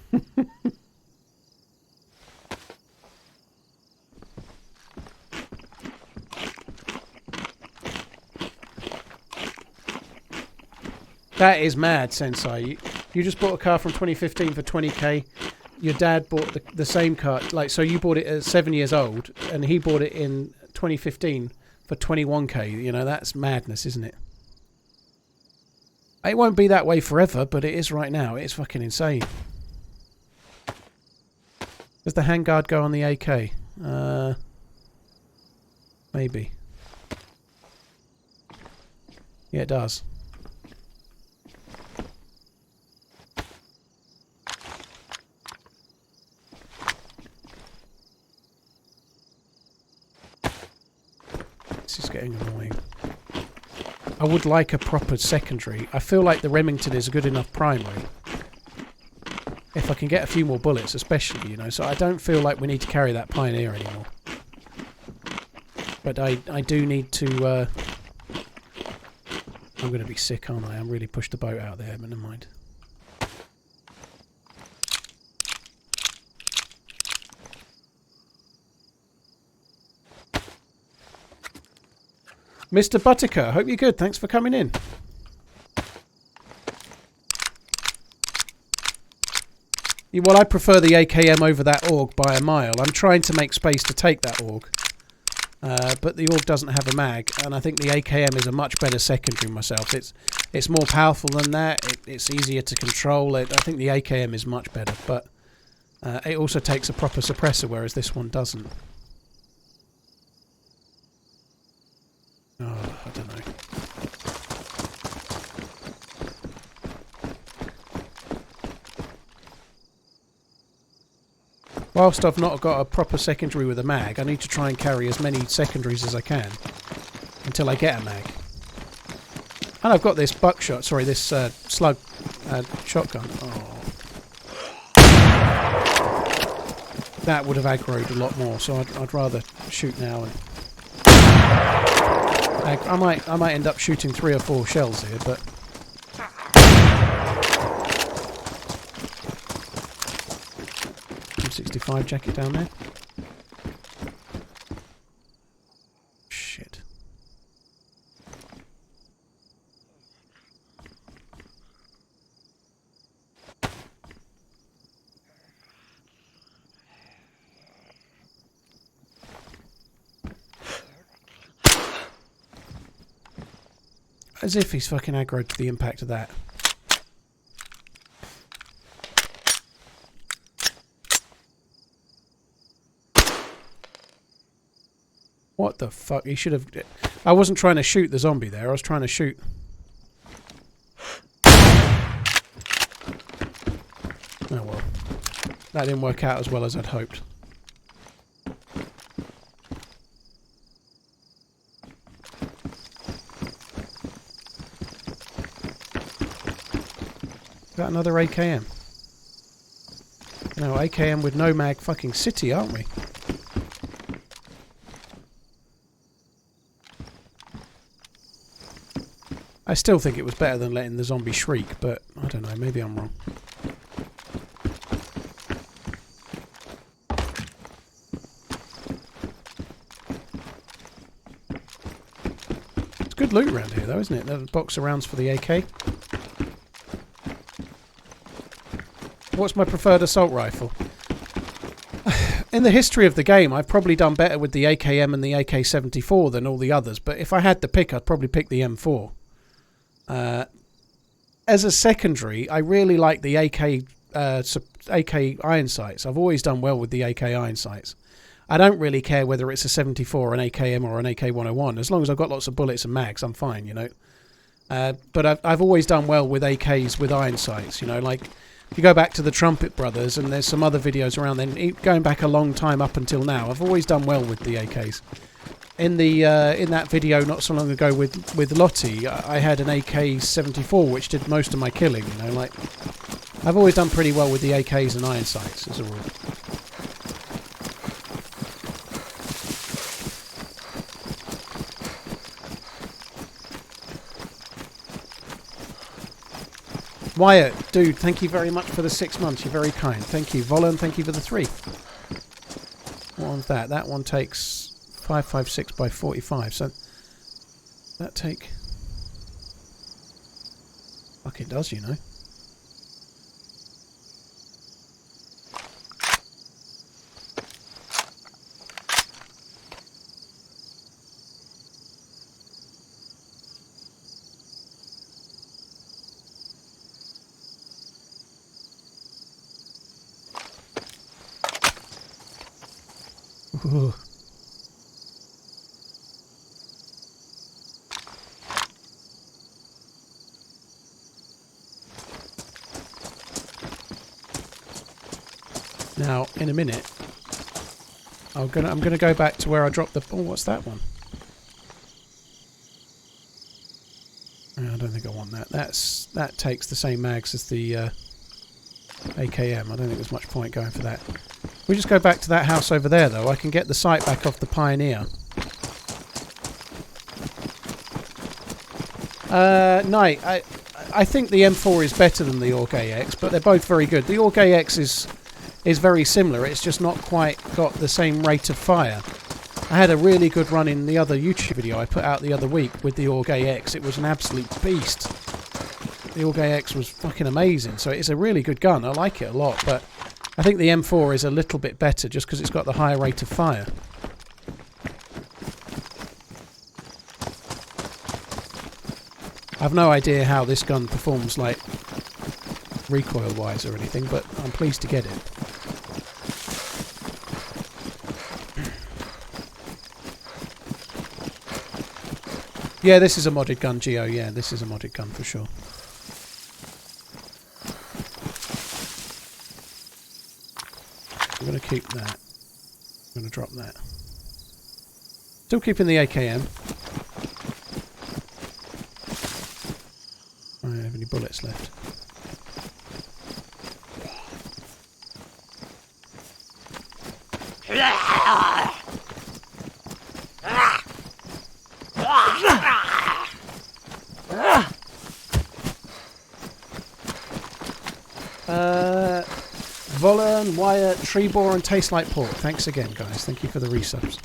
That is mad, Sensei. You just bought a car from 2015 for 20k. your dad bought the same car, like, so you bought it at 7 years old, and he bought it in 2015 for 21k. You know, that's madness, isn't it? It won't be that way forever, but it is right now. It's fucking insane. Does the handguard go on the AK? Maybe. Yeah, it does. This is getting annoying. I would like a proper secondary. I feel like the Remington is a good enough primary. If I can get a few more bullets, especially, you know, so I don't feel like we need to carry that Pioneer anymore. But I do need to... I'm going to be sick, aren't I? I'm really pushed the boat out there, but never mind. Mr. Buttercup, hope you're good. Thanks for coming in. Well, I prefer the AKM over that AUG by a mile. I'm trying to make space to take that AUG. But the AUG doesn't have a mag, and I think the AKM is a much better secondary myself. It's more powerful than that. It's easier to control. I think the AKM is much better, but it also takes a proper suppressor, whereas this one doesn't. Oh, I don't know. Whilst I've not got a proper secondary with a mag, I need to try and carry as many secondaries as I can until I get a mag. And I've got this buckshot, sorry, this slug shotgun. Oh. That would have aggroed a lot more, so I'd rather shoot now. And I might end up shooting 3 or 4 shells here, but. M65 jacket down there. Shit. As if he's fucking aggroed to the impact of that. What the fuck? He should have... I wasn't trying to shoot the zombie there. I was trying to shoot... Oh well. That didn't work out as well as I'd hoped. Got another AKM. No, AKM with no mag fucking city, aren't we? I still think it was better than letting the zombie shriek, but I don't know, maybe I'm wrong. It's good loot around here though, isn't it? The box of rounds for the AK. What's my preferred assault rifle? In the history of the game, I've probably done better with the AKM and the AK-74 than all the others, but if I had to pick, I'd probably pick the M4. As a secondary, I really like the AK iron sights. I've always done well with the AK iron sights. I don't really care whether it's a 74, an AKM or an AK-101. As long as I've got lots of bullets and mags, I'm fine, you know. But I've always done well with AKs with iron sights, you know, like... If you go back to the Trumpet Brothers, and there's some other videos around then, going back a long time up until now, I've always done well with the AKs. In that video not so long ago with Lottie, I had an AK-74 which did most of my killing, you know, like... I've always done pretty well with the AKs and iron sights, as a rule. Wyatt, dude, thank you very much for the 6 months. You're very kind. Thank you. Volan, thank you for the 3. What one's that? That one takes 556 by 45. So that take... Fuck, it does, you know. Ooh. Now, in a minute, I'm gonna go back to where I dropped the. Oh, what's that one? I don't think I want that. That takes the same mags as the AKM. I don't think there's much point going for that. We just go back to that house over there, though. I can get the sight back off the Pioneer. No, I think the M4 is better than the AUG AX, but they're both very good. The AUG AX is very similar. It's just not quite got the same rate of fire. I had a really good run in the other YouTube video I put out the other week with the AUG AX. It was an absolute beast. The AUG AX was fucking amazing. So it's a really good gun. I like it a lot, but I think the M4 is a little bit better just because it's got the higher rate of fire. I've no idea how this gun performs, like, recoil-wise or anything, but I'm pleased to get it. Yeah, this is a modded gun, Geo. Yeah, this is a modded gun for sure. I'm going to keep that. I'm going to drop that. Still keeping the AKM. I don't have any bullets left. Volern, Wyatt, Treebor and Taste Like Pork. Thanks again, guys. Thank you for the resubs.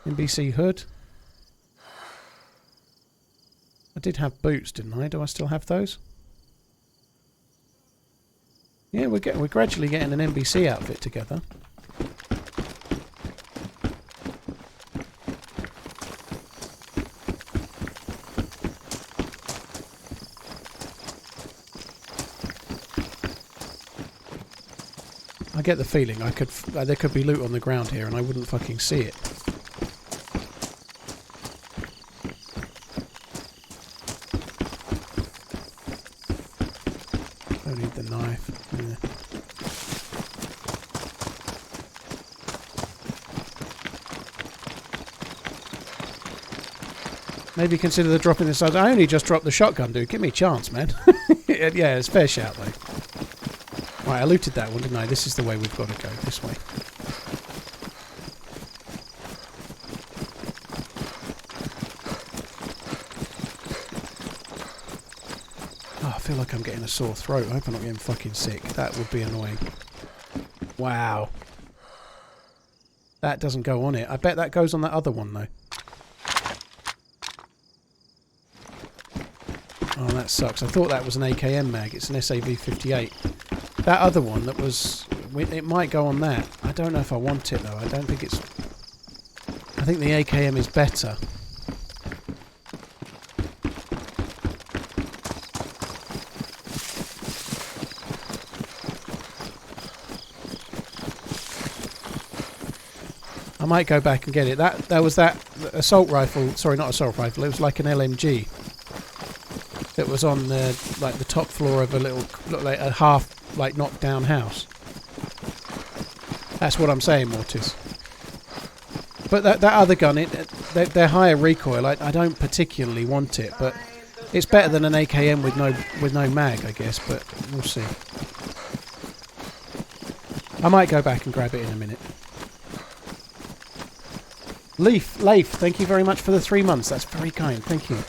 NBC Hood. I did have boots, didn't I? Do I still have those? Yeah, we're gradually getting an NBC outfit together. I get the feeling there could be loot on the ground here and I wouldn't fucking see it. Don't need the knife. Yeah. Maybe consider the dropping this. I only just dropped the shotgun, dude. Give me a chance, man. Yeah, it's fair shout though. Right, I looted that one, didn't I? This is the way we've got to go. This way. Oh, I feel like I'm getting a sore throat. I hope I'm not getting fucking sick. That would be annoying. Wow. That doesn't go on it. I bet that goes on that other one, though. Oh, that sucks. I thought that was an AKM mag. It's an SAV-58. That other one that was... It might go on that. I don't know if I want it, though. I don't think it's... I think the AKM is better. I might go back and get it. That was that assault rifle... Sorry, not assault rifle. It was like an LMG. That was on the top floor of a little... Looked like a half... like knocked down house. That's what I'm saying, Mortis. But that other gun, they're higher recoil. I don't particularly want it, but it's better than an AKM with no mag, I guess. But we'll see. I might go back and grab it in a minute. Leaf, thank you very much for the 3 months. That's very kind. Thank you.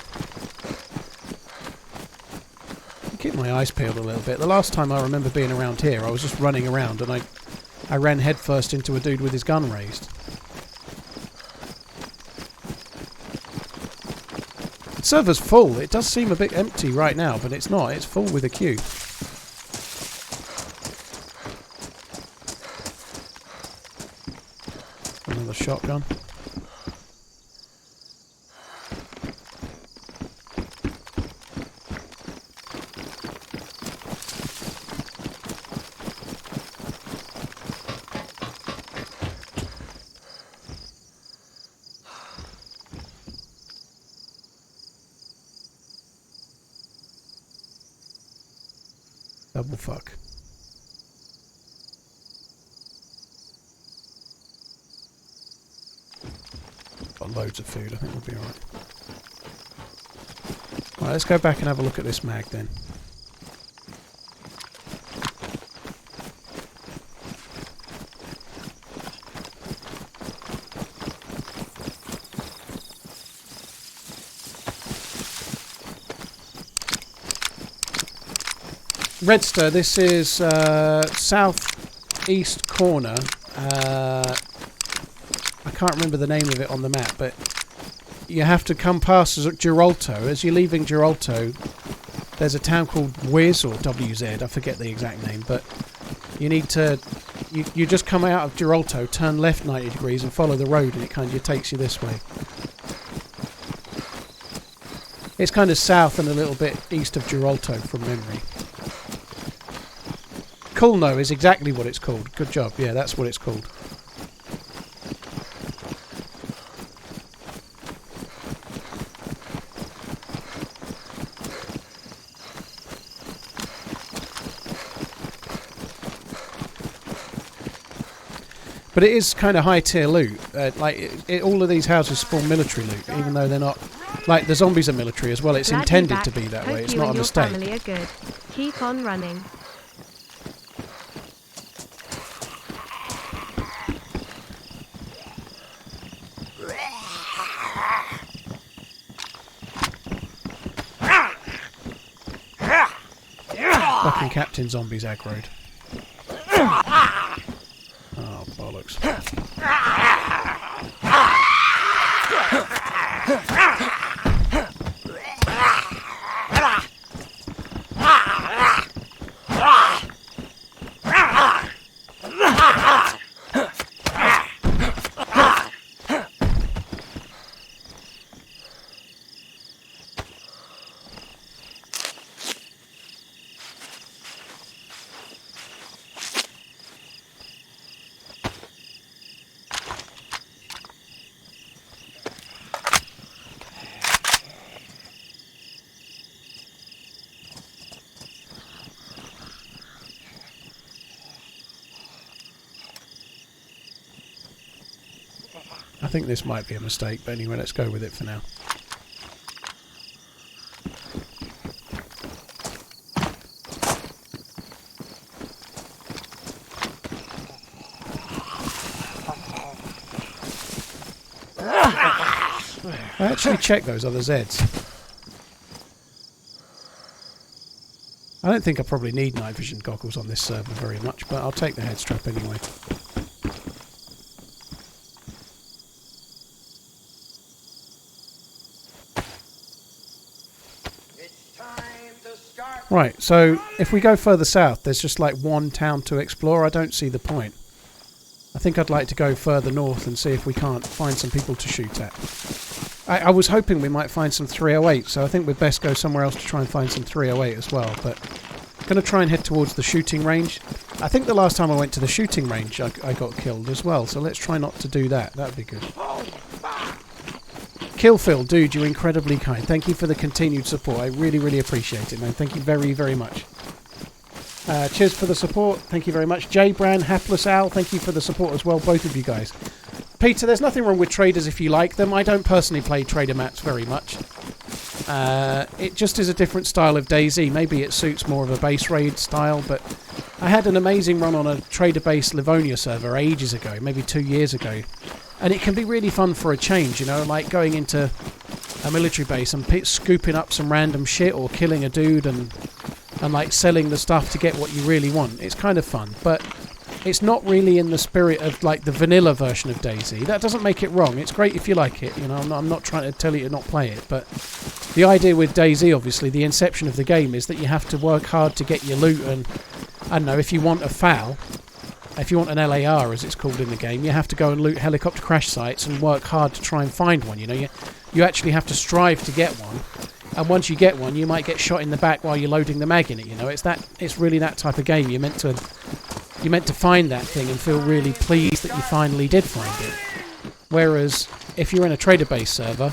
Keep my eyes peeled a little bit. The last time I remember being around here, I was just running around and I ran headfirst into a dude with his gun raised. The server's full. It does seem a bit empty right now, but it's not. It's full with a queue. Another shotgun. Double fuck. Got loads of food, I think we'll be alright. Right, let's go back and have a look at this mag then. Redster, this is south-east corner. I can't remember the name of it on the map, but you have to come past Girolto. As you're leaving Girolto, there's a town called Wiz or WZ, I forget the exact name, but you need to... You just come out of Girolto, turn left 90 degrees and follow the road, and it kind of takes you this way. It's kind of south and a little bit east of Girolto from memory. Kulno is exactly what it's called. Good job. Yeah, that's what it's called. But it is kind of high tier loot. All of these houses spawn military loot, even though they're not. Like the zombies are military as well. It's intended to be that way. It's not a mistake. Hope you and your family are good. Keep on running. Fucking Captain Zombies aggroed. Oh, bollocks. I think this might be a mistake, but anyway, let's go with it for now. I actually checked those other Zeds. I don't think I probably need night vision goggles on this server very much, but I'll take the head strap anyway. Right, so if we go further south, there's just like one town to explore. I don't see the point. I think I'd like to go further north and see if we can't find some people to shoot at. I was hoping we might find some 308, so I think we'd best go somewhere else to try and find some 308 as well. But I'm going to try and head towards the shooting range. I think the last time I went to the shooting range, I got killed as well, so let's try not to do that. That would be good. Killphil, dude, you're incredibly kind. Thank you for the continued support. I really, really appreciate it, man. Thank you very, very much. Cheers for the support. Thank you very much. J Brand, Hapless Owl, thank you for the support as well, both of you guys. Peter, there's nothing wrong with traders if you like them. I don't personally play trader maps very much. It just is a different style of DayZ. Maybe it suits more of a base raid style, but I had an amazing run on a trader-based Livonia server ages ago, maybe 2 years ago. And it can be really fun for a change, you know, like going into a military base and scooping up some random shit or killing a dude and like selling the stuff to get what you really want. It's kind of fun, but it's not really in the spirit of like the vanilla version of DayZ. That doesn't make it wrong. It's great if you like it, you know. I'm not trying to tell you to not play it, but the idea with DayZ, obviously, the inception of the game is that you have to work hard to get your loot, and I don't know, if you want a FAL, if you want an LAR as it's called in the game, you have to go and loot helicopter crash sites and work hard to try and find one, you know. You actually have to strive to get one, and once you get one you might get shot in the back while you're loading the mag in it, you know. It's really that type of game. You're meant to find that thing and feel really pleased that you finally did find it. Whereas if you're in a trader-based server,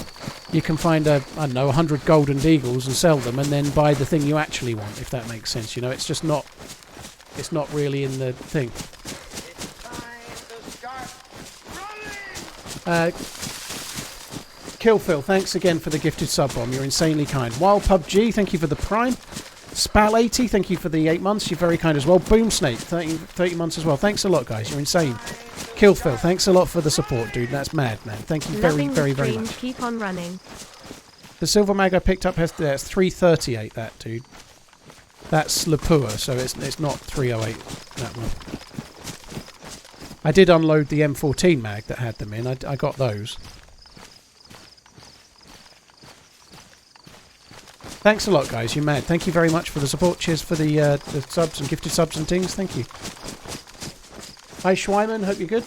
you can find I don't know, 100 golden eagles and sell them, and then buy the thing you actually want, if that makes sense. You know, it's just not. It's not really in the thing. Kill Phil, thanks again for the gifted sub bomb. You're insanely kind. Wild PUBG, thank you for the prime. Spal80, thank you for the 8 months. You're very kind as well. Boom Snake, 30 months as well. Thanks a lot, guys. You're insane. Kill Phil, thanks a lot for the support, dude. That's mad, man. Thank you very, very, very much. Keep on running. The silver mag I picked up has that's 338. That dude. That's Lapua, so it's not 308. That one. I did unload the M14 mag that had them in. I got those. Thanks a lot, guys. You're mad. Thank you very much for the support. Cheers for the subs and gifted subs and things. Thank you. Hi, Schweiman. Hope you're good.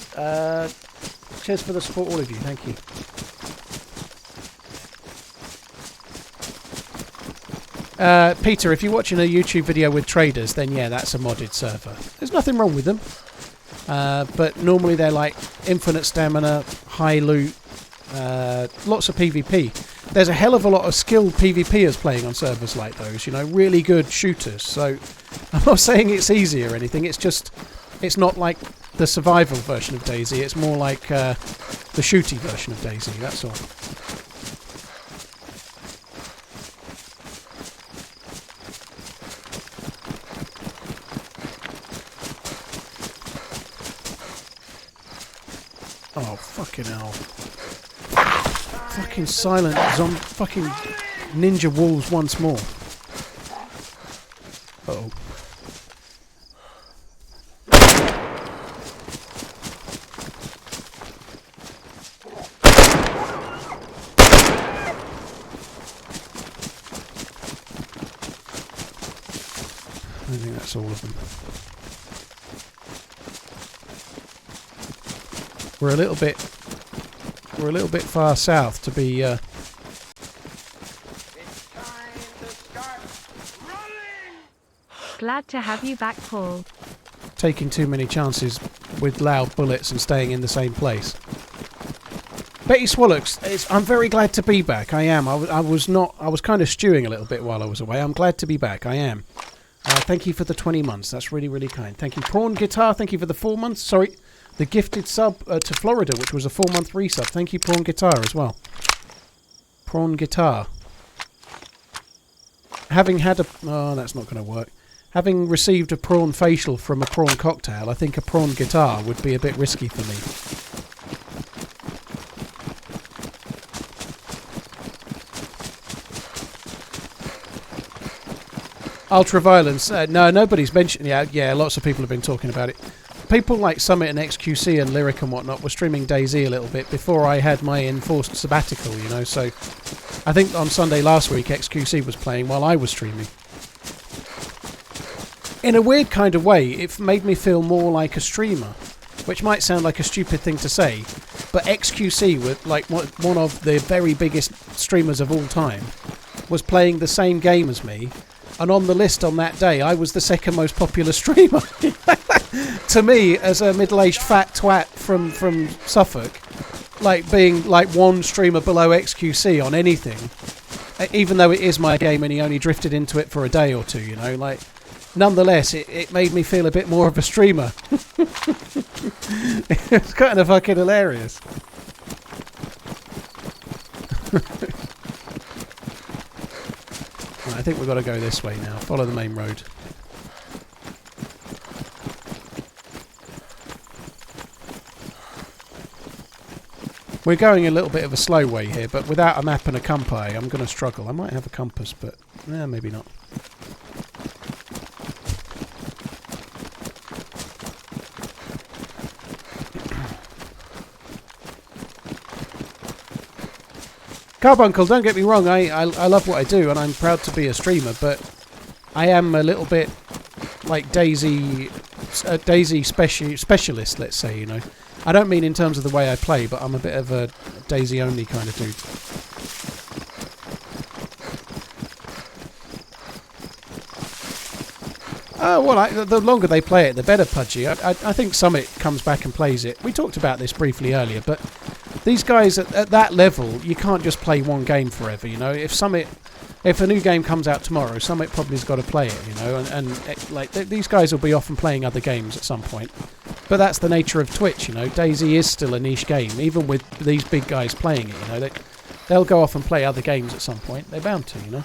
Cheers for the support, all of you. Thank you. Peter, if you're watching a YouTube video with traders, then yeah, that's a modded server. There's nothing wrong with them. But normally they're like infinite stamina, high loot, lots of PvP. There's a hell of a lot of skilled PvPers playing on servers like those, you know, really good shooters. So I'm not saying it's easy or anything, it's just, it's not like the survival version of DayZ, it's more like the shooty version of DayZ, that's all. Oh, fucking hell. Fucking silent fucking ninja wolves once more. Uh-oh. I think that's all of them. We're a little bit far south to be Glad to have you back, Paul. taking too many chances with loud bullets and staying in the same place. Betty Swallocks, I'm very glad to be back. I am. I was kind of stewing a little bit while I was away. I'm glad to be back. I am. Thank you for the 20 months. That's really, really kind. Thank you. Prawn Guitar, thank you for the 4 months. Sorry, the gifted sub to Florida, which was a 4-month resub. Thank you, Prawn Guitar, as well. Prawn Guitar. Having had a... Oh, that's not going to work. Having received a prawn facial from a prawn cocktail, I think a prawn guitar would be a bit risky for me. Ultraviolence. No, nobody's mentioned. Yeah, lots of people have been talking about it. People like Summit and XQC and Lyric and whatnot were streaming DayZ a little bit before I had my enforced sabbatical, you know. So I think on Sunday last week XQC was playing while I was streaming. In a weird kind of way, it made me feel more like a streamer, which might sound like a stupid thing to say, but XQC, with like one of the very biggest streamers of all time, was playing the same game as me. And on the list on that day, I was the second most popular streamer. To me, as a middle-aged fat twat from Suffolk, like being like one streamer below XQC on anything, even though it is my game and he only drifted into it for a day or two, you know, like, nonetheless, it made me feel a bit more of a streamer. It's kind of fucking hilarious. I think we've got to go this way now. Follow the main road. We're going a little bit of a slow way here, but without a map and a compass, I'm going to struggle. I might have a compass, but maybe not. Carbuncle, don't get me wrong, I love what I do and I'm proud to be a streamer, but I am a little bit like DayZ specialist, let's say, you know. I don't mean in terms of the way I play, but I'm a bit of a DayZ only kind of dude. Well, the longer they play it, the better, Pudgy. I think Summit comes back and plays it. We talked about this briefly earlier, but these guys at that level, you can't just play one game forever. You know, if a new game comes out tomorrow, Summit probably's got to play it. You know, these guys will be off and playing other games at some point. But that's the nature of Twitch. You know, DayZ is still a niche game, even with these big guys playing it. You know, they'll go off and play other games at some point. They're bound to. You know.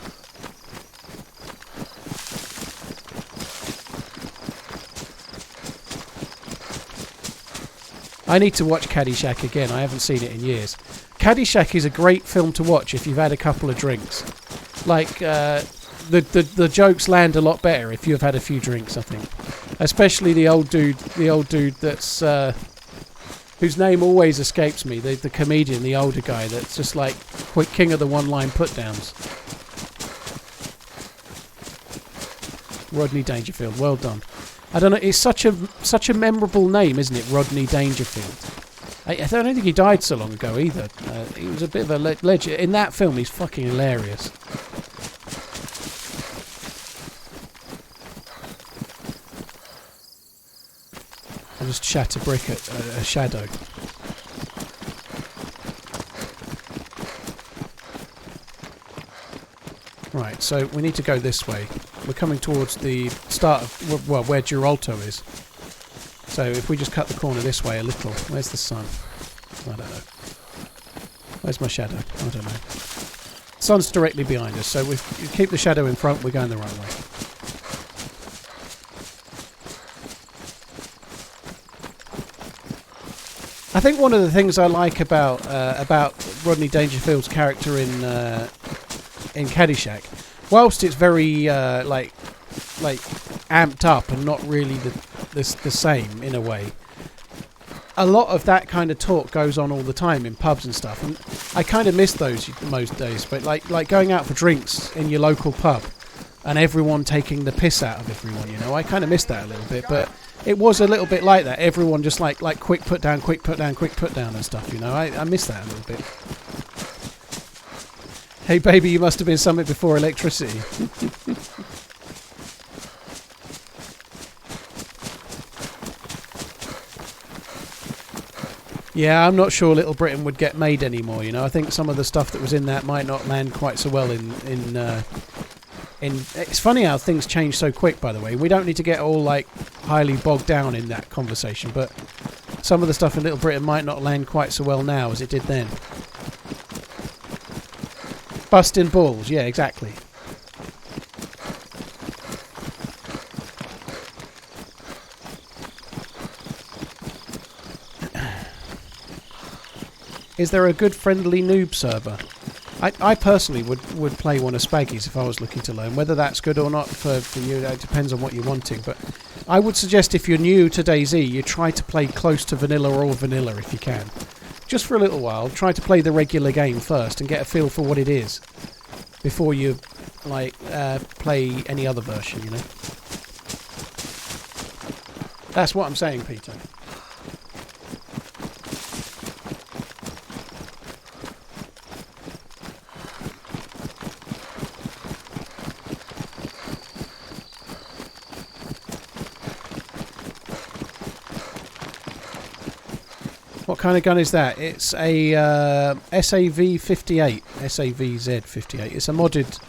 I need to watch Caddyshack again. I haven't seen it in years. Caddyshack is a great film to watch if you've had a couple of drinks. Like, the jokes land a lot better if you've had a few drinks, I think. Especially the old dude that's whose name always escapes me. The comedian, the older guy that's just like king of the one-line put-downs. Rodney Dangerfield. Well done. I don't know. It's such a memorable name, isn't it? Rodney Dangerfield. I don't think he died so long ago either. He was a bit of a legend. In that film, he's fucking hilarious. I'll just shatter brick at a shadow. Right, so we need to go this way. We're coming towards the start of, well, where Giralto is. So if we just cut the corner this way a little. Where's the sun? I don't know. Where's my shadow? I don't know. Sun's directly behind us, so if we keep the shadow in front, we're going the right way. I think one of the things I like about Rodney Dangerfield's character in Caddyshack, whilst it's very like amped up and not really the same in a way, a lot of that kind of talk goes on all the time in pubs and stuff, and I kind of miss those most days. But like going out for drinks in your local pub and everyone taking the piss out of everyone, you know, I kind of miss that a little bit. But it was a little bit like that. Everyone just like quick put down, quick put down, quick put down and stuff, you know. I miss that a little bit. Hey baby, you must have been something before electricity. Yeah, I'm not sure Little Britain would get made anymore, you know. I think some of the stuff that was in that might not land quite so well in it's funny how things change so quick, by the way. We don't need to get all like highly bogged down in that conversation, but some of the stuff in Little Britain might not land quite so well now as it did then. Busting balls, yeah, exactly. Is there a good friendly noob server? I personally would play one of Spaggy's if I was looking to learn. Whether that's good or not for you, it depends on what you're wanting. But I would suggest if you're new to DayZ, you try to play close to vanilla or vanilla if you can. Just for a little while, try to play the regular game first and get a feel for what it is before you play any other version, you know. That's what I'm saying, Peter. What kind of gun is that? It's a SAV-58, SAVZ-58. It's a modded...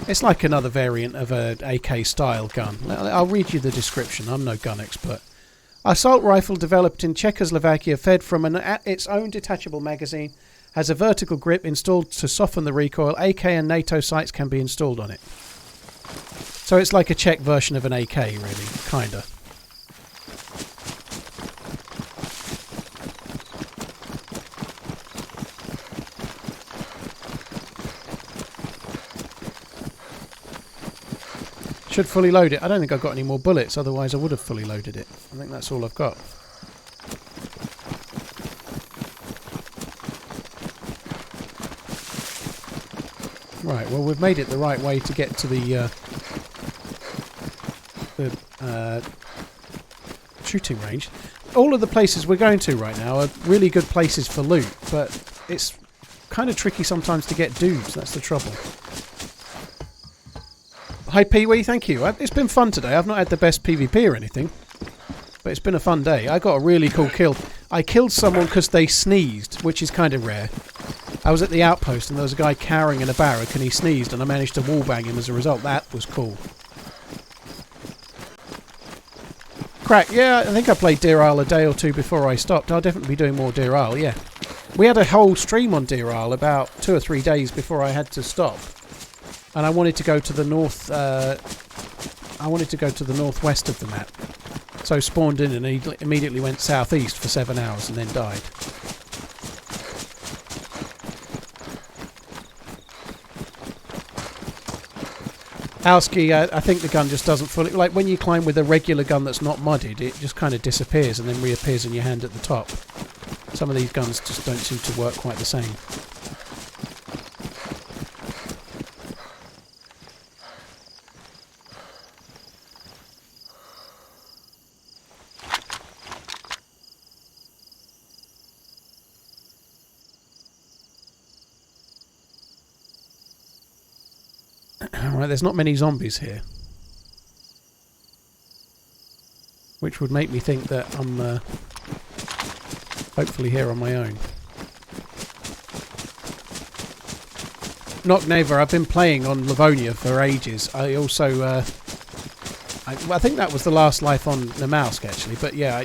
It's like another variant of an AK style gun. I'll read you the description. I'm no gun expert. Assault rifle developed in Czechoslovakia, fed from its own detachable magazine, has a vertical grip installed to soften the recoil. AK and NATO sights can be installed on it. So it's like a Czech version of an AK, really, kinda. Should fully load it. I don't think I've got any more bullets, otherwise I would have fully loaded it. I think that's all I've got. Right, well we've made it the right way to get to the shooting range. All of the places we're going to right now are really good places for loot, but it's kind of tricky sometimes to get dudes, that's the trouble. Hi Pee-wee, thank you. It's been fun today. I've not had the best PvP or anything, but it's been a fun day. I got a really cool kill. I killed someone because they sneezed, which is kind of rare. I was at the outpost and there was a guy cowering in a barrack and he sneezed and I managed to wallbang him as a result. That was cool. Crack, yeah, I think I played Deerisle a day or two before I stopped. I'll definitely be doing more Deerisle, yeah. We had a whole stream on Deerisle about 2 or 3 days before I had to stop. And I wanted to go to the north, I wanted to go to the northwest of the map. So spawned in and immediately went southeast for 7 hours and then died. Alski, I think the gun just doesn't fully... Like, when you climb with a regular gun that's not modded, it just kind of disappears and then reappears in your hand at the top. Some of these guns just don't seem to work quite the same. Alright, there's not many zombies here. Which would make me think that I'm hopefully here on my own. Knock Never, I've been playing on Livonia for ages. I also... I think that was the last life on Namalsk actually, but yeah,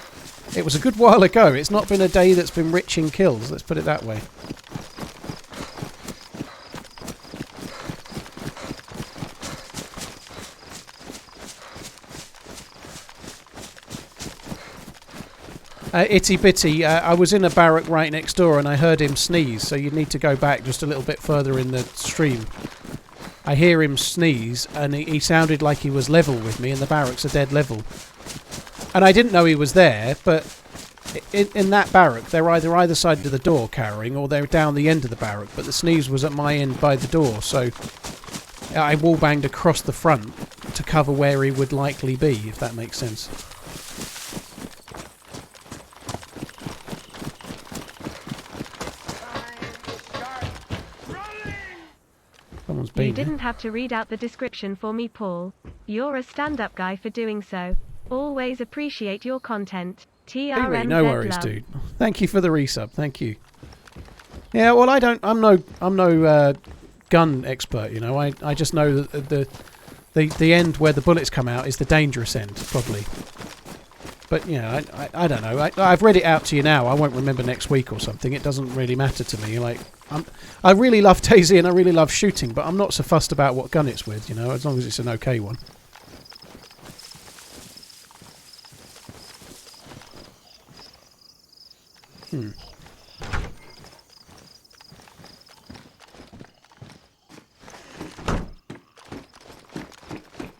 it was a good while ago. It's not been a day that's been rich in kills, let's put it that way. Itty Bitty, I was in a barrack right next door and I heard him sneeze, so you'd need to go back just a little bit further in the stream. I hear him sneeze and he sounded like he was level with me and the barracks are dead level. And I didn't know he was there, but in that barrack they're either side of the door carrying or they're down the end of the barrack, but the sneeze was at my end by the door, so I wallbanged across the front to cover where he would likely be, if that makes sense. You didn't have to read out the description for me, Paul. You're a stand-up guy for doing so. Always appreciate your content. TRM. No worries, love. Dude. Thank you for the resub. Thank you. Yeah, well, I'm no gun expert. You know, I just know that the end where the bullets come out is the dangerous end, probably. But you know, I don't know. I've read it out to you now. I won't remember next week or something. It doesn't really matter to me. Like, I really love Dayz and I really love shooting, but I'm not so fussed about what gun it's with. You know, as long as it's an okay one.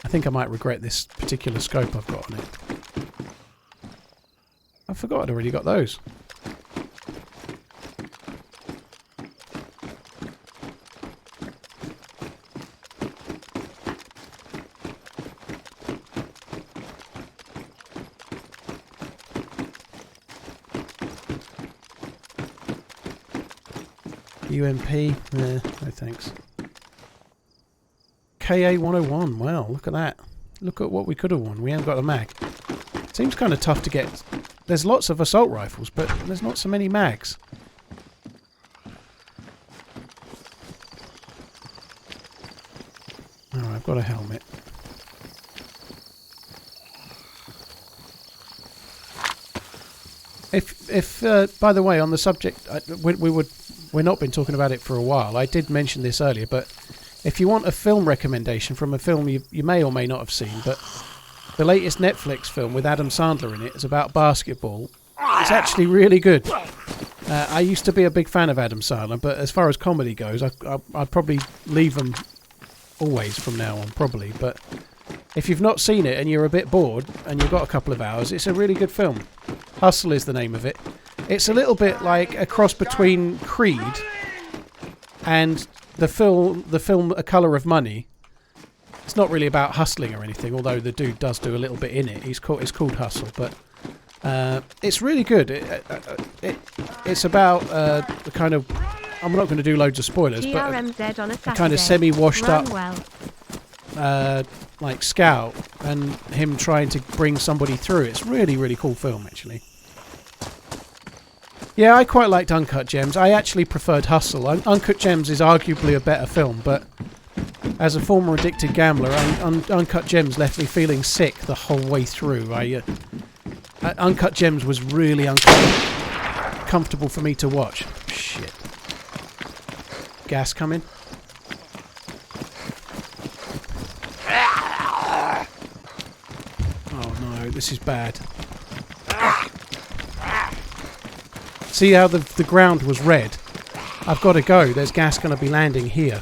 I think I might regret this particular scope I've got on it. I forgot I'd already got those. UMP? No thanks. KA-101, wow, look at that. Look at what we could have won. We haven't got a mag. Seems kind of tough to get. There's lots of assault rifles, but there's not so many mags. Oh, I've got a helmet. If by the way, on the subject, we're not been talking about it for a while. I did mention this earlier, but if you want a film recommendation from a film you may or may not have seen, but the latest Netflix film with Adam Sandler in it is about basketball. It's actually really good. I used to be a big fan of Adam Sandler, but as far as comedy goes, I'd probably leave them always from now on, probably. But if you've not seen it and you're a bit bored and you've got a couple of hours, it's a really good film. Hustle is the name of it. It's a little bit like a cross between Creed and the film A Colour of Money. It's not really about hustling or anything, although the dude does do a little bit in it. It's called Hustle, but it's really good. It's about the kind of... I'm not going to do loads of spoilers, but a kind of semi-washed up like scout and him trying to bring somebody through. It's really, really cool film, actually. Yeah, I quite liked Uncut Gems. I actually preferred Hustle. Uncut Gems is arguably a better film, but as a former addicted gambler, Uncut Gems left me feeling sick the whole way through. Uncut Gems was really uncomfortable for me to watch. Shit. Gas coming? Oh no, this is bad. See how the ground was red? I've got to go. There's gas going to be landing here.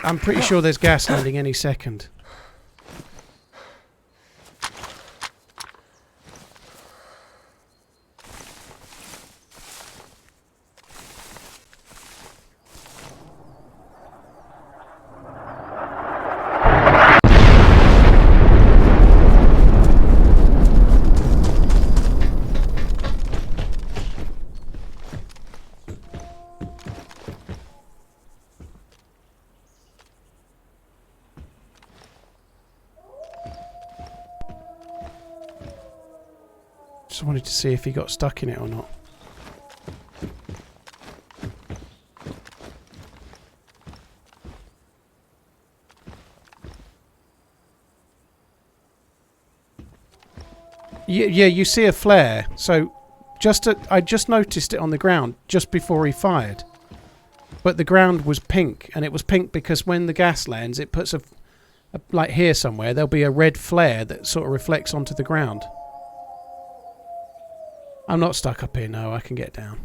I'm pretty sure there's gas landing any second. Just wanted to see if he got stuck in it or not. Yeah, you see a flare. So I just noticed it on the ground just before he fired. But the ground was pink, and it was pink because when the gas lands, it puts like here somewhere, there'll be a red flare that sort of reflects onto the ground. I'm not stuck up here, no, I can get down.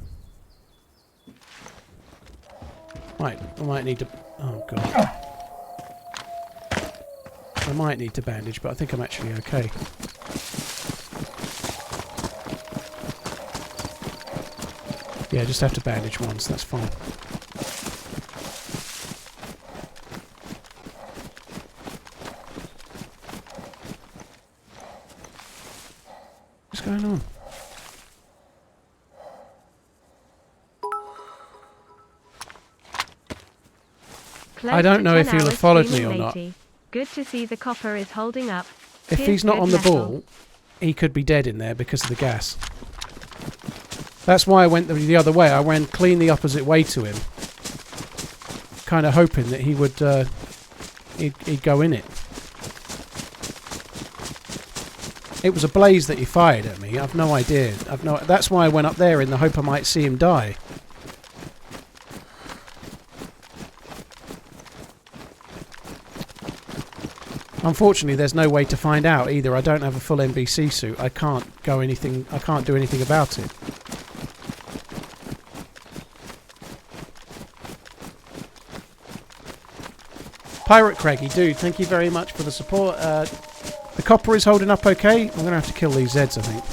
Right, I might need to... Oh, God. I might need to bandage, but I think I'm actually okay. Yeah, just have to bandage once, that's fine. What's going on? I don't know if he'll have followed me or not. Good to see the copper is holding up. If he's not on the ball, he could be dead in there because of the gas. That's why I went the other way. I went clean the opposite way to him, kind of hoping that he would he'd go in it. It was a blaze that he fired at me. I've no idea. That's why I went up there in the hope I might see him die. Unfortunately, there's no way to find out either. I don't have a full NBC suit. I can't do anything about it. Pirate Craigie, dude, thank you very much for the support. The copper is holding up okay. I'm going to have to kill these Zeds, I think.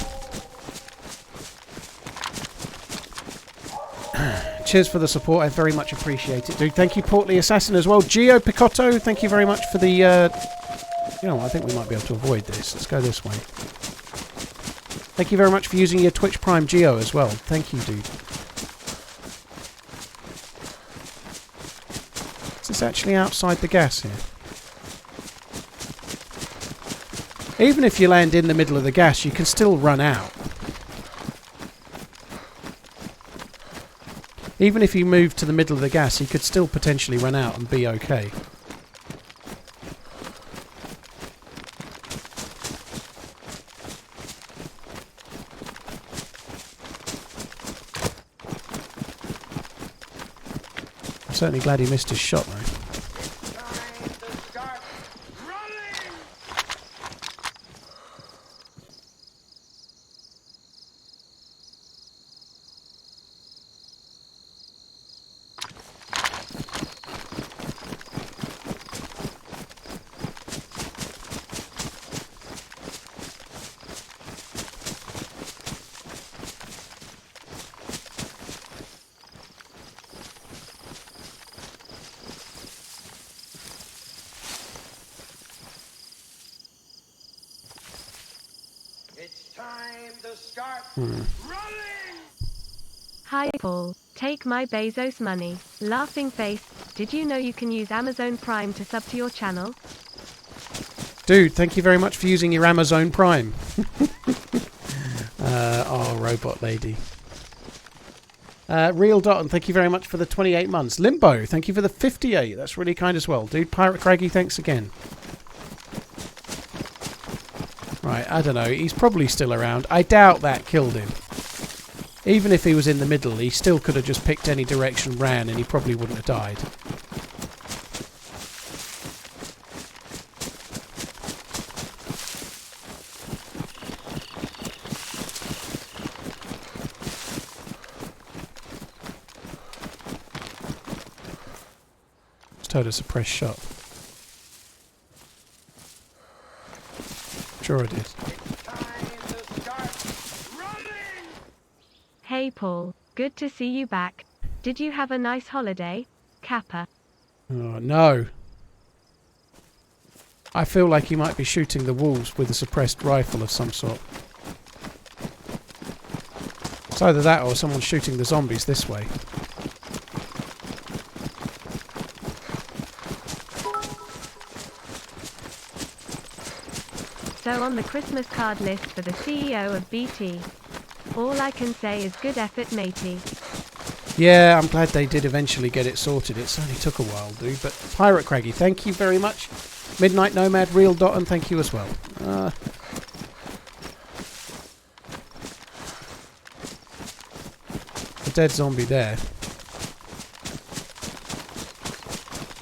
Cheers for the support. I very much appreciate it, dude. Thank you, Portly Assassin, as well. Geo Picotto, thank you very much for the... You know what, I think we might be able to avoid this. Let's go this way. Thank you very much for using your Twitch Prime Geo as well. Thank you, dude. Is this actually outside the gas here? Even if you land in the middle of the gas, you can still run out. Even if you move to the middle of the gas, you could still potentially run out and be okay. I'm certainly glad he missed his shot, though. start running! Hi Paul, take my Bezos money. Laughing face, did you know you can use Amazon Prime to sub to your channel? Dude, thank you very much for using your Amazon Prime. Oh, robot lady. Real Dotton, thank you very much for the 28 months. Limbo, thank you for the 58. That's really kind as well. Dude, Pirate Craggy, thanks again. Right, I don't know. He's probably still around. I doubt that killed him. Even if he was in the middle, he still could have just picked any direction, ran, and he probably wouldn't have died. Just heard a suppressed shot. Sure I did. Hey Paul, good to see you back. Did you have a nice holiday? Kappa. Oh, no. I feel like he might be shooting the wolves with a suppressed rifle of some sort. It's either that or someone's shooting the zombies this way. So on the Christmas card list for the CEO of BT. All I can say is good effort, matey. Yeah, I'm glad they did eventually get it sorted. It only took a while, dude. But Pirate Craggy, thank you very much. Midnight Nomad, Real Dot, and thank you as well. A dead zombie there.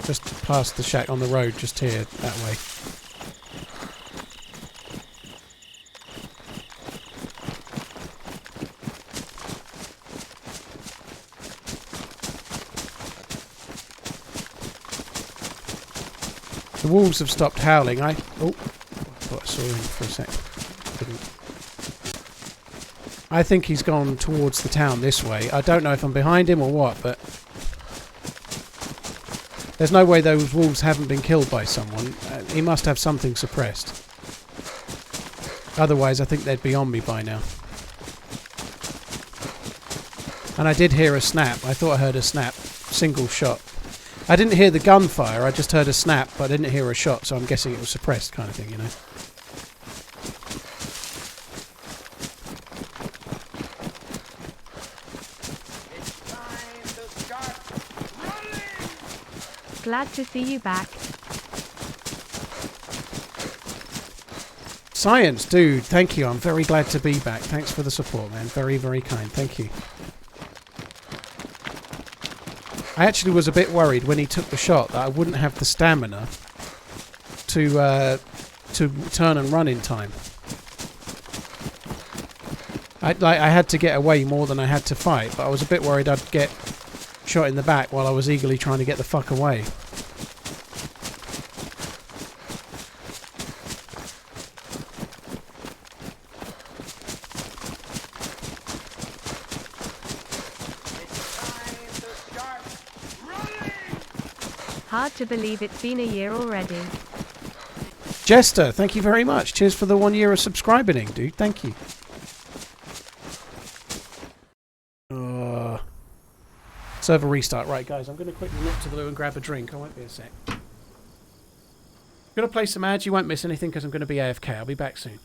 Just past the shack on the road, just here, that way. The wolves have stopped howling. I thought I saw him for a sec. Didn't. I think he's gone towards the town this way. I don't know if I'm behind him or what, but there's no way those wolves haven't been killed by someone. He must have something suppressed. Otherwise, I think they'd be on me by now. And I did hear a snap. I thought I heard a snap. Single shot. I didn't hear the gunfire, I just heard a snap, but I didn't hear a shot, so I'm guessing it was suppressed kind of thing, you know. It's time to start running! Glad to see you back. Science, dude, thank you. I'm very glad to be back. Thanks for the support, man. Very, very kind. Thank you. I actually was a bit worried when he took the shot that I wouldn't have the stamina to turn and run in time. I had to get away more than I had to fight, but I was a bit worried I'd get shot in the back while I was eagerly trying to get the fuck away. Hard to believe it's been a year already. Jester, thank you very much. Cheers for the 1 year of subscribing, dude. Thank you. Server restart. Right, guys, I'm going to quickly nip to the loo and grab a drink. I won't be a sec. Going to play some ads. You won't miss anything because I'm going to be AFK. I'll be back soon.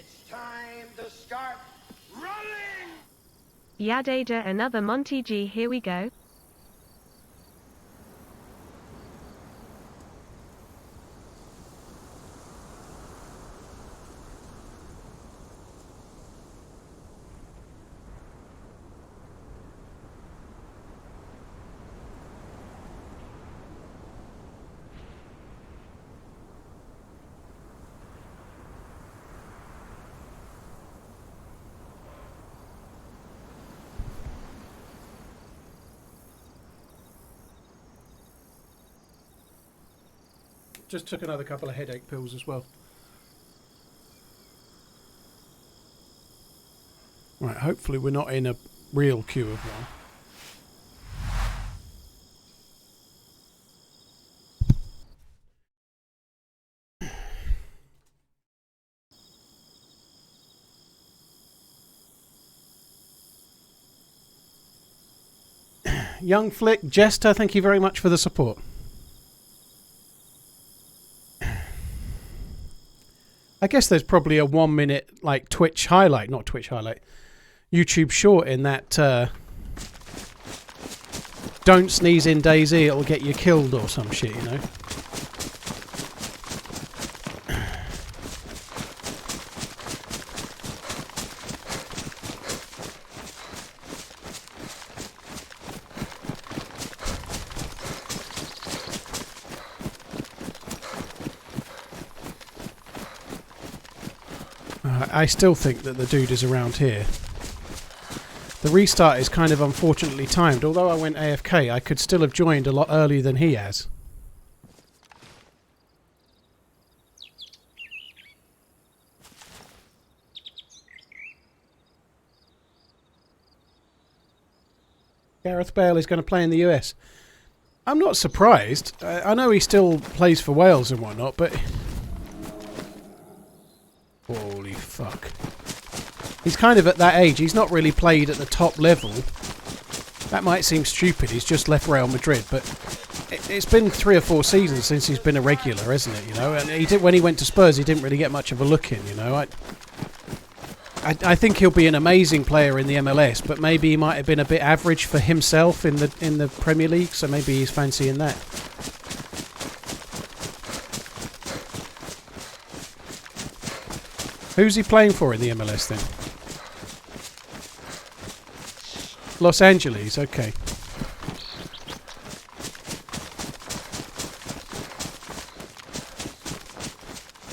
It's time to start running! Yadada, another Monty G, here we go. Just took another couple of headache pills as well. Right, hopefully we're not in a real queue of one. Young Flick, Jester, thank you very much for the support. I guess there's probably a 1 minute like Twitch highlight, not Twitch highlight, YouTube short in that don't sneeze in Dayz, it'll get you killed or some shit, you know. I still think that the dude is around here. The restart is kind of unfortunately timed. Although I went AFK, I could still have joined a lot earlier than he has. Gareth Bale is going to play in the US. I'm not surprised. I know he still plays for Wales and whatnot, but... Holy fuck. He's kind of at that age. He's not really played at the top level. That might seem stupid. He's just left Real Madrid, but it's been 3 or 4 seasons since he's been a regular, hasn't it? You know, and he did when he went to Spurs. He didn't really get much of a look in. You know, I think he'll be an amazing player in the MLS, but maybe he might have been a bit average for himself in the Premier League. So maybe he's fancying that. Who's he playing for in the MLS then? Los Angeles, okay.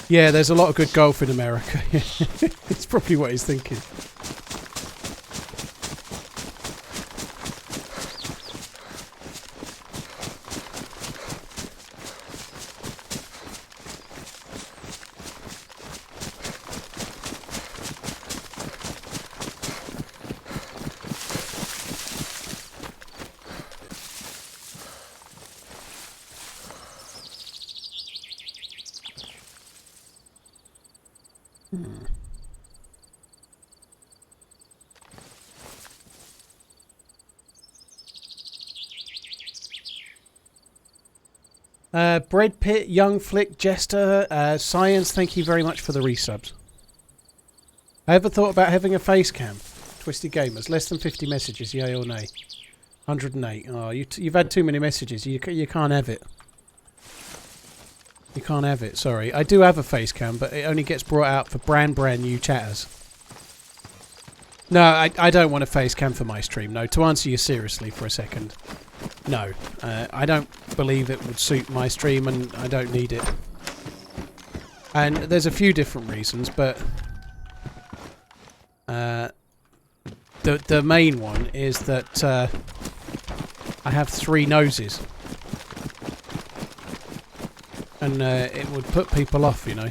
Yeah, there's a lot of good golf in America. It's probably what he's thinking. Bread Pit, Young Flick, Jester, Science, thank you very much for the resubs. I ever thought about having a face cam? Twisted Gamers, less than 50 messages, yay or nay? 108. Oh, you've had too many messages. You can't have it. You can't have it, sorry. I do have a face cam, but it only gets brought out for brand new chatters. No, I don't want a face cam for my stream. No, to answer you seriously for a second. No, I don't believe it would suit my stream, and I don't need it. And there's a few different reasons, but the main one is that I have 3 noses, and it would put people off, you know.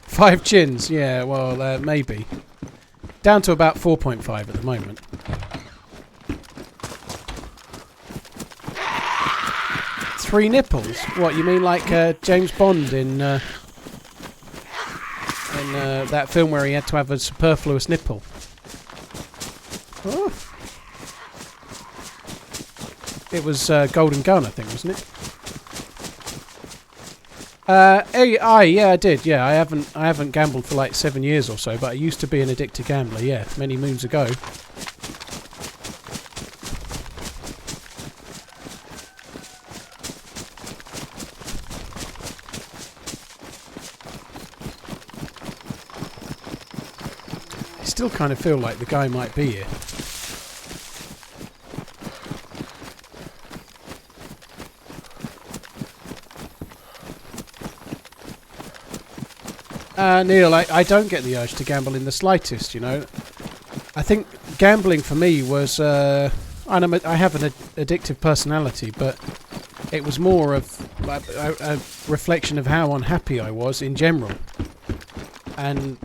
Five chins, yeah, well, maybe. Down to about 4.5 at the moment. Three nipples? What, you mean like James Bond in that film where he had to have a superfluous nipple? Oh. It was Golden Gun, I think, wasn't it? Yeah, I did. Yeah, I haven't gambled for like 7 years or so, but I used to be an addicted gambler. Yeah, many moons ago. I still kind of feel like the guy might be here. Neil, I don't get the urge to gamble in the slightest, you know. I think gambling for me was, I have an addictive personality, but it was more of a reflection of how unhappy I was in general. And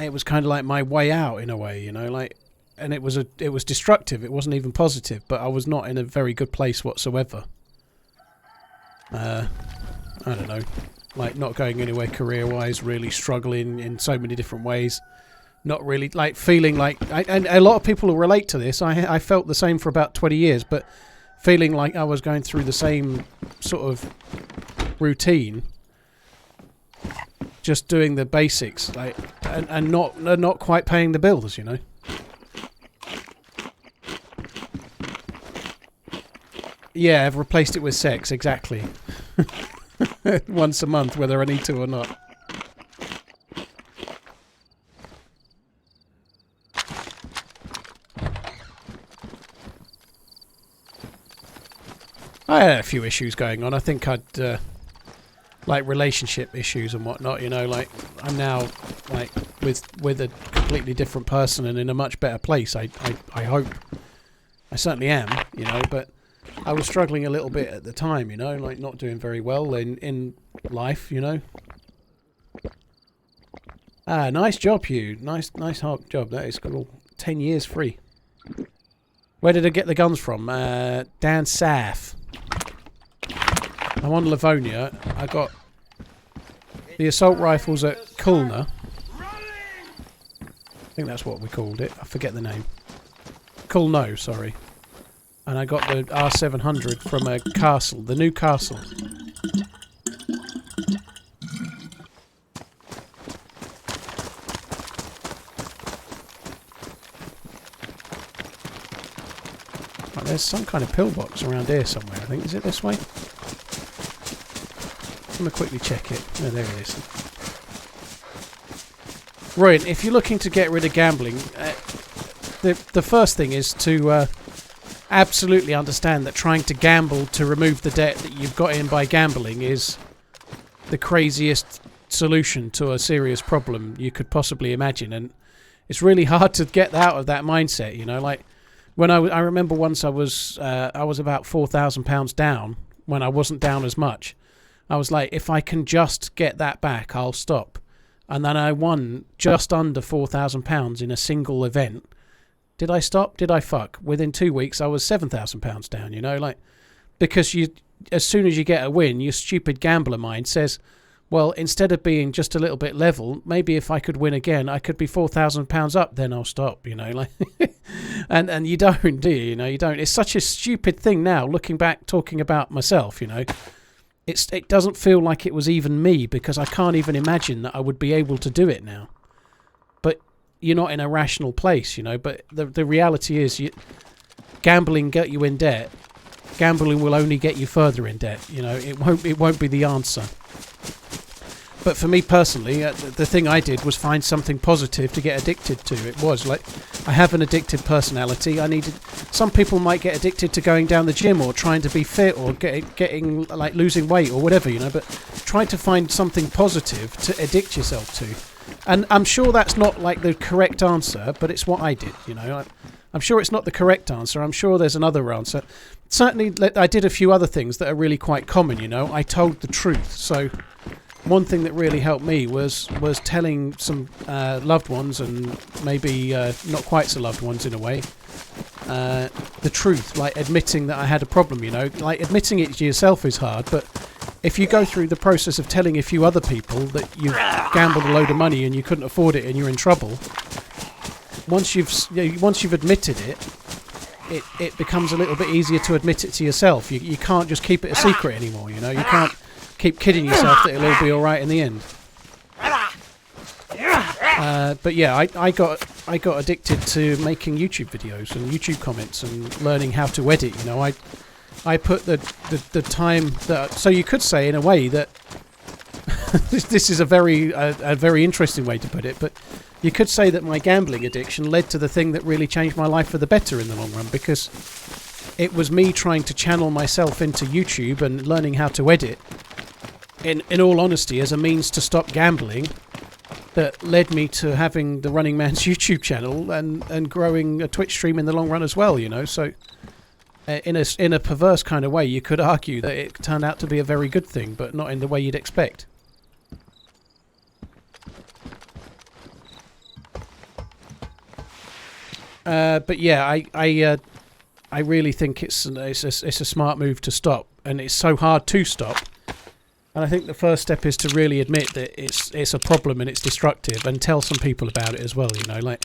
it was kind of like my way out in a way, you know, like, and it was destructive. It wasn't even positive, but I was not in a very good place whatsoever. I don't know. Like, not going anywhere career-wise, really struggling in so many different ways. Not really, like, feeling like... and a lot of people will relate to this. I felt the same for about 20 years, but feeling like I was going through the same sort of routine. Just doing the basics, like, and not quite paying the bills, you know. Yeah, I've replaced it with sex, exactly. Once a month, whether I need to or not. I had a few issues going on. I think I'd like relationship issues and whatnot. You know, like I'm now like with a completely different person and in a much better place. I hope. I certainly am. You know, but I was struggling a little bit at the time, you know, like not doing very well in life, you know. Ah, nice job, Hugh. Nice hard job. That is cool. 10 years free. Where did I get the guns from? Dan Saf. I'm on Livonia. I got the assault rifles at Kulna. I think that's what we called it. I forget the name. Kulno, sorry. And I got the R700 from a castle, the new castle. Right, there's some kind of pillbox around here somewhere, I think. Is it this way? I'm going to quickly check it. Oh, there it is. Right, if you're looking to get rid of gambling, the first thing is to... absolutely understand that trying to gamble to remove the debt that you've got in by gambling is the craziest solution to a serious problem you could possibly imagine, and it's really hard to get out of that mindset, you know. Like when I remember once I was about £4,000 down when I wasn't down as much. I was like, if I can just get that back, I'll stop. And then I won just under £4,000 in a single event. Did I stop? Did I fuck? Within 2 weeks, I was £7,000 down, you know? Like, because as soon as you get a win, your stupid gambler mind says, well, instead of being just a little bit level, maybe if I could win again, I could be £4,000 up, then I'll stop, you know? Like, and you don't, do you? You know, you don't. It's such a stupid thing now, looking back, talking about myself, you know? It doesn't feel like it was even me, because I can't even imagine that I would be able to do it now. But you're not in a rational place, you know. But the reality is, gambling get you in debt. Gambling will only get you further in debt. You know, it won't be the answer. But for me personally, the thing I did was find something positive to get addicted to. It was like, I have an addicted personality. Some people might get addicted to going down the gym or trying to be fit or getting like losing weight or whatever, you know. But try to find something positive to addict yourself to. And I'm sure that's not like the correct answer, but it's what I did, you know. I'm sure it's not the correct answer. I'm sure there's another answer. Certainly, I did a few other things that are really quite common, you know. I told the truth. So one thing that really helped me was telling some loved ones, and maybe not quite so loved ones in a way, the truth, like admitting that I had a problem, you know. Like admitting it to yourself is hard, but if you go through the process of telling a few other people that you've gambled a load of money and you couldn't afford it and you're in trouble, once you've admitted it, it becomes a little bit easier to admit it to yourself. You can't just keep it a secret anymore, you know. You can't keep kidding yourself that it'll all be all right in the end. But yeah, I got addicted to making YouTube videos and YouTube comments and learning how to edit. You know, I put the time that, so you could say in a way that this is a very interesting way to put it, but you could say that my gambling addiction led to the thing that really changed my life for the better in the long run, because it was me trying to channel myself into YouTube and learning how to edit, in all honesty, as a means to stop gambling, that led me to having the Running Man's YouTube channel and growing a Twitch stream in the long run as well, you know. So in a perverse kind of way, you could argue that it turned out to be a very good thing, but not in the way you'd expect. But yeah, I really think it's a smart move to stop, and it's so hard to stop. And I think the first step is to really admit that it's a problem and it's destructive, and tell some people about it as well. You know, like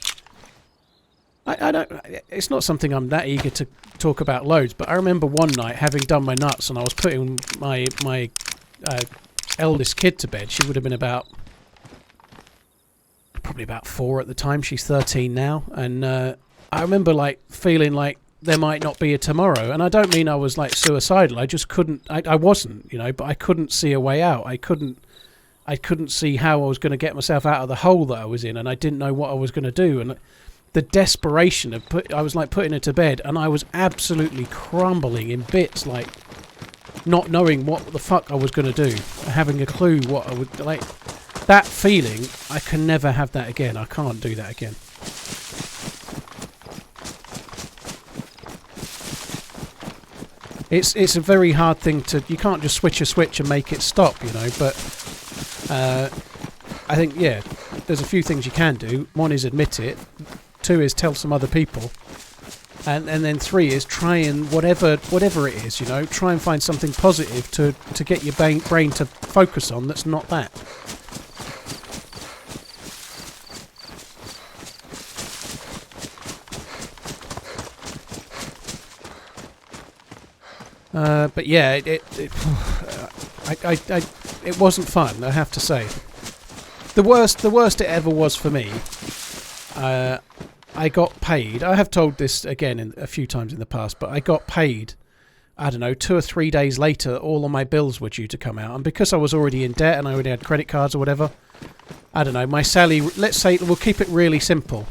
I don't. It's not something I'm that eager to talk about loads, but I remember one night having done my nuts, and I was putting my eldest kid to bed. She would have been probably about 4 at the time. She's 13 now, and I remember like feeling like there might not be a tomorrow. And I don't mean I was like suicidal. I just couldn't. I wasn't, you know, but I couldn't see a way out. I couldn't see how I was going to get myself out of the hole that I was in, and I didn't know what I was going to do. And the desperation of I was like putting her to bed, and I was absolutely crumbling in bits, like not knowing what the fuck I was going to do, having a clue what I would like. That feeling, I can never have that again. I can't do that again. It's a very hard thing to... You can't just switch a switch and make it stop, you know, but I think, yeah, there's a few things you can do. 1 is admit it. 2 is tell some other people. And then 3 is try and, whatever it is, you know, try and find something positive to get your brain to focus on that's not that. But yeah, it wasn't fun, I have to say. The worst it ever was for me. I got paid. I have told this again a few times in the past, but I got paid. I don't know, 2 or 3 days later, all of my bills were due to come out, and because I was already in debt and I already had credit cards or whatever, I don't know. My salary. Let's say we'll keep it really simple.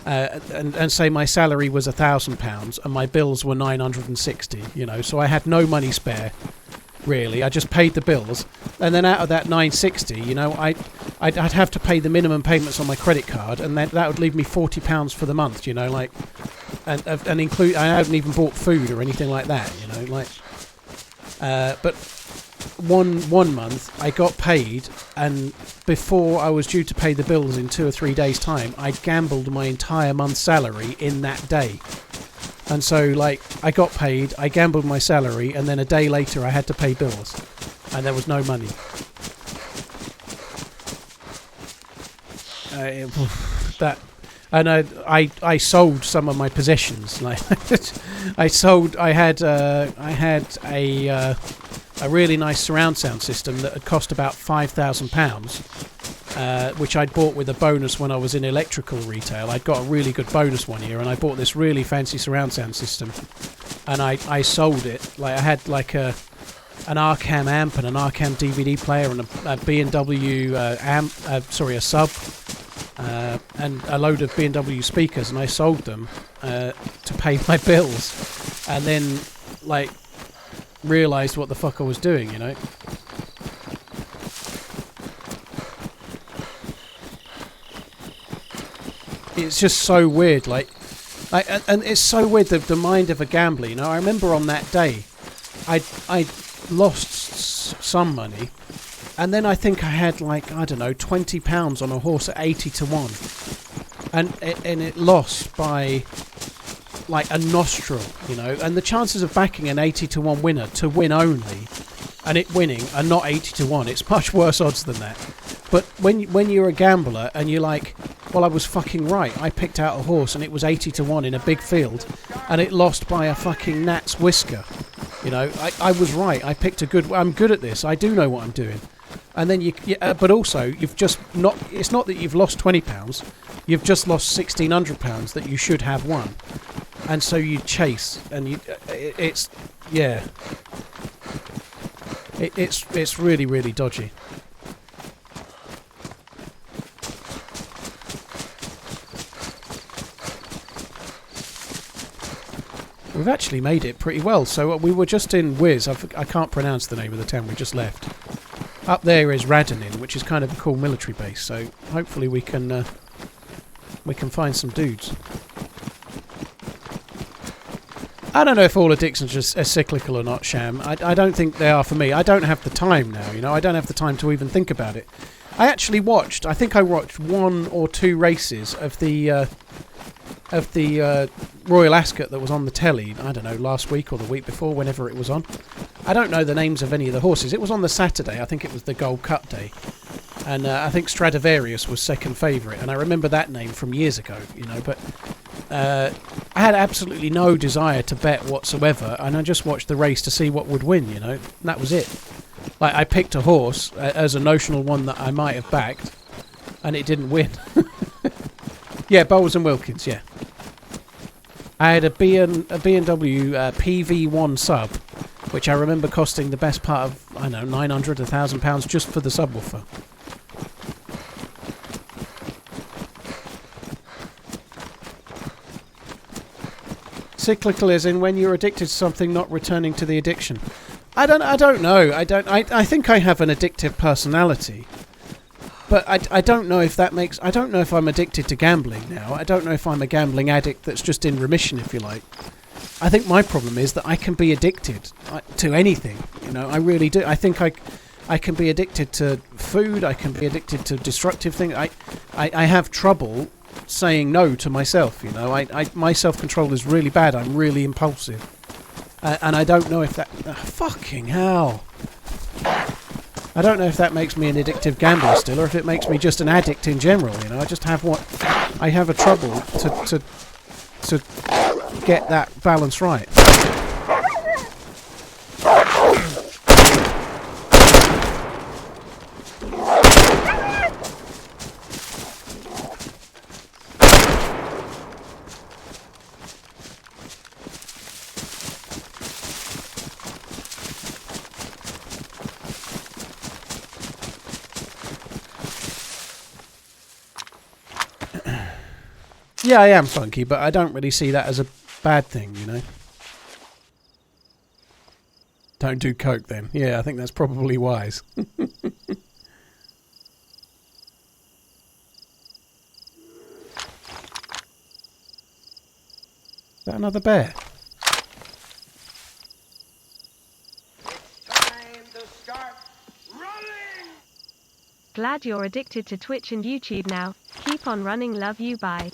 And say my salary was £1,000 and my bills were 960, you know, so I had no money spare, really. I just paid the bills, and then out of that 960, you know, I'd have to pay the minimum payments on my credit card, and that would leave me £40 for the month, you know, like, and include, I hadn't even bought food or anything like that, you know, like, but one month I got paid, and before I was due to pay the bills in 2 or 3 days' time, I gambled my entire month's salary in that day. And so, like, I got paid, I gambled my salary, and then a day later I had to pay bills, and there was no money. And I sold some of my possessions. Like, I had a really nice surround sound system that had cost about £5,000, which I'd bought with a bonus when I was in electrical retail. I'd got a really good bonus one year, and I bought this really fancy surround sound system, and I sold it. Like, I had like an Arcam amp and an Arcam DVD player and a B&W a sub, and a load of B&W speakers, and I sold them to pay my bills, and then like realised what the fuck I was doing, you know. It's just so weird, like and it's so weird, the mind of a gambler, you know. I remember on that day I lost some money, and then I think I had like, I don't know, £20 on a horse at 80 to 1, and it lost by like a nostril, you know, and the chances of backing an 80 to 1 winner to win only, and it winning, are not 80 to 1. It's much worse odds than that. But when you're a gambler and you're like, Well, I was fucking right. I picked out a horse and it was 80 to 1 in a big field, and it lost by a fucking gnat's whisker. You know, I was right. I picked a good... I'm good at this. I do know what I'm doing. And then but also, you've just not... It's not that you've lost £20. You've just lost £1,600 that you should have won. And so you chase, and it's... Yeah. It's really, really dodgy. We've actually made it pretty well. So we were just in Wiz. I can't pronounce the name of the town we just left. Up there is Radonin, which is kind of a cool military base. So hopefully we can find some dudes. I don't know if all addictions are cyclical or not, Sham. I don't think they are for me. I don't have the time now, you know. I don't have the time to even think about it. I actually watched... I think I watched 1 or 2 races of the Royal Ascot that was on the telly, I don't know, last week or the week before, whenever it was on. I don't know the names of any of the horses. It was on the Saturday. I think it was the Gold Cup day. And I think Stradivarius was second favourite. And I remember that name from years ago, you know, but... I had absolutely no desire to bet whatsoever, and I just watched the race to see what would win, you know. And that was it. Like, I picked a horse as a notional one that I might have backed, and it didn't win. Yeah, Bowles and Wilkins, yeah. I had a B&W PV1 sub, which I remember costing the best part of, I don't know, £900, £1,000 just for the subwoofer. Cyclical is in when you're addicted to something, not returning to the addiction. I don't know. I think I have an addictive personality. But I don't know if that makes... I don't know if I'm addicted to gambling now. I don't know if I'm a gambling addict that's just in remission, if you like. I think my problem is that I can be addicted to anything. You know, I really do. I think I can be addicted to food. I can be addicted to destructive things. I have trouble saying no to myself, you know. My self-control is really bad. I'm really impulsive. And I don't know if that... fucking hell. I don't know if that makes me an addictive gambler still, or if it makes me just an addict in general, you know. I just have I have a trouble to get that balance right. Yeah, I am funky, but I don't really see that as a bad thing, you know. Don't do coke then. Yeah, I think that's probably wise. Is that another bear? It's time to start running! Glad you're addicted to Twitch and YouTube now. Keep on running, love you, bye.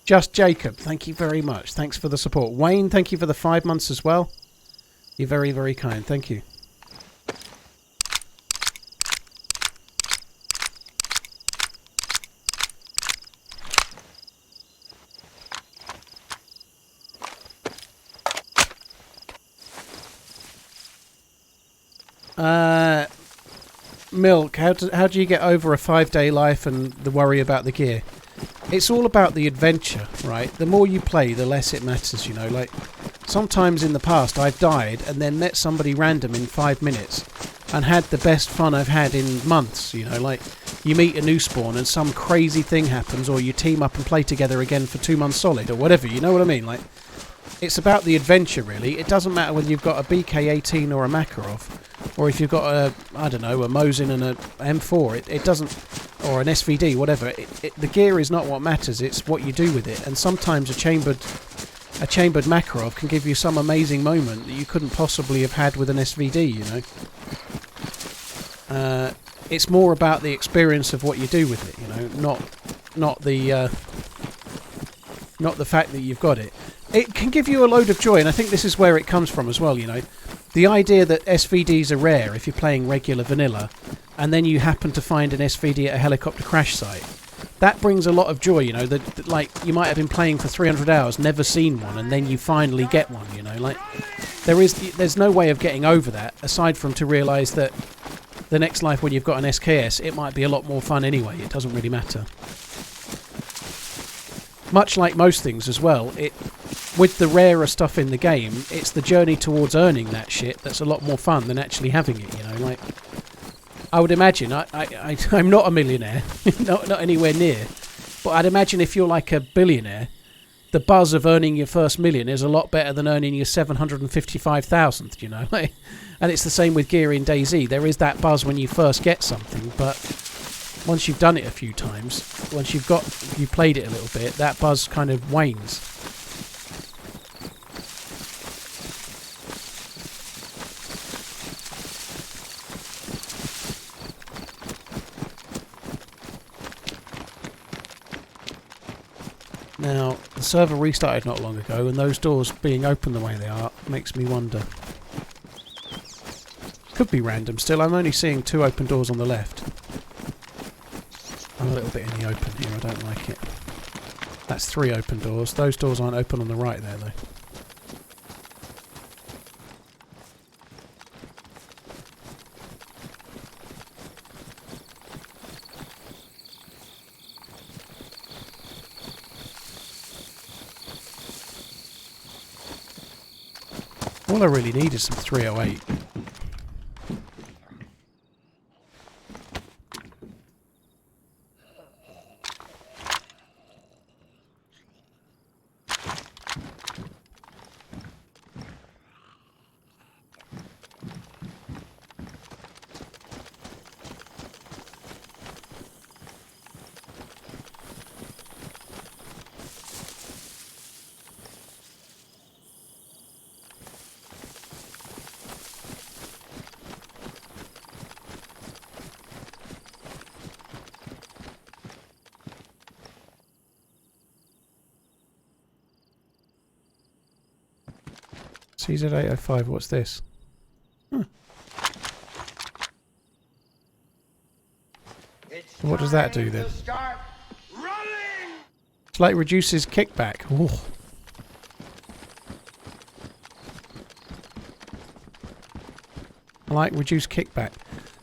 Just Jacob, thank you very much. Thanks for the support. Wayne, thank you for the 5 months as well. You're very, very kind. Thank you. Milk, how do you get over a 5-day life and the worry about the gear? It's all about the adventure, right? The more you play, the less it matters, you know. Like, sometimes in the past I've died and then met somebody random in 5 minutes and had the best fun I've had in months, you know. Like, you meet a new spawn and some crazy thing happens, or you team up and play together again for 2 months solid, or whatever, you know what I mean? Like, it's about the adventure, really. It doesn't matter whether you've got a BK-18 or a Makarov, or if you've got a, I don't know, a Mosin and a M4. It doesn't... or an SVD, whatever. The gear is not what matters, it's what you do with it. And sometimes a chambered Makarov can give you some amazing moment that you couldn't possibly have had with an SVD, you know. It's more about the experience of what you do with it, you know, not the fact that you've got it. It can give you a load of joy, and I think this is where it comes from as well, you know. The idea that SVDs are rare if you're playing regular vanilla, and then you happen to find an SVD at a helicopter crash site. that brings a lot of joy, you know, that like you might have been playing for 300 hours, never seen one, and then you finally get one, you know, like there's no way of getting over that aside from to realise that the next life when you've got an SKS, it might be a lot more fun anyway. It doesn't really matter. Much like most things as well, with the rarer stuff in the game, it's the journey towards earning that shit that's a lot more fun than actually having it, you know, like I would imagine, I'm not a millionaire, not anywhere near, but I'd imagine if you're like a billionaire, the buzz of earning your first million is a lot better than earning your 755,000th, you know. And it's the same with gear in Dayz. There is that buzz when you first get something, but once you've done it a few times, once you played it a little bit, that buzz kind of wanes. Now, the server restarted not long ago, and those doors being open the way they are makes me wonder. Could be random still, I'm only seeing 2 open doors on the left. I'm a little bit in the open here, I don't like it. That's 3 open doors. Those doors aren't open on the right there though. All I really need is some 308. CZ805, what's this? What does that do then? It's like reduces kickback. Ooh. I like reduce kickback.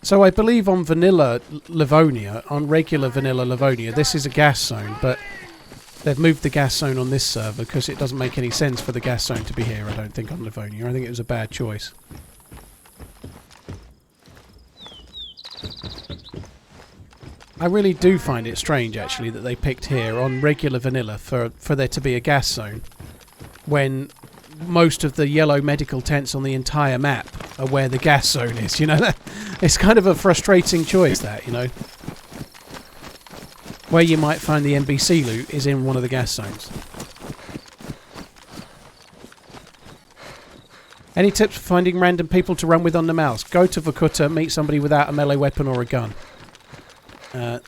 So I believe on vanilla Livonia, on regular vanilla Livonia, this is a gas zone, but they've moved the gas zone on this server because it doesn't make any sense for the gas zone to be here, I don't think, on Livonia. I think it was a bad choice. I really do find it strange, actually, that they picked here on regular vanilla for there to be a gas zone when most of the yellow medical tents on the entire map are where the gas zone is, you know? It's kind of a frustrating choice, that, you know? Where you might find the NBC loot is in one of the gas zones. Any tips for finding random people to run with on Namalsk? Go to Vorkuta, meet somebody without a melee weapon or a gun. The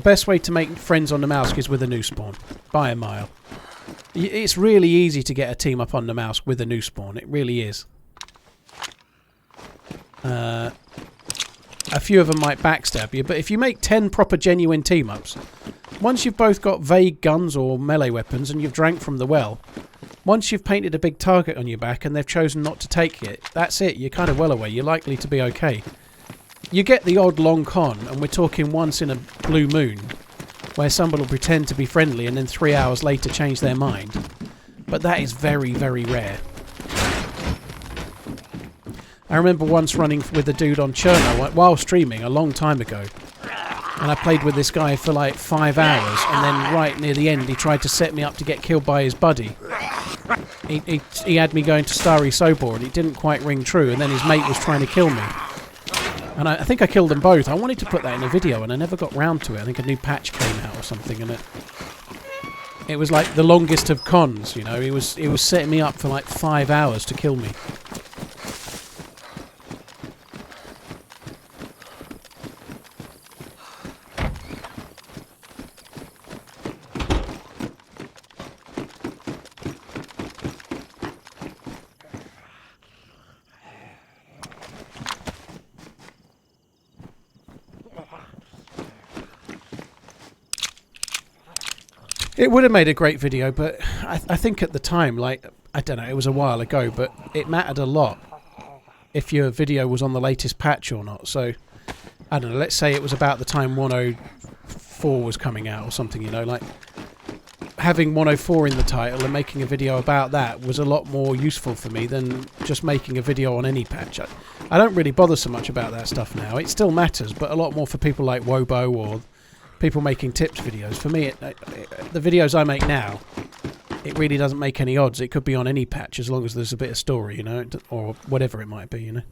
best way to make friends on Namalsk is with a new spawn, by a mile. It's really easy to get a team up on Namalsk with a new spawn, it really is. A few of them might backstab you, but if you make 10 proper genuine team-ups, once you've both got vague guns or melee weapons and you've drank from the well, once you've painted a big target on your back and they've chosen not to take it, that's it, you're kind of well away, you're likely to be okay. You get the odd long con, and we're talking once in a blue moon, where somebody will pretend to be friendly and then 3 hours later change their mind. But that is very, very rare. I remember once running with a dude on Cherno while streaming a long time ago. And I played with this guy for like 5 hours, and then right near the end he tried to set me up to get killed by his buddy. He had me going to Starry Sobor, and it didn't quite ring true, and then his mate was trying to kill me. And I think I killed them both. I wanted to put that in a video, and I never got round to it. I think a new patch came out or something, and it was like the longest of cons, you know. He was setting me up for like 5 hours to kill me. It would have made a great video, but I think at the time, like, I don't know, it was a while ago, but it mattered a lot if your video was on the latest patch or not. So, I don't know, let's say it was about the time 104 was coming out or something, you know, like, having 104 in the title and making a video about that was a lot more useful for me than just making a video on any patch. I don't really bother so much about that stuff now. It still matters, but a lot more for people like Wobo or people making tips videos. For me, the videos I make now, it really doesn't make any odds. It could be on any patch as long as there's a bit of story, you know, or whatever it might be, you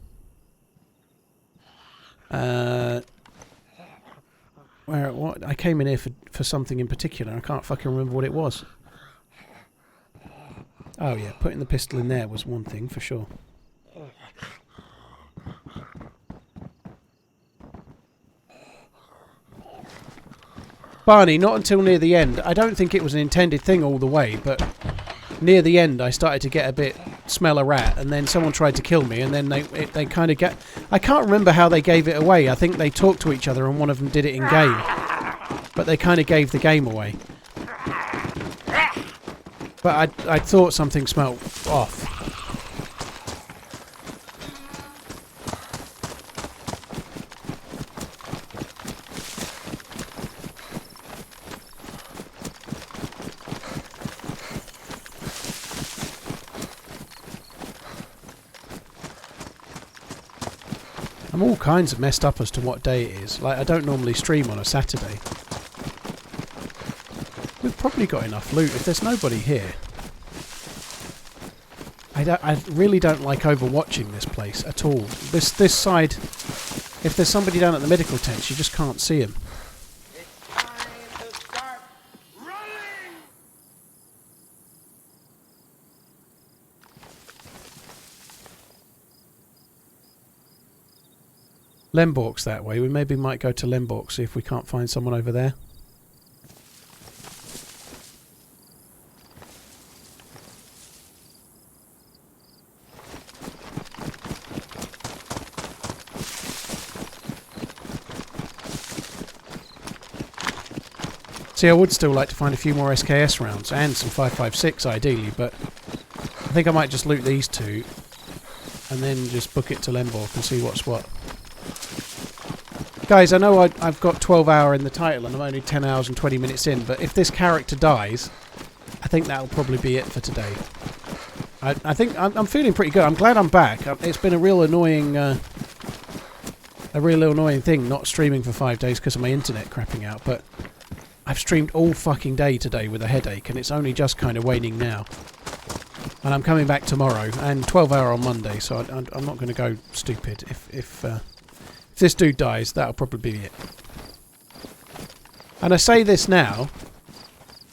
know. What? I came in here for something in particular. I can't fucking remember what it was. Oh yeah, putting the pistol in there was one thing for sure. Barney, not until near the end. I don't think it was an intended thing all the way, but near the end I started to get a bit smell a rat, and then someone tried to kill me, and then they kind of get... I can't remember how they gave it away. I think they talked to each other and one of them did it in game, but they kind of gave the game away. But I thought something smelled off. I'm all kinds of messed up as to what day it is. Like, I don't normally stream on a Saturday. We've probably got enough loot if there's nobody here. I really don't like overwatching this place at all. This side, if there's somebody down at the medical tent, you just can't see him. It's time to start running! Lemborg's that way. We maybe might go to Lemborg, see if we can't find someone over there. See, I would still like to find a few more SKS rounds and some 5.56 ideally, but I think I might just loot these two and then just book it to Lemborg and see what's what. Guys, I know I've got 12 hour in the title and I'm only 10 hours and 20 minutes in, but if this character dies, I think that'll probably be it for today. I think I'm feeling pretty good. I'm glad I'm back. It's been a real annoying thing not streaming for 5 days because of my internet crapping out, but I've streamed all fucking day today with a headache and it's only just kind of waning now. And I'm coming back tomorrow and 12 hour on Monday, so I'm not going to go stupid. If this dude dies, that'll probably be it. And I say this now,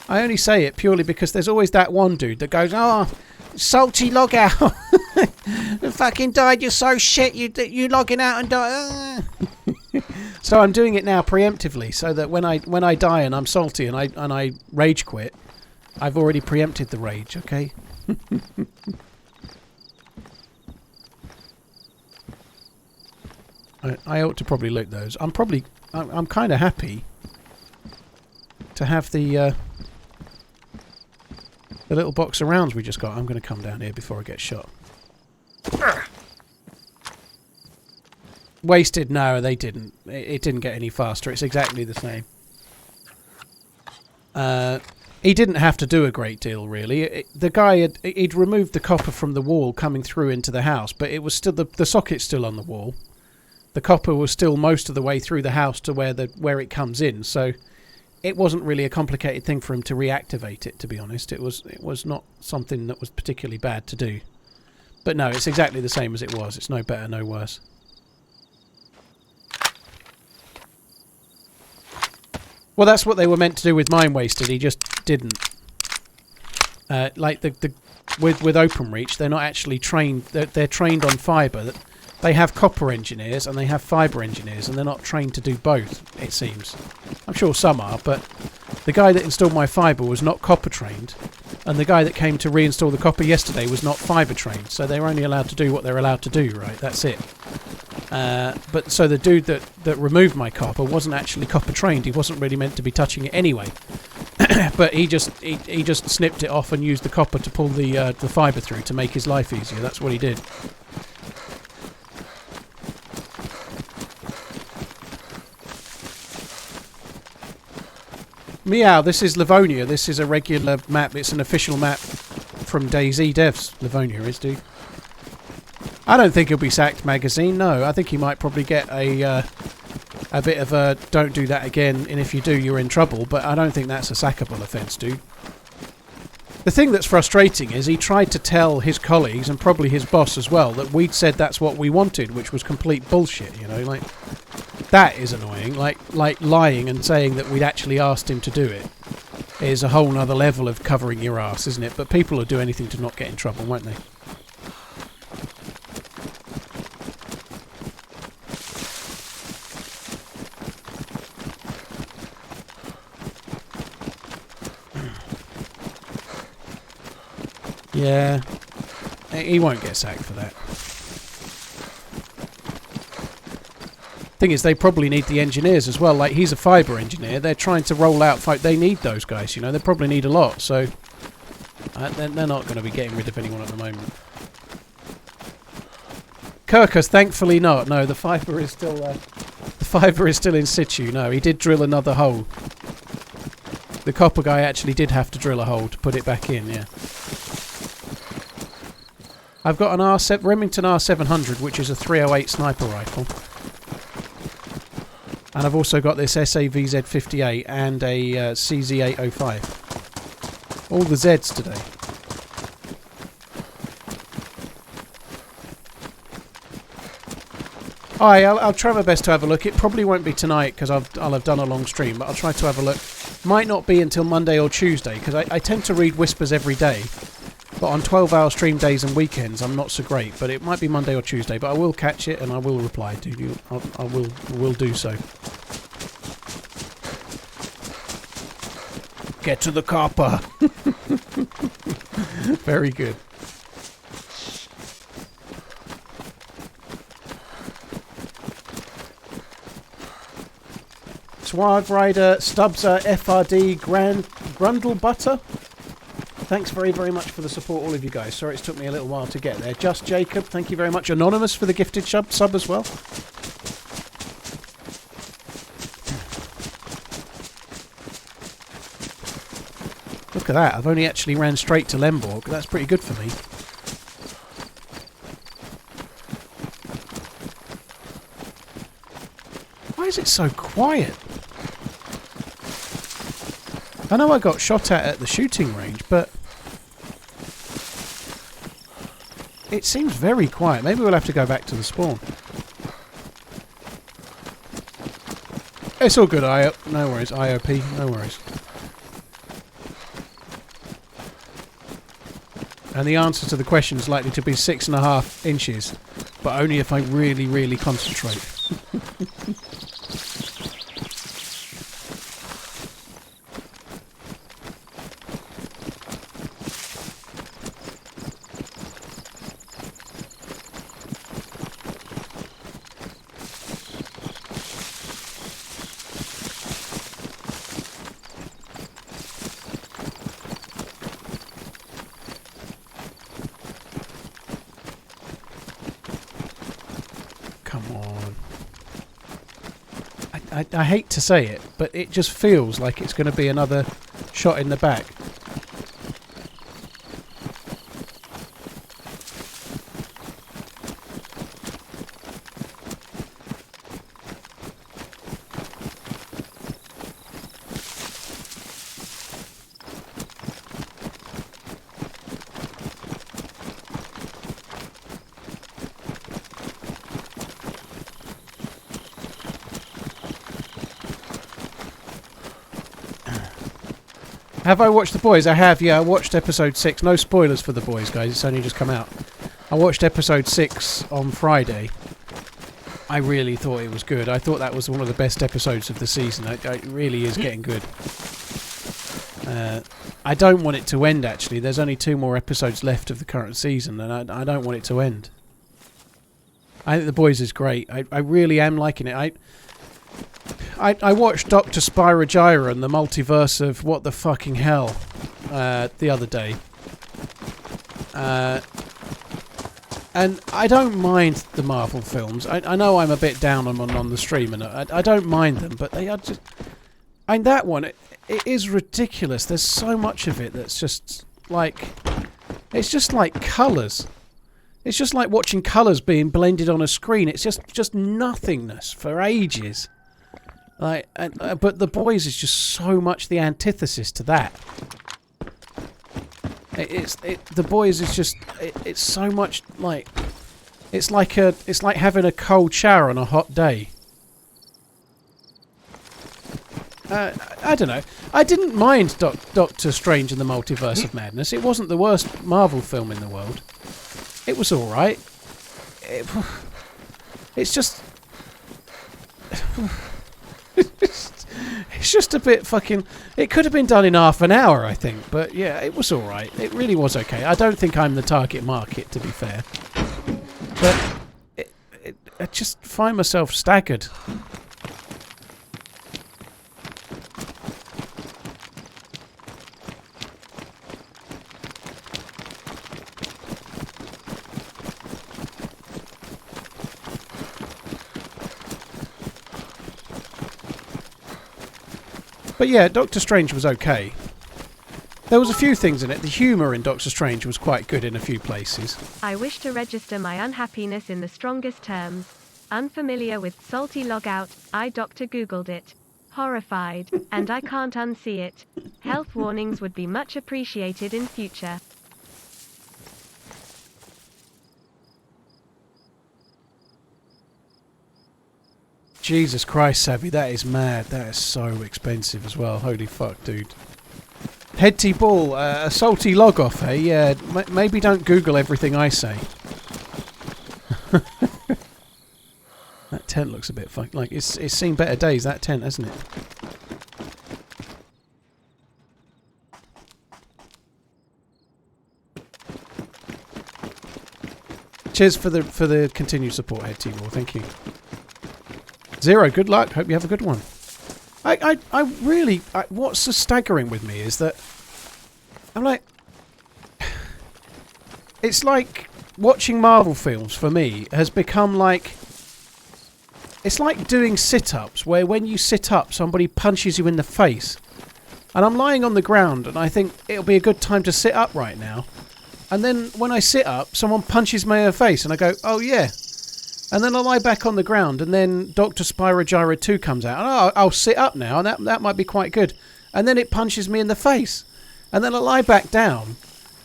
I only say it purely because there's always that one dude that goes, "Oh, salty log out. You fucking died, you're so shit, you logging out and die." So I'm doing it now preemptively, so that when I die and I'm salty and I rage quit, I've already preempted the rage, okay? I ought to probably loot those. I'm kind of happy to have the little box of rounds we just got. I'm going to come down here before I get shot. Wasted? No, they didn't. It didn't get any faster. It's exactly the same. He didn't have to do a great deal, really. The guy he'd removed the copper from the wall coming through into the house, but it was still the socket's still on the wall. The copper was still most of the way through the house to where it comes in, so it wasn't really a complicated thing for him to reactivate it. To be honest, it was not something that was particularly bad to do. But no, it's exactly the same as it was. It's no better, no worse. Well, that's what they were meant to do with Mine Wasted. He just didn't. Like with OpenReach, they're not actually trained. They're trained on fibre. They have copper engineers and they have fibre engineers, and they're not trained to do both, it seems. I'm sure some are, but the guy that installed my fibre was not copper trained, and the guy that came to reinstall the copper yesterday was not fibre trained, so they're only allowed to do what they're allowed to do, right? That's it. But so the dude that removed my copper wasn't actually copper trained. He wasn't really meant to be touching it anyway. But he just snipped it off and used the copper to pull the fibre through to make his life easier. That's what he did. Meow, this is Livonia. This is a regular map. It's an official map from Dayz devs. Livonia is, dude. I don't think he'll be sacked, magazine. No, I think he might probably get a bit of a don't do that again, and if you do, you're in trouble. But I don't think that's a sackable offence, dude. The thing that's frustrating is he tried to tell his colleagues, and probably his boss as well, that we'd said that's what we wanted, which was complete bullshit, you know, like... That is annoying, like lying and saying that we'd actually asked him to do it is a whole nother level of covering your ass, isn't it? But people will do anything to not get in trouble, won't they? Yeah, he won't get sacked for that. Thing is, they probably need the engineers as well. Like, he's a fibre engineer. They're trying to roll out... They need those guys, you know. They probably need a lot, so... they're not going to be getting rid of anyone at the moment. Kirkus, thankfully not. No, the fibre is still... the fibre is still in situ. No, he did drill another hole. The copper guy actually did have to drill a hole to put it back in, yeah. I've got an Remington R700, which is a 308 sniper rifle. And I've also got this SAVZ58 and a CZ805. All the Zs today. I'll try my best to have a look. It probably won't be tonight because I'll have done a long stream, but I'll try to have a look. Might not be until Monday or Tuesday because I tend to read Whispers every day. But on 12-hour stream days and weekends, I'm not so great. But it might be Monday or Tuesday. But I will catch it and I will reply to you. I will do so. Get to the copper. Very good. Swag Rider, Stubbser, FRD, Grundle Butter. Thanks very, very much for the support, all of you guys. Sorry it's took me a little while to get there. Just Jacob, thank you very much. Anonymous for the gifted sub as well. Look at that. I've only actually ran straight to Lemborg. That's pretty good for me. Why is it so quiet? I know I got shot at the shooting range, but it seems very quiet. Maybe we'll have to go back to the spawn. It's all good, no worries. IOP, no worries. And the answer to the question is likely to be 6.5 inches, but only if I really, really concentrate. I hate to say it, but it just feels like it's going to be another shot in the back. Have I watched The Boys? I have, yeah. I watched episode 6. No spoilers for The Boys, guys. It's only just come out. I watched episode 6 on Friday. I really thought it was good. I thought that was one of the best episodes of the season. It really is getting good. I don't want it to end, actually. There's only 2 more episodes left of the current season, and I don't want it to end. I think The Boys is great. I really am liking it. I watched Dr. Spyrogyra and the Multiverse of What the Fucking Hell the other day. And I don't mind the Marvel films. I know I'm a bit down on the stream, and I don't mind them, but they are just... And that one, it is ridiculous. There's so much of it that's just like... It's just like colours. It's just like watching colours being blended on a screen. It's just nothingness for ages. Like, but The Boys is just so much the antithesis to that. The Boys is just it's so much like it's like having a cold shower on a hot day. I don't know. I didn't mind Doctor Strange and the Multiverse of Madness. It wasn't the worst Marvel film in the world. It was all right. It's just it's just a bit fucking... It could have been done in half an hour, I think. But yeah, it was alright. It really was okay. I don't think I'm the target market, to be fair. But I just find myself staggered. But yeah, Doctor Strange was okay. There was a few things in it. The humour in Doctor Strange was quite good in a few places. I wish to register my unhappiness in the strongest terms. Unfamiliar with salty logout, I Dr. Googled it. Horrified, and I can't unsee it. Health warnings would be much appreciated in future. Jesus Christ, Savvy, that is mad. That is so expensive as well. Holy fuck, dude. Head T Ball, a salty log off, eh? Yeah, maybe don't Google everything I say. That tent looks a bit fun. Like, it's seen better days, that tent, hasn't it? Cheers for the continued support, Head T Ball. Thank you. Zero, good luck. Hope you have a good one. I really... what's so staggering with me is that... I'm like... It's like watching Marvel films, for me, has become like... It's like doing sit-ups, where when you sit up, somebody punches you in the face. And I'm lying on the ground, and I think it'll be a good time to sit up right now. And then when I sit up, someone punches me in the face, and I go, oh yeah. And then I lie back on the ground, and then Dr. Spyrogyra 2 comes out. And I'll sit up now, and that might be quite good. And then it punches me in the face. And then I lie back down.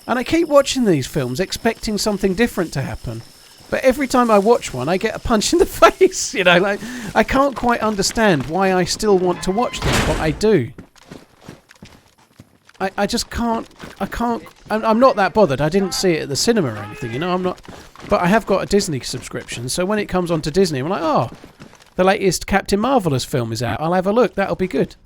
And I keep watching these films, expecting something different to happen. But every time I watch one, I get a punch in the face. You know, like, I can't quite understand why I still want to watch them, but I do. I just can't... I'm not that bothered. I didn't see it at the cinema or anything, you know. I'm not... But I have got a Disney subscription, so when it comes onto Disney, I'm like, oh, the latest Captain Marvelous film is out. I'll have a look. That'll be good.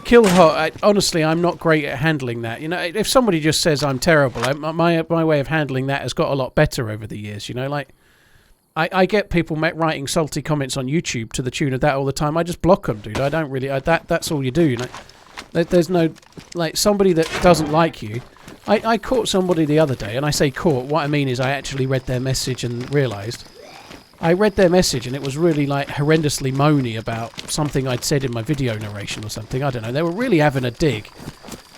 Kill hot. Honestly, I'm not great at handling that. You know, if somebody just says I'm terrible, my way of handling that has got a lot better over the years. You know, like I get people writing salty comments on YouTube to the tune of that all the time. I just block them, dude. I don't really. That's all you do. You know, there's no like somebody that doesn't like you. I caught somebody the other day, and I say caught. What I mean is I actually read their message and realised. I read their message and it was really like horrendously moany about something I'd said in my video narration or something. I don't know. They were really having a dig.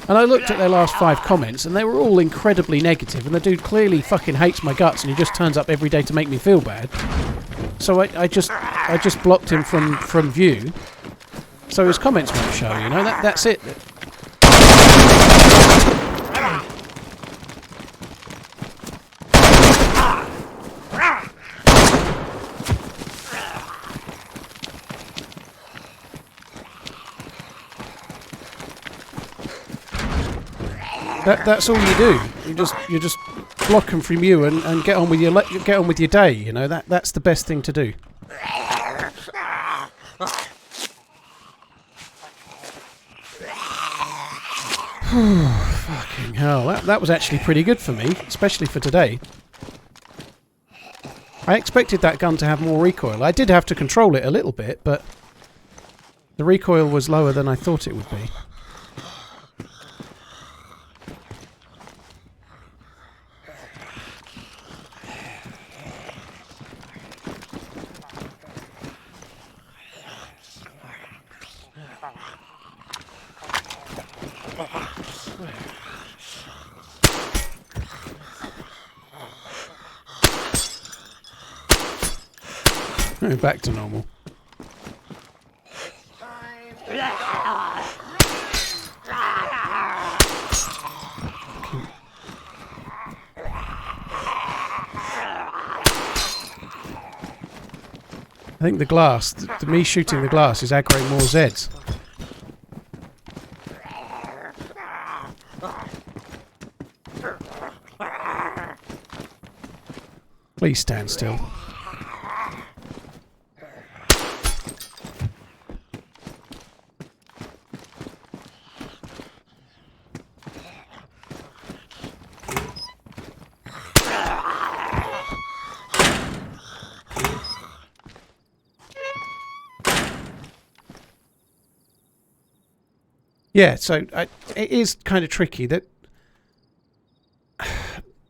And I looked at their last 5 comments and they were all incredibly negative. And the dude clearly fucking hates my guts and he just turns up every day to make me feel bad. So I just blocked him from view. So his comments won't show, you know. That's it. That's all you do. You just block them from you and get on with your day. You know that's the best thing to do. Fucking hell, that was actually pretty good for me, especially for today. I expected that gun to have more recoil. I did have to control it a little bit, but the recoil was lower than I thought it would be. Back to normal. I think the glass, me shooting the glass is aggroing more Zeds. Please stand still. Yeah, so it is kind of tricky. That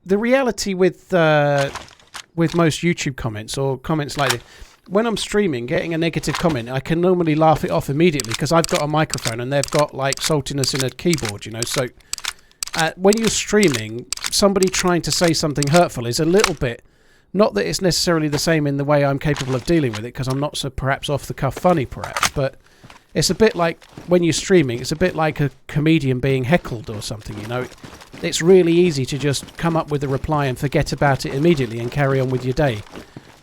the reality with most YouTube comments or comments like this, when I'm streaming, getting a negative comment, I can normally laugh it off immediately because I've got a microphone and they've got like saltiness in a keyboard, you know. So when you're streaming, somebody trying to say something hurtful is a little bit, not that it's necessarily the same in the way I'm capable of dealing with it because I'm not so perhaps off the cuff funny perhaps, but it's a bit like when you're streaming, it's a bit like a comedian being heckled or something, you know. It's really easy to just come up with a reply and forget about it immediately and carry on with your day.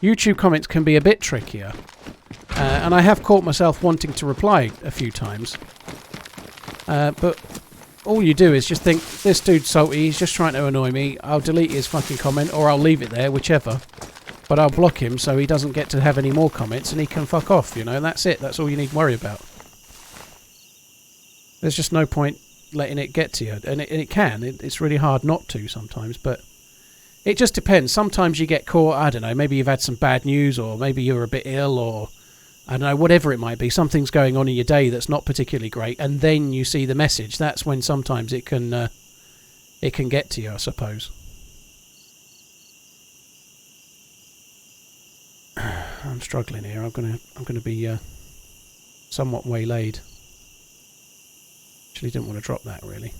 YouTube comments can be a bit trickier. And I have caught myself wanting to reply a few times. But all you do is just think, this dude's salty, he's just trying to annoy me. I'll delete his fucking comment or I'll leave it there, whichever. But I'll block him so he doesn't get to have any more comments and he can fuck off, you know. And that's it. That's all you need to worry about. There's just no point letting it get to you. And it can. It's really hard not to sometimes. But it just depends. Sometimes you get caught, I don't know, maybe you've had some bad news or maybe you're a bit ill or, I don't know, whatever it might be. Something's going on in your day that's not particularly great. And then you see the message. That's when sometimes it can get to you, I suppose. I'm struggling here. I'm gonna be somewhat waylaid. Actually, didn't want to drop that really.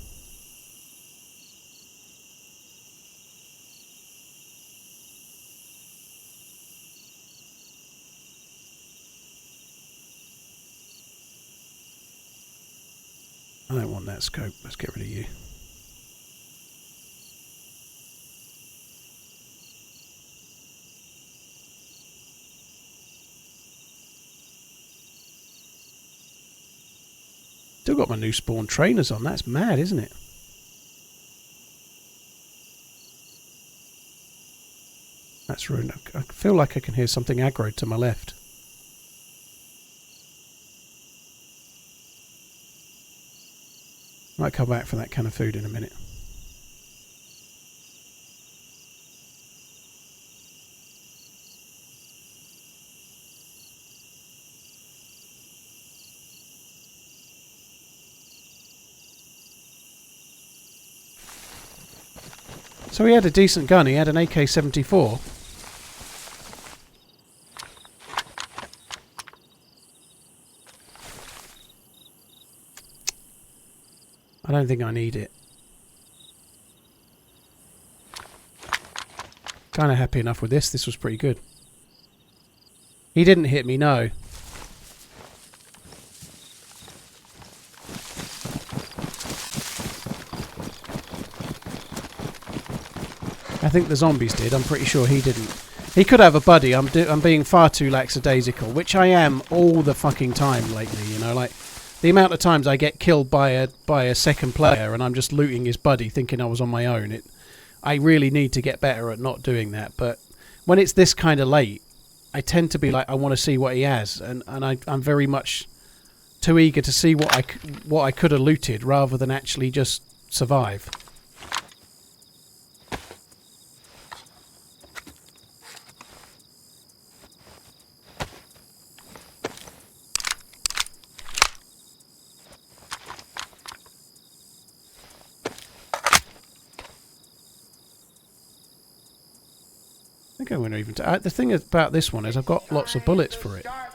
I don't want that scope. Let's get rid of you. Still got my new spawn trainers on. That's mad, isn't it? That's ruined. I feel like I can hear something aggro to my left. Might come back for that can of food in a minute. So he had a decent gun. He had an AK-74. I don't think I need it. Kind of happy enough with this. This was pretty good. He didn't hit me, no. I think the zombies did. I'm pretty sure he didn't. He could have a buddy. I'm being far too lackadaisical, which I am all the fucking time lately, you know, like the amount of times I get killed by a second player and I'm just looting his buddy thinking I was on my own. I really need to get better at not doing that, but when it's this kind of late, I tend to be like, I want to see what he has, and I'm very much too eager to see what I could have looted rather than actually just survive. I think I won't even. The thing about this one is I've got lots of bullets for it. I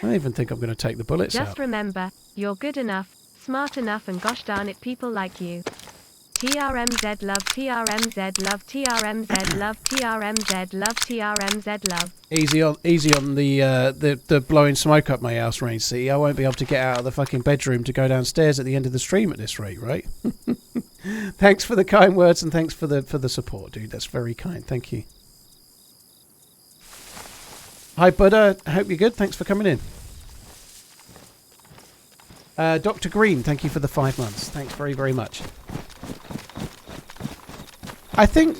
don't even think I'm going to take the bullets out. Just remember, you're good enough, smart enough, and gosh darn it, people like you. TRMZ love, TRMZ love, TRMZ love, TRMZ love, TRMZ love. Easy on the blowing smoke up my house, Rain City. I won't be able to get out of the fucking bedroom to go downstairs at the end of the stream at this rate, right? Thanks for the kind words and thanks for the support, dude. That's very kind. Thank you. Hi, Buddha. I hope you're good. Thanks for coming in. Dr. Green, thank you for the 5 months. Thanks very, very much. I think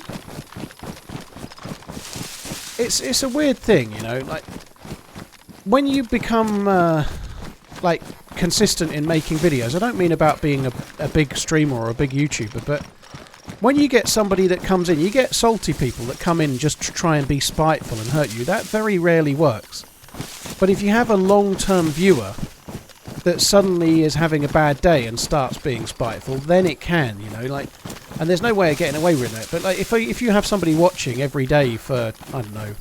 it's a weird thing, you know, like when you become like consistent in making videos. I don't mean about being a big streamer or a big YouTuber, but when you get somebody that comes in, you get salty people that come in just to try and be spiteful and hurt you. That very rarely works. But if you have a long-term viewer that suddenly is having a bad day and starts being spiteful, then it can, you know, like, and there's no way of getting away with it. But like, if you have somebody watching every day for, I don't know,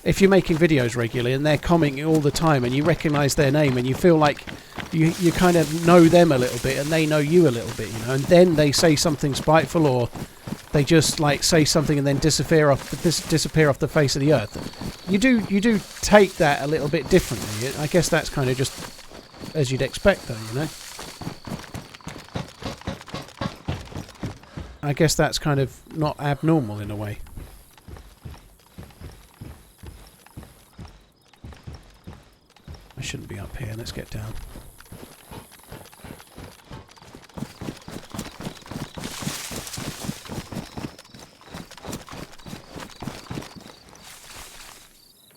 if you're making videos regularly and they're commenting all the time and you recognise their name and you feel like you kind of know them a little bit and they know you a little bit, you know, and then they say something spiteful or they just like say something and then disappear off the face of the earth, you do take that a little bit differently. I guess that's kind of just as you'd expect, though, you know. I guess that's kind of not abnormal in a way. I shouldn't be up here. Let's get down.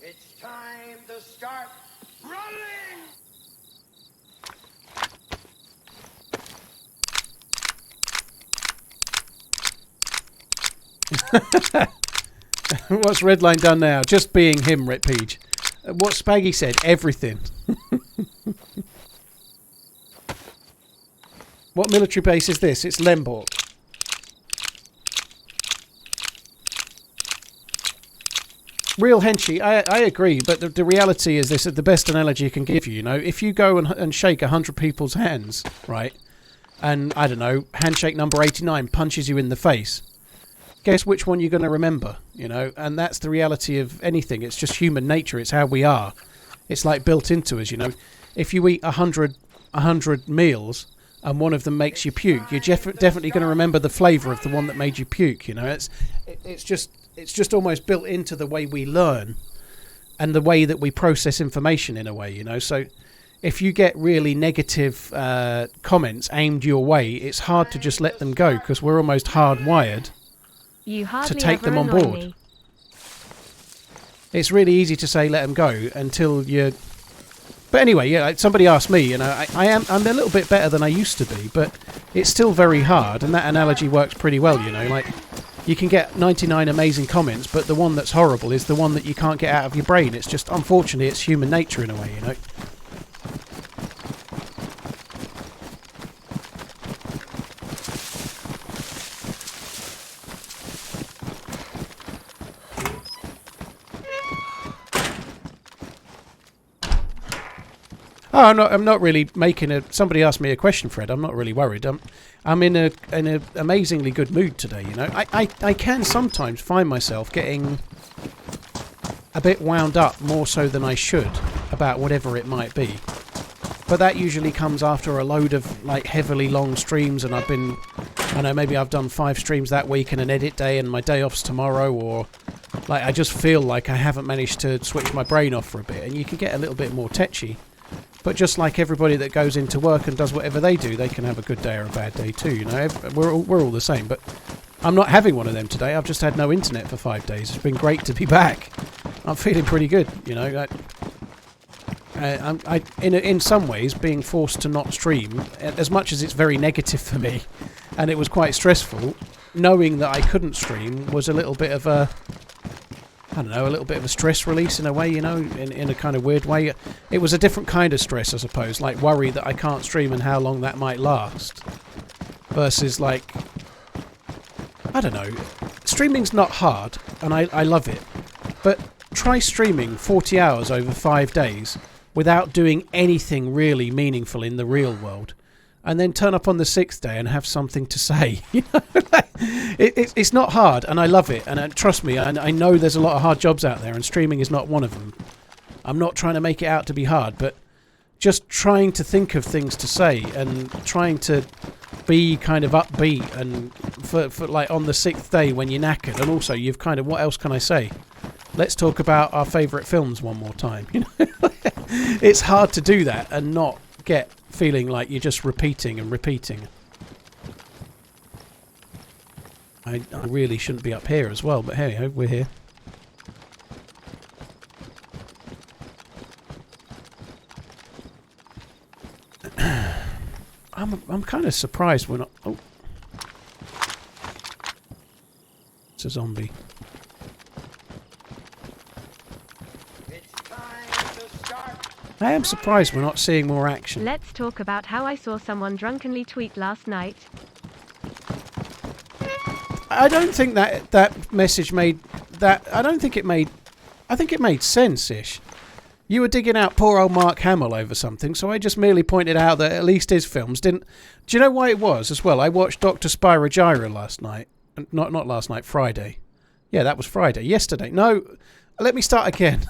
It's time to start running! What's Redline done now? Just being him, Rit Peach. What Spaggy said, everything. What military base is this? It's Lemborg. Real Henchy, I agree, but the reality is this is the best analogy I can give you, you know. If you go and shake 100 people's hands, right, and, I don't know, handshake number 89 punches you in the face, guess which one you're going to remember, you know, and that's the reality of anything. It's just human nature. It's how we are. It's like built into us, you know. If you eat 100 meals and one of them makes you puke, you're definitely going to remember the flavour of the one that made you puke, you know. It's just almost built into the way we learn and the way that we process information in a way, you know. So if you get really negative comments aimed your way, it's hard to just let them go because we're almost hardwired to take them on board. Me. It's really easy to say let them go until you. But anyway, yeah. Somebody asked me, you know, I'm a little bit better than I used to be, but it's still very hard, and that analogy works pretty well, you know. Like you can get 99 amazing comments, but the one that's horrible is the one that you can't get out of your brain. It's just, unfortunately, it's human nature in a way, you know. Oh, I'm not really making a. Somebody asked me a question, Fred. I'm not really worried. I'm in an amazingly good mood today. You know, I can sometimes find myself getting a bit wound up more so than I should about whatever it might be. But that usually comes after a load of like heavily long streams, and I've been, I know maybe I've done 5 streams that week and an edit day, and my day off's tomorrow, or like I just feel like I haven't managed to switch my brain off for a bit, and you can get a little bit more tetchy. But just like everybody that goes into work and does whatever they do, they can have a good day or a bad day too, you know. We're all the same, but I'm not having one of them today. I've just had no internet for 5 days. It's been great to be back. I'm feeling pretty good, you know. In some ways, being forced to not stream, as much as it's very negative for me, and it was quite stressful, knowing that I couldn't stream was a little bit of a, I don't know, a little bit of a stress release in a way, you know, in a kind of weird way. It was a different kind of stress, I suppose, like worry that I can't stream and how long that might last, versus like, I don't know, streaming's not hard, and I love it, but try streaming 40 hours over 5 days without doing anything really meaningful in the real world, and then turn up on the 6th day and have something to say. You know, it's not hard, and I love it, and trust me, I know there's a lot of hard jobs out there, and streaming is not one of them. I'm not trying to make it out to be hard, but just trying to think of things to say and trying to be kind of upbeat, and for like on the 6th day when you're knackered, and also you've kind of, what else can I say? Let's talk about our favourite films one more time. You know, it's hard to do that and not get feeling like you're just repeating and repeating. I really shouldn't be up here as well, but hey, we're here. I'm kind of surprised we're not. Oh, it's a zombie. I am surprised we're not seeing more action. Let's talk about how I saw someone drunkenly tweet last night. I don't think that message made that. I don't think it made. I think it made sense-ish. You were digging out poor old Mark Hamill over something, so I just merely pointed out that at least his films didn't. Do you know why it was as well? I watched Dr. Spyro last night. Not last night, Friday. Yeah, that was Friday. Yesterday. No. Let me start again.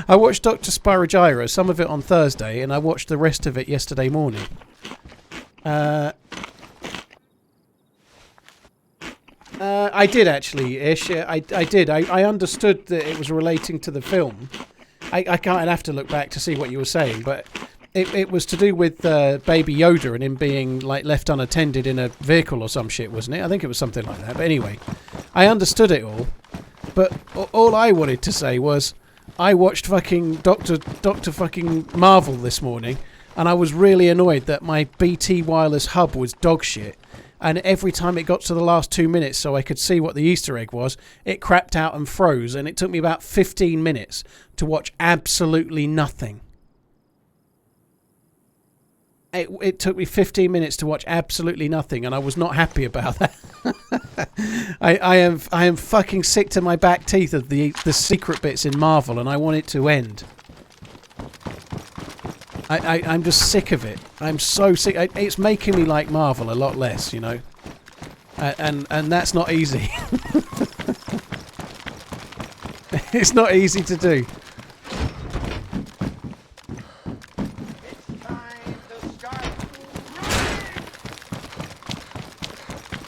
I watched Dr. Spyro, some of it on Thursday, and I watched the rest of it yesterday morning. I did actually, Ish. I did. I understood that it was relating to the film. I can't. I'd have to look back to see what you were saying, but it was to do with Baby Yoda and him being like left unattended in a vehicle or some shit, wasn't it? I think it was something like that. But anyway, I understood it all. But all I wanted to say was, I watched fucking Doctor fucking Marvel this morning, and I was really annoyed that my BT wireless hub was dog shit, and every time it got to the last 2 minutes so I could see what the Easter egg was, it crapped out and froze, and it took me about 15 minutes to watch absolutely nothing. It took me 15 minutes to watch absolutely nothing, and I was not happy about that. I am fucking sick to my back teeth of the secret bits in Marvel, and I want it to end. I'm just sick of it. I'm so sick. It's making me like Marvel a lot less, you know. And that's not easy. It's not easy to do.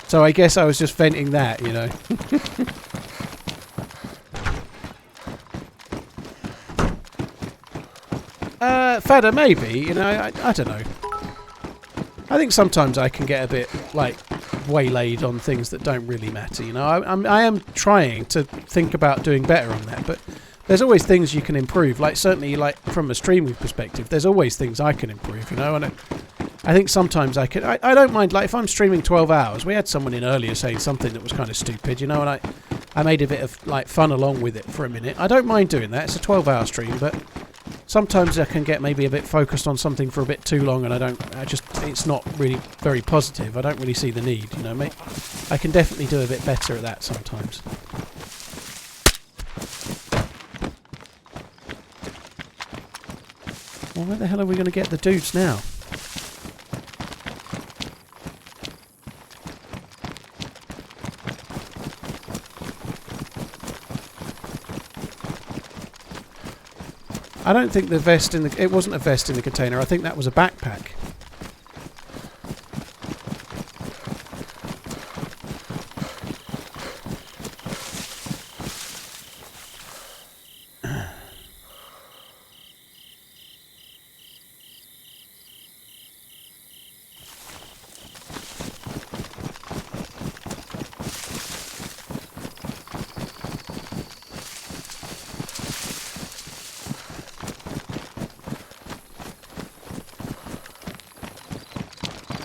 So I guess I was just venting that, you know. Fadder, maybe, you know, I don't know. I think sometimes I can get a bit, like, waylaid on things that don't really matter, you know. I am trying to think about doing better on that, but there's always things you can improve. Like, certainly, like, from a streaming perspective, there's always things I can improve, you know, and I think sometimes I don't mind, like, if I'm streaming 12 hours, we had someone in earlier saying something that was kind of stupid, you know, and I made a bit of, like, fun along with it for a minute. I don't mind doing that. It's a 12-hour stream, but sometimes I can get maybe a bit focused on something for a bit too long, and it's not really very positive. I don't really see the need, you know, mate. I can definitely do a bit better at that sometimes. Well, where the hell are we going to get the dudes now? I don't think the vest in the... It wasn't a vest in the container. I think that was a backpack.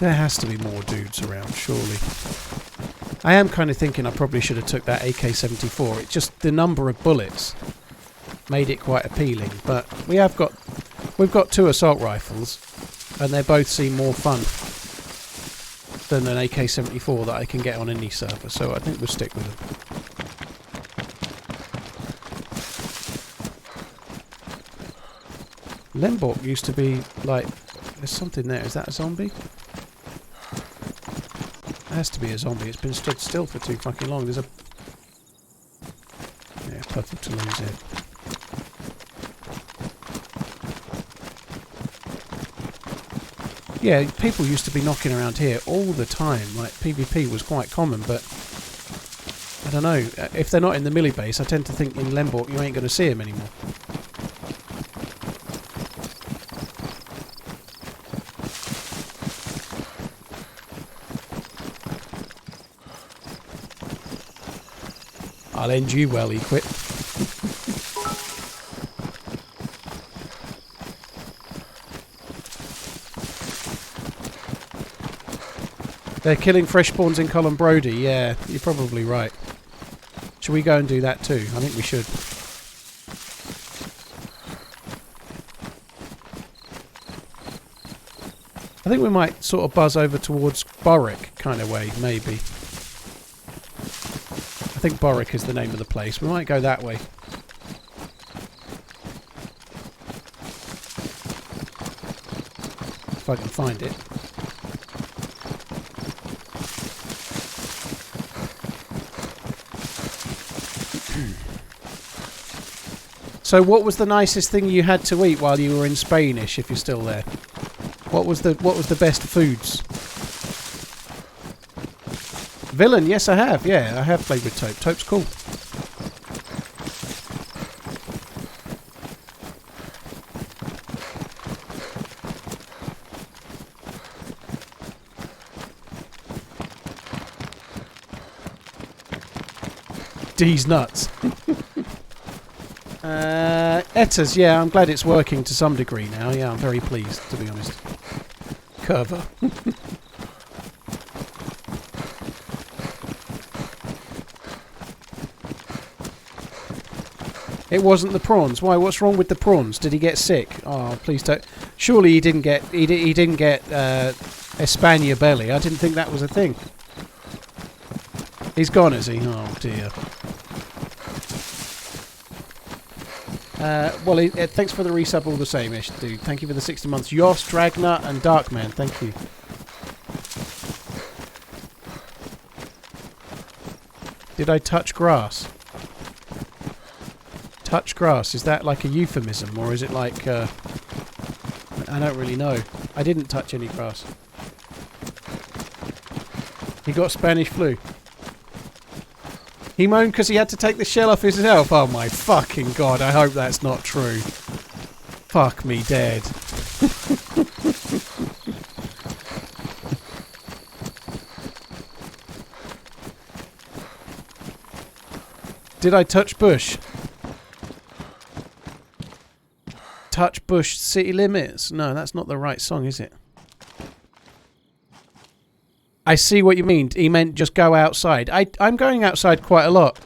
There has to be more dudes around, surely. I am kind of thinking I probably should have took that AK-74. It's just the number of bullets made it quite appealing. But we've got 2 assault rifles, and they both seem more fun than an AK-74 that I can get on any server. So I think we'll stick with them. Lemborg used to be like... There's something there. Is that a zombie? It has to be a zombie. It's been stood still for too fucking long. There's a... Yeah, purple to lose it. Yeah, people used to be knocking around here all the time. Like, PvP was quite common, but... I don't know. If they're not in the melee base, I tend to think in Lemborg you ain't going to see them anymore. I'll end you well, equip. They're killing fresh spawns in Colin Brody. Yeah, you're probably right. Should we go and do that too? I think we should. I think we might sort of buzz over towards Borwick kind of way, maybe. I think Borwick is the name of the place. We might go that way. If I can find it. So what was the nicest thing you had to eat while you were in Spainish, if you're still there? What was the best foods? Villain, yes I have. Yeah, I have played with Taupe. Taupe's cool. D's nuts. Etters, yeah, I'm glad it's working to some degree now. Yeah, I'm very pleased, to be honest. Curver. It wasn't the prawns. Why? What's wrong with the prawns? Did he get sick? Oh, please don't. Surely he didn't get. He didn't get Espana belly. I didn't think that was a thing. He's gone, is he? Oh dear. Well, thanks for the resub all the same, ish, dude. Thank you for the 60 months. Yoss, Dragnut, and Darkman. Thank you. Did I touch grass? Touch grass, is that like a euphemism, or is it like, I don't really know. I didn't touch any grass. He got Spanish flu. He moaned because he had to take the shell off himself. Oh my fucking god, I hope that's not true. Fuck me dead. Did I touch bush? Touch bush city limits? No, that's not the right song, is it? I see what you mean. He meant just go outside. I'm going outside quite a lot.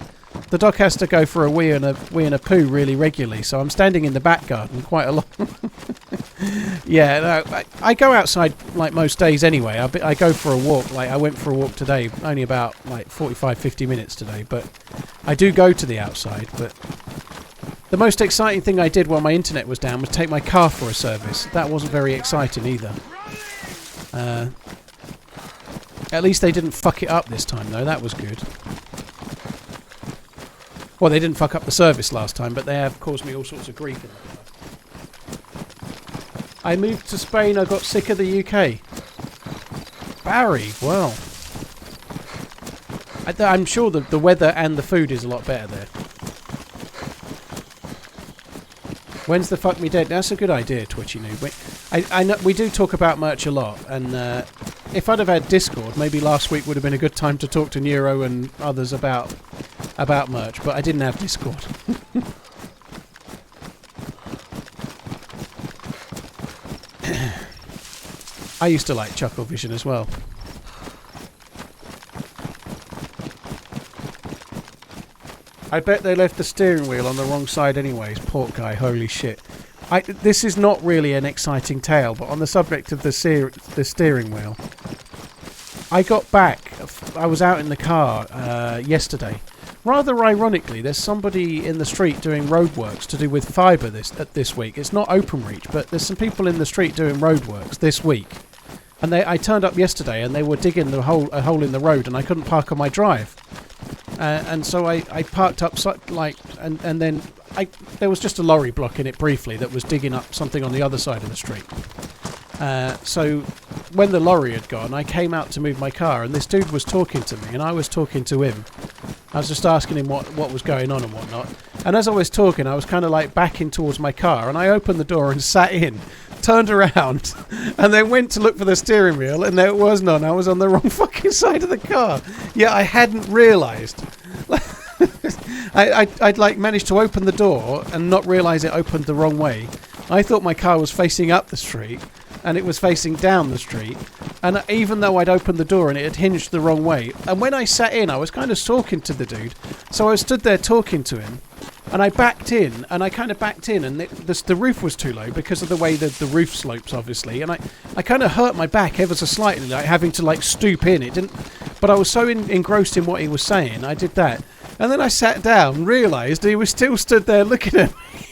The dog has to go for a wee and a poo really regularly, so I'm standing in the back garden quite a lot. Yeah, no, I go outside like most days anyway. I go for a walk. Like I went for a walk today, only about like 45-50 minutes today, but I do go to the outside. But the most exciting thing I did while my internet was down was take my car for a service. That wasn't very exciting either. At least they didn't fuck it up this time, though. That was good. Well, they didn't fuck up the service last time, but they have caused me all sorts of grief in the past. I moved to Spain. I got sick of the UK. Barry, well. I'm sure the weather and the food is a lot better there. When's the fuck me dead? That's a good idea, Twitchy Noob. I know we do talk about merch a lot, and if I'd have had Discord, maybe last week would have been a good time to talk to Nero and others about merch, but I didn't have Discord. I used to like Chuckle Vision as well. I bet they left the steering wheel on the wrong side anyways. Poor guy, holy shit. This is not really an exciting tale, but on the subject of the steering wheel, I got back. I was out in the car yesterday. Rather ironically, there's somebody in the street doing roadworks to do with fibre this week. It's not open reach, but there's some people in the street doing roadworks this week. And I turned up yesterday and they were digging a hole in the road, and I couldn't park on my drive. And so I parked up, and then there was just a lorry blocking it briefly that was digging up something on the other side of the street. So when the lorry had gone, I came out to move my car, and this dude was talking to me, and I was talking to him. I was just asking him what was going on and whatnot. And as I was talking, I was kind of like backing towards my car, and I opened the door and sat in, turned around, and then went to look for the steering wheel, and there it was none. I was on the wrong fucking side of the car. Yeah, I hadn't realised. I'd like managed to open the door and not realise it opened the wrong way. I thought my car was facing up the street, and it was facing down the street. And even though I'd opened the door and it had hinged the wrong way, and when I sat in, I was kind of talking to the dude. So I stood there talking to him, and I backed in, and the roof was too low because of the way that the roof slopes, obviously. And I kind of hurt my back ever so slightly, like having to like stoop in. It didn't, but I was so engrossed in what he was saying, I did that. And then I sat down, realised he was still stood there looking at me.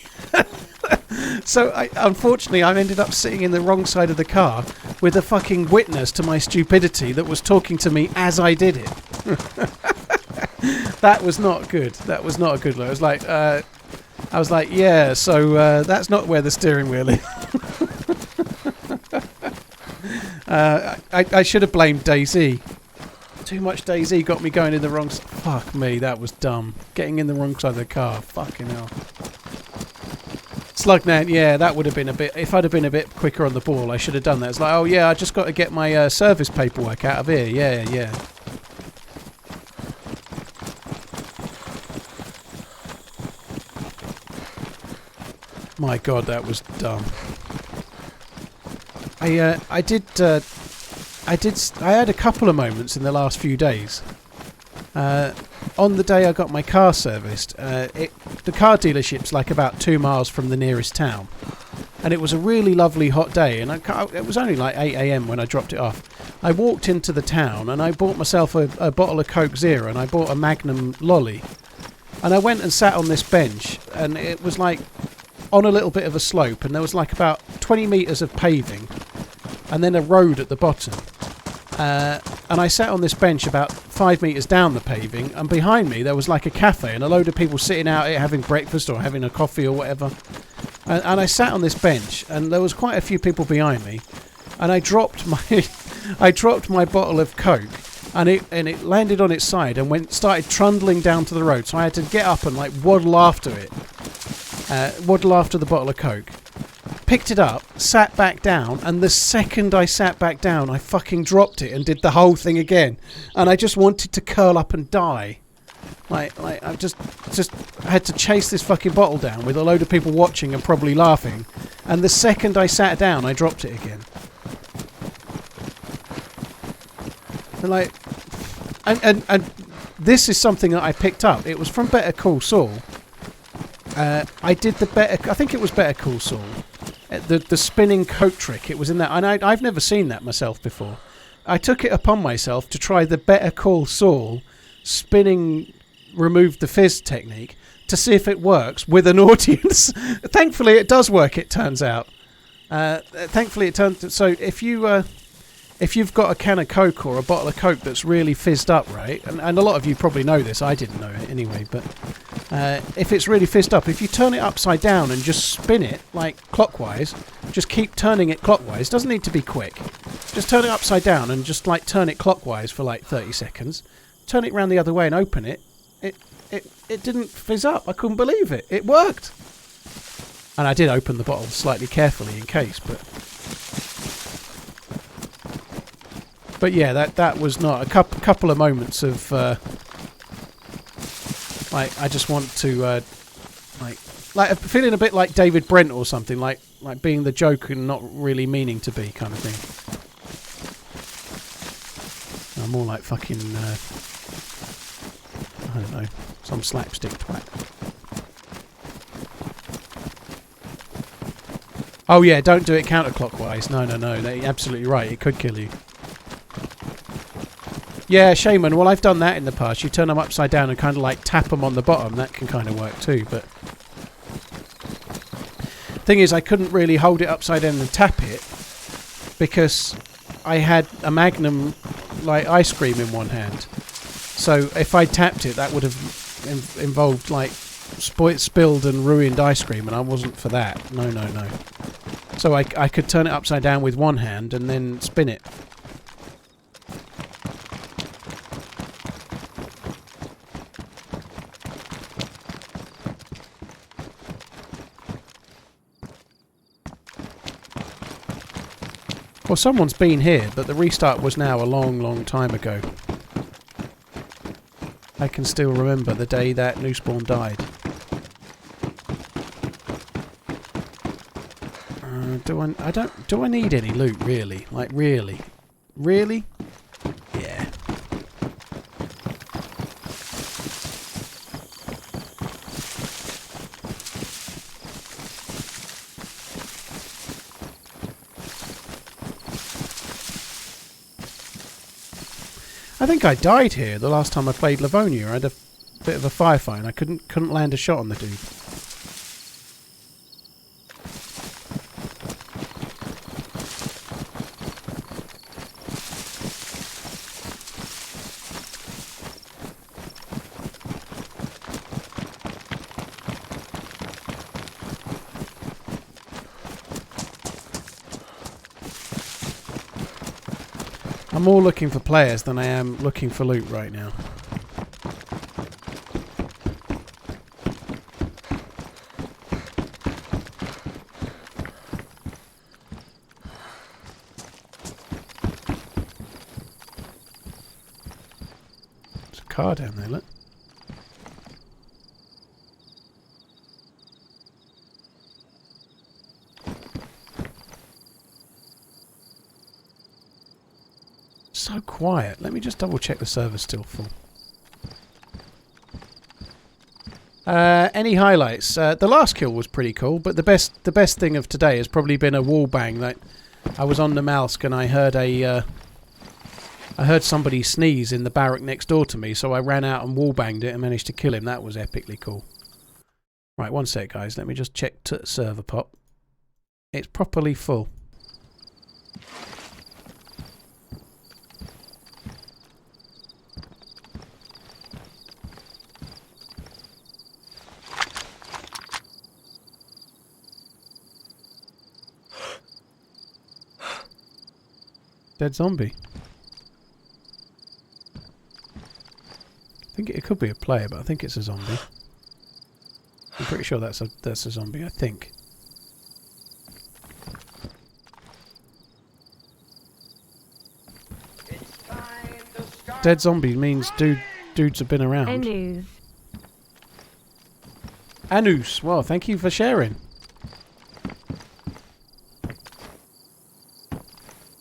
So, unfortunately, I ended up sitting in the wrong side of the car with a fucking witness to my stupidity that was talking to me as I did it. That was not good. That was not a good look. I was like, yeah, so that's not where the steering wheel is. I should have blamed Dayz. Too much Dayz got me going in the wrong... Fuck me, that was dumb. Getting in the wrong side of the car. Fucking hell. Slugnan, yeah, that would have been a bit... If I'd have been a bit quicker on the ball, I should have done that. It's like, oh yeah, I just got to get my service paperwork out of here. Yeah. My God, that was dumb. I had a couple of moments in the last few days. On the day I got my car serviced, the car dealership's like about 2 miles from the nearest town, and it was a really lovely hot day, and it was only like 8 AM when I dropped it off. I walked into the town and I bought myself a bottle of Coke Zero, and I bought a Magnum lolly, and I went and sat on this bench, and it was like on a little bit of a slope, and there was like about 20 metres of paving and then a road at the bottom. And I sat on this bench about 5 metres down the paving, and behind me there was like a cafe and a load of people sitting out here having breakfast or having a coffee or whatever. And I sat on this bench, and there was quite a few people behind me, and I dropped my bottle of Coke, and it landed on its side and started trundling down to the road. So I had to get up and like waddle after it, waddle after the bottle of Coke. Picked it up, sat back down, and the second I sat back down, I fucking dropped it and did the whole thing again. And I just wanted to curl up and die. Like I just had to chase this fucking bottle down with a load of people watching and probably laughing. And the second I sat down, I dropped it again. And this is something that I picked up. It was from Better Call Saul. I think it was Better Call Saul. The spinning Coke trick, it was in that, and I've never seen that myself before. I took it upon myself to try the Better Call Saul spinning remove the fizz technique to see if it works with an audience. Thankfully it does work, it turns out. So if you've got a can of Coke or a bottle of Coke that's really fizzed up, right, and a lot of you probably know this, I didn't know it anyway, but if it's really fizzed up, if you turn it upside down and just spin it like clockwise, just keep turning it clockwise, doesn't need to be quick, just turn it upside down and just like turn it clockwise for like 30 seconds, turn it round the other way and open it, it didn't fizz up. I couldn't believe it. It worked. And I did open the bottle slightly carefully in case, but yeah, that was not a couple of moments of like I just want to like feeling a bit like David Brent or something, like being the joke and not really meaning to be kind of thing. more like fucking, I don't know, some slapstick twat. Oh yeah, don't do it counterclockwise. No, you're absolutely right. It could kill you. Yeah, Shaman, well I've done that in the past. You turn them upside down and kind of like tap them on the bottom. That can kind of work too, but... Thing is, I couldn't really hold it upside down and tap it because I had a Magnum like ice cream in one hand. So if I tapped it, that would have involved like spilled and ruined ice cream, and I wasn't for that. No. So I could turn it upside down with one hand and then spin it. Well, someone's been here, but the restart was now a long time ago. I can still remember the day that Newspawn died. Do I need any loot, really? Like, really? Really? Yeah. I think I died here the last time I played Livonia. I had a bit of a firefight and I couldn't land a shot on the dude. I'm more looking for players than I am looking for loot right now. There's a car down there, look. So quiet. Let me just double check the server's still full. Any highlights? The last kill was pretty cool, but the best thing of today has probably been a wall bang. Like, I was on Namalsk and I heard somebody sneeze in the barrack next door to me, so I ran out and wall banged it and managed to kill him. That was epically cool. Right, one sec, guys. Let me just check server pop. It's properly full. Dead zombie. I think it could be a player, but I think it's a zombie. I'm pretty sure that's a zombie, I think. Dead zombie means dudes have been around. Anus. Anus. Well, thank you for sharing.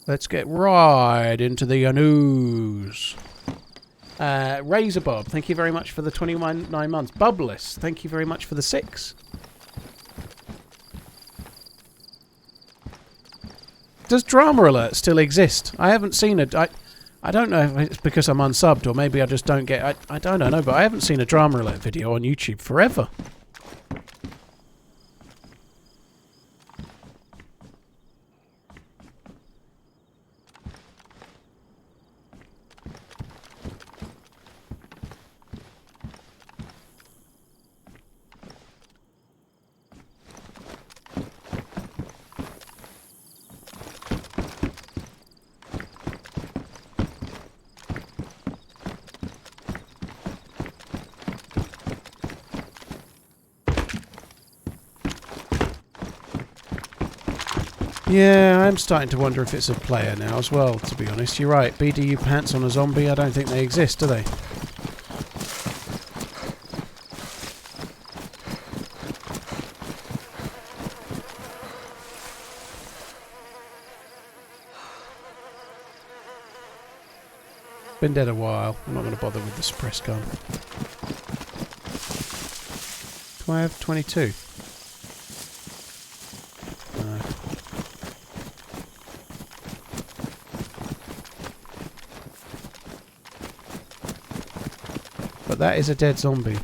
Let's get right into the news. Razor Bob, thank you very much for the 29 months. Bubbless, thank you very much for the 6. Does Drama Alert still exist? I haven't seen it. I don't know if it's because I'm unsubbed or maybe I just don't get... I don't know, but I haven't seen a Drama Alert video on YouTube forever. Yeah, I'm starting to wonder if it's a player now as well, to be honest. You're right, BDU pants on a zombie, I don't think they exist, do they? Been dead a while. I'm not going to bother with the suppressed gun. Do I have 22? No. But that is a dead zombie.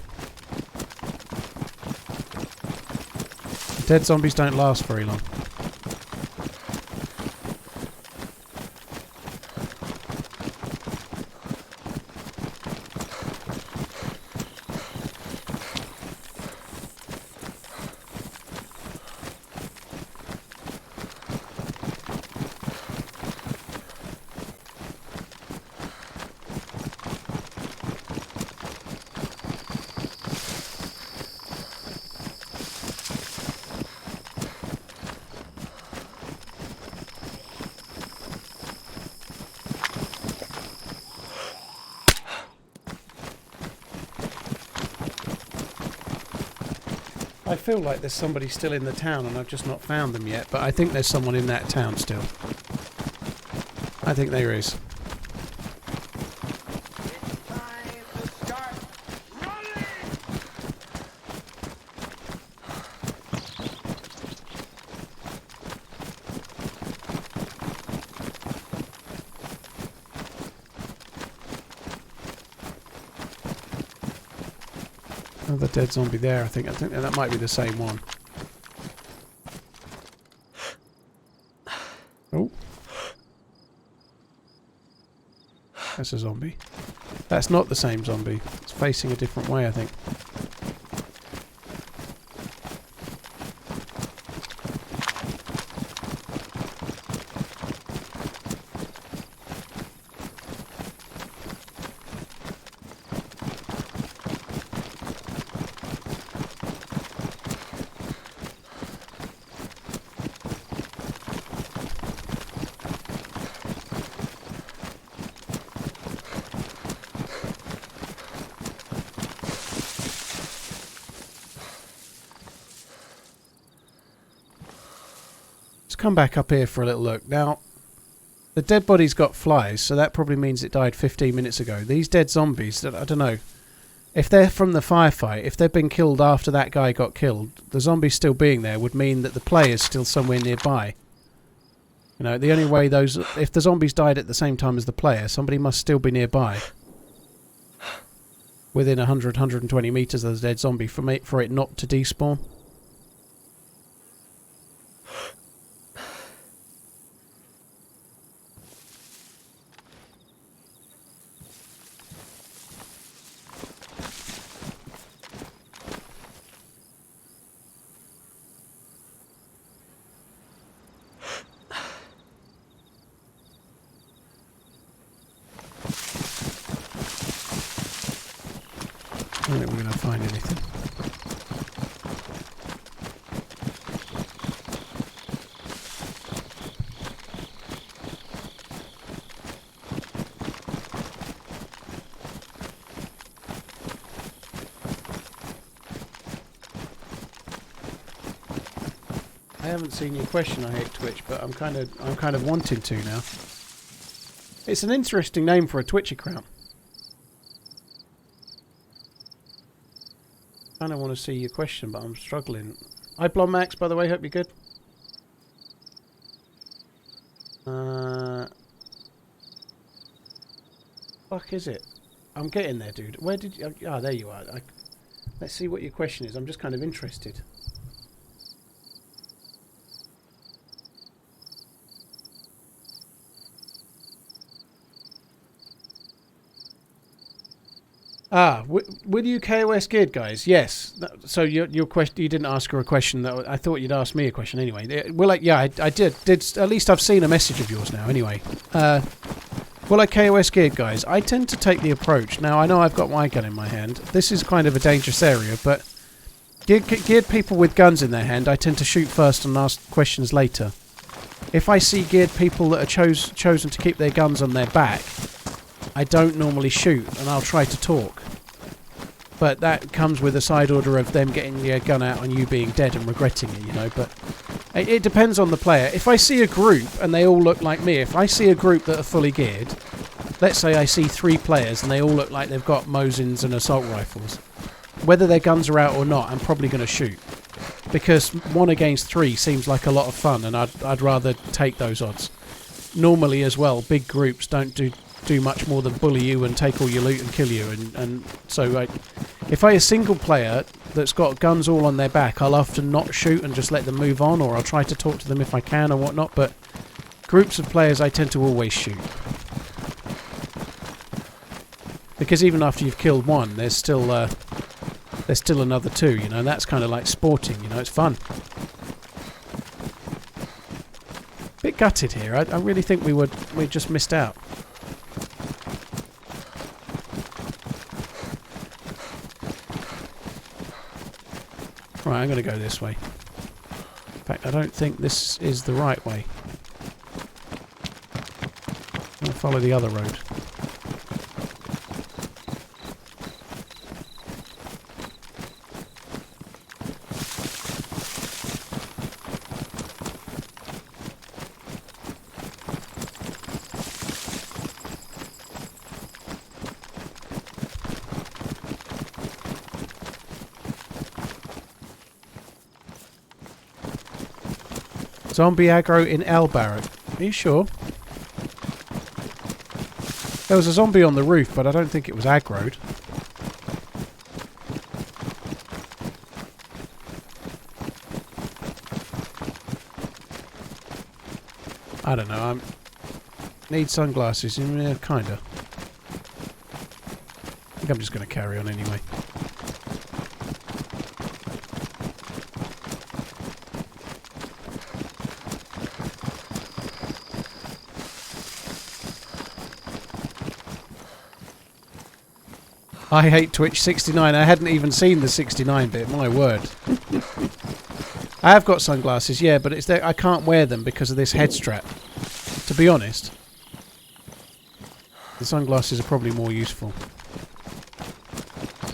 Dead zombies don't last very long. I feel like there's somebody still in the town and I've just not found them yet, but I think there's someone in that town still. I think there is. Another dead zombie there, I think that might be the same one. Oh. That's a zombie. That's not the same zombie. It's facing a different way, I think. Come back up here for a little look. Now, the dead body's got flies, so that probably means it died 15 minutes ago. These dead zombies, I don't know. If they're from the firefight, if they've been killed after that guy got killed, the zombies still being there would mean that the player's still somewhere nearby. You know, the only way if the zombies died at the same time as the player, somebody must still be nearby. Within 100, 120 meters of the dead zombie for it not to despawn. I don't think we're going to find anything. I haven't seen your question, I hate Twitch, but I'm kind of wanting to now. It's an interesting name for a Twitch account. I kind of want to see your question, but I'm struggling. Hi, Blonde Max, by the way. Hope you're good. Fuck is it? I'm getting there, dude. Where did you... Ah, there you are. Let's see what your question is. I'm just kind of interested. Ah, were you KOS geared, guys? Yes. So your question, you didn't ask her a question. That I thought you'd ask me a question anyway. Well, like, yeah, I did. At least I've seen a message of yours now. Anyway, well, like KOS geared, guys, I tend to take the approach. Now I know I've got my gun in my hand. This is kind of a dangerous area, but geared people with guns in their hand, I tend to shoot first and ask questions later. If I see geared people that are chosen to keep their guns on their back, I don't normally shoot, and I'll try to talk. But that comes with a side order of them getting their gun out on you being dead and regretting it, you know. But it depends on the player. If I see a group and they all look like me, if I see a group that are fully geared, let's say I see 3 players and they all look like they've got Mosins and assault rifles. Whether their guns are out or not, I'm probably going to shoot. Because 1 against 3 seems like a lot of fun, and I'd rather take those odds. Normally as well, big groups don't do much more than bully you and take all your loot and kill you. And so if I a single player that's got guns all on their back, I'll often not shoot and just let them move on, or I'll try to talk to them if I can or whatnot. But groups of players, I tend to always shoot. Because even after you've killed 1, there's still another 2, you know, and that's kind of like sporting, you know, it's fun. Bit gutted here. I really think we just missed out. Right, I'm going to go this way. In fact, I don't think this is the right way. I'm going to follow the other road. Zombie aggro in L barrack. Are you sure? There was a zombie on the roof, but I don't think it was aggroed. I don't know. Need sunglasses. Yeah, kinda. I think I'm just going to carry on anyway. I hate Twitch 69. I hadn't even seen the 69 bit. My word. I have got sunglasses, yeah, but it's there. I can't wear them because of this head strap. To be honest, the sunglasses are probably more useful.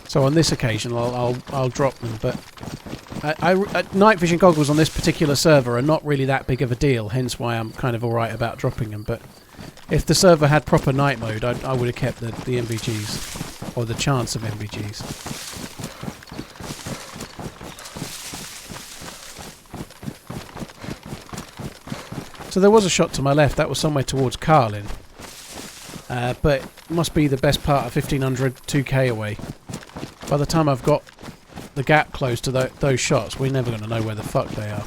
So on this occasion, I'll drop them. But night vision goggles on this particular server are not really that big of a deal. Hence why I'm kind of all right about dropping them. But if the server had proper night mode, I would have kept the MVGs. Or the chance of MVGs. So there was a shot to my left. That was somewhere towards Carlin. But it must be the best part of 1500, 2k away. By the time I've got the gap closed to those shots, we're never going to know where the fuck they are.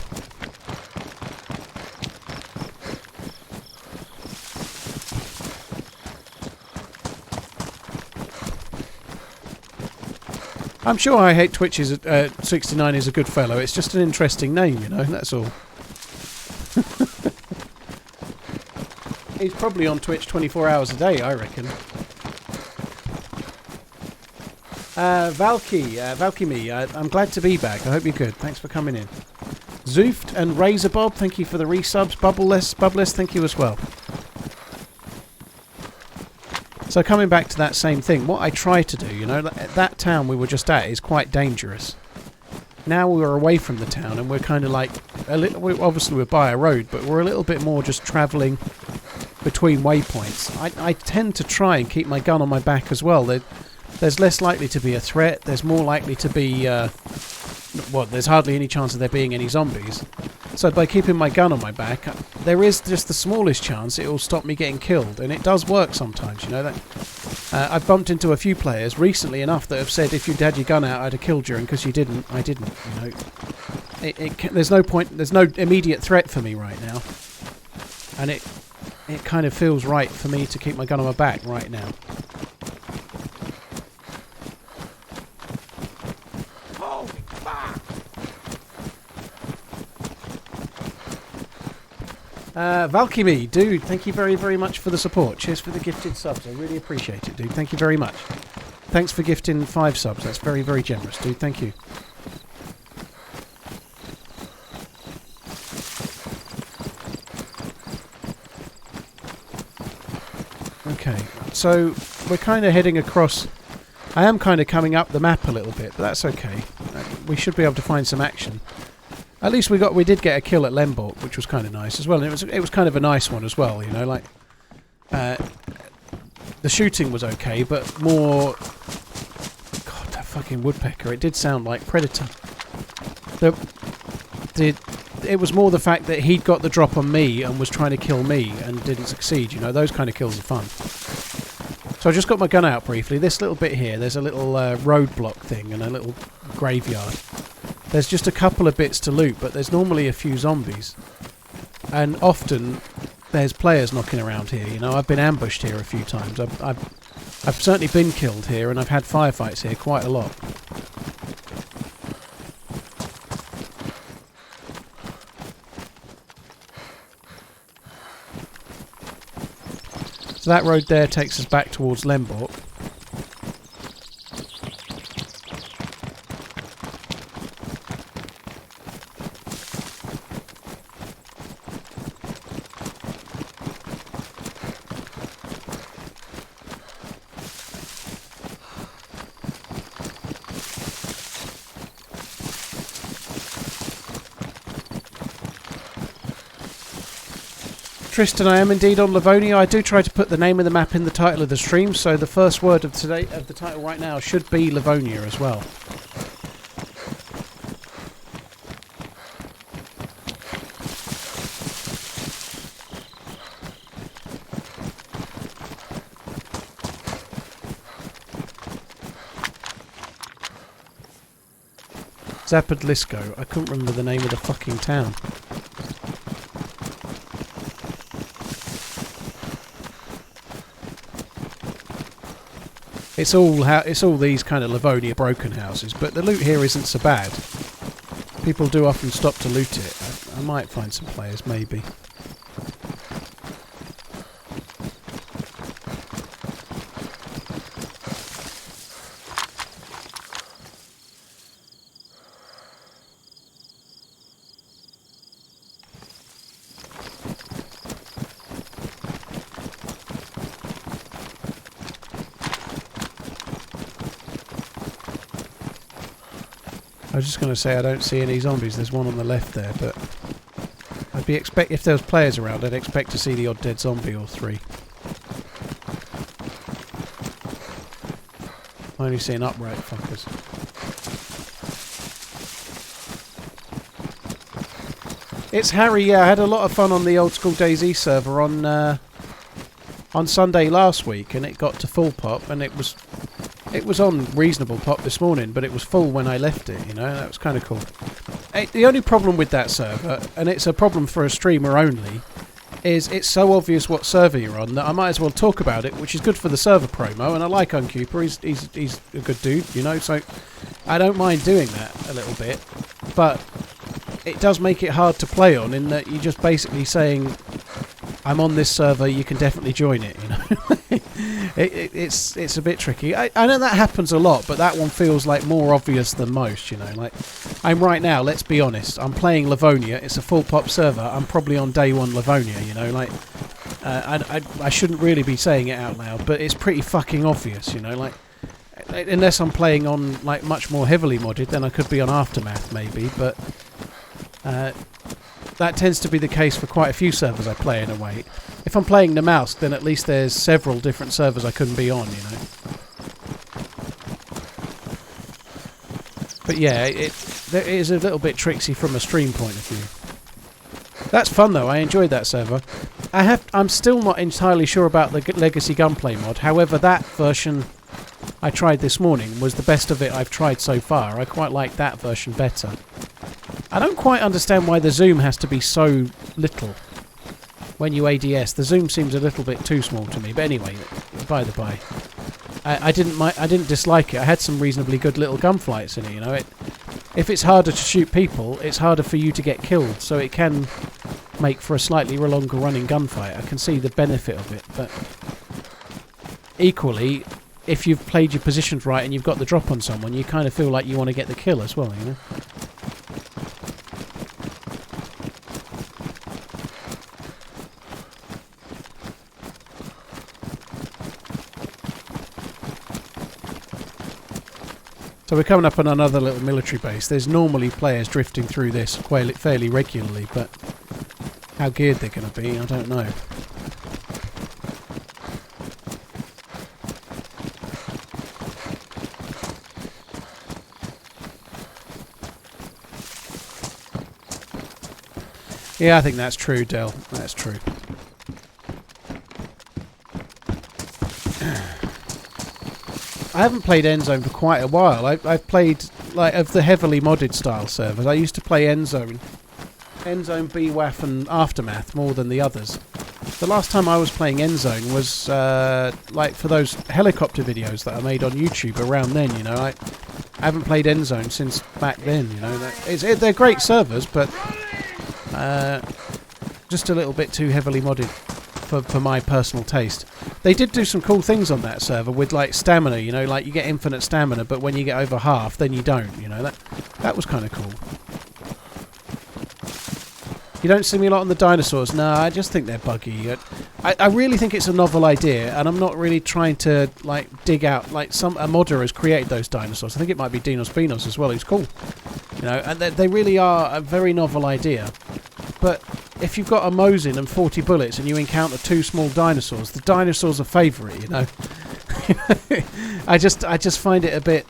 I'm sure I Hate Twitch is 69 is a good fellow. It's just an interesting name, you know, that's all. He's probably on Twitch 24 hours a day, I reckon. Valkyme, I'm glad to be back. I hope you're good. Thanks for coming in. Zoofed and Razor Bob, thank you for the resubs. Bubbless, thank you as well. So coming back to that same thing, what I try to do, you know, that town we were just at is quite dangerous. Now we're away from the town and we're kind of like, obviously we're by a road, but we're a little bit more just travelling between waypoints. I tend to try and keep my gun on my back as well. There's less likely to be a threat, there's more likely to be, there's hardly any chance of there being any zombies. So by keeping my gun on my back, there is just the smallest chance it will stop me getting killed, and it does work sometimes, you know that. I've bumped into a few players recently enough that have said if you'd had your gun out I'd have killed you, and because you didn't, I didn't, you know. There's no point, there's no immediate threat for me right now. And it kind of feels right for me to keep my gun on my back right now. Valkyme, dude, thank you very, very much for the support. Cheers for the gifted subs. I really appreciate it, dude. Thank you very much. Thanks for gifting 5 subs. That's very, very generous, dude. Thank you. Okay, so we're kind of heading across. I am kind of coming up the map a little bit, but that's okay. We should be able to find some action. At least we did get a kill at Lemborg, which was kind of nice as well. And it was kind of a nice one as well, you know, like the shooting was okay, but more... God, that fucking woodpecker. It did sound like Predator. It was more the fact that he'd got the drop on me and was trying to kill me and didn't succeed. You know, those kind of kills are fun. So I just got my gun out briefly. This little bit here, there's a little roadblock thing and a little graveyard. There's just a couple of bits to loot, but there's normally a few zombies. And often there's players knocking around here. You know, I've been ambushed here a few times. I've certainly been killed here, and I've had firefights here quite a lot. So that road there takes us back towards Lemborg. Tristan, I am indeed on Livonia. I do try to put the name of the map in the title of the stream, so the first word of the title right now should be Livonia as well. Zapadlisko. I couldn't remember the name of the fucking town. It's all these kind of Livonia broken houses, but the loot here isn't so bad. People do often stop to loot it. I might find some players, maybe. I was just going to say I don't see any zombies. There's one on the left there, but if there was players around, I'd expect to see the odd dead zombie or three. I'm only seeing upright fuckers. It's Harry. Yeah, I had a lot of fun on the old school Dayz server on Sunday last week, and it got to full pop, and it was on reasonable pop this morning, but it was full when I left it, you know. That was kind of cool. The only problem with that server, and it's a problem for a streamer only, is it's so obvious what server you're on that I might as well talk about it, which is good for the server promo, and I like Uncooper, he's a good dude, you know, so I don't mind doing that a little bit, but it does make it hard to play on in that you're just basically saying, I'm on this server, you can definitely join it, you know. It's a bit tricky. I know that happens a lot, but that one feels like more obvious than most, you know. Like, I'm right now, let's be honest, I'm playing Livonia, it's a full pop server, I'm probably on day one Livonia, you know, like, I shouldn't really be saying it out loud, but it's pretty fucking obvious, you know, like, unless I'm playing on, like, much more heavily modded, then I could be on Aftermath, maybe, but, that tends to be the case for quite a few servers I play in a way. If I'm playing Namalsk, then at least there's several different servers I couldn't be on, you know. But yeah, it is a little bit tricksy from a stream point of view. That's fun though, I enjoyed that server. I'm still not entirely sure about the Legacy Gunplay mod, however that version I tried this morning was the best of it I've tried so far. I quite like that version better. I don't quite understand why the zoom has to be so little when you ADS. The zoom seems a little bit too small to me, but anyway, by the by. I didn't dislike it. I had some reasonably good little gunfights in it, you know. If it's harder to shoot people, it's harder for you to get killed, so it can make for a slightly longer running gunfight. I can see the benefit of it, but equally, if you've played your positions right and you've got the drop on someone, you kind of feel like you want to get the kill as well, you know. So we're coming up on another little military base. There's normally players drifting through this fairly regularly, but how geared they're going to be, I don't know. Yeah, I think that's true, Del. That's true. I haven't played Endzone for quite a while. I've played, like, of the heavily modded style servers. I used to play Endzone, BWAF and Aftermath more than the others. The last time I was playing Endzone was, like, for those helicopter videos that I made on YouTube around then, you know. I haven't played Endzone since back then, you know. They're great servers, but just a little bit too heavily modded for my personal taste. They did do some cool things on that server with, like, stamina, you know, like you get infinite stamina, but when you get over half, then you don't, you know. That was kind of cool. You don't see me a lot on the dinosaurs. No, I just think they're buggy. I really think it's a novel idea, and I'm not really trying to, like, dig out, like, a modder has created those dinosaurs. I think it might be Dinos Beanos as well, who's cool. You know, and they really are a very novel idea. But if you've got a Mosin and 40 bullets and you encounter 2 small dinosaurs, the dinosaurs are favourite, you know. I just find it a bit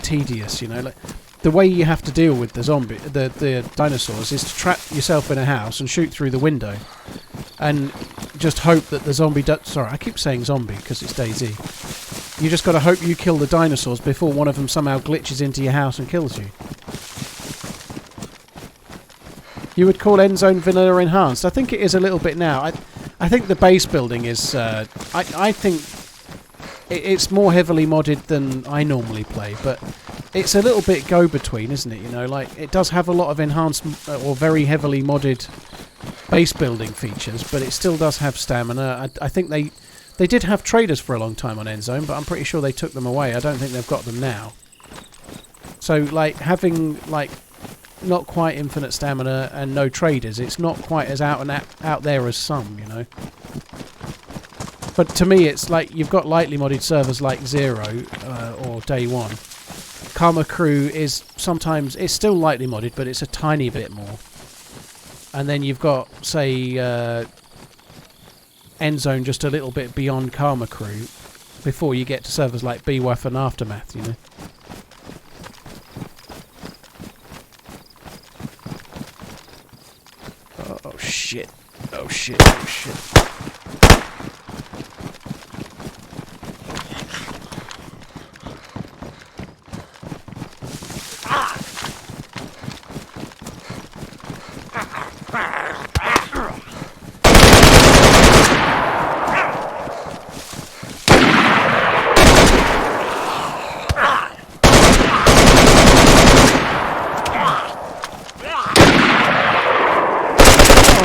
tedious, you know. Like, the way you have to deal with the dinosaurs is to trap yourself in a house and shoot through the window, and just hope that the zombie. Sorry, I keep saying zombie because it's DayZ. You just got to hope you kill the dinosaurs before one of them somehow glitches into your house and kills you. You would call Endzone vanilla enhanced? I think it is a little bit now. I think the base building is. I think it's more heavily modded than I normally play, but it's a little bit go-between, isn't it? You know, like, it does have a lot of enhanced or very heavily modded base building features, but it still does have stamina. I think they did have traders for a long time on Endzone, but I'm pretty sure they took them away. I don't think they've got them now. So, like, having, like, not quite infinite stamina and no traders, it's not quite as out there as some, you know. But to me, it's like you've got lightly modded servers like Zero or Day 1. Karma Crew is sometimes, it's still lightly modded, but it's a tiny bit more. And then you've got, say, Endzone just a little bit beyond Karma Crew before you get to servers like BWAF and Aftermath, you know. Oh shit. Oh shit. Oh shit.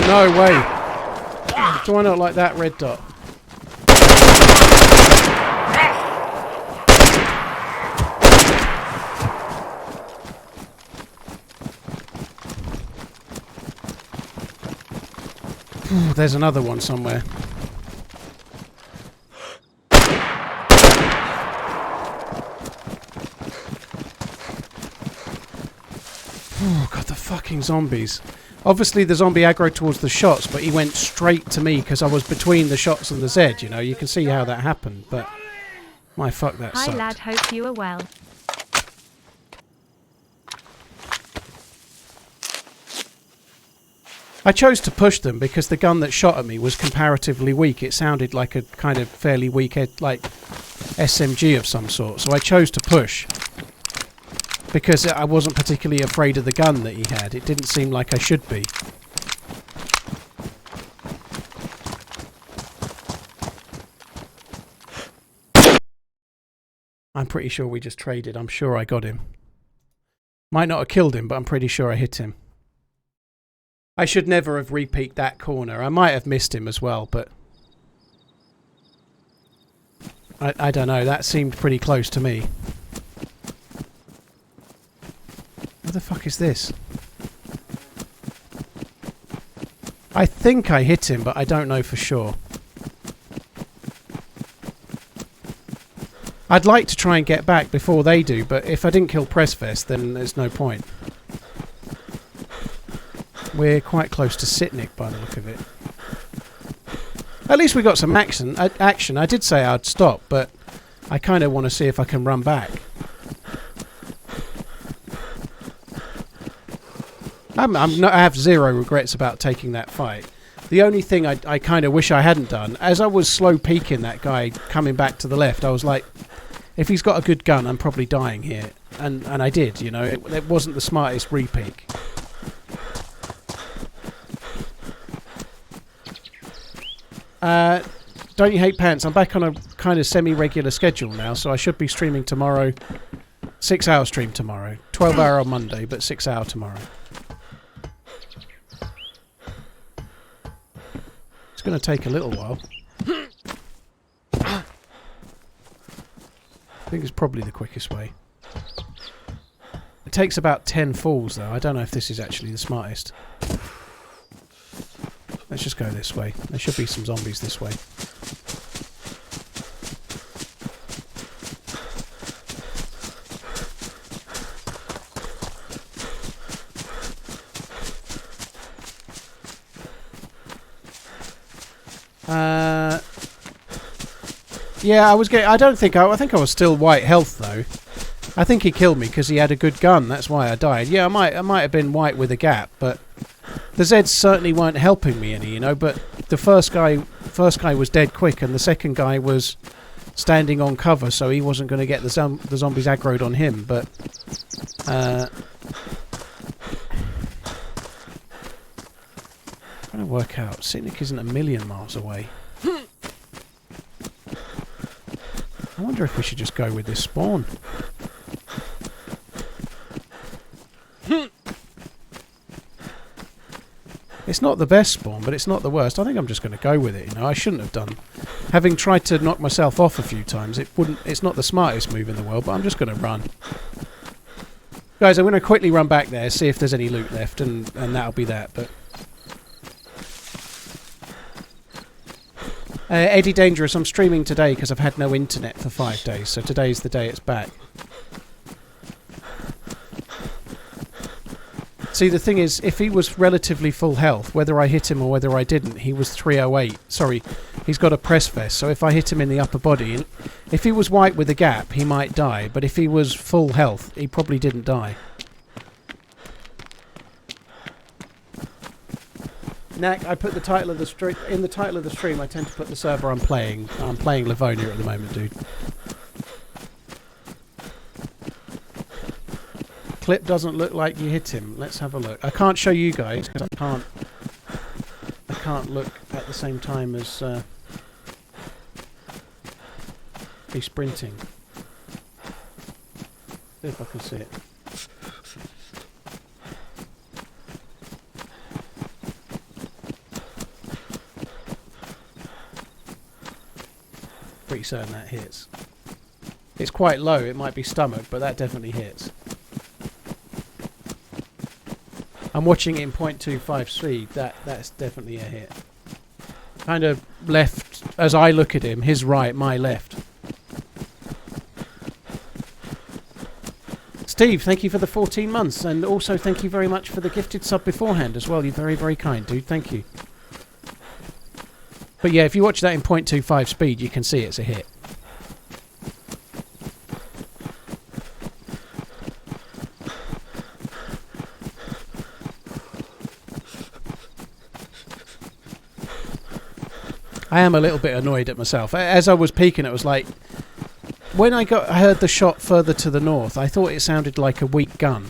No way. Do I not like that red dot? Ooh, there's another one somewhere. Oh god, the fucking zombies. Obviously the zombie aggroed towards the shots, but he went straight to me because I was between the shots and the Z, you know. You can see how that happened, but my fuck, that sucked. Hi lad, hope you are well. I chose to push them because the gun that shot at me was comparatively weak. It sounded like a kind of fairly weak, like, SMG of some sort, so I chose to push. Because I wasn't particularly afraid of the gun that he had. It didn't seem like I should be. I'm pretty sure we just traded. I'm sure I got him. Might not have killed him, but I'm pretty sure I hit him. I should never have re-peeked that corner. I might have missed him as well, but I don't know. That seemed pretty close to me. What the fuck is this? I think I hit him, but I don't know for sure. I'd like to try and get back before they do, but if I didn't kill Pressfest, then there's no point. We're quite close to Sitnik by the look of it. At least we got some action. I did say I'd stop, but I kind of want to see if I can run back. I have zero regrets about taking that fight. The only thing I kind of wish I hadn't done, as I was slow peeking that guy coming back to the left, I was like, if he's got a good gun, I'm probably dying here. And I did, you know. It wasn't the smartest re-peek. Don't you hate pants? I'm back on a kind of semi-regular schedule now, so I should be streaming tomorrow. 6-hour stream tomorrow. 12-hour on Monday, but 6-hour tomorrow. It's going to take a little while. I think it's probably the quickest way. It takes about 10 falls, though. I don't know if this is actually the smartest. Let's just go this way. There should be some zombies this way. Yeah, I think I was still white health though. I think he killed me because he had a good gun. That's why I died. Yeah, I might have been white with a gap, but the Zeds certainly weren't helping me any, you know. But the first guy was dead quick, and the second guy was standing on cover, so he wasn't going to get the zombies aggroed on him. But trying to work out. Sitnik isn't a million miles away. I wonder if we should just go with this spawn. It's not the best spawn, but it's not the worst. I think I'm just going to go with it, you know. I shouldn't have done. Having tried to knock myself off a few times, it's not the smartest move in the world, but I'm just going to run. Guys, I'm going to quickly run back there, see if there's any loot left, and that'll be that, but... Eddie Dangerous, I'm streaming today because I've had no internet for 5 days, so today's the day it's back. See, the thing is, if he was relatively full health, whether I hit him or whether I didn't, he was 308. Sorry, he's got a press vest, so if I hit him in the upper body, if he was white with a gap, he might die, but if he was full health, he probably didn't die. Knack, I put the title of the stream in the title of the stream. I tend to put the server I'm playing. I'm playing Livonia at the moment, dude. Clip doesn't look like you hit him. Let's have a look. I can't show you guys because I can't look at the same time as be sprinting. See if I can see it. Pretty certain that hits. It's quite low, it might be stomach, but that definitely hits. I'm watching it in 0.25 speed, that's definitely a hit. Kind of left, as I look at him, his right, my left. Steve, thank you for the 14 months, and also thank you very much for the gifted sub beforehand as well. You're very, very kind, dude, thank you. But yeah, if you watch that in 0.25 speed, you can see it's a hit. I am a little bit annoyed at myself. As I was peeking, it was like... When I heard the shot further to the north, I thought it sounded like a weak gun.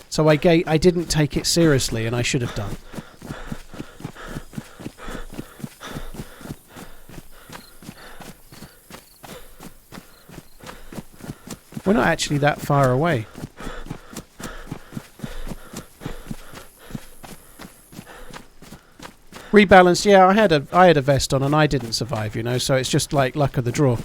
So I didn't take it seriously, and I should have done. We're not actually that far away. Rebalanced, yeah, I had a vest on and I didn't survive, you know, so it's just like luck of the draw.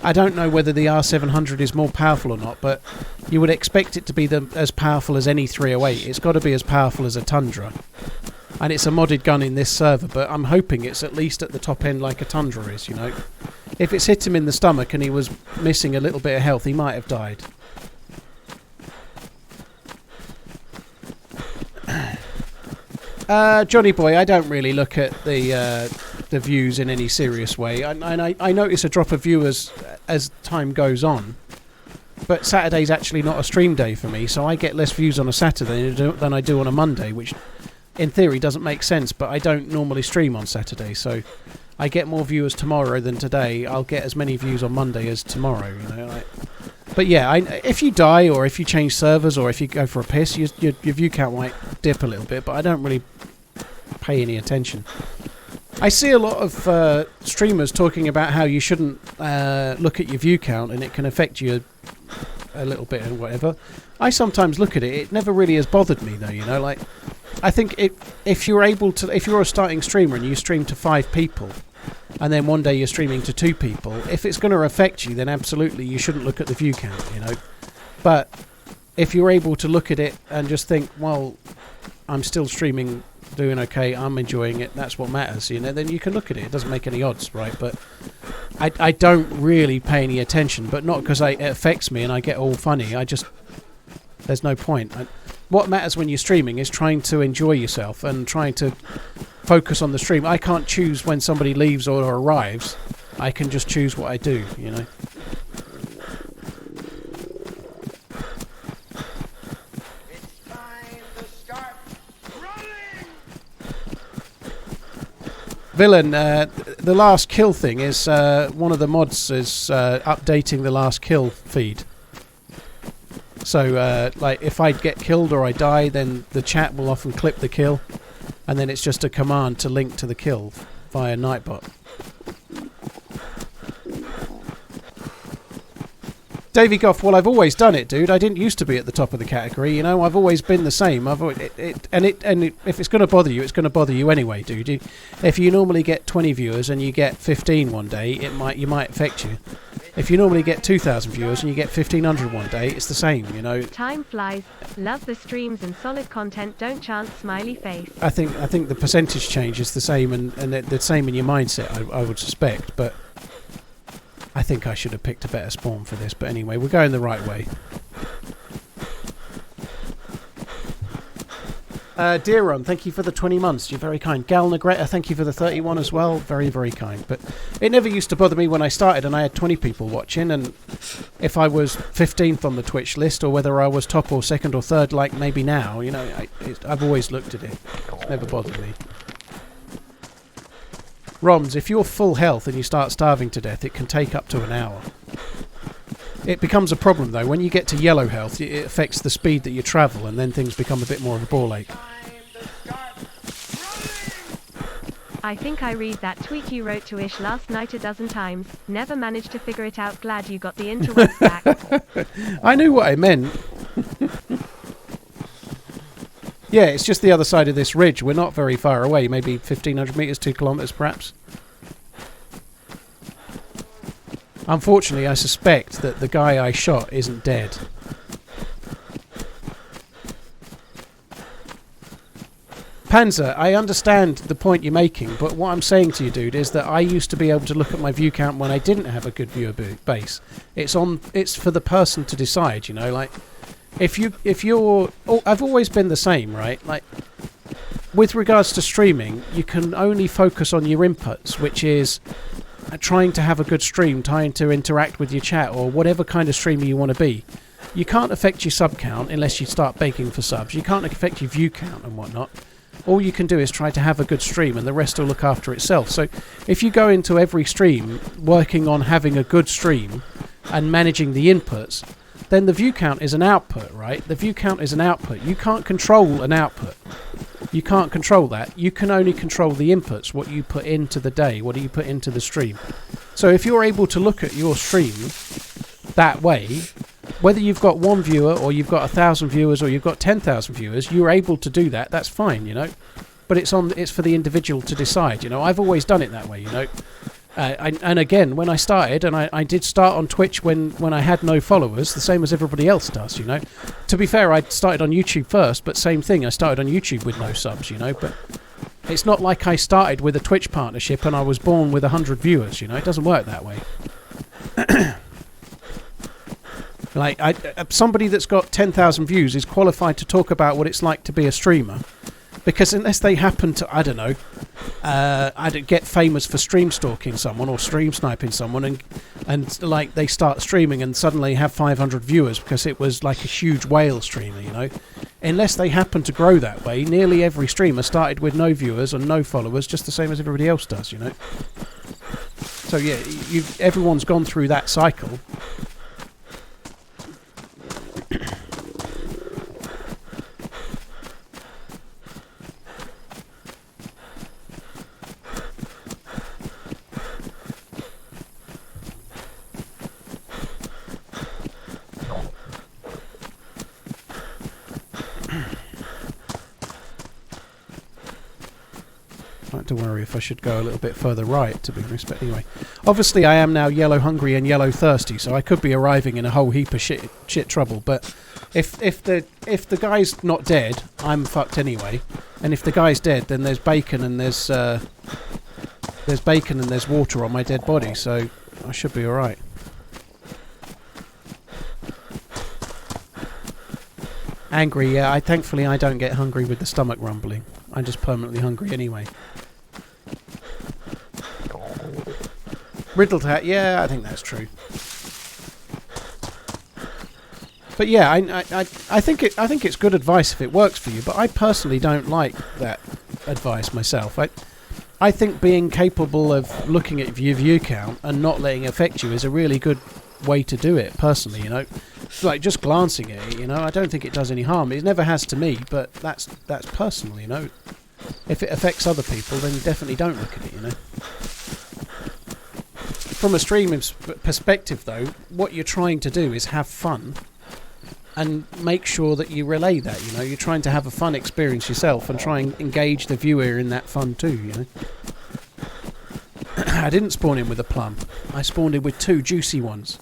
I don't know whether the R700 is more powerful or not, but you would expect it to be as powerful as any 308. It's got to be as powerful as a Tundra. And it's a modded gun in this server, but I'm hoping it's at least at the top end like a Tundra is, you know. If it's hit him in the stomach and he was missing a little bit of health, he might have died. Johnny boy, I don't really look at the views in any serious way. I notice a drop of viewers as time goes on, but Saturday's actually not a stream day for me, so I get less views on a Saturday than I do on a Monday, which in theory doesn't make sense, but I don't normally stream on Saturday, so I get more viewers tomorrow than today. I'll get as many views on Monday as tomorrow, you know. But yeah, if you die or if you change servers or if you go for a piss, your view count might dip a little bit, but I don't really pay any attention. I see a lot of streamers talking about how you shouldn't look at your view count and it can affect you a little bit and whatever. I sometimes look at it. It never really has bothered me though, you know. Like, I think if you're a starting streamer and you stream to 5 people, and then one day you're streaming to 2 people, if it's going to affect you, then absolutely you shouldn't look at the view count, you know. But if you're able to look at it and just think, well, I'm still streaming, doing okay, I'm enjoying it, that's what matters, you know, then you can look at it. It doesn't make any odds, right? But I don't really pay any attention, but not because it affects me and I get all funny. There's no point. What matters when you're streaming is trying to enjoy yourself and trying to focus on the stream. I can't choose when somebody leaves or arrives. I can just choose what I do, you know. It's time to start running! Villain, the last kill thing is one of the mods is updating the last kill feed. So, like, if I get killed or I die, then the chat will often clip the kill, and then it's just a command to link to the kill via Nightbot. Davey Goff, well, I've always done it, dude. I didn't used to be at the top of the category, you know. I've always been the same. If it's going to bother you, it's going to bother you anyway, dude. If you normally get 20 viewers and you get 15 one day, you might affect you. If you normally get 2,000 viewers and you get 1,500 one day, it's the same, you know. Time flies. Love the streams and solid content. Don't chance smiley face. I think the percentage change is the same, and the same in your mindset, I would suspect. But I think I should have picked a better spawn for this. But anyway, we're going the right way. Deerisle, thank you for the 20 months. You're very kind. Gal Negretta, thank you for the 31 as well. Very, very kind. But it never used to bother me when I started and I had 20 people watching. And if I was 15th on the Twitch list or whether I was top or second or third, like maybe now, you know, I've always looked at it. It's never bothered me. Roms, if you're full health and you start starving to death, it can take up to an hour. It becomes a problem though. When you get to yellow health, it affects the speed that you travel, and then things become a bit more of a ball ache. I think I read that tweet you wrote to Ish last night a dozen times. Never managed to figure it out. Glad you got the interwebs back. I knew what I meant. Yeah, it's just the other side of this ridge. We're not very far away. Maybe 1,500 metres, 2 kilometres perhaps. Unfortunately, I suspect that the guy I shot isn't dead. Panzer, I understand the point you're making, but what I'm saying to you, dude, is that I used to be able to look at my view count when I didn't have a good viewer base. It's for the person to decide, you know, like if you're I've always been the same, right? Like with regards to streaming, you can only focus on your inputs, which is trying to have a good stream, trying to interact with your chat or whatever kind of streamer you want to be. You can't affect your sub count unless you start begging for subs. You can't affect your view count and whatnot. All you can do is try to have a good stream and the rest will look after itself. So if you go into every stream working on having a good stream and managing the inputs, then the view count is an output, right? The view count is an output. You can't control an output. You can't control that. You can only control the inputs, what you put into the day, what do you put into the stream. So if you're able to look at your stream that way, whether you've got 1 viewer or you've got 1,000 viewers or you've got 10,000 viewers, you're able to do that. That's fine, you know. But it's for the individual to decide, you know. I've always done it that way, you know. And again, when I started, and I did start on Twitch when I had no followers, the same as everybody else does, you know. To be fair, I started on YouTube first, but same thing, I started on YouTube with no subs, you know. But it's not like I started with a Twitch partnership and I was born with 100 viewers, you know. It doesn't work that way. Like, somebody that's got 10,000 views is qualified to talk about what it's like to be a streamer. Because unless they happen to, I don't know, get famous for stream stalking someone or stream sniping someone and like they start streaming and suddenly have 500 viewers because it was like a huge whale streamer, you know. Unless they happen to grow that way, nearly every streamer started with no viewers and no followers, just the same as everybody else does, you know. So yeah, everyone's gone through that cycle. To worry if I should go a little bit further right, to be honest, but anyway. Obviously I am now yellow hungry and yellow thirsty, so I could be arriving in a whole heap of shit trouble, but if the guy's not dead, I'm fucked anyway. And if the guy's dead, then there's bacon and there's water on my dead body, so I should be alright. Angry, yeah, thankfully I don't get hungry with the stomach rumbling. I'm just permanently hungry anyway. Riddled hat, yeah, I think that's true. But yeah, I think it's good advice if it works for you. But I personally don't like that advice myself. I think being capable of looking at your view count and not letting it affect you is a really good way to do it. Personally, you know, like just glancing at it, you know, I don't think it does any harm. It never has to me, but that's personal, you know. If it affects other people, then definitely don't look at it, you know. From a streamer's perspective, though, what you're trying to do is have fun and make sure that you relay that, you know. You're trying to have a fun experience yourself and try and engage the viewer in that fun too, you know. I didn't spawn in with a plum. I spawned in with 2 juicy ones.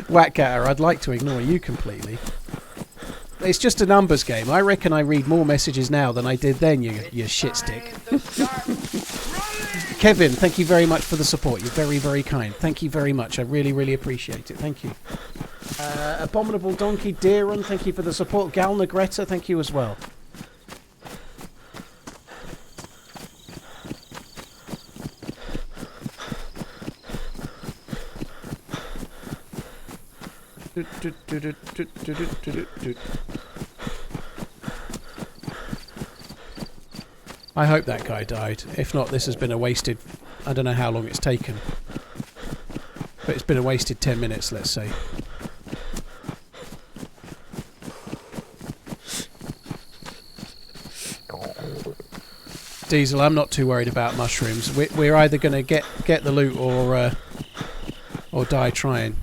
Whackgatter, I'd like to ignore you completely. It's just a numbers game. I reckon I read more messages now than I did then, you shit stick. Kevin, thank you very much for the support. You're very, very kind. Thank you very much. I really, really appreciate it. Thank you. Abominable Donkey, Deerisle, thank you for the support. Galna Greta, thank you as well. I hope that guy died. If not, this has been a wasted... I don't know how long it's taken. But it's been a wasted 10 minutes, let's say. Diesel, I'm not too worried about mushrooms. We're either going to get the loot or die trying.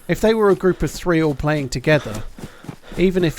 If they were a group of 3 all playing together, even if